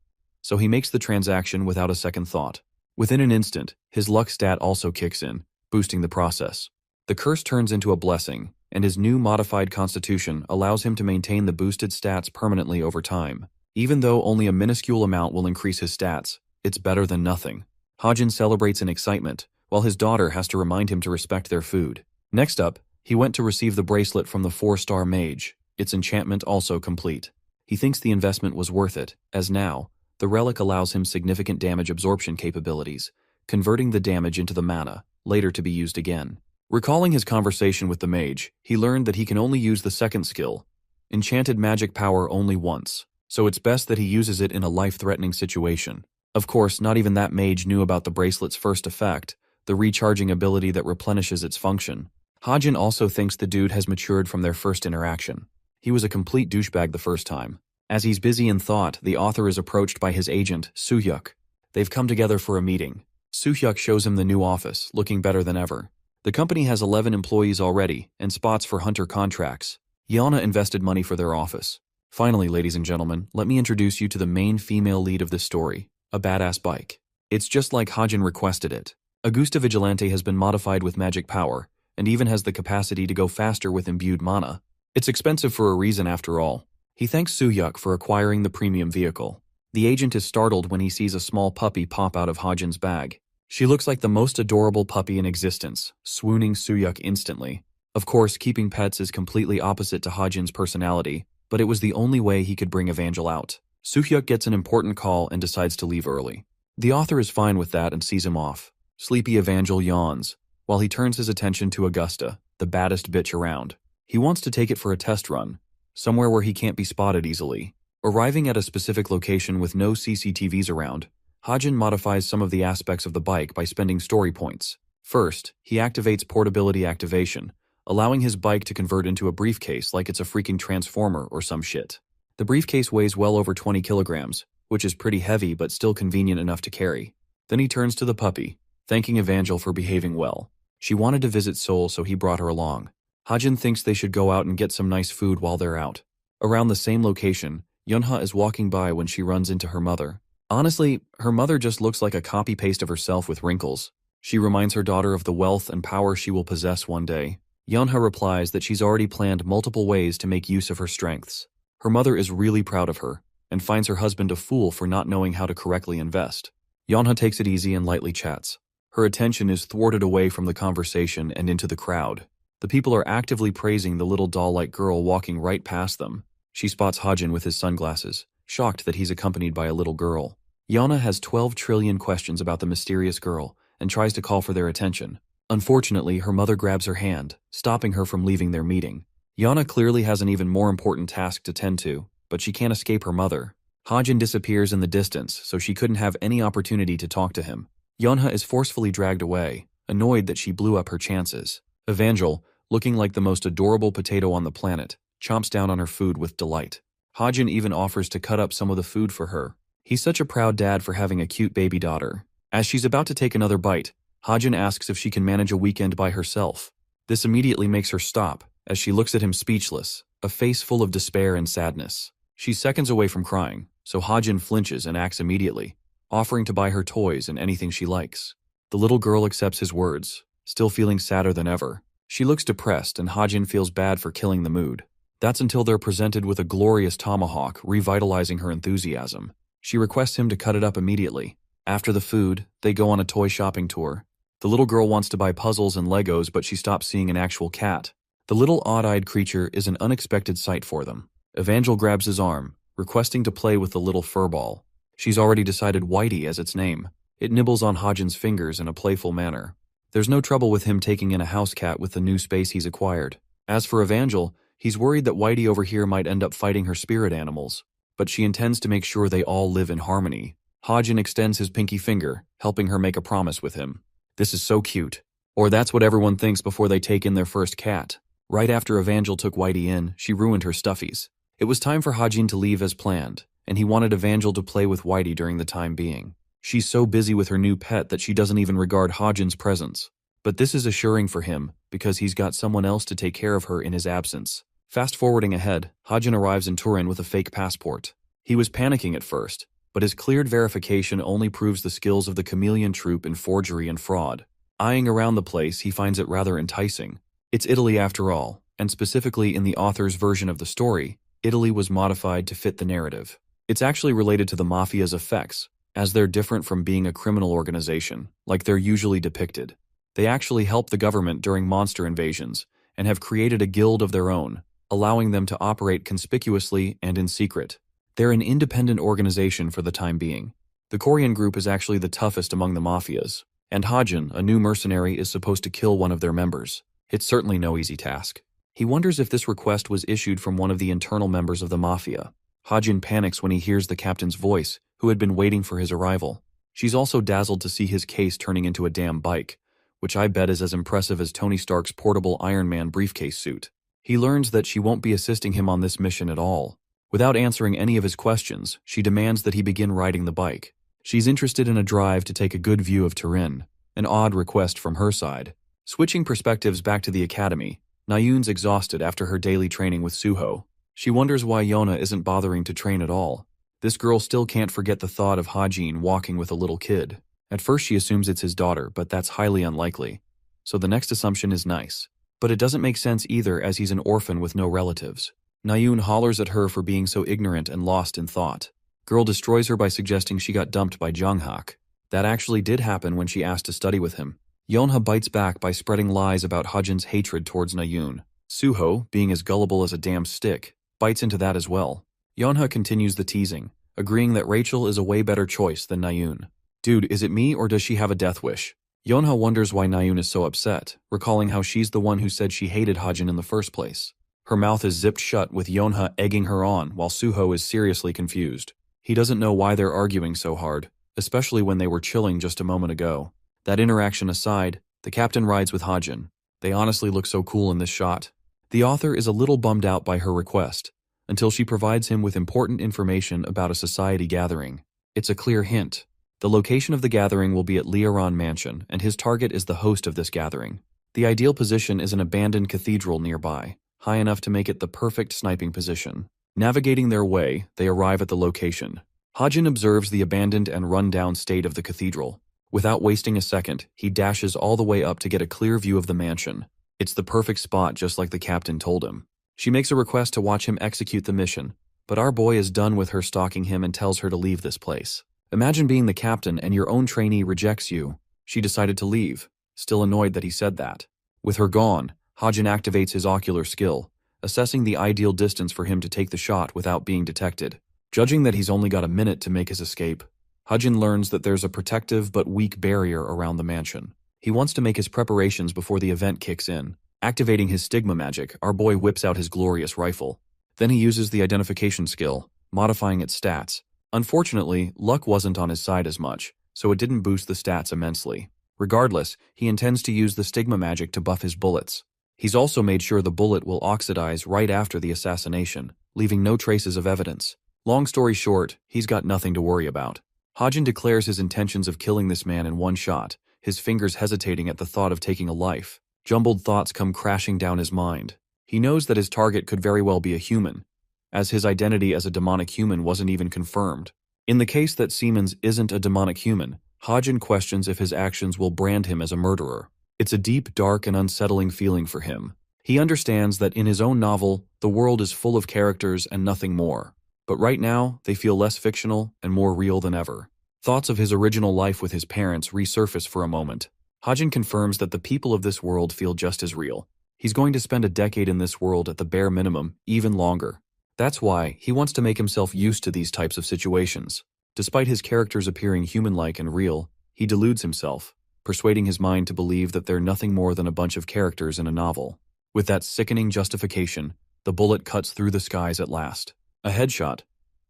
So he makes the transaction without a second thought. Within an instant, his luck stat also kicks in, boosting the process. The curse turns into a blessing, and his new modified constitution allows him to maintain the boosted stats permanently over time. Even though only a minuscule amount will increase his stats, it's better than nothing. Hajin celebrates in excitement, while his daughter has to remind him to respect their food. Next up, he went to receive the bracelet from the 4-star mage, its enchantment also complete. He thinks the investment was worth it, as now, the relic allows him significant damage absorption capabilities, converting the damage into the mana, later to be used again. Recalling his conversation with the mage, he learned that he can only use the second skill, enchanted magic power, only once, so it's best that he uses it in a life-threatening situation. Of course, not even that mage knew about the bracelet's first effect, the recharging ability that replenishes its function. Hajin also thinks the dude has matured from their first interaction. He was a complete douchebag the first time. As he's busy in thought, the author is approached by his agent, Soo-hyuk. They've come together for a meeting. Soo-hyuk shows him the new office, looking better than ever. The company has 11 employees already, and spots for hunter contracts. Yana invested money for their office. Finally, ladies and gentlemen, let me introduce you to the main female lead of this story, a badass bike. It's just like Hajin requested it. Augusta Vigilante has been modified with magic power, and even has the capacity to go faster with imbued mana. It's expensive for a reason after all. He thanks Suyuk for acquiring the premium vehicle. The agent is startled when he sees a small puppy pop out of Hajin's bag. She looks like the most adorable puppy in existence, swooning Suyuk instantly. Of course, keeping pets is completely opposite to Hajin's personality, but it was the only way he could bring Evangel out. Suyuk gets an important call and decides to leave early. The author is fine with that and sees him off. Sleepy Evangel yawns, while he turns his attention to Augusta, the baddest bitch around. He wants to take it for a test run, somewhere where he can't be spotted easily. Arriving at a specific location with no CCTVs around, Hajin modifies some of the aspects of the bike by spending story points. First, he activates portability activation, allowing his bike to convert into a briefcase like it's a freaking transformer or some shit. The briefcase weighs well over 20 kilograms, which is pretty heavy but still convenient enough to carry. Then he turns to the puppy, thanking Evangel for behaving well. She wanted to visit Seoul, so he brought her along. Hajin thinks they should go out and get some nice food while they're out. Around the same location, Yunha is walking by when she runs into her mother. Honestly, her mother just looks like a copy-paste of herself with wrinkles. She reminds her daughter of the wealth and power she will possess one day. Yunha replies that she's already planned multiple ways to make use of her strengths. Her mother is really proud of her, and finds her husband a fool for not knowing how to correctly invest. Yunha takes it easy and lightly chats. Her attention is thwarted away from the conversation and into the crowd. The people are actively praising the little doll-like girl walking right past them. She spots Hajin with his sunglasses, shocked that he's accompanied by a little girl. Yana has 12 trillion questions about the mysterious girl and tries to call for their attention. Unfortunately, her mother grabs her hand, stopping her from leaving their meeting. Yana clearly has an even more important task to tend to, but she can't escape her mother. Hajin disappears in the distance, so she couldn't have any opportunity to talk to him. Yunha is forcefully dragged away, annoyed that she blew up her chances. Evangel, looking like the most adorable potato on the planet, chomps down on her food with delight. Hajin even offers to cut up some of the food for her. He's such a proud dad for having a cute baby daughter. As she's about to take another bite, Hajin asks if she can manage a weekend by herself. This immediately makes her stop, as she looks at him speechless, a face full of despair and sadness. She's seconds away from crying, so Hajin flinches and acts immediately, offering to buy her toys and anything she likes. The little girl accepts his words, still feeling sadder than ever. She looks depressed and Hajin feels bad for killing the mood. That's until they're presented with a glorious tomahawk, revitalizing her enthusiasm. She requests him to cut it up immediately. After the food, they go on a toy shopping tour. The little girl wants to buy puzzles and Legos, but she stops seeing an actual cat. The little odd-eyed creature is an unexpected sight for them. Evangel grabs his arm, requesting to play with the little furball. She's already decided Whitey as its name. It nibbles on Hajin's fingers in a playful manner. There's no trouble with him taking in a house cat with the new space he's acquired. As for Evangel, he's worried that Whitey over here might end up fighting her spirit animals, but she intends to make sure they all live in harmony. Hajin extends his pinky finger, helping her make a promise with him. This is so cute. Or that's what everyone thinks before they take in their first cat. Right after Evangel took Whitey in, she ruined her stuffies. It was time for Hajin to leave as planned, and he wanted Evangel to play with Whitey during the time being. She's so busy with her new pet that she doesn't even regard Hajin's presence. But this is assuring for him, because he's got someone else to take care of her in his absence. Fast-forwarding ahead, Hajin arrives in Turin with a fake passport. He was panicking at first, but his cleared verification only proves the skills of the chameleon troupe in forgery and fraud. Eyeing around the place, he finds it rather enticing. It's Italy after all, and specifically in the author's version of the story, Italy was modified to fit the narrative. It's actually related to the mafia's effects, as they're different from being a criminal organization, like they're usually depicted. They actually help the government during monster invasions, and have created a guild of their own, allowing them to operate conspicuously and in secret. They're an independent organization for the time being. The Korean group is actually the toughest among the mafias, and Hajin, a new mercenary, is supposed to kill one of their members. It's certainly no easy task. He wonders if this request was issued from one of the internal members of the mafia. Hajin panics when he hears the captain's voice, who had been waiting for his arrival. She's also dazzled to see his case turning into a damn bike, which I bet is as impressive as Tony Stark's portable Iron Man briefcase suit. He learns that she won't be assisting him on this mission at all. Without answering any of his questions, she demands that he begin riding the bike. She's interested in a drive to take a good view of Turin, an odd request from her side. Switching perspectives back to the academy, Nayun's exhausted after her daily training with Suho. She wonders why Yona isn't bothering to train at all. This girl still can't forget the thought of Hajin walking with a little kid. At first she assumes it's his daughter, but that's highly unlikely. So the next assumption is nice. But it doesn't make sense either, as he's an orphan with no relatives. Nayoon hollers at her for being so ignorant and lost in thought. Girl destroys her by suggesting she got dumped by Jung-hak. That actually did happen when she asked to study with him. Yeonha bites back by spreading lies about Hajin's hatred towards Nayoon. Suho, being as gullible as a damn stick, bites into that as well. Yeonha continues the teasing, agreeing that Rachel is a way better choice than Nayoon. Dude, is it me or does she have a death wish? Yeonha wonders why Nayoon is so upset, recalling how she's the one who said she hated Hajin in the first place. Her mouth is zipped shut with Yeonha egging her on while Suho is seriously confused. He doesn't know why they're arguing so hard, especially when they were chilling just a moment ago. That interaction aside, the captain rides with Hajin. They honestly look so cool in this shot. The author is a little bummed out by her request, until she provides him with important information about a society gathering. It's a clear hint. The location of the gathering will be at Leoran Mansion, and his target is the host of this gathering. The ideal position is an abandoned cathedral nearby, high enough to make it the perfect sniping position. Navigating their way, they arrive at the location. Hajin observes the abandoned and run-down state of the cathedral. Without wasting a second, he dashes all the way up to get a clear view of the mansion. It's the perfect spot, just like the captain told him. She makes a request to watch him execute the mission, but our boy is done with her stalking him and tells her to leave this place. Imagine being the captain and your own trainee rejects you. She decided to leave, still annoyed that he said that. With her gone, Hajin activates his ocular skill, assessing the ideal distance for him to take the shot without being detected. Judging that he's only got a minute to make his escape, Hajin learns that there's a protective but weak barrier around the mansion. He wants to make his preparations before the event kicks in. Activating his stigma magic, our boy whips out his glorious rifle. Then he uses the identification skill, modifying its stats. Unfortunately, luck wasn't on his side as much, so it didn't boost the stats immensely. Regardless, he intends to use the stigma magic to buff his bullets. He's also made sure the bullet will oxidize right after the assassination, leaving no traces of evidence. Long story short, he's got nothing to worry about. Hajin declares his intentions of killing this man in one shot, his fingers hesitating at the thought of taking a life. Jumbled thoughts come crashing down his mind. He knows that his target could very well be a human, as his identity as a demonic human wasn't even confirmed. In the case that Siemens isn't a demonic human, Hajin questions if his actions will brand him as a murderer. It's a deep, dark, and unsettling feeling for him. He understands that in his own novel, the world is full of characters and nothing more. But right now, they feel less fictional and more real than ever. Thoughts of his original life with his parents resurface for a moment. Hajin confirms that the people of this world feel just as real. He's going to spend a decade in this world at the bare minimum, even longer. That's why he wants to make himself used to these types of situations. Despite his characters appearing human-like and real, he deludes himself, persuading his mind to believe that they're nothing more than a bunch of characters in a novel. With that sickening justification, the bullet cuts through the skies at last. A headshot,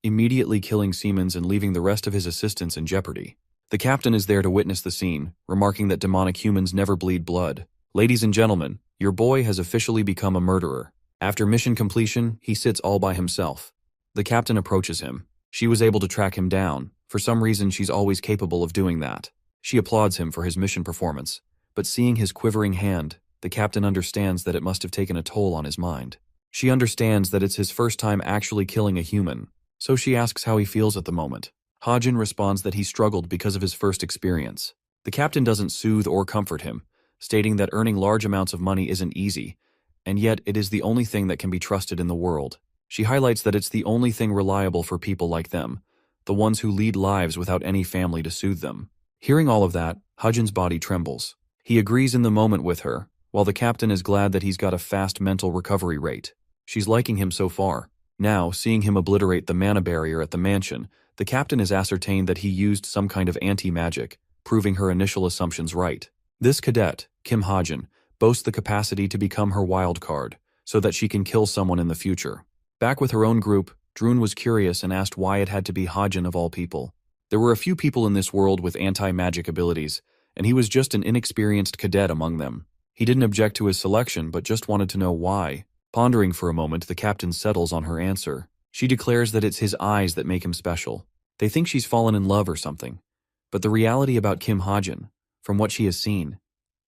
immediately killing Siemens and leaving the rest of his assistants in jeopardy. The captain is there to witness the scene, remarking that demonic humans never bleed blood. Ladies and gentlemen, your boy has officially become a murderer. After mission completion, he sits all by himself. The captain approaches him. She was able to track him down. For some reason, she's always capable of doing that. She applauds him for his mission performance, but seeing his quivering hand, the captain understands that it must have taken a toll on his mind. She understands that it's his first time actually killing a human, so she asks how he feels at the moment. Hajin responds that he struggled because of his first experience. The captain doesn't soothe or comfort him, stating that earning large amounts of money isn't easy, and yet it is the only thing that can be trusted in the world. She highlights that it's the only thing reliable for people like them, the ones who lead lives without any family to soothe them. Hearing all of that, Hajin's body trembles. He agrees in the moment with her, while the captain is glad that he's got a fast mental recovery rate. She's liking him so far. Now, seeing him obliterate the mana barrier at the mansion, the captain has ascertained that he used some kind of anti-magic, proving her initial assumptions right. This cadet, Kim Hajin, boasts the capacity to become her wild card, so that she can kill someone in the future. Back with her own group, Drun was curious and asked why it had to be Hajin of all people. There were a few people in this world with anti-magic abilities, and he was just an inexperienced cadet among them. He didn't object to his selection, but just wanted to know why. Pondering for a moment, the captain settles on her answer. She declares that it's his eyes that make him special. They think she's fallen in love or something. But the reality about Kim Hajin, from what she has seen,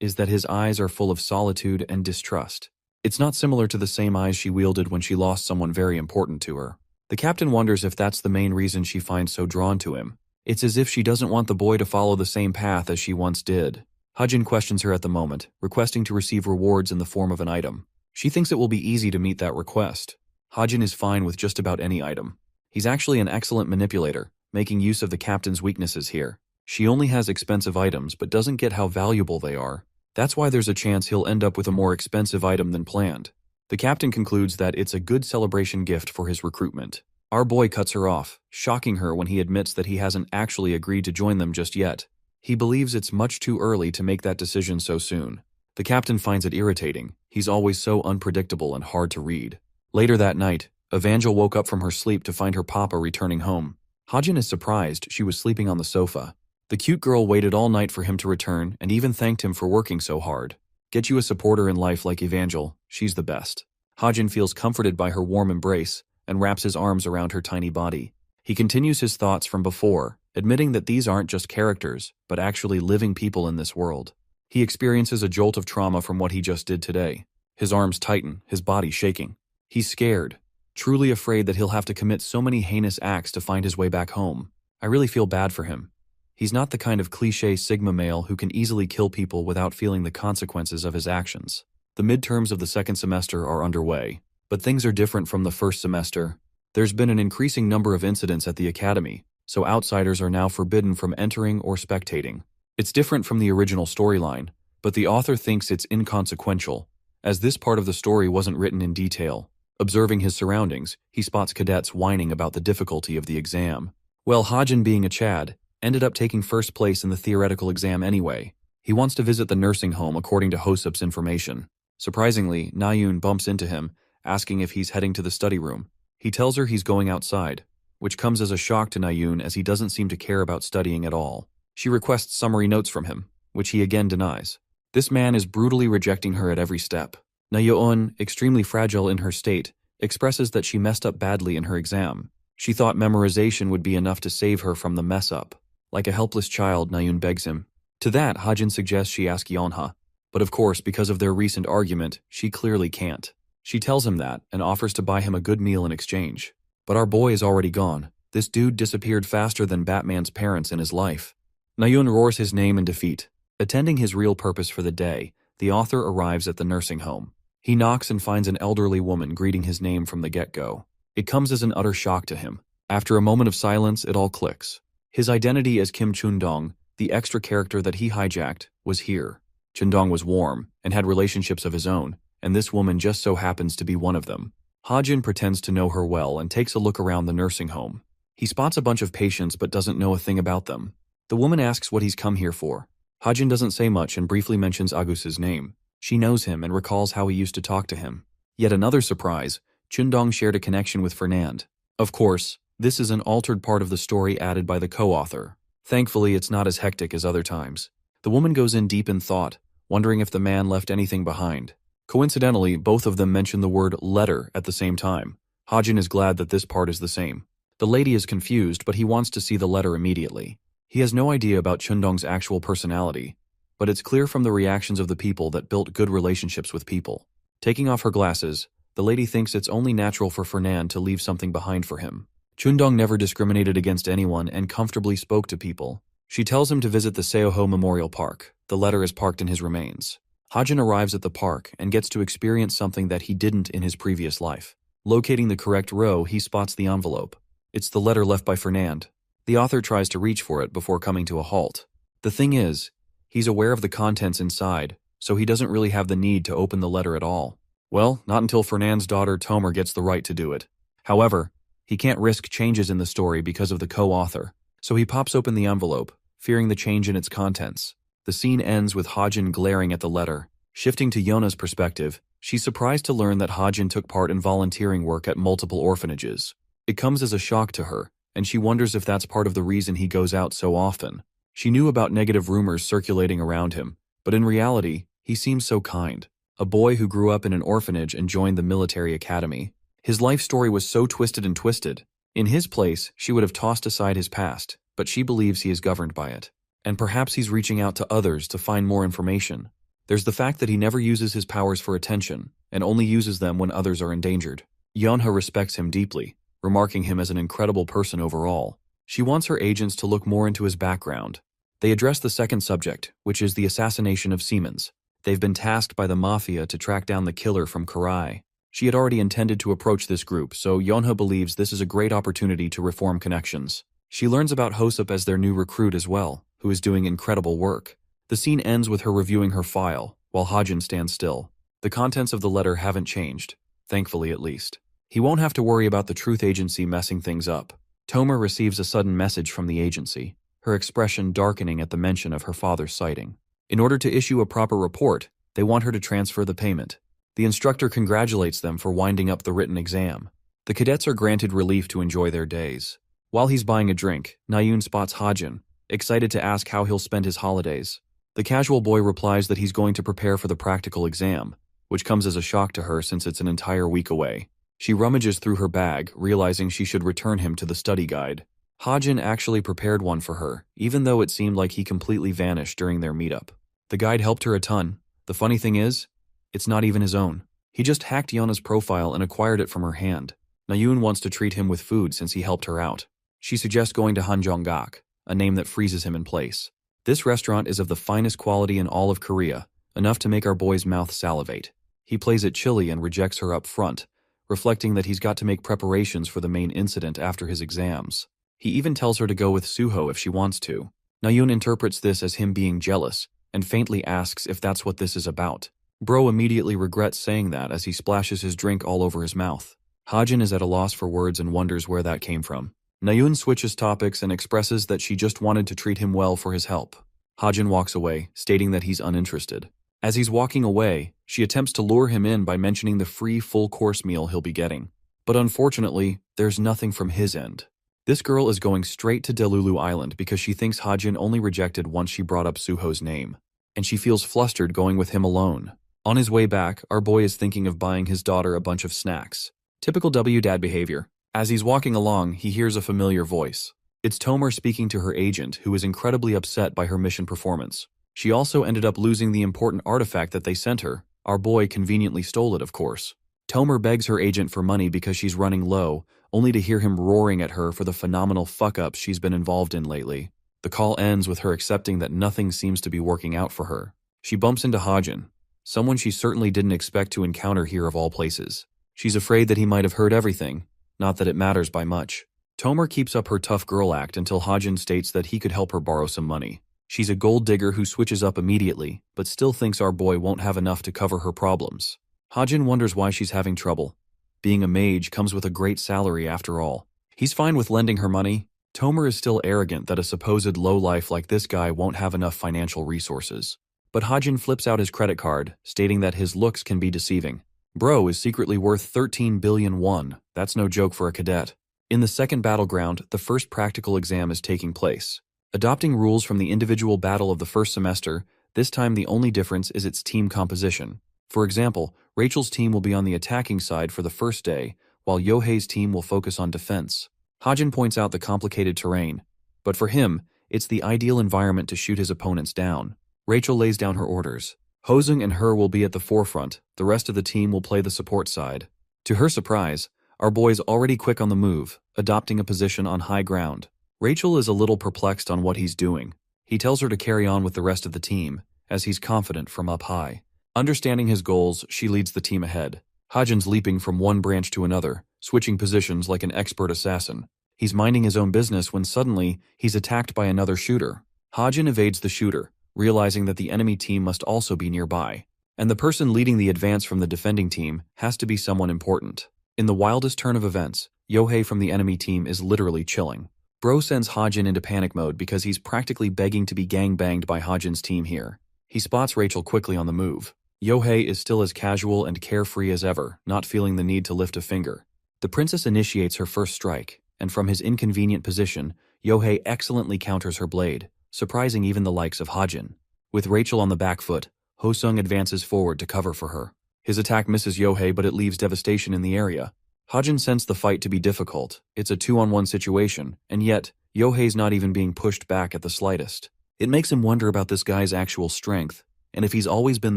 is that his eyes are full of solitude and distrust. It's not similar to the same eyes she wielded when she lost someone very important to her. The captain wonders if that's the main reason she finds so drawn to him. It's as if she doesn't want the boy to follow the same path as she once did. Hajin questions her at the moment, requesting to receive rewards in the form of an item. She thinks it will be easy to meet that request. Hajin is fine with just about any item. He's actually an excellent manipulator, making use of the captain's weaknesses here. She only has expensive items but doesn't get how valuable they are. That's why there's a chance he'll end up with a more expensive item than planned. The captain concludes that it's a good celebration gift for his recruitment. Our boy cuts her off, shocking her when he admits that he hasn't actually agreed to join them just yet. He believes it's much too early to make that decision so soon. The captain finds it irritating. He's always so unpredictable and hard to read. Later that night, Evangel woke up from her sleep to find her papa returning home. Hajin is surprised she was sleeping on the sofa. The cute girl waited all night for him to return and even thanked him for working so hard. Get you a supporter in life like Evangel, she's the best. Hajin feels comforted by her warm embrace and wraps his arms around her tiny body. He continues his thoughts from before, admitting that these aren't just characters, but actually living people in this world. He experiences a jolt of trauma from what he just did today. His arms tighten, his body shaking. He's scared, truly afraid that he'll have to commit so many heinous acts to find his way back home. I really feel bad for him. He's not the kind of cliché Sigma male who can easily kill people without feeling the consequences of his actions. The midterms of the second semester are underway, but things are different from the first semester. There's been an increasing number of incidents at the academy, so outsiders are now forbidden from entering or spectating. It's different from the original storyline, but the author thinks it's inconsequential, as this part of the story wasn't written in detail. Observing his surroundings, he spots cadets whining about the difficulty of the exam. Well, Hajin, being a Chad, ended up taking first place in the theoretical exam anyway. He wants to visit the nursing home according to Hosup's information. Surprisingly, Nayun bumps into him, asking if he's heading to the study room. He tells her he's going outside, which comes as a shock to Nayun as he doesn't seem to care about studying at all. She requests summary notes from him, which he again denies. This man is brutally rejecting her at every step. Nayun, extremely fragile in her state, expresses that she messed up badly in her exam. She thought memorization would be enough to save her from the mess-up. Like a helpless child, Nayun begs him. To that, Hajin suggests she ask Yeonha, but of course, because of their recent argument, she clearly can't. She tells him that and offers to buy him a good meal in exchange. But our boy is already gone. This dude disappeared faster than Batman's parents in his life. Nayun roars his name in defeat. Attending his real purpose for the day, the author arrives at the nursing home. He knocks and finds an elderly woman greeting his name from the get-go. It comes as an utter shock to him. After a moment of silence, it all clicks. His identity as Kim Chundong, the extra character that he hijacked, was here. Chundong was warm and had relationships of his own, and this woman just so happens to be one of them. Hajin pretends to know her well and takes a look around the nursing home. He spots a bunch of patients but doesn't know a thing about them. The woman asks what he's come here for. Hajin doesn't say much and briefly mentions Agus's name. She knows him and recalls how he used to talk to him. Yet another surprise, Chundong shared a connection with Fernand. Of course, this is an altered part of the story added by the co-author. Thankfully, it's not as hectic as other times. The woman goes in deep in thought, wondering if the man left anything behind. Coincidentally, both of them mention the word letter at the same time. Hajin is glad that this part is the same. The lady is confused, but he wants to see the letter immediately. He has no idea about Chundong's actual personality, but it's clear from the reactions of the people that built good relationships with people. Taking off her glasses, the lady thinks it's only natural for Fernand to leave something behind for him. Chundong never discriminated against anyone and comfortably spoke to people. She tells him to visit the Seoho Memorial Park. The letter is parked in his remains. Hajin arrives at the park and gets to experience something that he didn't in his previous life. Locating the correct row, he spots the envelope. It's the letter left by Fernand. The author tries to reach for it before coming to a halt. The thing is, he's aware of the contents inside, so he doesn't really have the need to open the letter at all. Well, not until Fernand's daughter Tomer gets the right to do it. However, he can't risk changes in the story because of the co-author, so he pops open the envelope, fearing the change in its contents. The scene ends with Hajin glaring at the letter. Shifting to Yona's perspective, she's surprised to learn that Hajin took part in volunteering work at multiple orphanages. It comes as a shock to her, and she wonders if that's part of the reason he goes out so often. She knew about negative rumors circulating around him, but in reality, he seems so kind. A boy who grew up in an orphanage and joined the military academy. His life story was so twisted and twisted. In his place, she would have tossed aside his past, but she believes he is governed by it. And perhaps he's reaching out to others to find more information. There's the fact that he never uses his powers for attention, and only uses them when others are endangered. Yeonha respects him deeply, remarking him as an incredible person overall. She wants her agents to look more into his background. They address the second subject, which is the assassination of Siemens. They've been tasked by the mafia to track down the killer from Karai. She had already intended to approach this group, so Yonha believes this is a great opportunity to reform connections. She learns about Hosep as their new recruit as well, who is doing incredible work. The scene ends with her reviewing her file, while Hajin stands still. The contents of the letter haven't changed, thankfully at least. He won't have to worry about the truth agency messing things up. Tomer receives a sudden message from the agency, her expression darkening at the mention of her father's sighting. In order to issue a proper report, they want her to transfer the payment. The instructor congratulates them for winding up the written exam. The cadets are granted relief to enjoy their days. While he's buying a drink, Nayun spots Hajin, excited to ask how he'll spend his holidays. The casual boy replies that he's going to prepare for the practical exam, which comes as a shock to her since it's an entire week away. She rummages through her bag, realizing she should return him to the study guide. Hajin actually prepared one for her, even though it seemed like he completely vanished during their meetup. The guide helped her a ton. The funny thing is, it's not even his own. He just hacked Yana's profile and acquired it from her hand. Nayun wants to treat him with food since he helped her out. She suggests going to Hanjonggak, a name that freezes him in place. This restaurant is of the finest quality in all of Korea, enough to make our boy's mouth salivate. He plays it chilly and rejects her up front, reflecting that he's got to make preparations for the main incident after his exams. He even tells her to go with Suho if she wants to. Nayun interprets this as him being jealous, and faintly asks if that's what this is about. Bro immediately regrets saying that as he splashes his drink all over his mouth. Hajin is at a loss for words and wonders where that came from. Nayun switches topics and expresses that she just wanted to treat him well for his help. Hajin walks away, stating that he's uninterested. As he's walking away, she attempts to lure him in by mentioning the free full-course meal he'll be getting. But unfortunately, there's nothing from his end. This girl is going straight to Delulu Island because she thinks Hajin only rejected once she brought up Suho's name, and she feels flustered going with him alone. On his way back, our boy is thinking of buying his daughter a bunch of snacks. Typical W-dad behavior. As he's walking along, he hears a familiar voice. It's Tomer speaking to her agent, who is incredibly upset by her mission performance. She also ended up losing the important artifact that they sent her. Our boy conveniently stole it, of course. Tomer begs her agent for money because she's running low, only to hear him roaring at her for the phenomenal fuck-ups she's been involved in lately. The call ends with her accepting that nothing seems to be working out for her. She bumps into Hajin, someone she certainly didn't expect to encounter here of all places. She's afraid that he might have heard everything, not that it matters by much. Tomer keeps up her tough girl act until Hajin states that he could help her borrow some money. She's a gold digger who switches up immediately, but still thinks our boy won't have enough to cover her problems. Hajin wonders why she's having trouble. Being a mage comes with a great salary after all. He's fine with lending her money. Tomer is still arrogant that a supposed lowlife like this guy won't have enough financial resources. But Hajin flips out his credit card, stating that his looks can be deceiving. Bro is secretly worth 13 billion won. That's no joke for a cadet. In the second battleground, the first practical exam is taking place. Adopting rules from the individual battle of the first semester, this time the only difference is its team composition. For example, Rachel's team will be on the attacking side for the first day, while Yohei's team will focus on defense. Hajin points out the complicated terrain, but for him, it's the ideal environment to shoot his opponents down. Rachel lays down her orders. Hosung and her will be at the forefront, the rest of the team will play the support side. To her surprise, our boy's already quick on the move, adopting a position on high ground. Rachel is a little perplexed on what he's doing. He tells her to carry on with the rest of the team, as he's confident from up high. Understanding his goals, she leads the team ahead. Hajin's leaping from one branch to another, switching positions like an expert assassin. He's minding his own business when suddenly, he's attacked by another shooter. Hajin evades the shooter, realizing that the enemy team must also be nearby. And the person leading the advance from the defending team has to be someone important. In the wildest turn of events, Yohei from the enemy team is literally chilling. Bro sends Hajin into panic mode because he's practically begging to be gangbanged by Hajin's team here. He spots Rachel quickly on the move. Yohei is still as casual and carefree as ever, not feeling the need to lift a finger. The princess initiates her first strike, and from his inconvenient position, Yohei excellently counters her blade, surprising even the likes of Hajin. With Rachel on the back foot, Hosung advances forward to cover for her. His attack misses Yohei, but it leaves devastation in the area. Hajin sensed the fight to be difficult. It's a 2-on-1 situation, and yet, Yohei's not even being pushed back at the slightest. It makes him wonder about this guy's actual strength, and if he's always been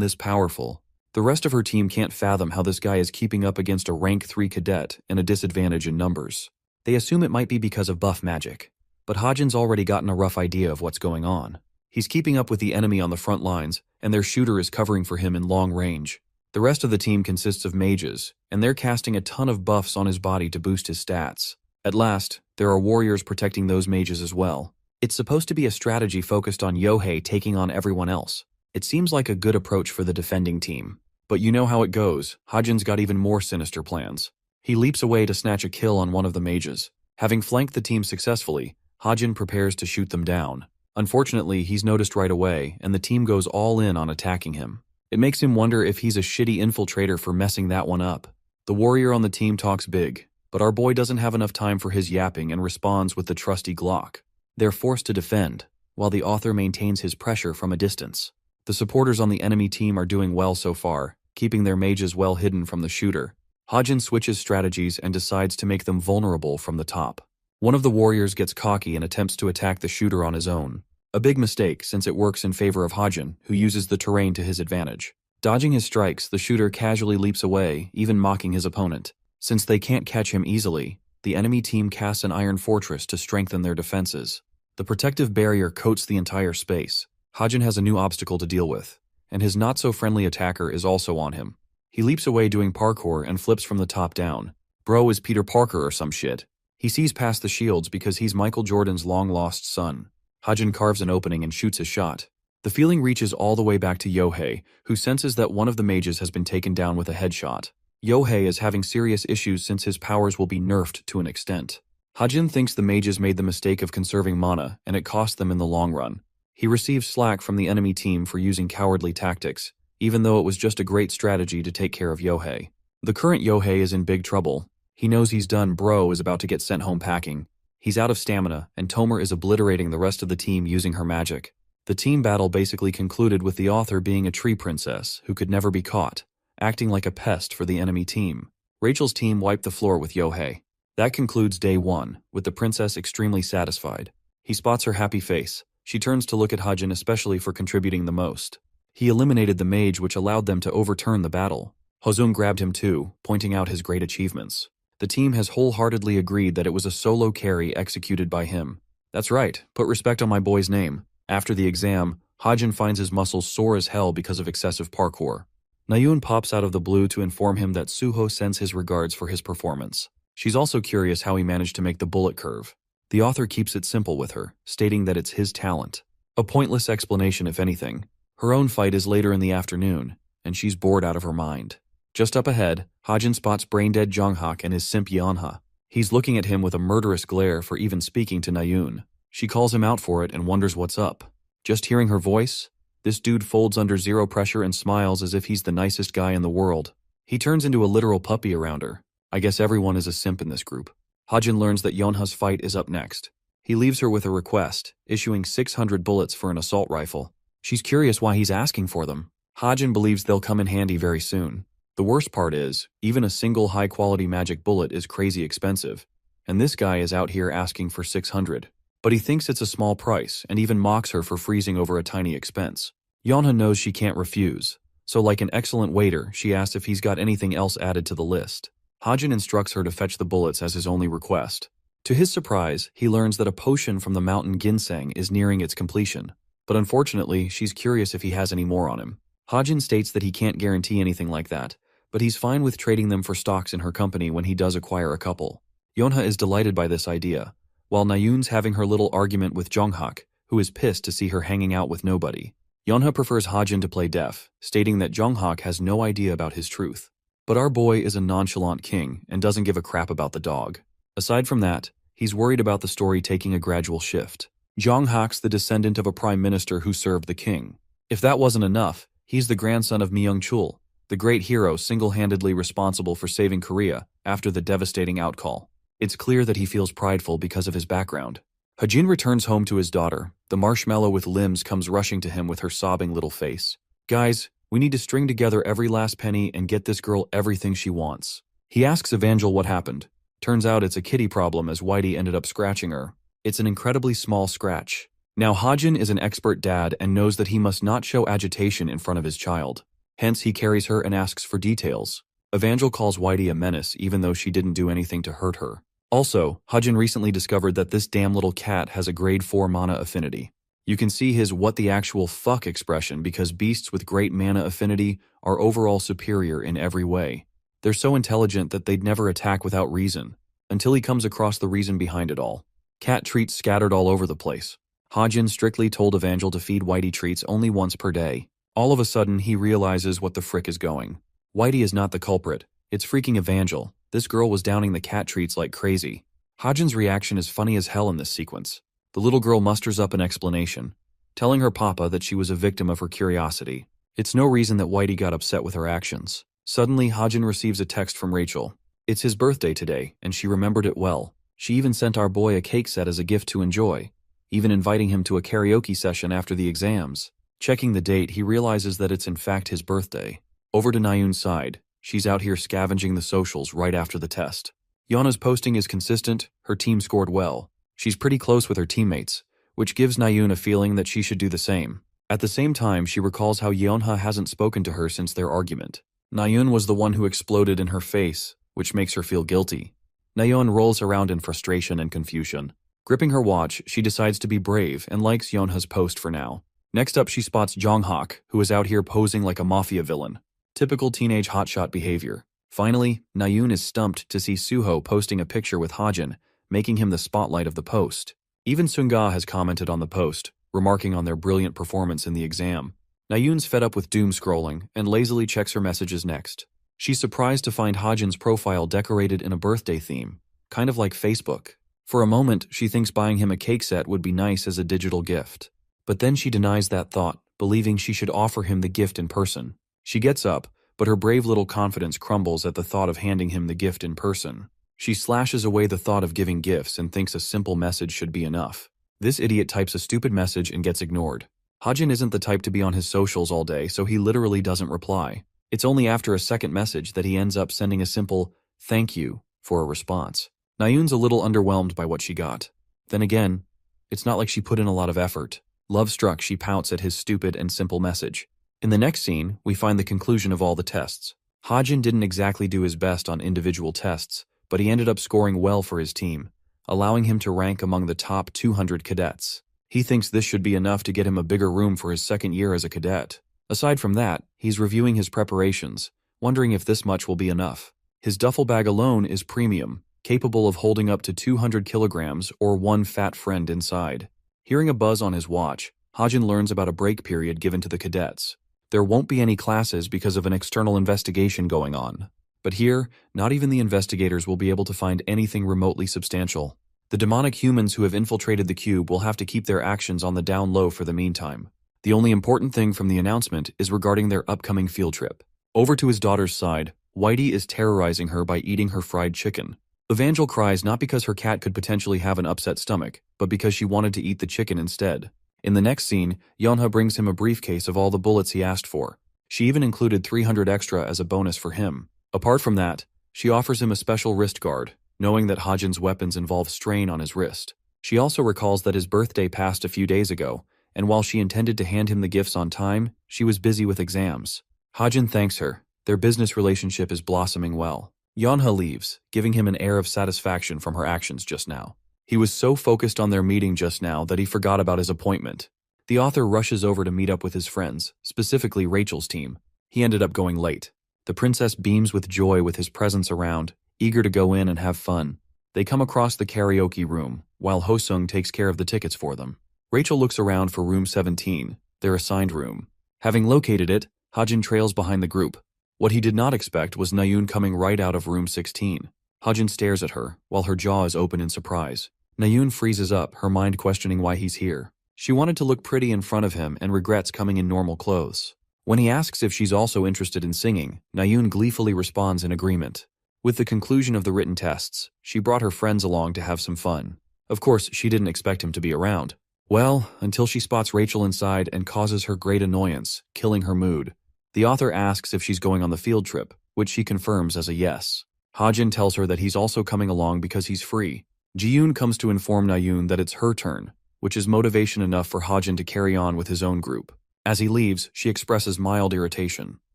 this powerful. The rest of her team can't fathom how this guy is keeping up against a rank 3 cadet and a disadvantage in numbers. They assume it might be because of buff magic. but Hajin's already gotten a rough idea of what's going on. He's keeping up with the enemy on the front lines, and their shooter is covering for him in long range. The rest of the team consists of mages, and they're casting a ton of buffs on his body to boost his stats. At last, there are warriors protecting those mages as well. It's supposed to be a strategy focused on Yohei taking on everyone else. It seems like a good approach for the defending team. But you know how it goes, Hajin's got even more sinister plans. He leaps away to snatch a kill on one of the mages. Having flanked the team successfully, Hajin prepares to shoot them down. Unfortunately, he's noticed right away, and the team goes all in on attacking him. It makes him wonder if he's a shitty infiltrator for messing that one up. The warrior on the team talks big, but our boy doesn't have enough time for his yapping and responds with the trusty Glock. They're forced to defend, while the author maintains his pressure from a distance. The supporters on the enemy team are doing well so far, keeping their mages well hidden from the shooter. Hajin switches strategies and decides to make them vulnerable from the top. One of the warriors gets cocky and attempts to attack the shooter on his own. A big mistake, since it works in favor of Hajin, who uses the terrain to his advantage. Dodging his strikes, the shooter casually leaps away, even mocking his opponent. Since they can't catch him easily, the enemy team casts an iron fortress to strengthen their defenses. The protective barrier coats the entire space. Hajin has a new obstacle to deal with, and his not-so-friendly attacker is also on him. He leaps away doing parkour and flips from the top down. Bro is Peter Parker or some shit. He sees past the shields because he's Michael Jordan's long-lost son. Hajin carves an opening and shoots a shot. The feeling reaches all the way back to Yohei, who senses that one of the mages has been taken down with a headshot. Yohei is having serious issues since his powers will be nerfed to an extent. Hajin thinks the mages made the mistake of conserving mana, and it cost them in the long run. He receives slack from the enemy team for using cowardly tactics, even though it was just a great strategy to take care of Yohei. The current Yohei is in big trouble. He knows he's done. Bro is about to get sent home packing. He's out of stamina, and Tomer is obliterating the rest of the team using her magic. The team battle basically concluded with the author being a tree princess who could never be caught, acting like a pest for the enemy team. Rachel's team wiped the floor with Yohei. That concludes day 1, with the princess extremely satisfied. He spots her happy face. She turns to look at Hajin especially for contributing the most. He eliminated the mage, which allowed them to overturn the battle. Hozum grabbed him too, pointing out his great achievements. The team has wholeheartedly agreed that it was a solo carry executed by him. That's right, put respect on my boy's name. After the exam, Hajin finds his muscles sore as hell because of excessive parkour. Nayun pops out of the blue to inform him that Suho sends his regards for his performance. She's also curious how he managed to make the bullet curve. The author keeps it simple with her, stating that it's his talent. A pointless explanation if anything. Her own fight is later in the afternoon, and she's bored out of her mind. Just up ahead, Hajin spots brain-dead Jonghak and his simp Yeonha. He's looking at him with a murderous glare for even speaking to Nayun. She calls him out for it and wonders what's up. Just hearing her voice, this dude folds under zero pressure and smiles as if he's the nicest guy in the world. He turns into a literal puppy around her. I guess everyone is a simp in this group. Hajin learns that Yeonha's fight is up next. He leaves her with a request, issuing 600 bullets for an assault rifle. She's curious why he's asking for them. Hajin believes they'll come in handy very soon. The worst part is, even a single high-quality magic bullet is crazy expensive, and this guy is out here asking for 600. But he thinks it's a small price, and even mocks her for freezing over a tiny expense. Yeonha knows she can't refuse, so like an excellent waiter, she asks if he's got anything else added to the list. Hajin instructs her to fetch the bullets as his only request. To his surprise, he learns that a potion from the mountain ginseng is nearing its completion, but unfortunately, she's curious if he has any more on him. Hajin states that he can't guarantee anything like that, but he's fine with trading them for stocks in her company when he does acquire a couple. Yeonha is delighted by this idea, while Nayun's having her little argument with Jonghak, who is pissed to see her hanging out with nobody. Yeonha prefers Hajin to play deaf, stating that Jonghak has no idea about his truth. But our boy is a nonchalant king and doesn't give a crap about the dog. Aside from that, he's worried about the story taking a gradual shift. Jonghak's the descendant of a prime minister who served the king. If that wasn't enough, he's the grandson of Myung-chul, the great hero single-handedly responsible for saving Korea after the devastating outcall. It's clear that he feels prideful because of his background. Hajin returns home to his daughter. The marshmallow with limbs comes rushing to him with her sobbing little face. Guys, we need to string together every last penny and get this girl everything she wants. He asks Evangel what happened. Turns out it's a kitty problem as Whitey ended up scratching her. It's an incredibly small scratch. Now Hajin is an expert dad and knows that he must not show agitation in front of his child. Hence he carries her and asks for details. Evangel calls Whitey a menace even though she didn't do anything to hurt her. Also, Hajin recently discovered that this damn little cat has a grade 4 mana affinity. You can see his what the actual fuck expression because beasts with great mana affinity are overall superior in every way. They're so intelligent that they'd never attack without reason, until he comes across the reason behind it all. Cat treats scattered all over the place. Hajin strictly told Evangel to feed Whitey treats only once per day. All of a sudden, he realizes what the frick is going. Whitey is not the culprit. It's freaking Evangel. This girl was downing the cat treats like crazy. Hajin's reaction is funny as hell in this sequence. The little girl musters up an explanation, telling her papa that she was a victim of her curiosity. It's no reason that Whitey got upset with her actions. Suddenly, Hajin receives a text from Rachel. It's his birthday today, and she remembered it well. She even sent our boy a cake set as a gift to enjoy, even inviting him to a karaoke session after the exams. Checking the date, he realizes that it's in fact his birthday. Over to Nayun's side. She's out here scavenging the socials right after the test. Yana's posting is consistent, her team scored well. She's pretty close with her teammates, which gives Nayun a feeling that she should do the same. At the same time, she recalls how Yeonha hasn't spoken to her since their argument. Nayun was the one who exploded in her face, which makes her feel guilty. Nayun rolls around in frustration and confusion. Gripping her watch, she decides to be brave and likes Yeonha's post for now. Next up, she spots Jonghak, who is out here posing like a mafia villain. Typical teenage hotshot behavior. Finally, Nayun is stumped to see Suho posting a picture with Hajin, making him the spotlight of the post. Even Sunga has commented on the post, remarking on their brilliant performance in the exam. Nayun's fed up with doom scrolling and lazily checks her messages next. She's surprised to find Hajin's profile decorated in a birthday theme, kind of like Facebook. For a moment, she thinks buying him a cake set would be nice as a digital gift. But then she denies that thought, believing she should offer him the gift in person. She gets up, but her brave little confidence crumbles at the thought of handing him the gift in person. She slashes away the thought of giving gifts and thinks a simple message should be enough. This idiot types a stupid message and gets ignored. Hajin isn't the type to be on his socials all day, so he literally doesn't reply. It's only after a second message that he ends up sending a simple, "thank you," for a response. Nayun's a little underwhelmed by what she got. Then again, it's not like she put in a lot of effort. Love-struck, she pouts at his stupid and simple message. In the next scene, we find the conclusion of all the tests. Hajin didn't exactly do his best on individual tests, but he ended up scoring well for his team, allowing him to rank among the top 200 cadets. He thinks this should be enough to get him a bigger room for his second year as a cadet. Aside from that, he's reviewing his preparations, wondering if this much will be enough. His duffel bag alone is premium, capable of holding up to 200 kilograms or one fat friend inside. Hearing a buzz on his watch, Hajin learns about a break period given to the cadets. There won't be any classes because of an external investigation going on. But here, not even the investigators will be able to find anything remotely substantial. The demonic humans who have infiltrated the cube will have to keep their actions on the down low for the meantime. The only important thing from the announcement is regarding their upcoming field trip. Over to his daughter's side, Whitey is terrorizing her by eating her fried chicken. Evangel cries not because her cat could potentially have an upset stomach, but because she wanted to eat the chicken instead. In the next scene, Yeonha brings him a briefcase of all the bullets he asked for. She even included 300 extra as a bonus for him. Apart from that, she offers him a special wrist guard, knowing that Hajin's weapons involve strain on his wrist. She also recalls that his birthday passed a few days ago, and while she intended to hand him the gifts on time, she was busy with exams. Hajin thanks her. Their business relationship is blossoming well. Yeonha leaves, giving him an air of satisfaction from her actions just now. He was so focused on their meeting just now that he forgot about his appointment. The author rushes over to meet up with his friends, specifically Rachel's team. He ended up going late. The princess beams with joy with his presence around, eager to go in and have fun. They come across the karaoke room, while Hosung takes care of the tickets for them. Rachel looks around for room 17, their assigned room. Having located it, Hajin trails behind the group. What he did not expect was Nayun coming right out of room 16. Hajin stares at her, while her jaw is open in surprise. Nayun freezes up, her mind questioning why he's here. She wanted to look pretty in front of him and regrets coming in normal clothes. When he asks if she's also interested in singing, Nayun gleefully responds in agreement. With the conclusion of the written tests, she brought her friends along to have some fun. Of course, she didn't expect him to be around. Well, until she spots Rachel inside and causes her great annoyance, killing her mood. The author asks if she's going on the field trip, which she confirms as a yes. Hajin tells her that he's also coming along because he's free. Ji-yoon comes to inform Nayun that it's her turn, which is motivation enough for Hajin to carry on with his own group. As he leaves, she expresses mild irritation.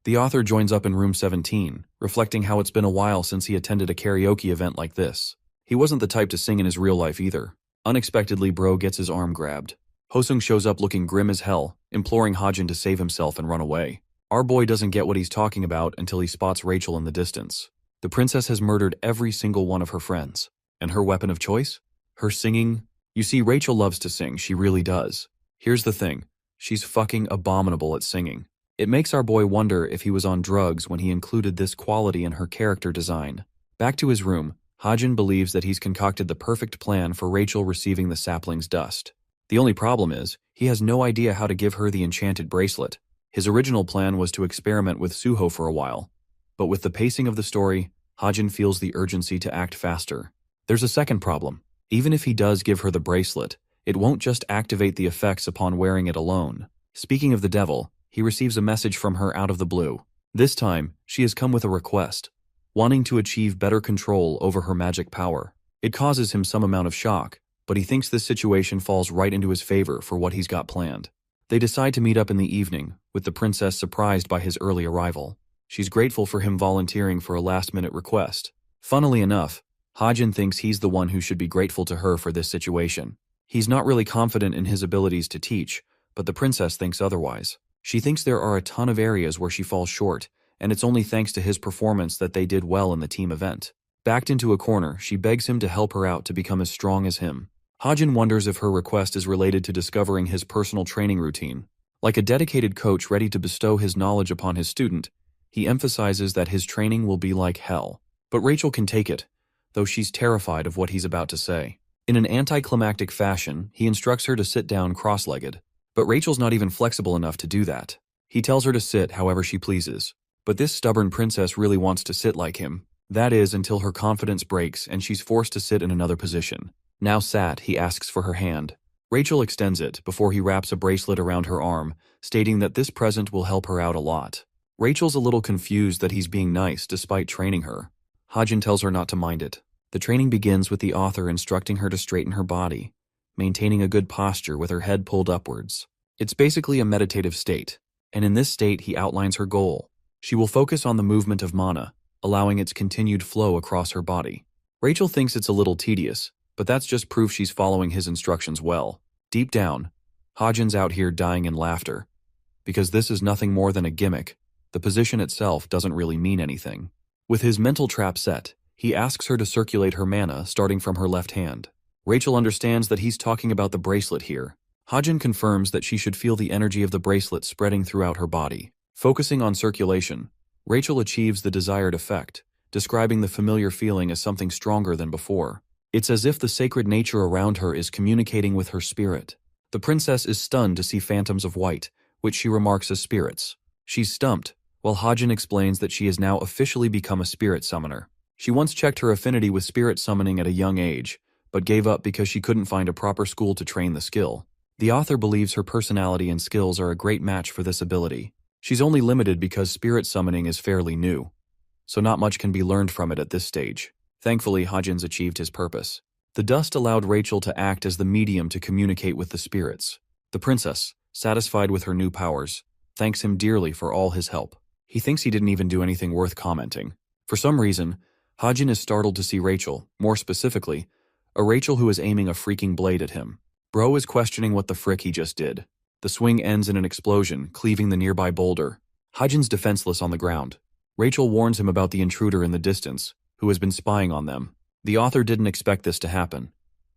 The author joins up in room 17, reflecting how it's been a while since he attended a karaoke event like this. He wasn't the type to sing in his real life either. Unexpectedly, Bro gets his arm grabbed. Hosung shows up looking grim as hell, imploring Hajin to save himself and run away. Our boy doesn't get what he's talking about until he spots Rachel in the distance. The princess has murdered every single one of her friends. And her weapon of choice? Her singing? You see, Rachel loves to sing, she really does. Here's the thing, she's fucking abominable at singing. It makes our boy wonder if he was on drugs when he included this quality in her character design. Back to his room, Hajin believes that he's concocted the perfect plan for Rachel receiving the sapling's dust. The only problem is, he has no idea how to give her the enchanted bracelet. His original plan was to experiment with Suho for a while. But with the pacing of the story, Hajin feels the urgency to act faster. There's a second problem. Even if he does give her the bracelet, it won't just activate the effects upon wearing it alone. Speaking of the devil, he receives a message from her out of the blue. This time, she has come with a request, wanting to achieve better control over her magic power. It causes him some amount of shock, but he thinks this situation falls right into his favor for what he's got planned. They decide to meet up in the evening, with the princess surprised by his early arrival. She's grateful for him volunteering for a last-minute request. Funnily enough, Hajin thinks he's the one who should be grateful to her for this situation. He's not really confident in his abilities to teach, but the princess thinks otherwise. She thinks there are a ton of areas where she falls short, and it's only thanks to his performance that they did well in the team event. Backed into a corner, she begs him to help her out to become as strong as him. Hajin wonders if her request is related to discovering his personal training routine. Like a dedicated coach ready to bestow his knowledge upon his student, he emphasizes that his training will be like hell. But Rachel can take it, though she's terrified of what he's about to say. In an anticlimactic fashion, he instructs her to sit down cross-legged. But Rachel's not even flexible enough to do that. He tells her to sit however she pleases. But this stubborn princess really wants to sit like him. That is, until her confidence breaks and she's forced to sit in another position. Now sat, he asks for her hand. Rachel extends it before he wraps a bracelet around her arm, stating that this present will help her out a lot. Rachel's a little confused that he's being nice despite training her. Hajin tells her not to mind it. The training begins with the author instructing her to straighten her body, maintaining a good posture with her head pulled upwards. It's basically a meditative state, and in this state he outlines her goal. She will focus on the movement of mana, allowing its continued flow across her body. Rachel thinks it's a little tedious, but that's just proof she's following his instructions well. Deep down, Hajin's out here dying in laughter. Because this is nothing more than a gimmick, the position itself doesn't really mean anything. With his mental trap set, he asks her to circulate her mana starting from her left hand. Rachel understands that he's talking about the bracelet here. Hajin confirms that she should feel the energy of the bracelet spreading throughout her body. Focusing on circulation, Rachel achieves the desired effect, describing the familiar feeling as something stronger than before. It's as if the sacred nature around her is communicating with her spirit. The princess is stunned to see phantoms of white, which she remarks as spirits. She's stumped, while Hajin explains that she has now officially become a spirit summoner. She once checked her affinity with spirit summoning at a young age, but gave up because she couldn't find a proper school to train the skill. The author believes her personality and skills are a great match for this ability. She's only limited because spirit summoning is fairly new, so not much can be learned from it at this stage. Thankfully, Hajin's achieved his purpose. The dust allowed Rachel to act as the medium to communicate with the spirits. The princess, satisfied with her new powers, thanks him dearly for all his help. He thinks he didn't even do anything worth commenting. For some reason, Hajin is startled to see Rachel, more specifically, a Rachel who is aiming a freaking blade at him. Bro is questioning what the frick he just did. The swing ends in an explosion, cleaving the nearby boulder. Hajin's defenseless on the ground. Rachel warns him about the intruder in the distance, who has been spying on them. The author didn't expect this to happen.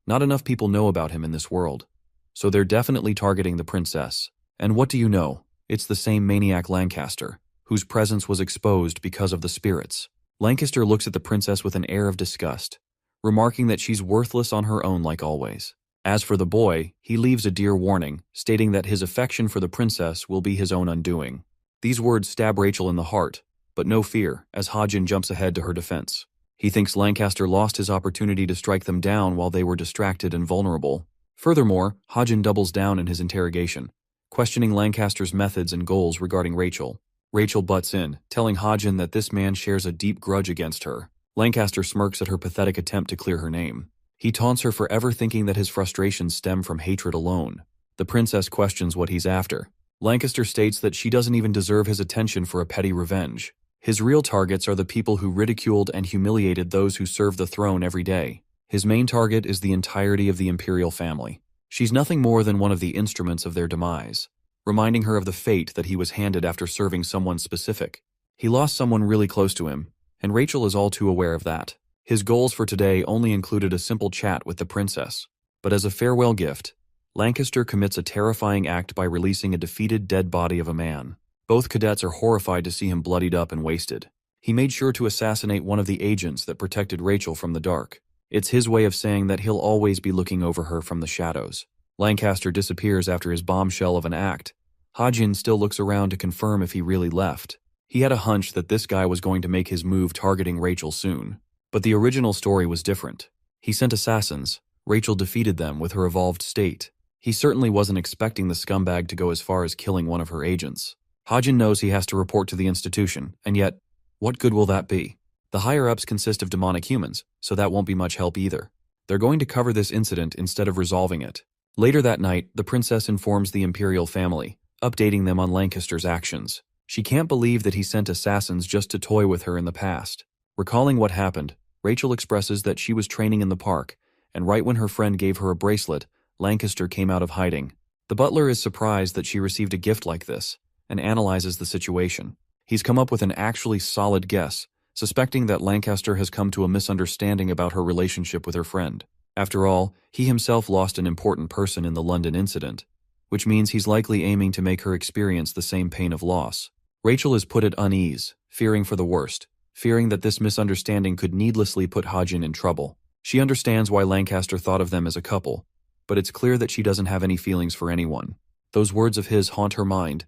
Not enough people know about him in this world, so they're definitely targeting the princess. And what do you know? It's the same maniac Lancaster, whose presence was exposed because of the spirits. Lancaster looks at the princess with an air of disgust, remarking that she's worthless on her own like always. As for the boy, he leaves a dear warning, stating that his affection for the princess will be his own undoing. These words stab Rachel in the heart, but no fear, as Hajin jumps ahead to her defense. He thinks Lancaster lost his opportunity to strike them down while they were distracted and vulnerable. Furthermore, Hajin doubles down in his interrogation, questioning Lancaster's methods and goals regarding Rachel. Rachel butts in, telling Hajin that this man shares a deep grudge against her. Lancaster smirks at her pathetic attempt to clear her name. He taunts her for ever thinking that his frustrations stem from hatred alone. The princess questions what he's after. Lancaster states that she doesn't even deserve his attention for a petty revenge. His real targets are the people who ridiculed and humiliated those who serve the throne every day. His main target is the entirety of the imperial family. She's nothing more than one of the instruments of their demise, reminding her of the fate that he was handed after serving someone specific. He lost someone really close to him, and Rachel is all too aware of that. His goals for today only included a simple chat with the princess, but as a farewell gift, Lancaster commits a terrifying act by releasing a defeated dead body of a man. Both cadets are horrified to see him bloodied up and wasted. He made sure to assassinate one of the agents that protected Rachel from the dark. It's his way of saying that he'll always be looking over her from the shadows. Lancaster disappears after his bombshell of an act. Ha-jin still looks around to confirm if he really left. He had a hunch that this guy was going to make his move targeting Rachel soon. But the original story was different. He sent assassins. Rachel defeated them with her evolved state. He certainly wasn't expecting the scumbag to go as far as killing one of her agents. Ha-jin knows he has to report to the institution, and yet, what good will that be? The higher-ups consist of demonic humans, so that won't be much help either. They're going to cover this incident instead of resolving it. Later that night, the princess informs the imperial family, updating them on Lancaster's actions. She can't believe that he sent assassins just to toy with her in the past. Recalling what happened, Rachel expresses that she was training in the park, and right when her friend gave her a bracelet, Lancaster came out of hiding. The butler is surprised that she received a gift like this, and analyzes the situation. He's come up with an actually solid guess, suspecting that Lancaster has come to a misunderstanding about her relationship with her friend. After all, he himself lost an important person in the London incident, which means he's likely aiming to make her experience the same pain of loss. Rachel is put at unease, fearing for the worst, fearing that this misunderstanding could needlessly put Ha-jin in trouble. She understands why Lancaster thought of them as a couple, but it's clear that she doesn't have any feelings for anyone. Those words of his haunt her mind.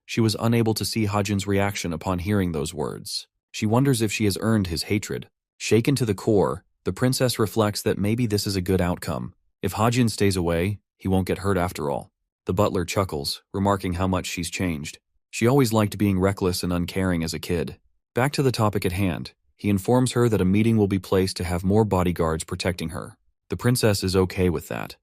She was unable to see Ha-jin's reaction upon hearing those words. She wonders if she has earned his hatred. Shaken to the core, the princess reflects that maybe this is a good outcome. If Ha-jin stays away, he won't get hurt after all. The butler chuckles, remarking how much she's changed. She always liked being reckless and uncaring as a kid. Back to the topic at hand, he informs her that a meeting will be placed to have more bodyguards protecting her. The princess is okay with that,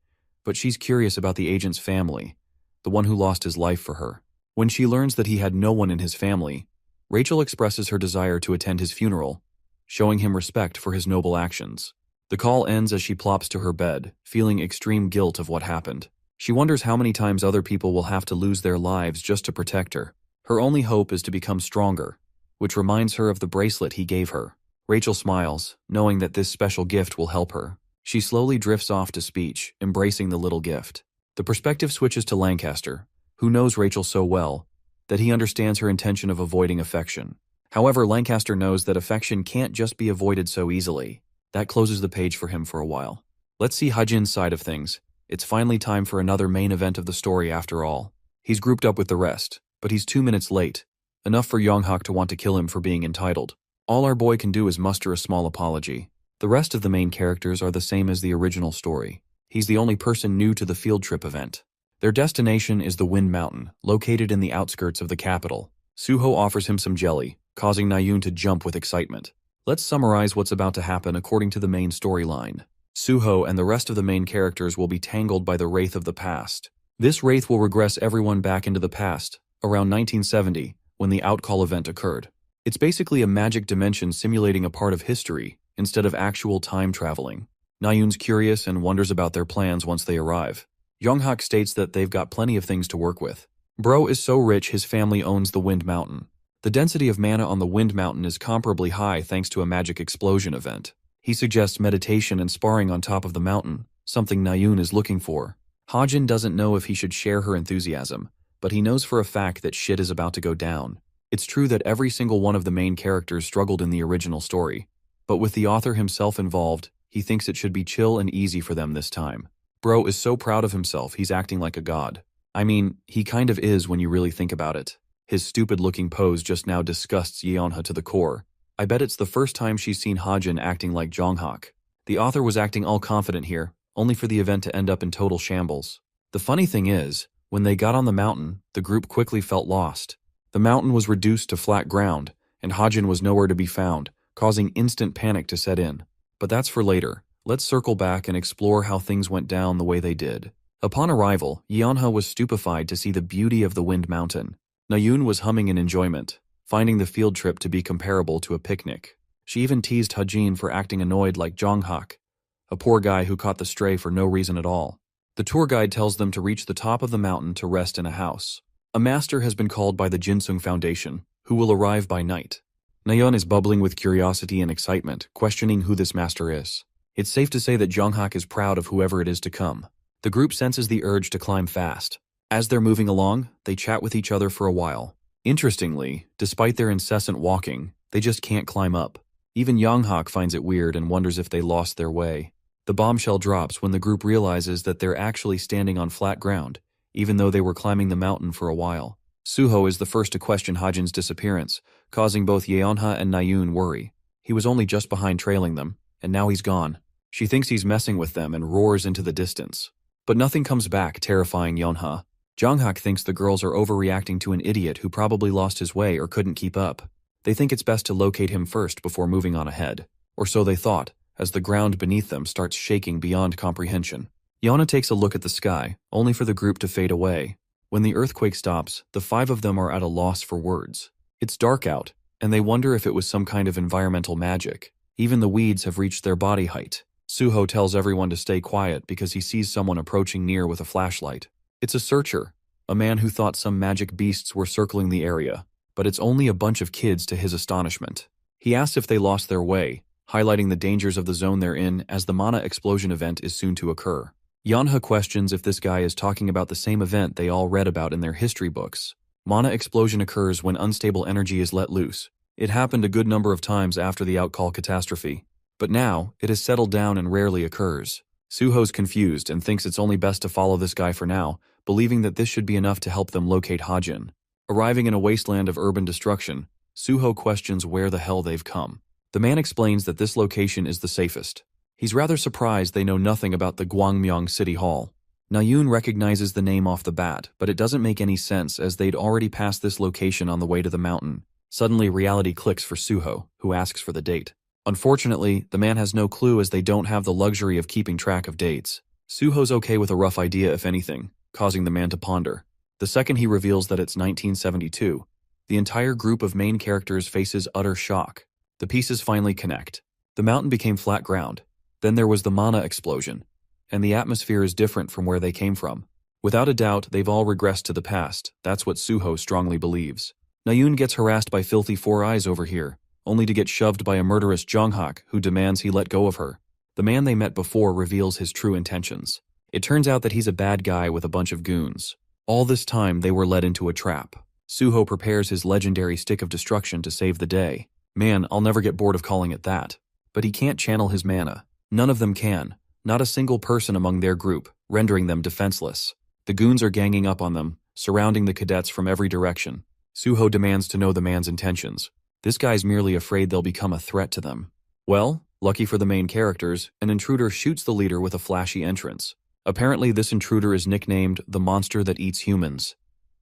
but she's curious about the agent's family, the one who lost his life for her. When she learns that he had no one in his family, Rachel expresses her desire to attend his funeral, showing him respect for his noble actions. The call ends as she plops to her bed, feeling extreme guilt of what happened. She wonders how many times other people will have to lose their lives just to protect her. Her only hope is to become stronger, which reminds her of the bracelet he gave her. Rachel smiles, knowing that this special gift will help her. She slowly drifts off to speech, embracing the little gift. The perspective switches to Lancaster, who knows Rachel so well that he understands her intention of avoiding affection. However, Lancaster knows that affection can't just be avoided so easily. That closes the page for him for a while. Let's see Ha-jin's side of things. It's finally time for another main event of the story after all. He's grouped up with the rest, but he's 2 minutes late, enough for Young-hak to want to kill him for being entitled. All our boy can do is muster a small apology. The rest of the main characters are the same as the original story. He's the only person new to the field trip event. Their destination is the Wind Mountain, located in the outskirts of the capital. Suho offers him some jelly, causing Nayoon to jump with excitement. Let's summarize what's about to happen according to the main storyline. Suho and the rest of the main characters will be tangled by the Wraith of the Past. This Wraith will regress everyone back into the past, around 1970, when the Outcall event occurred. It's basically a magic dimension simulating a part of history, instead of actual time traveling. Nayoon's curious and wonders about their plans once they arrive. Young-hak states that they've got plenty of things to work with. Bro is so rich his family owns the Wind Mountain. The density of mana on the Wind Mountain is comparably high thanks to a magic explosion event. He suggests meditation and sparring on top of the mountain, something Nayoon is looking for. Ha-jin doesn't know if he should share her enthusiasm, but he knows for a fact that shit is about to go down. It's true that every single one of the main characters struggled in the original story, but with the author himself involved, he thinks it should be chill and easy for them this time. Bro is so proud of himself he's acting like a god. I mean, he kind of is when you really think about it. His stupid-looking pose just now disgusts Yeonha to the core. I bet it's the first time she's seen Ha-jin acting like Jong-hak. The author was acting all confident here, only for the event to end up in total shambles. The funny thing is, when they got on the mountain, the group quickly felt lost. The mountain was reduced to flat ground, and Ha-jin was nowhere to be found, causing instant panic to set in. But that's for later. Let's circle back and explore how things went down the way they did. Upon arrival, Yeonha was stupefied to see the beauty of the Wind Mountain. Nayoon was humming in enjoyment, finding the field trip to be comparable to a picnic. She even teased Ha-jin for acting annoyed like Jong-hak. a poor guy who caught the stray for no reason at all. The tour guide tells them to reach the top of the mountain to rest in a house. A master has been called by the Jinsung Foundation, who will arrive by night. Nayeon is bubbling with curiosity and excitement, questioning who this master is. It's safe to say that Jonghyuk is proud of whoever it is to come. The group senses the urge to climb fast. As they're moving along, they chat with each other for a while. Interestingly, despite their incessant walking, they just can't climb up. Even Jonghyuk finds it weird and wonders if they lost their way. The bombshell drops when the group realizes that they're actually standing on flat ground, even though they were climbing the mountain for a while. Suho is the first to question Hajin's disappearance, causing both Yeonha and Nayoon worry. He was only just behind trailing them, and now he's gone. She thinks he's messing with them and roars into the distance. But nothing comes back, terrifying Yeonha. Jonghyuk thinks the girls are overreacting to an idiot who probably lost his way or couldn't keep up. They think it's best to locate him first before moving on ahead. Or so they thought, as the ground beneath them starts shaking beyond comprehension. Yeonha takes a look at the sky, only for the group to fade away. When the earthquake stops, the five of them are at a loss for words. It's dark out, and they wonder if it was some kind of environmental magic. Even the weeds have reached their body height. Suho tells everyone to stay quiet because he sees someone approaching near with a flashlight. It's a searcher, a man who thought some magic beasts were circling the area, but it's only a bunch of kids to his astonishment. He asks if they lost their way, highlighting the dangers of the zone they're in as the mana explosion event is soon to occur. Yeonha questions if this guy is talking about the same event they all read about in their history books. Mana explosion occurs when unstable energy is let loose. It happened a good number of times after the outcall catastrophe. But now, it has settled down and rarely occurs. Suho's confused and thinks it's only best to follow this guy for now, believing that this should be enough to help them locate Hajin. Arriving in a wasteland of urban destruction, Suho questions where the hell they've come. The man explains that this location is the safest. He's rather surprised they know nothing about the Gwangmyeong City Hall. Nayoon recognizes the name off the bat, but it doesn't make any sense as they'd already passed this location on the way to the mountain. Suddenly, reality clicks for Suho, who asks for the date. Unfortunately, the man has no clue as they don't have the luxury of keeping track of dates. Suho's okay with a rough idea if anything, causing the man to ponder. The second he reveals that it's 1972, the entire group of main characters faces utter shock. The pieces finally connect. The mountain became flat ground. Then there was the mana explosion. And the atmosphere is different from where they came from. Without a doubt, they've all regressed to the past. That's what Suho strongly believes. Nayoon gets harassed by filthy Four Eyes over here, only to get shoved by a murderous Jonghyuk who demands he let go of her. The man they met before reveals his true intentions. It turns out that he's a bad guy with a bunch of goons. All this time, they were led into a trap. Suho prepares his legendary stick of destruction to save the day. Man, I'll never get bored of calling it that. But he can't channel his mana. None of them can. Not a single person among their group, rendering them defenseless. The goons are ganging up on them, surrounding the cadets from every direction. Suho demands to know the man's intentions. This guy's merely afraid they'll become a threat to them. Well, lucky for the main characters, an intruder shoots the leader with a flashy entrance. Apparently, this intruder is nicknamed the monster that eats humans.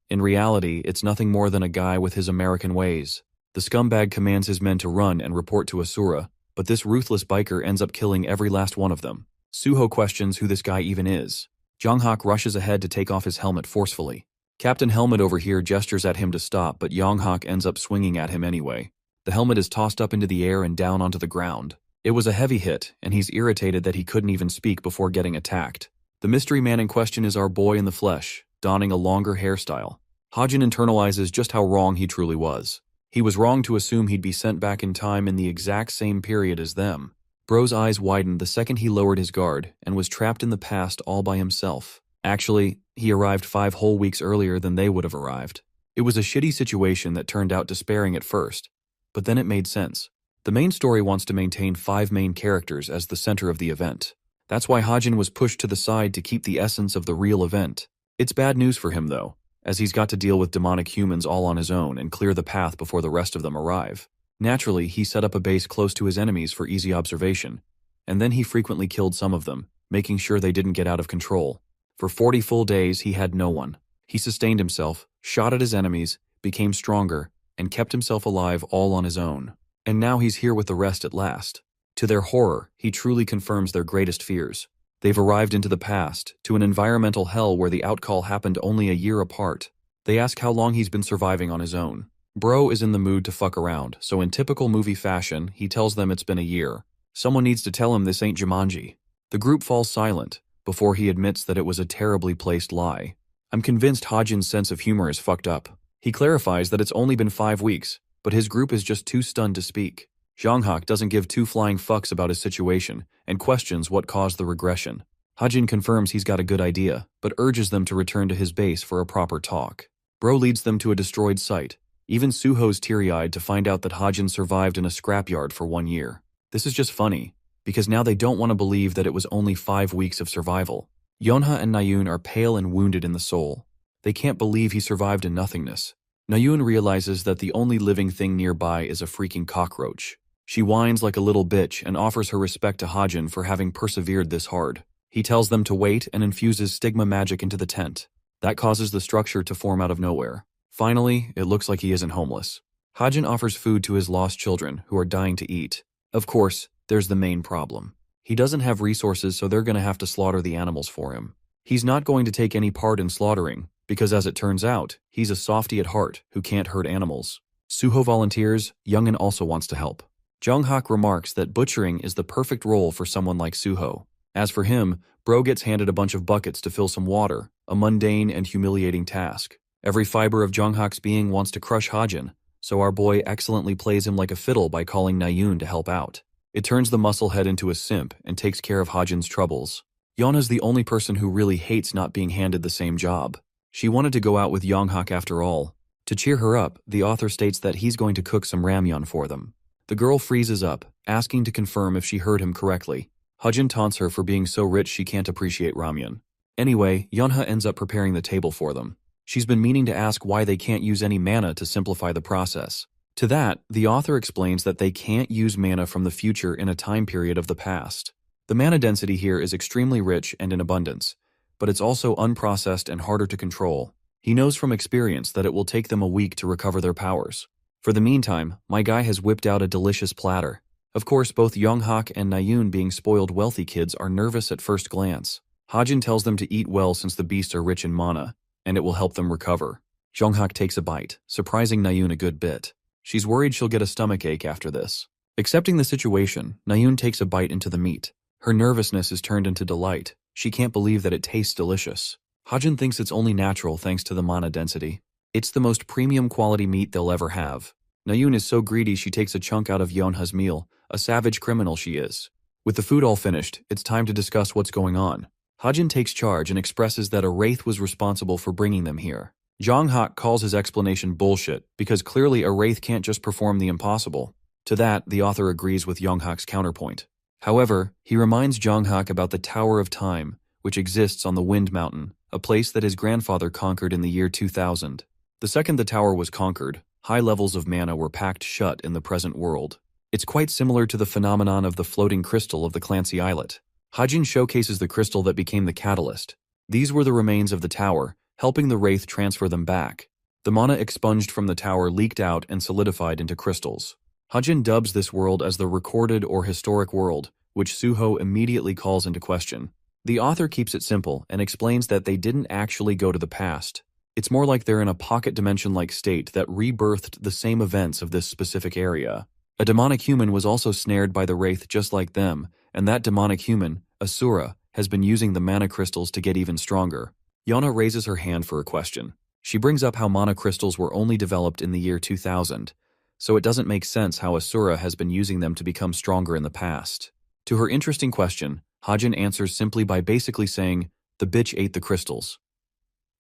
In reality, it's nothing more than a guy with his American ways. The scumbag commands his men to run and report to Asura, but this ruthless biker ends up killing every last one of them. Suho questions who this guy even is. Jonghyuk rushes ahead to take off his helmet forcefully. Captain Helmet over here gestures at him to stop, but Jonghyuk ends up swinging at him anyway. The helmet is tossed up into the air and down onto the ground. It was a heavy hit, and he's irritated that he couldn't even speak before getting attacked. The mystery man in question is our boy in the flesh, donning a longer hairstyle. Hajin internalizes just how wrong he truly was. He was wrong to assume he'd be sent back in time in the exact same period as them. Bro's eyes widened the second he lowered his guard and was trapped in the past all by himself. Actually, he arrived 5 whole weeks earlier than they would have arrived. It was a shitty situation that turned out despairing at first, but then it made sense. The main story wants to maintain 5 main characters as the center of the event. That's why Hajin was pushed to the side to keep the essence of the real event. It's bad news for him though, as he's got to deal with demonic humans all on his own and clear the path before the rest of them arrive. Naturally, he set up a base close to his enemies for easy observation, and then he frequently killed some of them, making sure they didn't get out of control. For 40 full days, he had no one. He sustained himself, shot at his enemies, became stronger, and kept himself alive all on his own. And now he's here with the rest at last. To their horror, he truly confirms their greatest fears. They've arrived into the past, to an environmental hell where the outcall happened only a year apart. They ask how long he's been surviving on his own. Bro is in the mood to fuck around, so in typical movie fashion, he tells them it's been a year. Someone needs to tell him this ain't Jumanji. The group falls silent before he admits that it was a terribly placed lie. I'm convinced Hajin's sense of humor is fucked up. He clarifies that it's only been 5 weeks, but his group is just too stunned to speak. Jonghak doesn't give two flying fucks about his situation and questions what caused the regression. Hajin confirms he's got a good idea, but urges them to return to his base for a proper talk. Bro leads them to a destroyed site. Even Suho's teary-eyed to find out that Hajin survived in a scrapyard for 1 year. This is just funny, because now they don't want to believe that it was only 5 weeks of survival. Yonha and Nayun are pale and wounded in the soul. They can't believe he survived in nothingness. Nayun realizes that the only living thing nearby is a freaking cockroach. She whines like a little bitch and offers her respect to Hajin for having persevered this hard. He tells them to wait and infuses stigma magic into the tent. That causes the structure to form out of nowhere. Finally, it looks like he isn't homeless. Hajin offers food to his lost children who are dying to eat. Of course, there's the main problem. He doesn't have resources, so they're going to have to slaughter the animals for him. He's not going to take any part in slaughtering, because as it turns out, he's a softy at heart who can't hurt animals. Suho volunteers, Youngin also wants to help. Jonghak remarks that butchering is the perfect role for someone like Suho. As for him, Bro gets handed a bunch of buckets to fill some water, a mundane and humiliating task. Every fiber of Jonghak's being wants to crush Hajin, so our boy excellently plays him like a fiddle by calling Nayun to help out. It turns the musclehead into a simp and takes care of Hajin's troubles. Yonha's the only person who really hates not being handed the same job. She wanted to go out with Jonghak after all. To cheer her up, the author states that he's going to cook some ramyeon for them. The girl freezes up, asking to confirm if she heard him correctly. Hajin taunts her for being so rich she can't appreciate ramyeon. Anyway, Yonha ends up preparing the table for them. She's been meaning to ask why they can't use any mana to simplify the process. To that, the author explains that they can't use mana from the future in a time period of the past. The mana density here is extremely rich and in abundance, but it's also unprocessed and harder to control. He knows from experience that it will take them a week to recover their powers. For the meantime, my guy has whipped out a delicious platter. Of course, both Jonghak and Nayun, being spoiled wealthy kids, are nervous at first glance. Hajin tells them to eat well since the beasts are rich in mana, and it will help them recover. Jonghak takes a bite, surprising Nayun a good bit. She's worried she'll get a stomachache after this. Accepting the situation, Nayun takes a bite into the meat. Her nervousness is turned into delight. She can't believe that it tastes delicious. Hajin thinks it's only natural thanks to the mana density. It's the most premium quality meat they'll ever have. Nayun is so greedy she takes a chunk out of Yonha's meal, a savage criminal she is. With the food all finished, it's time to discuss what's going on. Hajin takes charge and expresses that a wraith was responsible for bringing them here. Jonghak calls his explanation bullshit, because clearly a wraith can't just perform the impossible. To that, the author agrees with Jonghak's counterpoint. However, he reminds Jonghak about the Tower of Time, which exists on the Wind Mountain, a place that his grandfather conquered in the year 2000. The second the tower was conquered, high levels of mana were packed shut in the present world. It's quite similar to the phenomenon of the floating crystal of the Clancy Islet. Hajin showcases the crystal that became the catalyst. These were the remains of the tower, helping the wraith transfer them back. The mana expunged from the tower leaked out and solidified into crystals. Hajin dubs this world as the recorded or historic world, which Suho immediately calls into question. The author keeps it simple and explains that they didn't actually go to the past. It's more like they're in a pocket dimension-like state that rebirthed the same events of this specific area. A demonic human was also snared by the wraith just like them, and that demonic human, Asura, has been using the mana crystals to get even stronger. Yana raises her hand for a question. She brings up how mana crystals were only developed in the year 2000, so it doesn't make sense how Asura has been using them to become stronger in the past. To her interesting question, Hajin answers simply by basically saying, "The bitch ate the crystals."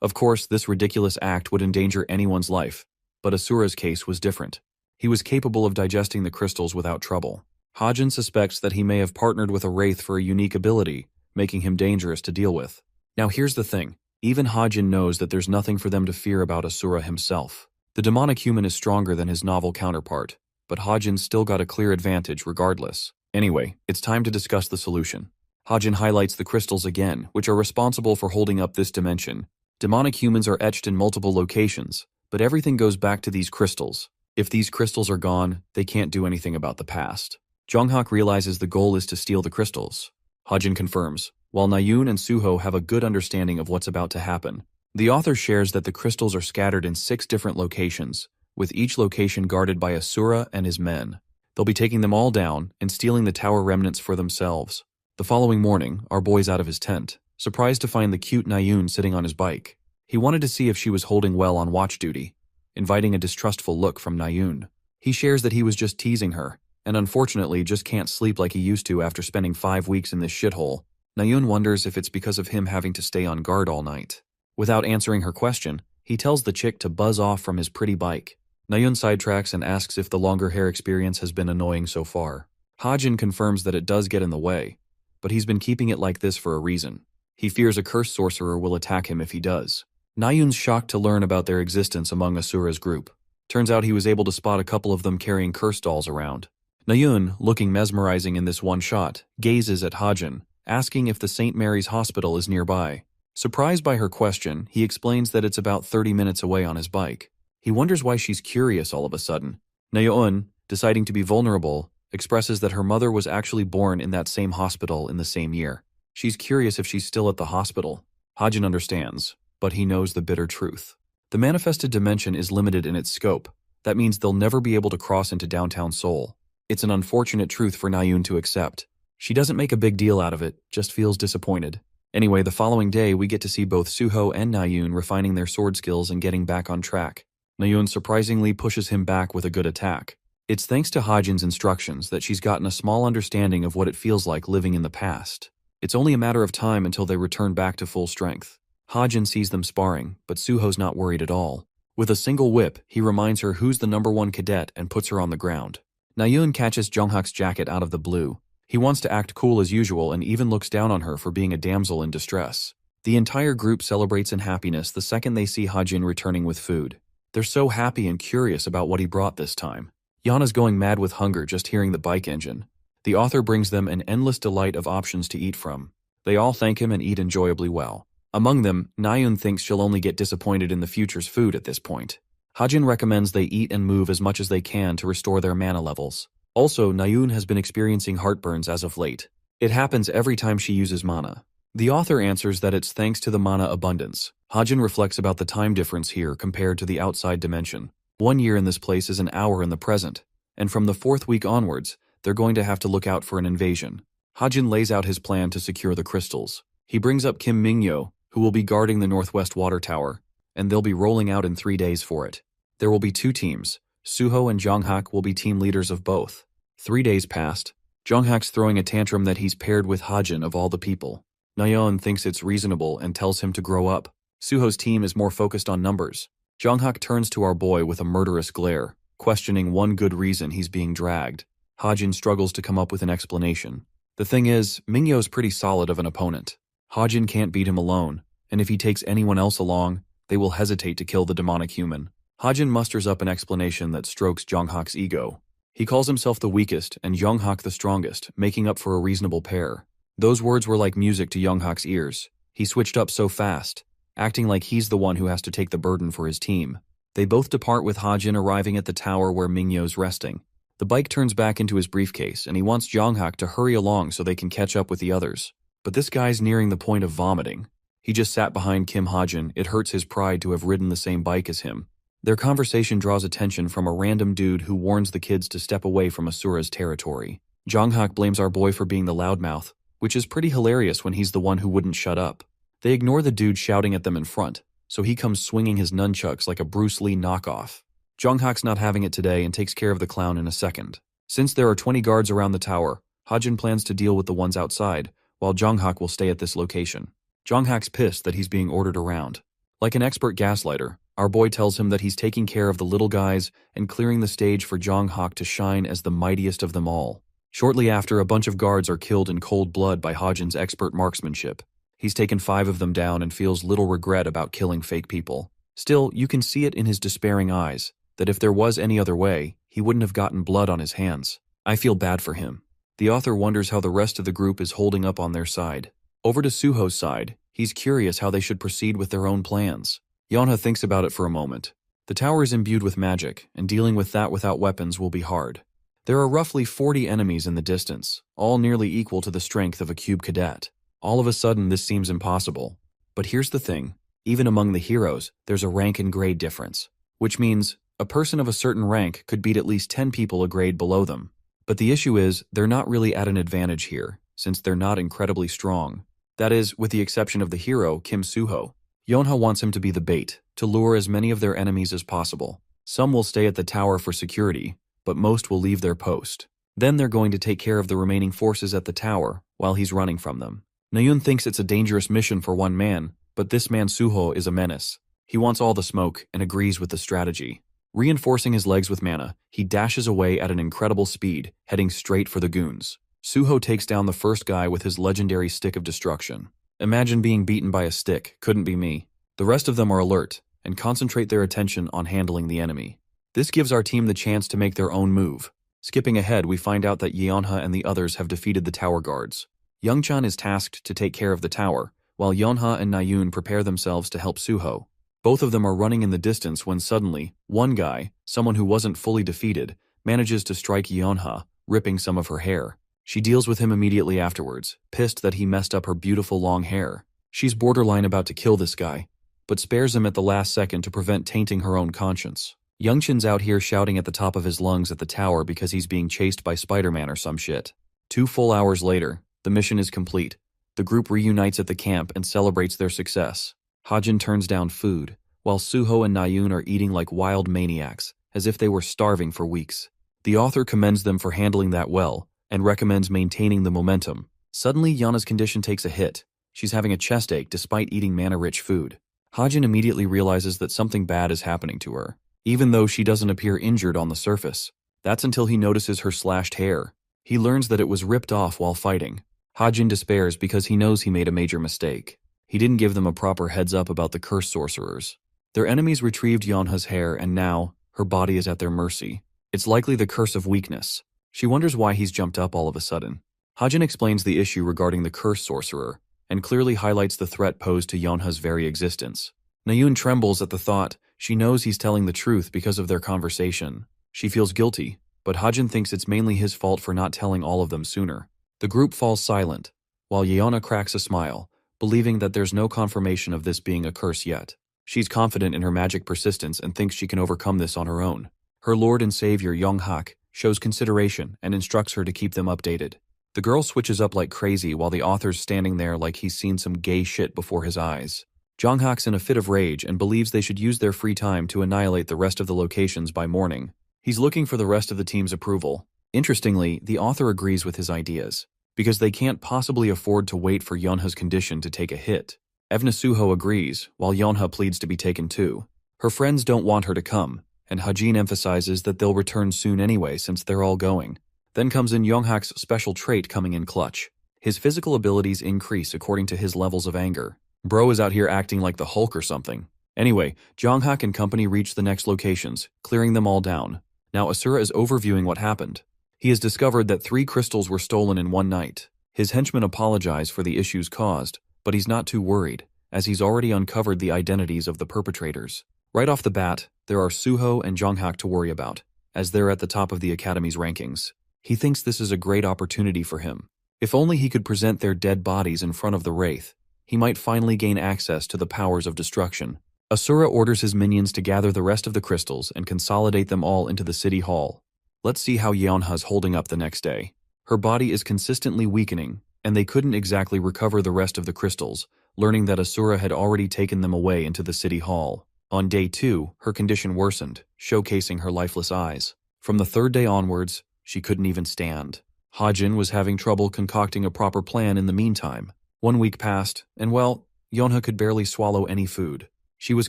Of course, this ridiculous act would endanger anyone's life, but Asura's case was different. He was capable of digesting the crystals without trouble. Hajin suspects that he may have partnered with a wraith for a unique ability, making him dangerous to deal with. Now here's the thing. Even Hajin knows that there's nothing for them to fear about Asura himself. The demonic human is stronger than his novel counterpart, but Hajin's still got a clear advantage regardless. Anyway, it's time to discuss the solution. Hajin highlights the crystals again, which are responsible for holding up this dimension. Demonic humans are etched in multiple locations, but everything goes back to these crystals. If these crystals are gone, they can't do anything about the past. Jonghak realizes the goal is to steal the crystals. Hajin confirms, while Nayun and Suho have a good understanding of what's about to happen. The author shares that the crystals are scattered in 6 different locations, with each location guarded by Asura and his men. They'll be taking them all down and stealing the tower remnants for themselves. The The following morning, our boy's out of his tent, surprised to find the cute Nayun sitting on his bike. He wanted to see if she was holding well on watch duty, inviting a distrustful look from Nayun. He shares that he was just teasing her, and unfortunately just can't sleep like he used to after spending 5 weeks in this shithole. Nayun wonders if it's because of him having to stay on guard all night. Without answering her question, he tells the chick to buzz off from his pretty bike. Nayun sidetracks and asks if the longer hair experience has been annoying so far. Hajin confirms that it does get in the way, but he's been keeping it like this for a reason. He fears a cursed sorcerer will attack him if he does. Nayun's shocked to learn about their existence among Asura's group. Turns out he was able to spot a couple of them carrying curse dolls around. Nayun, looking mesmerizing in this one shot, gazes at Hajin, asking if the St. Mary's Hospital is nearby. Surprised by her question, he explains that it's about 30 minutes away on his bike. He wonders why she's curious all of a sudden. Nayun, deciding to be vulnerable, expresses that her mother was actually born in that same hospital in the same year. She's curious if she's still at the hospital. Hajin understands, but he knows the bitter truth. The manifested dimension is limited in its scope. That means they'll never be able to cross into downtown Seoul. It's an unfortunate truth for Nayun to accept. She doesn't make a big deal out of it, just feels disappointed. Anyway, the following day we get to see both Suho and Nayun refining their sword skills and getting back on track. Nayun surprisingly pushes him back with a good attack. It's thanks to Hajin's instructions that she's gotten a small understanding of what it feels like living in the past. It's only a matter of time until they return back to full strength. Hajin sees them sparring, but Suho's not worried at all. With a single whip, he reminds her who's the #1 cadet and puts her on the ground. Nayun catches Jonghak's jacket out of the blue. He wants to act cool as usual and even looks down on her for being a damsel in distress. The entire group celebrates in happiness the second they see Hajin returning with food. They're so happy and curious about what he brought this time. Yana's going mad with hunger just hearing the bike engine. The author brings them an endless delight of options to eat from. They all thank him and eat enjoyably well. Among them, Nayun thinks she'll only get disappointed in the future's food at this point. Hajin recommends they eat and move as much as they can to restore their mana levels. Also, Nayun has been experiencing heartburns as of late. It happens every time she uses mana. The author answers that it's thanks to the mana abundance. Hajin reflects about the time difference here compared to the outside dimension. 1 year in this place is an hour in the present, and from the 4th week onwards, they're going to have to look out for an invasion. Hajin lays out his plan to secure the crystals. He brings up Kim Mingyo, who will be guarding the Northwest Water Tower, and they'll be rolling out in 3 days for it. There will be 2 teams. Suho and Jonghak will be team leaders of both. 3 days passed. Jonghak's throwing a tantrum that he's paired with Hajin of all the people. Nayun thinks it's reasonable and tells him to grow up. Suho's team is more focused on numbers. Jonghak turns to our boy with a murderous glare, questioning one good reason he's being dragged. Hajin struggles to come up with an explanation. The thing is, Mingyo's pretty solid of an opponent. Hajin can't beat him alone, and if he takes anyone else along, they will hesitate to kill the demonic human. Hajin musters up an explanation that strokes Jonghak's ego. He calls himself the weakest and Jonghak the strongest, making up for a reasonable pair. Those words were like music to Jonghak's ears. He switched up so fast, acting like he's the one who has to take the burden for his team. They both depart with Hajin arriving at the tower where Mingyo's resting. The bike turns back into his briefcase and he wants Jonghak to hurry along so they can catch up with the others. But this guy's nearing the point of vomiting. He just sat behind Kim Hajin. It hurts his pride to have ridden the same bike as him. Their conversation draws attention from a random dude who warns the kids to step away from Asura's territory. Jonghak blames our boy for being the loudmouth, which is pretty hilarious when he's the one who wouldn't shut up. They ignore the dude shouting at them in front, so he comes swinging his nunchucks like a Bruce Lee knockoff. Jonghak's not having it today and takes care of the clown in a second. Since there are 20 guards around the tower, Hajin plans to deal with the ones outside, while Jonghak will stay at this location. Jonghak's pissed that he's being ordered around. Like an expert gaslighter, our boy tells him that he's taking care of the little guys and clearing the stage for Jonghak to shine as the mightiest of them all. Shortly after, a bunch of guards are killed in cold blood by Hajin's expert marksmanship. He's taken 5 of them down and feels little regret about killing fake people. Still, you can see it in his despairing eyes, that if there was any other way, he wouldn't have gotten blood on his hands. I feel bad for him. The author wonders how the rest of the group is holding up on their side. Over to Suho's side, he's curious how they should proceed with their own plans. Yonha thinks about it for a moment. The tower is imbued with magic, and dealing with that without weapons will be hard. There are roughly 40 enemies in the distance, all nearly equal to the strength of a cube cadet. All of a sudden, this seems impossible. But here's the thing. Even among the heroes, there's a rank and grade difference, which means a person of a certain rank could beat at least 10 people a grade below them. But the issue is, they're not really at an advantage here, since they're not incredibly strong. That is, with the exception of the hero, Kim Suho. Yonha wants him to be the bait, to lure as many of their enemies as possible. Some will stay at the tower for security, but most will leave their post. Then they're going to take care of the remaining forces at the tower while he's running from them. Nayun thinks it's a dangerous mission for one man, but this man Suho is a menace. He wants all the smoke and agrees with the strategy. Reinforcing his legs with mana, he dashes away at an incredible speed, heading straight for the goons. Suho takes down the first guy with his legendary stick of destruction. Imagine being beaten by a stick, couldn't be me. The rest of them are alert and concentrate their attention on handling the enemy. This gives our team the chance to make their own move. Skipping ahead, we find out that Yeonha and the others have defeated the tower guards. Youngchan is tasked to take care of the tower, while Yeonha and Nayun prepare themselves to help Suho. Both of them are running in the distance when suddenly, one guy, someone who wasn't fully defeated, manages to strike Yeonha, ripping some of her hair. She deals with him immediately afterwards, pissed that he messed up her beautiful long hair. She's borderline about to kill this guy, but spares him at the last second to prevent tainting her own conscience. Youngchan's out here shouting at the top of his lungs at the tower because he's being chased by Spider-Man or some shit. 2 full hours later, the mission is complete. The group reunites at the camp and celebrates their success. Hajin turns down food, while Suho and Nayun are eating like wild maniacs, as if they were starving for weeks. The author commends them for handling that well, and recommends maintaining the momentum. Suddenly, Yana's condition takes a hit. She's having a chest ache despite eating mana-rich food. Hajin immediately realizes that something bad is happening to her, even though she doesn't appear injured on the surface. That's until he notices her slashed hair. He learns that it was ripped off while fighting. Hajin despairs because he knows he made a major mistake. He didn't give them a proper heads up about the cursed sorcerers. Their enemies retrieved Yonha's hair, and now, her body is at their mercy. It's likely the curse of weakness. She wonders why he's jumped up all of a sudden. Hajin explains the issue regarding the cursed sorcerer, and clearly highlights the threat posed to Yonha's very existence. Nayun trembles at the thought. She knows he's telling the truth because of their conversation. She feels guilty, but Hajin thinks it's mainly his fault for not telling all of them sooner. The group falls silent, while Yeona cracks a smile, believing that there's no confirmation of this being a curse yet. She's confident in her magic persistence and thinks she can overcome this on her own. Her lord and savior Yonghak shows consideration and instructs her to keep them updated. The girl switches up like crazy while the author's standing there like he's seen some gay shit before his eyes. Jonghak's in a fit of rage and believes they should use their free time to annihilate the rest of the locations by morning. He's looking for the rest of the team's approval. Interestingly, the author agrees with his ideas, because they can't possibly afford to wait for Yonha's condition to take a hit. Evna Suho agrees, while Yonha pleads to be taken too. Her friends don't want her to come, and Hajin emphasizes that they'll return soon anyway since they're all going. Then comes in Yonghak's special trait coming in clutch. His physical abilities increase according to his levels of anger. Bro is out here acting like the Hulk or something. Anyway, Jonghak and company reach the next locations, clearing them all down. Now Asura is overviewing what happened. He has discovered that 3 crystals were stolen in one night. His henchmen apologize for the issues caused, but he's not too worried, as he's already uncovered the identities of the perpetrators. Right off the bat, there are Suho and Jonghak to worry about, as they're at the top of the Academy's rankings. He thinks this is a great opportunity for him. If only he could present their dead bodies in front of the Wraith, he might finally gain access to the powers of destruction. Asura orders his minions to gather the rest of the crystals and consolidate them all into the city hall. Let's see how Yeonha's holding up the next day. Her body is consistently weakening, and they couldn't exactly recover the rest of the crystals, learning that Asura had already taken them away into the city hall. On day 2, her condition worsened, showcasing her lifeless eyes. From the 3rd day onwards, she couldn't even stand. Hajin was having trouble concocting a proper plan in the meantime. 1 week passed, and well, Yeonha could barely swallow any food. She was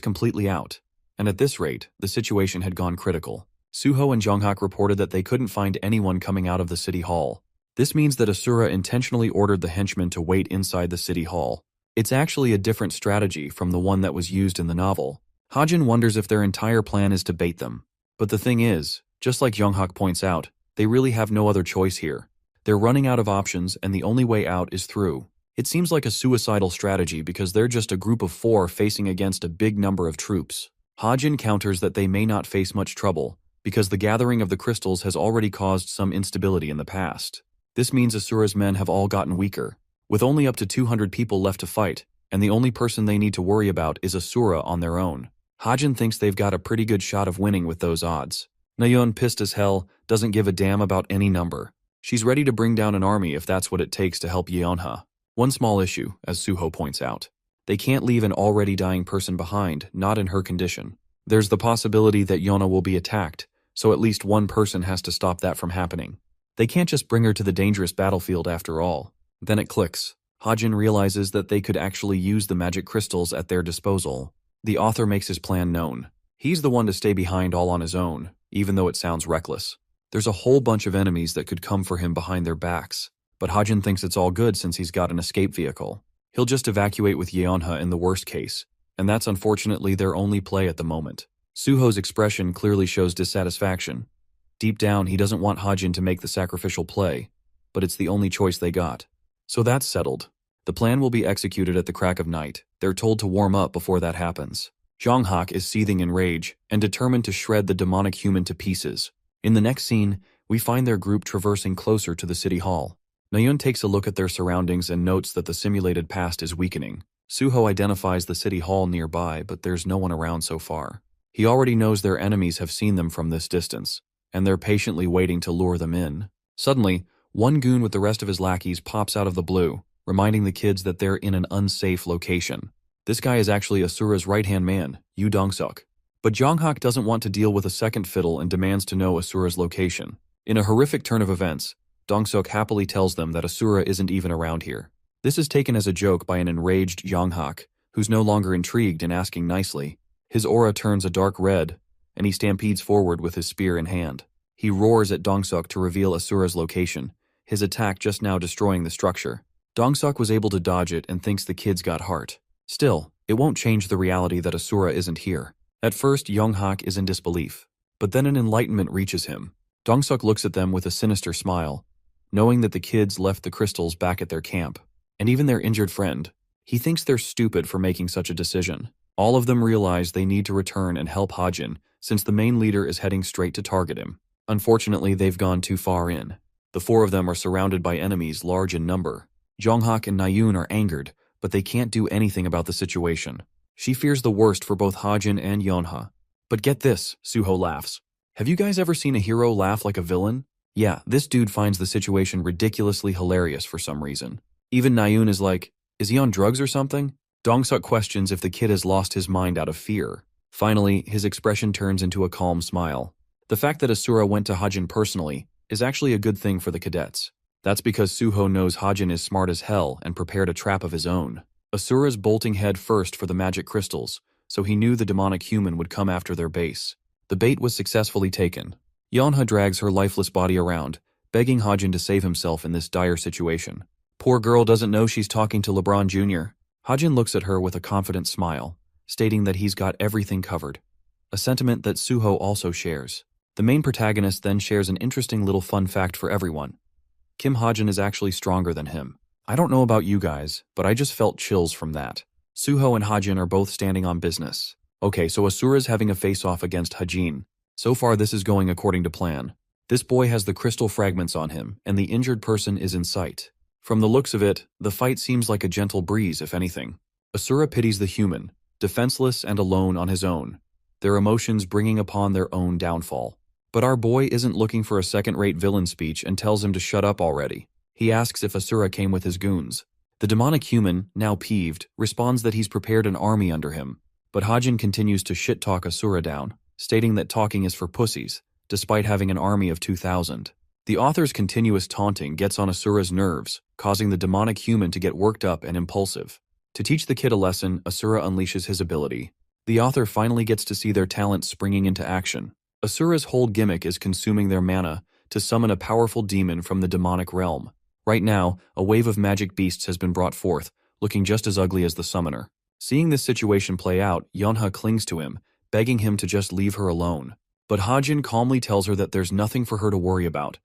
completely out, and at this rate, the situation had gone critical. Suho and Jonghak reported that they couldn't find anyone coming out of the city hall. This means that Asura intentionally ordered the henchmen to wait inside the city hall. It's actually a different strategy from the one that was used in the novel. Hajin wonders if their entire plan is to bait them. But the thing is, just like Jonghak points out, they really have no other choice here. They're running out of options, and the only way out is through. It seems like a suicidal strategy because they're just a group of 4 facing against a big number of troops. Hajin counters that they may not face much trouble, because the gathering of the crystals has already caused some instability in the past. This means Asura's men have all gotten weaker, with only up to 200 people left to fight, and the only person they need to worry about is Asura on their own. Hajin thinks they've got a pretty good shot of winning with those odds. Nayeon, pissed as hell, doesn't give a damn about any number. She's ready to bring down an army if that's what it takes to help Yeonha. One small issue, as Suho points out. They can't leave an already dying person behind, not in her condition. There's the possibility that Yeonha will be attacked, so at least one person has to stop that from happening. They can't just bring her to the dangerous battlefield after all. Then it clicks. Hajin realizes that they could actually use the magic crystals at their disposal. The author makes his plan known. He's the one to stay behind all on his own, even though it sounds reckless. There's a whole bunch of enemies that could come for him behind their backs, but Hajin thinks it's all good since he's got an escape vehicle. He'll just evacuate with Yeonha in the worst case, and that's unfortunately their only play at the moment. Suho's expression clearly shows dissatisfaction. Deep down, he doesn't want Hajin to make the sacrificial play, but it's the only choice they got. So that's settled. The plan will be executed at the crack of night. They're told to warm up before that happens. Jonghak is seething in rage and determined to shred the demonic human to pieces. In the next scene, we find their group traversing closer to the city hall. Nayun takes a look at their surroundings and notes that the simulated past is weakening. Suho identifies the city hall nearby, but there's no one around so far. He already knows their enemies have seen them from this distance, and they're patiently waiting to lure them in. Suddenly, one goon with the rest of his lackeys pops out of the blue, reminding the kids that they're in an unsafe location. This guy is actually Asura's right-hand man, Yu Dongsuk. But Jonghak doesn't want to deal with a second fiddle and demands to know Asura's location. In a horrific turn of events, Dongsuk happily tells them that Asura isn't even around here. This is taken as a joke by an enraged Jonghak, who's no longer intrigued and asking nicely. His aura turns a dark red, and he stampedes forward with his spear in hand. He roars at Dongsuk to reveal Asura's location, his attack just now destroying the structure. Dongsuk was able to dodge it and thinks the kids got heart. Still, it won't change the reality that Asura isn't here. At first, Jonghak is in disbelief, but then an enlightenment reaches him. Dongsuk looks at them with a sinister smile, knowing that the kids left the crystals back at their camp, and even their injured friend. He thinks they're stupid for making such a decision. All of them realize they need to return and help Hajin, since the main leader is heading straight to target him. Unfortunately, they've gone too far in. The four of them are surrounded by enemies large in number. Jonghak and Nayun are angered, but they can't do anything about the situation. She fears the worst for both Hajin and Yeonha. But get this, Suho laughs. Have you guys ever seen a hero laugh like a villain? Yeah, this dude finds the situation ridiculously hilarious for some reason. Even Nayun is like, is he on drugs or something? Dongsuk questions if the kid has lost his mind out of fear. Finally, his expression turns into a calm smile. The fact that Asura went to Hajin personally is actually a good thing for the cadets. That's because Suho knows Hajin is smart as hell and prepared a trap of his own. Asura's bolting head first for the magic crystals, so he knew the demonic human would come after their base. The bait was successfully taken. Yeonha drags her lifeless body around, begging Hajin to save himself in this dire situation. Poor girl doesn't know she's talking to LeBron Jr. Hajin looks at her with a confident smile, stating that he's got everything covered, a sentiment that Suho also shares. The main protagonist then shares an interesting little fun fact for everyone. Kim Hajin is actually stronger than him. I don't know about you guys, but I just felt chills from that. Suho and Hajin are both standing on business. Okay, so Asura's having a face-off against Hajin. So far this is going according to plan. This boy has the crystal fragments on him, and the injured person is in sight. From the looks of it, the fight seems like a gentle breeze, if anything. Asura pities the human, defenseless and alone on his own, their emotions bringing upon their own downfall. But our boy isn't looking for a second-rate villain speech and tells him to shut up already. He asks if Asura came with his goons. The demonic human, now peeved, responds that he's prepared an army under him. But Hajin continues to shit-talk Asura down, stating that talking is for pussies, despite having an army of 2,000. The author's continuous taunting gets on Asura's nerves, causing the demonic human to get worked up and impulsive. To teach the kid a lesson, Asura unleashes his ability. The author finally gets to see their talent springing into action. Asura's whole gimmick is consuming their mana to summon a powerful demon from the demonic realm. Right now, a wave of magic beasts has been brought forth, looking just as ugly as the summoner. Seeing this situation play out, Yeonha clings to him, begging him to just leave her alone. But Hajin calmly tells her that there's nothing for her to worry about,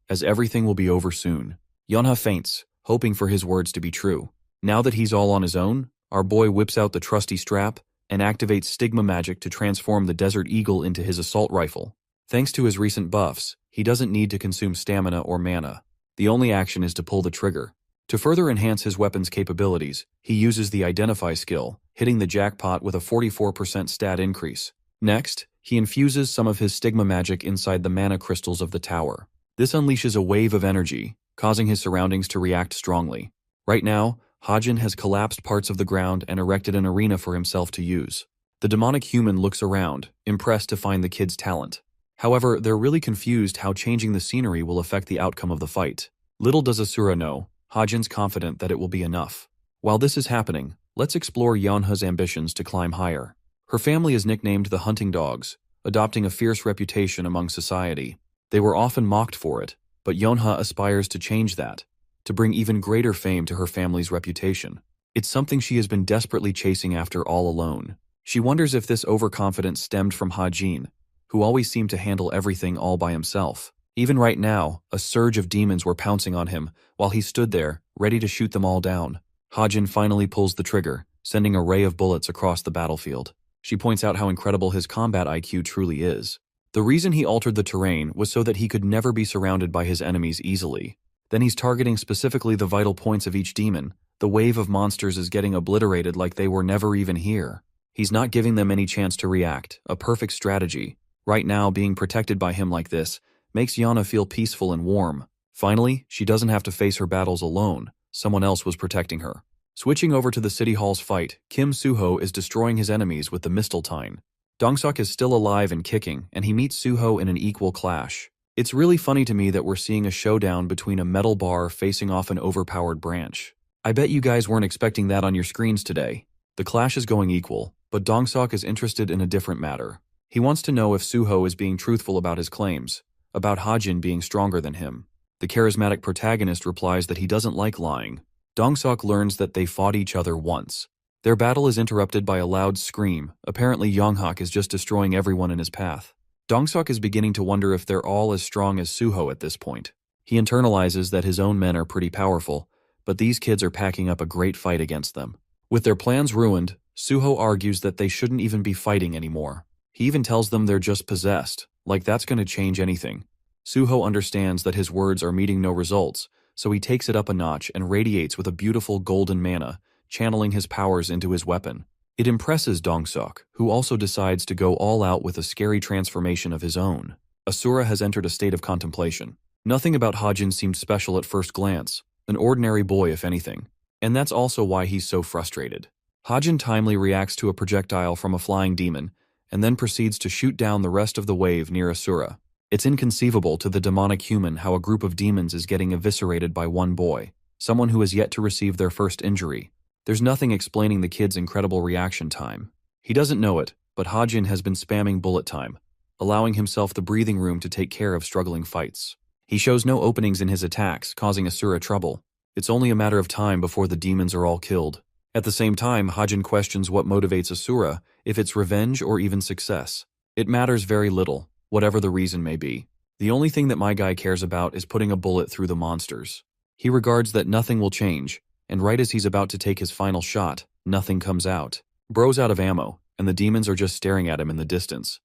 as everything will be over soon. Yeonha faints, hoping for his words to be true. Now that he's all on his own, our boy whips out the trusty strap and activates stigma magic to transform the Desert Eagle into his assault rifle. Thanks to his recent buffs, he doesn't need to consume stamina or mana. The only action is to pull the trigger. To further enhance his weapon's capabilities, he uses the Identify skill, hitting the jackpot with a 44% stat increase. Next, he infuses some of his stigma magic inside the mana crystals of the tower. This unleashes a wave of energy, causing his surroundings to react strongly. Right now, Hajin has collapsed parts of the ground and erected an arena for himself to use. The demonic human looks around, impressed to find the kid's talent. However, they're really confused how changing the scenery will affect the outcome of the fight. Little does Asura know, Hajin's confident that it will be enough. While this is happening, let's explore Yeonha's ambitions to climb higher. Her family is nicknamed the Hunting Dogs, adopting a fierce reputation among society. They were often mocked for it, but Yeonha aspires to change that, to bring even greater fame to her family's reputation. It's something she has been desperately chasing after all alone. She wonders if this overconfidence stemmed from Hajin, who always seemed to handle everything all by himself. Even right now, a surge of demons were pouncing on him, while he stood there, ready to shoot them all down. Hajin finally pulls the trigger, sending a ray of bullets across the battlefield. She points out how incredible his combat IQ truly is. The reason he altered the terrain was so that he could never be surrounded by his enemies easily. Then he's targeting specifically the vital points of each demon. The wave of monsters is getting obliterated like they were never even here. He's not giving them any chance to react, a perfect strategy. Right now, being protected by him like this makes Yeonha feel peaceful and warm. Finally, she doesn't have to face her battles alone. Someone else was protecting her. Switching over to the City Hall's fight, Kim Suho is destroying his enemies with the Mistletoe. Dongseok is still alive and kicking, and he meets Suho in an equal clash. It's really funny to me that we're seeing a showdown between a metal bar facing off an overpowered branch. I bet you guys weren't expecting that on your screens today. The clash is going equal, but Dongseok is interested in a different matter. He wants to know if Suho is being truthful about his claims, about Hajin being stronger than him. The charismatic protagonist replies that he doesn't like lying. Dongseok learns that they fought each other once. Their battle is interrupted by a loud scream. Apparently Yonghak is just destroying everyone in his path. Dongseok is beginning to wonder if they're all as strong as Suho at this point. He internalizes that his own men are pretty powerful, but these kids are packing up a great fight against them. With their plans ruined, Suho argues that they shouldn't even be fighting anymore. He even tells them they're just possessed, like that's going to change anything. Suho understands that his words are meeting no results, so he takes it up a notch and radiates with a beautiful golden mana, channeling his powers into his weapon. It impresses Dongseok, who also decides to go all out with a scary transformation of his own. Asura has entered a state of contemplation. Nothing about Hajin seemed special at first glance, an ordinary boy if anything. And that's also why he's so frustrated. Hajin timely reacts to a projectile from a flying demon, and then proceeds to shoot down the rest of the wave near Asura. It's inconceivable to the demonic human how a group of demons is getting eviscerated by one boy, someone who has yet to receive their first injury. There's nothing explaining the kid's incredible reaction time. He doesn't know it, but Hajin has been spamming bullet time, allowing himself the breathing room to take care of struggling fights. He shows no openings in his attacks, causing Asura trouble. It's only a matter of time before the demons are all killed. At the same time, Hajin questions what motivates Asura, if it's revenge or even success. It matters very little, whatever the reason may be. The only thing that my guy cares about is putting a bullet through the monsters. He regards that nothing will change, and right as he's about to take his final shot, nothing comes out. Bro's out of ammo, and the demons are just staring at him in the distance.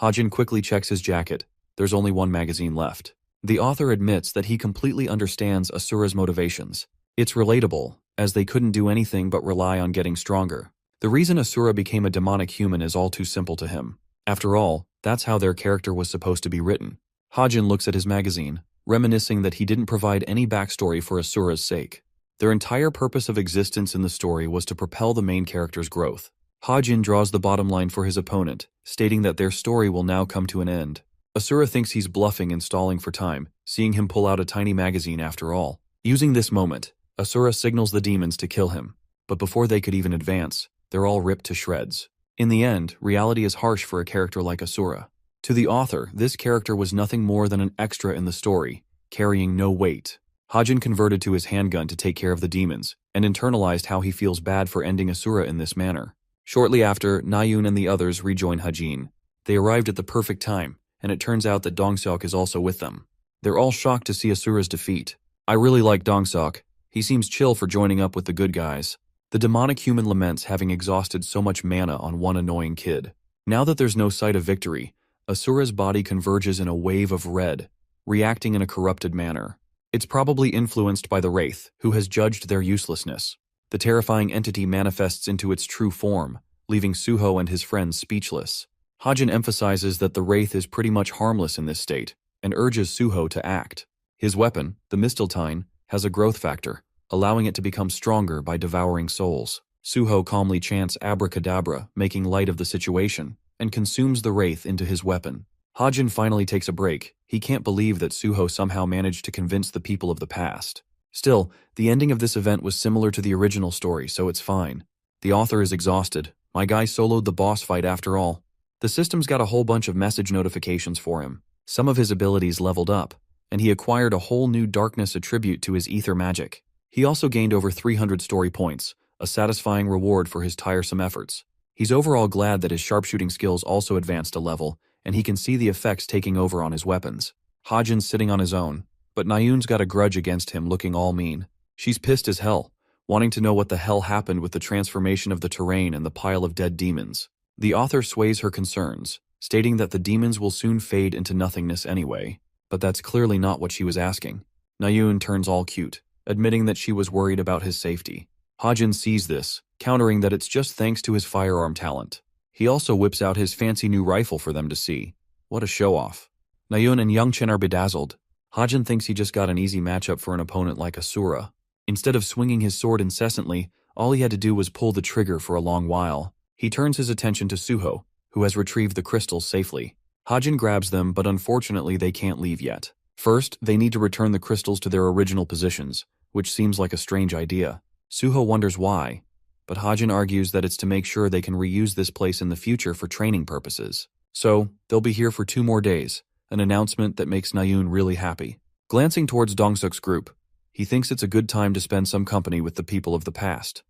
Hajin quickly checks his jacket. There's only one magazine left. The author admits that he completely understands Asura's motivations. It's relatable, as they couldn't do anything but rely on getting stronger. The reason Asura became a demonic human is all too simple to him. After all, that's how their character was supposed to be written. Hajin looks at his magazine, reminiscing that he didn't provide any backstory for Asura's sake. Their entire purpose of existence in the story was to propel the main character's growth. Hajin draws the bottom line for his opponent, stating that their story will now come to an end. Asura thinks he's bluffing and stalling for time, seeing him pull out a tiny magazine after all. Using this moment, Asura signals the demons to kill him, but before they could even advance, they're all ripped to shreds. In the end, reality is harsh for a character like Asura. To the author, this character was nothing more than an extra in the story, carrying no weight. Hajin converted to his handgun to take care of the demons, and internalized how he feels bad for ending Asura in this manner. Shortly after, Nayun and the others rejoin Hajin. They arrived at the perfect time, and it turns out that Dongseok is also with them. They're all shocked to see Asura's defeat. I really like Dongseok. He seems chill for joining up with the good guys. The demonic human laments having exhausted so much mana on one annoying kid. Now that there's no sight of victory, Asura's body converges in a wave of red, reacting in a corrupted manner. It's probably influenced by the Wraith, who has judged their uselessness. The terrifying entity manifests into its true form, leaving Suho and his friends speechless. Hajin emphasizes that the Wraith is pretty much harmless in this state, and urges Suho to act. His weapon, the Misteltein, has a growth factor, allowing it to become stronger by devouring souls. Suho calmly chants abracadabra, making light of the situation, and consumes the wraith into his weapon. Hajin finally takes a break. He can't believe that Suho somehow managed to convince the people of the past. Still, the ending of this event was similar to the original story, so it's fine. The author is exhausted. My guy soloed the boss fight after all. The system's got a whole bunch of message notifications for him. Some of his abilities leveled up, and he acquired a whole new darkness attribute to his ether magic. He also gained over 300 story points, a satisfying reward for his tiresome efforts. He's overall glad that his sharpshooting skills also advanced a level, and he can see the effects taking over on his weapons. Hajin's sitting on his own, but Nayun's got a grudge against him, looking all mean. She's pissed as hell, wanting to know what the hell happened with the transformation of the terrain and the pile of dead demons. The author sways her concerns, stating that the demons will soon fade into nothingness anyway, but that's clearly not what she was asking. Nayun turns all cute, admitting that she was worried about his safety. Hajin sees this, countering that it's just thanks to his firearm talent. He also whips out his fancy new rifle for them to see. What a show-off. Nayun and Youngchen are bedazzled. Hajin thinks he just got an easy matchup for an opponent like Asura. Instead of swinging his sword incessantly, all he had to do was pull the trigger for a long while. He turns his attention to Suho, who has retrieved the crystals safely. Hajin grabs them, but unfortunately they can't leave yet. First, they need to return the crystals to their original positions, which seems like a strange idea. Suho wonders why, but Hajin argues that it's to make sure they can reuse this place in the future for training purposes. So, they'll be here for 2 more days, an announcement that makes Nayun really happy. Glancing towards Dongsuk's group, he thinks it's a good time to spend some company with the people of the past.